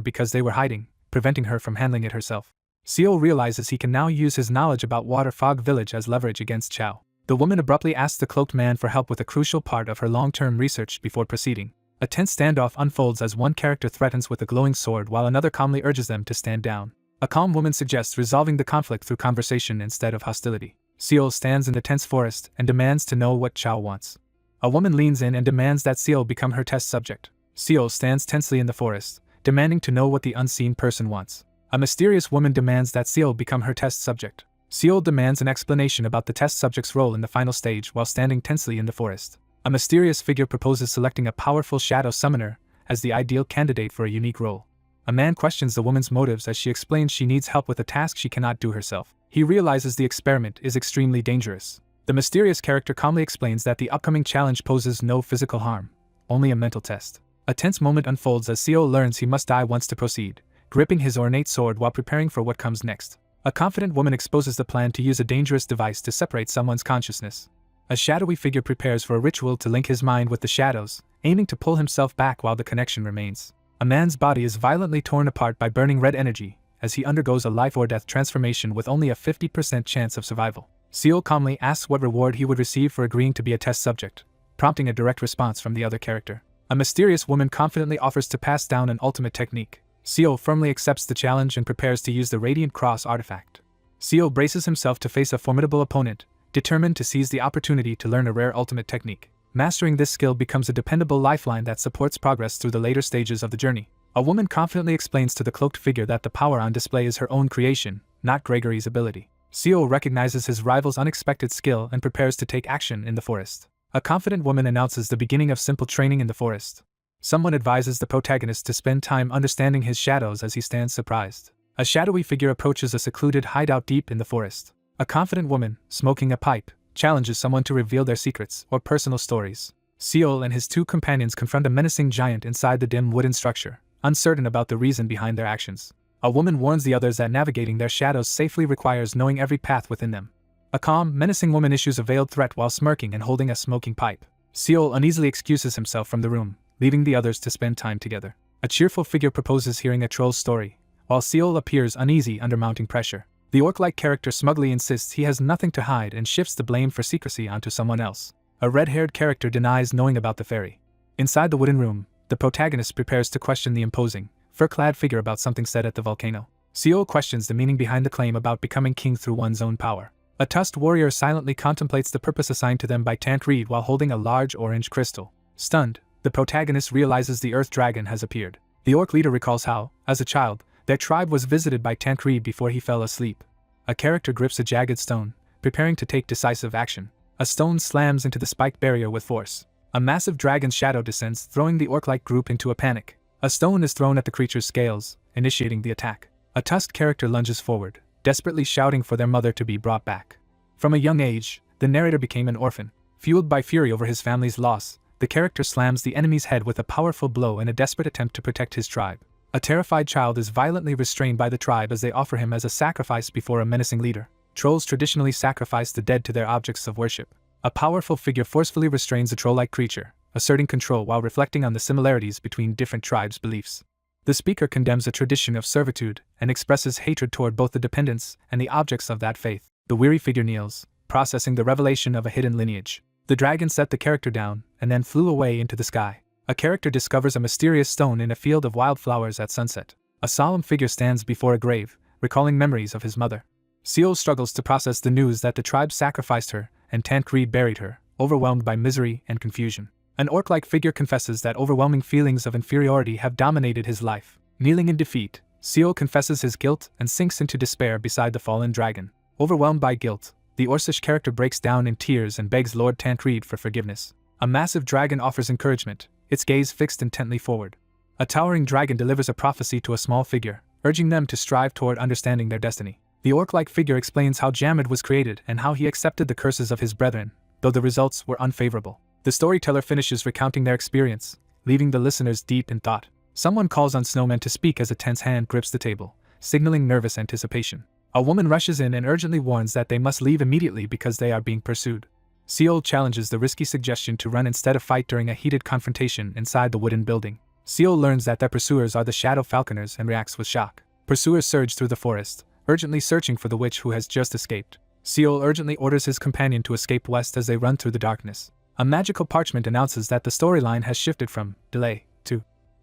because they were hiding, preventing her from handling it herself. Seal realizes he can now use his knowledge about Water Fog Village as leverage against Chao. The woman abruptly asks the cloaked man for help with a crucial part of her long-term research before proceeding. A tense standoff unfolds as one character threatens with a glowing sword while another calmly urges them to stand down. A calm woman suggests resolving the conflict through conversation instead of hostility. Seal stands in the tense forest and demands to know what Chao wants. A woman leans in and demands that Seal become her test subject. Seal stands tensely in the forest, demanding to know what the unseen person wants. A mysterious woman demands that Seal become her test subject. Seal demands an explanation about the test subject's role in the final stage while standing tensely in the forest. A mysterious figure proposes selecting a powerful shadow summoner as the ideal candidate for a unique role. A man questions the woman's motives as she explains she needs help with a task she cannot do herself. He realizes the experiment is extremely dangerous. The mysterious character calmly explains that the upcoming challenge poses no physical harm, only a mental test. A tense moment unfolds as Seal learns he must die once to proceed, gripping his ornate sword while preparing for what comes next. A confident woman exposes the plan to use a dangerous device to separate someone's consciousness. A shadowy figure prepares for a ritual to link his mind with the shadows, aiming to pull himself back while the connection remains. A man's body is violently torn apart by burning red energy, as he undergoes a life-or-death transformation with only a 50% chance of survival. Seal calmly asks what reward he would receive for agreeing to be a test subject, prompting a direct response from the other character. A mysterious woman confidently offers to pass down an ultimate technique. Seal firmly accepts the challenge and prepares to use the Radiant Cross artifact. Seal braces himself to face a formidable opponent, determined to seize the opportunity to learn a rare ultimate technique. Mastering this skill becomes a dependable lifeline that supports progress through the later stages of the journey. A woman confidently explains to the cloaked figure that the power on display is her own creation, not Gregory's ability. Seal recognizes his rival's unexpected skill and prepares to take action in the forest. A confident woman announces the beginning of simple training in the forest. Someone advises the protagonist to spend time understanding his shadows as he stands surprised. A shadowy figure approaches a secluded hideout deep in the forest. A confident woman, smoking a pipe, challenges someone to reveal their secrets or personal stories. Seol and his two companions confront a menacing giant inside the dim wooden structure, uncertain about the reason behind their actions. A woman warns the others that navigating their shadows safely requires knowing every path within them. A calm, menacing woman issues a veiled threat while smirking and holding a smoking pipe. Seol uneasily excuses himself from the room, leaving the others to spend time together. A cheerful figure proposes hearing a troll's story, while Seol appears uneasy under mounting pressure. The orc-like character smugly insists he has nothing to hide and shifts the blame for secrecy onto someone else. A red-haired character denies knowing about the fairy. Inside the wooden room, the protagonist prepares to question the imposing, fur-clad figure about something said at the volcano. Seol questions the meaning behind the claim about becoming king through one's own power. A tusked warrior silently contemplates the purpose assigned to them by Tancred while holding a large orange crystal. Stunned, the protagonist realizes the earth dragon has appeared. The orc leader recalls how, as a child, their tribe was visited by Tancred before he fell asleep. A character grips a jagged stone, preparing to take decisive action. A stone slams into the spiked barrier with force. A massive dragon's shadow descends, throwing the orc-like group into a panic. A stone is thrown at the creature's scales, initiating the attack. A tusked character lunges forward, desperately shouting for their mother to be brought back. From a young age, the narrator became an orphan. Fueled by fury over his family's loss, the character slams the enemy's head with a powerful blow in a desperate attempt to protect his tribe. A terrified child is violently restrained by the tribe as they offer him as a sacrifice before a menacing leader. Trolls traditionally sacrifice the dead to their objects of worship. A powerful figure forcefully restrains a troll-like creature, asserting control while reflecting on the similarities between different tribes' beliefs. The speaker condemns a tradition of servitude and expresses hatred toward both the dependents and the objects of that faith. The weary figure kneels, processing the revelation of a hidden lineage. The dragon set the character down and then flew away into the sky. A character discovers a mysterious stone in a field of wildflowers at sunset. A solemn figure stands before a grave, recalling memories of his mother. Seol struggles to process the news that the tribe sacrificed her and Tancred buried her, overwhelmed by misery and confusion. An orc-like figure confesses that overwhelming feelings of inferiority have dominated his life. Kneeling in defeat, Seol confesses his guilt and sinks into despair beside the fallen dragon. Overwhelmed by guilt, the Orcish character breaks down in tears and begs Lord Tancred for forgiveness. A massive dragon offers encouragement, its gaze fixed intently forward. A towering dragon delivers a prophecy to a small figure, urging them to strive toward understanding their destiny. The orc-like figure explains how Jamad was created and how he accepted the curses of his brethren, though the results were unfavorable. The storyteller finishes recounting their experience, leaving the listeners deep in thought. Someone calls on Snowman to speak as a tense hand grips the table, signaling nervous anticipation. A woman rushes in and urgently warns that they must leave immediately because they are being pursued. Seol challenges the risky suggestion to run instead of fight during a heated confrontation inside the wooden building. Seol learns that their pursuers are the Shadow Falconers and reacts with shock. Pursuers surge through the forest, urgently searching for the witch who has just escaped. Seol urgently orders his companion to escape west as they run through the darkness. A magical parchment announces that the storyline has shifted from delay to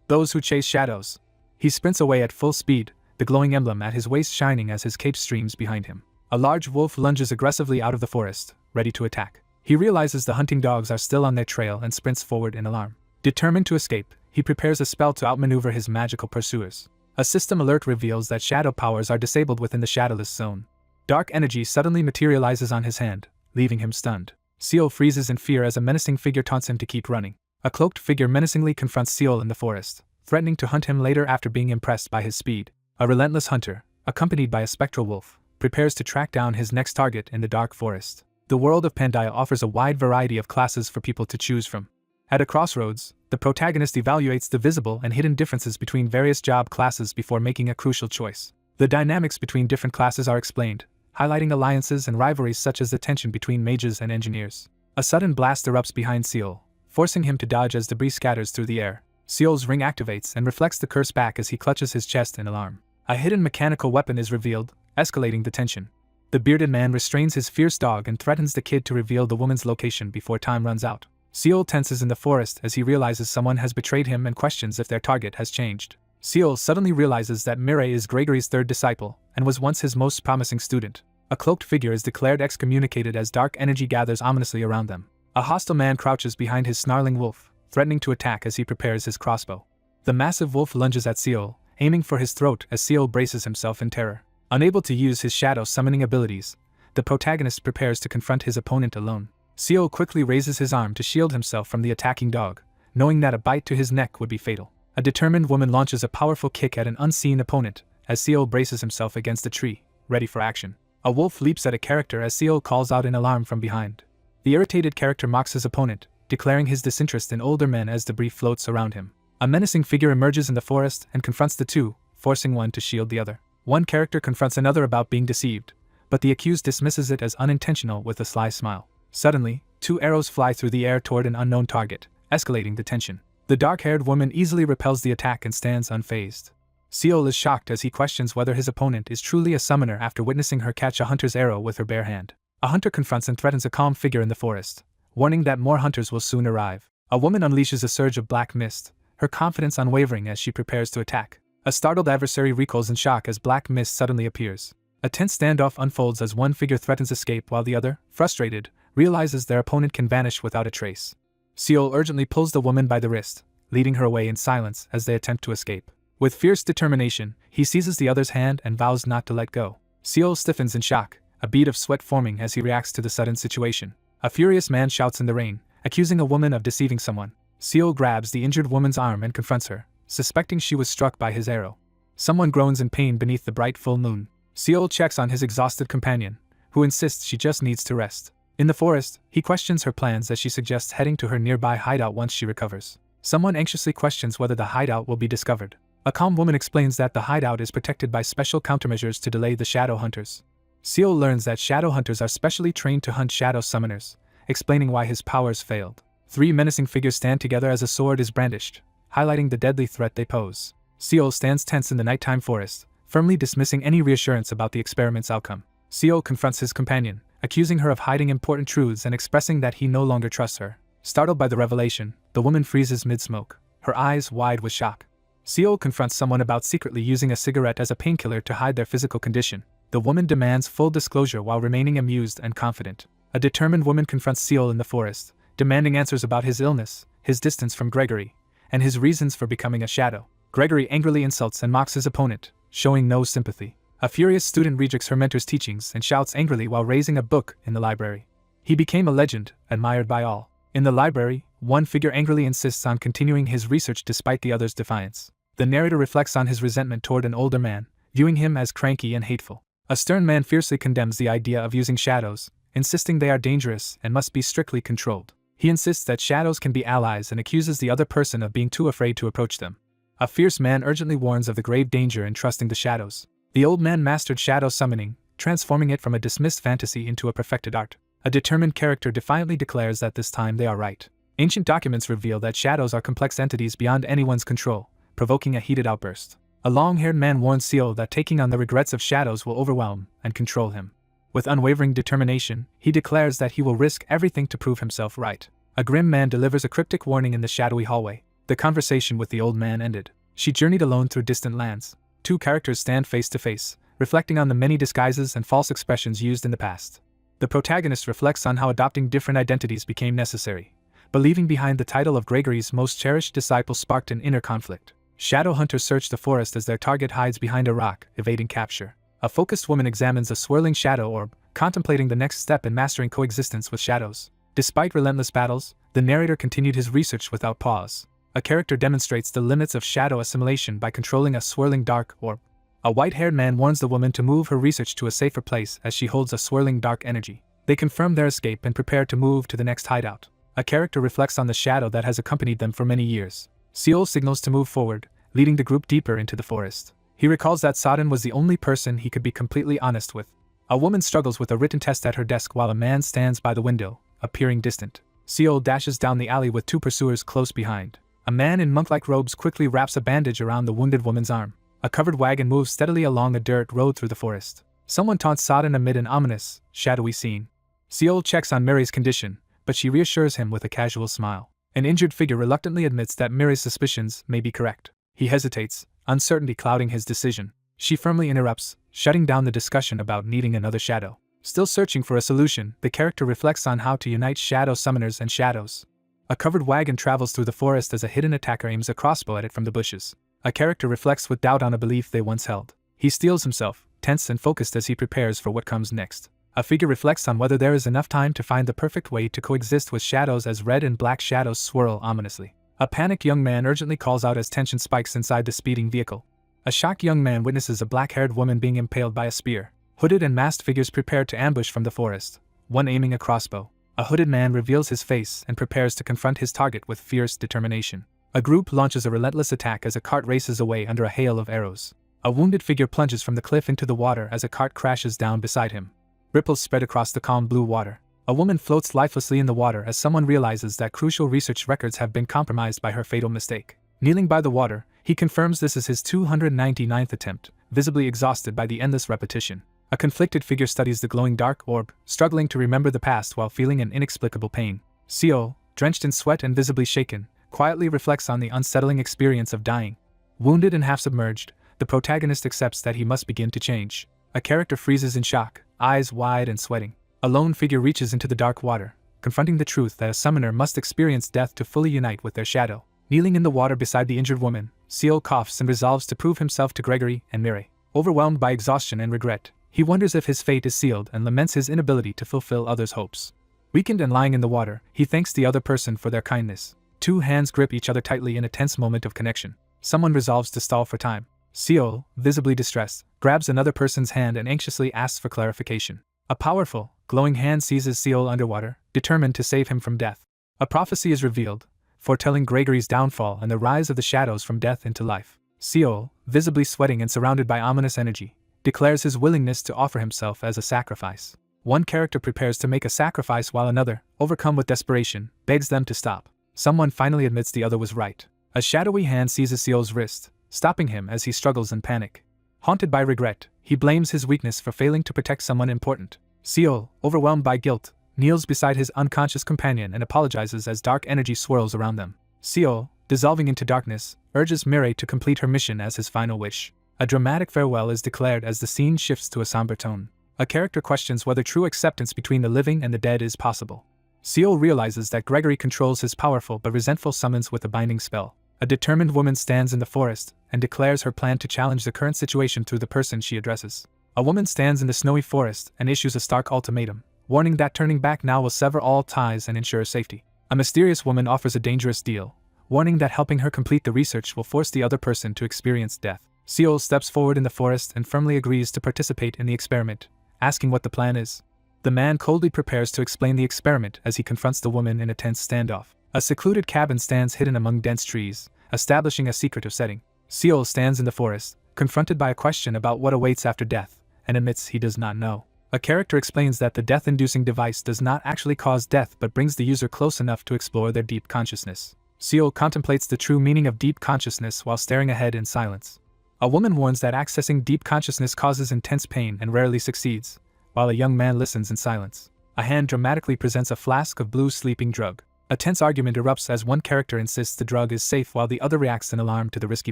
those who chase shadows. He sprints away at full speed, the glowing emblem at his waist shining as his cape streams behind him. A large wolf lunges aggressively out of the forest, ready to attack. He realizes the hunting dogs are still on their trail and sprints forward in alarm. Determined to escape, he prepares a spell to outmaneuver his magical pursuers. A system alert reveals that shadow powers are disabled within the shadowless zone. Dark energy suddenly materializes on his hand, leaving him stunned. Seol freezes in fear as a menacing figure taunts him to keep running. A cloaked figure menacingly confronts Seol in the forest, threatening to hunt him later after being impressed by his speed. A relentless hunter, accompanied by a spectral wolf, prepares to track down his next target in the dark forest. The world of Pandia offers a wide variety of classes for people to choose from. At a crossroads, the protagonist evaluates the visible and hidden differences between various job classes before making a crucial choice. The dynamics between different classes are explained, highlighting alliances and rivalries such as the tension between mages and engineers. A sudden blast erupts behind Seol, forcing him to dodge as debris scatters through the air. Seol's ring activates and reflects the curse back as he clutches his chest in alarm. A hidden mechanical weapon is revealed, escalating the tension. The bearded man restrains his fierce dog and threatens the kid to reveal the woman's location before time runs out. Seol tenses in the forest as he realizes someone has betrayed him and questions if their target has changed. Seol suddenly realizes that Mireille is Gregory's third disciple and was once his most promising student. A cloaked figure is declared excommunicated as dark energy gathers ominously around them. A hostile man crouches behind his snarling wolf, threatening to attack as he prepares his crossbow. The massive wolf lunges at Seol, aiming for his throat as Seol braces himself in terror. Unable to use his shadow summoning abilities, the protagonist prepares to confront his opponent alone. Seol quickly raises his arm to shield himself from the attacking dog, knowing that a bite to his neck would be fatal. A determined woman launches a powerful kick at an unseen opponent as Seol braces himself against a tree, ready for action. A wolf leaps at a character as Seol calls out in alarm from behind. The irritated character mocks his opponent, declaring his disinterest in older men as debris floats around him. A menacing figure emerges in the forest and confronts the two, forcing one to shield the other. One character confronts another about being deceived, but the accused dismisses it as unintentional with a sly smile. Suddenly, 2 arrows fly through the air toward an unknown target, escalating the tension. The dark-haired woman easily repels the attack and stands unfazed. Seol is shocked as he questions whether his opponent is truly a summoner after witnessing her catch a hunter's arrow with her bare hand. A hunter confronts and threatens a calm figure in the forest, warning that more hunters will soon arrive. A woman unleashes a surge of black mist, her confidence unwavering as she prepares to attack. A startled adversary recoils in shock as black mist suddenly appears. A tense standoff unfolds as one figure threatens escape while the other, frustrated, realizes their opponent can vanish without a trace. Seol urgently pulls the woman by the wrist, leading her away in silence as they attempt to escape. With fierce determination, he seizes the other's hand and vows not to let go. Seol stiffens in shock, a bead of sweat forming as he reacts to the sudden situation. A furious man shouts in the rain, accusing a woman of deceiving someone. Seol grabs the injured woman's arm and confronts her, suspecting she was struck by his arrow. Someone groans in pain beneath the bright full moon. Seol checks on his exhausted companion, who insists she just needs to rest. In the forest, he questions her plans as she suggests heading to her nearby hideout once she recovers. Someone anxiously questions whether the hideout will be discovered. A calm woman explains that the hideout is protected by special countermeasures to delay the shadow hunters. Seol learns that shadow hunters are specially trained to hunt shadow summoners, explaining why his powers failed. 3 menacing figures stand together as a sword is brandished, highlighting the deadly threat they pose. Seol stands tense in the nighttime forest, firmly dismissing any reassurance about the experiment's outcome. Seol confronts his companion, accusing her of hiding important truths and expressing that he no longer trusts her. Startled by the revelation, the woman freezes mid-smoke, her eyes wide with shock. Seol confronts someone about secretly using a cigarette as a painkiller to hide their physical condition. The woman demands full disclosure while remaining amused and confident. A determined woman confronts Seol in the forest, demanding answers about his illness, his distance from Gregory, and his reasons for becoming a shadow. Gregory angrily insults and mocks his opponent, showing no sympathy. A furious student rejects her mentor's teachings and shouts angrily while raising a book in the library. He became a legend, admired by all. In the library, one figure angrily insists on continuing his research despite the other's defiance. The narrator reflects on his resentment toward an older man, viewing him as cranky and hateful. A stern man fiercely condemns the idea of using shadows, insisting they are dangerous and must be strictly controlled. He insists that shadows can be allies and accuses the other person of being too afraid to approach them. A fierce man urgently warns of the grave danger in trusting the shadows. The old man mastered shadow summoning, transforming it from a dismissed fantasy into a perfected art. A determined character defiantly declares that this time they are right. Ancient documents reveal that shadows are complex entities beyond anyone's control, provoking a heated outburst. A long-haired man warns Seol that taking on the regrets of shadows will overwhelm and control him. With unwavering determination, he declares that he will risk everything to prove himself right. A grim man delivers a cryptic warning in the shadowy hallway. The conversation with the old man ended. She journeyed alone through distant lands. 2 characters stand face to face, reflecting on the many disguises and false expressions used in the past. The protagonist reflects on how adopting different identities became necessary, but leaving behind the title of Gregory's most cherished disciple sparked an inner conflict. Shadow hunters search the forest as their target hides behind a rock, evading capture. A focused woman examines a swirling shadow orb, contemplating the next step in mastering coexistence with shadows. Despite relentless battles, the narrator continued his research without pause. A character demonstrates the limits of shadow assimilation by controlling a swirling dark orb. A white-haired man warns the woman to move her research to a safer place as she holds a swirling dark energy. They confirm their escape and prepare to move to the next hideout. A character reflects on the shadow that has accompanied them for many years. Seol signals to move forward, leading the group deeper into the forest. He recalls that Sodden was the only person he could be completely honest with. A woman struggles with a written test at her desk while a man stands by the window, appearing distant. Seol dashes down the alley with 2 pursuers close behind. A man in monk-like robes quickly wraps a bandage around the wounded woman's arm. A covered wagon moves steadily along a dirt road through the forest. Someone taunts Sodden amid an ominous, shadowy scene. Seol checks on Mary's condition, but she reassures him with a casual smile. An injured figure reluctantly admits that Mary's suspicions may be correct. He hesitates, uncertainty clouding his decision. She firmly interrupts, shutting down the discussion about needing another shadow. Still searching for a solution, the character reflects on how to unite shadow summoners and shadows. A covered wagon travels through the forest as a hidden attacker aims a crossbow at it from the bushes. A character reflects with doubt on a belief they once held. He steels himself, tense and focused as he prepares for what comes next. A figure reflects on whether there is enough time to find the perfect way to coexist with shadows as red and black shadows swirl ominously. A panicked young man urgently calls out as tension spikes inside the speeding vehicle. A shocked young man witnesses a black-haired woman being impaled by a spear. Hooded and masked figures prepare to ambush from the forest, one aiming a crossbow. A hooded man reveals his face and prepares to confront his target with fierce determination. A group launches a relentless attack as a cart races away under a hail of arrows. A wounded figure plunges from the cliff into the water as a cart crashes down beside him. Ripples spread across the calm blue water. A woman floats lifelessly in the water as someone realizes that crucial research records have been compromised by her fatal mistake. Kneeling by the water, he confirms this is his 299th attempt, visibly exhausted by the endless repetition. A conflicted figure studies the glowing dark orb, struggling to remember the past while feeling an inexplicable pain. Seol, drenched in sweat and visibly shaken, quietly reflects on the unsettling experience of dying. Wounded and half-submerged, the protagonist accepts that he must begin to change. A character freezes in shock, eyes wide and sweating. A lone figure reaches into the dark water, confronting the truth that a summoner must experience death to fully unite with their shadow. Kneeling in the water beside the injured woman, Seol coughs and resolves to prove himself to Gregory and Mireille. Overwhelmed by exhaustion and regret, he wonders if his fate is sealed and laments his inability to fulfill others' hopes. Weakened and lying in the water, he thanks the other person for their kindness. Two hands grip each other tightly in a tense moment of connection. Someone resolves to stall for time. Seol, visibly distressed, grabs another person's hand and anxiously asks for clarification. A powerful, glowing hand seizes Seol underwater, determined to save him from death. A prophecy is revealed, foretelling Gregory's downfall and the rise of the shadows from death into life. Seol, visibly sweating and surrounded by ominous energy, declares his willingness to offer himself as a sacrifice. One character prepares to make a sacrifice while another, overcome with desperation, begs them to stop. Someone finally admits the other was right. A shadowy hand seizes Seol's wrist, stopping him as he struggles in panic. Haunted by regret, he blames his weakness for failing to protect someone important. Seol, overwhelmed by guilt, kneels beside his unconscious companion and apologizes as dark energy swirls around them. Seol, dissolving into darkness, urges Mireille to complete her mission as his final wish. A dramatic farewell is declared as the scene shifts to a somber tone. A character questions whether true acceptance between the living and the dead is possible. Seol realizes that Gregory controls his powerful but resentful summons with a binding spell. A determined woman stands in the forest and declares her plan to challenge the current situation through the person she addresses. A woman stands in the snowy forest and issues a stark ultimatum, warning that turning back now will sever all ties and ensure safety. A mysterious woman offers a dangerous deal, warning that helping her complete the research will force the other person to experience death. Seol steps forward in the forest and firmly agrees to participate in the experiment, asking what the plan is. The man coldly prepares to explain the experiment as he confronts the woman in a tense standoff. A secluded cabin stands hidden among dense trees, establishing a secretive setting. Seol stands in the forest, confronted by a question about what awaits after death, and admits he does not know. A character explains that the death-inducing device does not actually cause death but brings the user close enough to explore their deep consciousness. Seol contemplates the true meaning of deep consciousness while staring ahead in silence. A woman warns that accessing deep consciousness causes intense pain and rarely succeeds, while a young man listens in silence. A hand dramatically presents a flask of blue sleeping drug. A tense argument erupts as one character insists the drug is safe while the other reacts in alarm to the risky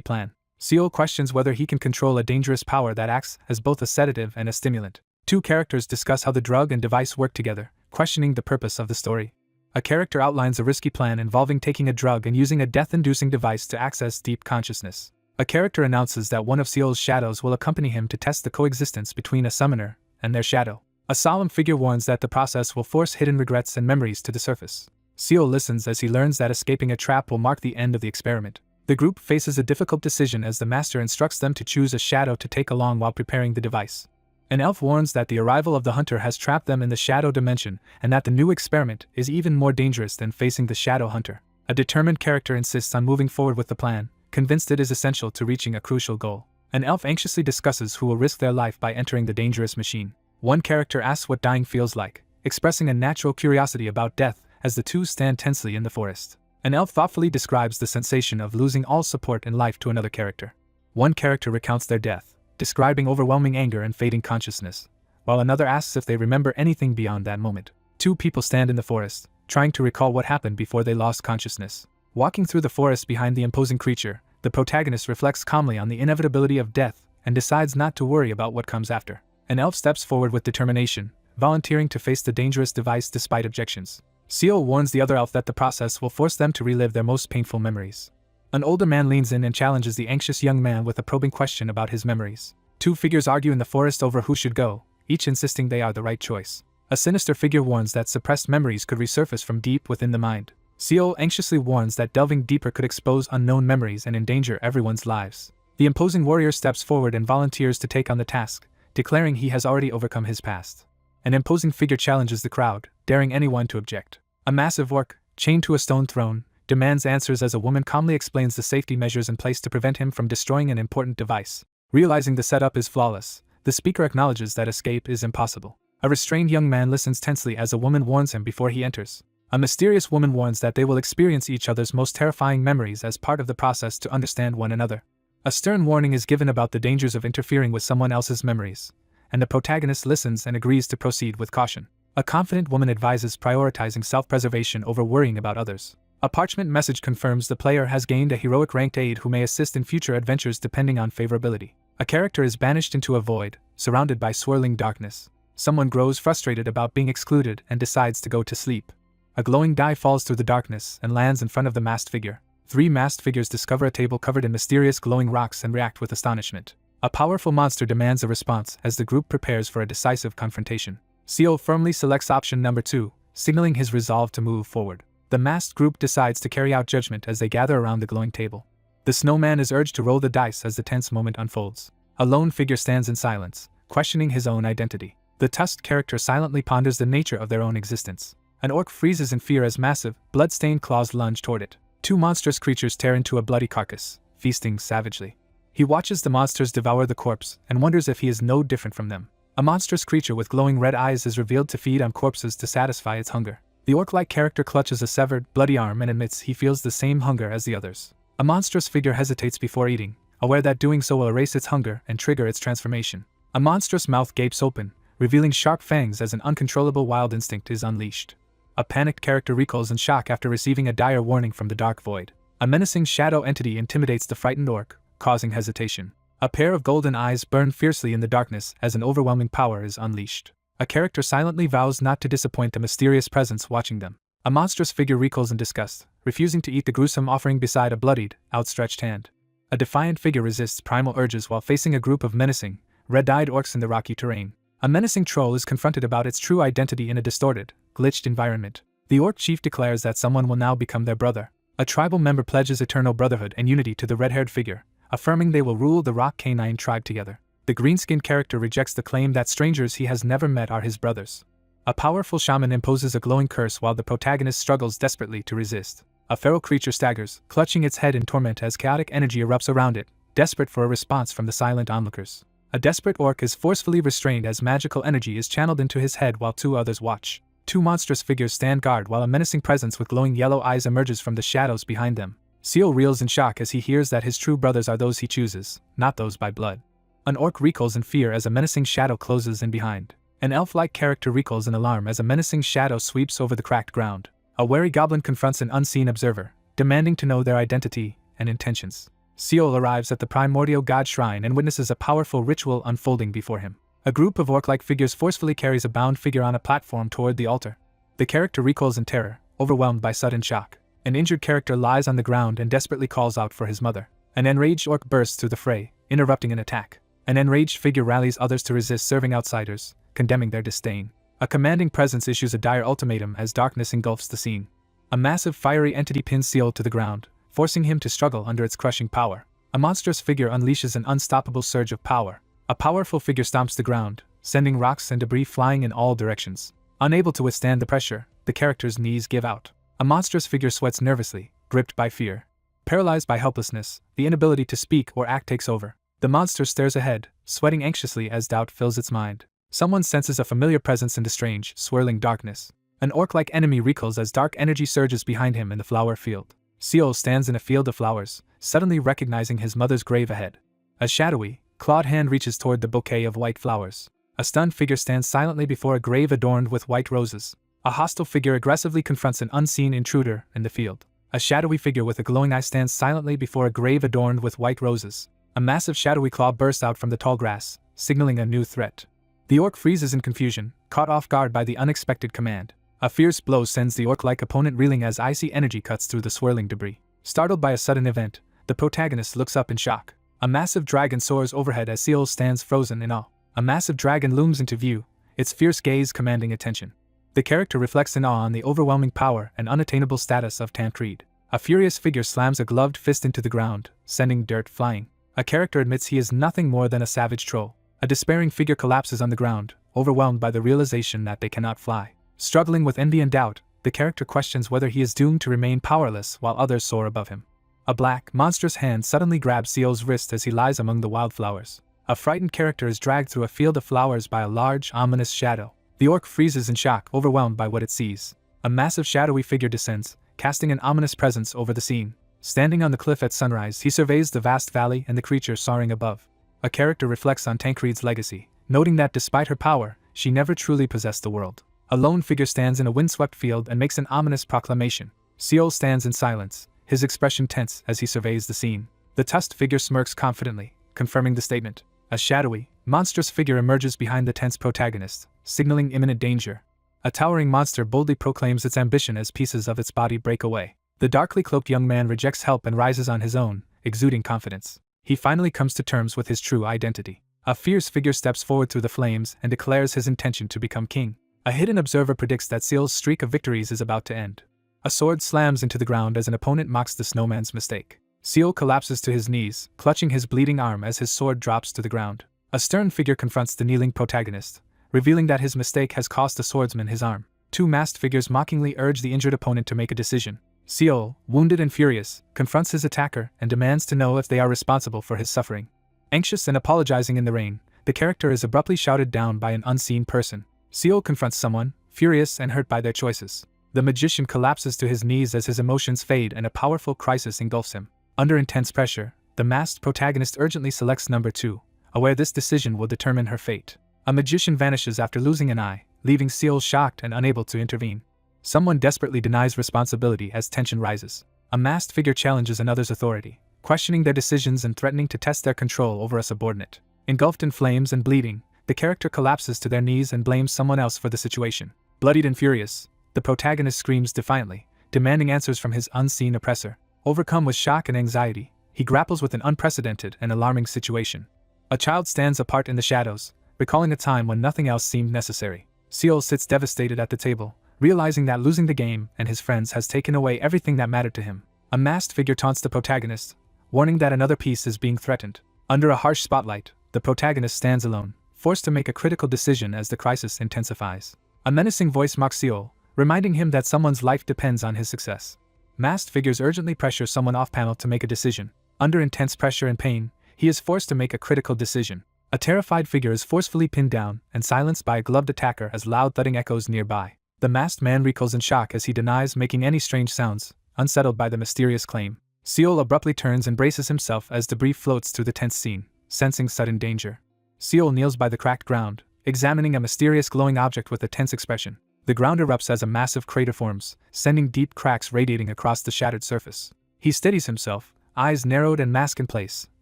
plan. Seol questions whether he can control a dangerous power that acts as both a sedative and a stimulant. Two characters discuss how the drug and device work together, questioning the purpose of the story. A character outlines a risky plan involving taking a drug and using a death-inducing device to access deep consciousness. A character announces that one of Seol's shadows will accompany him to test the coexistence between a summoner and their shadow. A solemn figure warns that the process will force hidden regrets and memories to the surface. Seol listens as he learns that escaping a trap will mark the end of the experiment. The group faces a difficult decision as the master instructs them to choose a shadow to take along while preparing the device. An elf warns that the arrival of the hunter has trapped them in the shadow dimension and that the new experiment is even more dangerous than facing the shadow hunter. A determined character insists on moving forward with the plan, convinced it is essential to reaching a crucial goal. An elf anxiously discusses who will risk their life by entering the dangerous machine. One character asks what dying feels like, expressing a natural curiosity about death as the two stand tensely in the forest. An elf thoughtfully describes the sensation of losing all support in life to another character. One character recounts their death, describing overwhelming anger and fading consciousness, while another asks if they remember anything beyond that moment. Two people stand in the forest, trying to recall what happened before they lost consciousness. Walking through the forest behind the imposing creature, the protagonist reflects calmly on the inevitability of death and decides not to worry about what comes after. An elf steps forward with determination, volunteering to face the dangerous device despite objections. Seol warns the other elf that the process will force them to relive their most painful memories. An older man leans in and challenges the anxious young man with a probing question about his memories. Two figures argue in the forest over who should go, each insisting they are the right choice. A sinister figure warns that suppressed memories could resurface from deep within the mind. Seol anxiously warns that delving deeper could expose unknown memories and endanger everyone's lives. The imposing warrior steps forward and volunteers to take on the task, declaring he has already overcome his past. An imposing figure challenges the crowd, daring anyone to object. A massive orc, chained to a stone throne, demands answers as a woman calmly explains the safety measures in place to prevent him from destroying an important device. Realizing the setup is flawless, the speaker acknowledges that escape is impossible. A restrained young man listens tensely as a woman warns him before he enters. A mysterious woman warns that they will experience each other's most terrifying memories as part of the process to understand one another. A stern warning is given about the dangers of interfering with someone else's memories, and the protagonist listens and agrees to proceed with caution. A confident woman advises prioritizing self-preservation over worrying about others. A parchment message confirms the player has gained a heroic ranked aide who may assist in future adventures depending on favorability. A character is banished into a void, surrounded by swirling darkness. Someone grows frustrated about being excluded and decides to go to sleep. A glowing die falls through the darkness and lands in front of the masked figure. 3 masked figures discover a table covered in mysterious glowing rocks and react with astonishment. A powerful monster demands a response as the group prepares for a decisive confrontation. Seol firmly selects option number 2, signaling his resolve to move forward. The masked group decides to carry out judgment as they gather around the glowing table. The snowman is urged to roll the dice as the tense moment unfolds. A lone figure stands in silence, questioning his own identity. The tusked character silently ponders the nature of their own existence. An orc freezes in fear as massive, blood-stained claws lunge toward it. 2 monstrous creatures tear into a bloody carcass, feasting savagely. He watches the monsters devour the corpse and wonders if he is no different from them. A monstrous creature with glowing red eyes is revealed to feed on corpses to satisfy its hunger. The orc-like character clutches a severed, bloody arm and admits he feels the same hunger as the others. A monstrous figure hesitates before eating, aware that doing so will erase its hunger and trigger its transformation. A monstrous mouth gapes open, revealing sharp fangs as an uncontrollable wild instinct is unleashed. A panicked character recoils in shock after receiving a dire warning from the dark void. A menacing shadow entity intimidates the frightened orc, causing hesitation. A pair of golden eyes burn fiercely in the darkness as an overwhelming power is unleashed. A character silently vows not to disappoint the mysterious presence watching them. A monstrous figure recoils in disgust, refusing to eat the gruesome offering beside a bloodied, outstretched hand. A defiant figure resists primal urges while facing a group of menacing, red-eyed orcs in the rocky terrain. A menacing troll is confronted about its true identity in a distorted, glitched environment. The orc chief declares that someone will now become their brother. A tribal member pledges eternal brotherhood and unity to the red-haired figure, affirming they will rule the rock canine tribe together. The green-skinned character rejects the claim that strangers he has never met are his brothers. A powerful shaman imposes a glowing curse while the protagonist struggles desperately to resist. A feral creature staggers, clutching its head in torment as chaotic energy erupts around it, desperate for a response from the silent onlookers. A desperate orc is forcefully restrained as magical energy is channeled into his head while 2 others watch. 2 monstrous figures stand guard while a menacing presence with glowing yellow eyes emerges from the shadows behind them. Seol reels in shock as he hears that his true brothers are those he chooses, not those by blood. An orc recoils in fear as a menacing shadow closes in behind. An elf-like character recoils in alarm as a menacing shadow sweeps over the cracked ground. A wary goblin confronts an unseen observer, demanding to know their identity and intentions. Seol arrives at the primordial god shrine and witnesses a powerful ritual unfolding before him. A group of orc-like figures forcefully carries a bound figure on a platform toward the altar. The character recoils in terror, overwhelmed by sudden shock. An injured character lies on the ground and desperately calls out for his mother. An enraged orc bursts through the fray, interrupting an attack. An enraged figure rallies others to resist serving outsiders, condemning their disdain. A commanding presence issues a dire ultimatum as darkness engulfs the scene. A massive fiery entity pins Seol to the ground, forcing him to struggle under its crushing power. A monstrous figure unleashes an unstoppable surge of power. A powerful figure stomps the ground, sending rocks and debris flying in all directions. Unable to withstand the pressure, the character's knees give out. A monstrous figure sweats nervously, gripped by fear. Paralyzed by helplessness, the inability to speak or act takes over. The monster stares ahead, sweating anxiously as doubt fills its mind. Someone senses a familiar presence in the strange, swirling darkness. An orc-like enemy recoils as dark energy surges behind him in the flower field. Seol stands in a field of flowers, suddenly recognizing his mother's grave ahead. A shadowy, clawed hand reaches toward the bouquet of white flowers. A stunned figure stands silently before a grave adorned with white roses. A hostile figure aggressively confronts an unseen intruder in the field. A shadowy figure with a glowing eye stands silently before a grave adorned with white roses. A massive shadowy claw bursts out from the tall grass, signaling a new threat. The orc freezes in confusion, caught off guard by the unexpected command. A fierce blow sends the orc-like opponent reeling as icy energy cuts through the swirling debris. Startled by a sudden event, the protagonist looks up in shock. A massive dragon soars overhead as Seol stands frozen in awe. A massive dragon looms into view, its fierce gaze commanding attention. The character reflects in awe on the overwhelming power and unattainable status of Tancred. A furious figure slams a gloved fist into the ground, sending dirt flying. A character admits he is nothing more than a savage troll. A despairing figure collapses on the ground, overwhelmed by the realization that they cannot fly. Struggling with envy and doubt, the character questions whether he is doomed to remain powerless while others soar above him. A black, monstrous hand suddenly grabs Seol's wrist as he lies among the wildflowers. A frightened character is dragged through a field of flowers by a large, ominous shadow. The orc freezes in shock, overwhelmed by what it sees. A massive shadowy figure descends, casting an ominous presence over the scene. Standing on the cliff at sunrise, he surveys the vast valley and the creature soaring above. A character reflects on Tancred's legacy, noting that despite her power, she never truly possessed the world. A lone figure stands in a windswept field and makes an ominous proclamation. Seol stands in silence, his expression tense as he surveys the scene. The tusked figure smirks confidently, confirming the statement. A shadowy, monstrous figure emerges behind the tense protagonist, signaling imminent danger. A towering monster boldly proclaims its ambition as pieces of its body break away. The darkly cloaked young man rejects help and rises on his own, exuding confidence. He finally comes to terms with his true identity. A fierce figure steps forward through the flames and declares his intention to become king. A hidden observer predicts that Seol's streak of victories is about to end. A sword slams into the ground as an opponent mocks the snowman's mistake. Seol collapses to his knees, clutching his bleeding arm as his sword drops to the ground. A stern figure confronts the kneeling protagonist, revealing that his mistake has cost the swordsman his arm. Two masked figures mockingly urge the injured opponent to make a decision. Seol, wounded and furious, confronts his attacker and demands to know if they are responsible for his suffering. Anxious and apologizing in the rain, the character is abruptly shouted down by an unseen person. Seol confronts someone, furious and hurt by their choices. The magician collapses to his knees as his emotions fade and a powerful crisis engulfs him. Under intense pressure, the masked protagonist urgently selects number 2, aware this decision will determine her fate. A magician vanishes after losing an eye, leaving Seol shocked and unable to intervene. Someone desperately denies responsibility as tension rises. A masked figure challenges another's authority, questioning their decisions and threatening to test their control over a subordinate. Engulfed in flames and bleeding, the character collapses to their knees and blames someone else for the situation. Bloodied and furious, the protagonist screams defiantly, demanding answers from his unseen oppressor. Overcome with shock and anxiety, he grapples with an unprecedented and alarming situation. A child stands apart in the shadows, recalling a time when nothing else seemed necessary. Seol sits devastated at the table, realizing that losing the game and his friends has taken away everything that mattered to him. A masked figure taunts the protagonist, warning that another piece is being threatened. Under a harsh spotlight, the protagonist stands alone, forced to make a critical decision as the crisis intensifies. A menacing voice mocks Seol, reminding him that someone's life depends on his success. Masked figures urgently pressure someone off-panel to make a decision. Under intense pressure and pain, he is forced to make a critical decision. A terrified figure is forcefully pinned down and silenced by a gloved attacker as loud thudding echoes nearby. The masked man recoils in shock as he denies making any strange sounds, unsettled by the mysterious claim. Seol abruptly turns and braces himself as debris floats through the tense scene, sensing sudden danger. Seol kneels by the cracked ground, examining a mysterious glowing object with a tense expression. The ground erupts as a massive crater forms, sending deep cracks radiating across the shattered surface. He steadies himself, eyes narrowed and mask in place,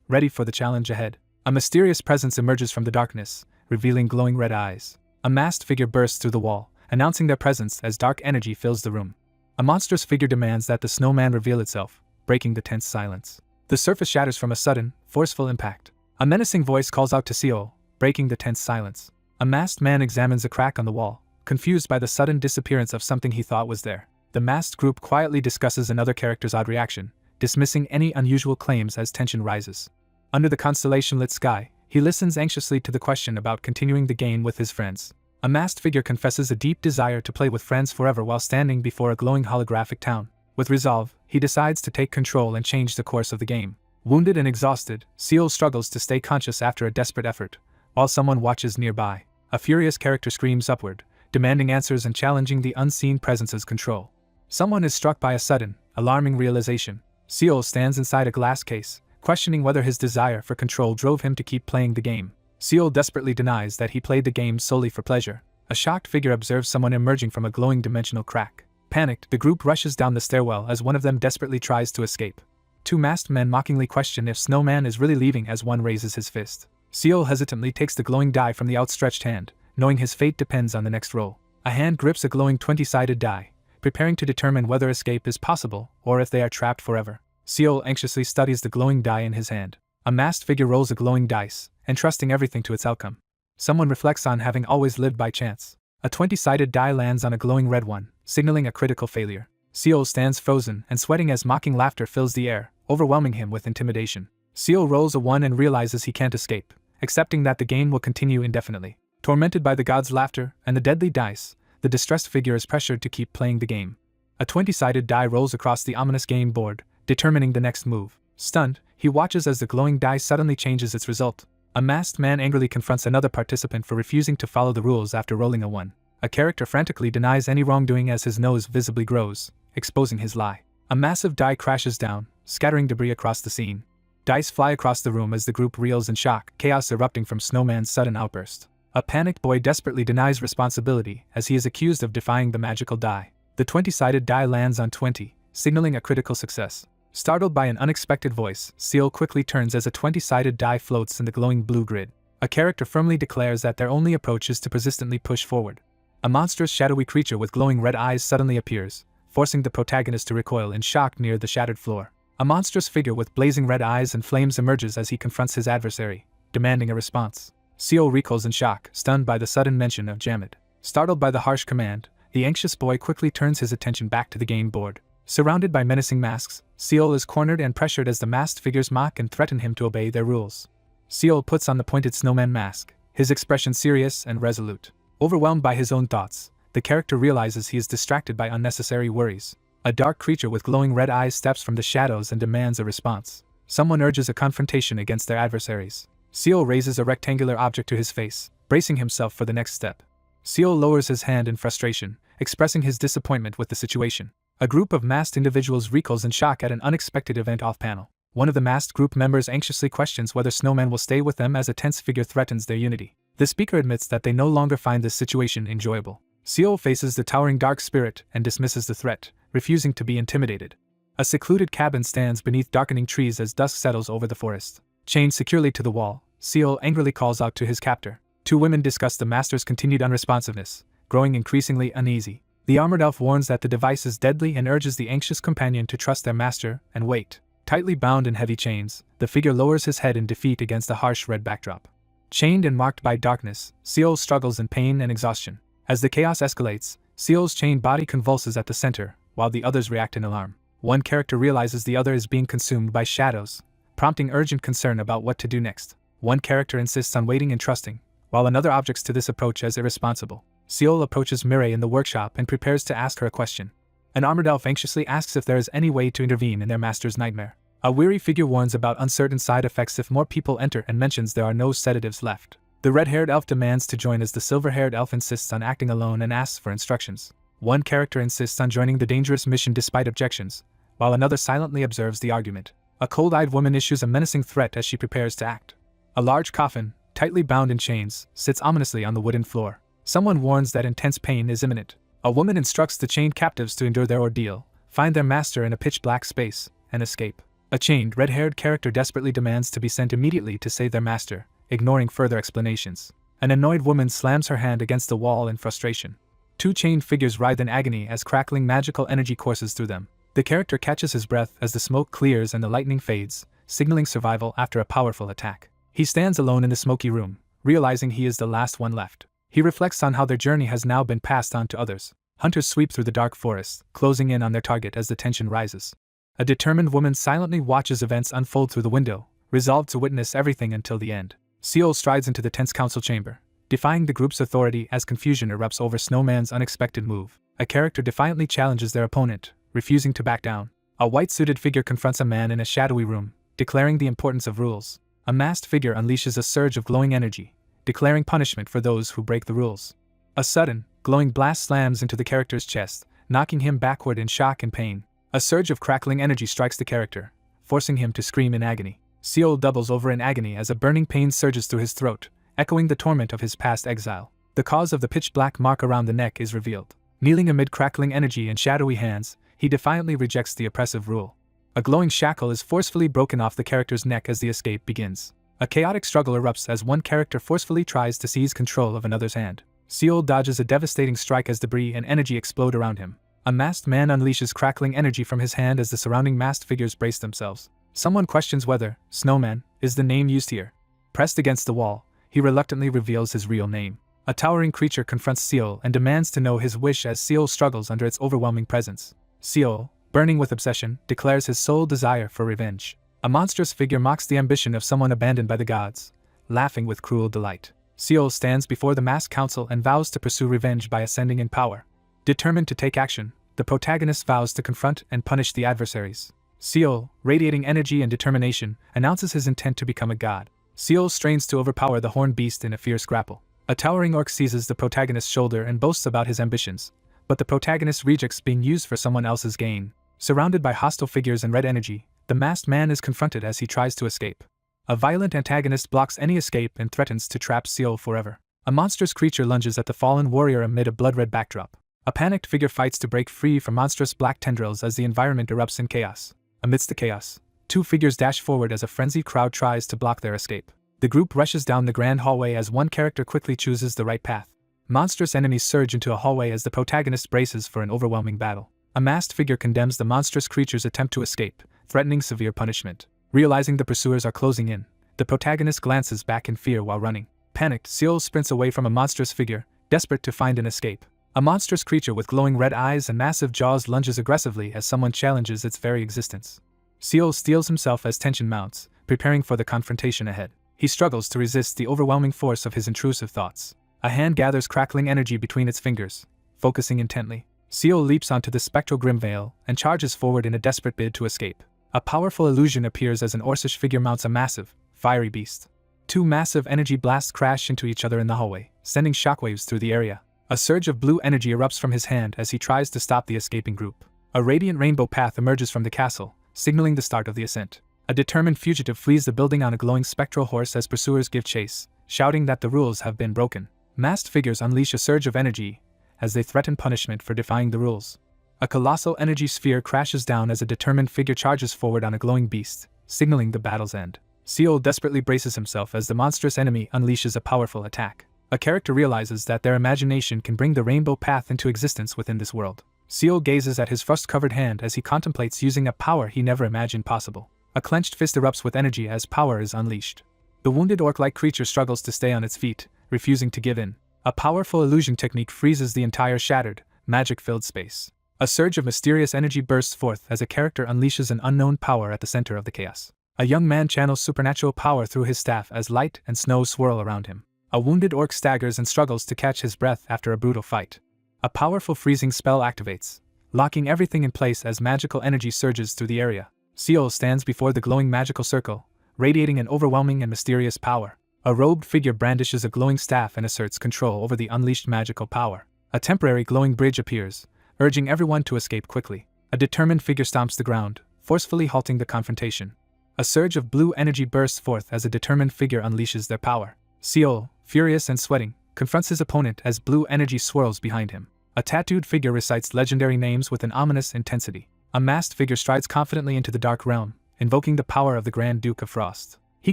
ready for the challenge ahead. A mysterious presence emerges from the darkness, revealing glowing red eyes. A masked figure bursts through the wall, announcing their presence as dark energy fills the room. A monstrous figure demands that the snowman reveal itself, breaking the tense silence. The surface shatters from a sudden, forceful impact. A menacing voice calls out to Seol, breaking the tense silence. A masked man examines a crack on the wall, confused by the sudden disappearance of something he thought was there. The masked group quietly discusses another character's odd reaction, dismissing any unusual claims as tension rises. Under the constellation-lit sky, he listens anxiously to the question about continuing the game with his friends. A masked figure confesses a deep desire to play with friends forever while standing before a glowing holographic town. With resolve, he decides to take control and change the course of the game. Wounded and exhausted, Seol struggles to stay conscious after a desperate effort, while someone watches nearby. A furious character screams upward, demanding answers and challenging the unseen presence's control. Someone is struck by a sudden, alarming realization. Seol stands inside a glass case, questioning whether his desire for control drove him to keep playing the game. Seol desperately denies that he played the game solely for pleasure. A shocked figure observes someone emerging from a glowing dimensional crack. Panicked, the group rushes down the stairwell as one of them desperately tries to escape. Two masked men mockingly question if Snowman is really leaving as one raises his fist. Seol hesitantly takes the glowing die from the outstretched hand, knowing his fate depends on the next roll. A hand grips a glowing 20-sided die, preparing to determine whether escape is possible or if they are trapped forever. Seol anxiously studies the glowing die in his hand. A masked figure rolls a glowing dice, entrusting everything to its outcome. Someone reflects on having always lived by chance. A 20-sided die lands on a glowing red one, signaling a critical failure. Seol stands frozen and sweating as mocking laughter fills the air, overwhelming him with intimidation. Seol rolls a 1 and realizes he can't escape, accepting that the game will continue indefinitely. Tormented by the god's laughter and the deadly dice, the distressed figure is pressured to keep playing the game. A 20-sided die rolls across the ominous game board, determining the next move. Stunned, he watches as the glowing die suddenly changes its result. A masked man angrily confronts another participant for refusing to follow the rules after rolling a 1. A character frantically denies any wrongdoing as his nose visibly grows, exposing his lie. A massive die crashes down, scattering debris across the scene. Dice fly across the room as the group reels in shock, chaos erupting from Snowman's sudden outburst. A panicked boy desperately denies responsibility as he is accused of defying the magical die. The 20-sided die lands on 20, signaling a critical success. Startled by an unexpected voice, Seol quickly turns as a 20-sided die floats in the glowing blue grid. A character firmly declares that their only approach is to persistently push forward. A monstrous shadowy creature with glowing red eyes suddenly appears, forcing the protagonist to recoil in shock near the shattered floor. A monstrous figure with blazing red eyes and flames emerges as he confronts his adversary, demanding a response. Seol recoils in shock, stunned by the sudden mention of Jamid. Startled by the harsh command, the anxious boy quickly turns his attention back to the game board. Surrounded by menacing masks, Seol is cornered and pressured as the masked figures mock and threaten him to obey their rules. Seol puts on the pointed snowman mask, his expression serious and resolute. Overwhelmed by his own thoughts, the character realizes he is distracted by unnecessary worries. A dark creature with glowing red eyes steps from the shadows and demands a response. Someone urges a confrontation against their adversaries. Seol raises a rectangular object to his face, bracing himself for the next step. Seol lowers his hand in frustration, expressing his disappointment with the situation. A group of masked individuals recoils in shock at an unexpected event off-panel. One of the masked group members anxiously questions whether Snowman will stay with them as a tense figure threatens their unity. The speaker admits that they no longer find this situation enjoyable. Seol faces the towering dark spirit and dismisses the threat, refusing to be intimidated. A secluded cabin stands beneath darkening trees as dusk settles over the forest. Chained securely to the wall, Seol angrily calls out to his captor. Two women discuss the master's continued unresponsiveness, growing increasingly uneasy. The armored elf warns that the device is deadly and urges the anxious companion to trust their master and wait. Tightly bound in heavy chains, the figure lowers his head in defeat against the harsh red backdrop. Chained and marked by darkness, Seol struggles in pain and exhaustion. As the chaos escalates, Seol's chained body convulses at the center, while the others react in alarm. One character realizes the other is being consumed by shadows, prompting urgent concern about what to do next. One character insists on waiting and trusting, while another objects to this approach as irresponsible. Seol approaches Mireille in the workshop and prepares to ask her a question. An armored elf anxiously asks if there is any way to intervene in their master's nightmare. A weary figure warns about uncertain side effects if more people enter and mentions there are no sedatives left. The red-haired elf demands to join as the silver-haired elf insists on acting alone and asks for instructions. One character insists on joining the dangerous mission despite objections, while another silently observes the argument. A cold-eyed woman issues a menacing threat as she prepares to act. A large coffin, tightly bound in chains, sits ominously on the wooden floor. Someone warns that intense pain is imminent. A woman instructs the chained captives to endure their ordeal, find their master in a pitch-black space, and escape. A chained, red-haired character desperately demands to be sent immediately to save their master, ignoring further explanations. An annoyed woman slams her hand against the wall in frustration. Two chained figures writhe in agony as crackling magical energy courses through them. The character catches his breath as the smoke clears and the lightning fades, signaling survival after a powerful attack. He stands alone in the smoky room, realizing he is the last one left. He reflects on how their journey has now been passed on to others. Hunters sweep through the dark forest, closing in on their target as the tension rises. A determined woman silently watches events unfold through the window, resolved to witness everything until the end. Seol strides into the tense council chamber, defying the group's authority as confusion erupts over Snowman's unexpected move. A character defiantly challenges their opponent, refusing to back down. A white-suited figure confronts a man in a shadowy room, declaring the importance of rules. A masked figure unleashes a surge of glowing energy, declaring punishment for those who break the rules. A sudden, glowing blast slams into the character's chest, knocking him backward in shock and pain. A surge of crackling energy strikes the character, forcing him to scream in agony. Seol doubles over in agony as a burning pain surges through his throat, echoing the torment of his past exile. The cause of the pitch-black mark around the neck is revealed. Kneeling amid crackling energy and shadowy hands, he defiantly rejects the oppressive rule. A glowing shackle is forcefully broken off the character's neck as the escape begins. A chaotic struggle erupts as one character forcefully tries to seize control of another's hand. Seol dodges a devastating strike as debris and energy explode around him. A masked man unleashes crackling energy from his hand as the surrounding masked figures brace themselves. Someone questions whether Snowman is the name used here. Pressed against the wall, he reluctantly reveals his real name. A towering creature confronts Seol and demands to know his wish as Seol struggles under its overwhelming presence. Seol, burning with obsession, declares his sole desire for revenge. A monstrous figure mocks the ambition of someone abandoned by the gods, laughing with cruel delight. Seol stands before the masked council and vows to pursue revenge by ascending in power. Determined to take action, the protagonist vows to confront and punish the adversaries. Seol, radiating energy and determination, announces his intent to become a god. Seol strains to overpower the horned beast in a fierce grapple. A towering orc seizes the protagonist's shoulder and boasts about his ambitions, but the protagonist rejects being used for someone else's gain. Surrounded by hostile figures and red energy, the masked man is confronted as he tries to escape. A violent antagonist blocks any escape and threatens to trap Seol forever. A monstrous creature lunges at the fallen warrior amid a blood-red backdrop. A panicked figure fights to break free from monstrous black tendrils as the environment erupts in chaos. Amidst the chaos, two figures dash forward as a frenzied crowd tries to block their escape. The group rushes down the grand hallway as one character quickly chooses the right path. Monstrous enemies surge into a hallway as the protagonist braces for an overwhelming battle. A masked figure condemns the monstrous creature's attempt to escape, threatening severe punishment. Realizing the pursuers are closing in, the protagonist glances back in fear while running. Panicked, Seol sprints away from a monstrous figure, desperate to find an escape. A monstrous creature with glowing red eyes and massive jaws lunges aggressively as someone challenges its very existence. Seol steels himself as tension mounts, preparing for the confrontation ahead. He struggles to resist the overwhelming force of his intrusive thoughts. A hand gathers crackling energy between its fingers, focusing intently. Seol leaps onto the spectral grim veil and charges forward in a desperate bid to escape. A powerful illusion appears as an orcish figure mounts a massive, fiery beast. Two massive energy blasts crash into each other in the hallway, sending shockwaves through the area. A surge of blue energy erupts from his hand as he tries to stop the escaping group. A radiant rainbow path emerges from the castle, signaling the start of the ascent. A determined fugitive flees the building on a glowing spectral horse as pursuers give chase, shouting that the rules have been broken. Masked figures unleash a surge of energy as they threaten punishment for defying the rules. A colossal energy sphere crashes down as a determined figure charges forward on a glowing beast, signaling the battle's end. Seol desperately braces himself as the monstrous enemy unleashes a powerful attack. A character realizes that their imagination can bring the rainbow path into existence within this world. Seol gazes at his frost-covered hand as he contemplates using a power he never imagined possible. A clenched fist erupts with energy as power is unleashed. The wounded orc-like creature struggles to stay on its feet, refusing to give in. A powerful illusion technique freezes the entire shattered, magic-filled space. A surge of mysterious energy bursts forth as a character unleashes an unknown power at the center of the chaos. A young man channels supernatural power through his staff as light and snow swirl around him. A wounded orc staggers and struggles to catch his breath after a brutal fight. A powerful freezing spell activates, locking everything in place as magical energy surges through the area. Seol stands before the glowing magical circle, radiating an overwhelming and mysterious power. A robed figure brandishes a glowing staff and asserts control over the unleashed magical power. A temporary glowing bridge appears, urging everyone to escape quickly. A determined figure stomps the ground, forcefully halting the confrontation. A surge of blue energy bursts forth as a determined figure unleashes their power. Seol, furious and sweating, confronts his opponent as blue energy swirls behind him. A tattooed figure recites legendary names with an ominous intensity. A masked figure strides confidently into the dark realm, invoking the power of the Grand Duke of Frost. He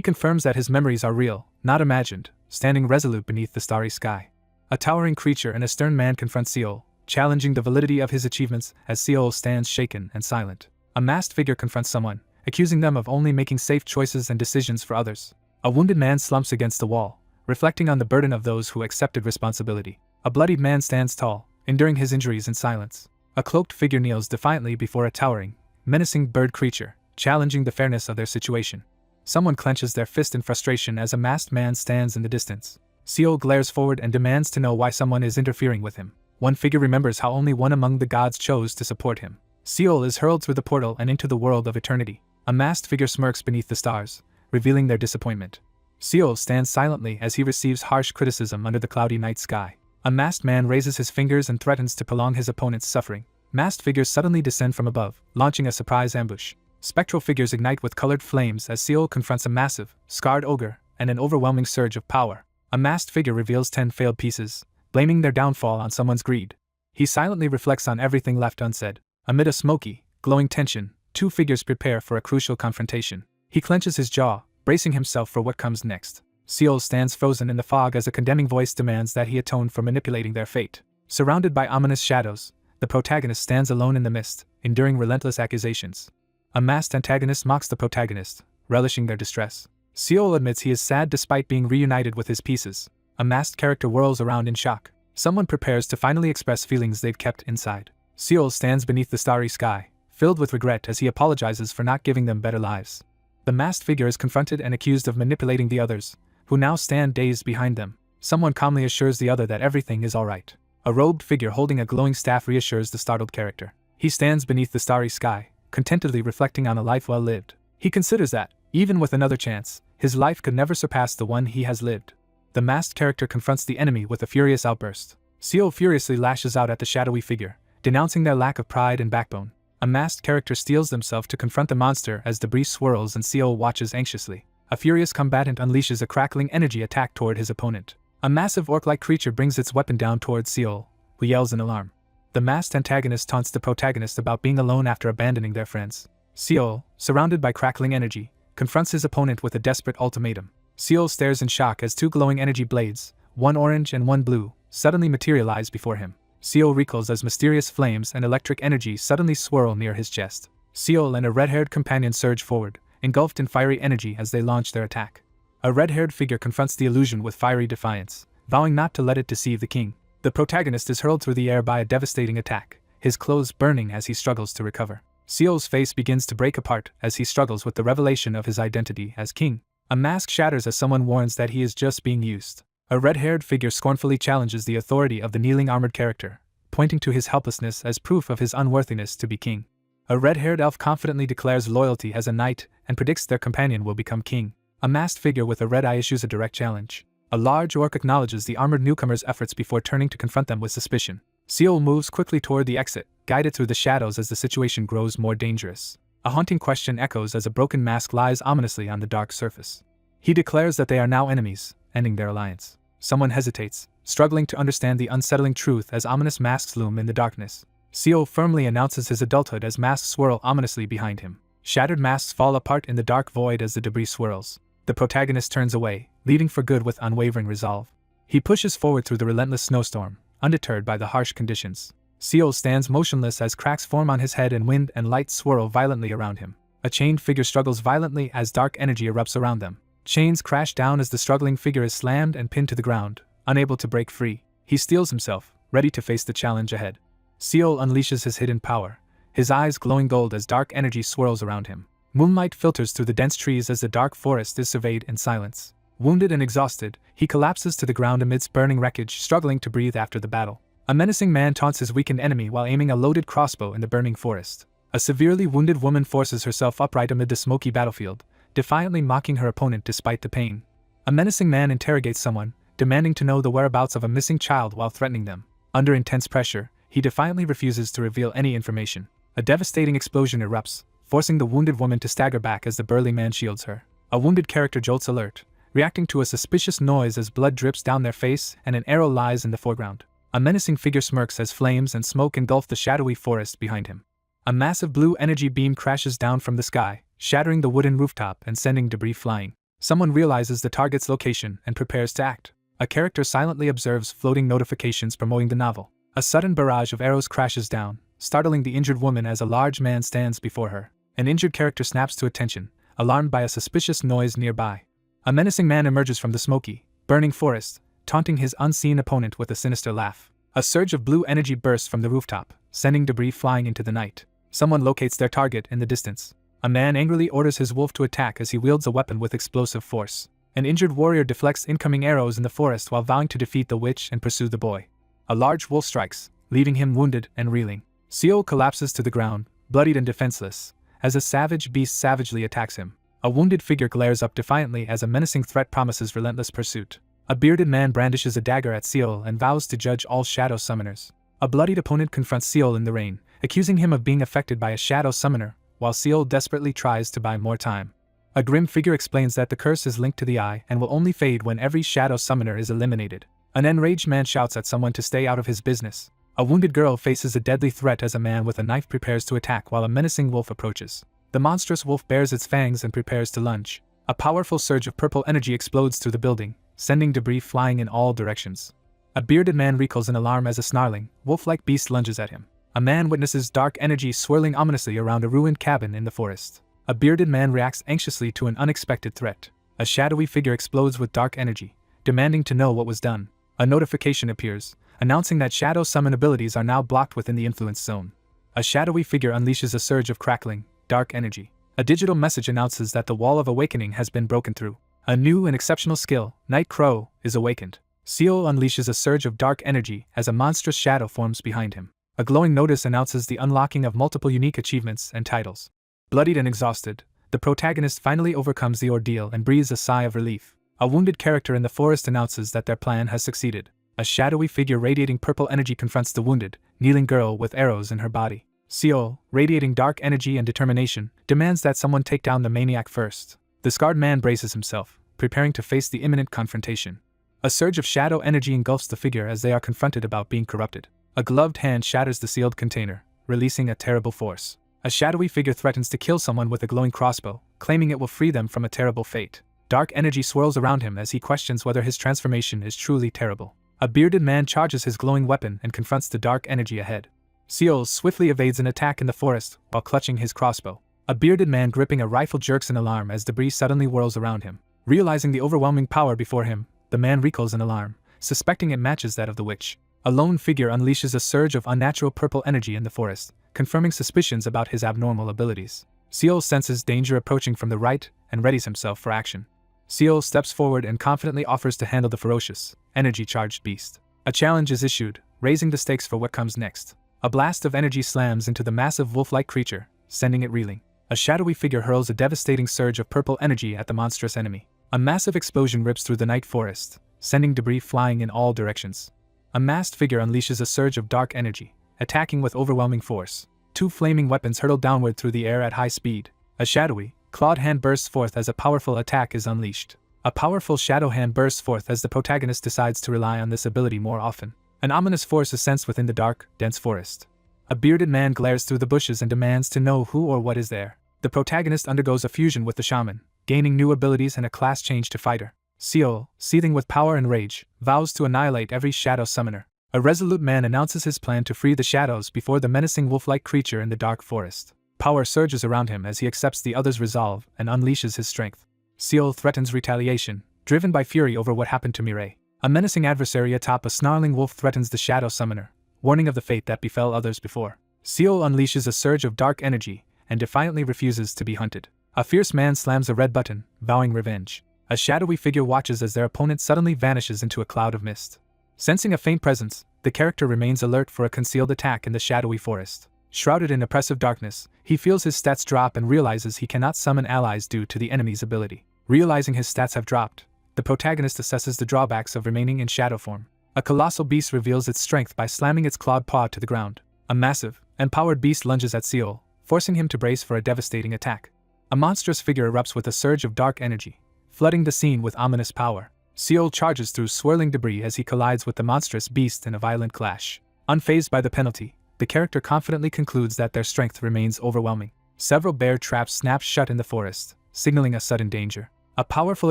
confirms that his memories are real, not imagined, standing resolute beneath the starry sky. A towering creature and a stern man confront Seol, challenging the validity of his achievements as Seol stands shaken and silent. A masked figure confronts someone, accusing them of only making safe choices and decisions for others. A wounded man slumps against the wall, reflecting on the burden of those who accepted responsibility. A bloodied man stands tall, enduring his injuries in silence. A cloaked figure kneels defiantly before a towering, menacing bird creature, challenging the fairness of their situation. Someone clenches their fist in frustration as a masked man stands in the distance. Seol glares forward and demands to know why someone is interfering with him. One figure remembers how only one among the gods chose to support him. Seol is hurled through the portal and into the world of eternity. A masked figure smirks beneath the stars, revealing their disappointment. Seol stands silently as he receives harsh criticism under the cloudy night sky. A masked man raises his fingers and threatens to prolong his opponent's suffering. Masked figures suddenly descend from above, launching a surprise ambush. Spectral figures ignite with colored flames as Seol confronts a massive, scarred ogre and an overwhelming surge of power. A masked figure reveals 10 failed pieces, blaming their downfall on someone's greed. He silently reflects on everything left unsaid. Amid a smoky, glowing tension, two figures prepare for a crucial confrontation. He clenches his jaw, bracing himself for what comes next. Seol stands frozen in the fog as a condemning voice demands that he atone for manipulating their fate. Surrounded by ominous shadows, the protagonist stands alone in the mist, enduring relentless accusations. A masked antagonist mocks the protagonist, relishing their distress. Seol admits he is sad despite being reunited with his pieces. A masked character whirls around in shock. Someone prepares to finally express feelings they've kept inside. Seol stands beneath the starry sky, filled with regret as he apologizes for not giving them better lives. The masked figure is confronted and accused of manipulating the others, who now stand dazed behind them. Someone calmly assures the other that everything is alright. A robed figure holding a glowing staff reassures the startled character. He stands beneath the starry sky, contentedly reflecting on a life well lived. He considers that, even with another chance, his life could never surpass the one he has lived. The masked character confronts the enemy with a furious outburst. Seol furiously lashes out at the shadowy figure, denouncing their lack of pride and backbone. A masked character steels themselves to confront the monster as debris swirls and Seol watches anxiously. A furious combatant unleashes a crackling energy attack toward his opponent. A massive orc-like creature brings its weapon down towards Seol, who yells in alarm. The masked antagonist taunts the protagonist about being alone after abandoning their friends. Seol, surrounded by crackling energy, confronts his opponent with a desperate ultimatum. Seol stares in shock as two glowing energy blades, one orange and one blue, suddenly materialize before him. Seol recoils as mysterious flames and electric energy suddenly swirl near his chest. Seol and a red-haired companion surge forward, engulfed in fiery energy as they launch their attack. A red-haired figure confronts the illusion with fiery defiance, vowing not to let it deceive the king. The protagonist is hurled through the air by a devastating attack, his clothes burning as he struggles to recover. Seol's face begins to break apart as he struggles with the revelation of his identity as king. A mask shatters as someone warns that he is just being used. A red-haired figure scornfully challenges the authority of the kneeling armored character, pointing to his helplessness as proof of his unworthiness to be king. A red-haired elf confidently declares loyalty as a knight and predicts their companion will become king. A masked figure with a red eye issues a direct challenge. A large orc acknowledges the armored newcomer's efforts before turning to confront them with suspicion. Seol moves quickly toward the exit, guided through the shadows as the situation grows more dangerous. A haunting question echoes as a broken mask lies ominously on the dark surface. He declares that they are now enemies, ending their alliance. Someone hesitates, struggling to understand the unsettling truth as ominous masks loom in the darkness. Seol firmly announces his adulthood as masks swirl ominously behind him. Shattered masks fall apart in the dark void as the debris swirls. The protagonist turns away, leaving for good with unwavering resolve. He pushes forward through the relentless snowstorm, undeterred by the harsh conditions. Seol stands motionless as cracks form on his head and wind and light swirl violently around him. A chained figure struggles violently as dark energy erupts around them. Chains crash down as the struggling figure is slammed and pinned to the ground, unable to break free. He steels himself, ready to face the challenge ahead. Seol unleashes his hidden power, his eyes glowing gold as dark energy swirls around him. Moonlight filters through the dense trees as the dark forest is surveyed in silence. Wounded and exhausted, he collapses to the ground amidst burning wreckage, struggling to breathe after the battle. A menacing man taunts his weakened enemy while aiming a loaded crossbow in the burning forest. A severely wounded woman forces herself upright amid the smoky battlefield, defiantly mocking her opponent despite the pain. A menacing man interrogates someone, demanding to know the whereabouts of a missing child while threatening them. Under intense pressure, he defiantly refuses to reveal any information. A devastating explosion erupts, forcing the wounded woman to stagger back as the burly man shields her. A wounded character jolts alert, reacting to a suspicious noise as blood drips down their face and an arrow lies in the foreground. A menacing figure smirks as flames and smoke engulf the shadowy forest behind him. A massive blue energy beam crashes down from the sky, shattering the wooden rooftop and sending debris flying. Someone realizes the target's location and prepares to act. A character silently observes floating notifications promoting the novel. A sudden barrage of arrows crashes down, startling the injured woman as a large man stands before her. An injured character snaps to attention, alarmed by a suspicious noise nearby. A menacing man emerges from the smoky, burning forest, taunting his unseen opponent with a sinister laugh. A surge of blue energy bursts from the rooftop, sending debris flying into the night. Someone locates their target in the distance. A man angrily orders his wolf to attack as he wields a weapon with explosive force. An injured warrior deflects incoming arrows in the forest while vowing to defeat the witch and pursue the boy. A large wolf strikes, leaving him wounded and reeling. Seol collapses to the ground, bloodied and defenseless, as a savage beast savagely attacks him. A wounded figure glares up defiantly as a menacing threat promises relentless pursuit. A bearded man brandishes a dagger at Seol and vows to judge all shadow summoners. A bloodied opponent confronts Seol in the rain, accusing him of being affected by a shadow summoner, while Seol desperately tries to buy more time. A grim figure explains that the curse is linked to the eye and will only fade when every shadow summoner is eliminated. An enraged man shouts at someone to stay out of his business. A wounded girl faces a deadly threat as a man with a knife prepares to attack while a menacing wolf approaches. The monstrous wolf bares its fangs and prepares to lunge. A powerful surge of purple energy explodes through the building, sending debris flying in all directions. A bearded man recoils in alarm as a snarling, wolf-like beast lunges at him. A man witnesses dark energy swirling ominously around a ruined cabin in the forest. A bearded man reacts anxiously to an unexpected threat. A shadowy figure explodes with dark energy, demanding to know what was done. A notification appears, announcing that shadow summon abilities are now blocked within the influence zone. A shadowy figure unleashes a surge of crackling, dark energy. A digital message announces that the wall of awakening has been broken through. A new and exceptional skill, Night Crow, is awakened. Seol unleashes a surge of dark energy as a monstrous shadow forms behind him. A glowing notice announces the unlocking of multiple unique achievements and titles. Bloodied and exhausted, the protagonist finally overcomes the ordeal and breathes a sigh of relief. A wounded character in the forest announces that their plan has succeeded. A shadowy figure radiating purple energy confronts the wounded, kneeling girl with arrows in her body. Seol, radiating dark energy and determination, demands that someone take down the maniac first. The scarred man braces himself, preparing to face the imminent confrontation. A surge of shadow energy engulfs the figure as they are confronted about being corrupted. A gloved hand shatters the sealed container, releasing a terrible force. A shadowy figure threatens to kill someone with a glowing crossbow, claiming it will free them from a terrible fate. Dark energy swirls around him as he questions whether his transformation is truly terrible. A bearded man charges his glowing weapon and confronts the dark energy ahead. Seol swiftly evades an attack in the forest while clutching his crossbow. A bearded man gripping a rifle jerks in alarm as debris suddenly whirls around him. Realizing the overwhelming power before him, the man recoils in alarm, suspecting it matches that of the witch. A lone figure unleashes a surge of unnatural purple energy in the forest, confirming suspicions about his abnormal abilities. Seol senses danger approaching from the right and readies himself for action. Seol steps forward and confidently offers to handle the ferocious, energy-charged beast. A challenge is issued, raising the stakes for what comes next. A blast of energy slams into the massive wolf-like creature, sending it reeling. A shadowy figure hurls a devastating surge of purple energy at the monstrous enemy. A massive explosion rips through the night forest, sending debris flying in all directions. A masked figure unleashes a surge of dark energy, attacking with overwhelming force. Two flaming weapons hurtle downward through the air at high speed. A shadowy, clawed hand bursts forth as a powerful attack is unleashed. A powerful shadow hand bursts forth as the protagonist decides to rely on this ability more often. An ominous force is sensed within the dark, dense forest. A bearded man glares through the bushes and demands to know who or what is there. The protagonist undergoes a fusion with the shaman, gaining new abilities and a class change to fighter. Seol, seething with power and rage, vows to annihilate every shadow summoner. A resolute man announces his plan to free the shadows before the menacing wolf-like creature in the dark forest. Power surges around him as he accepts the other's resolve and unleashes his strength. Seol threatens retaliation, driven by fury over what happened to Mireille. A menacing adversary atop a snarling wolf threatens the shadow summoner, warning of the fate that befell others before. Seol unleashes a surge of dark energy and defiantly refuses to be hunted. A fierce man slams a red button, vowing revenge. A shadowy figure watches as their opponent suddenly vanishes into a cloud of mist. Sensing a faint presence, the character remains alert for a concealed attack in the shadowy forest. Shrouded in oppressive darkness, he feels his stats drop and realizes he cannot summon allies due to the enemy's ability. Realizing his stats have dropped, the protagonist assesses the drawbacks of remaining in shadow form. A colossal beast reveals its strength by slamming its clawed paw to the ground. A massive, empowered beast lunges at Seol, forcing him to brace for a devastating attack. A monstrous figure erupts with a surge of dark energy, flooding the scene with ominous power. Seol charges through swirling debris as he collides with the monstrous beast in a violent clash. Unfazed by the penalty, the character confidently concludes that their strength remains overwhelming. Several bear traps snap shut in the forest, signaling a sudden danger. A powerful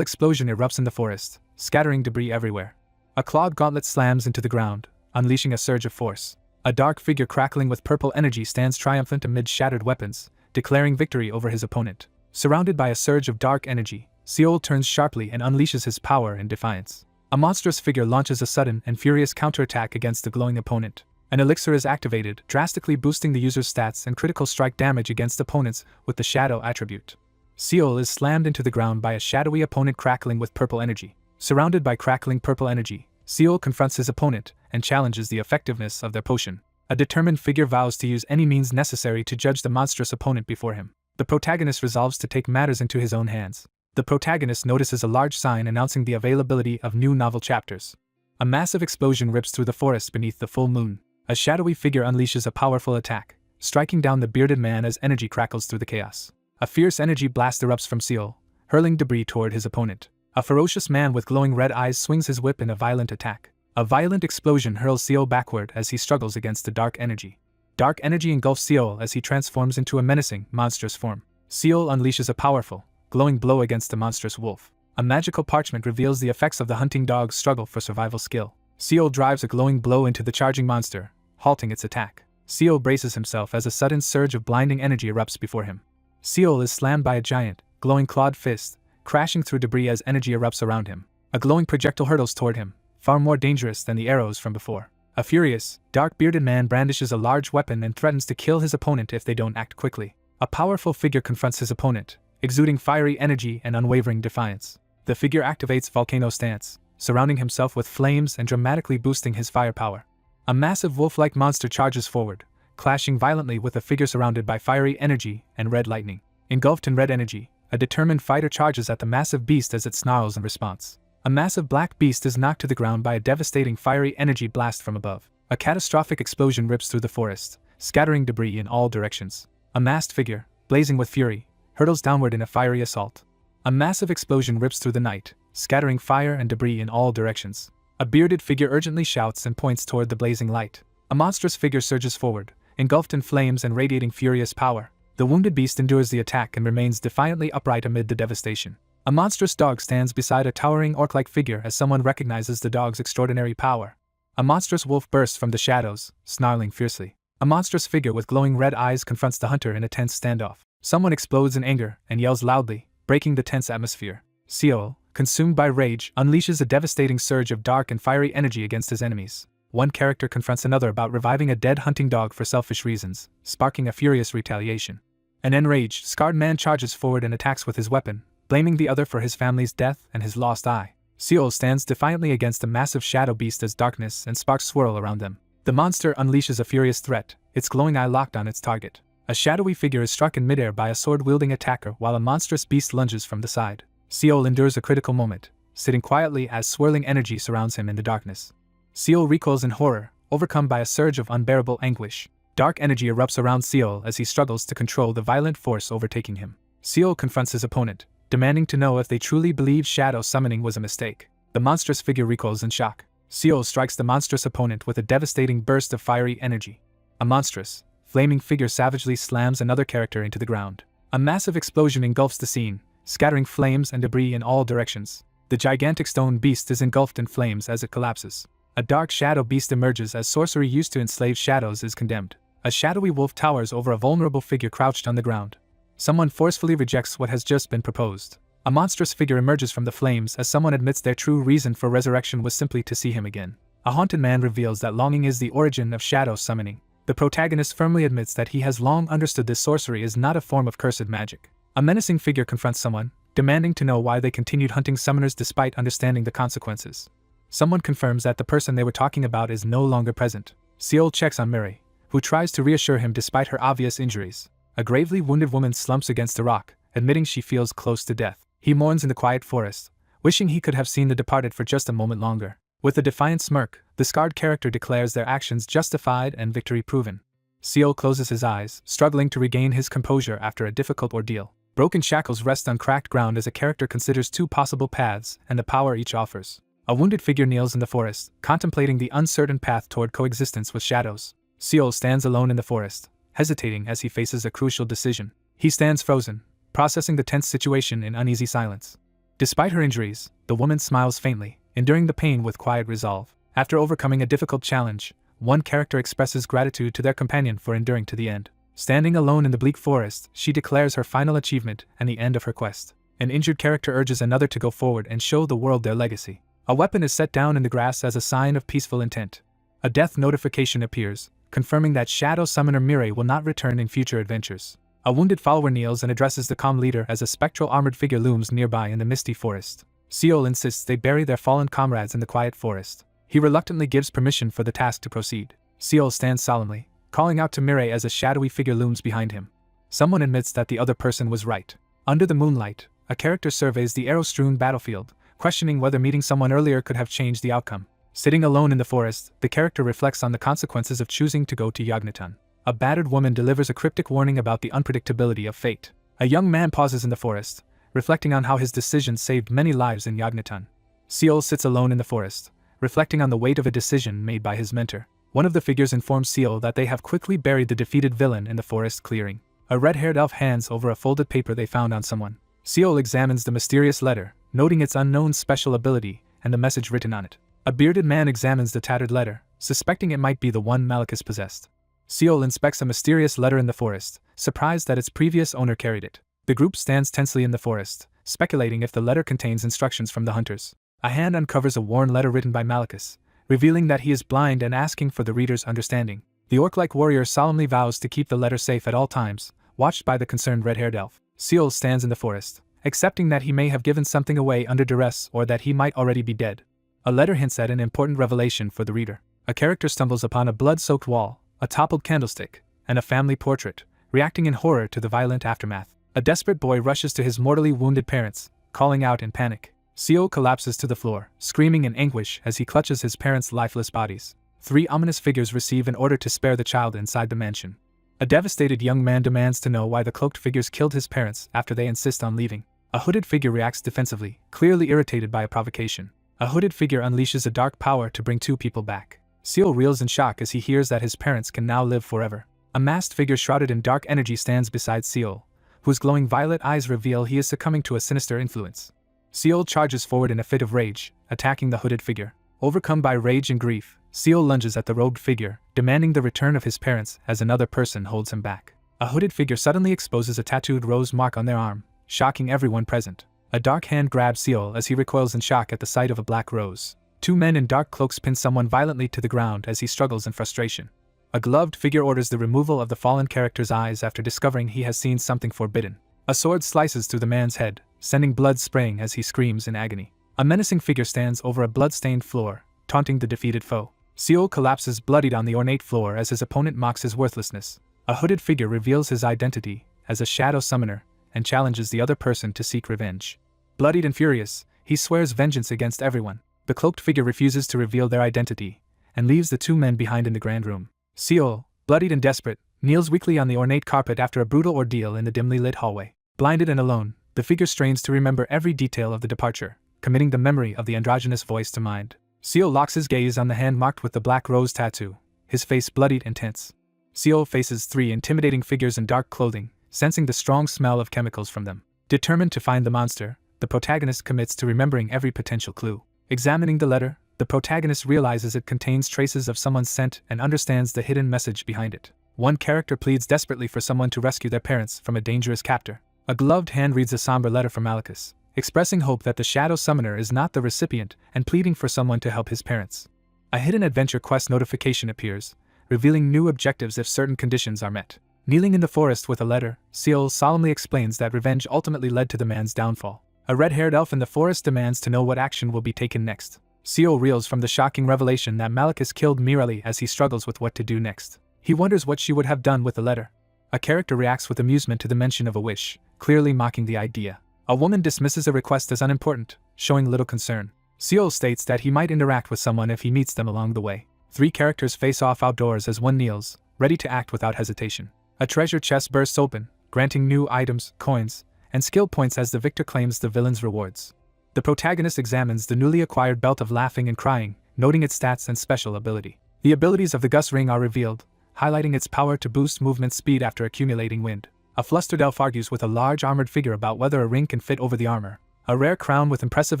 explosion erupts in the forest, scattering debris everywhere. A clawed gauntlet slams into the ground, unleashing a surge of force. A dark figure crackling with purple energy stands triumphant amid shattered weapons, declaring victory over his opponent. Surrounded by a surge of dark energy, Seol turns sharply and unleashes his power in defiance. A monstrous figure launches a sudden and furious counterattack against the glowing opponent. An elixir is activated, drastically boosting the user's stats and critical strike damage against opponents with the shadow attribute. Seol is slammed into the ground by a shadowy opponent crackling with purple energy. Surrounded by crackling purple energy, Seol confronts his opponent and challenges the effectiveness of their potion. A determined figure vows to use any means necessary to judge the monstrous opponent before him. The protagonist resolves to take matters into his own hands. The protagonist notices a large sign announcing the availability of new novel chapters. A massive explosion rips through the forest beneath the full moon. A shadowy figure unleashes a powerful attack, striking down the bearded man as energy crackles through the chaos. A fierce energy blast erupts from Seol, hurling debris toward his opponent. A ferocious man with glowing red eyes swings his whip in a violent attack. A violent explosion hurls Seol backward as he struggles against the dark energy. Dark energy engulfs Seol as he transforms into a menacing, monstrous form. Seol unleashes a powerful, glowing blow against the monstrous wolf. A magical parchment reveals the effects of the hunting dog's struggle for survival skill. Seol drives a glowing blow into the charging monster, halting its attack. Seol braces himself as a sudden surge of blinding energy erupts before him. Seol is slammed by a giant, glowing clawed fist, crashing through debris as energy erupts around him. A glowing projectile hurtles toward him, far more dangerous than the arrows from before. A furious, dark-bearded man brandishes a large weapon and threatens to kill his opponent if they don't act quickly. A powerful figure confronts his opponent, exuding fiery energy and unwavering defiance. The figure activates Volcano Stance, surrounding himself with flames and dramatically boosting his firepower. A massive wolf-like monster charges forward, clashing violently with a figure surrounded by fiery energy and red lightning. Engulfed in red energy, a determined fighter charges at the massive beast as it snarls in response. A massive black beast is knocked to the ground by a devastating fiery energy blast from above. A catastrophic explosion rips through the forest, scattering debris in all directions. A masked figure, blazing with fury, hurtles downward in a fiery assault. A massive explosion rips through the night, scattering fire and debris in all directions. A bearded figure urgently shouts and points toward the blazing light. A monstrous figure surges forward, engulfed in flames and radiating furious power. The wounded beast endures the attack and remains defiantly upright amid the devastation. A monstrous dog stands beside a towering orc-like figure as someone recognizes the dog's extraordinary power. A monstrous wolf bursts from the shadows, snarling fiercely. A monstrous figure with glowing red eyes confronts the hunter in a tense standoff. Someone explodes in anger and yells loudly, breaking the tense atmosphere. Seol, consumed by rage, unleashes a devastating surge of dark and fiery energy against his enemies. One character confronts another about reviving a dead hunting dog for selfish reasons, sparking a furious retaliation. An enraged, scarred man charges forward and attacks with his weapon, blaming the other for his family's death and his lost eye. Seol stands defiantly against a massive shadow beast as darkness and sparks swirl around them. The monster unleashes a furious threat, its glowing eye locked on its target. A shadowy figure is struck in midair by a sword-wielding attacker while a monstrous beast lunges from the side. Seol endures a critical moment, sitting quietly as swirling energy surrounds him in the darkness. Seol recoils in horror, overcome by a surge of unbearable anguish. Dark energy erupts around Seol as he struggles to control the violent force overtaking him. Seol confronts his opponent, demanding to know if they truly believe shadow summoning was a mistake. The monstrous figure recoils in shock. Seol strikes the monstrous opponent with a devastating burst of fiery energy. A monstrous, flaming figure savagely slams another character into the ground. A massive explosion engulfs the scene, scattering flames and debris in all directions. The gigantic stone beast is engulfed in flames as it collapses. A dark shadow beast emerges as sorcery used to enslave shadows is condemned. A shadowy wolf towers over a vulnerable figure crouched on the ground. Someone forcefully rejects what has just been proposed. A monstrous figure emerges from the flames as someone admits their true reason for resurrection was simply to see him again. A haunted man reveals that longing is the origin of shadow summoning. The protagonist firmly admits that he has long understood this sorcery is not a form of cursed magic. A menacing figure confronts someone, demanding to know why they continued hunting summoners despite understanding the consequences. Someone confirms that the person they were talking about is no longer present. Seol checks on Miri, who tries to reassure him despite her obvious injuries. A gravely wounded woman slumps against a rock, admitting she feels close to death. He mourns in the quiet forest, wishing he could have seen the departed for just a moment longer. With a defiant smirk, the scarred character declares their actions justified and victory proven. Seol closes his eyes, struggling to regain his composure after a difficult ordeal. Broken shackles rest on cracked ground as a character considers two possible paths and the power each offers. A wounded figure kneels in the forest, contemplating the uncertain path toward coexistence with shadows. Seol stands alone in the forest, hesitating as he faces a crucial decision. He stands frozen, processing the tense situation in uneasy silence. Despite her injuries, the woman smiles faintly, enduring the pain with quiet resolve. After overcoming a difficult challenge, one character expresses gratitude to their companion for enduring to the end. Standing alone in the bleak forest, she declares her final achievement and the end of her quest. An injured character urges another to go forward and show the world their legacy. A weapon is set down in the grass as a sign of peaceful intent. A death notification appears, confirming that Shadow Summoner Mirai will not return in future adventures. A wounded follower kneels and addresses the calm leader as a spectral armored figure looms nearby in the misty forest. Seol insists they bury their fallen comrades in the quiet forest. He reluctantly gives permission for the task to proceed. Seol stands solemnly, calling out to Mirai as a shadowy figure looms behind him. Someone admits that the other person was right. Under the moonlight, a character surveys the arrow-strewn battlefield, questioning whether meeting someone earlier could have changed the outcome. Sitting alone in the forest, the character reflects on the consequences of choosing to go to Yagnaton. A battered woman delivers a cryptic warning about the unpredictability of fate. A young man pauses in the forest, reflecting on how his decision saved many lives in Yagnaton. Seol sits alone in the forest, reflecting on the weight of a decision made by his mentor. One of the figures informs Seol that they have quickly buried the defeated villain in the forest clearing. A red-haired elf hands over a folded paper they found on someone. Seol examines the mysterious letter, noting its unknown special ability and the message written on it. A bearded man examines the tattered letter, suspecting it might be the one Malachus possessed. Seol inspects a mysterious letter in the forest, surprised that its previous owner carried it. The group stands tensely in the forest, speculating if the letter contains instructions from the hunters. A hand uncovers a worn letter written by Malachus, revealing that he is blind and asking for the reader's understanding. The orc-like warrior solemnly vows to keep the letter safe at all times, watched by the concerned red-haired elf. Seal stands in the forest, accepting that he may have given something away under duress or that he might already be dead. A letter hints at an important revelation for the reader. A character stumbles upon a blood-soaked wall, a toppled candlestick, and a family portrait, reacting in horror to the violent aftermath. A desperate boy rushes to his mortally wounded parents, calling out in panic. Seal collapses to the floor, screaming in anguish as he clutches his parents' lifeless bodies. 3 ominous figures receive an order to spare the child inside the mansion. A devastated young man demands to know why the cloaked figures killed his parents after they insist on leaving. A hooded figure reacts defensively, clearly irritated by a provocation. A hooded figure unleashes a dark power to bring 2 people back. Seal reels in shock as he hears that his parents can now live forever. A masked figure shrouded in dark energy stands beside Seal, whose glowing violet eyes reveal he is succumbing to a sinister influence. Seal charges forward in a fit of rage, attacking the hooded figure. Overcome by rage and grief, Seal lunges at the robed figure, demanding the return of his parents as another person holds him back. A hooded figure suddenly exposes a tattooed rose mark on their arm, shocking everyone present. A dark hand grabs Seal as he recoils in shock at the sight of a black rose. 2 men in dark cloaks pin someone violently to the ground as he struggles in frustration. A gloved figure orders the removal of the fallen character's eyes after discovering he has seen something forbidden. A sword slices through the man's head, sending blood spraying as he screams in agony. A menacing figure stands over a blood-stained floor, taunting the defeated foe. Seal collapses bloodied on the ornate floor as his opponent mocks his worthlessness. A hooded figure reveals his identity as a shadow summoner and challenges the other person to seek revenge. Bloodied and furious, he swears vengeance against everyone. The cloaked figure refuses to reveal their identity and leaves the 2 men behind in the grand room. Seal, bloodied and desperate, kneels weakly on the ornate carpet after a brutal ordeal in the dimly lit hallway. Blinded and alone, the figure strains to remember every detail of the departure, committing the memory of the androgynous voice to mind. Seal locks his gaze on the hand marked with the black rose tattoo, his face bloodied and tense. Seal faces 3 intimidating figures in dark clothing, sensing the strong smell of chemicals from them. Determined to find the monster, the protagonist commits to remembering every potential clue. Examining the letter, the protagonist realizes it contains traces of someone's scent and understands the hidden message behind it. One character pleads desperately for someone to rescue their parents from a dangerous captor. A gloved hand reads a somber letter from Malachus, expressing hope that the shadow summoner is not the recipient and pleading for someone to help his parents. A hidden adventure quest notification appears, revealing new objectives if certain conditions are met. Kneeling in the forest with a letter, Seal solemnly explains that revenge ultimately led to the man's downfall. A red-haired elf in the forest demands to know what action will be taken next. Seal reels from the shocking revelation that Malachus killed Mirali as he struggles with what to do next. He wonders what she would have done with the letter. A character reacts with amusement to the mention of a wish, clearly mocking the idea. A woman dismisses a request as unimportant, showing little concern. Seal states that he might interact with someone if he meets them along the way. 3 characters face off outdoors as one kneels, ready to act without hesitation. A treasure chest bursts open, granting new items, coins, and skill points as the victor claims the villain's rewards. The protagonist examines the newly acquired belt of laughing and crying, noting its stats and special ability. The abilities of the Gus ring are revealed, highlighting its power to boost movement speed after accumulating wind. A flustered elf argues with a large armored figure about whether a ring can fit over the armor. A rare crown with impressive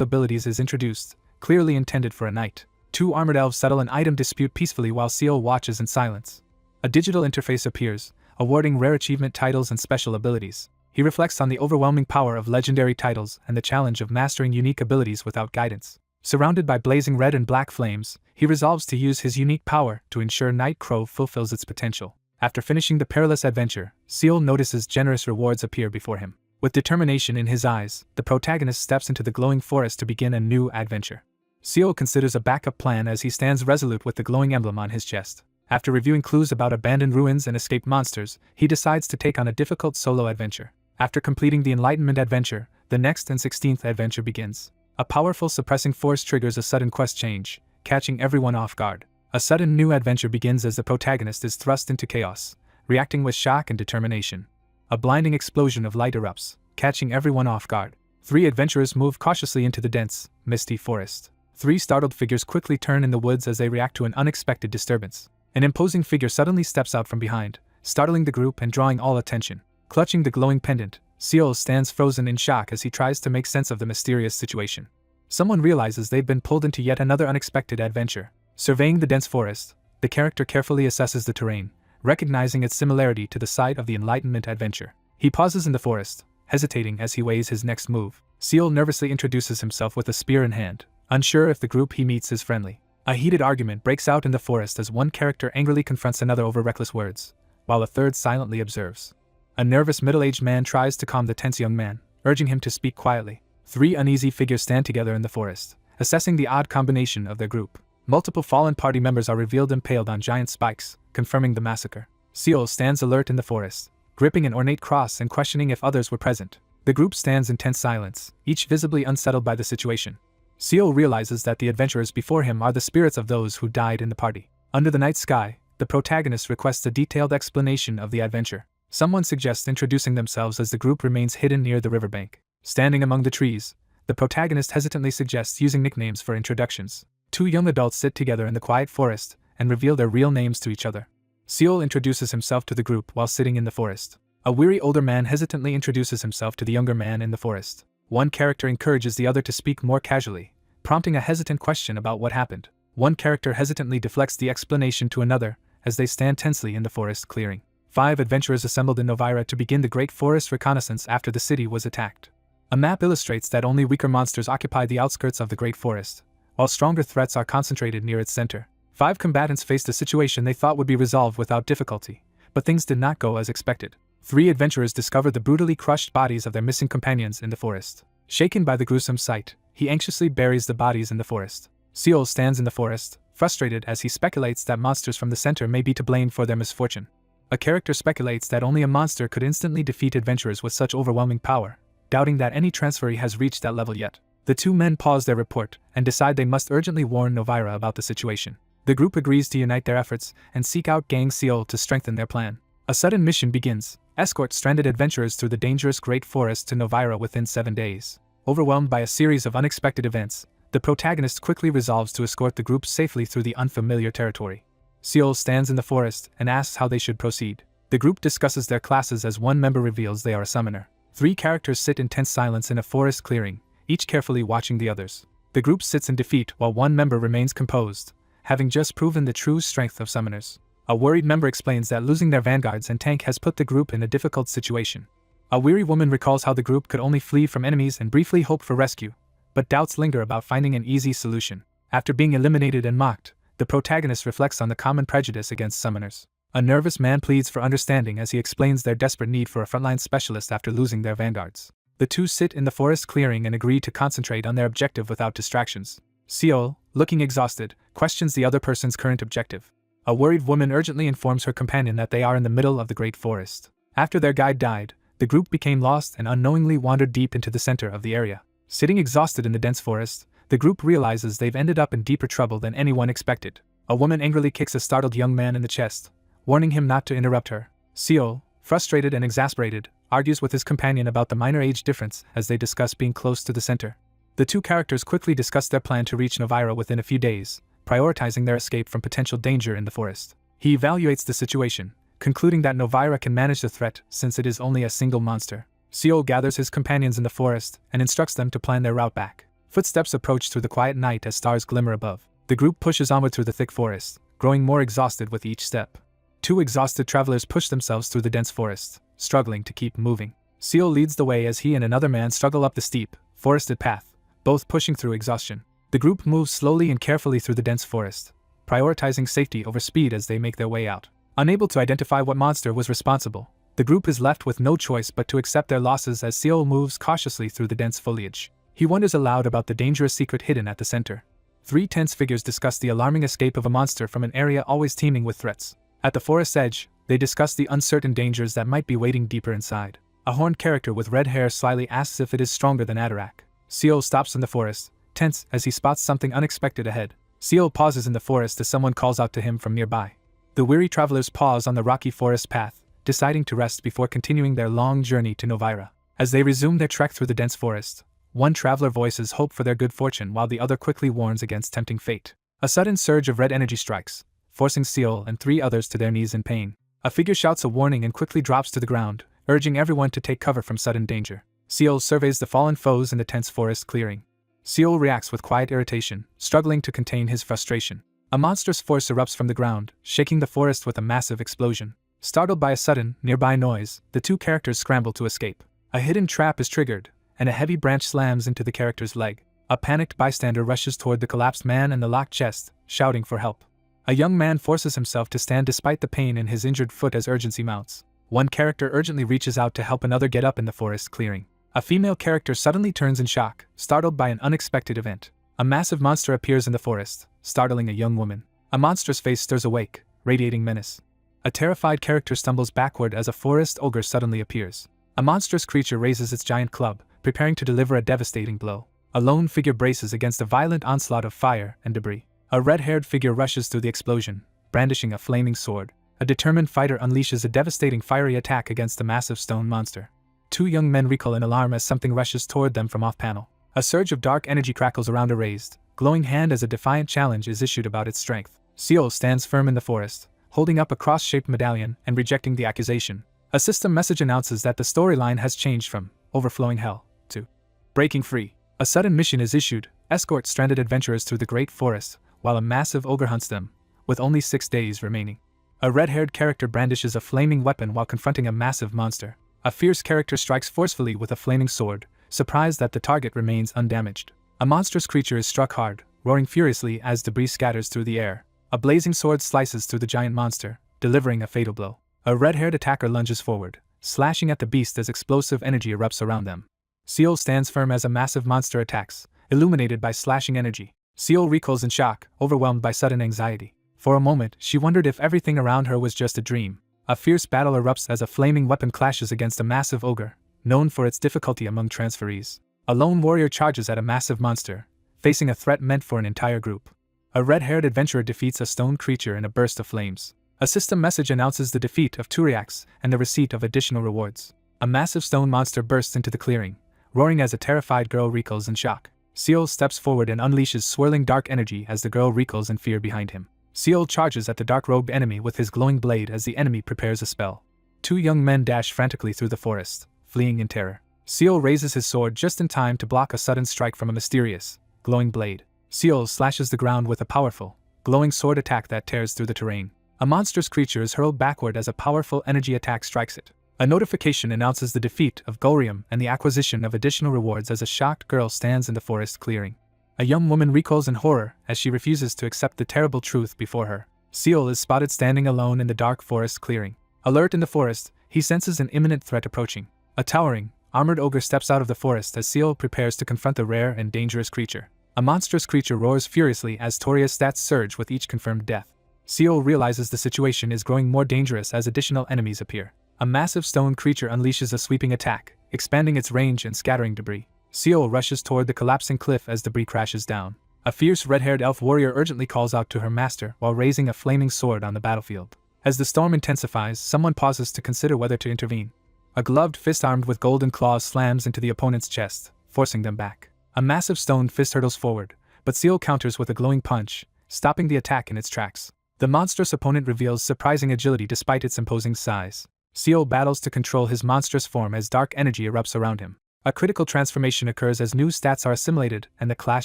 abilities is introduced, clearly intended for a knight. 2 armored elves settle an item dispute peacefully while Seal watches in silence. A digital interface appears, awarding rare achievement titles and special abilities. He reflects on the overwhelming power of legendary titles and the challenge of mastering unique abilities without guidance. Surrounded by blazing red and black flames, he resolves to use his unique power to ensure Night Crow fulfills its potential. After finishing the perilous adventure, Seal notices generous rewards appear before him. With determination in his eyes, the protagonist steps into the glowing forest to begin a new adventure. Seal considers a backup plan as he stands resolute with the glowing emblem on his chest. After reviewing clues about abandoned ruins and escaped monsters, he decides to take on a difficult solo adventure. After completing the Enlightenment adventure, the next and 16th adventure begins. A powerful suppressing force triggers a sudden quest change, catching everyone off guard. A sudden new adventure begins as the protagonist is thrust into chaos, reacting with shock and determination. A blinding explosion of light erupts, catching everyone off guard. 3 adventurers move cautiously into the dense, misty forest. 3 startled figures quickly turn in the woods as they react to an unexpected disturbance. An imposing figure suddenly steps out from behind, startling the group and drawing all attention. Clutching the glowing pendant, Seal stands frozen in shock as he tries to make sense of the mysterious situation. Someone realizes they've been pulled into yet another unexpected adventure. Surveying the dense forest, the character carefully assesses the terrain, recognizing its similarity to the site of the Enlightenment adventure. He pauses in the forest, hesitating as he weighs his next move. Seal nervously introduces himself with a spear in hand, unsure if the group he meets is friendly. A heated argument breaks out in the forest as one character angrily confronts another over reckless words, while a third silently observes. A nervous middle-aged man tries to calm the tense young man, urging him to speak quietly. 3 uneasy figures stand together in the forest, assessing the odd combination of their group. Multiple fallen party members are revealed impaled on giant spikes, confirming the massacre. Seol stands alert in the forest, gripping an ornate cross and questioning if others were present. The group stands in tense silence, each visibly unsettled by the situation. Seol realizes that the adventurers before him are the spirits of those who died in the party. Under the night sky, the protagonist requests a detailed explanation of the adventure. Someone suggests introducing themselves as the group remains hidden near the riverbank. Standing among the trees, the protagonist hesitantly suggests using nicknames for introductions. 2 young adults sit together in the quiet forest and reveal their real names to each other. Seol introduces himself to the group while sitting in the forest. A weary older man hesitantly introduces himself to the younger man in the forest. One character encourages the other to speak more casually, prompting a hesitant question about what happened. One character hesitantly deflects the explanation to another as they stand tensely in the forest clearing. 5 adventurers assembled in Novira to begin the Great Forest reconnaissance after the city was attacked. A map illustrates that only weaker monsters occupy the outskirts of the Great Forest, while stronger threats are concentrated near its center. 5 combatants faced a situation they thought would be resolved without difficulty, but things did not go as expected. 3 adventurers discovered the brutally crushed bodies of their missing companions in the forest. Shaken by the gruesome sight, he anxiously buries the bodies in the forest. Seol stands in the forest, frustrated as he speculates that monsters from the center may be to blame for their misfortune. A character speculates that only a monster could instantly defeat adventurers with such overwhelming power, doubting that any transferee has reached that level yet. The 2 men pause their report and decide they must urgently warn Novira about the situation. The group agrees to unite their efforts and seek out Gang Seol to strengthen their plan. A sudden mission begins: escort stranded adventurers through the dangerous Great Forest to Novira within 7 days. Overwhelmed by a series of unexpected events, the protagonist quickly resolves to escort the group safely through the unfamiliar territory. Seol stands in the forest and asks how they should proceed. The group discusses their classes as one member reveals they are a summoner. 3 characters sit in tense silence in a forest clearing, each carefully watching the others. The group sits in defeat while one member remains composed, having just proven the true strength of summoners. A worried member explains that losing their vanguards and tank has put the group in a difficult situation. A weary woman recalls how the group could only flee from enemies and briefly hope for rescue, but doubts linger about finding an easy solution. After being eliminated and mocked, the protagonist reflects on the common prejudice against summoners. A nervous man pleads for understanding as he explains their desperate need for a frontline specialist after losing their vanguards. The 2 sit in the forest clearing and agree to concentrate on their objective without distractions. Seol, looking exhausted, questions the other person's current objective. A worried woman urgently informs her companion that they are in the middle of the Great Forest. After their guide died, the group became lost and unknowingly wandered deep into the center of the area. Sitting exhausted in the dense forest, the group realizes they've ended up in deeper trouble than anyone expected. A woman angrily kicks a startled young man in the chest, warning him not to interrupt her. Seol, frustrated and exasperated, argues with his companion about the minor age difference as they discuss being close to the center. The 2 characters quickly discuss their plan to reach Novira within a few days, prioritizing their escape from potential danger in the forest. He evaluates the situation, concluding that Novira can manage the threat since it is only a single monster. Seol gathers his companions in the forest and instructs them to plan their route back. Footsteps approach through the quiet night as stars glimmer above. The group pushes onward through the thick forest, growing more exhausted with each step. 2 exhausted travelers push themselves through the dense forest, struggling to keep moving. Seol leads the way as he and another man struggle up the steep, forested path, both pushing through exhaustion. The group moves slowly and carefully through the dense forest, prioritizing safety over speed as they make their way out. Unable to identify what monster was responsible, the group is left with no choice but to accept their losses as Seol moves cautiously through the dense foliage. He wonders aloud about the dangerous secret hidden at the center. 3 tense figures discuss the alarming escape of a monster from an area always teeming with threats. At the forest's edge, they discuss the uncertain dangers that might be waiting deeper inside. A horned character with red hair slyly asks if it is stronger than Atarak. Seol stops in the forest, tense as he spots something unexpected ahead. Seol pauses in the forest as someone calls out to him from nearby. The weary travelers pause on the rocky forest path, deciding to rest before continuing their long journey to Novira. As they resume their trek through the dense forest, one traveler voices hope for their good fortune while the other quickly warns against tempting fate. A sudden surge of red energy strikes, forcing Seol and 3 others to their knees in pain. A figure shouts a warning and quickly drops to the ground, urging everyone to take cover from sudden danger. Seol surveys the fallen foes in the tense forest clearing. Seol reacts with quiet irritation, struggling to contain his frustration. A monstrous force erupts from the ground, shaking the forest with a massive explosion. Startled by a sudden, nearby noise, the 2 characters scramble to escape. A hidden trap is triggered, and a heavy branch slams into the character's leg. A panicked bystander rushes toward the collapsed man and the locked chest, shouting for help. A young man forces himself to stand despite the pain in his injured foot as urgency mounts. One character urgently reaches out to help another get up in the forest clearing. A female character suddenly turns in shock, startled by an unexpected event. A massive monster appears in the forest, startling a young woman. A monstrous face stirs awake, radiating menace. A terrified character stumbles backward as a forest ogre suddenly appears. A monstrous creature raises its giant club, preparing to deliver a devastating blow. A lone figure braces against a violent onslaught of fire and debris. A red-haired figure rushes through the explosion, brandishing a flaming sword. A determined fighter unleashes a devastating fiery attack against the massive stone monster. Two young men recoil in alarm as something rushes toward them from off-panel. A surge of dark energy crackles around a raised, glowing hand as a defiant challenge is issued about its strength. Seol stands firm in the forest, holding up a cross-shaped medallion and rejecting the accusation. A system message announces that the storyline has changed from overflowing hell to breaking free. A sudden mission is issued: escort stranded adventurers through the great forest, while a massive ogre hunts them, with only 6 days remaining. A red-haired character brandishes a flaming weapon while confronting a massive monster. A fierce character strikes forcefully with a flaming sword, surprised that the target remains undamaged. A monstrous creature is struck hard, roaring furiously as debris scatters through the air. A blazing sword slices through the giant monster, delivering a fatal blow. A red-haired attacker lunges forward, slashing at the beast as explosive energy erupts around them. Seol stands firm as a massive monster attacks, illuminated by slashing energy. Seol recoils in shock, overwhelmed by sudden anxiety. For a moment, she wondered if everything around her was just a dream. A fierce battle erupts as a flaming weapon clashes against a massive ogre, known for its difficulty among transferees. A lone warrior charges at a massive monster, facing a threat meant for an entire group. A red-haired adventurer defeats a stone creature in a burst of flames. A system message announces the defeat of Turiax and the receipt of additional rewards. A massive stone monster bursts into the clearing, roaring as a terrified girl recoils in shock. Seol steps forward and unleashes swirling dark energy as the girl recoils in fear behind him. Seol charges at the dark-robed enemy with his glowing blade as the enemy prepares a spell. Two young men dash frantically through the forest, fleeing in terror. Seol raises his sword just in time to block a sudden strike from a mysterious, glowing blade. Seol slashes the ground with a powerful, glowing sword attack that tears through the terrain. A monstrous creature is hurled backward as a powerful energy attack strikes it. A notification announces the defeat of Golrium and the acquisition of additional rewards as a shocked girl stands in the forest clearing. A young woman recoils in horror as she refuses to accept the terrible truth before her. Seol is spotted standing alone in the dark forest clearing. Alert in the forest, he senses an imminent threat approaching. A towering, armored ogre steps out of the forest as Seol prepares to confront the rare and dangerous creature. A monstrous creature roars furiously as Toria's stats surge with each confirmed death. Seol realizes the situation is growing more dangerous as additional enemies appear. A massive stone creature unleashes a sweeping attack, expanding its range and scattering debris. Seol rushes toward the collapsing cliff as debris crashes down. A fierce red-haired elf warrior urgently calls out to her master while raising a flaming sword on the battlefield. As the storm intensifies, someone pauses to consider whether to intervene. A gloved fist armed with golden claws slams into the opponent's chest, forcing them back. A massive stone fist hurtles forward, but Seol counters with a glowing punch, stopping the attack in its tracks. The monstrous opponent reveals surprising agility despite its imposing size. Seol battles to control his monstrous form as dark energy erupts around him. A critical transformation occurs as new stats are assimilated and the class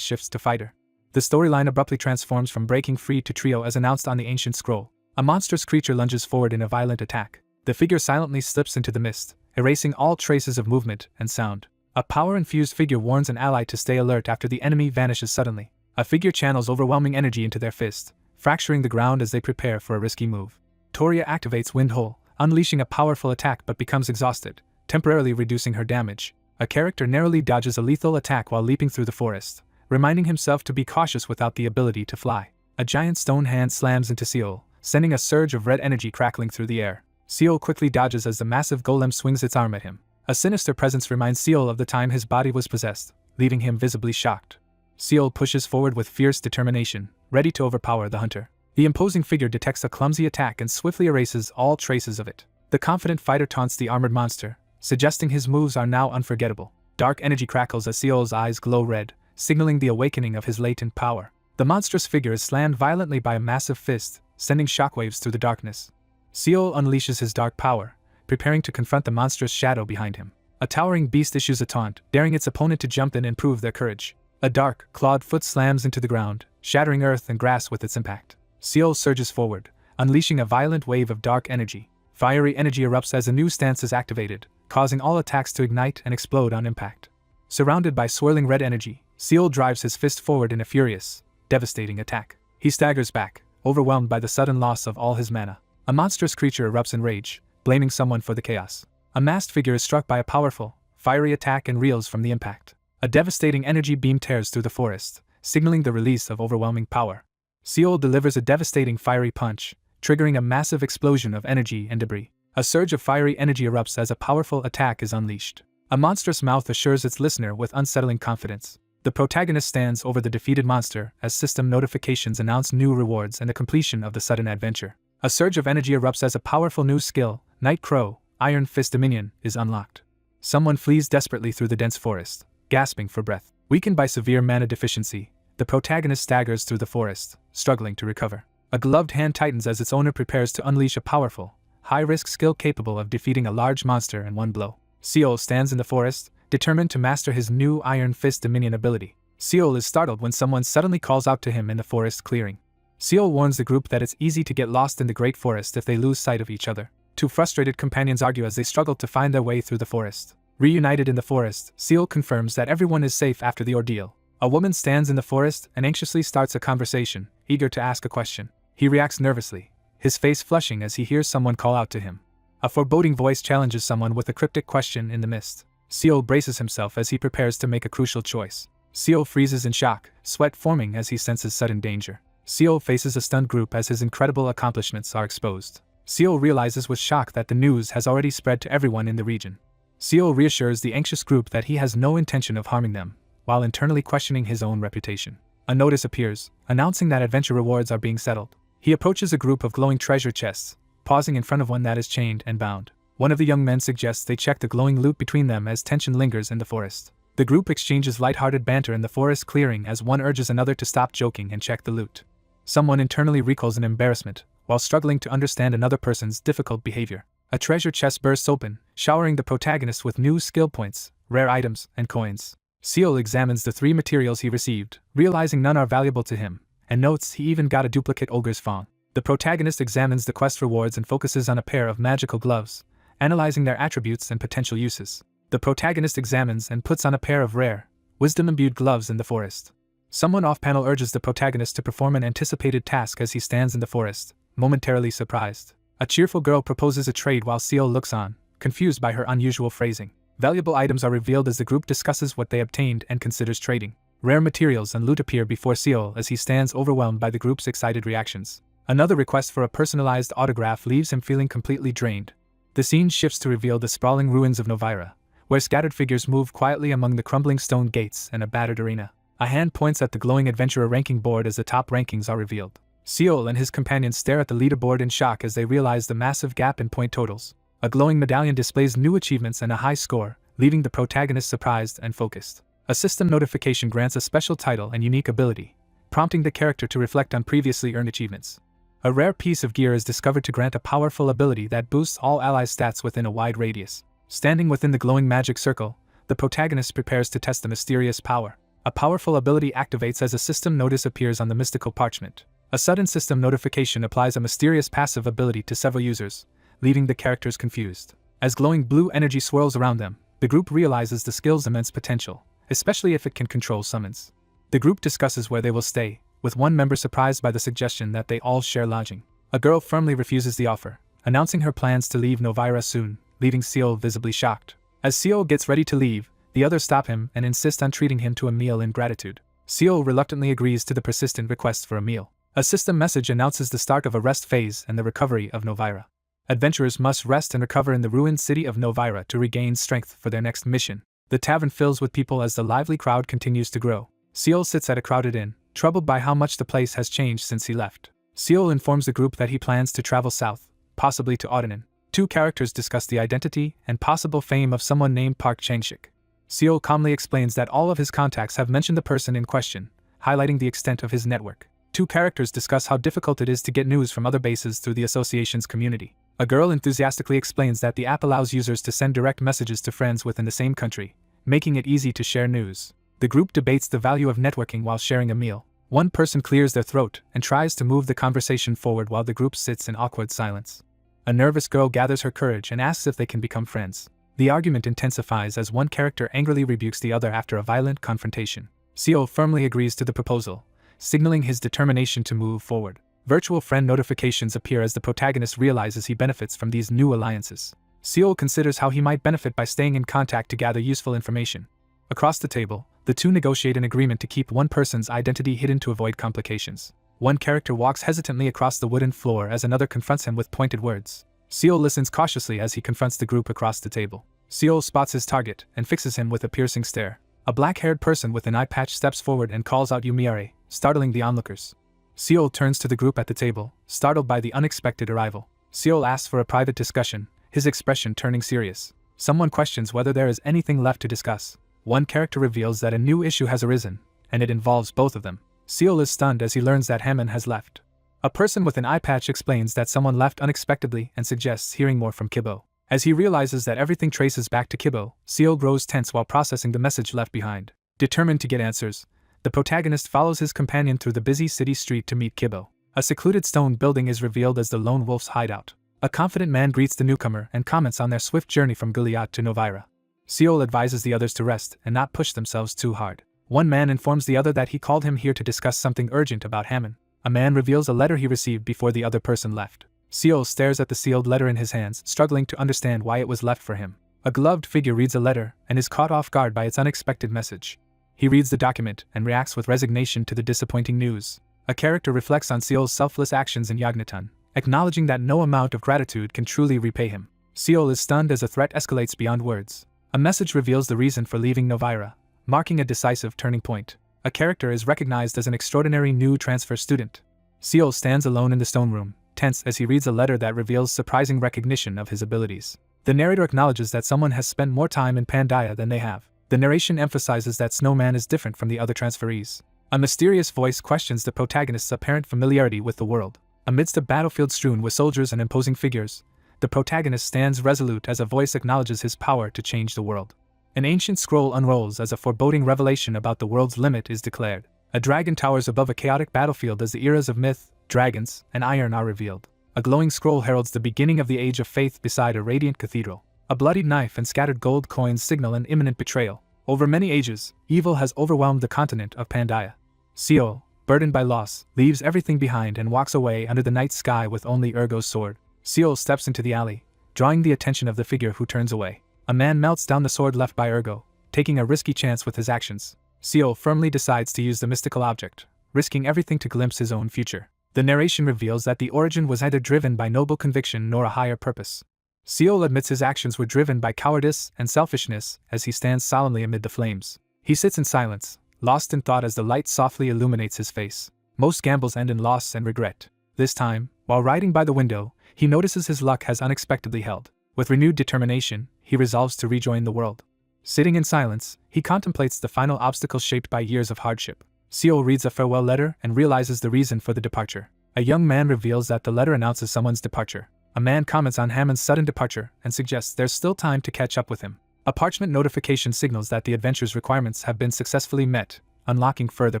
shifts to fighter. The storyline abruptly transforms from breaking free to trio as announced on the ancient scroll. A monstrous creature lunges forward in a violent attack. The figure silently slips into the mist, erasing all traces of movement and sound. A power-infused figure warns an ally to stay alert after the enemy vanishes suddenly. A figure channels overwhelming energy into their fist, fracturing the ground as they prepare for a risky move. Toria activates Wind Hole, unleashing a powerful attack but becomes exhausted, temporarily reducing her damage. A character narrowly dodges a lethal attack while leaping through the forest, reminding himself to be cautious without the ability to fly. A giant stone hand slams into Seol, sending a surge of red energy crackling through the air. Seol quickly dodges as the massive golem swings its arm at him. A sinister presence reminds Seol of the time his body was possessed, leaving him visibly shocked. Seol pushes forward with fierce determination, ready to overpower the hunter. The imposing figure detects a clumsy attack and swiftly erases all traces of it. The confident fighter taunts the armored monster, suggesting his moves are now unforgettable. Dark energy crackles as Seol's eyes glow red, signaling the awakening of his latent power. The monstrous figure is slammed violently by a massive fist, sending shockwaves through the darkness. Seol unleashes his dark power, preparing to confront the monstrous shadow behind him. A towering beast issues a taunt, daring its opponent to jump in and prove their courage. A dark, clawed foot slams into the ground, shattering earth and grass with its impact. Seol surges forward, unleashing a violent wave of dark energy. Fiery energy erupts as a new stance is activated, causing all attacks to ignite and explode on impact. Surrounded by swirling red energy, Seal drives his fist forward in a furious, devastating attack. He staggers back, overwhelmed by the sudden loss of all his mana. A monstrous creature erupts in rage, blaming someone for the chaos. A masked figure is struck by a powerful, fiery attack and reels from the impact. A devastating energy beam tears through the forest, signaling the release of overwhelming power. Seal delivers a devastating fiery punch, triggering a massive explosion of energy and debris. A surge of fiery energy erupts as a powerful attack is unleashed. A monstrous mouth assures its listener with unsettling confidence. The protagonist stands over the defeated monster as system notifications announce new rewards and the completion of the sudden adventure. A surge of energy erupts as a powerful new skill, Night Crow, Iron Fist Dominion, is unlocked. Someone flees desperately through the dense forest, gasping for breath. Weakened by severe mana deficiency, the protagonist staggers through the forest, struggling to recover. A gloved hand tightens as its owner prepares to unleash a powerful, high-risk skill capable of defeating a large monster in one blow. Seal stands in the forest, determined to master his new Iron Fist Dominion ability. Seal is startled when someone suddenly calls out to him in the forest clearing. Seal warns the group that it's easy to get lost in the great forest if they lose sight of each other. Two frustrated companions argue as they struggle to find their way through the forest. Reunited in the forest, Seal confirms that everyone is safe after the ordeal. A woman stands in the forest and anxiously starts a conversation, eager to ask a question. He reacts nervously, his face flushing as he hears someone call out to him. A foreboding voice challenges someone with a cryptic question in the mist. Seal braces himself as he prepares to make a crucial choice. Seal freezes in shock, sweat forming as he senses sudden danger. Seal faces a stunned group as his incredible accomplishments are exposed. Seal realizes with shock that the news has already spread to everyone in the region. Seal reassures the anxious group that he has no intention of harming them, while internally questioning his own reputation. A notice appears, announcing that adventure rewards are being settled. He approaches a group of glowing treasure chests, pausing in front of one that is chained and bound. One of the young men suggests they check the glowing loot between them as tension lingers in the forest. The group exchanges lighthearted banter in the forest clearing as one urges another to stop joking and check the loot. Someone internally recoils in embarrassment, while struggling to understand another person's difficult behavior. A treasure chest bursts open, showering the protagonist with new skill points, rare items, and coins. Seal examines the 3 materials he received, realizing none are valuable to him, and notes he even got a duplicate ogre's fawn. The protagonist examines the quest rewards and focuses on a pair of magical gloves, analyzing their attributes and potential uses. The protagonist examines and puts on a pair of rare, wisdom-imbued gloves in the forest. Someone off-panel urges the protagonist to perform an anticipated task as he stands in the forest, momentarily surprised. A cheerful girl proposes a trade while Seal looks on, confused by her unusual phrasing. Valuable items are revealed as the group discusses what they obtained and considers trading. Rare materials and loot appear before Seal as he stands overwhelmed by the group's excited reactions. Another request for a personalized autograph leaves him feeling completely drained. The scene shifts to reveal the sprawling ruins of Novira, where scattered figures move quietly among the crumbling stone gates and a battered arena. A hand points at the glowing adventurer ranking board as the top rankings are revealed. Seal and his companions stare at the leaderboard in shock as they realize the massive gap in point totals. A glowing medallion displays new achievements and a high score, leaving the protagonist surprised and focused. A system notification grants a special title and unique ability, prompting the character to reflect on previously earned achievements. A rare piece of gear is discovered to grant a powerful ability that boosts all allies' stats within a wide radius. Standing within the glowing magic circle, the protagonist prepares to test the mysterious power. A powerful ability activates as a system notice appears on the mystical parchment. A sudden system notification applies a mysterious passive ability to several users, leaving the characters confused. As glowing blue energy swirls around them, the group realizes the skill's immense potential, especially if it can control summons. The group discusses where they will stay, with one member surprised by the suggestion that they all share lodging. A girl firmly refuses the offer, announcing her plans to leave Novira soon, leaving Seal visibly shocked. As Seal gets ready to leave, the others stop him and insist on treating him to a meal in gratitude. Seal reluctantly agrees to the persistent request for a meal. A system message announces the start of a rest phase and the recovery of Novira. Adventurers must rest and recover in the ruined city of Novira to regain strength for their next mission. The tavern fills with people as the lively crowd continues to grow. Seal sits at a crowded inn, troubled by how much the place has changed since he left. Seal informs the group that he plans to travel south, possibly to Audenin. 2 characters discuss the identity and possible fame of someone named Park Changshik. Seal calmly explains that all of his contacts have mentioned the person in question, highlighting the extent of his network. 2 characters discuss how difficult it is to get news from other bases through the association's community. A girl enthusiastically explains that the app allows users to send direct messages to friends within the same country, making it easy to share news. The group debates the value of networking while sharing a meal. One person clears their throat and tries to move the conversation forward while the group sits in awkward silence. A nervous girl gathers her courage and asks if they can become friends. The argument intensifies as one character angrily rebukes the other after a violent confrontation. Seo firmly agrees to the proposal, signaling his determination to move forward. Virtual friend notifications appear as the protagonist realizes he benefits from these new alliances. Seo considers how he might benefit by staying in contact to gather useful information. Across the table, the two negotiate an agreement to keep one person's identity hidden to avoid complications. One character walks hesitantly across the wooden floor as another confronts him with pointed words. Seo listens cautiously as he confronts the group across the table. Seo spots his target and fixes him with a piercing stare. A black-haired person with an eye patch steps forward and calls out Yumiare, startling the onlookers. Seo turns to the group at the table, startled by the unexpected arrival. Seo asks for a private discussion, his expression turning serious. Someone questions whether there is anything left to discuss. One character reveals that a new issue has arisen, and it involves both of them. Seo is stunned as he learns that Hammond has left. A person with an eye patch explains that someone left unexpectedly and suggests hearing more from Kibo. As he realizes that everything traces back to Kibo, Seo grows tense while processing the message left behind. Determined to get answers, the protagonist follows his companion through the busy city street to meet Kibo. A secluded stone building is revealed as the lone wolf's hideout. A confident man greets the newcomer and comments on their swift journey from Gilead to Novira. Seo advises the others to rest and not push themselves too hard. One man informs the other that he called him here to discuss something urgent about Hammond. A man reveals a letter he received before the other person left. Seo stares at the sealed letter in his hands, struggling to understand why it was left for him. A gloved figure reads a letter and is caught off guard by its unexpected message. He reads the document and reacts with resignation to the disappointing news. A character reflects on Seol's selfless actions in Yagnaton, acknowledging that no amount of gratitude can truly repay him. Seol is stunned as a threat escalates beyond words. A message reveals the reason for leaving Novira, marking a decisive turning point. A character is recognized as an extraordinary new transfer student. Seol stands alone in the stone room, tense as he reads a letter that reveals surprising recognition of his abilities. The narrator acknowledges that someone has spent more time in Pandaia than they have. The narration emphasizes that Snowman is different from the other transferees. A mysterious voice questions the protagonist's apparent familiarity with the world. Amidst a battlefield strewn with soldiers and imposing figures, the protagonist stands resolute as a voice acknowledges his power to change the world. An ancient scroll unrolls as a foreboding revelation about the world's limit is declared. A dragon towers above a chaotic battlefield as the eras of myth, dragons, and iron are revealed. A glowing scroll heralds the beginning of the Age of Faith beside a radiant cathedral. A bloodied knife and scattered gold coins signal an imminent betrayal. Over many ages, evil has overwhelmed the continent of Pandaia. Seo, burdened by loss, leaves everything behind and walks away under the night sky with only Ergo's sword. Seo steps into the alley, drawing the attention of the figure who turns away. A man melts down the sword left by Ergo, taking a risky chance with his actions. Seo firmly decides to use the mystical object, risking everything to glimpse his own future. The narration reveals that the origin was neither driven by noble conviction nor a higher purpose. Seo admits his actions were driven by cowardice and selfishness as he stands solemnly amid the flames. He sits in silence, lost in thought as the light softly illuminates his face. Most gambles end in loss and regret. This time, while riding by the window, he notices his luck has unexpectedly held. With renewed determination, he resolves to rejoin the world. Sitting in silence, he contemplates the final obstacle shaped by years of hardship. Seo reads a farewell letter and realizes the reason for the departure. A young man reveals that the letter announces someone's departure. A man comments on Hammond's sudden departure and suggests there's still time to catch up with him. A parchment notification signals that the adventure's requirements have been successfully met, unlocking further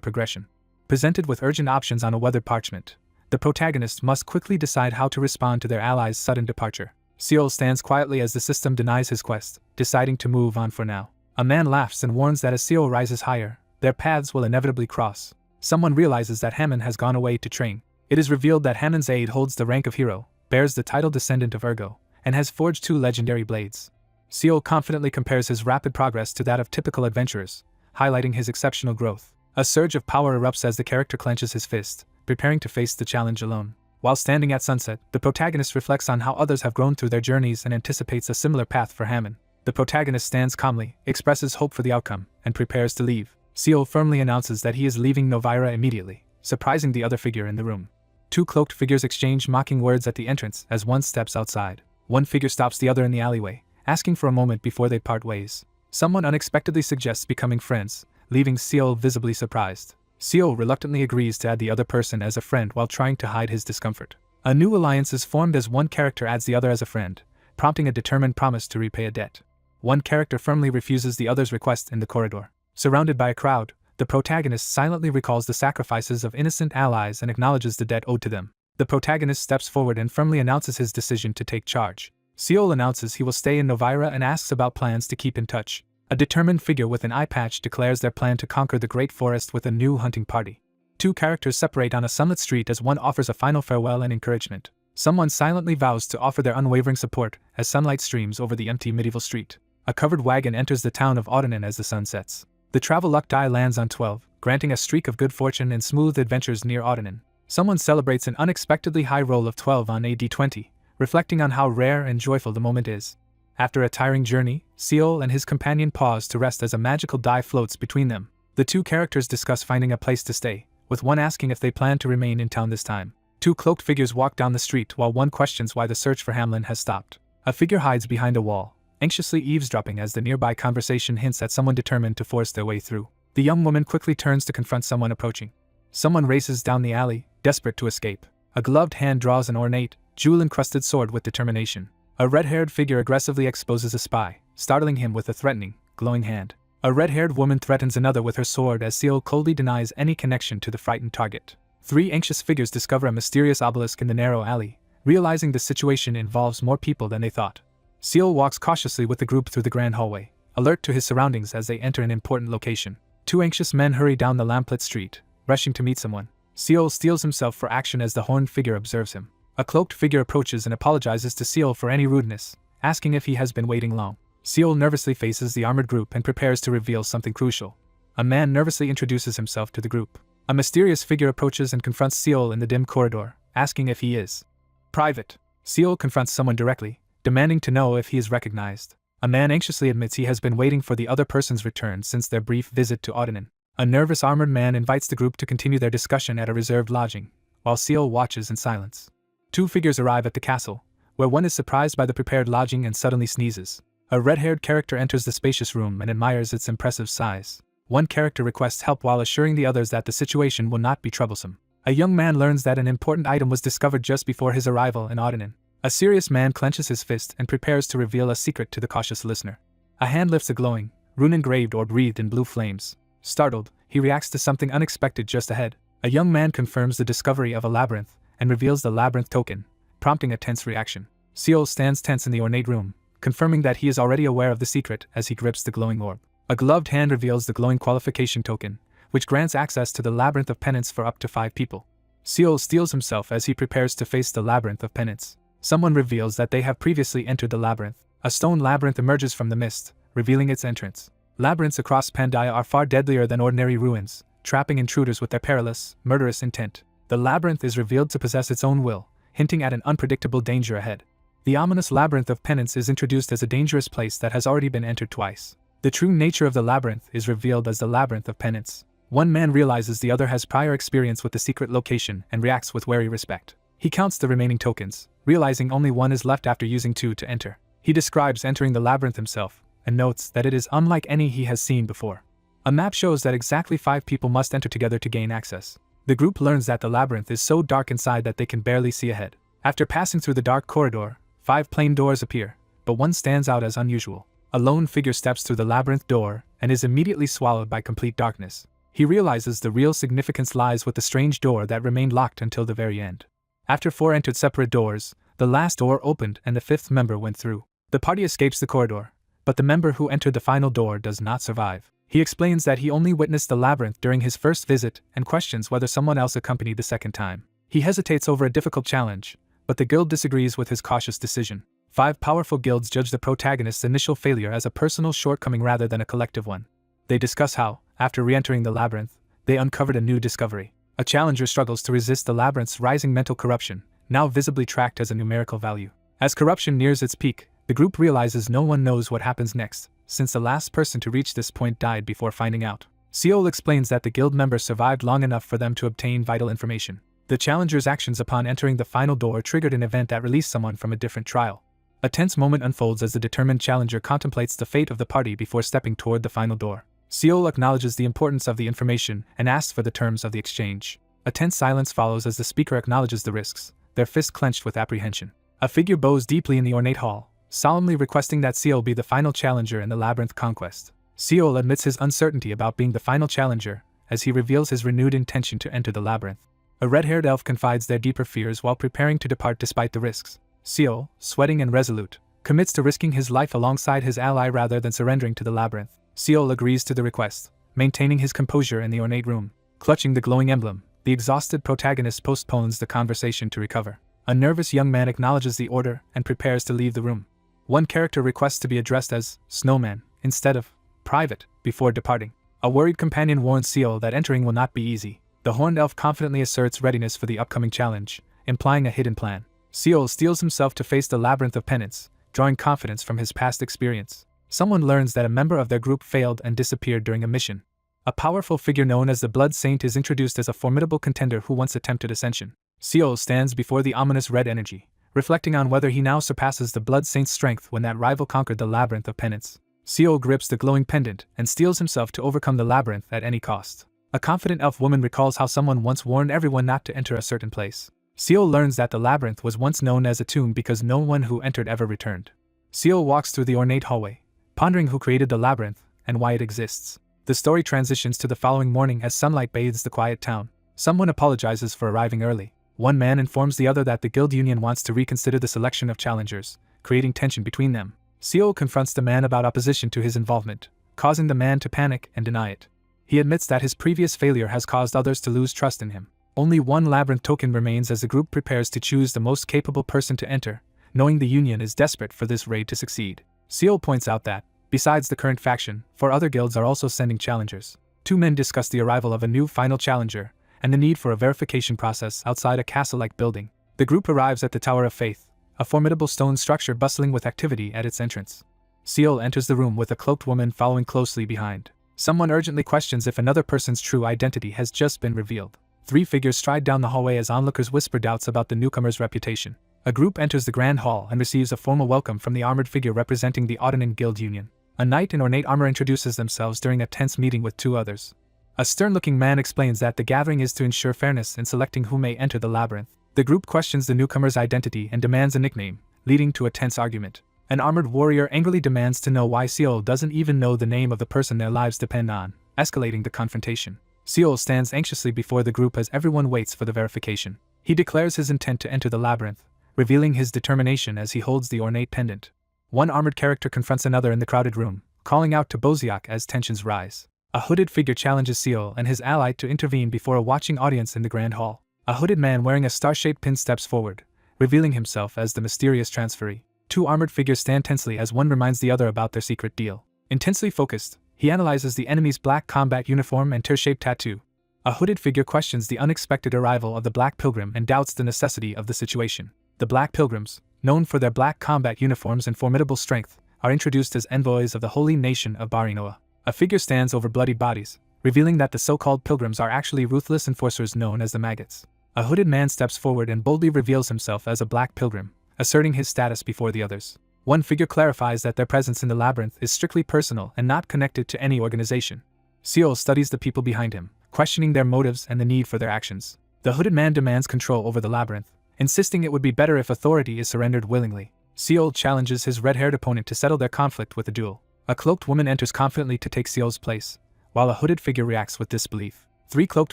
progression. Presented with urgent options on a weathered parchment, the protagonist must quickly decide how to respond to their allies' sudden departure. Seo stands quietly as the system denies his quest, deciding to move on for now. A man laughs and warns that as Seo rises higher, their paths will inevitably cross. Someone realizes that Hammond has gone away to train. It is revealed that Hammond's aide holds the rank of hero, bears the title descendant of Ergo, and has forged 2 legendary blades. Seo confidently compares his rapid progress to that of typical adventurers, highlighting his exceptional growth. A surge of power erupts as the character clenches his fist, preparing to face the challenge alone. While standing at sunset, the protagonist reflects on how others have grown through their journeys and anticipates a similar path for Hammond. The protagonist stands calmly, expresses hope for the outcome, and prepares to leave. Seo firmly announces that he is leaving Novira immediately, surprising the other figure in the room. 2 cloaked figures exchange mocking words at the entrance as one steps outside. One figure stops the other in the alleyway, asking for a moment before they part ways. Someone unexpectedly suggests becoming friends, leaving Seo visibly surprised. Seo reluctantly agrees to add the other person as a friend while trying to hide his discomfort. A new alliance is formed as one character adds the other as a friend, prompting a determined promise to repay a debt. One character firmly refuses the other's request in the corridor. Surrounded by a crowd, the protagonist silently recalls the sacrifices of innocent allies and acknowledges the debt owed to them. The protagonist steps forward and firmly announces his decision to take charge. Seo announces he will stay in Novira and asks about plans to keep in touch. A determined figure with an eye patch declares their plan to conquer the Great Forest with a new hunting party. Two characters separate on a sunlit street as one offers a final farewell and encouragement. Someone silently vows to offer their unwavering support as sunlight streams over the empty medieval street. A covered wagon enters the town of Ottonen as the sun sets. The travel luck die lands on 12, granting a streak of good fortune and smooth adventures near Ottonen. Someone celebrates an unexpectedly high roll of 12 on a d20, reflecting on how rare and joyful the moment is. After a tiring journey, Seol and his companion pause to rest as a magical die floats between them. The two characters discuss finding a place to stay, with one asking if they plan to remain in town this time. Two cloaked figures walk down the street while one questions why the search for Hamlin has stopped. A figure hides behind a wall, anxiously eavesdropping as the nearby conversation hints at someone determined to force their way through. The young woman quickly turns to confront someone approaching. Someone races down the alley, desperate to escape. A gloved hand draws an ornate, jewel-encrusted sword with determination. A red-haired figure aggressively exposes a spy, startling him with a threatening, glowing hand. A red-haired woman threatens another with her sword as Seol coldly denies any connection to the frightened target. Three anxious figures discover a mysterious obelisk in the narrow alley, realizing the situation involves more people than they thought. Seol walks cautiously with the group through the grand hallway, alert to his surroundings as they enter an important location. Two anxious men hurry down the lamplit street, rushing to meet someone. Seol steels himself for action as the horned figure observes him. A cloaked figure approaches and apologizes to Seol for any rudeness, asking if he has been waiting long. Seol nervously faces the armored group and prepares to reveal something crucial. A man nervously introduces himself to the group. A mysterious figure approaches and confronts Seol in the dim corridor, asking if he is private. Seol confronts someone directly, demanding to know if he is recognized. A man anxiously admits he has been waiting for the other person's return since their brief visit to Ottonen. A nervous armored man invites the group to continue their discussion at a reserved lodging, while Seol watches in silence. Two figures arrive at the castle, where one is surprised by the prepared lodging and suddenly sneezes. A red-haired character enters the spacious room and admires its impressive size. One character requests help while assuring the others that the situation will not be troublesome. A young man learns that an important item was discovered just before his arrival in Ottonen. A serious man clenches his fist and prepares to reveal a secret to the cautious listener. A hand lifts a glowing, rune-engraved orb wreathed in blue flames. Startled, he reacts to something unexpected just ahead. A young man confirms the discovery of a labyrinth and reveals the labyrinth token, prompting a tense reaction. Seol stands tense in the ornate room, confirming that he is already aware of the secret as he grips the glowing orb. A gloved hand reveals the glowing qualification token, which grants access to the Labyrinth of Penance for up to 5 people. Seol steels himself as he prepares to face the Labyrinth of Penance. Someone reveals that they have previously entered the labyrinth. A stone labyrinth emerges from the mist, revealing its entrance. Labyrinths across Pandaia are far deadlier than ordinary ruins, trapping intruders with their perilous, murderous intent. The labyrinth is revealed to possess its own will, hinting at an unpredictable danger ahead. The ominous Labyrinth of Penance is introduced as a dangerous place that has already been entered twice. The true nature of the labyrinth is revealed as the Labyrinth of Penance. One man realizes the other has prior experience with the secret location and reacts with wary respect. He counts the remaining tokens, realizing only one is left after using 2 to enter. He describes entering the labyrinth himself, and notes that it is unlike any he has seen before. A map shows that exactly 5 people must enter together to gain access. The group learns that the labyrinth is so dark inside that they can barely see ahead. After passing through the dark corridor, 5 plain doors appear, but one stands out as unusual. A lone figure steps through the labyrinth door and is immediately swallowed by complete darkness. He realizes the real significance lies with the strange door that remained locked until the very end. After 4 entered separate doors, the last door opened and the 5th member went through. The party escapes the corridor, but the member who entered the final door does not survive. He explains that he only witnessed the labyrinth during his first visit and questions whether someone else accompanied the second time. He hesitates over a difficult challenge, but the guild disagrees with his cautious decision. 5 powerful guilds judge the protagonist's initial failure as a personal shortcoming rather than a collective one. They discuss how, after re-entering the labyrinth, they uncovered a new discovery. A challenger struggles to resist the labyrinth's rising mental corruption, now visibly tracked as a numerical value. As corruption nears its peak, the group realizes no one knows what happens next, since the last person to reach this point died before finding out. Seol explains that the guild members survived long enough for them to obtain vital information. The challenger's actions upon entering the final door triggered an event that released someone from a different trial. A tense moment unfolds as the determined challenger contemplates the fate of the party before stepping toward the final door. Seol acknowledges the importance of the information and asks for the terms of the exchange. A tense silence follows as the speaker acknowledges the risks, their fists clenched with apprehension. A figure bows deeply in the ornate hall, solemnly requesting that Seol be the final challenger in the labyrinth conquest. Seol admits his uncertainty about being the final challenger, as he reveals his renewed intention to enter the labyrinth. A red-haired elf confides their deeper fears while preparing to depart despite the risks. Seol, sweating and resolute, commits to risking his life alongside his ally rather than surrendering to the labyrinth. Seol agrees to the request, maintaining his composure in the ornate room. Clutching the glowing emblem, the exhausted protagonist postpones the conversation to recover. A nervous young man acknowledges the order and prepares to leave the room. One character requests to be addressed as Snowman instead of Private before departing. A worried companion warns Seol that entering will not be easy. The horned elf confidently asserts readiness for the upcoming challenge, implying a hidden plan. Seol steels himself to face the labyrinth of penance, drawing confidence from his past experience. Someone learns that a member of their group failed and disappeared during a mission. A powerful figure known as the Blood Saint is introduced as a formidable contender who once attempted ascension. Seol stands before the ominous red energy, reflecting on whether he now surpasses the Blood Saint's strength when that rival conquered the labyrinth of penance. Seol grips the glowing pendant and steels himself to overcome the labyrinth at any cost. A confident elf woman recalls how someone once warned everyone not to enter a certain place. Seol learns that the labyrinth was once known as a tomb because no one who entered ever returned. Seol walks through the ornate hallway, pondering who created the labyrinth and why it exists. The story transitions to the following morning as sunlight bathes the quiet town. Someone apologizes for arriving early. One man informs the other that the guild union wants to reconsider the selection of challengers, creating tension between them. Seol confronts the man about opposition to his involvement, causing the man to panic and deny it. He admits that his previous failure has caused others to lose trust in him. Only one labyrinth token remains as the group prepares to choose the most capable person to enter, knowing the union is desperate for this raid to succeed. Seol points out that, besides the current faction, 4 other guilds are also sending challengers. 2 men discuss the arrival of a new final challenger, and the need for a verification process outside a castle-like building. The group arrives at the Tower of Faith, a formidable stone structure bustling with activity at its entrance. Seol enters the room with a cloaked woman following closely behind. Someone urgently questions if another person's true identity has just been revealed. 3 figures stride down the hallway as onlookers whisper doubts about the newcomer's reputation. A group enters the grand hall and receives a formal welcome from the armored figure representing the Audinan Guild Union. A knight in ornate armor introduces themselves during a tense meeting with 2 others. A stern-looking man explains that the gathering is to ensure fairness in selecting who may enter the labyrinth. The group questions the newcomer's identity and demands a nickname, leading to a tense argument. An armored warrior angrily demands to know why Seol doesn't even know the name of the person their lives depend on, escalating the confrontation. Seol stands anxiously before the group as everyone waits for the verification. He declares his intent to enter the labyrinth, revealing his determination as he holds the ornate pendant. One armored character confronts another in the crowded room, calling out to Boziak as tensions rise. A hooded figure challenges Seol and his ally to intervene before a watching audience in the grand hall. A hooded man wearing a star-shaped pin steps forward, revealing himself as the mysterious transferee. 2 armored figures stand tensely as one reminds the other about their secret deal. Intensely focused, he analyzes the enemy's black combat uniform and tear-shaped tattoo. A hooded figure questions the unexpected arrival of the Black Pilgrim and doubts the necessity of the situation. The Black Pilgrims, known for their black combat uniforms and formidable strength, are introduced as envoys of the holy nation of Barinoa. A figure stands over bloodied bodies, revealing that the so-called pilgrims are actually ruthless enforcers known as the maggots. A hooded man steps forward and boldly reveals himself as a black pilgrim, asserting his status before the others. One figure clarifies that their presence in the labyrinth is strictly personal and not connected to any organization. Seol studies the people behind him, questioning their motives and the need for their actions. The hooded man demands control over the labyrinth, insisting it would be better if authority is surrendered willingly. Seol challenges his red-haired opponent to settle their conflict with a duel. A cloaked woman enters confidently to take Seol's place, while a hooded figure reacts with disbelief. 3 cloaked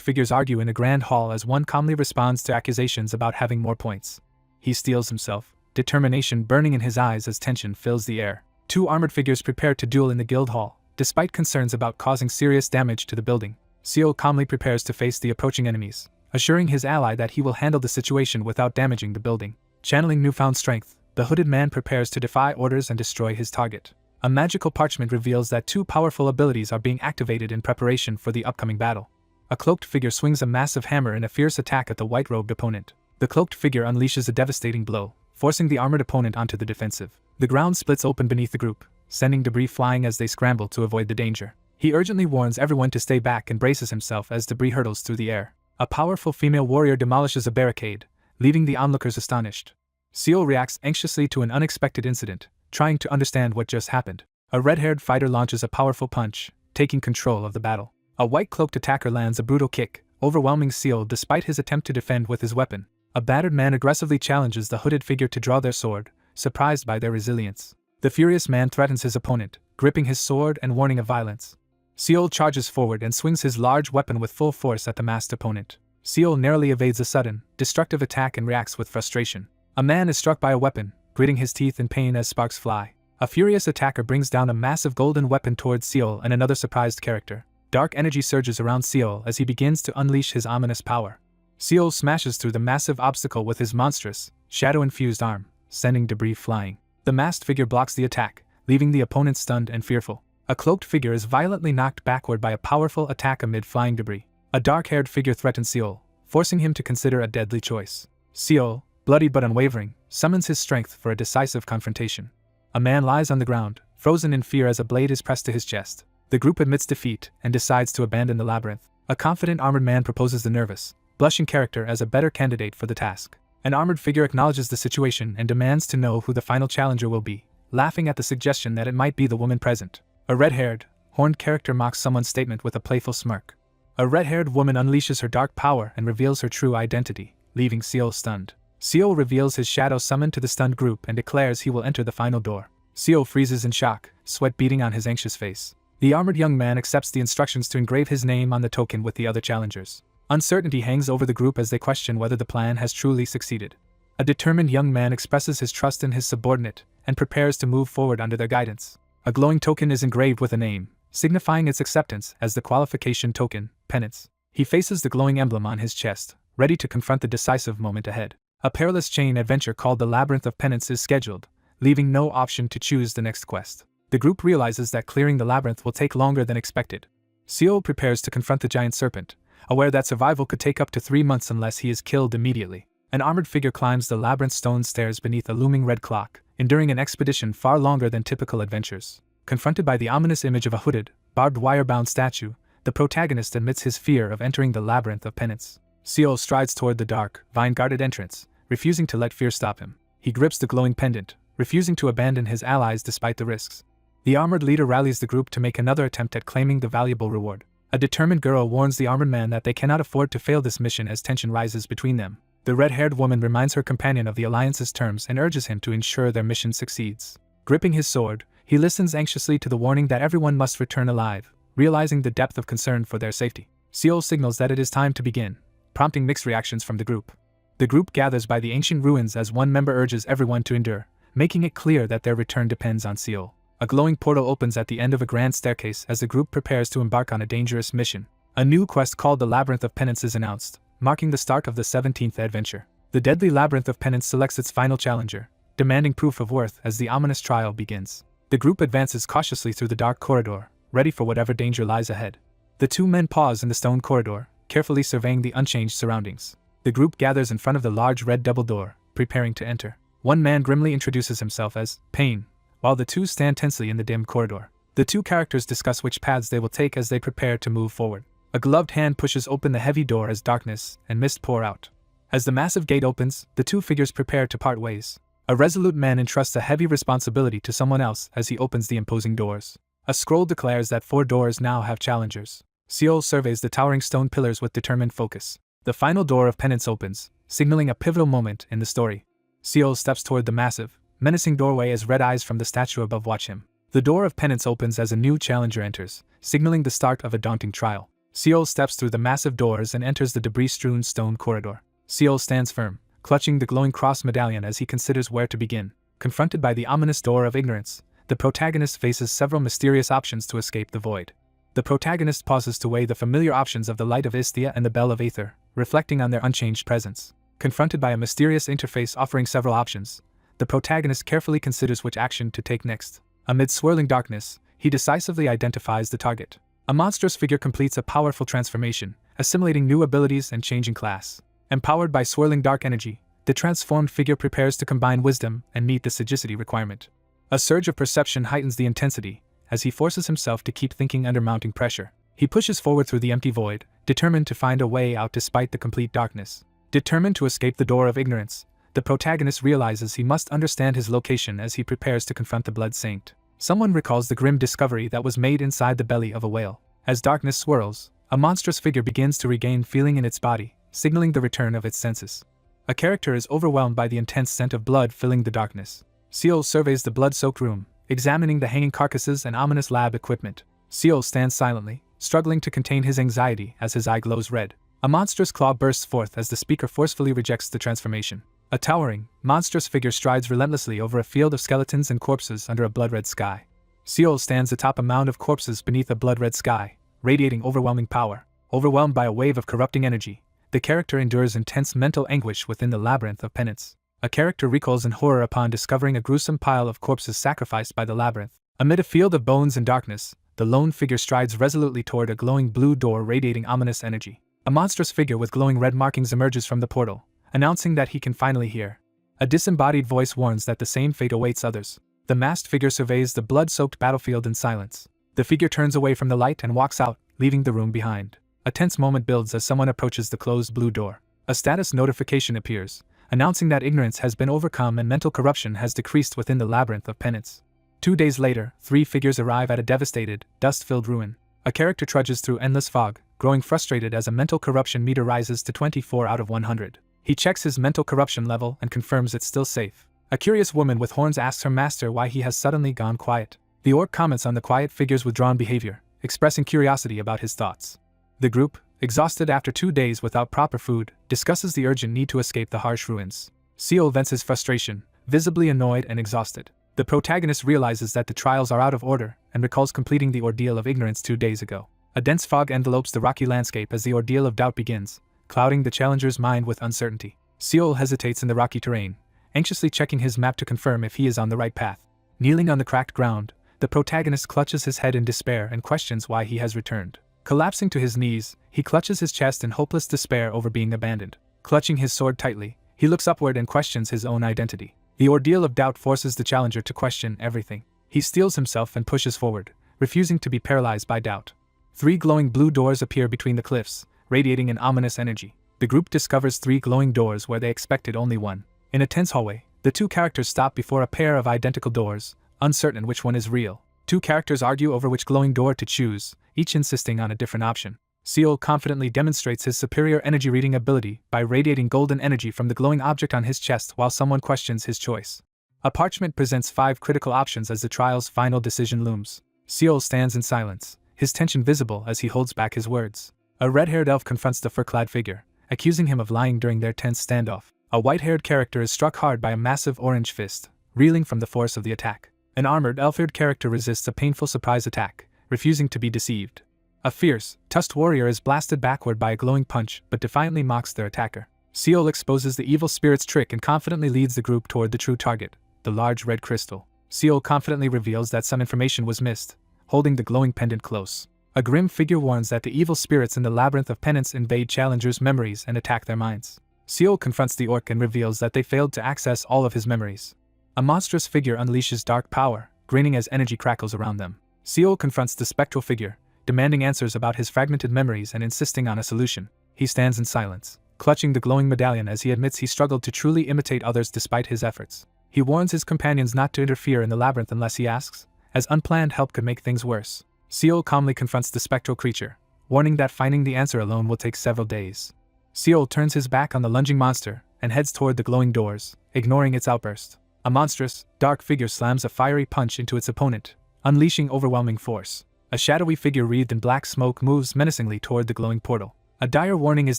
figures argue in a grand hall as one calmly responds to accusations about having more points. He steels himself, determination burning in his eyes as tension fills the air. 2 armored figures prepare to duel in the guild hall, despite concerns about causing serious damage to the building. Seol calmly prepares to face the approaching enemies, assuring his ally that he will handle the situation without damaging the building. Channeling newfound strength, the hooded man prepares to defy orders and destroy his target. A magical parchment reveals that 2 powerful abilities are being activated in preparation for the upcoming battle. A cloaked figure swings a massive hammer in a fierce attack at the white-robed opponent. The cloaked figure unleashes a devastating blow, forcing the armored opponent onto the defensive. The ground splits open beneath the group, sending debris flying as they scramble to avoid the danger. He urgently warns everyone to stay back and braces himself as debris hurtles through the air. A powerful female warrior demolishes a barricade, leaving the onlookers astonished. Seol reacts anxiously to an unexpected incident, trying to understand what just happened. A red-haired fighter launches a powerful punch, taking control of the battle. A white-cloaked attacker lands a brutal kick, overwhelming Seol despite his attempt to defend with his weapon. A battered man aggressively challenges the hooded figure to draw their sword, surprised by their resilience. The furious man threatens his opponent, gripping his sword and warning of violence. Seol charges forward and swings his large weapon with full force at the masked opponent. Seol narrowly evades a sudden, destructive attack and reacts with frustration. A man is struck by a weapon, gritting his teeth in pain as sparks fly. A furious attacker brings down a massive golden weapon towards Seol and another surprised character. Dark energy surges around Seol as he begins to unleash his ominous power. Seol smashes through the massive obstacle with his monstrous, shadow-infused arm, sending debris flying. The masked figure blocks the attack, leaving the opponent stunned and fearful. A cloaked figure is violently knocked backward by a powerful attack amid flying debris. A dark-haired figure threatens Seol, forcing him to consider a deadly choice. Seol, bloody but unwavering, summons his strength for a decisive confrontation. A man lies on the ground, frozen in fear as a blade is pressed to his chest. The group admits defeat and decides to abandon the labyrinth. A confident armored man proposes the nervous, blushing character as a better candidate for the task. An armored figure acknowledges the situation and demands to know who the final challenger will be, laughing at the suggestion that it might be the woman present. A red-haired, horned character mocks someone's statement with a playful smirk. A red-haired woman unleashes her dark power and reveals her true identity, leaving Seol stunned. Seol reveals his shadow summoned to the stunned group and declares he will enter the final door. Seol freezes in shock, sweat beading on his anxious face. The armored young man accepts the instructions to engrave his name on the token with the other challengers. Uncertainty hangs over the group as they question whether the plan has truly succeeded. A determined young man expresses his trust in his subordinate and prepares to move forward under their guidance. A glowing token is engraved with a name, signifying its acceptance as the qualification token, penance. He faces the glowing emblem on his chest, ready to confront the decisive moment ahead. A perilous chain adventure called the Labyrinth of Penance is scheduled, leaving no option to choose the next quest. The group realizes that clearing the labyrinth will take longer than expected. Seol prepares to confront the giant serpent, aware that survival could take up to 3 months unless he is killed immediately. An armored figure climbs the labyrinth stone stairs beneath a looming red clock, enduring an expedition far longer than typical adventures. Confronted by the ominous image of a hooded, barbed wire-bound statue, the protagonist admits his fear of entering the Labyrinth of Penance. Seol strides toward the dark, vine-guarded entrance, refusing to let fear stop him. He grips the glowing pendant, refusing to abandon his allies despite the risks. The armored leader rallies the group to make another attempt at claiming the valuable reward. A determined girl warns the armored man that they cannot afford to fail this mission as tension rises between them. The red-haired woman reminds her companion of the alliance's terms and urges him to ensure their mission succeeds. Gripping his sword, he listens anxiously to the warning that everyone must return alive, realizing the depth of concern for their safety. Seol signals that it is time to begin, prompting mixed reactions from the group. The group gathers by the ancient ruins as one member urges everyone to endure, making it clear that their return depends on Seol. A glowing portal opens at the end of a grand staircase as the group prepares to embark on a dangerous mission. A new quest called the Labyrinth of Penance is announced, marking the start of the 17th adventure. The deadly Labyrinth of Penance selects its final challenger, demanding proof of worth as the ominous trial begins. The group advances cautiously through the dark corridor, ready for whatever danger lies ahead. The two men pause in the stone corridor, carefully surveying the unchanged surroundings. The group gathers in front of the large red double door, preparing to enter. One man grimly introduces himself as Pain, while the two stand tensely in the dim corridor. The two characters discuss which paths they will take as they prepare to move forward. A gloved hand pushes open the heavy door as darkness and mist pour out. As the massive gate opens, the two figures prepare to part ways. A resolute man entrusts a heavy responsibility to someone else as he opens the imposing doors. A scroll declares that 4 doors now have challengers. Seol surveys the towering stone pillars with determined focus. The final door of penance opens, signaling a pivotal moment in the story. Seol steps toward the massive, menacing doorway as red eyes from the statue above watch him. The door of penance opens as a new challenger enters, signaling the start of a daunting trial. Seol steps through the massive doors and enters the debris-strewn stone corridor. Seol stands firm, clutching the glowing cross medallion as he considers where to begin. Confronted by the ominous door of ignorance, the protagonist faces several mysterious options to escape the void. The protagonist pauses to weigh the familiar options of the Light of Isthia and the Bell of Aether, reflecting on their unchanged presence. Confronted by a mysterious interface offering several options, the protagonist carefully considers which action to take next. Amid swirling darkness, he decisively identifies the target. A monstrous figure completes a powerful transformation, assimilating new abilities and changing class. Empowered by swirling dark energy, the transformed figure prepares to combine wisdom and meet the sagacity requirement. A surge of perception heightens the intensity, as he forces himself to keep thinking under mounting pressure. He pushes forward through the empty void, determined to find a way out despite the complete darkness. Determined to escape the door of ignorance, the protagonist realizes he must understand his location as he prepares to confront the Blood Saint. Someone recalls the grim discovery that was made inside the belly of a whale. As darkness swirls, a monstrous figure begins to regain feeling in its body, signaling the return of its senses. A character is overwhelmed by the intense scent of blood filling the darkness. Seol surveys the blood-soaked room, examining the hanging carcasses and ominous lab equipment. Seol stands silently, struggling to contain his anxiety as his eye glows red. A monstrous claw bursts forth as the speaker forcefully rejects the transformation. A towering, monstrous figure strides relentlessly over a field of skeletons and corpses under a blood-red sky. Seol stands atop a mound of corpses beneath a blood-red sky, radiating overwhelming power. Overwhelmed by a wave of corrupting energy, the character endures intense mental anguish within the labyrinth of penance. A character recoils in horror upon discovering a gruesome pile of corpses sacrificed by the labyrinth. Amid a field of bones and darkness, the lone figure strides resolutely toward a glowing blue door radiating ominous energy. A monstrous figure with glowing red markings emerges from the portal, announcing that he can finally hear. A disembodied voice warns that the same fate awaits others. The masked figure surveys the blood-soaked battlefield in silence. The figure turns away from the light and walks out, leaving the room behind. A tense moment builds as someone approaches the closed blue door. A status notification appears, announcing that ignorance has been overcome and mental corruption has decreased within the labyrinth of penance. 2 days later, 3 figures arrive at a devastated, dust-filled ruin. A character trudges through endless fog, growing frustrated as a mental corruption meter rises to 24 out of 100. He checks his mental corruption level and confirms it's still safe. A curious woman with horns asks her master why he has suddenly gone quiet. The orc comments on the quiet figure's withdrawn behavior, expressing curiosity about his thoughts. The group, exhausted after 2 days without proper food, discusses the urgent need to escape the harsh ruins. Seol vents his frustration, visibly annoyed and exhausted. The protagonist realizes that the trials are out of order and recalls completing the ordeal of ignorance 2 days ago. A dense fog envelopes the rocky landscape as the ordeal of doubt begins, clouding the challenger's mind with uncertainty. Seol hesitates in the rocky terrain, anxiously checking his map to confirm if he is on the right path. Kneeling on the cracked ground, the protagonist clutches his head in despair and questions why he has returned. Collapsing to his knees, he clutches his chest in hopeless despair over being abandoned. Clutching his sword tightly, he looks upward and questions his own identity. The ordeal of doubt forces the challenger to question everything. He steels himself and pushes forward, refusing to be paralyzed by doubt. 3 glowing blue doors appear between the cliffs, radiating an ominous energy. The group discovers 3 glowing doors where they expected only one. In a tense hallway, the 2 characters stop before a pair of identical doors, uncertain which one is real. 2 characters argue over which glowing door to choose, each insisting on a different option. Seol confidently demonstrates his superior energy reading ability by radiating golden energy from the glowing object on his chest while someone questions his choice. A parchment presents 5 critical options as the trial's final decision looms. Seol stands in silence, his tension visible as he holds back his words. A red-haired elf confronts the fur-clad figure, accusing him of lying during their tense standoff. A white-haired character is struck hard by a massive orange fist, reeling from the force of the attack. An armored elf-haired character resists a painful surprise attack, refusing to be deceived. A fierce, tusked warrior is blasted backward by a glowing punch but defiantly mocks their attacker. Seol exposes the evil spirit's trick and confidently leads the group toward the true target, the large red crystal. Seol confidently reveals that some information was missed, holding the glowing pendant close. A grim figure warns that the evil spirits in the labyrinth of penance invade challengers' memories and attack their minds. Seol confronts the orc and reveals that they failed to access all of his memories. A monstrous figure unleashes dark power, grinning as energy crackles around them. Seol confronts the spectral figure, demanding answers about his fragmented memories and insisting on a solution. He stands in silence, clutching the glowing medallion as he admits he struggled to truly imitate others despite his efforts. He warns his companions not to interfere in the labyrinth unless he asks, as unplanned help could make things worse. Seol calmly confronts the spectral creature, warning that finding the answer alone will take several days. Seol turns his back on the lunging monster and heads toward the glowing doors, ignoring its outburst. A monstrous, dark figure slams a fiery punch into its opponent, unleashing overwhelming force. A shadowy figure wreathed in black smoke moves menacingly toward the glowing portal. A dire warning is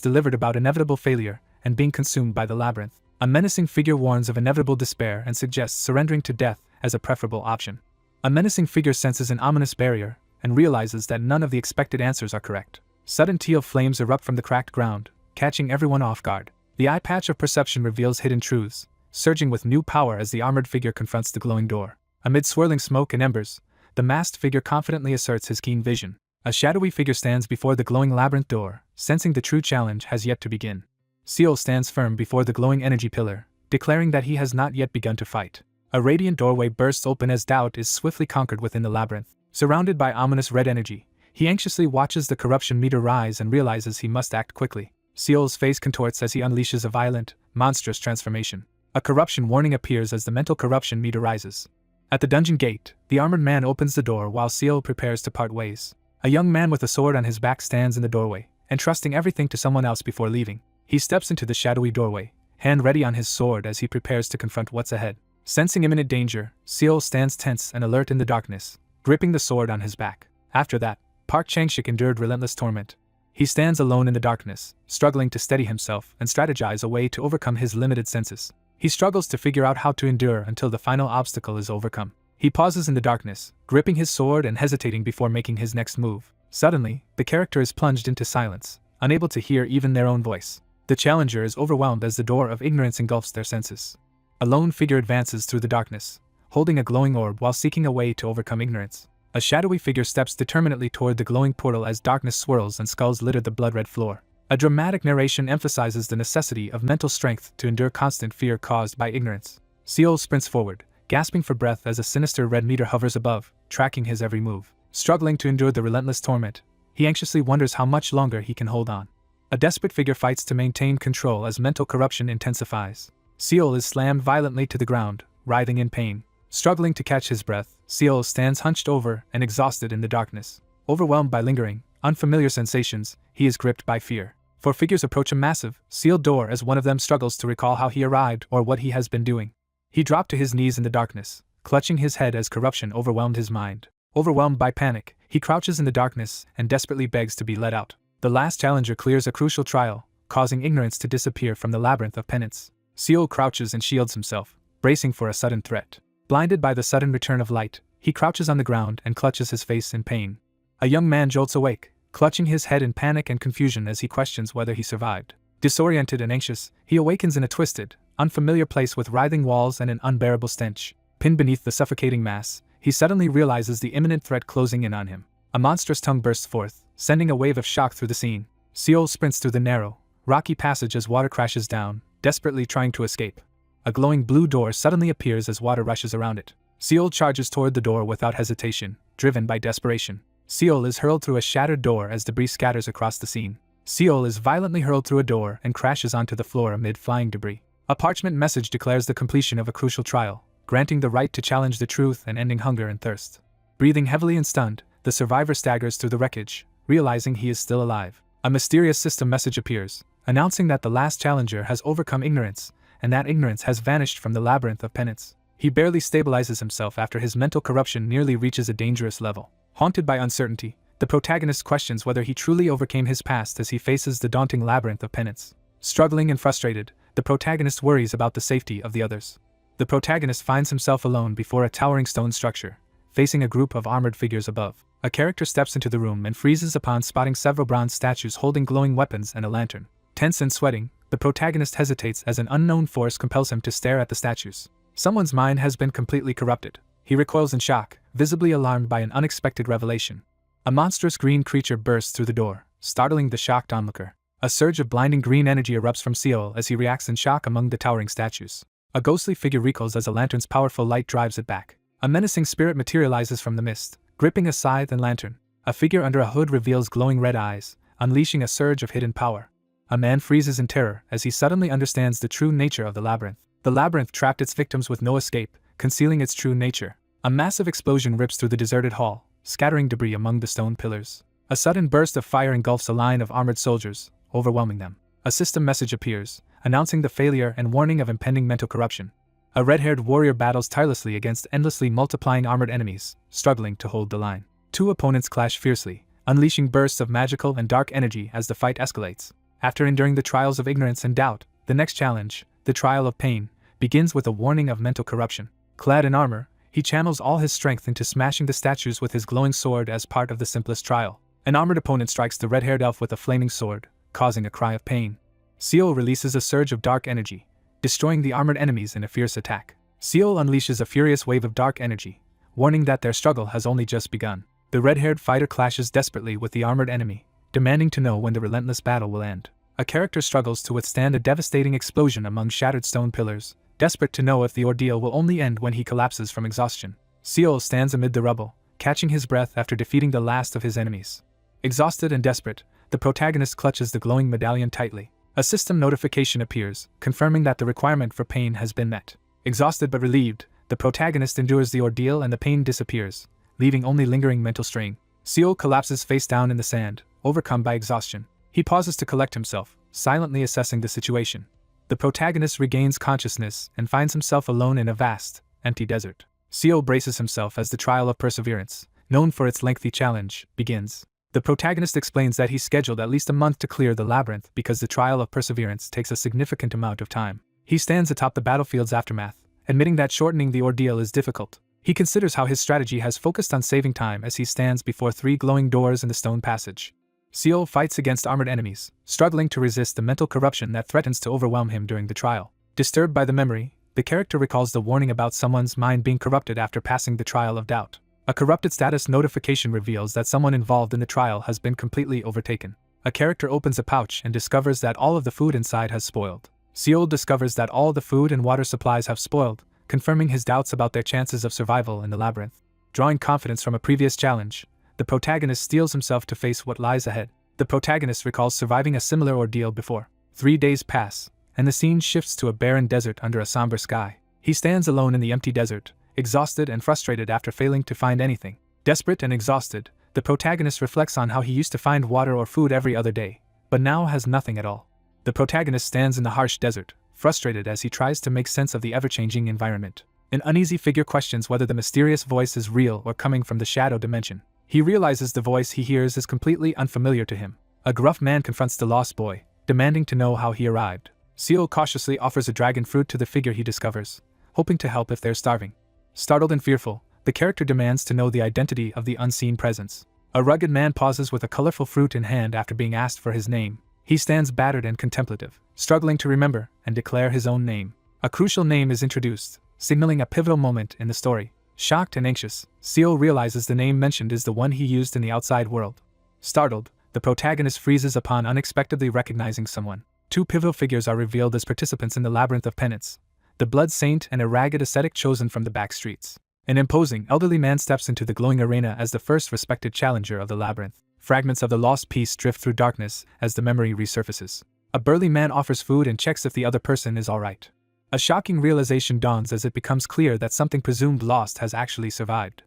delivered about inevitable failure and being consumed by the labyrinth. A menacing figure warns of inevitable despair and suggests surrendering to death as a preferable option. A menacing figure senses an ominous barrier and realizes that none of the expected answers are correct. Sudden teal flames erupt from the cracked ground, catching everyone off guard. The eye patch of perception reveals hidden truths, surging with new power as the armored figure confronts the glowing door. Amid swirling smoke and embers, the masked figure confidently asserts his keen vision. A shadowy figure stands before the glowing labyrinth door, sensing the true challenge has yet to begin. Seol stands firm before the glowing energy pillar, declaring that he has not yet begun to fight. A radiant doorway bursts open as doubt is swiftly conquered within the labyrinth. Surrounded by ominous red energy, he anxiously watches the corruption meter rise and realizes he must act quickly. Seol's face contorts as he unleashes a violent, monstrous transformation. A corruption warning appears as the mental corruption meter rises. At the dungeon gate, the armored man opens the door while Seol prepares to part ways. A young man with a sword on his back stands in the doorway, entrusting everything to someone else before leaving. He steps into the shadowy doorway, hand ready on his sword as he prepares to confront what's ahead. Sensing imminent danger, Seol stands tense and alert in the darkness, gripping the sword on his back. After that, Park Changshik endured relentless torment. He stands alone in the darkness, struggling to steady himself and strategize a way to overcome his limited senses. He struggles to figure out how to endure until the final obstacle is overcome. He pauses in the darkness, gripping his sword and hesitating before making his next move. Suddenly, the character is plunged into silence, unable to hear even their own voice. The challenger is overwhelmed as the door of ignorance engulfs their senses. A lone figure advances through the darkness, holding a glowing orb while seeking a way to overcome ignorance. A shadowy figure steps determinedly toward the glowing portal as darkness swirls and skulls litter the blood-red floor. A dramatic narration emphasizes the necessity of mental strength to endure constant fear caused by ignorance. Seol sprints forward, gasping for breath as a sinister red meter hovers above, tracking his every move. Struggling to endure the relentless torment, he anxiously wonders how much longer he can hold on. A desperate figure fights to maintain control as mental corruption intensifies. Seol is slammed violently to the ground, writhing in pain. Struggling to catch his breath, Seol stands hunched over and exhausted in the darkness. Overwhelmed by lingering, unfamiliar sensations, he is gripped by fear. Four figures approach a massive, sealed door as one of them struggles to recall how he arrived or what he has been doing. He dropped to his knees in the darkness, clutching his head as corruption overwhelmed his mind. Overwhelmed by panic, he crouches in the darkness and desperately begs to be let out. The last challenger clears a crucial trial, causing ignorance to disappear from the labyrinth of penance. Seol crouches and shields himself, bracing for a sudden threat. Blinded by the sudden return of light, he crouches on the ground and clutches his face in pain. A young man jolts awake, clutching his head in panic and confusion as he questions whether he survived. Disoriented and anxious, he awakens in a twisted, unfamiliar place with writhing walls and an unbearable stench. Pinned beneath the suffocating mass, he suddenly realizes the imminent threat closing in on him. A monstrous tongue bursts forth, sending a wave of shock through the scene. Seol sprints through the narrow, rocky passage as water crashes down, desperately trying to escape. A glowing blue door suddenly appears as water rushes around it. Seol charges toward the door without hesitation, driven by desperation. Seol is hurled through a shattered door as debris scatters across the scene. Seol is violently hurled through a door and crashes onto the floor amid flying debris. A parchment message declares the completion of a crucial trial, granting the right to challenge the truth and ending hunger and thirst. Breathing heavily and stunned, the survivor staggers through the wreckage, realizing he is still alive. A mysterious system message appears, announcing that the last challenger has overcome ignorance, and that ignorance has vanished from the labyrinth of penance. He barely stabilizes himself after his mental corruption nearly reaches a dangerous level. Haunted by uncertainty, the protagonist questions whether he truly overcame his past as he faces the daunting labyrinth of penance. Struggling and frustrated, the protagonist worries about the safety of the others. The protagonist finds himself alone before a towering stone structure, facing a group of armored figures above. A character steps into the room and freezes upon spotting several bronze statues holding glowing weapons and a lantern. Tense and sweating, the protagonist hesitates as an unknown force compels him to stare at the statues. Someone's mind has been completely corrupted. He recoils in shock, visibly alarmed by an unexpected revelation. A monstrous green creature bursts through the door, startling the shocked onlooker. A surge of blinding green energy erupts from Seol as he reacts in shock among the towering statues. A ghostly figure recoils as a lantern's powerful light drives it back. A menacing spirit materializes from the mist, gripping a scythe and lantern. A figure under a hood reveals glowing red eyes, unleashing a surge of hidden power. A man freezes in terror as he suddenly understands the true nature of the labyrinth. The labyrinth trapped its victims with no escape, concealing its true nature. A massive explosion rips through the deserted hall, scattering debris among the stone pillars. A sudden burst of fire engulfs a line of armored soldiers, overwhelming them. A system message appears, announcing the failure and warning of impending mental corruption. A red-haired warrior battles tirelessly against endlessly multiplying armored enemies, struggling to hold the line. Two opponents clash fiercely, unleashing bursts of magical and dark energy as the fight escalates. After enduring the trials of ignorance and doubt, the next challenge, the trial of pain, begins with a warning of mental corruption. Clad in armor, he channels all his strength into smashing the statues with his glowing sword as part of the simplest trial. An armored opponent strikes the red-haired elf with a flaming sword, causing a cry of pain. Seol releases a surge of dark energy, destroying the armored enemies in a fierce attack. Seol unleashes a furious wave of dark energy, warning that their struggle has only just begun. The red-haired fighter clashes desperately with the armored enemy, demanding to know when the relentless battle will end. A character struggles to withstand a devastating explosion among shattered stone pillars, desperate to know if the ordeal will only end when he collapses from exhaustion. Seol stands amid the rubble, catching his breath after defeating the last of his enemies. Exhausted and desperate, the protagonist clutches the glowing medallion tightly. A system notification appears, confirming that the requirement for pain has been met. Exhausted but relieved, the protagonist endures the ordeal and the pain disappears, leaving only lingering mental strain. Seol collapses face down in the sand, overcome by exhaustion. He pauses to collect himself, silently assessing the situation. The protagonist regains consciousness and finds himself alone in a vast, empty desert. Seol braces himself as the trial of perseverance, known for its lengthy challenge, begins. The protagonist explains that he's scheduled at least a month to clear the labyrinth because the trial of perseverance takes a significant amount of time. He stands atop the battlefield's aftermath, admitting that shortening the ordeal is difficult. He considers how his strategy has focused on saving time as he stands before 3 glowing doors in the stone passage. Seol fights against armored enemies, struggling to resist the mental corruption that threatens to overwhelm him during the trial. Disturbed by the memory, the character recalls the warning about someone's mind being corrupted after passing the trial of doubt. A corrupted status notification reveals that someone involved in the trial has been completely overtaken. A character opens a pouch and discovers that all of the food inside has spoiled. Seol discovers that all the food and water supplies have spoiled, confirming his doubts about their chances of survival in the labyrinth. Drawing confidence from a previous challenge, the protagonist steels himself to face what lies ahead. The protagonist recalls surviving a similar ordeal before. 3 days pass, and the scene shifts to a barren desert under a somber sky. He stands alone in the empty desert, exhausted and frustrated after failing to find anything. Desperate and exhausted, the protagonist reflects on how he used to find water or food every other day, but now has nothing at all. The protagonist stands in the harsh desert, frustrated as he tries to make sense of the ever-changing environment. An uneasy figure questions whether the mysterious voice is real or coming from the shadow dimension. He realizes the voice he hears is completely unfamiliar to him. A gruff man confronts the lost boy, demanding to know how he arrived. Seol cautiously offers a dragon fruit to the figure he discovers, hoping to help if they're starving. Startled and fearful, the character demands to know the identity of the unseen presence. A rugged man pauses with a colorful fruit in hand after being asked for his name. He stands battered and contemplative, struggling to remember and declare his own name. A crucial name is introduced, signaling a pivotal moment in the story. Shocked and anxious, Seol realizes the name mentioned is the one he used in the outside world. Startled, the protagonist freezes upon unexpectedly recognizing someone. 2 pivotal figures are revealed as participants in the Labyrinth of Penance: the Blood Saint and a ragged ascetic chosen from the back streets. An imposing, elderly man steps into the glowing arena as the first respected challenger of the labyrinth. Fragments of the lost piece drift through darkness as the memory resurfaces. A burly man offers food and checks if the other person is alright. A shocking realization dawns as it becomes clear that something presumed lost has actually survived.